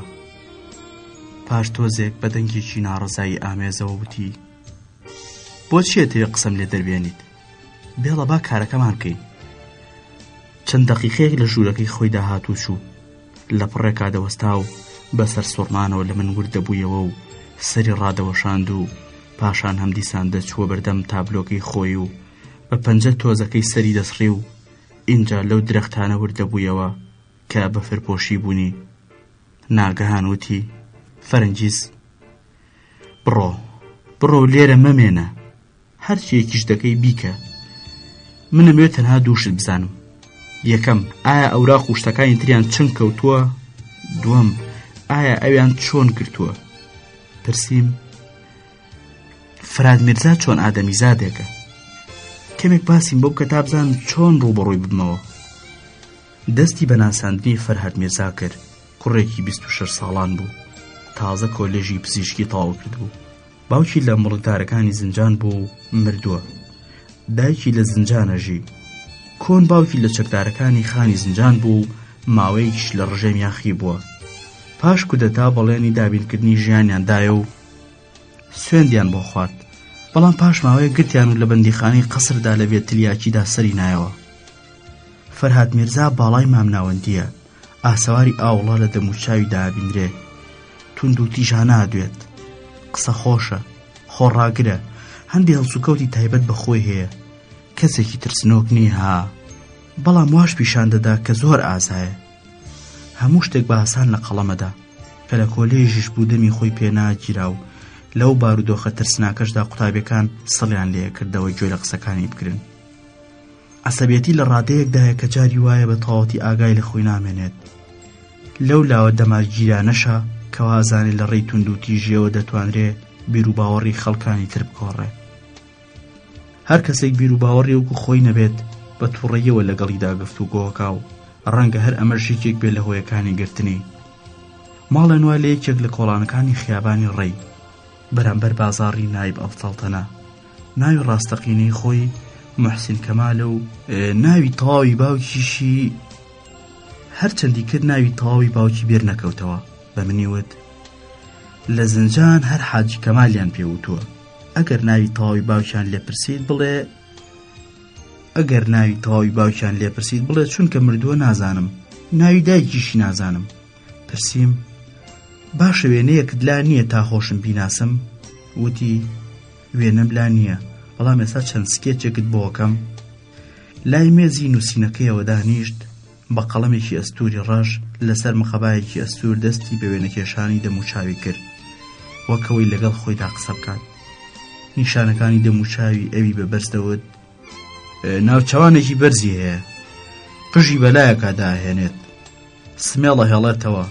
پاش تۆزێک بە دەنگێکی ناڕزایی ئامێزەوە وتی بۆچیە تەوێ قسەم لێ دەربێنیت؟ بێڵە با کارەکەمان بکەین. چەند دەقیقەیەک لە ژوورەکەی خۆی داهات و چوو. لە پڕێکا دەوەستا و بەسەر سوڕمانەوە لە من وردە بوویەوە و سەری ڕادەوەشاند و پاشان هەم دیساندە چووە بەردەم تابلۆکەی خۆی و بە پەنجە تۆزەکەی سەری دەسڕی و اینجا لەو درەختانە وردە بوویەوە کە بە فرپۆشی بوونی. ناگەهان وتی فەرنگیز بڕۆ لێرە مەمێنە، هەرچیەکیش دەکەی بیکە. منەمەوێت تەنها دووشت بزانم. یەکەم ئایا ئەوراق و شتەکانی تریان چنگ کەوتووە؟ دووەم ئایا ئەویان چۆن گرتووە؟ پرسییم فەرهاد میرزا چۆن ئادەمیزادێکە؟ کەمێک باسیم بۆ بکە تا بزانم چۆن ڕووبەڕووی ببمەوە. دەستی بە ناساندنی فەرهاد میرزا کرد. کوڕێکی 26 ساڵان بوو، تازە کۆلێژی پزیشکی تەواو کردبوو. باوکی لە مڵکدارەکانی زنجان بوو و مردووە. دایکی لە زنجانەژی. کۆن باوکی لە چەکدارەکانی خانی زنجان بوو و ماوەیەکیش لە ڕژێم یاخی بووە. پاش کودەتا بەڵێنی دابینکردنی ژیانیان دایە و سوێندیان بۆ خوارد، بەڵام پاش ماوەیە گرتیان و لە بەندیخانەی قەسردا لە بێتلیاکیدا سەری نایەوە. فەرهاد میرزا باڵای مامناوەندیە، ئاسەواری ئاوڵا لە دەموچاوی دابینرێ، توند و تیژانە ئادوێت، قسە خۆشە، خۆڕاگرە، هەندی هەڵسوکەوتی تایبەت بەخۆی هەیە، کەسێکی ترسنۆک نییە بەڵام واش پیشان دەدا کە زۆر ئازایە. هەموو شتێک بە ئاسان لە قەڵەمەدا کە لە کۆلێژیش بوو دەمی خۆی پێناگیرا و لەو بارودۆخە ترسناکەشدا قوتابیەکان سەڵیان لێ کردەوەی گوێ لە قسەکانی بگرن. عەسەبیەتی لە ڕادەیەکدایە کە جاری وایە بە تەواوەتی ئاگای لە خۆی نامێنێت. لەو لاوە دەمارگیرانەشە کە وازانێت لە ڕێی توند و تیژیەوە دەتوانرێ بیر و باوەڕی خەڵکانی تر بکۆڕێ. هەر کەسێک بیر و باوەڕی وەکو خۆی نەبێت بە تووڕەیەوە لەگەڵیدا گفتوگۆکا و ڕەنگە هەر ئەمە ژێکێک بێت لە هۆیەکانی گرتنی. ماڵە نوە لە یەکێک لە کۆڵانەکانی خیابانی ڕێی بەرامبەر بازاڕی نایب ئەفزەڵتەنە. ناوی ڕاستەقینەی خۆی محسین کەمالە و ناوی تەواوی باوکیشی هەرچەندی کرد ناوی تەواوی باوکی بیر نەکەوتەوە. بە منیوت لە زنجان هەر حاجی کەمالیان پێوتووە. ئەگەر ناوی تەواوی باوکیان لێپرسید بڵێ چونکە مردووە نازانم، ناوی دایکیشی نازانم. پرسییم باشە وێنەیەکت لا نییە تا خۆشم بیناسم؟ وتی وێنەم لا نییە، بەڵام ئێستا چەند سکێچێکت بۆکەم. لای مێزی نووسینەکەیەوە دانیشت بە قەڵەمێکی ئەستوری ڕەش لەسەر مخەبایەکی ئەستور دەستی بە وێنەکێشانی دەموچاوی کرد وەکەوەی لەگەڵ خۆیدا قسە بکات. نیشانەکانی دەموچاوی ئەوی بەبەرزدەوت ناوچەوانێکی بەرزی هەیە، قژی بەلایەکە داهێنێت، سمێڵە هێڵێتەوە،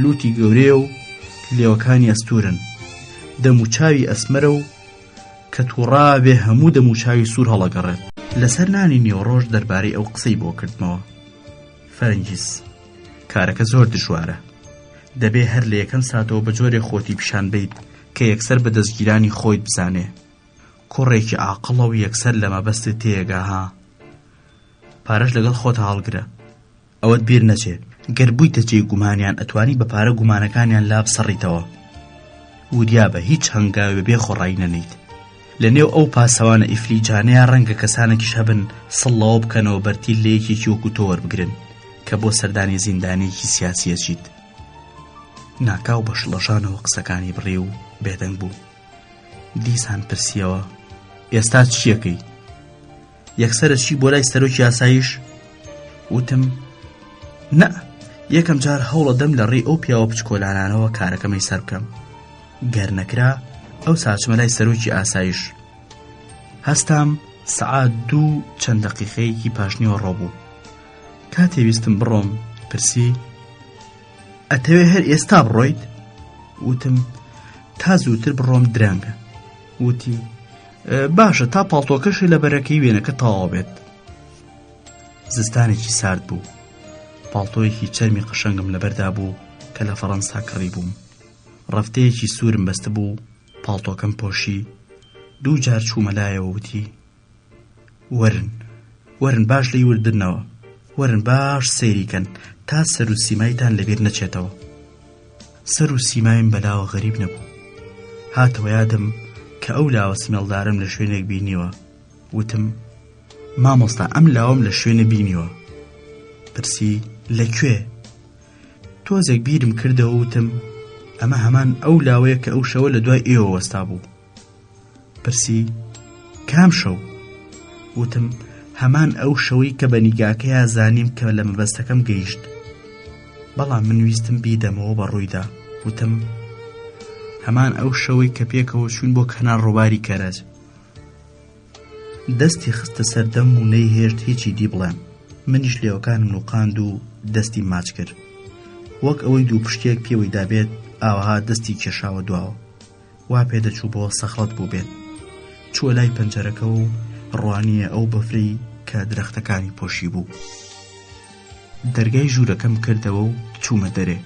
لوتی گەورەیە و لێوەکانی ئەستورن، دەموچاوی ئەسمەرە و کە تووڕابێ هەموو دەموچاوی سوور هەڵەگەڕێت. لەسەر نانی نێوڕۆژ دەربارەی ئەو قسەی بۆ کردمەوە. فەرنگیز کارەکە زۆر دژوارە، دەبێ هەر لە یەکەم ساتەوە بە جۆرێ خۆتی پیشان بیت کە یەکسەر بە دەستگیرانی خۆیت بزانێ. کوڕێکی عاقڵە و یەکسەر لە مەبەستت تێگاها. پارەش لەگەڵ خۆت هەڵگرە، ئەوەت بیر نەچێت گەر بوویتە جێی گومانیان ئەتوانی بە پارە گومانەکانیان لا بسەڕیتەوە. وریابە هیچ هەنگاوی بەبێ خۆڕایی نەنیت. لە نێو ئەو پاسەوانە ئیفلیجانەیە ڕەنگە کەسانێکیش هەبن سڵەوە بکەنەوە بەرتیل لە یەکێکی وەکو تۆ وەربگرن کە بۆ سەردانی زیندانێکی سیاسی ئەچیت. ناکاو بە شڵەژانەوە قسەکانی بڕێ و بێدەنگ بوو. دیسان پرسیەوە ئێستا چیەکەی؟ یەکسەرە چی بۆ لای سەرۆکی ئاسایش؟ وتم نە، یەکەم جار هەوڵە دەم لە ڕێی ئەو پیاوە بچکۆلانانەوە کارەکەمەی سەر بکەم. گەر نەکرا ئەو ساچمە لای سەرۆکی ئاسایش. هەستام سەعات 2 چەند دەقیقەیەکی پاشنیوە ڕۆبوو. کاتێ ویستم بڕۆم پرسی ئەتەوێ هەر ئێستا بڕۆیت؟ وتم تا زووتر بڕۆم درەنگە. وتی باشە تا پاڵتۆکەشی لە بەرەکەی وێنەکە تەواو بێت. زستانێکی سارد بوو. پاڵتۆیەکی چەرمی قشەنگم لەبەردا بوو کە لە فەڕەنسا کڕی بووم. ڕەفتەیەکی سوورم بەستە بوو، پاڵتۆکەم پۆشی. 2 جار چوومە لایەوە وتی وەرن باش لەی وردنەوە، وەرن باش سەیریکەن تا سەر و سیمایتان لەبیر نەچێتەوە. سەر و سیمایم بەلاوە غەریب نەبوو. هاتەوە یادم کە ئەو لاوە سیمەڵدارم لە شوێنێک بینیوە. وتم مامۆستا ئەم لاوەم لە شوێنە بینیوە. پرسی لەکوێ؟ تۆزێک بیرم کردەوە. وتم ئەمە هەمان ئەو لاوەیە کە ئەو شەوە لە دوای ئێوە وەستا بوو. پرسی کام شەو؟ وتم هەمان ئەو شەوەی کە بە نیگاکەیە زانیم کە لە مەبەستەکەم گەیشت، بەڵام من ویستم بیدەمەوە بە ڕوویدا. وتم هەمان ئەو شەوەی کە پێکەوە چوون بۆ کەنار ڕووباری کەرەج. دەستی خستە سەردەم و نەیهێشت هیچی دی بڵێم. منیش لێوەکانم نوقاند و دەستی ماچ کرد وەک ئەوەی دوو پشتێک پێوەی دابێت ئاوەها دەستی کێشاوە دواوە. وا پێدەچوو بۆ سەخڵەت بوو بێت. چووە لای پەنجەرەکە و ڕوانیە ئەو بەفرەی کە درەختەکانی پۆشی بوو. دەرگای ژوورەکەم کردەوە و چوومە دەرێ.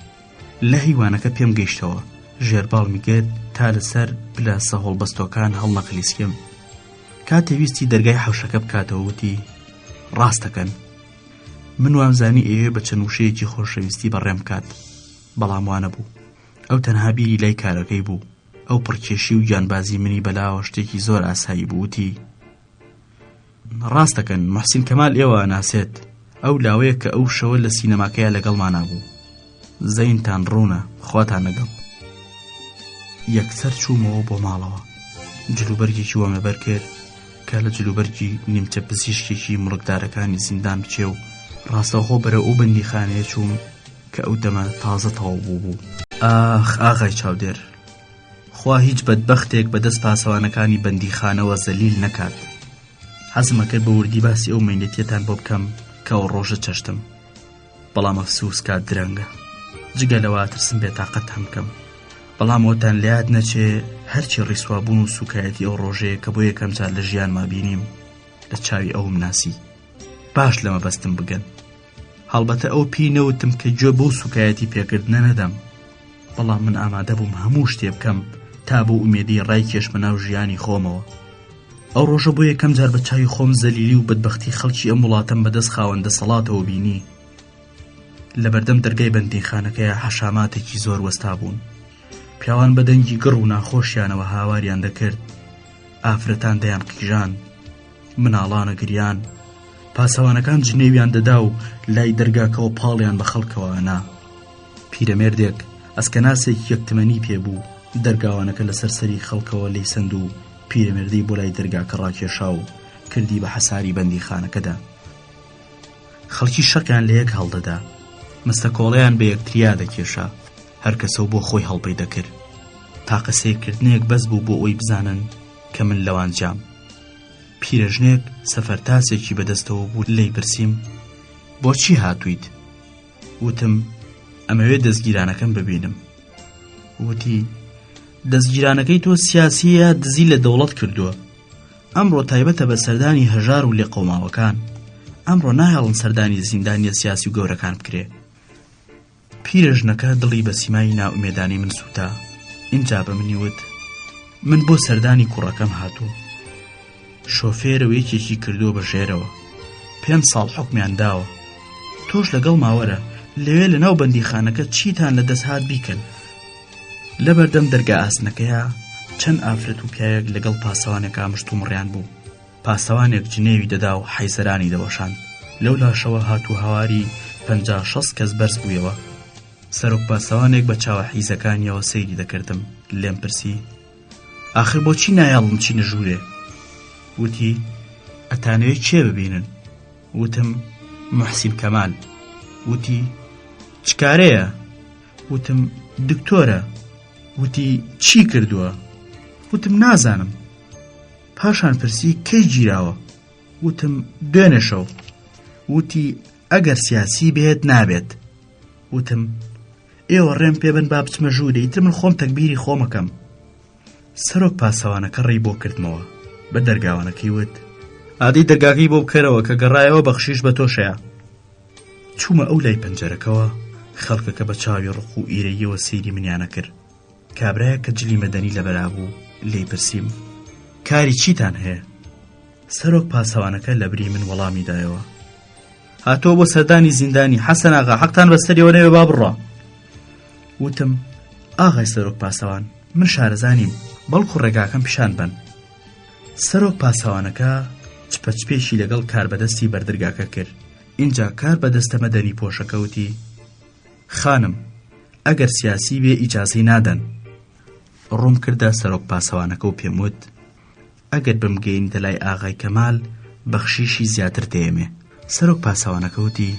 لە هیوانەکە پێم گەیشتەوە ژێرباڵ میگێت تا لەسەر پلاسە هەڵبەستۆکان هەڵنەقلیسکم. کاتێ ویستی دەرگای حەوشەکە بکاتەوە وتی ڕاستەکەن. من وامزانی ئێوێ بە چەند وشەیەکی خۆشەویستی بەڕێم کات، بەڵام وانە بوو. ئەو تەنها بیری لای کارەکەی بوو. ئەو پڕکێشی و گیانبازی منی بەلاوە شتێکی زۆر ئاسایی بوو. وتی ڕاستەکەن محسین کەمال ئێوە ناسێت، ئەو لاوەیە کە ئەو شەوە لە سینەماکەیە لەگەڵمانە بوو. زەینتان ڕوونە، خواتان لەگەڵ. یەکسەر چوومەوە بۆ ماڵەوە. جلوبەرگێکی وەمەبەر کرد کە لە جلوبەرگی نیمچە پزیشکێکی مڵکدارەکانی زیندان بچێ و ڕاستەوخۆ بەرە ئەو بەندیخانەیە چووم کە ئەو دەمە تازە تەواو بوو. ئاخ ئاغای چاودێر، خوا هیچ بەدبەختێک بەدەست پاسەوانەکانی بەندیخانەوە زەلیل نەکات. حەزمە کرد بە وردی باسی ئەو مەینەتیەتان بۆ بکەم کە ئەو ڕۆژە چەشتم، بەڵام ئەفسوس کات درەنگە، جگە لەوە ترسم بێتاقەت هەم بکەم. بەڵام ئەوتان لە یاد نەچێ هەرچی ڕیسوابوون و سوکایەتی ئەو ڕۆژەیە کە بۆ یەکەم جار لە ژیانما بینیم لە چاوی ئەوم ناسی. باش لەمە بەستم بگەن. هەڵبەتە ئەو پێی نەوتم کە گوێ بەو سوکایەتی پێکردنە نەدەم، بەڵام من ئامادە بووم هەموو شتێ بکەم تا بۆ ئومێدی ڕای کێشمە ناو ژیانی خۆمەوە. ئەو ڕۆژە بۆ یەکەم جار بە چاوی خۆم زەلیلی و بەدبەختی خەڵکی ئەم وڵاتەم بەدەست خاوەندە سەڵاتەوە بینی. لە بەردەم دەرگای بەندیخانەکەیە حەشاماتێکی زۆر وەستا بوون. پیاوان بە دەنگی گڕ و ناخۆشیانەوە هاواریان دەکرد، ئافرەتان دەیان قیژان، مناڵانە گریان، پاسەوانەکان جنێویان دەدا و لای دەرگاکەوە پاڵیان بە خەڵکەوە ئەنا. پیرەمێردێک ئەسکەناسێکی یەکتمەنی پێبوو، دەرگاوانەکە لەسەر سەری خەڵکەوە لێی سەند و پیرەمێردەی بۆ لای دەرگاکە ڕاکێشا و کردی بە حەساری بەندیخانەکەدا. خەڵکی شەقیان لە یەک هەڵدەدا، مستەکۆڵەیان بە یەکتریا دەکێشا، هەر کەسە بۆ خۆی هەڵپەی دەکرد. تاقە سیرکردنێک بەس بوو بۆ ئەوی بزانن کە من لەوان جام. پیرەژنێک سەفەرتاسێکی بەدەستەوە بوو، لێی پرسیم بۆچی هاتوویت؟ وتم ئەمەوێت دەستگیرانەکەم ببینم. وتی دەستگیرانەکەی تۆ سیاسیە دزی لە دەوڵەت کردووە، ئەمڕۆ تایبەتە بە سەردانی هەژار و لێ قەوماوەکان، ئەمڕۆ نایەڵن سەردانی زیندانیە سیاسی و گەورەکان بکرێ. پیرەژنەکە دڵی بە سیمایی ناومێدانی من سووتا. اینجا بە منی وت من بۆ سەردانی کوڕەکەم هاتووم، شۆفێرە یەکێکی کردووە بە ژێرەوە، 5 ساڵ حکمیان داوە، تۆش لەگەڵ ماوەرە لەوێ لە ناو بەندیخانەکە چیتان لە دەست هات بیکەن. لە بەردەم دەرگا ئاسنەکەیە چەند ئافرەت و پیاوێک لەگەڵ پاسەوانێکا مشت و مڕیان بوو. پاسەوانێک جنێوی دەدا و حەیزەرانی دەوەشاند. لەو لاشەوە هاتوو هەواری 50-60 کەس بەرز بوویەوە. سەرۆک پاسەوانێک بە چاوە حیزەکانیەوە سەیری دەکردم. لێم پرسی ئاخر بۆچی نایاڵم چینە ژوورێ؟ وتی ئەتانەوێت چێ ببینن؟ وتم محسیب کەمال. وتی چکارەیە؟ وتم دکتۆرە. وتی چی کردووە؟ وتم نازانم. پاشان پرسی کەی گیراوە؟ وتم دوێنێ شەو. وتی ئەگەر سیاسی بێت نابێت. وتم ئێوە ڕێم پێبن با بچمە ژوورێ، ئیتر من خۆم تەکبیری خۆمەکەم. سەرۆک پاسەوانەکە ڕێی بۆ کردمەوە، بە دەرگاوانەکەی وت ئادەی دەرگاکەی بۆ بکەرەوە کە گەڕایەوە بەخشیش بە تۆشەیە. چوومە ئەو لای پەنجەرەکەوە، خەڵکەکە بە چاوی ڕق و ئیرەیەوە سەیری منیانە کرد. کابرایە کە جلی مەدەنی لەبەرا بوو لێی پرسیم کاری چیتان هەیە؟ سەرۆک پاسەوانەکە لە بری من وەڵامی دایەوە هاتۆ بۆ سەردانی زیندانی. حەسەن ئاغا حەقتان بەستەریەوە نەوێ با بڕۆ. وتم ئاغای سەرۆک پاسەوان، من شارەزانیم، بەڵکو ڕێگاکەم پیشان بن. سەرۆک پاسەوانەکە چپەچپێشی لەگەڵ کاربەدەستی بەردەرگاکە کرد. اینجا کاربەدەستە مەدەنی پۆشەکەوتی خانم ئەگەر سیاسی بێ ئیجازەی نادەن. ڕووم کردە سەرۆک پاسەوانەکە و پێم وت ئەگەر بمگەین دەلای ئاغای کەمال بەخشیشی زیاتر دێمێ. سەرۆک پاسەوانەکە وتی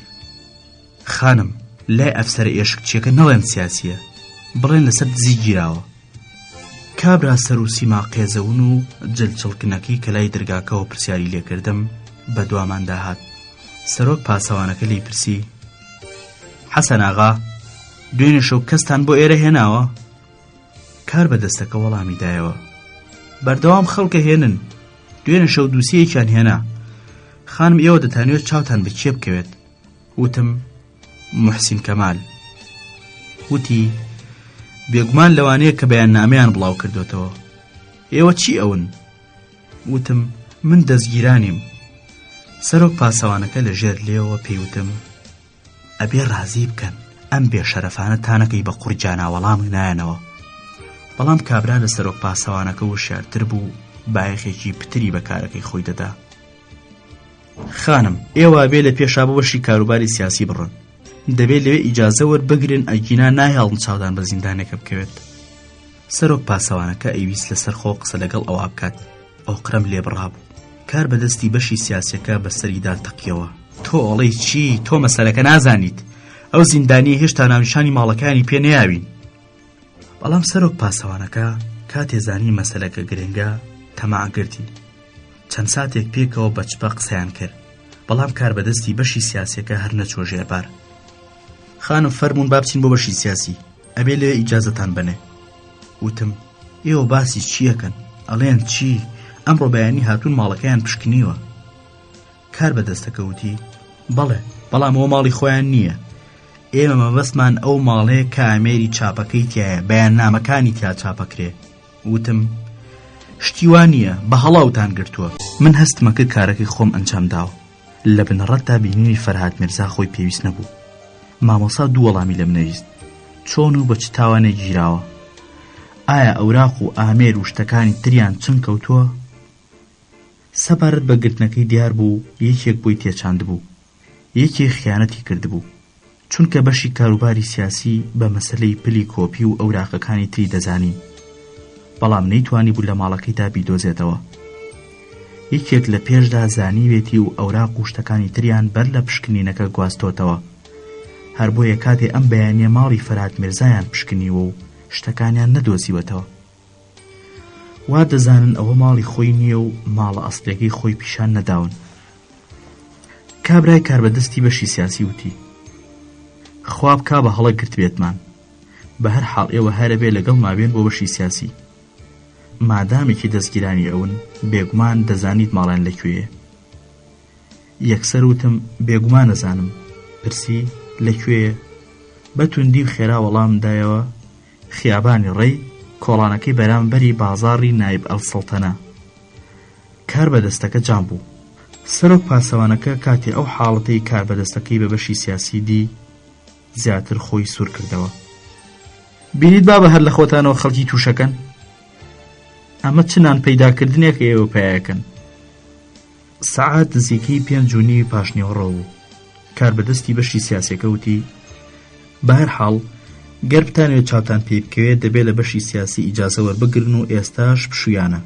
خانم لای ئەفسەرە ئێشکچیەکە نەڵێن سیاسیە، بڵێن لەسەر دزی گیراوە. کابرا سەر و سیما قێزەون و جلچڵکنەکەی کە لای دەرگاکەوە پرسیاری لێکردم بە دوامان داهات. سەرۆک پاسەوانەکە لی پرسی حەسەن ئاغا دوێنێ شەو کەستان بۆ ئێرە هێناوە؟ کار بەدەستەکە وەڵامی دایەوە بەردەوام خەڵکە هێنن، دوێنێ شەو دووسیەکیان هێنا. خانم ئێوە دەتانوێت چاوتان بەکێ بکەوێت؟ وتم محسین کەمال. وتی بێگومان لەوانەیە کە بەیان نامەیان بڵاو کردوێتەوە. ئێوە چی ئەون؟ وتم من دەستگیرانیم. سەرۆک پاسەوانەکە لە ژێر لێەوە پێیوتم ئەبێ ڕازی بکەن، ئەم بێشەرەفانە تانەکەی بە قوڕی جاناوەڵام نایەنەوە. بەڵام کابرا لە سەرۆک پاسەوانەکە وشیارتر بوو، بایەخێکی پتری بە کارەکەی خۆی دەدا. خانم ئێوە بێ لە پێشا بۆ بەشی کاروباری سیاسی بڕن، دەبێت لەوێ ئیجازە وەربگرن، ئەگینا نایهاڵن چاودان بە زیندانێکە بکەوێت. سەرۆک پاسەوانەکە ئەیویست لەسەر خۆ قسە لەگەڵ ئەوە بکات. ئەو قرم لێبڕا بوو. کار بەدەستی بەشی سیاسیەکە بەسەریدا تەقیەوە. تۆ ئەڵەی چی؟ تۆ مەسەلەکە نازانیت، ئەو زیندانی هێشتا ناونیشانی ماڵەکانی پێ نەیاوین. بەڵام سەرۆک پاسەوانەکە کاتێ زانی مەسەلەکە گرنگە تەماع گرتی. چەند ساتێک پێکەوە بەچپە قسەیان کرد، بەڵام کاربەدەستی بەشی سیاسیەکە هەر نەچۆ ژێربار. خانم فەرموون با بچین بۆ بەشی سیاسی، ئەبێ لێ ئیجازەتان بنێ. وتم ئێوە باسی چیەکەن؟ ئەڵێن چی؟ ئەمڕۆ بەیانی هاتوون ماڵەکەیان پشکنیوە. کاربەدەستەکە وتی بەڵێ، بەڵام ئەوە ماڵی خۆیان نییە، ئێمە مەبەستمان ئەو ماڵەیە کە ئامێری چاپەکەی تایە، بەیاننامەکانی تیا چاپەکرێ. وتم شتیوان نییە، بە هەڵاوتان گرتووە. من هەستمە کرد کارەکەی خۆم ئەنجام داوە. لە بنەڕەتدا بینینی فەرهاد میرزا خۆی پێویست نەبوو. مامۆسا دوو وەڵامی لەم نەویست: چۆن و بە چ تاوانێک گیراوە؟ ئایا ئەوراق و ئامێر و شتەکانی تریان چنگ کەوتووە؟ سەبارەت بە گرتنەکەی دیار بوو یەکێک بۆی تێچاند بوو، یەکێک خیانەتی کردبوو، چونکە بەشی کاروباری سیاسی بە مەسەلەی پلی کۆپی و ئەوراقەکانی تری دەزانی، بەڵام نەیتوانی بوو لە ماڵەکەیدا بیدۆزێتەوە. یەکێک لە پێشدا زانیوێتی و ئەوراق و شتەکانی تریان بەر لە پشکنینەکە گواستۆتەوە. هەر بۆیە کاتێ ئەم بەیانیە ماڵی فەرهاد میرزایان پشکنیوە و شتەکانیان نەدۆزیوەتەوە. وا دەزانن ئەوە ماڵی خۆی نییە و ماڵە ئەسڵیەکەی خۆی پیشان نەداون. کابرای کاربەدەستی بەشی سیاسی وتی خواب کا بە هەڵە گرت بێتمان، بە هەر حاڵ ئێوە هەرە بێ لەگەڵ مابێن بۆ بەشی سیاسی. مادامێکی دەستگیرانی ئەون بێگومان دەزانیت ماڵیان لەکوێیە. یەکسەر وتم بێگومان نەزانم. پرسی لەکوێیە؟ بە توندی و خێرا وەڵام دایەوە خیابانی ڕێی کۆڵانەکەی بەرامبەری بازاڕی نایب ئەلسەڵتەنە. کاربەدەستەکە جام بوو. سەرۆک پاسەوانەکە کاتی ئەو حاڵەتەی کاربەدەستەکەی بە بەشی سیاسی دی زیاتر خۆی سوور کردەوە. بینیت با بە هەر لە خۆتانەوە خەڵکی تووشەکەن؟ ئەمە چنان پەیداکردنێک ئێوە پایەکەن. سەعات نزیکەی 5:30 پاشنیوەڕۆ بوو. کاربەدەستی بەشی سیاسیەکە وتی بە هەر حاڵ گەر بتانێت چاوتان پێ بکەوێت دەبێت لە بەشی سیاسی ئیجازە وەربگرن و ئێستاش پشویانە.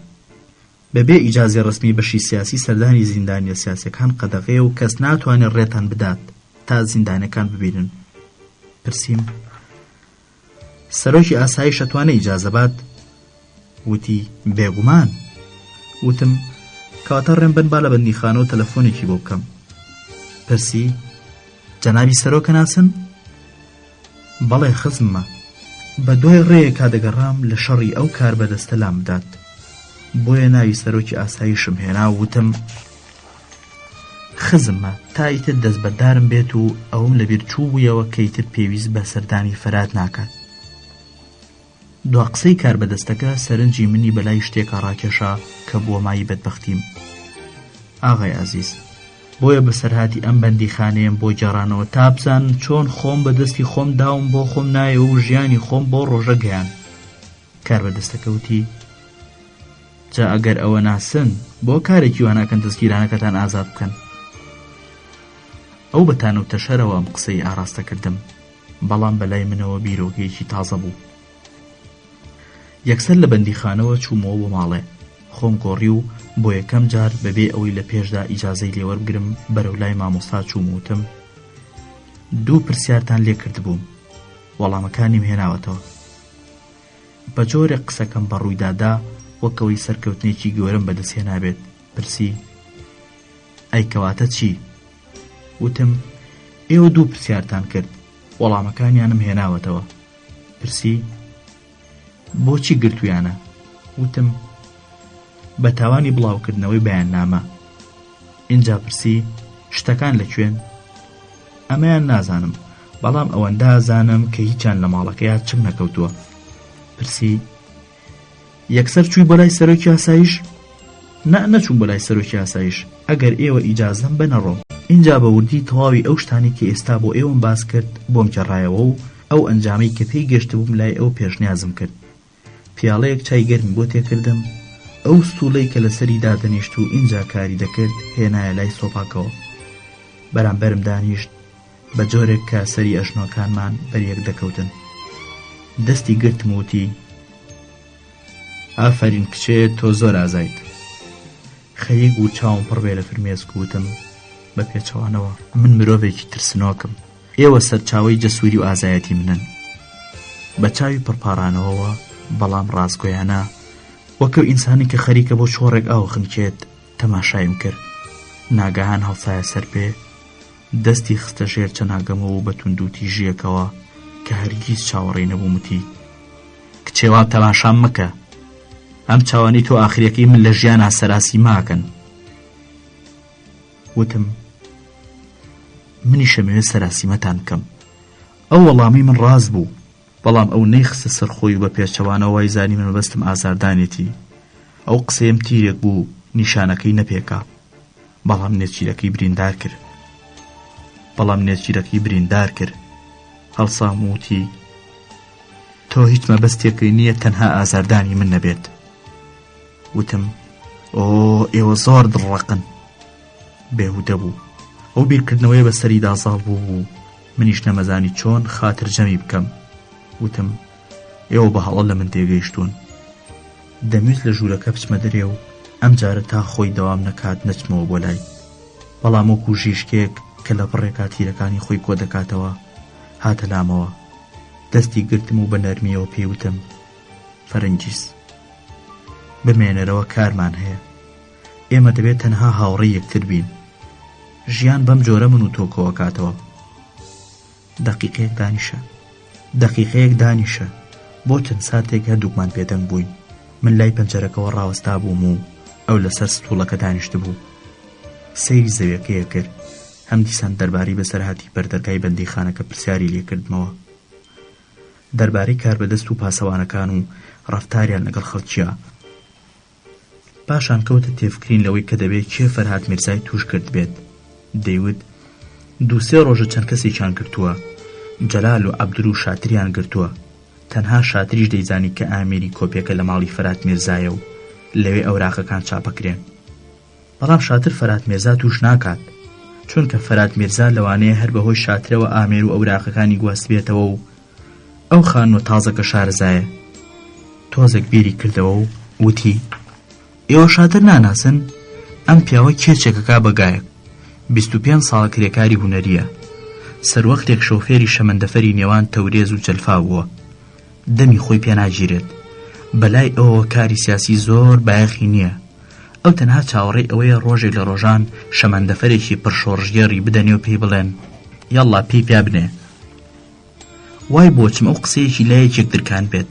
بەبێ ئیجازی ڕسمی بەشی سیاسی سەردانی زیندانیە سیاسیەکان قەدەغەیە و کەس ناتوانێت ڕێتان بدات تا زیندانەکان ببینن. پرسییم سەرۆکی ئاسایش ئەتوانێت ئیجازە بات؟ وتی بێگومان. وتم کاتە ڕێم بن با لە بەندیخانە و تەلەفۆنێکی بۆ بکەم. پرسی جەنابی سەرۆکە ناسن؟ بەڵێ خزممە. بە دوای ڕێیەکا دەگەڕام لە شەڕی ئەو کاربەدەستە لام بدات. بۆیە ناوی سەرۆکی ئاسایشم هێنا و وتم خزممە تا ئیتر دەست بەدارم بێت و ئەوم لەبیر چوو بوویەوە کە ئیتر پێویست بە سەردانی فەرهاد ناکات. دوا قسەی کاربەدەستەکە سەرنجی منی بەلای شتێکە ڕاکێشا کە بووە مای بەدبەختیم. ئاغای عەزیز، بۆیە بەسەرهاتی ئەم بەندیخانەیەم بۆ گێڕانەوە تا بزانن چۆن خۆم بەدەستی خۆم داوم بۆ خۆم نایەوە و ژیانی خۆم بۆ ڕۆژە گەیان. کاربەدەستەکە وتی جا ئەگەر ئەوە ناسن بۆ کارێکی واناکەن دەستگیرانەکەتان ئازاد بکەن. ئەو بەتان و تەشەرەوە ئەم قسەی ئاراستە کردم، بەڵام بەلای منەوە بیرۆکەیەکی تازە بوو. یەکسەر لە بەندیخانەوە چوومەوە بۆ ماڵێ. خۆم گۆڕی و بۆ یەکەم جار بەبێ ئەوەی لە پێشدا ئیجازەی لێوەربگرم بەرەو لای مامۆستا چووم وتم دوو پرسیارتان لێ کرد بووم، وەڵامەکانیم هێناوەتەوە. بە جۆرێک قسەکەم بە ڕوویدادا وەکەوەی سەرکەوتنێکی گەورەم بەدەستهێنا بێت. پرسی ئەی کەواتە چی؟ وتم ئێوە دوو پرسیارتان کرد، وەڵامەکانیانم هێناوەتەوە. پرسی بۆچی گرتویانە؟ وتم بە تاوانی بڵاوکردنەوەی بەیاننامە. اینجا پرسی شتەکان لەکوێن؟ ئەمەیان نازانم، بەڵام ئەوەندە زانم کە هیچیان لە ماڵەکەیان چنگ نەکەوتووە. پرسی یەکسەر چووی بۆ لای سەرۆکی ئاسایش؟ نەچووم بۆ لای سەرۆکی ئاسایش، ئەگەر ئێوە ئیجازەم بنەڕۆم. اینجا بە وردی تەواوی ئەو شتانی کە ئێستا بۆ ئێوەم باس کرد بۆم گەڕایەوە و ئەو ئەنجامەی کە پێی گەشتبووم لای ئەو پێشنیازم کرد. پیاڵەیەک چای گەرمی بۆ تێکردم، ئەو ستوڵەی کە لەسەری دادەنیشت و اینجا کاری دەکرد هێنایە لای سۆپاکەوە. بەرامبەرم دانیشت بە جۆرێک کە سەری ئەژنۆکانمان بەریەک دەکەوتن. دەستی گرتم وتی ئافەرین کچێ تۆ زۆر ئازایت. خەریک و چاوم پڕ بێ لە فرمێسک وتم بە پێچەوانەوە من مرۆڤێکی ترسنۆکم، ئێوە سەرچاوەی جەسووری و ئازایەتی منن. بە چاوی پڕپارانەوەوە بەڵام ڕاستگۆیانە وەکو ئینسانی کە خەریکە بۆ چۆڕێک ئاو خنکێت تەماشایم کرد. ناگەهان هەڵسایە سەر پێ، دەستی خستە ژێر چەناگەمەوە و بە توندوتی ژیەکەوە کە هەرگیز چاوەڕێی نەبوو وتی: کچێوان تەماشام مەکە، ئەم چاوانی تۆ ئاخرەکەی من لە ژیانە سەراسی ماکەن. وتم: منی شەمەوێت سەراسیمەتان بکەم. ئەو وەڵامی من ڕاست بوو، بەڵام ئەو نەیخستە سەرخۆی و بە پێچەوانەوە وای زانی من بەستم ئازاردانێتی. ئەو قسەیم تیرێک بوو، نیشانەکەی نەپێکا، بەڵام نێچیرەکەی بریندار کرد. هەڵسام وتی: تۆ هیچ مەبەستێکی نییە تەنها ئازاردانی من نەبێت. وتم: ئێوە زۆر دڵڕەقن. بێهودە بوو. ئەو بیرکردنەوەی بەسەری دازاڵ بوو، منیش نەمەزانی چۆن خاتر جەمی بکەم. وتم: ئێوە بە هەڵە لە من تێگەیشتون. دەمویست لە ژوورەکە بچمە دەرێ و ئەم جارە تا خۆی دەوام نەکات نەچمەوە بۆ لای. بەڵام وەکو ژیشکێک کە لە پڕێکا تیرەکانی خۆی کۆ دەکاتەوە هاتە لامەوە. دەستی گرتم و بە نەرمیەوە پێیوتم: فەرەنگیس، بمێنەرەوە کارمان هەیە. ئێمە دەبێت تەنها هاوڕێی یەکتر بین. ژیان بەم جۆرە من و تۆ کۆکاتەوە. دەقیقەیەک دانیشە بۆ چەند ساتێک هەردووکمان بێدەنگ بووین. من لای پەنجەرەکەەوە ڕاوەستا بووم و ئەو لەسەر ستوڵەکە دانیشت بوو. سەیری زەویەکەیە کرد. هەم دیسان دەربارەی بەسەرهاتی بەردەرگای بەندیخانەکە پرسیاری لێکردمەوە، دەربارەی کاربەدەست و پاسەوانەکان و ڕەفتاریان لەگەڵ خەڵکیە. پاشان کەوتە تێفکرین لەوەی کە دەبێت کێ فەرهاد میرزای توش کرد بێت. دەیوت: 2-3 ڕۆژە چەند کەسێکیان گرتووە، جەلال و عەبدول و شاتریان گرتووە. تەنها شاتریش دەیزانی کە ئامێری کۆپیەکە لە ماڵی فەرهاد میرزایە و لەوێ ئەوراقەکان چاپەکرێن. بەڵام شاتر فەرهاد میرزا توش ناکات، چونکە فەرهاد میرزا لەوانەیە هەر بەهۆی شاترەوە ئامێر و ئەوراقەکانی گواستبێتەوە و ئەو خانوە تازەکە شارەزایە. تۆزێک بیری کردەوە و وتی: ئێوە شاتر ناناسن؟ ئەم پیاوە کێچێکەکە بەگایەک، 25 ساڵە کرێکاری هونەریە. سەروەختێک شۆفێری شەمەندەفەری نێوان تەورێز و جەلفا بووە. دەمی خۆی پێناگیرێت. بەلای ئەوە کاری سیاسی زۆر بایەخی نییە. ئەو تەنها چاوەڕێی ئەوەیە ڕۆژێک لە ڕۆژان شەمەندەفەرێکی پڕشۆڕژێڕی بدەنێ و پێی بڵێن: یەڵڵا پێی پیا بنێ. وای بۆچم ئەو قسەیەکی لایەکێک درکان بێت.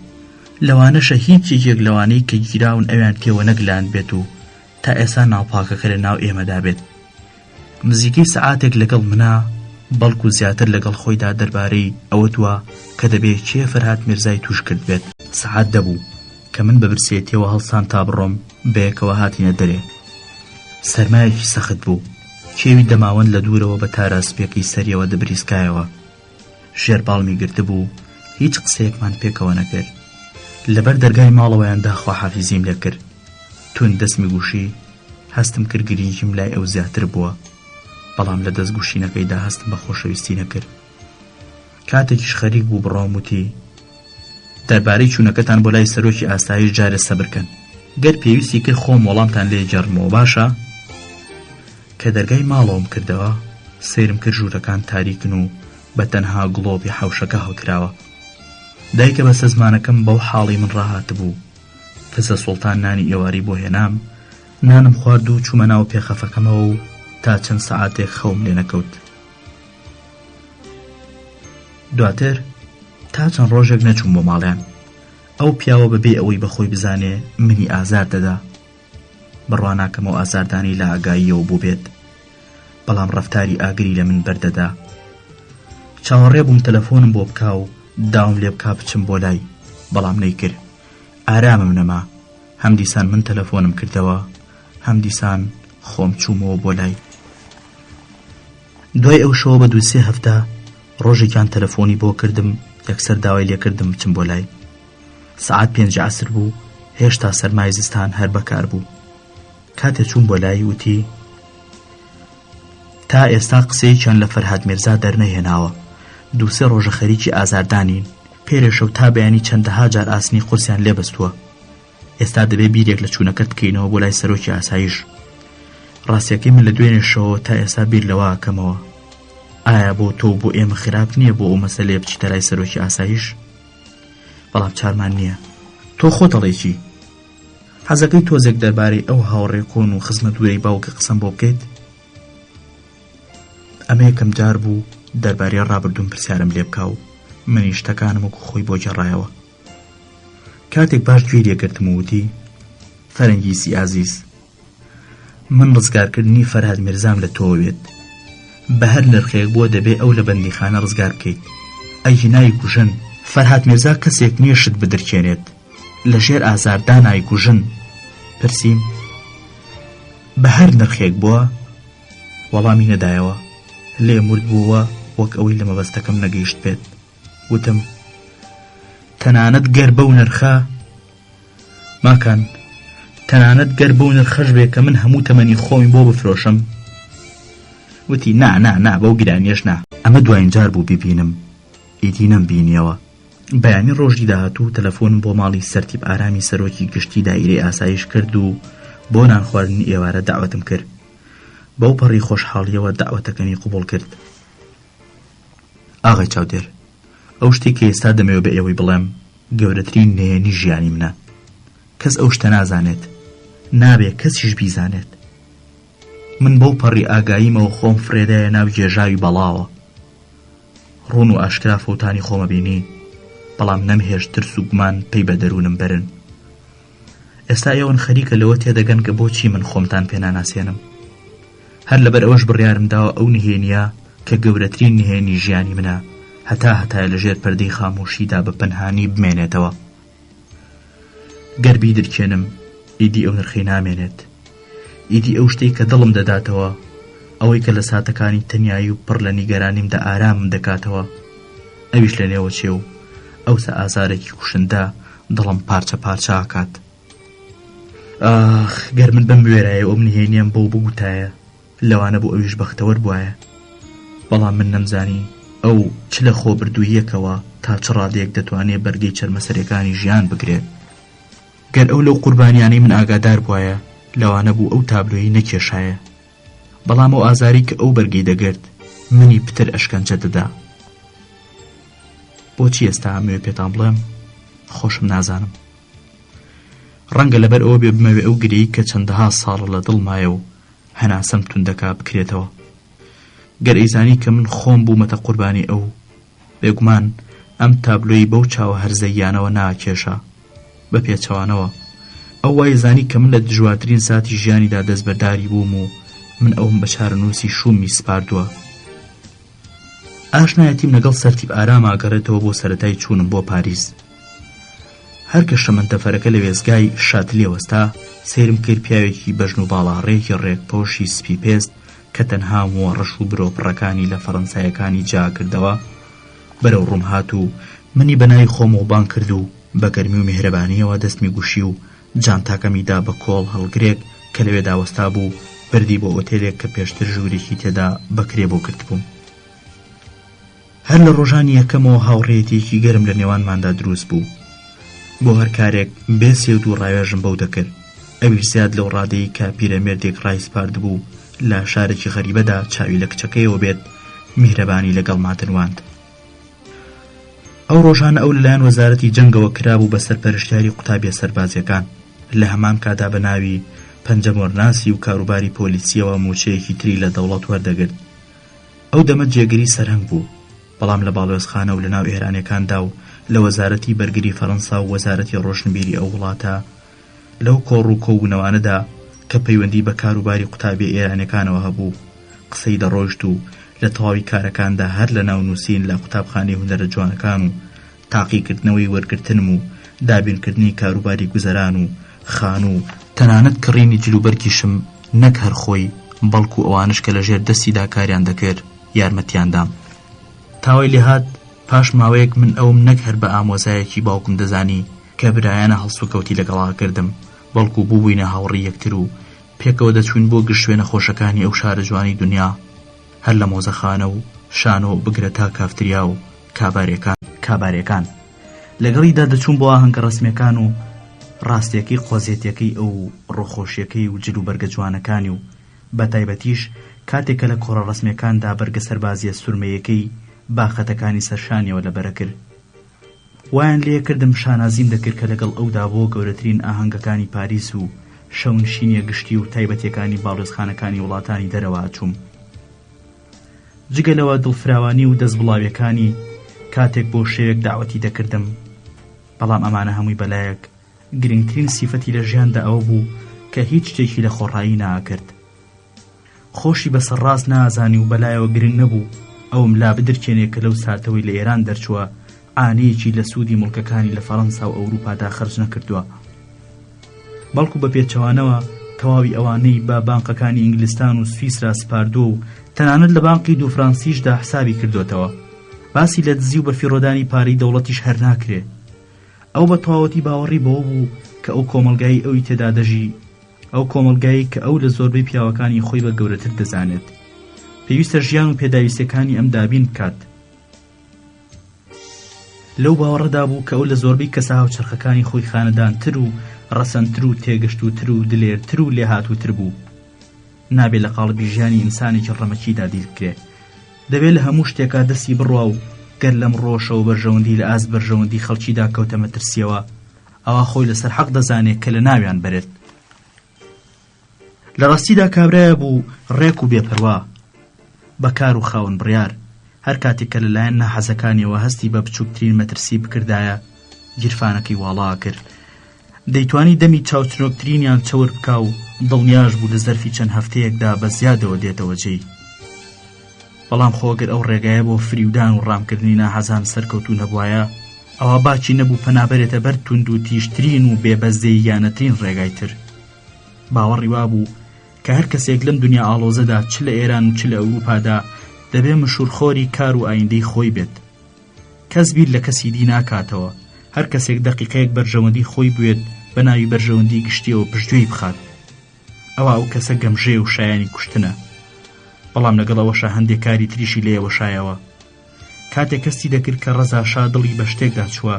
لەوانەشە هیچ یەکێک لەوانەی کە گیراون ئەویان پێوە نەگلان بێت و تا ئێستا ناوپاکەکە لە ناو ئێمەدا بێت. نزیکەی سەعاتێک لەگەڵ منە، بەڵکو زیاتر لەگەڵ خۆیدا دەربارەی ئەوە دووە کە دەبێت کێ فەرهاد میرزای توش کرد بێت. سەعات دەبوو کە من بە برسێتیەوە هەڵسان تا بڕۆم بەیەکەوە هاتینە دەرێ. سەرمایەکی سەخت بوو. کێوی دەماوەند لە دوورەوە بە تاراسپێکی سەریەوە دەبریسکایەوە. ژێر باڵمی گرت بوو، هیچ قسەیەکمان پێکەوە نەکرد. لەبەر دەرگای ماڵەوەیاندا خواحافیزیم لێ کرد. تون دەستمی گوشی هەستم کرد گرنگیم لای ئەو زیاتر بووە، بەڵام لە دەست گوشینەکەیدا هەستم بە خۆشەویستی نەکرد. کاتێکیش خەریک بوو بڕۆم وتی: دەربارەی چوونەکەتان بۆ لای سەرۆکی ئاسایش جارێ سەبرکەن. گەر پێویستی کرد خۆم وەڵامتان لێ جەڕمەوە باشە؟ کە دەرگای ماڵەوەم کردەوە سەیرم کرد ژوورەکان تاریکن و بە تەنها گڵۆبی حەوشەکە هەڵکراوە. دایکە بەسە زمانەکەم بەو حاڵی من ڕاهات بوو. کەسە سوڵتان نانی ئێواری بۆ هێنام، نانم خوارد و چوومە ناو پێخەفەکەمەوە و تا چەند سەعاتێک خەوم لێ نەکەوت. دواتر تا چەند ڕۆژێک نەچووم بۆ ماڵیان. ئەو پیاوە بەبێ ئەوەی بەخۆی بزانێ منی ئازار دەدا. بڕوا ناکەمەوە ئازاردانی لە ئاگاییەوە بوو بێت، بەڵام ڕەفتاری ئاگری لە من بەردەدا. چاوەڕێ بووم تەلەفۆنم بۆ بکا و داوم لێ بکا بچم بۆ لای، بەڵام نەیکرد. ئارامم نەما. هەم دیسان من تەلەفۆنم کردەوە، هەم دیسان خۆم چوومەوە بۆ لای. دوای ئەو شەوە بە 2-3 هەفتە ڕۆژێکیان تەلەفۆنی بۆ کردم، یەکسەر داوای لێکردم بچم بۆ لای. سەعات 5 عەسر بوو، هێشتا سەرمای زستان هەر بەکار بوو. کاتێ چووم بۆ لای وتی: تا ئێستا قسەیەکیان لە فەرهاد میرزا دەرنەهێناوە. 2-3 ڕۆژە خەریکی ئازاردانین، پێرێشەو تا بەیانی چەندەها جار ئاسنی قورسیان لێبەستووە. ئێستا دەبێ بیرێک لە چوونەکەت بکەینەوە بۆ لای سەرۆکی ئاسایش. ڕاستیەکەی من لە دوێنێشەوە تا ئێستا بیر لەوە ئەکەمەوە، ئایا بۆ تۆ بۆ ئێمە خراپ نییە بۆ ئەو مەسەلەیە بچیتە لای سەرۆکی ئاسایش؟ بەڵام چارمان نییە. تۆ خۆت دەڵێ چی؟ حەزەکەی تۆزێک دەربارەی ئەو هاوڕێ کۆن و خزمەت دوورەی باوکە قسەم بۆ بکەیت؟ ئەمە یەکەم جار بوو دەربارەی ڕابردووم پرسیارم لێ بکا و منیش تەکانم وەکو خۆی بۆ گێڕایەوە. کاتێک باش گوێی لێگرتم و وتی: فەرەنگیسی ئازیز، من ڕزگارکردنی فەرهاد میرزام لە تۆ بێت، بە هەر نرخێک بۆ دەبێ ئەو لە بەندیخانە ڕزگار بکەیت. ئەی هینای کوژن، فەرهاد میرزا کەسێک نییە شت بدرکێنێت، لە ژێر ئازاردانای کوژن. پرسییم: بە هەر نرخێک بووە؟ وەڵامی نەدایەوە، لێ مرد بووە وەک ئەوەی لە مەبەستەکەم نەگەیشت بێت. وتم: تەنانەت گەر بەو نرخە؟ ماکان، تەنانەت گەر بەو نرخەش بێ کە من هەموو تەمەنی خۆمی بۆ بفرۆشم. وتی: نا بەو گرانیەش نا. ئەمە دوایین جار بوو بیبینم، ئیدی نەمبینیەوە. بەیانی ڕۆژی داهاتوو تەلەفۆنم بۆ ماڵی سەرتیب ئارامی سەرۆکی گشتی دایرەی ئاسایش کرد و بۆ نان خواردنی ئێوارە داوەتم کرد. بەو پەڕی خۆشحاڵیەوە داوەتەکەنی قبوڵ کرد. ئاغای چاودێر، ئەو شتێک کە ئێستا دەمەوێت بە ئێوەی بڵێم گەورەترین نهێنی ژیانی منە. کەس ئەو شتە نازانێت، نابێ کەسیش بیزانێت. من بەو پەڕی ئاگاییمەوە خۆم فرێدایە ناو گێژاوی بەڵاوە. ڕوون و ئاشکرا فەوتانی خۆمە بینی، بەڵام نەمهێش ترس و گومان پێی بە دەروونم برن. ئێستا ئێوەن خەریکە لەوە تێدەگەن کە بۆچی من خۆمتان پێ ناناسێنم. هەر لەبەر ئەوەش بڕیارم داوە ئەو نهێنیە کە گەورەترین نهێنی ژیانی منە هەتایە لەژێر پەردەی خامۆشیدا بە پەنهانی بمێنێتەوە. گەر بیدرکێنم، ئیدی ئەو نرخەی نامێنێت. ئیدی ئەو شتەی کە دڵم دەداتەوە، ئەوەی کە لە ساتەکانی تەنیایی و پڕ لە نیگەرانیمدا ئارامم دەکاتەوە، ئەویش لە نێوە چێ و ئەوسە ئازارێکی کوشندا دڵم پارچە پارچە ئاکات. ئاخ، گەر من بەم وێرایە ئەو نهێنیەم بۆ بگوتایە، لەوانە بۆ ئەویش بەختەوەر بوایە. بەڵام من نەمزانی ئەو چ لە خۆ بردوویەکەوە تا چ ڕادەیەک دەتوانێت بەرگەی چەرمەسەرەکانی ژیان بگرێت. گەر ئەو لەو قوربانیانەی من ئاگادار بوایە، لەوانە بوو ئەو تابلۆیی نەکێشایە. بەڵام ئەو ئازاری کە ئەو بەرگەی دەگرت منی پتر ئەشکەنجە دەدا. بۆچی ئێستا ئەمەوێ پێتان بڵێم؟ خۆشم نازانم. ڕەنگە لەبەر ئەوە بێ بمەوێ ئەو گرەی کە چەندەها ساڵە لە دڵمایە و هەناسەم توندەکا بکرێتەوە. گەر ئەیزانی کە من خۆم بوومەتە قوربانی ئەو، بێگومان ئەم تابلۆی بەو چاوە هەرزەیانەوە ناکێشا بە پێچەوانەوە. ئەو وای زانی کە من لە دژوارترین ساتی ژیانیدا دەستبەرداری بووم و من ئەوم بە چارەنووسی شومی سپاردووە. ئاشنایەتیم لەگەڵ سەرتیب ئارام ئاگەڕێتەوە بۆ سەرەتای چوونم بۆ پاریس. هەر کە شەمەندەفەرەکە لە وێزگای شاتلی وەستا، سێرم کرد پیاوێکی بەژن و باڵاڕێکی ڕێکپۆشی سپی پێست کە تەنها مۆڕەش و برۆپڕەکانی لە فەڕەنسایەکانی جا کردەوە بەرەو ڕووم هات و منی بەنای خۆمەوەبان کرد و بە گەرمی و میهرەبانیەوە دەستمی گوشی و جانتاکەمیدا بە کۆڵ هەڵگرێک کە لەوێ داوەستا بوو بردی بۆ ئۆتێلێک کە پێشتر ژوورێکی تێدا بەکرێ بۆ کرد بووم. هەر لە ڕۆژانی یەکەمەوە هاوڕێیەتێکی گەرم لە نێوانماندا دروست بوو. بۆ هەر کارێک بێسێ و ڕاوێژم بەو دەکرد. ئەویش زیاد لەو ڕادەی کە پیرەمێردێک ڕای سپارد بوو لە شارێکی غەریبەدا چاوی لە کچەکەیەوە بێت میهرەبانی لەگەڵ ماتنواند. ئەو ڕۆژانە ئەو لەلایەن وەزارەتی جەنگەوە کرابوو بە سەرپەرشتیاری قوتابیە سەربازیەکان. لە هەمان کادا بە ناوی پەنجەمۆرناسی و کاروباری پۆلیسیەوە موچەیەکی تری لە دەوڵەت وەردەگرت. ئەو دەمە جێگری سەرهەنگ بوو، بەڵام لە باڵوێزخانە و لە ناو ئێرانەکاندا و لە وەزارەتی بەرگری فەڕەنسا و وەزارەتی ڕۆشنبیری ئەو وڵاتە لەو کۆڕ و کۆبوونەوانەدا کە پەیوەندی بە کاروباری قوتابی ئێرانەکانەوە هەبوو قسەی دەڕۆیشت و لە تەواوی کارەکاندا هەر لە ناو نووسین لە قوتابخانەی هونەرە جوانەکان و تاقیکردنەوەی وەرگرتنم و دابینکردنی کاروباری گوزەران و خان و تەنانەت کڕینی جلوبەرگیشم نەک هەر خۆی بەڵکو ئەوانش کە لەژێر دەستیدا کاریان دەکرد یارمەتیاندام. تاوای لێهات پاش ماوەیەک من ئەوم نەک هەر بە ئامۆزایەکی باوکم دەزانی کە برایانە هەڵسوکەوتی لەگەڵا کردم، بەڵکو بووبووینە هاوڕی یەکتر و پێکەوە دەچوین بۆ گشت شوێنە خۆشەکانی ئەو شارە جوانی دنیا، هەر لە مۆزەخانە و شانۆ بگرە تا کافتریا و کابارەکان. لەگەڵیدا دەچوون بۆ ئاهەنگە ڕسمیەکان و ڕاستیەکەی قۆزیێتیەکەی ئەو ڕۆخۆشیەکەی و جلو بەرگە جوانەکانی و بە تایبەتیش کاتێکە لە کۆڕە ڕسمیەکاندا بەرگە سەربازیە سورمەیەکەی باخەتەکانی سەرشانیەوە لەبەرە کرد. وایان لێ کردم شانازیم دەکرد کە لەگەڵ ئەودا بۆ گەورەترین ئاهەنگەکانی پاریس و شەونشینیە گشتی و تایبەتیەکانی باڵۆزخانەکانی وڵاتانی دەرەوە چووم. جگەلەوە دڵفراوانی و دەستبڵاویەکانی کاتێک بۆ شێوێک داوەتی دەکردم، بەڵام ئەمانە هەمووی بەلایەک گرنگترین سیفەتی لە ژیاندا ئەوە بوو کە هیچ شتێکی لە خۆڕایی ناکرد. خۆشی بەسەر ڕاست نازانی و بەلایەوە گرنگ نەبوو ئەوم لا بدرکێنێ کە لەو ساتەوەی لە ئێران دەرچووە ئانەیەکی لە سوودی مڵکەکانی لە فەڕەنسا و ئەوروپادا خەرج نەکردووە، بەڵکو بە پێچەوانەوە تەواوی ئەوانەی بە بانقەکانی ئینگلیستان و سویسرا سپاردووە و تەنانەت لە بانقی دو فرانسیشدا حسابی کردوتەوە. باسی لە دزی و بەفیڕۆدانی پارەی دەوڵەتیش هەر ناکرێ. ئەو بە تەواوەتی باوەڕی بەوە بوو کە ئەو کۆمەلگایی ئەوی تێدا دەژی، ئەو کۆمەلگایی کە ئەو لە زۆربەی پیاوەکانی خۆی بە گەورەتر دەزانێت، پێویستە ژیان و پێداویستەکانی ئەم دابین بکات. لەو باوەڕەدا بوو کە ئەو لە زۆربەی کەسە هاوچەرخەکانی خۆی خانەدانتر و ڕەسەنتر و تێگەشتووتر و دلێرتر و لێهاتووتر بوو. نابێت لە قاڵبی ژیانی ئینسانێکی ڕەمەکیدا دیل بکرێ. دەبێت لە هەموو شتێکا دەستی بڕوا و گەر لەم ڕۆشە و بەرژەوەندی لە ئاست بەرژەوەندی خەڵکیدا کەوتە مەترسیەوە، ئەوە خۆی لەسەر حەق دەزانێت کە لە ناویان بەرێت. لە ڕاستیدا کابرایە بوو ڕێک و بێپەروا، بەکار و خاون بڕیار. هەر کاتێک کە لەلایەن ناحەزەکانیەوە هەستی بە بچووکترین مەترسی بکردایە، گیرفانەکەی واڵا کرد. دەیتوانی دەمی چاوچنۆکترینیان چەور بکا و دڵنیاش بوو لە زەرفی چەند هەفتەیەکدا بە زیادەوە دێتەوە جێی. بەڵام خۆگەر ئەو ڕێگایە بۆ فریودان و ڕامکردنی ناحەزان سەرکەوتوو نەبوایە، ئەوە باچی نەبوو پەنابەرێتە بەر توند و تیشترین و بێبەزدەی یانەترین ڕێگای تر. باوەڕی وابوو کە هەر کەسێک لەم دنیا ئاڵۆزەدا چ لە ئێران و چ لە ئەوروپادا دەبێ مشورخۆری کار و ئایندەی خۆی بێت. کەس بیر لە کەسی دی ناکاتەوە. هەر کەسێک دەقیقەیەک بەرژەوەندی خۆی بوێت بە ناوی بەرژەوەندی گشتیەوە پشتگوێی بخات، ئەوە ئەو کەسە گەمژێ و شایانی کوشتنە. بەڵام لەگەڵ ئەوەشە هەندێک کاری تریشی لێەوە شایەوە. کاتێک کەستی دەکرد کە ڕەزا شا دڵی بە شتێکدا چووە،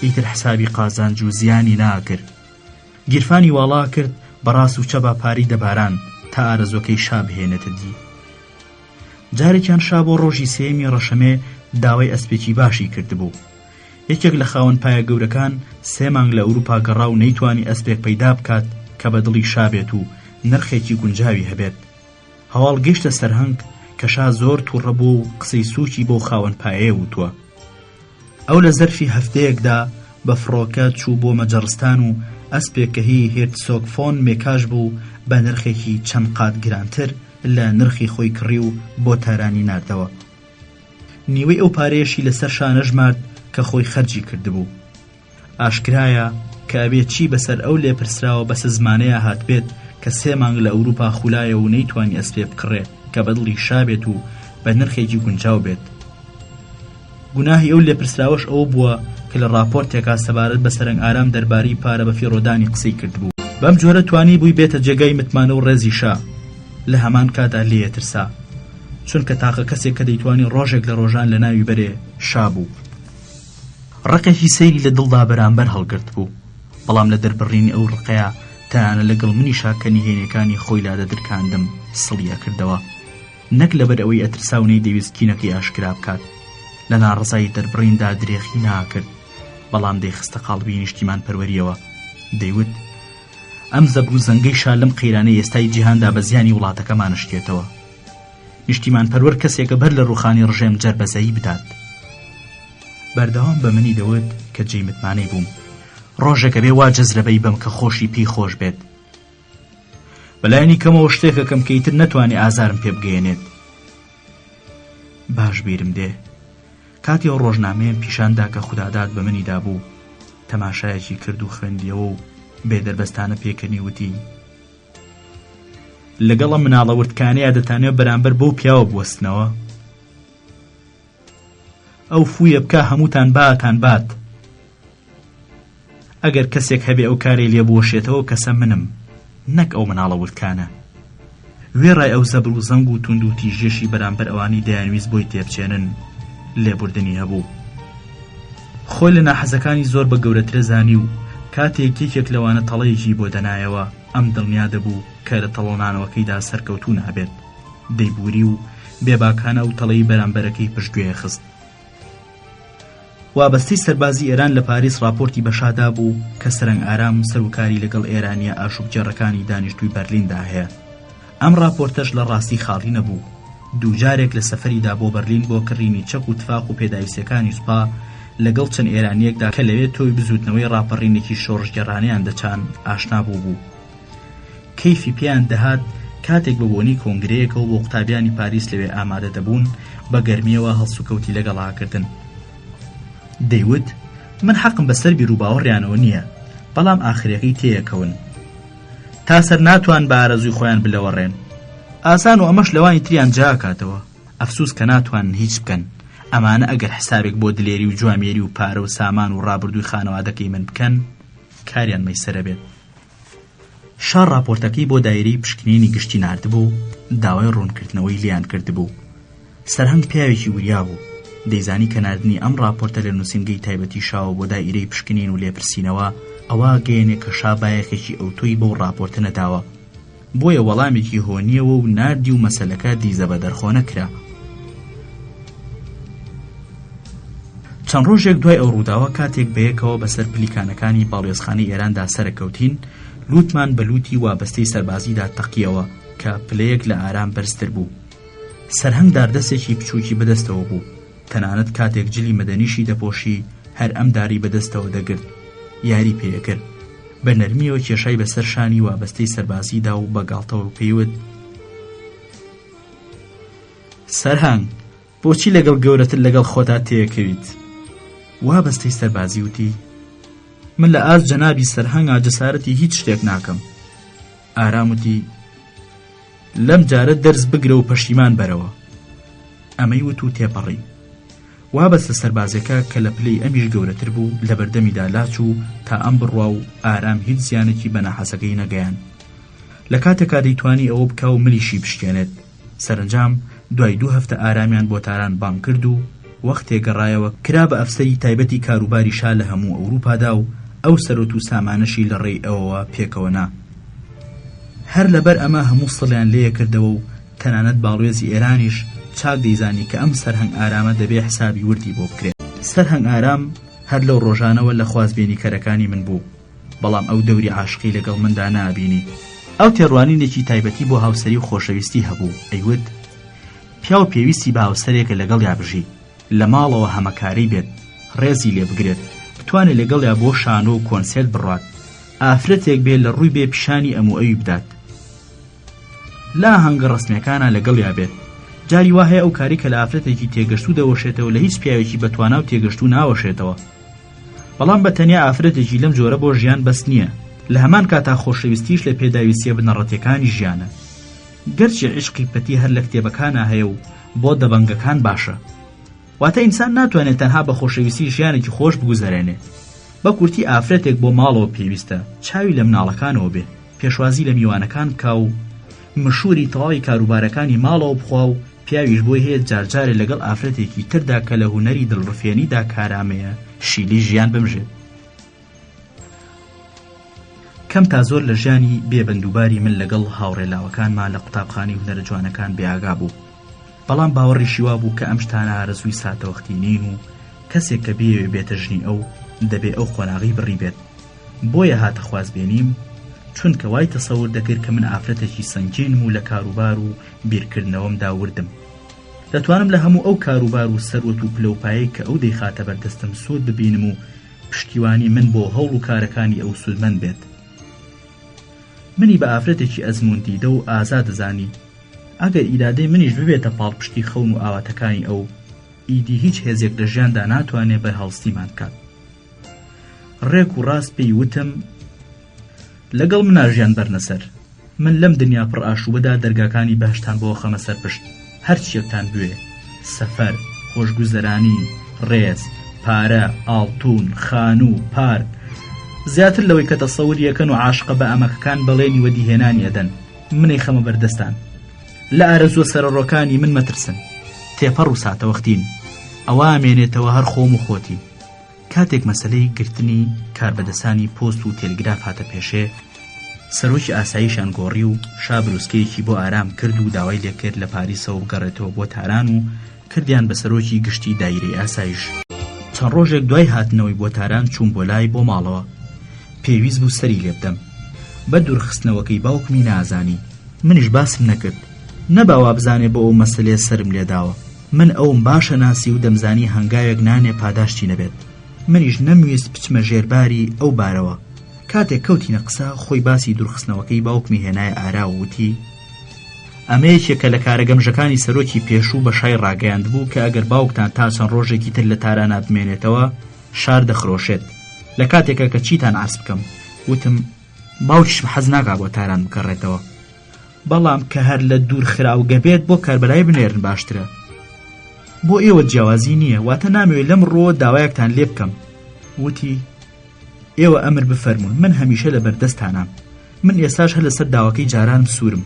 ئیتر حسابی قازانج و زیانی ناکرد. گیرفانی واڵا کرد بەڕاست و چەبا پاری دەباران تا ئارەزۆکەی شا بهێنێتە دی. جارێکیان شا بۆ ڕۆژی سێمی ڕەشەمێ داوای ئەسپێکی باشی کردبوو. یەکێک لە خاوەن پایە گەورەکان 3 مانگ لە ئەوروپا گەڕا و نەیتوانی ئەسپێک پەیدا بکات کە بە دڵی شا بێت و نرخێکی گونجاوی هەبێت. هەواڵ گەیشتە سەرهەنگ کە شا زۆر تووڕە بوو و قسەی سووکی بۆ خاوەن پایەیە وتووە. ئەو لە زەرفی هەفتەیەکدا بە فڕۆکە چوو بۆ مەجەڕستان و ئەسپێک کە هی هێرتسۆکفۆن مێکاش بوو بە نرخێکی چەند قات گرانتر لە نرخی خۆی کڕی و بۆ تارانی ناردەوە. نیوەی ئەو پارەیەشی لەسەر شانە ژمارد کە خۆی خەرجی کردبوو. ئاشکرایە کە ئەبێ چی بەسەر ئەو لێپرسراوە بەسە زمانەیە هات بێت کە 3 مانگ لە ئەوروپا خولایە و نەیتوانی ئەسپێ بکڕێ کە بەدڵی شابێت و بە نرخێکی گونجاو بێت. گوناهی ئەو لێپرسراوەش ئەوە بووە کە لە راپۆرتێکا سەبارەت بە سەرنگ ئارام دەربارەی پارە بە فیڕۆدانی قسەی کردبوو. بەم جۆرە توانی بووی بێتە جێگای متمانە و ڕێزی شا. لە هەمان کاتا لێترسا، چونکە تاقە کەسێک کە دەیتوانی ڕۆژێک لە ڕۆژان لە ناوی بەرێ شا بوو. ڕقێکی سەیری لە دڵدا بەرامبەر هەڵگرت بوو، بەڵام لە دەربڕینی ئەو ڕقەیە تەنانە لەگەڵ منیشا کە نهێنیەکانی خۆی لا دەدرکاندم سڵیە کردەوە، نەک لەبەر ئەوەی ئەترساونەی دەویست کینەکەی ئاشکرا بکات. لە ناڕزایی دەربڕیندا درێخی ناکرد، بەڵام دەیخستە قاڵبی نیشتیمان پەروەریەوە. دەیوت ئەم زەبر و زەنگەی شا لەم قەیرانەی ئێستای جیهاندا بە زیانی وڵاتەکەمان شتێتەوە. نیشتیمان پەروەر کەسێکە بەر لە ڕووخانی ڕژێم جەربەزایی بدات. بەردەوام بە منی دەوت کە جێی متمانەی بووم، ڕۆژێکە بێ وا جەزرەبەی بەم کە خۆشی پێی خۆش بێت. بەلایانی کەمەوە شتێکەکەم کە ئیتر نەتوانی ئازارم پێ بگەێنێت. باش بیرم دێ کاتی ئەو ڕۆژنامەیەم پیشاندا کە خودادات بە منی دابوو، تەماشایەکی کرد و خوێندیەوە و بێدەربەستانە پێکەنی وتی لەگەڵە مناڵەوردکانەیە دەتانێت بەرامبەر بەو پیاوە بوەستنەوە. ئەو فویە بکە هەمووتان باتان بات. ئەگەر کەسێک هەبێ ئەو کارێ لێ بوەشێتەوە کەسە منم، نەک ئەو مناڵەوردکانە. وێڕای ئەو زەبر و زەنگ و توند و تیژێشی بەرامبەر ئەوانی دەیانویست بۆی تێبچێنن لێبوردنی هەبوو. خۆی لە ناحەزەکانی زۆر بە گەورەترە زانی و کاتێک یەکێک لەوانە تەڵەیەکی بۆ دەنایەوە ئەم دڵنیا دەبوو کە لە تەڵۆنانەوەکەیدا سەرکەوتوو نابێت. دەیبووری و بێباکانە و تەڵەی بەرامبەرەکەی پشتگوێ خست. وابەستەی سەربازی ئێران لە پاریس راپۆرتی بەشادا بوو کە سەرنگ ئارام سەرۆکاری لەگەڵ ئێرانیە ئاشوبجێڕەکانی دانیشتووی بەرلیندا هەیە. ئەم راپۆرتەش لە ڕاستی خاڵی نەبوو. دووجارێک لە سەفەریدا بۆ بەرلین بۆ کڕینی چەک و تفاق و پێداویستەکانی سوپا لەگەڵ چەند ئێرانیەکدا کە لەوێت تۆی بزوتنەوەی ڕاپەڕینێکی شۆڕژگەڕانیان دەچان ئاشنا بوو. کەیفی پێیان دەهات کاتێک بە بۆنی کۆنگرەیەکەوە بۆ قوتابیانی پاریس لەوێ ئامادە دەبوون بە گەرمیەوە هەڵسوکەوتی لەگەڵاکردن. دەیوت من حەقم بەسەر بیر و باوەڕیانەوە نییە، بەڵام ئاخرەکەی تێیەکەون تا سەر ناتوان بە ئارەزووی خۆیان بلەوەڕێن. ئاسان و ئەمەش لەوانی تریان جاکاتەوە. ئەفسوس کە ناتوانن هیچ بکەن. ئەمانە ئەگەر حسابێک بۆ دلێری و جوامێری و پارە و سامان و ڕابردووی خانەوادەکەی من بکەن کاریان مەیسەرە بێت. شار راپۆرتەکەی بۆ دایرەی پشکنینی گشتی ناردبوو، داوای ڕوونکردنەوەی لیان کردبوو. سەرهەنگ پیاوێکی وریا بوو. دەیزانی کە ناردنی ئەم راپۆرتە لە نووسینگەی تایبەتی شاوە بۆ دایرەی پشکنین و لێپرسینەوە ئەوە گەیەنێ کە شابایەخێکی ئەوتۆی بەو راپۆرتە نەداوە. بۆیە وەڵامێکی هۆنیەوە و ناردی و مەسەلەکە دیزە بە دەرخۆ نەکرا. چەند ڕۆژێک دوای ئەو ڕووداوە کاتێک بەیەکەوە بەسەر پلیکانەکانی باڵێزخانەی ئێراندا سەرەکەوتین، لوتمان بە لوتی وابەستەی سەربازیدا تەقیەوە کە پلەیەک لە ئارام بەرزتر بوو. سەرهەنگ داردەسێکی بچووکی بەدەستەوە بوو. تەنانەت کاتێک جلی مەدەنیشی دەپۆشی هەر ئەم داری بەدەستەوە دەگرت. یاری پێیەکرد. بە نەرمیەوە کێشای بەسەر شانی وابەستەی سەربازیدا و بەگاڵتەوە پێیوت سەرهەنگ بۆچی لەگەڵ گەورەتر لەگەڵ خۆتا تێکەویت؟ وابەستەی سەربازی وتی من لە ئاز جەنابی سەرهەنگا جەسارەتی هیچ شتێک ناکەم. ئارام وتی لەم جارە دەرز بگرە و پەشیمان بەرەوە. ئەمەی وت و تێپەڕی. وابەستە سەربازەکە کە لە پلەی ئەمیش گەورەتر بوو لە بەردەمیدا لاچوو تا ئەم بڕوا و ئارام هیچ زیانێکی بە ناحەسەکەی نەگەیان. لە کاتێکا دەیتوانی ئەوە بکە و ملیشی بشکێنێت. سەرنجام دوای 2 هەفتە ئارامیان بۆ تاران بانگ کرد و وەختێک گەڕایەوە کرا بە ئەفسەری تایبەتی کاروباری شا لە هەموو ئەوروپادا و ئەو سەرۆت و سامانەشی لە ڕێی ئەوەوە پێکەوەنا. هەر لەبەر ئەمە هەموو سڵیان لێیە کردەوە و تەنانەت باڵێزی ئێرانیش چاک دەیزانی کە ئەم سەرهەنگ ئارامە دەبێ حسابی وردی بۆ بکرێت. سەرهەنگ ئارام هەر لەو ڕۆژانەوە لە خوازبێنی کەرەکانی من بوو، بەڵام ئەو دەوری عاشقی لەگەڵ مندا نابینی. ئەو تێڕوانینێکی تایبەتی بۆ هاوسەری و خۆشەویستی هەبوو. ئەیوت پیا و پێویستی بە هاوسەرێکە لەگەڵ یا بژی، لە ماڵەوە هەمەکاری بێت، ڕێزی لێ بگرێت، بتوانێت لەگەڵ یا بۆ شانۆ و کۆنسێرت بڕات، ئافرەتێک بێت لە ڕووی بێ پیشانی ئەم و ئەوی بدات، لا هەنگە ڕسمەکانە لەگەڵ یا بێت. جاری وا هەیە ئەو کاری کە لە ئافرەتێکی تێگەشتوو دەوەشێتەوە لە هیچ پیاوێکی بەتوانا و تێگەشتوو ناوەشێتەوە. بەڵام بە تەنیا ئافرەتێکی لەم جۆرە بۆ ژیان بەس نییە. لە هەمان کاتا خۆشەویستیش لە پێداویستیە بنەڕەتیەکانی ژیانە. گەرچی عشقی پەتی هەر لە کتێبەکانە هەیە و بۆ دەبەنگەکان باشە، واتە ئینسان ناتوانێت تەنها بە خۆشەویستی ژیانێکی خۆش بگوزارێنێ. بە کورتی ئافرەتێک بۆ ماڵەوە پێویستە چاوی لە مناڵەکانەوە بێ، پێشوازی لە میوانەکان بکا و مشوری تەواوی کاروبارەکانی ماڵەوە بخوا و پیاویش بۆی هەیە جارجارێ لەگەڵ ئافرەتێکی تردا کە لە هونەری دڵڕفێنیدا کارامەیە شیلی ژیان بمژێت. کەم تا زۆر لە ژیانی بێبندوباری من لەگەڵ هاوڕێلاوەکانمان لە قوتابخانەی هونەرە جوانەکان بێئاگا بوو، بەڵام باوەڕیشی وا بوو کە ئەم شتانە ئارەزووی ساتەوەختی نین و کەسێک کە بێوێ بێتە ژنی ئەو دەبێ ئەو قۆناغی بڕی بێت. بۆیە هاتە خوازبێنیم چونکە وای تەسەور دەکرد کە من ئافرەتێکی سەنگینم و لە کاروبار و بیرکردنەوەمدا وردم. دەتوانم لە هەموو ئەو کاروبار و سەروەت و پلەپایی کە ئەو دەیخاتە بەردەستم سوود ببینم و پشتیوانی من بۆ هەوڵ و کارەکانی ئەو سودمەند بێت. منی بە ئافرەتێکی ئەزموندیدە و ئازا دەزانی ئەگەر ئیرادەی منیش ببێتە پاڵ پشتی خەون و ئاواتەکانی ئەو، ئیدی هیچ هێزێک لە ژیاندا ناتوانێت بە هەڵستیمان بکات. ڕێک و ڕاست پێی وتم لەگەڵ منە ژیان بەرنەسەر، من لەم دنیا پڕ ئاشوبەدا دەرگاکانی بەهشتان بۆ خەمە سەر پشت، هەر چیەکتان بوێ، سەفەر، خۆشگوزەرانی، ڕێز، پارە، ئاڵتون، خانوو، پارک، زیاتر لەوەی کە تەسەوریەکەن و عاشقە بە ئەمەکەکان بەڵێنی وەدیهێنانی ئەدەن. منەی خەمە بەردەستان لە ئارەزووە سەرڕۆکانی من مەترسن، تێپەڕ و ساتەوەختین، ئەوە ئامێنێتەوە هەر خۆم و خۆتی. کاتێک مەسەلەی گرتنی کاربەدەسانی پۆست و تێلگراف هاتە پێشێ، سەرۆکی ئاساییشان گۆڕی و شا بروسکەیەکی بۆ ئارام کرد و داوای لێکرد لە پاریسەوە بگەڕێتەوە بۆ تاران و کردیان بە سەرۆکی گشتی دایرەی ئاسایش. چەند ڕۆژێک دوای هاتنەوەی بۆ تاران چوون بۆ لای بۆ ماڵەوە. پێویست بوو سەری لێ بدەم بە دوورخستنەوەکەی باوکمی نازانی. منیش باسم نەکرد، نەباوا بزانێ بۆ ئەو مەسەلێ سرم لێداوە. من ئەوم باشە ناسی و دەمزانی هەنگاوێک نانێ پاداشتی نەبێت. منیش نەمویست بچمە ژێرباری ئەو بارەوە. کاتێک کەوتینە قسە خۆی باسی دوورخستنەوەکەی باوکمی هێنایە ئارا و وتی ئەمەیەکێکە لە کارە گەمژەکانی سەرۆکی پێشوو بە شای ڕاگەیاند بوو کە ئەگەر باوکتان تا چەند ڕۆژێکی تر لە تارانا بمێنێتەوە شار دەخرۆشێت. لە کاتێکە کە چیتان عرض بکەم وتم باوکیشم حەز ناکا بۆ تاران بکەڕێتەوە، بەڵام کە هەر لە دوور خراو گەبێت بۆ کاربەلای بنێرن باشترە. بۆ ئێوە جیاوازی نییە، واتە نامەوێت لەم ڕۆ داوایەکتان لێ بکەم. وتی ئێوە ئەمر بفەرمون، من هەمیشە لە بەردەستانم. من ئێستاش هەر لەسەر داواکەی جارانم سوورم.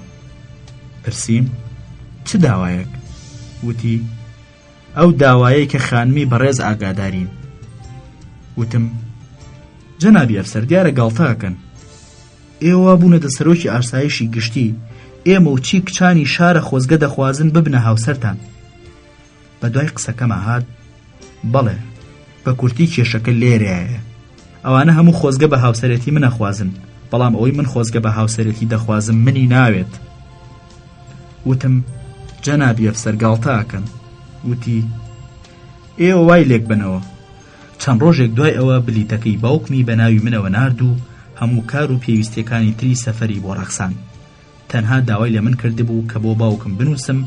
پرسییم چ داوایەک؟ وتی ئەو داوایەی کە خانمی بەڕێز ئاگادارین. وتم جەنابی ئەفسەر دیارە گاڵتەکەن. ئێوە بوونەتە سەرۆکی ئاسایشی گشتی، ئێمە و چی کچانی شارە خۆزگە دەخوازن ببنە هاوسەرتان. بە دوای قسەکەمە هات بەڵێ بە کورتی کێشەکە لێرەیە، ئەوانە هەموو خۆزگە بە هاوسەرەتی منەخوازن، بەڵام ئەوەی من خۆزگە بە هاوسەرەتی دەخوازم منی ناوێت. وتم جەنابی ئەفسەر گاڵتەکەن. وتی ئێوە وای لێک بنەوە. چەند ڕۆژێک دوای ئەوە بلیتەکەی باوکمی بە ناوی منەوە نارد و هەموو کار و پێویستیەکانی تری سەفەری بۆ ڕەخسان. تەنها داوای لە من کردبوو کە بۆ باوکم بنووسم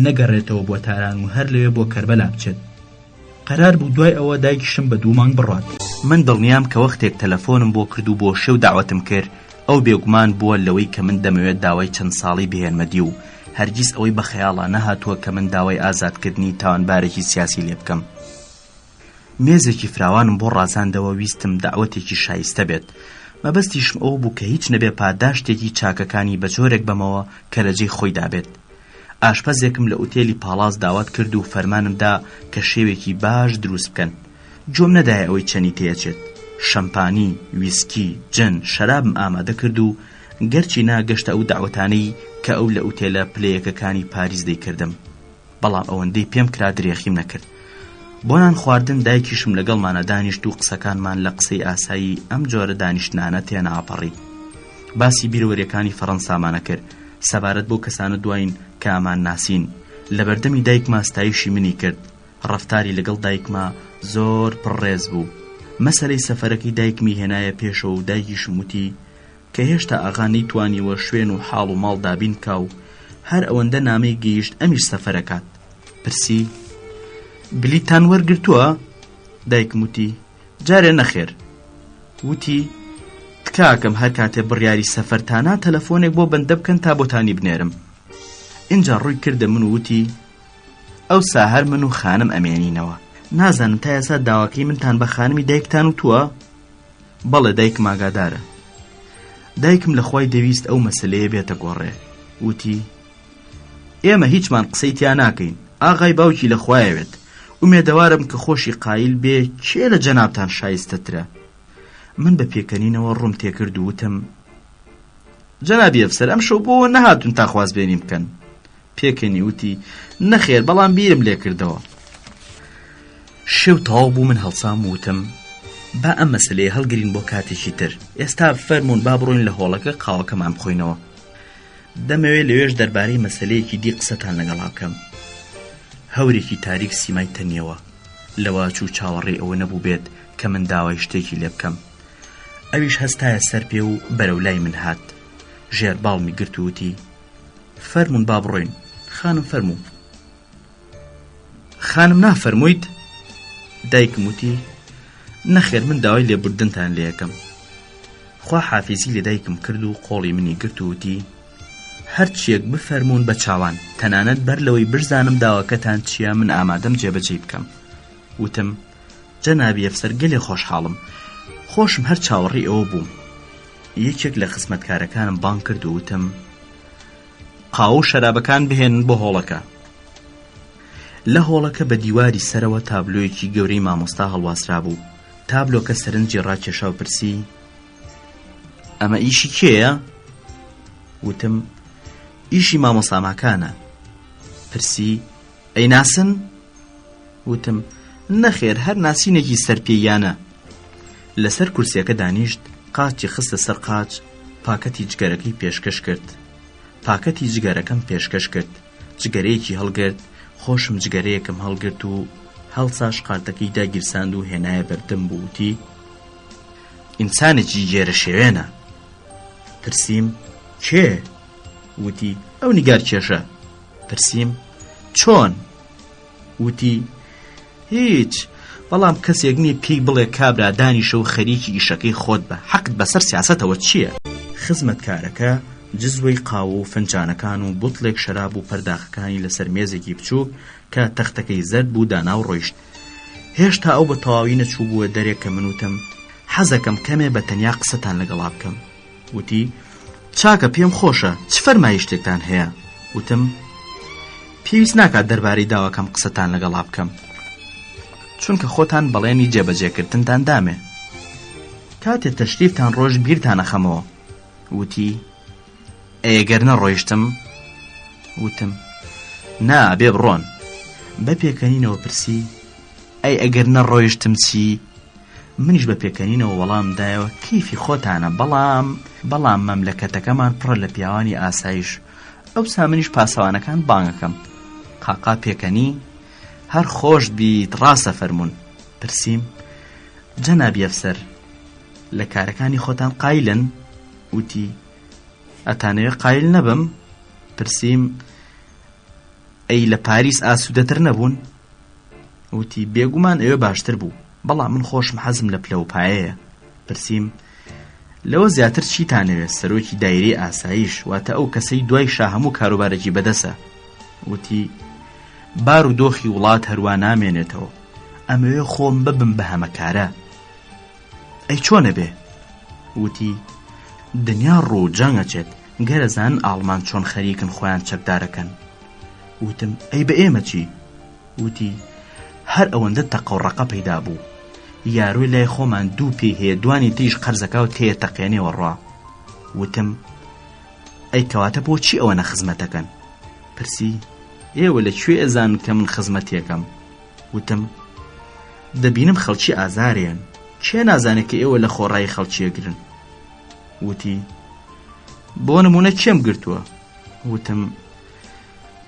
نەگەڕێتەوە بۆ تاران و هەر لەوێ بۆ کەربەلا بچێت. قەرار بوو دوای ئەوە دایکیشم بە 2 مانگ بڕات. من دڵنیام کە وەختێک تەلەفۆنم بۆ کرد و بۆ شێو داوەتم کرد ئەو بێگومان بووە لەوەی کە من دەمەوێت داوای چەند ساڵی بهێنمەدی و هەرگیز ئەوەی بە خەیاڵا نەهاتووە کە من داوای ئازادکردنی تاوانبارێکی سیاسی لێ بکەم. مێزێکی فراوانم بۆ ڕازاندەوە، ویستم داوەتێکی شایستە بێت. مەبەستیشم ئەو بوو کە هیچ نەبێ پاداشتێکی چاکەکانی بە جۆرێک بەمەوە کە لە جێی خۆی دابێت. ئاشپەزێکم لە ئوتێلی پاڵاز داوات کرد و فەرمانمدا کە شێوێکی باش دروست بکەن. جۆم نەدایە ئەوەی چەنی تێچێت. شەمپانی، ویسکی، جن، شەرابم ئامادە کرد و گەرچی ناگەشتە ئەو داوەتانەی کە ئەو لە ئوتێلە پلەیەکەکانی پاریس دەیکردم، بەڵام ئەوەندەی پێم کرا درێخیم نەکرد. بۆ نان خواردن دایکیشم لەگەڵمانە دانیشت و قسەکانمان لە قسەی ئاسایی ئەم جۆرە دانیشتنانە تێناپەڕی. باسی بیرۆوەریەکانی فەڕەنسامانە کرد، سەبارەت بۆ کەسانە دوایین کە ئامان ناسین. لە بەردەمی دایکما ستایشی منی کرد. ڕەفتاری لەگەڵ دایکما زۆر پڕڕێز بوو. مەسەلەی سەفەرەکەی دایکمی هێنایە پێشەوە و دایکیشم وتی کە هێشتا ئاغا نەیتوانیوە شوێن و حاڵ و ماڵ دابین کا و هەر ئەوەندە نامەی گەیشت ئەمیش سەفەرەکات. پرسی بلیتان وەرگرتووە؟ دایکم وتی جارێ نەخێر. وتی تکاکەم هەر کاتێ بڕیاری سەفەرتانە تەلەفۆنێک بۆ بەندە بکەن تا بۆتانی بنێرم. اینجا ڕووی کردە من و وتی ئەو ساهەر من و خانم ئەمێنینەوە. نازانم تا ئێستا داواکەی منتان بە خانمی دایکتان وتووە؟ بەڵێ دایکم ئاگادارە. دایکم لە خوای دەویست ئەو مەسەلەیە بێتە گۆڕێ. وتی ئێمە هیچمان قسەی تیا ناکەین، ئاغای باوکی لە خوایەوێت. ئومێدەوارم کە خۆشی قایل بێ کێ لە جەنابتان شایستەترە. من بە پێکەنینەوە ڕوم تێکرد و وتم جەنابی ئەفسەر ئەم شەو بۆ نەهاتون تا خوازبێنی بکەن. پێکەنی وتی نەخێر بەڵام بیرم لێ کردەوە. شێو تەواو بوو من هەڵسام وتم با ئەم مەسەلەیە هەڵگرین بۆ کاتێکی تر. ئێستا فەرموون با بڕۆین لە هۆڵەکە قاوەکەمان بخۆینەوە. دەمەوێت لەوێش دەربارەی مەسەلەیەکی دی قسەتان لەگەڵا بکەم. هەورێکی تاریک سیمای تەنیەوە لەوا چوو چاوەڕێی ئەوە نەبوو بێت کە من داوای شتێکی لێ بکەم. ئەویش هەستایە سەر پێ و بەرەو لای من هات. ژێر باڵمی گرت و وتی فەرموون با بڕۆین. خانم فەرموو. خانم نافەرموویت؟ دایکم وتی نەخێر من داوای لێبوردنتان لێ یەکەم. خوا حافیزی لە دایکم کرد و قۆڵی منی گرت و وتی هەر چیەک بفەرموون بە چاوان، تەنانەت بەر لەوەی برزانم داواکەتان چییە من ئامادەم جێبەجێ بکەم. وتم جەنابی ئەفسەر گەلێ خۆشحاڵم، خۆشم هەر چاوەڕێی ئەوە بووم. یەکێک لە خزمەتکارەکانم بانگ کرد و وتم قاو شەرابەکان بهێنن بۆ هۆڵەکە. لە هۆڵەکە بە دیواری سەرەوە تابلۆیەکی گەورەی مامۆستا هەڵواسرا بوو. تابلۆکە سەرنجی ڕاکێشا و پرسی ئەمە ئیشی کێیە؟ وتم ئیشی مامۆساماکانە. پرسی ئەی ناسن؟ وتم نەخێر هەر ناسینێکی سەرپێیانە. لەسەر کورسیەکە دانیشت، قاچی خستە سەر قاچ، پاکەتی جگەرەکەی پێشکەش کرد. پاکەتی جگەرەکەم پێشکەش کرد، جگەرەیەکی هەڵگرت، خۆشم جگەرەیەکم هەڵگرت و هەڵساش قارتەکەی داگیرساند و هێنایە بەردەم بوو. وتی ئینسانێکی گێرە شێوێنە. پرسییم کێ؟ وتی ئەو نیگار کێشە. پرسییم چۆن؟ وتی هیچ، بەڵام کەسێک نییە پێی بڵێ کابرا دانیشە و خەریکی ئیشەکەی خۆت بە، حەقت بەسەر سیاسەتەوە چییە؟ خزمەتکارەکە جزوەی قاوە و فنجانەکان و بوتڵێک شەراب و پەرداخەکانی لەسەر مێزێکی بچووک کە تەختەکەی زەرد بوو دانا و ڕۆیشت. هێشتا ئەو بە تەواوی نەچوو بووە دەرێک کە من وتم حەزەکەم کەمێ بە تەنیا قسەتان لەگەڵا بکەم. وتی چاکە پێم خۆشە، چ فەرمایی شتێکتان هەیە؟ وتم پێویست ناکات دەربارەی داواکەم قسەتان لەگەڵا بکەم، چونکە خۆتان بەڵێنی جێبەجێکردنتان دامێ. کاتێ تەشریفتان ڕۆژ بیرتان نەخەمەوە. وتی ئەگەر نەڕۆیشتم؟ وتم نا، بێ بڕۆن. بە پێکەنینەوە پرسی ئەی ئەگەر نەڕۆیشتم چی؟ منیش بە پێکەنینەوە وەڵام دایەوە کیفی خۆتانە، بەڵام مەملەکەتەکەمان پڕە لە پیاوانی ئاسایش، ئەوسا منیش پاسەوانەکان بانگەکەم. قاقا پێکەنی هەر خۆش بیت ڕاستە فەرمونون. پرسییم جەنابی ئەفسەر لە کارەکانی خۆتان قایلن؟ وتی ئەتانەوێ قایل نەبم. پرسییم ئەی لە پاریس ئاسوودەتر نەبوون؟ وتی بێگومان ئەوێ باشتر بوو، بەڵام من خۆشم حەزم لە پلە و پایەیە. پرسییم لەوە زیاتر چیتانەوێت؟ سەرۆکی دایرەی ئاسایش، واتە ئەو کەسەی دوای شا هەموو کاروبارێکی بەدەسە. وتی بار و دۆخی وڵات هەروە نامێنێتەوە، ئەمەوێ خۆم ببم بە هەمەکارە. ئەی چۆنە بێ؟ وتی دنیا ڕوو جەنگەچێت، گەرەزان ئاڵمان چۆن خەریکن خۆیان چەکدارەکەن. وتم ئەی بە ئێمە چی؟ وتی هەر ئەوەندە تەقەوڕەقە پەیدا بوو، یاروی لای خۆمان دوو پێی هەیە، دوانی تریش قەرزەکە و تێیە تەقێنێەوە ڕوا. وتم ئەی کەواتە بۆچی ئەوە نەخزمەتەکەن؟ پرسی ئێوە لەکوێ ئەزانن کە من خزمەتێکم؟ وتم دەبینم خەڵکی ئازارێن، کێ نازانێت کە ئێوە لە خۆڕایی خەڵکیەگرن؟ وتی بۆ نمونە کێم گرتووە؟ وتم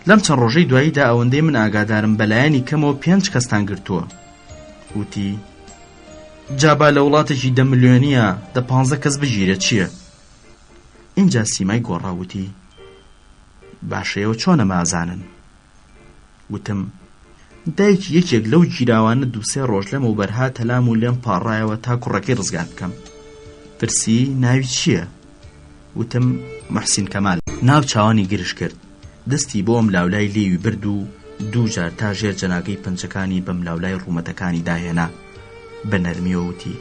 لەم چەند ڕۆژەی دواییدا ئەوەندەی من ئاگادارم بەلایەنی کەمەوە 5 کەستان گرتووە. وتی جابا لە وڵاتێکی 10 ملیۆنیە 15 کەس بگیرە چییە؟ اینجا سیمای گۆڕاوتی باشەیەوە چۆنە مازانن؟ وتم دایکی یەکێک لەو گیراوانە 2-3 ڕۆژ لەمە بەرها تەلام و لێم پاڕایەوە تا کوڕەکەی ڕزگار بکەم. پرسی ناوی چییە؟ وتم محسین کەمال. ناو چاوانی گرش کرد، دەستی بۆم لاولای لێوی برد و 2 جار تا ژێر جەناگەی پەنجەکانی بەم لاولای ڕوومەتەکانی داهێنا. بە نەرمیەوە وتی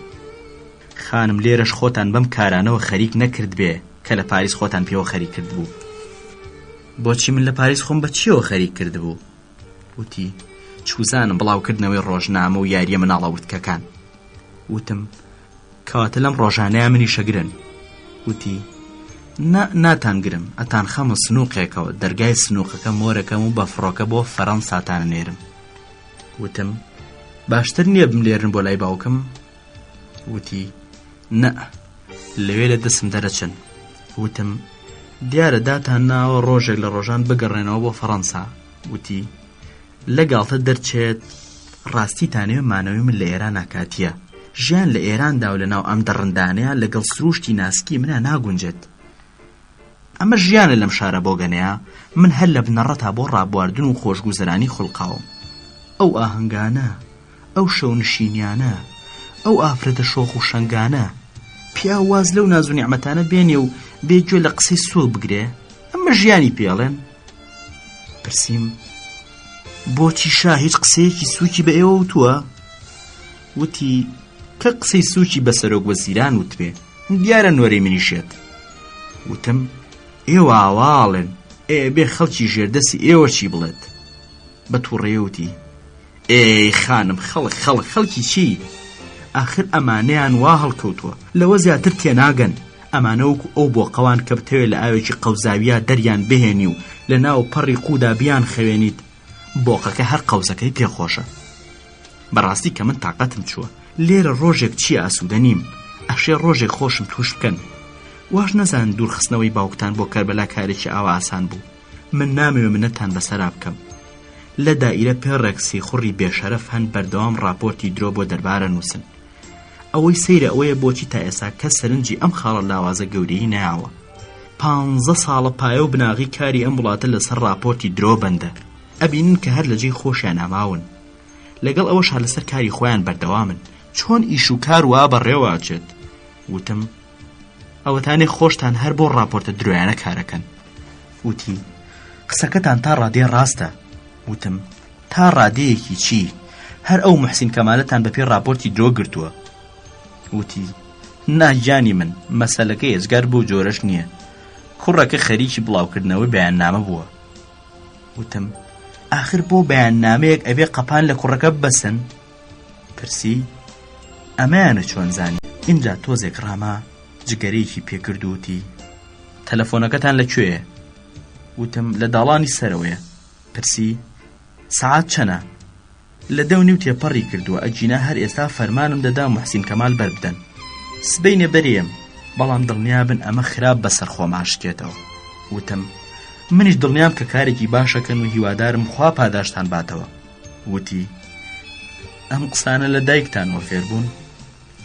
خانم لێرەش خۆتان بەم کارانەوە خەریک نەکرد بێ کە لە پاریس خۆتان پێوە خەریک کرد بوو. بۆچی من لە پاریس خۆم بە چیەوە خەریک کرد بوو؟ وتی چوزانم بڵاوکردنەوەی ڕۆژنامە و یاریە مناڵە وتکەکان. وتم کەواتە لەم ڕۆژانەیە منی شەگرن. وتی ناتانگرم، ئەتان خەمە سنووقێکەوە، دەرگای سنووقەکە مۆرەکەم و بە فڕۆکە بۆ فەڕەنساتانە نێرم. وتم باشتر نییە بملێرن بۆ لای باوکم؟ وتی نە، لەوێ لە دەسم دەرەچن. وتم دیارە داتان ناوە ڕۆژێک لە ڕۆژان بگەڕێنەوە بۆ فەڕەنسا. وتی لەگاڵتە دەرچێت ڕاستیتانەوێ مانەوەی من لە ئێران ناکاتیە، ژیان لە ئێراندا و لەناو ئەم دەڕندانەیە لەگەڵ سروشتی ناسکی منە ناگونجێت. ئەمە ژیانە لەم شارە بۆ گەنەیە، من هەر لە بنەڕەتا بۆ ڕابواردن و خۆشگوزەرانی خوڵقاوم. ئەو ئاهەنگانە، ئەو شەونشینیانە، ئەو ئافرەتە شۆخ و شەنگانە، پیا واز لەو ناز و نیعمەتانە بێنێ و بێگوێ لە قسەی سوڵ بگرێ، ئەمە ژیانی پێڵێن. پرسییم بۆچی شا هیچ قسەیەکی سووکی بە ئێوە وتووە؟ وتی کە قسەی سووکی بە سەرۆک وەزیران وتبێ دیارە نۆرەی منیشێت. وتم ئێوە ئاواڵن، بێ خەڵکی ژێردەسی ئێوە چی بڵێت؟ بە تووڕێوتی ئێی خانم خەڵکی چی؟ ئاخر ئەمانەیان وا هەڵکەوتووە لەوە زیاتر تێناگەن. ئەمانە وەکو ئەو بۆقەوان کە بتەوێت لە ئاوێکی قەوزاویە دەریان بهێنی و لە ناو پەڕی قوودا بیان خەوێنیت، بۆقەکە هەر قەوزەکەی پێخۆشە. بەڕاستی کە من تااقەتم چووە لێرە ڕۆژێک چی ئاسوودە نیم ئەشێ ڕۆژێک خۆشم توش بکەن واش نەزان دوورخستنەوەی باوکتان بۆ کەربەلا کارێکی ئاوا ئاسان بوو من نامەوێ منەتان بەسەرا بکەم لە دائیرە پێڕێکسی خوڕی بێشەرەف هەن بەردەوام راپۆرتی درۆ بۆ دەربارە نووسن ئەوەی سەیرە ئەوەیە بۆچی تا ئێستا کەس سەرنجی ئەم خاڵە لاوازە گەورەی نایاوە 15 ساڵە پایە و بناغی کاری ئەم وڵاتە لەسەر راپۆرتی درۆ بەندە ئەبینن کە هەر لەجێی خۆشیان ئاماون لەگەڵ ئەوەش هەر لەسەر کاری خۆیان بەردەوامن چۆن ئیش و کار وا بەڕێواچێت وتم ئەوەتانێ خۆشتان هەر بۆ راپۆرتە درۆیانە کارەکەن وتی قسەکەتان تا ڕادێ ڕاستە وتم تا ڕادەیەکی چی هەر ئەو محسین کەمالەتان بەپێ راپۆرتی درۆ گرتووە وتی ناگیانی من مەسەلەکە ێزگار بۆ جۆرەش نییە کوڕەکە خەریکی بڵاوکردنەوەی بەیاننامە بووە وتم ئاخر بۆ بەیاننامەیەک ئەبێ قەپان لە کوڕەکە ببەسن پرسی ئەمەیانە چۆن زانی ئینجا تۆزێک ڕاما جگەرەیەکی پێکردووتی تەلەفۆنەکەتان لەکوێیە وتم لە داڵانی سەرەوەیە پرسی سعات چەنە لە 10:30 تێپەڕی کردووە ئەجینا هەر ئێستا فەرمانم دەدا محسین کەمال بەربدەن سبەینە بەرێم بەڵام دڵنیابن ئەمە خراپ بەسەر خۆماشکێتەوە وتم منیش دڵنیام کە کارێکی باشەکەن و هیوادارم خوا پاداشتان باتەوە وتی ئەم قسانە لە دایکتانەوە فێربوون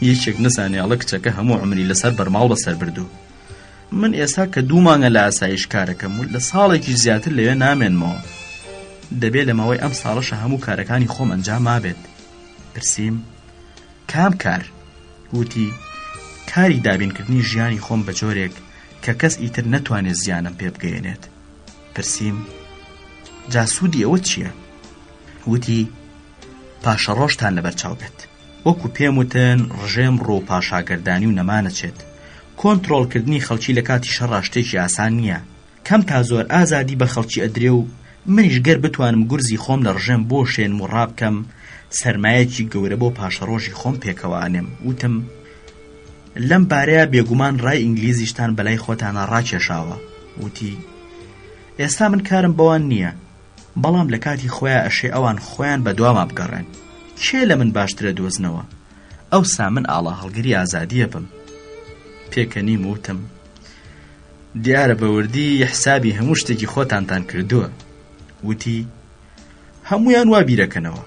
یەکێک نزانێڵە کچەکە هەموو عمری لەسەر بەرماڵ بەسەر بردو من ئێستا کە 2 مانگە لە ئاسایش کارەکەم و لە ساڵێکی زیاتر لەوێ نامێنمەوە دەبێت لەمەوەی ئەم ساڵەشە هەموو کارەکانی خۆم ئەنجام مابێت پرسییم کام کار وتی کاری دابینکردنی ژیانی خۆم بە جۆرێک کە کەس ئیتر نەتوانێت زیانم پێ بگەێنێت پرسییم جاسوودی ئەوە چییە وتی پاشە ڕۆژتان لەبەرچاو بێت وەکو پێم وتن ڕژێم ڕۆ پاشاگەردانی و نەمانەچێت کۆنتڕۆڵکردنی خەڵکی لە کاتی شەڕا شتێکی ئاسان نییە کەم تا زۆر ئازادی بە خەڵکی ئەدرێ و منیش گەر بتوانم گورزی خۆم لە ڕژێم بۆ شێنم و ڕابکەم سەرمایەکی گەورە بۆ پاشە ڕۆژی خۆم پێکەوانێم وتم لەم بارەیە بێگومان ڕای ئینگلیزیشتان بەلای خۆتانە ڕاکێشاوە وتی ئێستا من کارم بەوان نییە بەڵام لە کاتی خۆیان ئەشێ ئەوان خۆیان بە دوامە بگەڕێن کێ لە من باشترە دۆزنەوە ئەوسا من ئاڵا هەڵگری ئازادیە بم پێکەنیم وتم دیارە بەوردی حسابی هەموو شتێکی خۆتانتان کردووە وتی هەمویان وا بیرەکەنەوە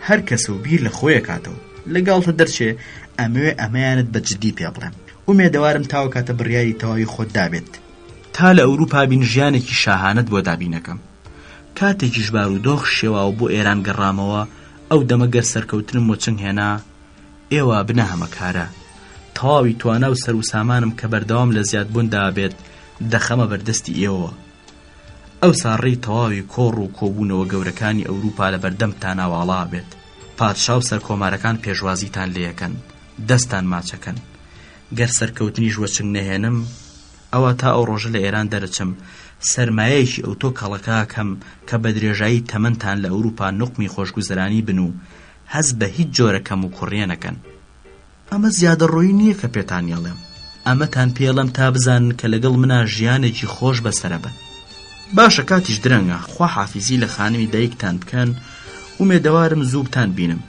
هەر کەس و بیر لە خۆیە کاتەوە لەگەڵتە دەرچێ ئەمەوێ ئەمەیانت بە جددی پێ بڵێم ومێدەوارم تاوە کاتە بڕیاری تەواوی خۆت دابێت تا لە ئەوروپا بین ژیانێکی شاهانت بۆ دابینەکەم کاتێکیش بار و دۆخ شێواوە بۆ ئێران گەڕامەوە ئەو دەمەگەر سەرکەوتنم بۆ چنگ هێنا ئێوە بنە هەمەکارە تەواوی توانە و سەر و سامانم کە بەردەوام لە زیادبووندا بێت دەخەمە بەردەستی ئێوە ئەو ساڕێی تەواوی کۆڕ و کۆبوونەوە گەورەکانی ئەوروپا لە بەردەمتان ئاواڵا بێت پادشا و سەرکۆمارەکان پێشوازیتان لێەکەن دەستان ماچەکەن گەر سەرکەوتنی ژوەچنگ نەهێنم ئەوە تا ئەو ڕۆژە لە ئێران دەرەچم سەرمایەیەکی ئەوتۆ کەڵەکەکەم کە بە درێژایی تەمەنتان لە ئەوروپا نوقمی خۆشگوزەرانی بن و هەز بە هیچ جۆرەکەم و کوڕێنەکەن ئەمە زیادە ڕۆی نییە کە پێتان یاڵێم ئەمەتان پێڵم تا بزانن کە لەگەڵ منە ژیانێکی خۆش بەسەرە بن باشە کاتیش درەنگە خوا حافیزی لە خانمی دایکتان بکەن ومێدەوارم زوو بتان بینم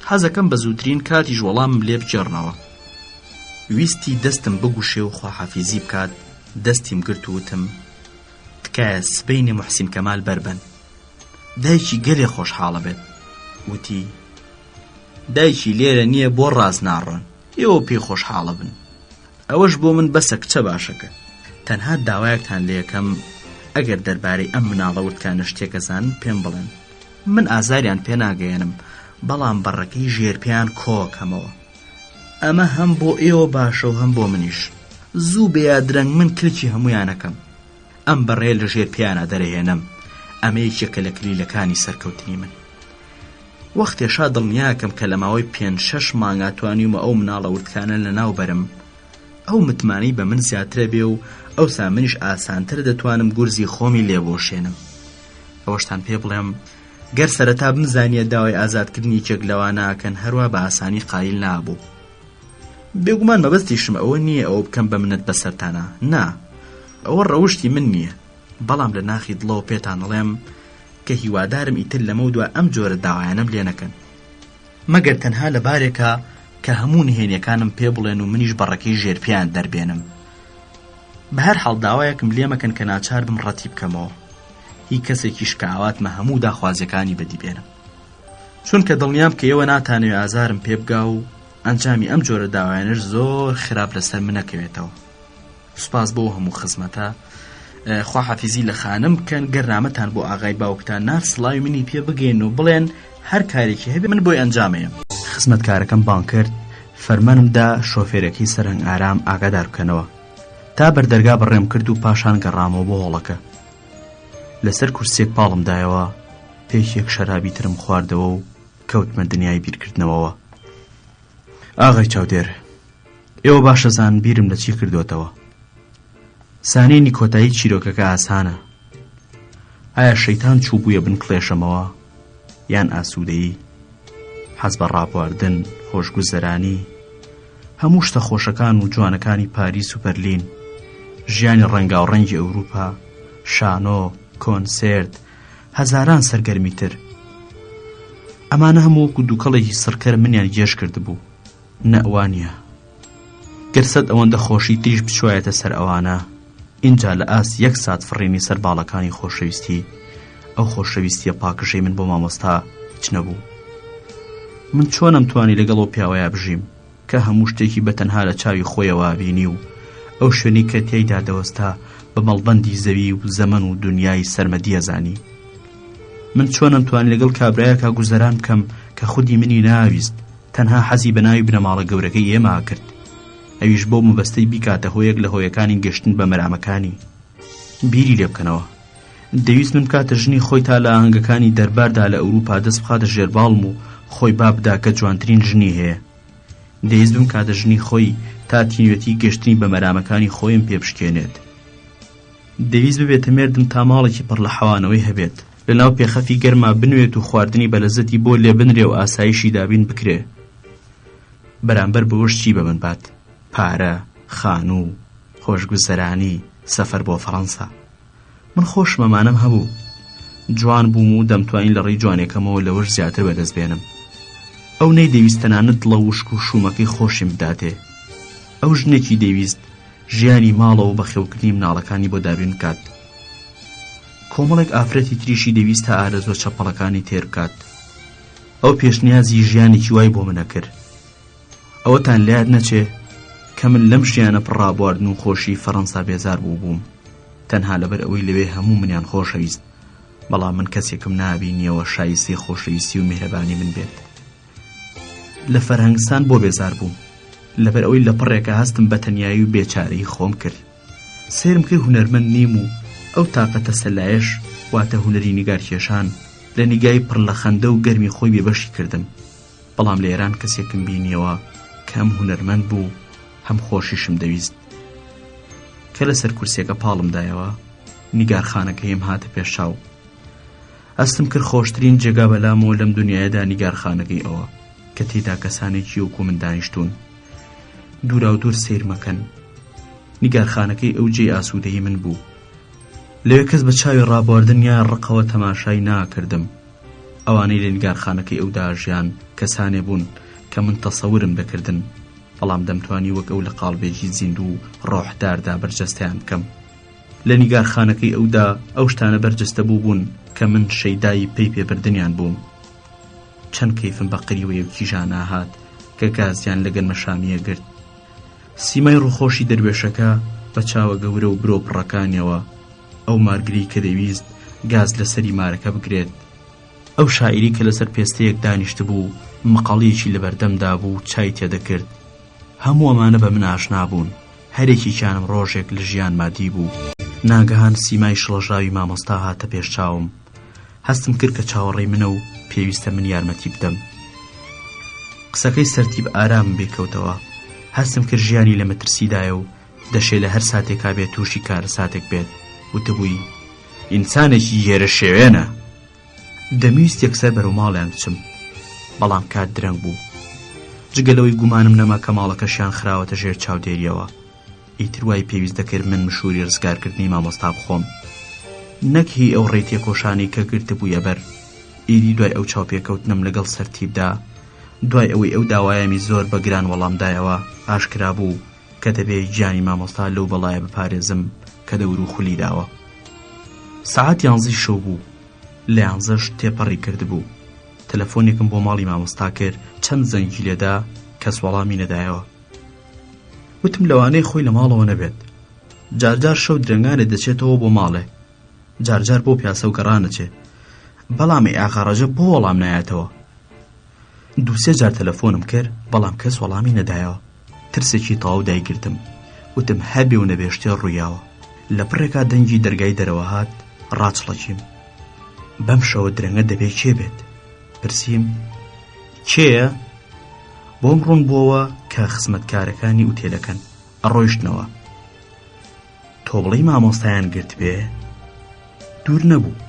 حەزەکەم بە زووترین کاتیش وەڵامم لێ بجێڕنەوە ویستی دەستم بگوشێ و خوا حافیزی بکات دەستیم گرت و وتم تکایە سبەینی محسین کەمال بەربەن دایکی گەلێ خۆشحاڵە بێت وتی دایکی لێرە نییە بۆ ڕاز ناڕۆن ئێوە پێی خۆشحاڵە بن ئەوەش بۆ من بەسە کچە باشەکە تەنها داوایەکتان لێەکەم ئەگەر دەربارەی ئەم مناڵەوتکانە شتێکەزان پێم بڵێن من ئازاریان پێ ناگەێنم بەڵام بەڕەکەی ژێرپیان کۆکەمەوە ئەمە هەم بۆ ئێوە باشە و هەم بۆ منیش زوو بێ درەنگ من کلکی هەمویانەکەم ئەم بەڕێ لە ژێرپیانە دەرەهێنم ئەمە یەکێکە لە کلیلەکانی سەرکەوتنی من وەختێشا دڵنیاکەم کە لە ماوەی 5-6 مانگا توانیمە ئەو مناڵەوتکانە لە ناو بەرم ئەو متمانی بە من زیاترە بێ و ئەوسا منیش ئاسانتر دەتوانم گورزی خۆمی لێبۆشێنم ئەوەشتان پێ بڵێم گەر سەرەتا بمزانیە داوای ئازادکردنی کێک لەوانەکەن هەروە بە ئاسانی قایل نابوو بێگومان مەبەستیشم ئەوە نییە ئەوە بکەم بە منەت بەسەرتانە نا ئەوە ڕەوشتی من نییە بەڵام لە ناخی دڵەوە پێتان دەڵێم کە هیوادارم ئیتر لەمە دوای ئەم جۆرە داوایانم لێ نەکەن مەگەر تەنها لە بارێکە کە هەموو نهێنیەکانم پێ بڵێن و منیش بەڕەکەی ژێرپیان دەربێنم. بە هەر حاڵ داوایەکم لێ مەکەن کە ناچار بم ڕەتی بکەمەوە، هیچ کەسێکیش کە ئاواتمە هەموو داخوازیەکانی بەدی بێنم، چونکە دڵنیام کە ئێوە ناتانەوێ ئازارم پێ بگا و ئەنجامی ئەم جۆرە داوایانش زۆر خراپ لەسەر من نەکەوێتەوە. سوپاس بۆ هەموو خزمەتە، خواحافیزی لە خانم بکەن، گەرنامەتان بۆ ئاغای باوکتان نار سڵاوی منی پێ بگەین و بڵێن هەر کارێکی هەبێ من بۆی ئەنجامەیە. خزمەتکارەکەم بانگ کرد، فەرمانمدا شۆفێرەکەی سەرهەنگ ئارام ئاگادار بکەنەوە. تا بەردەرگا بەڕێم کرد و پاشان گەڕامەوە بۆ هۆڵەکە. لەسەر کورسێک پاڵم دایەوە، پێکێک شەرابی ترم خواردەوە و کەوتمە دنیای بیرکردنەوەوە. ئاغای چاودێر، ئێوە باشەزان بیرم لە چی کردوتەوە. سانێنی کۆتایی چیرۆکەکە ئاسانە. ئایا شەیتان چوو بوویە بن کڵێشەمەوە یان ئاسوودەیی، حەز بە ڕابواردن، خۆشگوزەرانی، هەموو شتە خۆشەکان و جوانەکانی پاریس و بەرلین، ژیانی ڕەنگاوڕەنگی ئەوروپا، شانۆ، کۆنسێرت، هەزاران سەرگەرمی تر. ئەمانە هەموو وەکو دووکەڵێکی سڕکەر منیان گێش کردبوو. نەوانیە گەرسەد ئەوەندە خۆشی تریش بچوایەتە سەر ئەوانە، اینجا لە ئاس 1 سات فڕینی سەر باڵەکانی خۆشەویستی. ئەو خۆشەویستیە پاکشەی من بۆ مامۆستا هیچ نەبوو. من چۆنم توانی لەگەڵ ئەو پیاوەیە بژیم کە هەموو شتێکی بەتەنها لە چاوی خۆیەوە بینی و ئەو شوێنی کە تێیدا دەوەستا بە مەڵبەندی زەوی و زەمن و دنیای سەرمەدیە زانی. من چۆنم توانی لەگەڵ کابرایەکە گوزەران بکەم کە خودی منی ناویست، تەنها حەزی بە ناوی بنەماڵە گەورەکەی ئێمە کرد، ئەویش بۆ مەبەستەی بیکاتە هۆیەک لە هۆیەکانی گەشتن بە مەرامەکانی. بیری لێ بکەنەوە، دەویست من کاتە ژنی خۆی تا لە ئاهەنگەکانی دەرباردا لە ئەوروپا دەست بخاتە ژێرباڵم و خۆی بابدا کە جوانترین ژنی هەیە. دەویست بم کاتە ژنی خۆی تا تینوێتی گەشتنی بە مەرامەکانی خۆیم پێ بشکێنێت. دەویست ببێتە مێردم تا ماڵێکی پڕ لە حەوانەوەی هەبێت، لەناو پێخەفی گەرما بنوێت و خواردنی بەلەزەتی بۆ لێ بنرێ و ئاسایشی دابین بکرێ. بەرامبەر بەوەش چی بە من بات؟ پارە، خانوو، خۆشگوزەرانی، سەفەر بۆ فەڕەنسا. من خۆشمەمانەم هەبوو، جوان بووم و دەمتوانین لە ڕێی جوانێکەمەوە لەوەش زیاتر بەدەست بێنم. ئەو نەیدەویست تەنانەت دڵە وشک و شومەکەی خۆشیم بداتێ. ئەو ژنێکی دەویست ژیانی ماڵەوە بە خێوکردنی مناڵەکانی بۆ دابین بکات. کۆمەڵێک ئافرەتی تریشی دەویست تا ئارەزوە چەپەڵەکانی تێر بکات. ئەو پێشنیازی ژیانێکی وای بۆ منە کرد. ئەوەتان لایەت نەچێ کە من لەم ژیانە پڕابواردن و خۆشی فەڕەنسا بێزار بووبووم، تەنها لەبەر ئەوەی لەوێ هەموو منیان خۆشەویست، بەڵام من کەسێکم نابینیەوە شایستی خۆشەویستی و میهرەبانی من بێت. لە فەرهەنگستان بۆ بێزار بووم، لەبەر ئەوەی لە پڕێکە هەستم بە تەنیایی و بێچارەی خۆم کرد. سێرم کرد هونەرمەند نیم و ئەو تاقەتە سەلایەش واتە هونەری نیگارکێشان لە نیگای پڕ لە خەندە و گەرمی خۆی بێبەشی کردم. بەڵام لە ئێران کەسێکم بینیەوە کە هەم هونەرمەند بوو هەم خۆشیشم دەویست. کە لەسەر کورسێکە پاڵم دایەوە، نیگارخانەکەیم هاتە پێش چاو. ئەستم کرد خۆشترین جێگا بەلامەوە لەم دنیایەدا نیگارخانەکەی ئەوە کە تێیدا کەسانێکی وەکو من دانیشتون. دوورا و دوور سیر مەکەن. نیگارخانەکەی ئەو جێی ئاسوودەی من بوو. لەوێ کەس بە چاوی ڕابواردن یان ڕقەوە تەماشای ناکردم. ئەوانەی لە نیگارخانەکەی ئەودا ژیان کەسانێ بوون کە من تەسەورم دەکردن، بەڵام دەمتوانی وەک ئەو لە قاڵبێکی زیند و ڕۆحداردا بەرجەستیان بکەم. لە نیگارخانەکەی ئەودا ئەو شتانە بەرجەستە بوون کە من شەیدای پێی پێبردنیان بووم. چەند کەیفم بە قریوەیەکی ژانا هات کە گازیان لە گەنمە شامیە گرت. سیمای ڕووخۆشی دەروێشەکە بە چاوە گەورە و برۆ پڕەکانیەوە، ئەو مارگری کە دەویست گاز لەسەری مارەکە بگرێت، ئەو شاعیری کە لەسەر پێستەیەک دانیشت بوو مەقاڵەیەکی لە بەردەمدا بوو چای تێدەکرد. هەموو ئەمانە بە من ئاشنا بوون. هەرێکیانم ڕۆژێک لە ژیان مادی بوو. ناگەهان سیمای شڵەژاوی مامۆستا هاتە پێش چاوم. هەستم کرد کە چاوەڕێی منە و پێویستە من یارمەتی بدەم. قسەکەی سەرتیب ئارام بێکەوتەوە. هەستم کرد ژیانی لە مەترسیدایە و دەشێت لە هەر ساتێکا بێت تووشی کارە ساتێک بێت. وتبووی ئینسانێکی هێرە شێوێنە. دەمویست یەکسەر بەرەو ماڵیان بچم، بەڵام کات درەنگ بوو. جگەلەوەی گومانم نەما کە ماڵەکەشیان خراوەتە ژێر چاودێریەوە. ئیتر وای پێویست دەکرد من مشوری ڕزگارکردنی مامۆستا بخۆم، نەک هی ئەو ڕێتیە کۆشانی کە گرتبوویە بەر. ئیدی دوای ئەو چاوپێکەوتنم لەگەڵ سەرتیبدا دوای ئەوەی ئەو داوایەمی زۆر بە گران وەڵامدایەوە ئاشکرا بوو کە دەبێت گیانی مامۆستا لەو بەڵایە بپارێزم کە دەور و خولی داوە. سەعات 11 شەو بوو، لە 11ش تێپەڕی کردبوو. تەلەفۆنێکم بۆ ماڵی مامۆستا کرد، چەند زەنگی لێدا کەس وەڵامی نەدایەوە. وتم لەوانەیە خۆی لە ماڵەوە نەبێت. جارجار شەو درەنگانێ دەچێتەوە بۆ ماڵێ، جارجار بۆ پیاسە و گەڕانەچێ، بەڵام ئاغاڕەجە بۆ وەڵام نایەتەوە. 2-3 جار تەلەفۆنم کرد، بەڵام کەس وەڵامی نەدایەوە. ترسێکی تەواو دایگرتم، وتم هەبێ و نەبێ شتێ ڕوویاوە. لە پڕێکا دەنگی دەرگای دەرەوە هات، ڕاچڵەکیم. بەم شەوە درەنگە دەبێت کێ بێت؟ پرسییم کێیە؟ بۆم ڕوون بووەوە کە خزمەتکارەکانی ئوتێلەکەن. ئەڕۆیشتنەوە. تۆ بڵێی مامۆستایان گرت بێ؟ دوور نەبوو.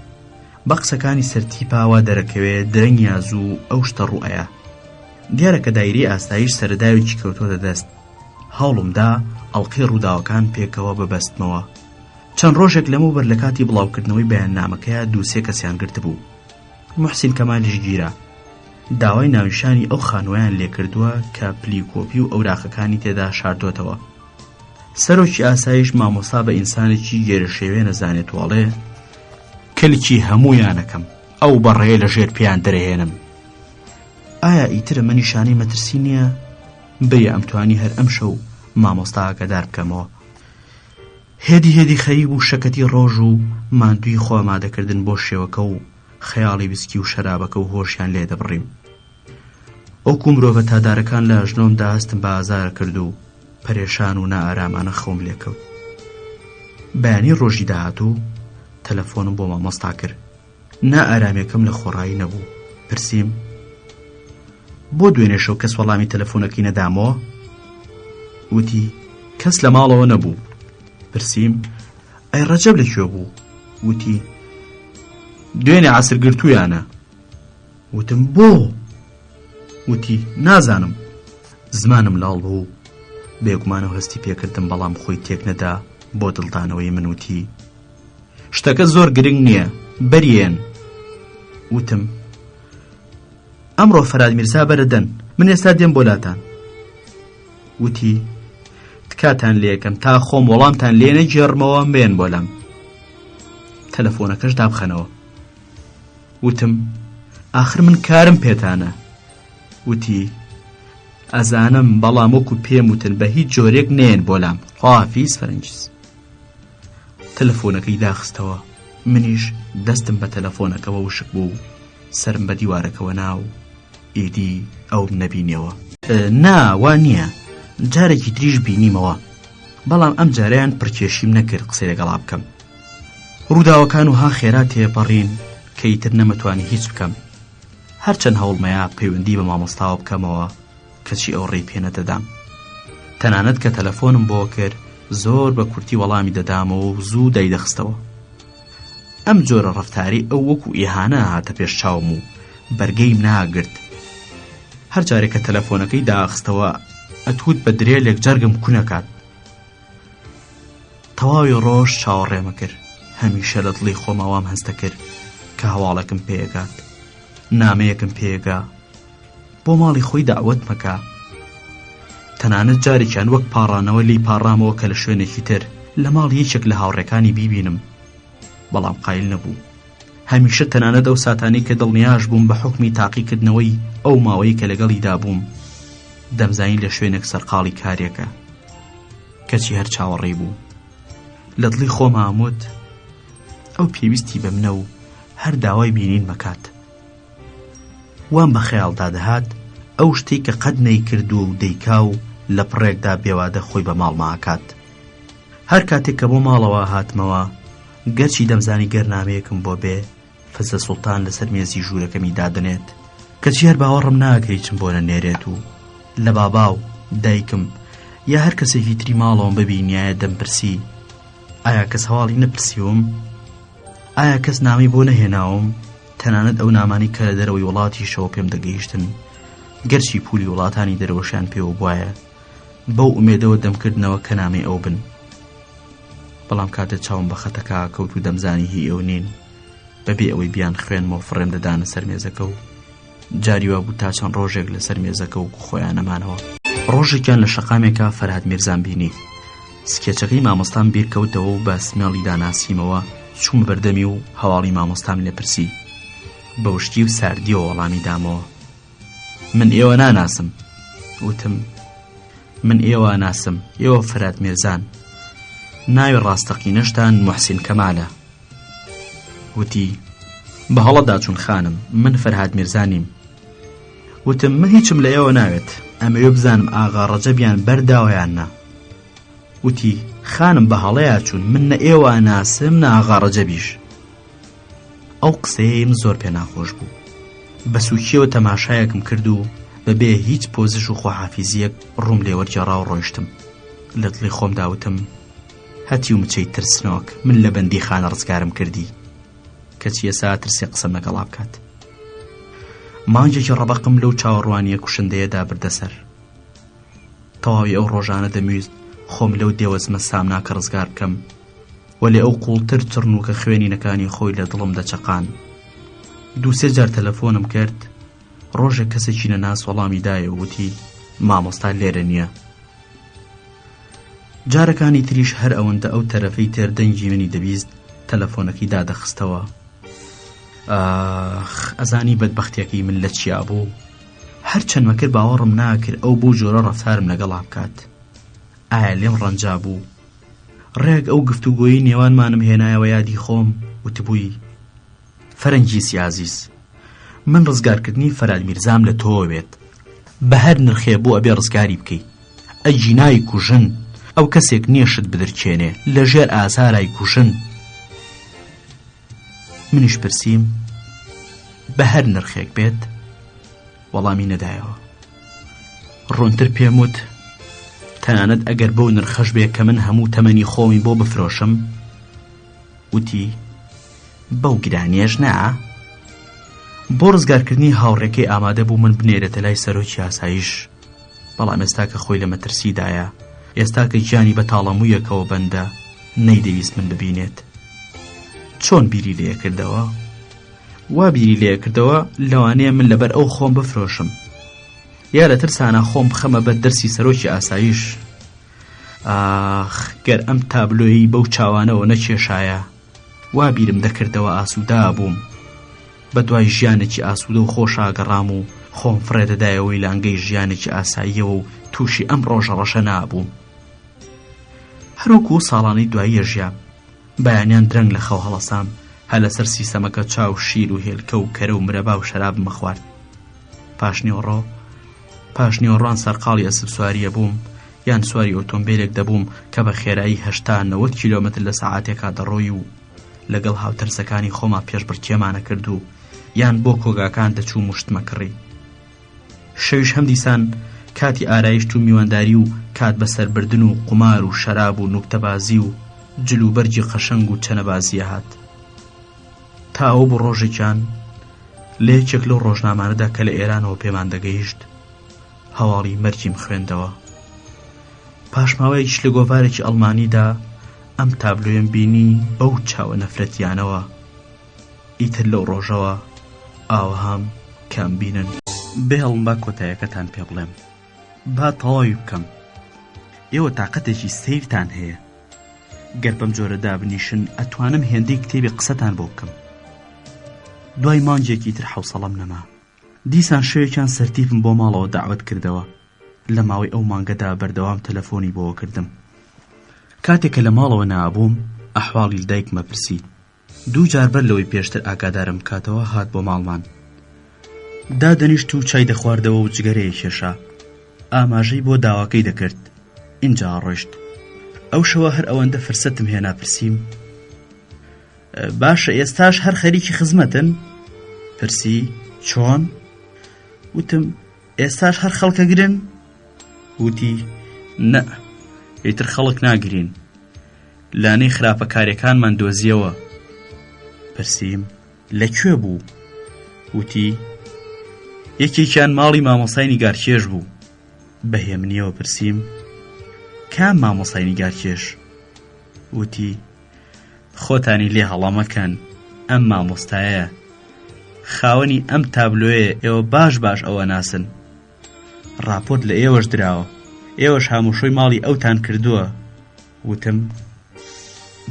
بە قسەکانی سەرتی پاوا دەرەکەوێت درەنگی ئازوو ئەو شتە ڕوئەیە. دیارە کە دایری ئاستایش سەرداوێکی کەوتۆتە دەست. هەوڵمدا ئەڵقەی ڕووداوەکان پێکەوە ببەستمەوە. چەند ڕۆژێک لەمەوبەر لە کاتی بڵاوکردنەوەی بەیاننامەکەیە 2-3 کەسیان گرت بوو. محسین کەمالیش گیرە. داوای ناونیشانی ئەو خانوویان لێکردووە کە پلیکۆپی و ئەوراقەکانی تێدا شاردوتەوە. سەرۆکی ئاسایش مامۆستا بە ئینسانێکی گێرەشێوێ نەزانێت وەڵێ کلکی هەموویانەکەم، ئەو بەڕێیە لە ژێر پێیان دەرەهێنم. ئایا ئیترە من نیشانەی مەترسی نییە؟ بەیە ئەمتوانی هەر ئەم شەو مامۆستا ئاگادار بکەمەوە. هێدی خەریب و شەکەتی ڕۆژ و ماندووی خۆ ئامادەکردن بۆ شێوەکە و خەیاڵی ویسکی و شەرابەکە و هۆشیان لێ دەبڕیم. ئەوکو مرۆڤە تادارەکان لە ئەژنۆمدا هەستم بە ئازارە کرد و پەرێشان و نائارامانە خۆم لێکەوت. بەیانی ڕۆژی داهاتوو تەلەفۆنم بۆ مامۆستا کرد. نائارامێکم لە خۆڕایی نەبوو. پرسییم بۆ دوێنێ شەو کەس وەڵامی تەلەفۆنەکەی نەدامەوە؟ وتی کەس لە ماڵەوە نەبوو. پرسییم ئەی ڕەجەب لەکوێ بوو؟ وتی دوێنێ عەسر گرتوویانە. وتم بۆ؟ وتی نازانم. زمانم لاڵ بوو، بێگومانەوە هەستی پێکردم، بەڵام خۆی تێک نەدا بۆ دڵدانەوەی من. وتی شتەکە زۆر گرنگ نییە، بەریێن. وتم ئەمڕۆ فەراد میرزا بەرەدەن، من ئێستا دێم بۆ لاتان. وتی تکاتان لێکم تا خۆم وەڵامتان لێ نەگێڕمەوە بێن بۆ لەم. تەلەفۆنەکەش دابخەنەوە. وتم ئاخر من کارم پێتانە. وتی ئەزانم، بەڵام وەکو پێم وتن بە هیچ جۆرێک نێن بۆ لام. خواحافیز فەرنجیز. تەلەفۆنەکەی داخستەوە. منیش دەستم بە تەلەفۆنەکەەوە وشک بوو، سرم بە دیوارەکەوە ناو ئیدی ئەوم نەبینیەوە. نا وان نییە، جارێکی تریش بینیمەوە، بەڵام ئەم جاریان پرکێشیم نەکرد قسەی لەگەڵا بکەم. ڕووداوەکان وها خێرا تێپەڕین کە ئیتر نەمەتوانی هیچ بکەم. هەرچەند هەوڵمەیە پەیوەندی بە مامۆستاوە بکەمەوە، کەچی ئەو ڕێی پێ نەدەدام. تەنانەت کە تەلەفۆنم بۆ کرد زۆر بە کورتی وەڵامی دەدامەوە و زوو دایدەخستەوە. ئەم جۆرە ڕەفتاری ئەو وەکو ئیهانە هاتە پێش چاوم و بەرگەیم ناگرت. هەر جارێک کە تەلەفۆنەکەی داخستەوە ئەتوت بە درێلێک جەرگم کوونەکات. تەواوی ڕۆژ چاوەڕێمە کرد. هەمیشە لە دڵی خۆمەوام هەستە کرد کە هەواڵەکەم پێگات، نامەیەکم پێگا بۆ ماڵی خۆی داوەت مەکە. تەنانەت جارێکیان وەک پاڕانەوە لی پاڕامەوە کە لە شوێنێکی تر لە ماڵ یەکێک لە هاوڕێکانی بیبینم، بەڵام قایل نەبوو. هەمیشە تەنانەت ئەو ساتانی کە دڵنیاش بووم بە حکمی تاقیکردنەوەی ئەو ماوەی کە لەگەڵی دابووم، دەمزانی لە شوێنێک سەرقاڵی کارێکە، کەچی هەر چاوەڕێی بوو. لە دڵی خۆم ئامۆت ئەو پێویستی بە منە و هەر داوای بینین مەکات. وام بە خەیاڵدا دەهات ئەو شتێک کە قەت نەیکردووە و دەیکا و لە پڕێکدا بێوادە خۆی بە ماڵ ماکات. هەر کاتێک کە بۆ ماڵەوە هاتمەوە، گەرچی دەمزانی گەرنامەیەکم بۆ بێ، فەزە سوڵتان لەسەر مێزی ژوورەکەمی دادنێت، کەچی هەر باوەڕم ناکەی چم بۆ نەنێرێت و لە بابا و دایکم یا هەر کەسێکی تری ماڵەوەم ببینایە دەمپرسی ئایا کەس هەواڵی نەپرسیوم؟ ئایا کەس نامی بۆ نەهێناوم؟ تەنانەت ئەو نامانی کە لە دەرەوەی وڵاتیشەوە پێم دەگەیشتن، گەرچی پولی وڵاتانی دەرەوەشیان پێوە بواە، بەو ئومێدەوە دەمکردنەوە کە نامی ئەو بن. بەڵام کاتە چاوم بە خەتەکە کەوت و دەمزانی هی ئەو نین، بەبێ ئەوەی بیان خوێنمەوە فڕێم دەدانە سەر مێزەکە و جاریوە بوو تا چەند ڕۆژێک لەسەر مێزەکە و خۆیان نەمانەوە. ڕۆژێکیان لە شەقامێکە فەرهاد میرزان بینی. سکێچەکەی مامۆستام بیرکەوتەوە و بە سمێڵی داناسیمەوە چوومە بەردەمی و هەواڵی مامۆستام لێ پرسی. بە وشتی و ساردیەوە وەڵامی دامەوە. من ئێوە ناناسم. وتم من ئێوە ناسم، ئێوە فەرهاد میرزان. ناوی ڕاستەقینەشتان موحسین کەمالە. وتی بە هەڵەدا چوون خانم، من فەرهاد میرزانیم. وتم من هیچم لە ئێوە ناوێت، ئەمەوێ بزانم ئاغا ڕەجەبیان بەرداوەیان نا. وتی خانم بە هەڵەیە چوون، من نە ئێوە ناسم نە ئاغا ڕەجەبیش. ئەو قسەیەم زۆر پێ ناخۆش بوو. بە سووکیەوە تەماشایەکم کرد و بەبێ هیچ پۆزش و خۆحافیزیەک ڕووم لێ وەرگێڕا و ڕۆیشتم. لە دڵی خۆم داوتم هەتی و مچەی ترسنۆک من لە بەندی خانە ڕزگارم کردی، کەچی ئێستا ترسی قسەم لەگەڵا بکات. مانجێکی ڕەبەقم لەو چاوەڕوانیە کوشندەیەدا بردەسەر. تەواوی ئەو ڕۆژانە دەمویست خۆم لەو دێوەزمە سامناکە ڕزگار بکەم، وەلێ ئەو قوڵتر چڕنوکە خوێنینەکانی خۆی لە دڵم دەچەقان. دووسێ جار تەلەفۆنم کرد، ڕۆژێک کەسێکی نەناس وەڵامی دایە و وتی مامۆستا لێرە نییە. جارەکانی تریش هەر ئەوەندە ئەو تەرەفەی تێر دەنگی منی دەبیست تەلەفۆنەکەی دادەخستەوە. ئەزانی بەدبەختیەکەی من لە چیا بوو؟ هەرچەند مەکرد باوەڕم ناکرد ئەو بۆ جۆرە ڕەفتارم لەگەڵا بکات. ئایا لێم ڕەنجا بوو؟ ڕێک ئەو گفتوگۆیی نێوانمانم هێنایەوە یادی خۆم، وتبووی فەرەنگی سیازیز، من ڕزگارکردنی فەرهاد میرزام لە تۆ بێت، بە هەر نرخێ بۆ ئەبێ ڕزگاری بکەی. ئەی جینای کوژن، ئەو کەسێک نێشت بدرچێنێ لە ژێر ئازارای کوژن. منیش پرسیم بە هەر نرخێک بێت؟ وەڵامی نەدایەوە. ڕوونتر پێم وت تەنانەت ئەگەر بەو نرخەش بێ کە من هەموو تەمەنی خۆمی بۆ بفرۆشم. وتی بەو گرانیەش نا. بۆ ڕزگارکردنی هاوڕێکەی ئامادە بوو من بنێرێتە لای سەرۆکی ئاسایش، بەڵام ئێستا کە خۆی لە مەترسیدایە، ئێستا کە گیانی بە تاڵەموویەکەوە بەندە، نەیدەویست من ببینێت. چۆن بیری لێ کردەوە؟ وا بیری لێ کردەوە لەوانەیە من لەبەر ئەو خۆم بفرۆشم، یا لە ترسانە خۆم بخەمە بە دەرسی سەرۆکی ئاسایش. گەر ئەم تابلۆیی بەو چاوانەوە نەکێشایە، وا بیرم دەکردەوە ئاسوودا بووم، بە دوای ژیانێکی ئاسوودە و خۆشاگەڕام و خۆم فڕێدەدایەوەی لانگەی ژیانێکی ئاساییەوە و تووشی ئەم ڕۆژە ڕەشە نابووم. هەروەکو ساڵانەی دوایی ژیان بەیانیان درەنگ لە خەو هەڵەسام، هە لەسەر سیسەمەکە چاو شیر و هێلکە و کەرە و مرەبا و شەرابم مەخوارد. پاشنیوەڕۆان سەرقاڵی ئەسب سواریە بووم، یان سواری ئۆتۆمبیلێک دەبووم کە بە خێرایی 80-90 کیلۆمەتر لە سەعاتێکا دەڕۆی و لەگەڵ هاوتەرسەکانی خۆما پێشبڕکێمانە کرد و یان بۆ کۆگاکان دەچوو مشتمە کڕی. شەویش هەم دیسان کاتی ئارایشت و میوانداری و کات بەسەربردن و قومار و شەراب و نوکتەبازی و جلوبەرجی قەشەنگ و چەنەبازیە هات. تا ئەو بۆ ڕۆژێکیان لە یەکێک لەو ڕۆژنامانەدا کە لە ئێرانەوە پێمان دەگەیشت هەواڵی مەرجیم خوێندەوە. پاشماوەیەکیش لە گۆڤارێکی ئەڵمانیدا ئەم تابلۆیم بینی بەو چاوە نەفرەتیانەوە. ئیتر لەو ڕۆژەوە ئاوەهام کام بینن. بێڵم با کۆتایەکەتان پێ بڵێم، با تەواوی بکەم. ئێوە تاقەتێکی سیرتان هەیە، گەر بەم جۆرە دابنیشن ئەتوانم هێندەی کتێبی قسەتان بۆ بکەم. دوای مانجێکی تر حوسەڵەم نەما. دیسان شەوێکیان سەرتیپم بۆ ماڵەوە داوەت کردەوە. لە ماوەی ئەو مانگەدا بەردەوام تەلەفۆنی بۆوە کردم. کاتێکە لە ماڵەوە نابووم ئەحواڵی دایکمە پرسی. 2 جار بەر لەوەی پێشتر ئاگادارم کاتەوە هات بۆ ماڵمان. دادەنیشت و چای دەخواردەوە و جگەرەیە کێشا، ئاماژەی بۆ داواکەی دەکرد. اینجا ڕۆیشت. ئەو شەوە هەر ئەوەندە فرسەتم هێنا پرسیم باشە ئێستاش هەر خەریکی خزمەتن؟ پرسی چۆن؟ وتم ئێستاش هەر خەڵکە گرن؟ وتی نە، ئیتر خەڵک ناگرین، لانەی خراپەکاریەکانمان دۆزیەوە. پرسیم لەکوێ بوو؟ وتی یەکێکیان ماڵی مامۆسای نیگارکێش بوو. بەهێمنیەوە پرسیم کام مامۆسای نیگارکێش؟ وتی خۆتانی لێ هەڵامەکەن، ئەم مامۆستایە خاوەنی ئەم تابلۆیە ئێوە باش ئەوە ناسن. ڕاپۆرت لە ئێوەش دراوە، ئێوەش هاموشۆی ماڵی ئەوتان کردووە. وتم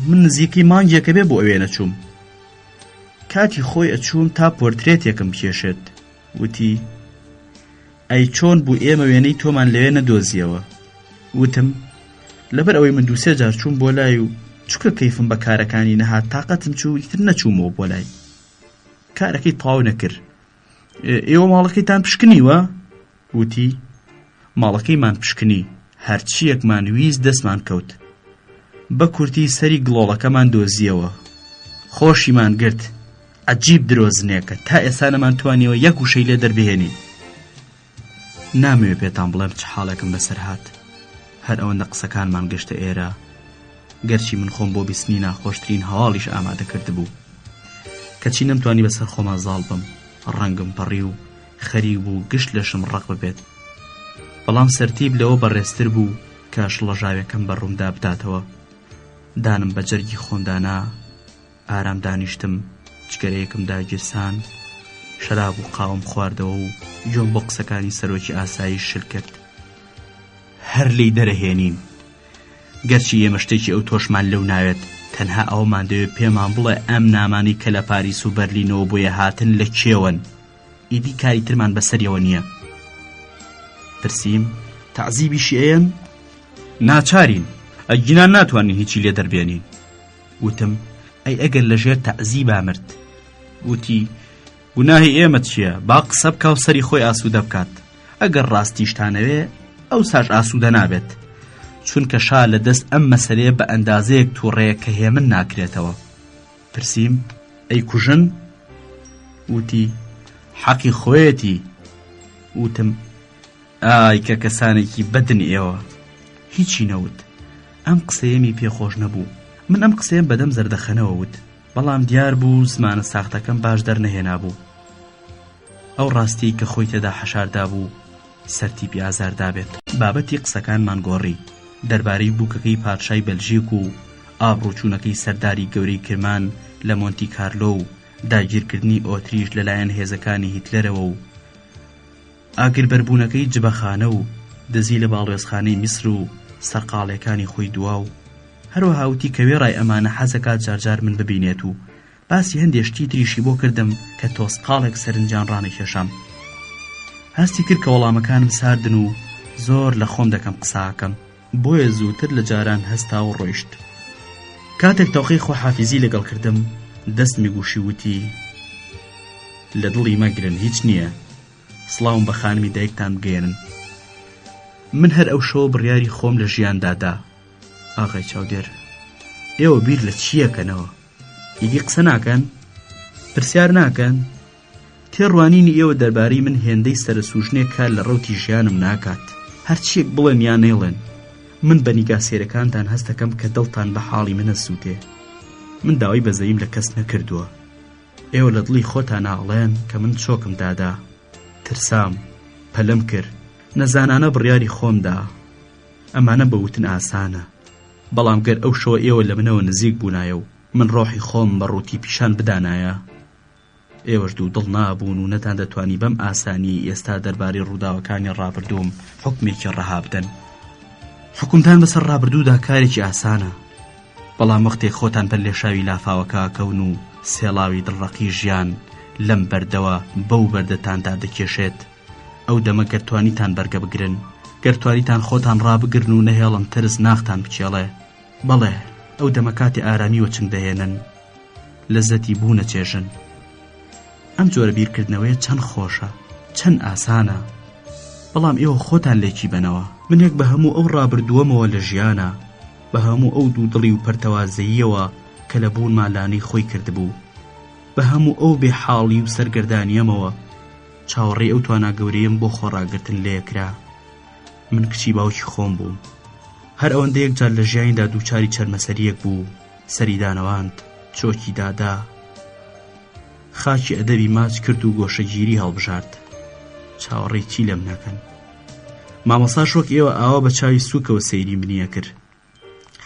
من نزیکی مانگێکە بێ بۆ ئەوێ نەچووم. کاتی خۆی ئەچووم تا پۆرترێتێکم بکێشێت. وتی ئەی چۆن بوو ئێمە وێنەی تۆمان لەوێ نەدۆزیەوە. وتم لەبەر ئەوەی من 2-3 جار چووم بۆ لای و چووکە کەیفم بە کارەکانی نەهات تاقەتم چوو ئیتر نەچوومەوە بۆ لای. کارەکەی تەواو نەکرد. ئێوە ماڵەکەیتان پشکنیوە؟ وتی ماڵەکەیمان پشکنی، هەرچیەکمان ویست دەستمان کەوت. بە کورتی سەری گڵۆڵەکەمان دۆزیەوە. خۆشیمان گرت، عەجیب درۆزنێکە، تا ئێستا نەمان توانیەوە یەک وشەی لێ دەربهێنین. نامەوێ پێتان بڵێم چ حاڵێکم بەسەر هات. هەر ئەوەندە قسەکانمان گەشتە ئێرە، گەرچی من خۆم بۆ بیستنی ناخۆشترین هەواڵیش ئامادە کرد بوو. کەچی نەمتوانی بەسەر خۆما زاڵ بم، ڕەنگم پەڕی و خەریک بوو گشت لەشم ڕق ببێت. بەڵام سەرتیب لەوە بەڕێزتر بوو کە شڵەژاویەکەم بەڕوومدا بداتەوە. دانم بە جەرگی خۆمدانا، ئارام دانیشتم، جگەرەیەکم داگیرسان، شەراب و قاوم خواردەوە و گوێم بۆ قسەکانی سەرۆکی ئاسایی شل کرد. هەر لی دەرەهێنین، گەرچی ئێمە شتێکی ئەو تۆشمان لەو ناوێت، تەنها ئەومان دەوێت پێمان بڵێ ئەم نامانی کە لە پاریس و بەرلینەوە بۆیە هاتن لە کێوەن. ئیدی کاری ترمان بەسەریەوە نییە. پرسییم تەعزیبیشی ئەیەن؟ ناچارین، ئەگینان ناتوانین هیچی لێ دەربێنین. وتم ئەی ئەگەر لەژێر تەعزیبا مرد. وتی گوناهی ئێمە چییە؟ با قسە بکە و سەری خۆی ئاسوودە بکات. ئەگەر ڕاستیشتانەوێ ئەو ساش ئاسوودە نابێت، چونکە شا لە دەست ئەم مەسەلەیە بە ئەندازەیەک تووڕەیە کە هێمن ناکرێتەوە. پرسییم ئەی کوژن؟ وتی حەقی خۆیەتی. وتم ئای کە کەسانێکی بەدن ئێوە. هیچی نەوت. ئەم قسەیەمی پێخۆش نەبوو. من ئەم قسەیەم بەدەم زەردەخەنەوە وت، بەڵام دیار بوو زمانە ساختەکەم باش دەرنەهێنا بوو. ئەو ڕاستی کە خۆی تێدا حەشاردا بوو سەرتیبی ئازاردا بێت. بابەتی قسەکانمان گۆڕی. دەربارەی بووکەکەی پادشای بەلژیک و ئابڕوچوونەکەی سەرداری گەورەی کرمان لە مۆنتی کارلۆ و داگیرکردنی ئۆتریش لەلایەن هێزەکانی هیتلەرەوە و ئاگربەربوونەکەی جبەخانە و دەزی لە باڵێزخانەی میسر و سەرقاڵەکانی خۆی دوا و هەروەها وتی کە وێڕای ئەمانە حەزەکات جارجار من ببینێت و باسی هەندێک شتی تریشی بۆ کردم کە تۆسقاڵێک سەرنجان ڕانەکێشام. هەستی کرد کە وەڵامەکانم ساردن و زۆر لە خۆم دەکەم قساکەم، بۆیە زووتر لە جاران هەستا و ڕۆیشت. کاتێک تەوقەی خۆحافیزی لەگەڵ کردم دەستمی گوشی وتی لە دڵی مەگرن، هیچ نییە، سڵاوم بە خانمی دایکتان بگەێنن. من هەر ئەو شەوە بڕیاری خۆم لە ژیاندادا. ئاغای چاودێر، ئێوە بیر لە چیەکەنەوە؟ ئیدی قسە ناکەن؟ پرسیار ناکەن؟ تێڕوانینی ئێوە دەربارەی من هێندەی سەرسوژنێک کار لە ڕەوتی ژیانم ناکات. هەرچیەک بڵێن یان نێڵێن، من بە نیگاسێرەکانتان هەست دەکەم کە دڵتان بە حاڵی منە سووتێ. من داوای بەزەیم لە کەس نەکردووە. ئێوە لە دڵی خۆتان ئاڵێن کە من چۆکم دادا، ترسام، پەلەم کرد، نەزانانە بڕیاری خۆمدا. ئەمانە بەوتن ئاسانە، بەڵام گەر ئەو شەوە ئێوە لە منەوە نزیک بوونایە و من ڕۆحی خۆم بە ڕووتی پیشان بدانایە، ئێوەش دوو دڵ نابوون و نەتان دەتوانی بەم ئاسانی ئێستا دەربارەی ڕووداوەکانی ڕابردووم حکمێکی ڕەها بدەن. حکومتان بەسەر ڕابردوودا کارێکی ئاسانە، بەڵام وەختێک خۆتان بەر لێشاوی لافاوەکە کەون و سێڵاوی دڵڕەقی ژیان لەم بەردەوە بەو بەردەتاندا دەکێشێت، ئەو دەمە گەرتوانیتان بەرگە بگرن، گەرتوانیتان خۆتان ڕابگرن و نەهێڵم ترس ناختان بچێڵێ. بەڵێ ئەو دەمە کاتی ئارامی وەچنگ دەهێنن، لەزەتی بوونە چێژن. ئەم جۆرە بیرکردنەوەیە چەند خۆشە، چەند ئاسانە، بەڵام ئێوە خۆتان لێکی بنەوە. من یەک بە هەموو ئەو ڕابردووەمەوە لە ژیانە، بە هەموو ئەو دوو دڵی و پەرتەوازەییەوە کە لە بوون مالانەی خۆی کردبوو، بە هەموو ئەو بێحاڵی و سەرگەردانیەمەوە چاوەڕێی ئەو توانا گەورەیەم بۆ خۆڕاگرتن لێکرا. من کچی باوکی خۆم بووم، هەر ئەوەندە یەکجار لە ژیانیدا دووچاری چەرمەسەریەک بوو، سەری دانەواند، چۆکی دادا، خاکی ئەدەبی ماچ کرد و گۆشەگیری هەڵبژارد. چاوەڕێی چی لەم نەکەن؟ مامەساش وەک ئێوە ئاوا بە چاوی سووکەوە سەیری منیە کرد،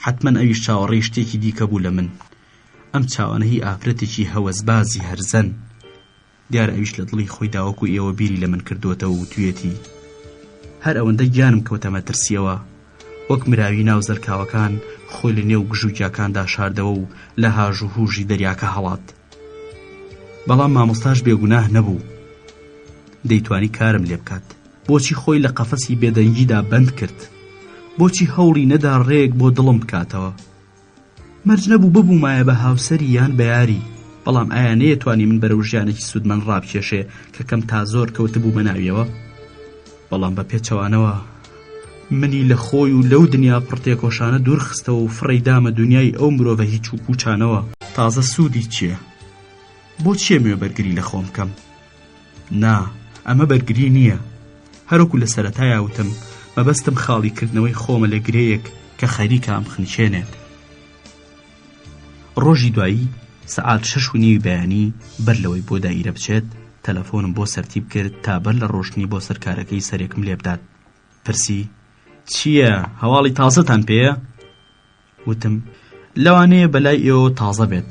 حتمەن ئەویش چاوەڕێی شتێکی دیکە بوو لە من. ئەم چاوانە هی ئافرەتێکی هەوەسبازی هەرزەن، دیارە ئەویش لە دڵی خۆی داوەکو ئێوە بیری لە من کردوتەوە و توێتی هەر ئەوەندە گیانم کەوتە مەترسیەوە وەک مراوی ناو زەرکاوەکان خۆی لە نێو گژوگیاکاندا شاردەوە و لە هاژ و هوژی دەریاکە هەڵات. بەڵام مامۆستاش بێگوناه نەبوو، دەیتوانی کارم لێ بکات. بۆچی خۆی لە قەفەسی بێدەنگیدا بەند کرد؟ بۆچی هەوڵی نەدا ڕێک بۆ دڵم بکاتەوە؟ مەرج نەبوو ببوومایە بە هاوسەری یان بە یاری، بەڵام ئایا نەیەتوانی من بەرەو ژیانێکی سوودمەند ڕابکێشێ کە کەم تا زۆر کەوتبوو بە ناویەوە؟ بەڵام بە پێچەوانەوە منی لە خۆی و لەو دنیا پڕتێکۆشانە دوور خستەوە و فڕی دامە دنیای ئەو مرۆڤە هیچ و پوچانەوە. تازە سوودی چییە؟ بۆ چیە موێ بەرگری لە خۆم کەم؟ نا، ئەمە بەرگری نییە. هەروکو لە سەرەتای وتم مەبەستم خاڵیکردنەوەی خۆمە لە گرەیەک کە خەریکام خنچێنێت. ڕۆژی دوایی سەعات 6:30 بەیانی بەر لەوەی بۆ دایرە بچێت تەلەفۆنم بۆ سەرتیب کرد تا بەر لە ڕۆشنی بۆ سەرکارەکەی سەرێکم لێ بدات. پرسی چییە؟ هەواڵی تازەتان پێیە؟ وتم لەوانەیە بەلای ئێوە تازە بێت.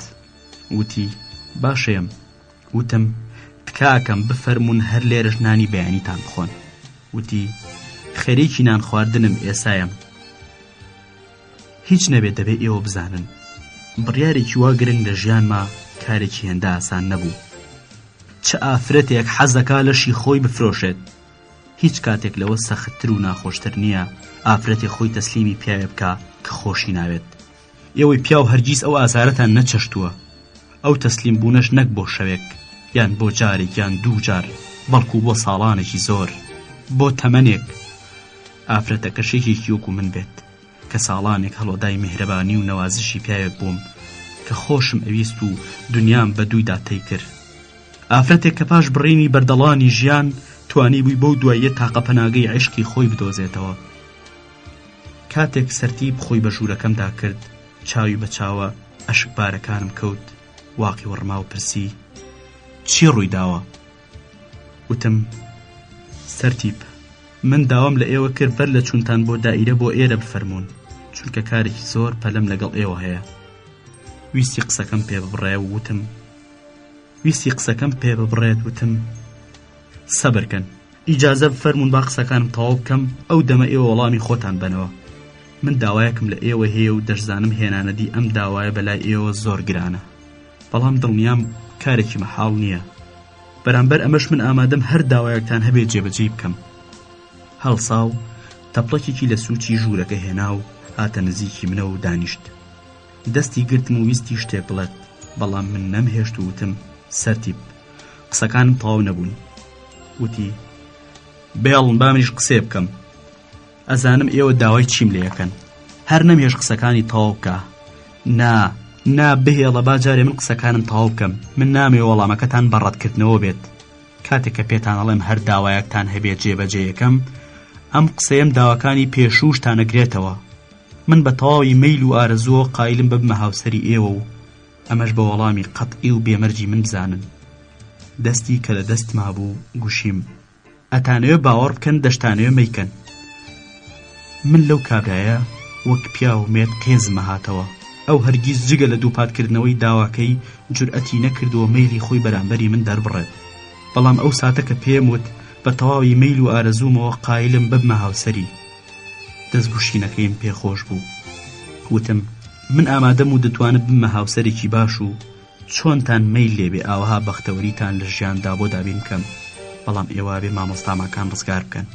وتی باشەیەم. وتم تکاکەم بفەرمون هەر لێرەش نانی بەیانیتان بخۆن. وتی خەریکی نان خواردنم ئێسایم. هیچ نەبێت دەبێت ئێوە بزانن بڕیارێکی وا گرنگ لە ژیانما کارێکی هێندە ئاسان نەبوو. چه ئافرەتێک حەزەکا لەشی خۆی بفرۆشێت. هیچ کاتێک لەوە سەختتر و ناخۆشتر نییە ئافرەتێک خۆی تەسلیمی پیاوێ بکە کە خۆشی ناوێت. ئێوەی پیاو هەرگیز ئەو ئازارەتان نەچەشتووە. ئەو تەسلیم بوونەش نەک بۆ شەوێک یان بۆ جارێک یان دوو جار، بەڵکو بۆ ساڵانێکی زۆر، بۆ تەمەنێک. ئافرەتە کەشێکێکی وەکو من بێت کە ساڵانێک هەڵۆدای میهرەبانی و نەوازشی پیاوێک بووم کە خۆشم ئەویست و دنیام بە دوویدا تەی کرد. ئافرەتێک کە پاش بڕینی بەردەڵانی ژیان توانی بووی بەو دواییە تاقە پەناگەی عشقی خۆی بدۆزێتەوە. کاتێک سەرتیب خۆی بە ژوورەکەمدا کرد چاوی بە چاوە ئەشک بارەکانم کەوت. واقی وەڕما و پرسی چی ڕووی داوە؟ وتم سەرتیب من داوام لە ئێوە کرد بەر لە چونتان بۆ دائیرە بۆ ئێرە بفەرمونون چونکە کارێکی زۆر پەلەم لەگەڵ ئێوە هەیە. ویستی قسەکەم پێ ببڕێ و وتم سەبرکەن، ئیجازە بفەرمونون با قسەکانم تەواو بکەم ئەو دەمە ئێوە وەڵامی خۆتان بنەوە. من داوایەکم لە ئێوە هەیە و دەشزانم هێنانەدی ئەم داوایە بەلای ئێوە زۆر گرانە، بەڵام دڵنیام کارێکی مەحاڵ نییە. بەرامبەر ئەمەش من ئامادەم هەر داوایەکتان هەبێت جێبەجێ بکەم. هەڵساو تەپڵەکێکی لە سووچی ژوورەکە هێنا و هاتە نزیکی منە و دانیشت. دەستی گرتم و ویستی شتێک بڵێت، بەڵام من نەمهێشت و وتم سەرتیب قسەکانم تەواو نەبوون. وتی بێڵن با منیش قسێ بکەم. ئەزانم ئێوە داوای چیم لێ یەکەن. هەر نەمهێش قسەکانی تەواو بکە. نا بهێڵە با جارێ من قسەکانم تەواو بکەم. من نامێ وەڵامەکەتان بەڕەتکردنەوە بێت. کاتێک کە پێتان ئەڵێم هەر داوایەکتان هەبێت جێبەجێ یەکەم، ئەم قسەیەم داواکانی پێشووشتانەگرێتەوە. من بە تەواوی مەیل و ئارەزووە قایلم ببمە هاوسەری ئێوە و ئەمەش بە وەڵامی قەتعی و بێمەرجی من بزانن. دەستی کە لە دەستما بوو گوشیم ئەتانەوێ باوەڕ بکەن دەشتانەوێ مەیکەن. من لەو کابرایە وەک پیا و مێت قێزمە هاتەوە. ئەو هەرگیز جگە لە دووپاتکردنەوەی داواکەی جورئەتی نەکردووە مەیلی خۆی بەرامبەری من دەربڕێت. بەڵام ئەو ساتە کە پێم وت بە تەواوی مەیل و ئارەزوومەوە قایلم ببمە هاوسەری. دەستگوشینەکەیم پێخۆش بوو. وتم من ئامادەم و دەتوانم بمە هاوسەرێکی باش و چۆنتان مەیل لێبێ ئاوەها بەختەوەریتان لە ژیاندا بۆ دابین بکەم، بەڵام ئێوە بێ مامۆستاماکان ڕزگار بکەن.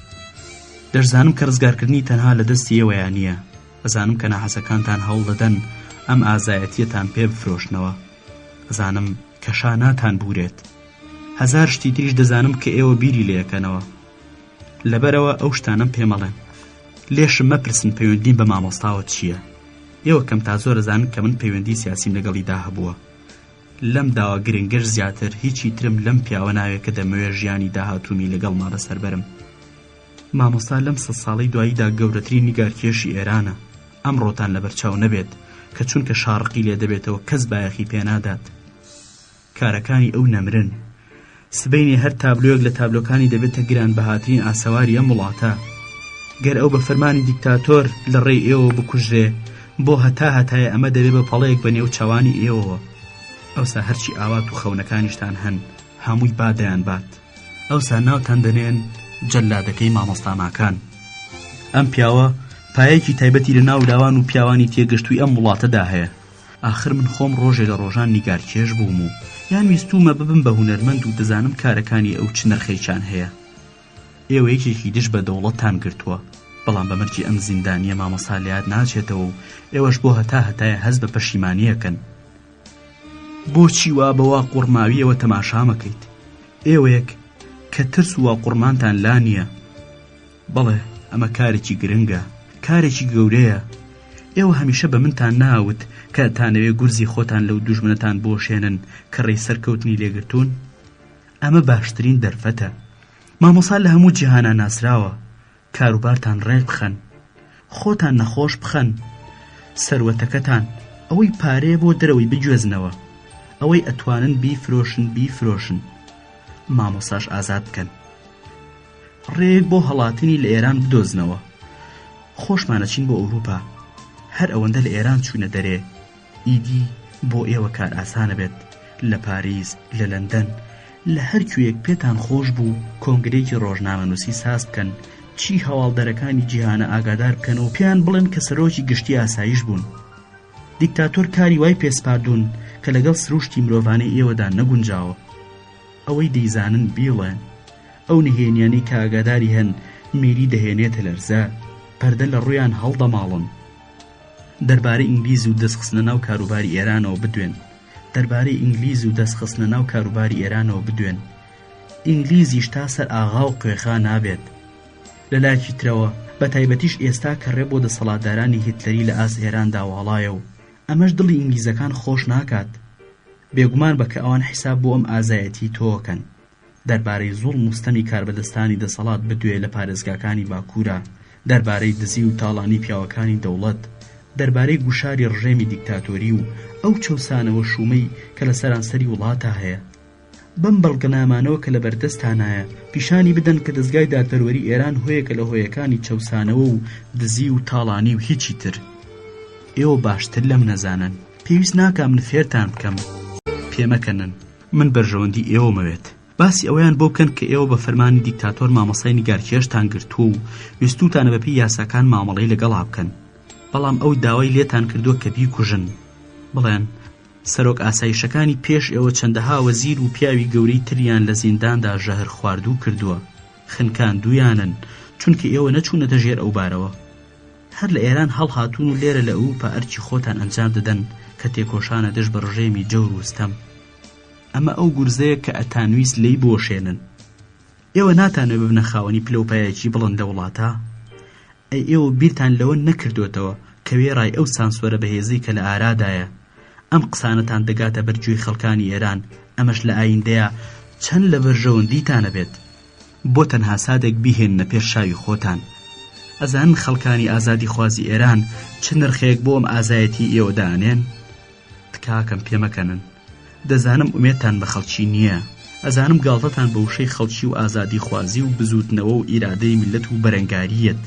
دەشزانم کە ڕزگارکردنی تەنها لە دەستی ئێوەیان نییە. ئەزانم کە ناحەسەکانتان هەوڵ دەدەن ئەم ئازایەتیەتان پێ بفرۆشنەوە. ئەزانم کە شاناتان بورێت. هەزار شتی تریش دەزانم کە ئێوە بیری لێەکەنەوە. لەبەرەوە ئەو شتانم پێمەڵێن. لێشم مەپرسن پەیوەندیم بە مامۆستاوە چییە. ئێوە کەم تا زۆر دەزانن کە من پەیوەندی سیاسیم لەگەڵیدا هەبووە. لەم داوا گرنگەش زیاتر هیچی ترم لەم پیاوە ناوێت کە دەمەوێت ژیانی داهاتوومی لەگەڵما بەسەربەرم. مامۆستا لەم 100 ساڵەی دواییدا گەورەترین نیگارکێشی ئێرانە. ئەمڕۆتان لەبەرچاو نەبێت کە چونکە شارقی لێ دەبێتەوە کەس بایەخی پێنادات. کارەکانی ئەو نەمرن. سبەینێ هەر تابلۆیەک لە تابلۆکانی دەبێتە گران بەهاترین ئاسەواری ئەم وڵاتە. گەر ئەو بە فەرمانی دیکتاتۆر لە ڕێی ئێوە بکوژرێ بۆ هەتایە ئەمە دەبێت بە پەڵەیەک بە نێو چاوانی ئێوەوە. ئەوسا هەرچی ئاوات و خەونەکانیشتان هەن هەمووی بادەیان بات. ئەوسا ناوتان دەنێن جەلادەکەی مامۆستاماکان. ئەم پیاوە پایەکی تایبەتی لە ناو لاوان و پیاوانی تێگەشتووی ئەم وڵاتەدا هەیە. ئاخر من خۆم ڕۆژێ لە ڕۆژان نیگارکێش بووم و یان ویستومە ببم بە هونەرمەند و دەزانم کارەکانی ئەو چ نرخێکیان هەیە. ئێوە یەکێکی دیش بە دەوڵەتتان گرتووە، بەڵام بە مەرجی ئەم زیندانیە مامۆستا لەیاد ناچێتەوە و ئێوەش بۆ هەتایە هەست بە پەشیمانیەکەن. بۆچی وا بەوا قوڕماویەوە تەماشا مەکەیت؟ ئێوەیەک کە ترس و وا قوڕمانتان لا نییە. بەڵێ ئەمە کارێکی گرنگە، کارێکی گەورەیە. ئێوە هەمیشە بە منتان ناوت کە تانەوێ گورزی خۆتان لەو دوژمنەتان بۆشێنن کە ڕێی سەرکەوتنی لێگرتوون. ئەمە باشترین دەرفەتە. مامۆستا لە هەموو جیهانە ناسراوە. کاروبارتان ڕێک بخەن، خۆتان نەخۆش بخەن، سەروەتەکەتان ئەوەی پارەیە بۆ دەرەوەی بگوێزنەوە، ئەوەی ئەتوانن بیفرۆشن. مامۆستاش ئازاد بکەن، ڕێک بۆ هەڵاتنی لە ئێران بدۆزنەوە. خۆشمانەچین بۆ ئەوروپا. هەر ئەوەندە لە ئێران چوونە دەرێ، ئیدی بۆ ئێوە کار ئاسانە بێت. لە پاریس، لە لەندەن، لە هەر کوێیەک پێتان خۆش بوو کۆنگرێکی ڕۆژنامەنووسی ساز بکەن، چی هەواڵدەرەکانی جیهانە ئاگادار بکەن و پێیان بڵێن کە سەرۆکی گشتی ئاسایش بوون. دیکتاتۆر کاری وای پێسپاردوون کە لەگەڵ سروشتی مرۆڤانەی ئێوەدا نەگونجاوە. ئەوەی دەیزانن بیڵێن. ئەو نهێنیانی کە ئاگاداری هەن میری دەهێنێتە لەرزە، پەردە لە ڕوویان هەڵدەماڵن. دەربارەی ئینگلیز و دەستخستنە ناو کاروباری ئێرانەوە بدوێن. دەربارەی ئینگلیز و دەستخستنە ناو کاروباری ئێرانەوە بدوێن. ئینگلیزیش تا سەر ئاغا و قوێخا نابێت. لە لایەکی ترەوە بە تایبەتیش ئێستا کە ڕێ بۆ دەسەڵاتدارانی هیتلەری لە ئاس ئێراندا واڵایە و ئەمەش دڵی ئینگلیزەکان خۆش ناکات. بێگومان بە کە ئەوان حیساب بۆ ئەم ئازایەتی تۆکەن. دەربارەی زوڵم و ستەمی کاربەدەستانی دەسەڵات بدوێ لە پارێزگاکانی باکوورە، دەربارەی دزی و تاڵانی پیاوەکانی دەوڵەت، دەربارەی گوشاری ڕژێمی دیکتاتۆری و ئەو چەوسانەوە شومەی کە لە سەرانسەری وڵاتە هەیە. بەم بەڵگەنامانەوە کە لە بەردەستانایە پیشانی بدەن کە دەستگای دادپەروەری ئێران هۆیەکە لە هۆیەکانی چەوسانەوە و دزی و تاڵانی و هیچی تر. ئێوە باشتر لەم نەزانن. پێویست ناکە من فێرتان بکەم. پێمەکەنن. من بەرژەوەندی ئێوە مەوێت. باسی ئەوەیان بۆ بکەن کە ئێوە بە فەرمانی دیکتاتۆر مامۆستای نیگارکێشتان گرتووە و ویستوتانە بەپێی یاساکان مامەڵەی لەگەڵا بکەن. بەڵام ئەو داوای لێتان کردووە کە بیکوژن. بڵێن سەرۆک ئاسایشەکانی پێش ئێوە چەندەها وەزیر و پیاوی گەورەی تریان لە زینداندا ژەهر خواردوو کردووە، خنکاندوویانن چونکە ئێوە نەچوونەتە ژێر ئەو بارەوە. هەر لە ئێران هەڵهاتوون و لێرە لە ئەوروپا ئەرکی خۆتان ئەنجام دەدەن کە تێکۆشانە دەش بە ڕژێمی جەور و ستەم. ئەمە ئەو گورزەیە کە ئەتانویست لی بۆشێنن. ئێوە ناتانێ ببنە خاوەنی پلەپایەکی بڵند لە وڵاتە. ئەی ئێوە بیرتان لەوە نەکردوێتەوە کە وێڕای ئەو سانسۆرە بەهێزی کە لە ئارادایە. ئەم قسانەتان دەگاتە بەرگوێی خەڵکانی ئێران. ئەمەش لە ئایندەیە چەند لە بەرژەوەندیتانە بێت. بۆ تەنها سادێک بیهێننە پێش شاوی خۆتان. ئەزانن خەڵکانی ئازادی خوازی ئێران چ نرخێک بۆ ئەم ئازایەتی ئێوە دانێن؟ تکاکەم پێمەکەنن. دەزانم ئومێدتان بە خەڵکی نییە. ئەزانم گاڵتەتان بە وشەی خەڵکی و ئازادی خوازی و بزوتنەوە و ئیرادەی میلەت و بەرەنگاریەت.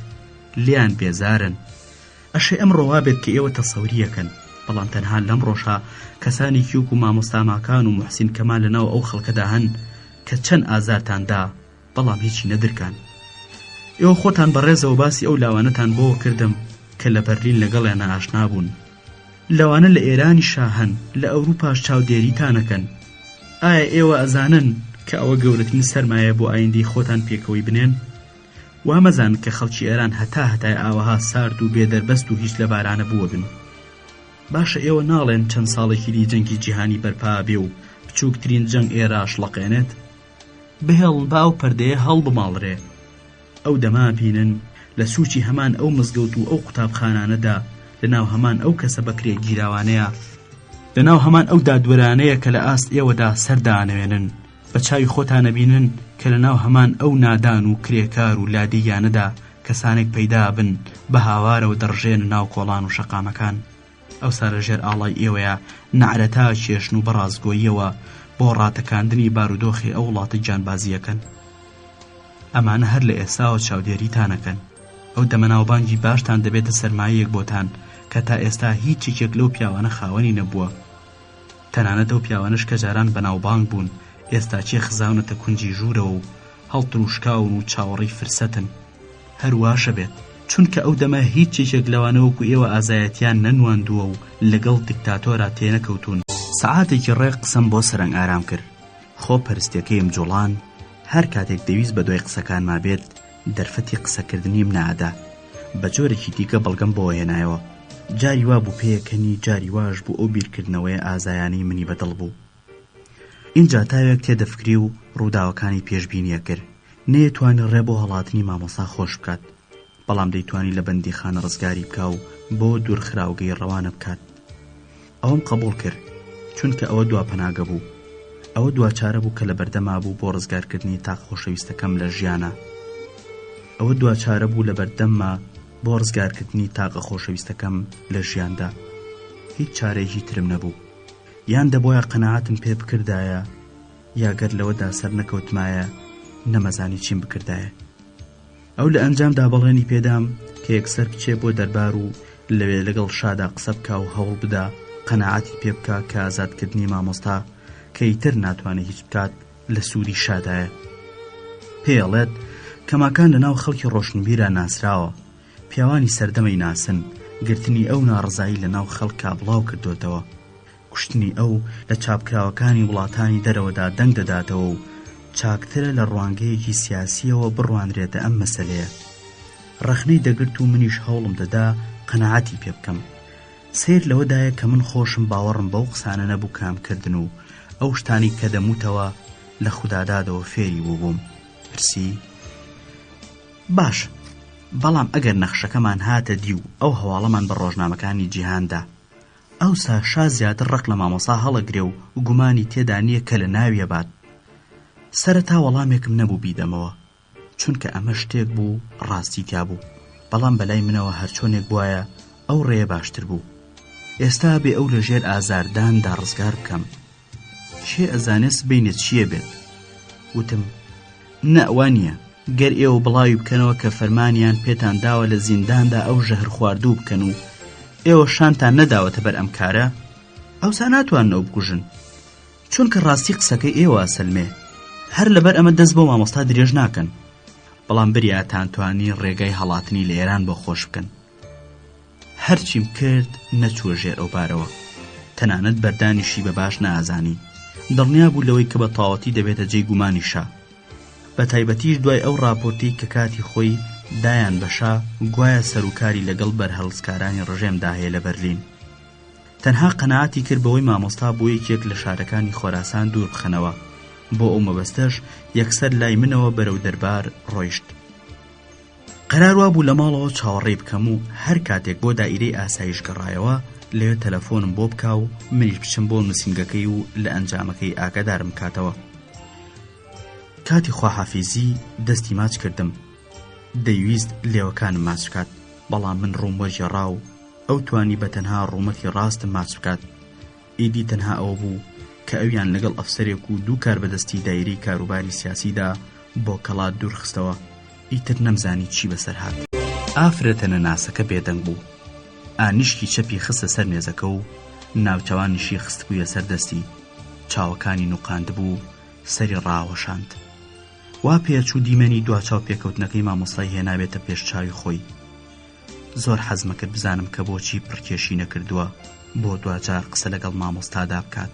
لیان بێزارن. ئەشێ ئەم ڕۆوا بێت کە ئێوە تەسەوریەکەن. بەڵام تەنها لەم ڕۆژە کەسانی کیوک و مامۆستاماکان و موحسین کەمال لەناو ئەو خەڵکەدا هەن کە چەند ئازارتاندا بەڵام هیچی نەدرکان. ئێوە خۆتان بەڕێزەوە باسی ئەو لاوانەتان بۆ کردم کە لە بەرلین لەگەڵیانە ئاشنا بوون. لەوانە لە ئێرانی شاهن لە ئەوروپاش چاودێریتانەکەن. ئایا ئێوە ئەزانن کە ئەوە گەورەترین سەرمایە بۆ ئایندەی خۆتان پێکەوەی بنێن؟ وامەزان کە خەڵکی ئێران هەتای ئاوەها سارد و بێدەربەست و هیچ لە بارانە بووە بن. باشە ئێوە ناڵێن چەند ساڵێکی دی جەنگی جیهانی بەرپا بێ و بچووکترین جەنگ ئێرە شڵەقێنێت؟ بهێڵن با ئەو پەردەیە هەڵ بماڵرێ. ئەو دەما بینن لە سووچی هەمان ئەو مزگەوت و ئەو قوتابخانانەدا لەناو هەمان ئەو کەسە بەکرێ گیراوانەیە، لەناو هەمان ئەو دادوەرانەیە کە لە ئاست ئێوەدا سەردانەوێنن، بە چاوی خۆتانە بینن کە لەناو هەمان ئەو نادان و کرێکار و لادییانەدا کەسانێک پەیدا بن بە هاوارەوە دەڕژێن ناو کۆڵان و شەقامەکان. ئەو سارە ژێر ئاڵای ئێوەیە نەعرەتا کێشن و بەڕازگۆییەوە بۆ ڕاتەکاندنی بارودۆخی ئەو وڵاتە گیانبازیەکەن. ئەمانە هەر لە ئێستاوە چاودێریتانەکەن. ئەو دەمەناوبانگی باشتان دەبێتە سەرمایەیەک بۆتان کە تا ئێستا هیچێکێک لەو پیاوانە خاوەنی نەبووە. تەنانەت ئەو پیاوانش کە جاران بەناوبانگ بوون ئێستا چێ خزاونەتە کونجی ژوورەوە و هەڵتروشکاون و چاوەڕی فرسەتن. هەرواشە بێت چونکە ئەو دەمە هیچ چیزێک لەوانەوەکو ئێوە ئازایەتیان نەنواندووە و لەگەڵ دیکتاتۆرا تێنەکەوتون. سەعاتێکی ڕێک قسەم بۆ سەرنگ ئارام کرد. خۆ پەرستیەکەیم جوڵان هەر کاتێک دەویست بە دوای قسەکان ما بێت دەرفەتی قسەکردنیم نادا. بە جۆرێکی دیکە بەڵگەم بۆ هێنایەوە. جاری وا بوو پێیەکەنی، جاری واش بوو ئەو بیرکردنەوەی ئازایانەی منی بەدڵ بوو. اینجا تاوێک تێدەفکری و ڕووداوەکانی پێشبینیە کرد. نەیەتوانی ڕێ بۆ هەڵاتنی مامۆستا خۆش بکات، بەڵام دەیتوانی لە بەندیخانە ڕزگاری بکا و بۆ دوورخراوگەی ڕەوانە بکات. ئەوەم قبول کرد چونکە ئەوە دواپەناگە بوو. ئەوە دواچارە بوو کە لە بەردەما بوو بۆ ڕزگارکردنی تاق خۆشەویستەکەم لە ژیانە. ئەوە دواچارە بوو لە بەردەمما بۆ ڕزگارکردنی تاقە خۆشەویستەکەم لە ژیاندا. هیچ چارەیەکی ترم نەبوو. یان دەبۆیە قەناعەتم پێ بکردایە، یاگەر لەوەدا سەر نەکەوتمایە نەمەزانی چیم بکردایە. ئەو لە ئەنجامدا بەڵێنی پێدام کە یەکسەر بچێ بۆ دەربار و لەوێ لەگەڵ شادا قسە بکا و هەوڵ بدا قەناعەتی پێ بکا کە ئازادکردنی مامۆستا کە ئیتر ناتوانێت هیچ بکات لە سووری شادایە. پێڵێت کەماکان لەناو خەڵکی ڕۆشنبیرە ناسراوە، پیاوانی سەردەمەی ناسن، گرتنی ئەو ناڕزایی لەناو خەڵکا بڵاو کردوتەوە، کوشتنی ئەو لە چاپکراوەکانی وڵاتانی دەرەوەدا دەنگ دەداتەوە و چاکترە لە ڕوانگەیەکی سیاسیەوە بڕوانرێتە ئەم مەسەلەیە. ڕەخنەی دەگرت و منیش هەوڵم دەدا قەناعەتی پێ بکەم. سیر لەوەدایە کە من خۆشم باوەڕم بەو قسانە نەبوو کامکردن و ئەو شتانی کە دەموتەوە لە خوددادادەوە فێری بوو بووم. پرسی: باش، بەڵام ئەگەر نەخشەکەمان هاتە دی و ئەو هەواڵەمان بە ڕۆژنامەکانی جیهاندا، ئەوسا شا زیاتر ڕق لە مامۆستا هەڵەگرێ و گومانی تێدا نییە کە لە ناویە بات. سەرەتا وەڵامێکم نەبوو بیدەمەوە، چونکە ئەمە شتێک بوو ڕاستی تیا بوو، بەڵام بەلای منەوە هەرچۆنێک بواە ئەو ڕێیە باشتر بوو. ئێستا بێ ئەو لە ژێر ئازارداندا ڕزگار بکەم. چێ ئەزانێت بینێت چییە بێت؟ وتم: نەوانیە گەر ئێوە بڵاوی بکەنەوە کە فەرمانیان پێتان داوە لە زینداندا ئەو ژەهر خواردوو بکەن و ئێوە شانتان نەداوەتە بەر ئەم کارە، ئەوسا ناتواننەوە بکوژن، چونکە ڕاستی قسەکەی ئێوە ئەسەلمێ. هەر لەبەر ئەمە دەست بۆ مامۆستا درێژ ناکەن، بەڵام بریاتان توانی ڕێگای هەڵاتنی لە ئێران بۆ خۆش بکەن. هەرچیم کرد نەچووە ژێر ئەو بارەوە، تەنانەت بەردانیشی بە باش نەئازانی، دڵنیا بوو لەوەی کە بە تاواتی دەبێتە جێی گومانی شا. بە تایبەتیش دوای ئەو راپۆرتی کە کاتی خۆی دایان بەشا گوایە سەرۆکاری لەگەڵ بەرهەڵسکارانی ڕژێمدا هەیە لە بەرلین. تەنها قەناعەتی کرد بەوەی مامۆستا بۆ یەکێک لە شارەکانی خۆراسان دوور بخەنەوە. بۆ ئەو مەبەستەش یەکسەر لای منەوە بەرەو دەربار ڕۆیشت. قەرار وا بوو لە ماڵەوە چاوەڕێی بکەم و هەر کاتێک بۆ دائیرەی ئاسایش گەڕایەوە لەوێ تەلەفۆنم بۆ بکا و منیش بچم بۆ نووسینگەکەی و لە ئەنجامەکەی ئاگادارم کاتەوە. کاتی خواحافیزی دەستی ماچ کردم. دەیویست لێوەکانم ماچ بکات، بەڵام من ڕووم وەژێڕا و ئەو توانی بە تەنها ڕوومەتی ڕاستم ماچ بکات. ئیدی تەنها ئەوە بوو کە ئەویان لەگەڵ ئەفسەرێک و دوو کار بەدەستی دایرەی کاروباری سیاسیدا بۆ کەڵات دوورخستەوە. ئیتر نەمزانی چی بەسەر هات. ئافرەتەنە ناسەکە بێدەنگ بوو. ئانیشکی چەپی خستە سەر مێزەکە و ناوچەوانیشی خست بوویە سەر دەستی. چاوەکانی نوقاند بوو، سەری ڕاوەشاند. وا پێچوو دیمەنی دواچاو پێکەوتنەکەی مامۆستای هێنابێتە پێش چاوی خۆی. زۆر حەزمە کرد بزانم کە بۆچی پڕکێشی نەکردووە بۆ دوجار قسە لەگەڵ مامۆستادا بکات.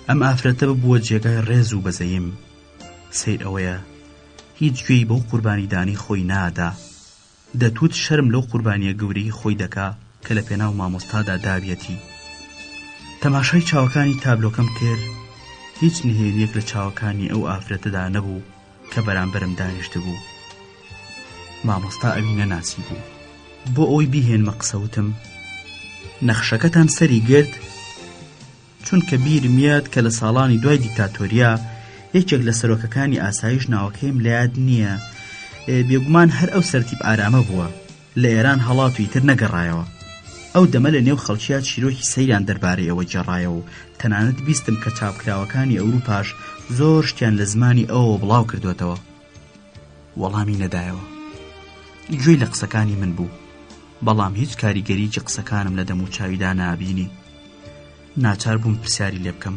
ئەم ئافرەتە ببووە جێگای ڕێز و بەزەیم. سیر ئەوەیە هیچ گوێی بەو قوربانیدانی خۆی نادا. دەتوت شەرم لەو قوربانیە گەورەی خۆی دەکا کە لە پێناو مامۆستادا دابێتی. تەماشای چاوەکانی تابلۆکەم کرد. هیچ نهێنیەک لە چاوەکانی ئەو ئافرەتەدا نەبوو کە بەرامبەرم دانیشت بوو. مامۆستا ئەوی نەناسی بوو. بۆ ئەوی بیهێنمە قسەوتم: نەخشەکەتان سەری گرت؟ چونکە بیرم یاد کە لە ساڵانی دوای دیکتاتۆریا یەکێک لە سەرۆکەکانی ئاسایش ناوەکەیم لە یاد نییە. بێگومان هەر ئەو سەرتیب ئارامە بووە. لە ئێران هەڵات و ئیتر نەگەڕایەوە. ئەو دەمە لە نێو خەڵکییا چیرۆکی سەیران دەربارەی ئەوە جێڕایەوە و تەنانەت بیستم کە چاپکراوەکانی ئەوروپاش زۆر شتیان لە زمانی ئەوە بڵاو کردوێتەوە. وەڵامی نەدایەوە. گوێی لە قسەکانی من بوو، بەڵام هیچ کاریگەریکی قسەکانم لە دەم و چاویدا نابینی. ناچار بووم پرسیاری لێ بکەم: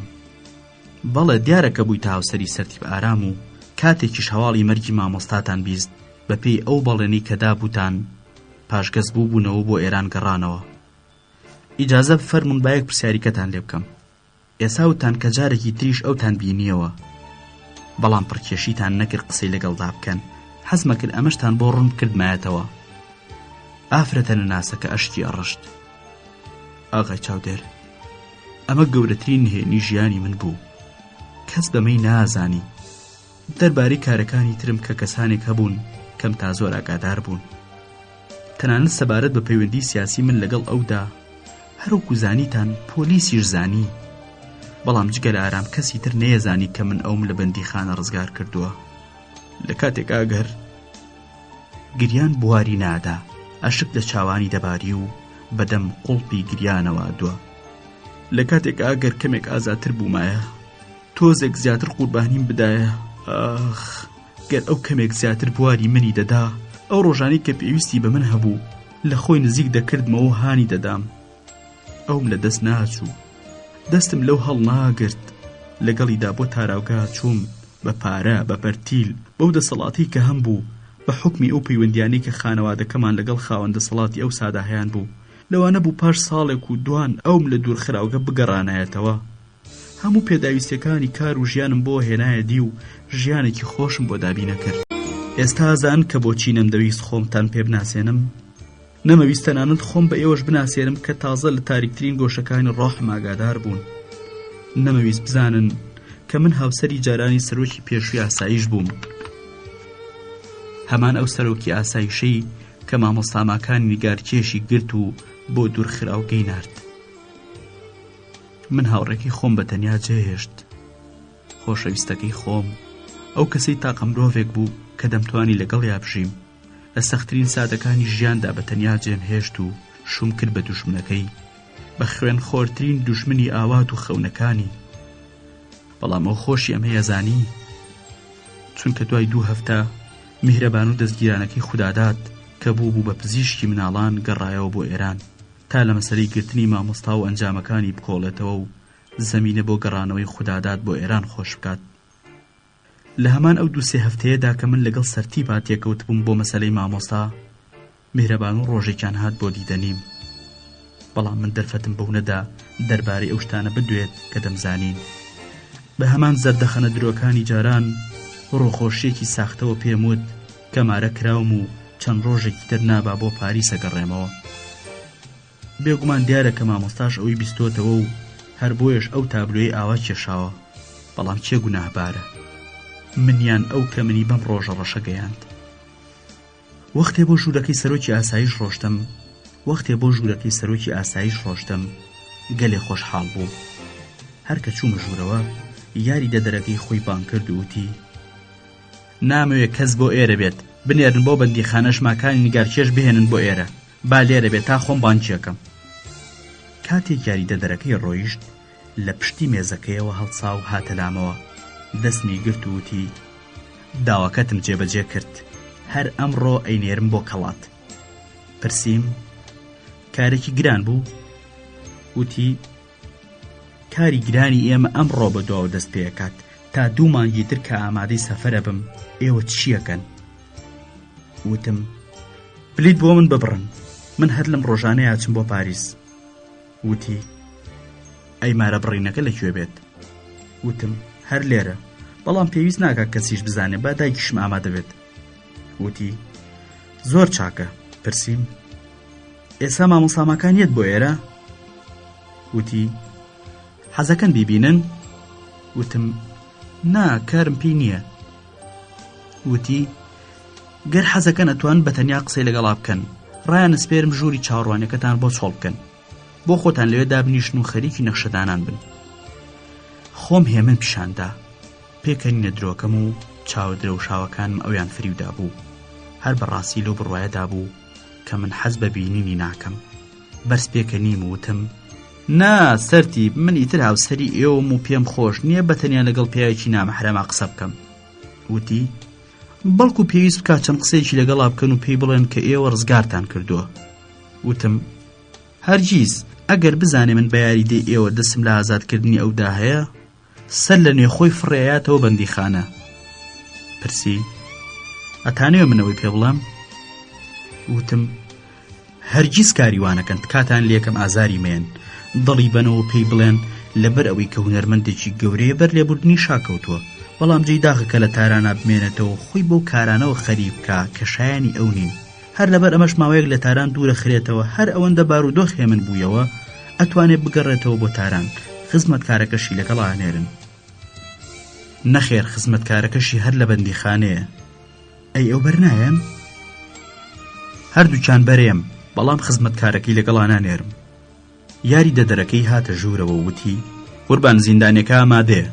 بەڵێ دیارە کە بووی تا هاوسەری سەرتیب ئارام و کاتێکیش هەواڵی مەرگی مامۆستاتان بیست بەپێی ئەو بەڵێنی کە دابووتان پاشگەز بوونەوە بۆ ئێران گەڕانەوە. ئیجازە بفەرمون با یەک پرسیاریکەتان لێ بکەم. ئێسا وتان کە جارێکی تریش ئەوتان بینیەوە، بەڵام پڕکێشیتان نەکرد قسەی لەگەڵدا بکەن. حەزمە کرد ئەمەشتان بۆ ڕوون کردمایەتەوە. ئافرەتە نەناسەکە ئەشتی ئەڕشت. ئاغای چاودێر، ئەمە گەورەترین نهێنی ژیانی من بوو. کەس بەمەی نازانی. دەربارەی کارەکانی ترم کە کەسانێک هەبوون کەم تا زۆر ئاگادار بوون. تەنانەت سەبارەت بە پەیوەندی سیاسی من لەگەڵ ئەودا هەروەکو زانیتان پۆلیسیش زانی، بەڵام جگە لە ئارام کەسی تر نەیەزانی کە من ئەوم لە بەندیخانە ڕزگار کردووە. لە کاتێک ئاگەر گریان بواری نادا، ئەشک لە چاوانی دەباری و بەدەم قوڵپی گریانەوە دووە. لە کاتێک ئاگەر کەمێک ئازاتر بوومایە، تۆزێک زیاتر قوربانیم بدایە. ئاخ، گەر ئەو کەمێک زیاتر بواری منی دەدا، ئەو ڕۆژانی کە پێویستی بە من هەبوو لە خۆی نزیک دەکردمەوە هانی دەدام. ئەوم لە دەست ناچوو، دەستم لەو هەڵ ناگرت. لەگەڵیدا بۆ تاراوگا چووم، بە پارە، بە پەرتیل، بەو دەسەڵاتی کە هەم بوو، بە حکمی ئەو پەیوەندیانەی کە خانەوادەکەمان لەگەڵ خاوەندە سەڵاتی ئەو ساداهەیان بوو. لەوانە بوو پاش ساڵێک و دوان ئەوم لە دوور خراوگە بگەڕانایەتەوە. هەموو پێداویستەکانی کار و ژیانم بۆ هێنایە دی و ژیانێکی خۆشم بۆ دابی نەکرد. ئێستا زان کە بۆچی نەمدەویست خۆمتان پێ بناسێنم. نەمەویست تەنانەت خۆم بە ئێوەش بناسێنم کە تازە لە تاریکترین گۆشەکانی ڕۆحم ئاگادار بوون. نەمەویست بزانن کە من هاوسەری جارانی سەرۆکی پێشووی ئاسایش بووم. هەمان ئەو سەرۆکی ئاسایشەی کە مامۆستاماکانی نیگارکێشی گرت و بۆ دوور خراوگەی نارد. من هاوڕێکی خۆم بە تەنیا جێهێشت. خۆشەویستەکەی خۆم، ئەو کەسەی تاقە مرۆڤێک بوو کە دەمتوانی لەگەڵیا بژیم، لە سەختترین سادەکانی ژیاندا بە تەنیا جێم هێشت و شوم کرد بە دوژمنەکەی، بە خوێن خۆرترین دوژمنی ئاوات و خەونەکانی. بەڵام ئەو خۆشی ئەمە یەزانی، چونکە دوای 2 هەفتە میهرەبان و دەستگیرانەکەی خودادات کە بوو بە پزیشکی مناڵان گەڕایەوە بۆ ئێران تا لە مەسەلەی گرتنی مامۆستا و ئەنجامەکانی بکۆڵێتەوە و زەمینە بۆ گەڕانەوەی خودادات بۆ ئێران خۆش بکات. لە هەمان ئەو 2-3 هەفتەیەدا کە من لەگەڵ سەرتیبا تێکەوت بووم بۆ مەسەلەی مامۆستا، میهرەبان و ڕۆژێکیان هات بۆ دیدەنیم. بەڵام من دەرفەتم بەو نەدا دەربارەی ئەو شتانە بدوێت کە دەمزانین. بە هەمان زەردەخەنە درۆکانی جاران ڕۆخۆشیێکی ساختەوە پێم وت کە مارە کراوم و چەند ڕۆژێکی تر نابا بۆ پاریسە گەڕێمەوە. بێگومان دیارە کە مامۆستاش ئەوی بیستۆتەوە و هەر بۆیش ئەو تابلۆی ئاوا کێشاوە. بەڵام چێ گوناهبارە؟ منیان ئەو کە منی بەم ڕۆژە ڕەشە گەیاند. وەختێ بۆ ژوورەکەی سەرۆکی ئاسایش ڕۆشتم، گەلێ خۆشحاڵ بوو. هەر کە چوومە ژوورەوە یاری دەدەرەکەی خۆی بان کرد و وتی: نامەوێت کەس بۆ ئێرە بێت، بنێرن بۆ بەندیخانە ژماکانی نیگارکێش بهێنن بۆ ئێرە، با لێرە بێت تا خۆم بانچیەکەم. کاتێک یاری دەدەرەکەی ڕۆیشت لە پشتی مێزەکەیەوە هەڵسا و هاتە لامەوە، دەستمی گرت و وتی: داواکەتم جێبەجێ کرد، هەر ئەمڕۆ ئەینێرم بۆ کەڵات. پرسییم: کارێکی گران بوو؟ وتی: کاری گرانی ئێمە ئەمڕۆ بە دواوە دەست پێکات، تا 2 مانگی تر کە ئامادەی سەفەرە بم. ئێوە چیەکەن؟ وتم: پلیت بۆ من ببڕن، من هەر لەم ڕۆژانەیە چم بۆ پاریس. وتی: ئەی مارە بڕینەکە لەکوێ بێت؟ وتم: هەر لێرە، بەڵام پێویست ناکات کەسیش بزانێ، با دایکیشم ئامادە بێت. وتی: زۆر چاکە. پرسییم: ئێستا مامۆستاماکانیت بۆ ئێرە؟ وتی: حەزەکەن بیبینن؟ وتم: نا، کارم پێی نییە. وتی: گەر حەزەکەن ئەتوان بە تەنیا قسەی لەگەڵا بکەن، ڕایان نسپێرم ژووری چاوەڕوانیەکەتان بۆ چۆڵ بکەن، بۆ خۆتان لەوێ دابنیشن و خەریکی نەخشەدانان بن. خۆم هێمن پیشاندا، پێکەنینە درۆکەم و چاوە درەوشاوەکانم ئەویان فریودا بوو. هەر بەڕاستی لەو بڕوایەدا بوو کە من حەز بە بینینی ناکەم. بەرز پێکەنیم و وتم: نا سەرتی، من ئیتر هاوسەری ئێوەم و پێم خۆش نییە بە تەنیا لەگەڵ پیاوێکی نامەحرەما قسە بکەم. وتی: بەڵکو پێویست بکات چەند قسەیەکی لەگەڵا بکەن و پێی بڵێن کە ئێوە ڕزگارتان کردووە. وتم: هەرگیز، ئەگەر بزانێ من بە یاریدەی ئێوە دەستم لە ئازادکردنی ئەودا هەیە، سەر لە نوێخۆی فڕێیاتەوە بەندیخانە. پرسی ئەتانەوێ منەوەی پێ بڵام؟ وتم هەرگیز کاریوانەکەن کاتان لێکم ئازاری مێن دڵی بنەوە پێی بڵێن لەبەر ئەوەی کە هونەرمەندێکی گەورەیە بەر لێبوردنی شاکەوتووە، بەڵام جێی داخەکە لە تارانە بمێنێتەوە خۆی بەو کارانەوە خەریب بکە کە شایانی ئەو نین. هەر لەبەر ئەمەش ماوەیەک لە تاران دوورە خرێتەوە، هەر ئەوەندە بارودۆخ هێمن بوویەوە ئەتوانێت بگەڕێتەوە بۆ تاران. خزمەتکارەکەشی لەگەڵ ئانێرن. نەخێر، خزمەتکارەکەشی هەر لە بەندیخانەیە. ئەی ئەو بەرنایەن؟ هەردووچان بەرێم، بەڵام خزمەتکارەکەی لەگەڵ ئانانێرم. یاری دەدەرەکەی هاتە ژوورەوە وتی قوربان زیندانێکە ئامادەیە.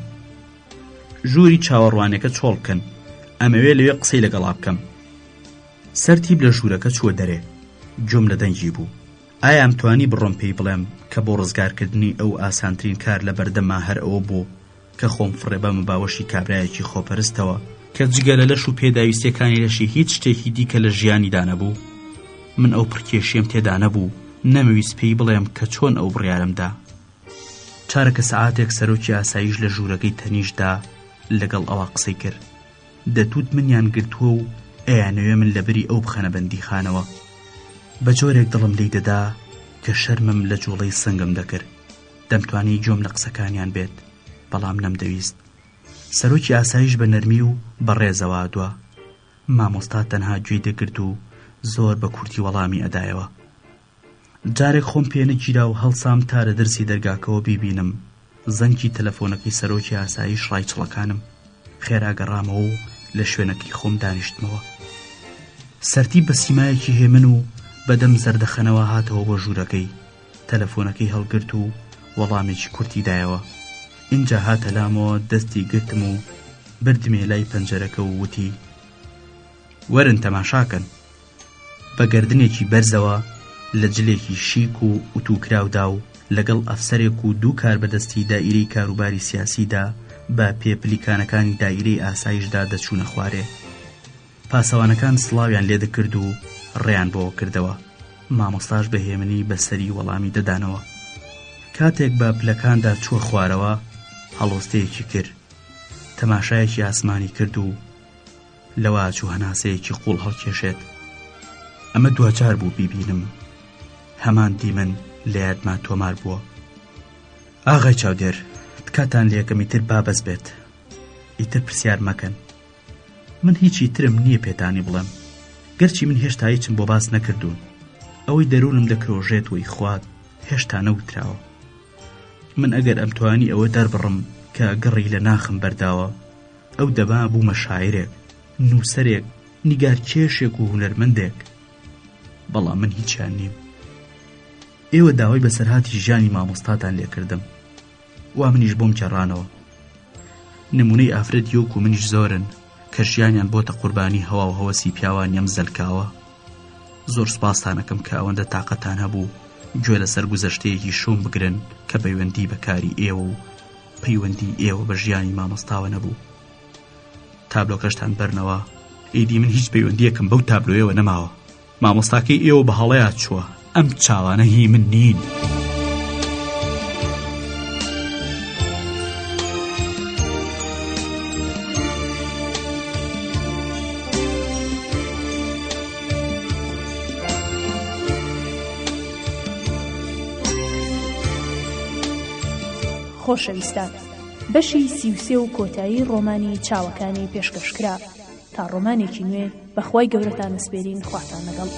ژووری چاوەڕوانێکە چۆڵ بکەن، ئەمەوێ لەوێ قسەی لەگەڵا بکەم. سەرتیب لە ژوورەکە چووە دەرێ. گوێم لە دەنگی بوو. ئایا ئەمتوانی بڕۆم پێی بڵێم کە بۆ ڕزگارکردنی ئەو ئاسانترین کار لە بەردەما هەر ئەوە بوو کە خۆم فڕێ بە مەباوەشی کابرایەکی خۆپەرستەوە کە جگە لە لەش و پێداویستیەکانی لەشی هیچ شتێکی دیکە لە ژیانیدا نەبوو. من ئەو پڕکێشیم تێدا نەبوو، نەمەویست پێی بڵێم کە چۆن ئەو بڕیارمدا. چارەکە سەعاتێک سەرۆکی ئاسایش لە ژوورەکەی تەنیشدا لەگەڵ ئەوە قسەی کرد. دەتوت منیان گرتووە و ئەیانەوێ من لەبەری ئەو بخەنە بەندیخانەوە. بە جۆرێک دڵم لی دەدا کە شەرمم لە جوڵەی سنگم دەکرد. دەمتوانی جۆم لە قسەکانیان بێت، بەڵام نەمدەویست. سەرۆکی ئاسایش بە نەرمی و بەڕێزەوە دووە. مامۆستا تەنها گوێی دەگرت و زۆر بە کورتی وەڵامی ئەدایەوە. جارێک خۆم پێ نەگیرا و هەڵسام تا لە دەرسی دەرگاکەوە بیبینم زەنگی تەلەفۆنەکەی سەرۆکی ئاسایش ڕایچڵەکانم. خێراگەڕامەوە و لە شوێنەکەی خۆم دانیشتمەوە. سەرتی بە سیمایەکی هێمن و بەدەم زەردەخەنەوە هاتەوە بۆ ژوورەکەی. تەلەفۆنەکەی هەڵگرت و وەڵامێکی کورتی دایەوە. اینجا هاتە لامەوە دەستی گرتم و بردمێ لای پەنجەرەکە و وتی وەرن تەماشاکەن. بە گەردنێکی بەرزەوە لە جلێکی شیک و ئوتوکراودا و لەگەڵ ئەفسەرێک و دوو کار بەدەستی دائیرەی کاروباری سیاسیدا بە پێپلیکانەکانی دائیرەی ئاسایشدا دەچوونە خوارێ. پاسەوانەکان سڵاویان لێ دەکرد و ڕێیان بۆ کردەوە. مامۆستاش بە هێمنی بەسەری وەڵامی دەدانەوە. کاتێک بە پلەکاندا چووە خوارەوە هەڵۆستەیەکی کرد. تەماشایەکی ئاسمانی کرد و لەوە چوو هەناسەیەکی قوڵ هەڵکێشێت. ئەمە دوجار بوو بیبینم. هەمان دیمن لە یادما تۆمار بووە. ئاغای چاودێر، تکاتان لێکم ئیتر بابەز بێت. ئیتر پرسیار مەکەن. من هیچی ترم نییە پێتانی بڵێم، گەرچی من هێشتا هیچم بۆ باس نەکردوون. ئەوەی دەروونم دەکرۆژێت وی خوات هێشتا نەوتراوە. من ئەگەر ئەمتوانی ئەوە دەربڕم کە گەڕی لە ناخم بەرداوە، ئەو دەبا بوومە شاعیرێک، نووسەرێک، نیگارکێشێک و هونەرمەندێک. بەڵام من هیچیان نیم. ئێوە داوای بەسەرهاتی ژیانی مامۆستاتان لێکردم، وا منیش بۆم جێڕانەوە. نمونەی ئافرەت یۆک و منیش زۆرن کە ژیانیان بۆتە قوربانی هەوا و هەوەسی پیاوانیەم زەلکاوە. زۆر سوپاستانەکەم کە ئەوەندە تاقەتان هەبوو گوێ لەسەر گوزەشتەیەکی شوم بگرن کە پەیوەندی بەکاری ئێوە و پەیوەندی ئێوە بە ژیانی مامۆستاوە نەبوو. تابلۆکەشتان بەرنەوە، ئیدی من هیچ پەیوەندیەکم بەو تابلۆیەوە نەماوە. مامۆستاکەی ئێوە بە هەڵەیە چووە، ئەم چاوانە هی من نین. خۆشەویستان، بەشی 33 و کۆتایی ڕۆمانی چاوەکانی پێشکەشکرا تا ڕۆمانێکی نوێ بەخوای گەورەتان سپێرین خواتان لەگەڵ.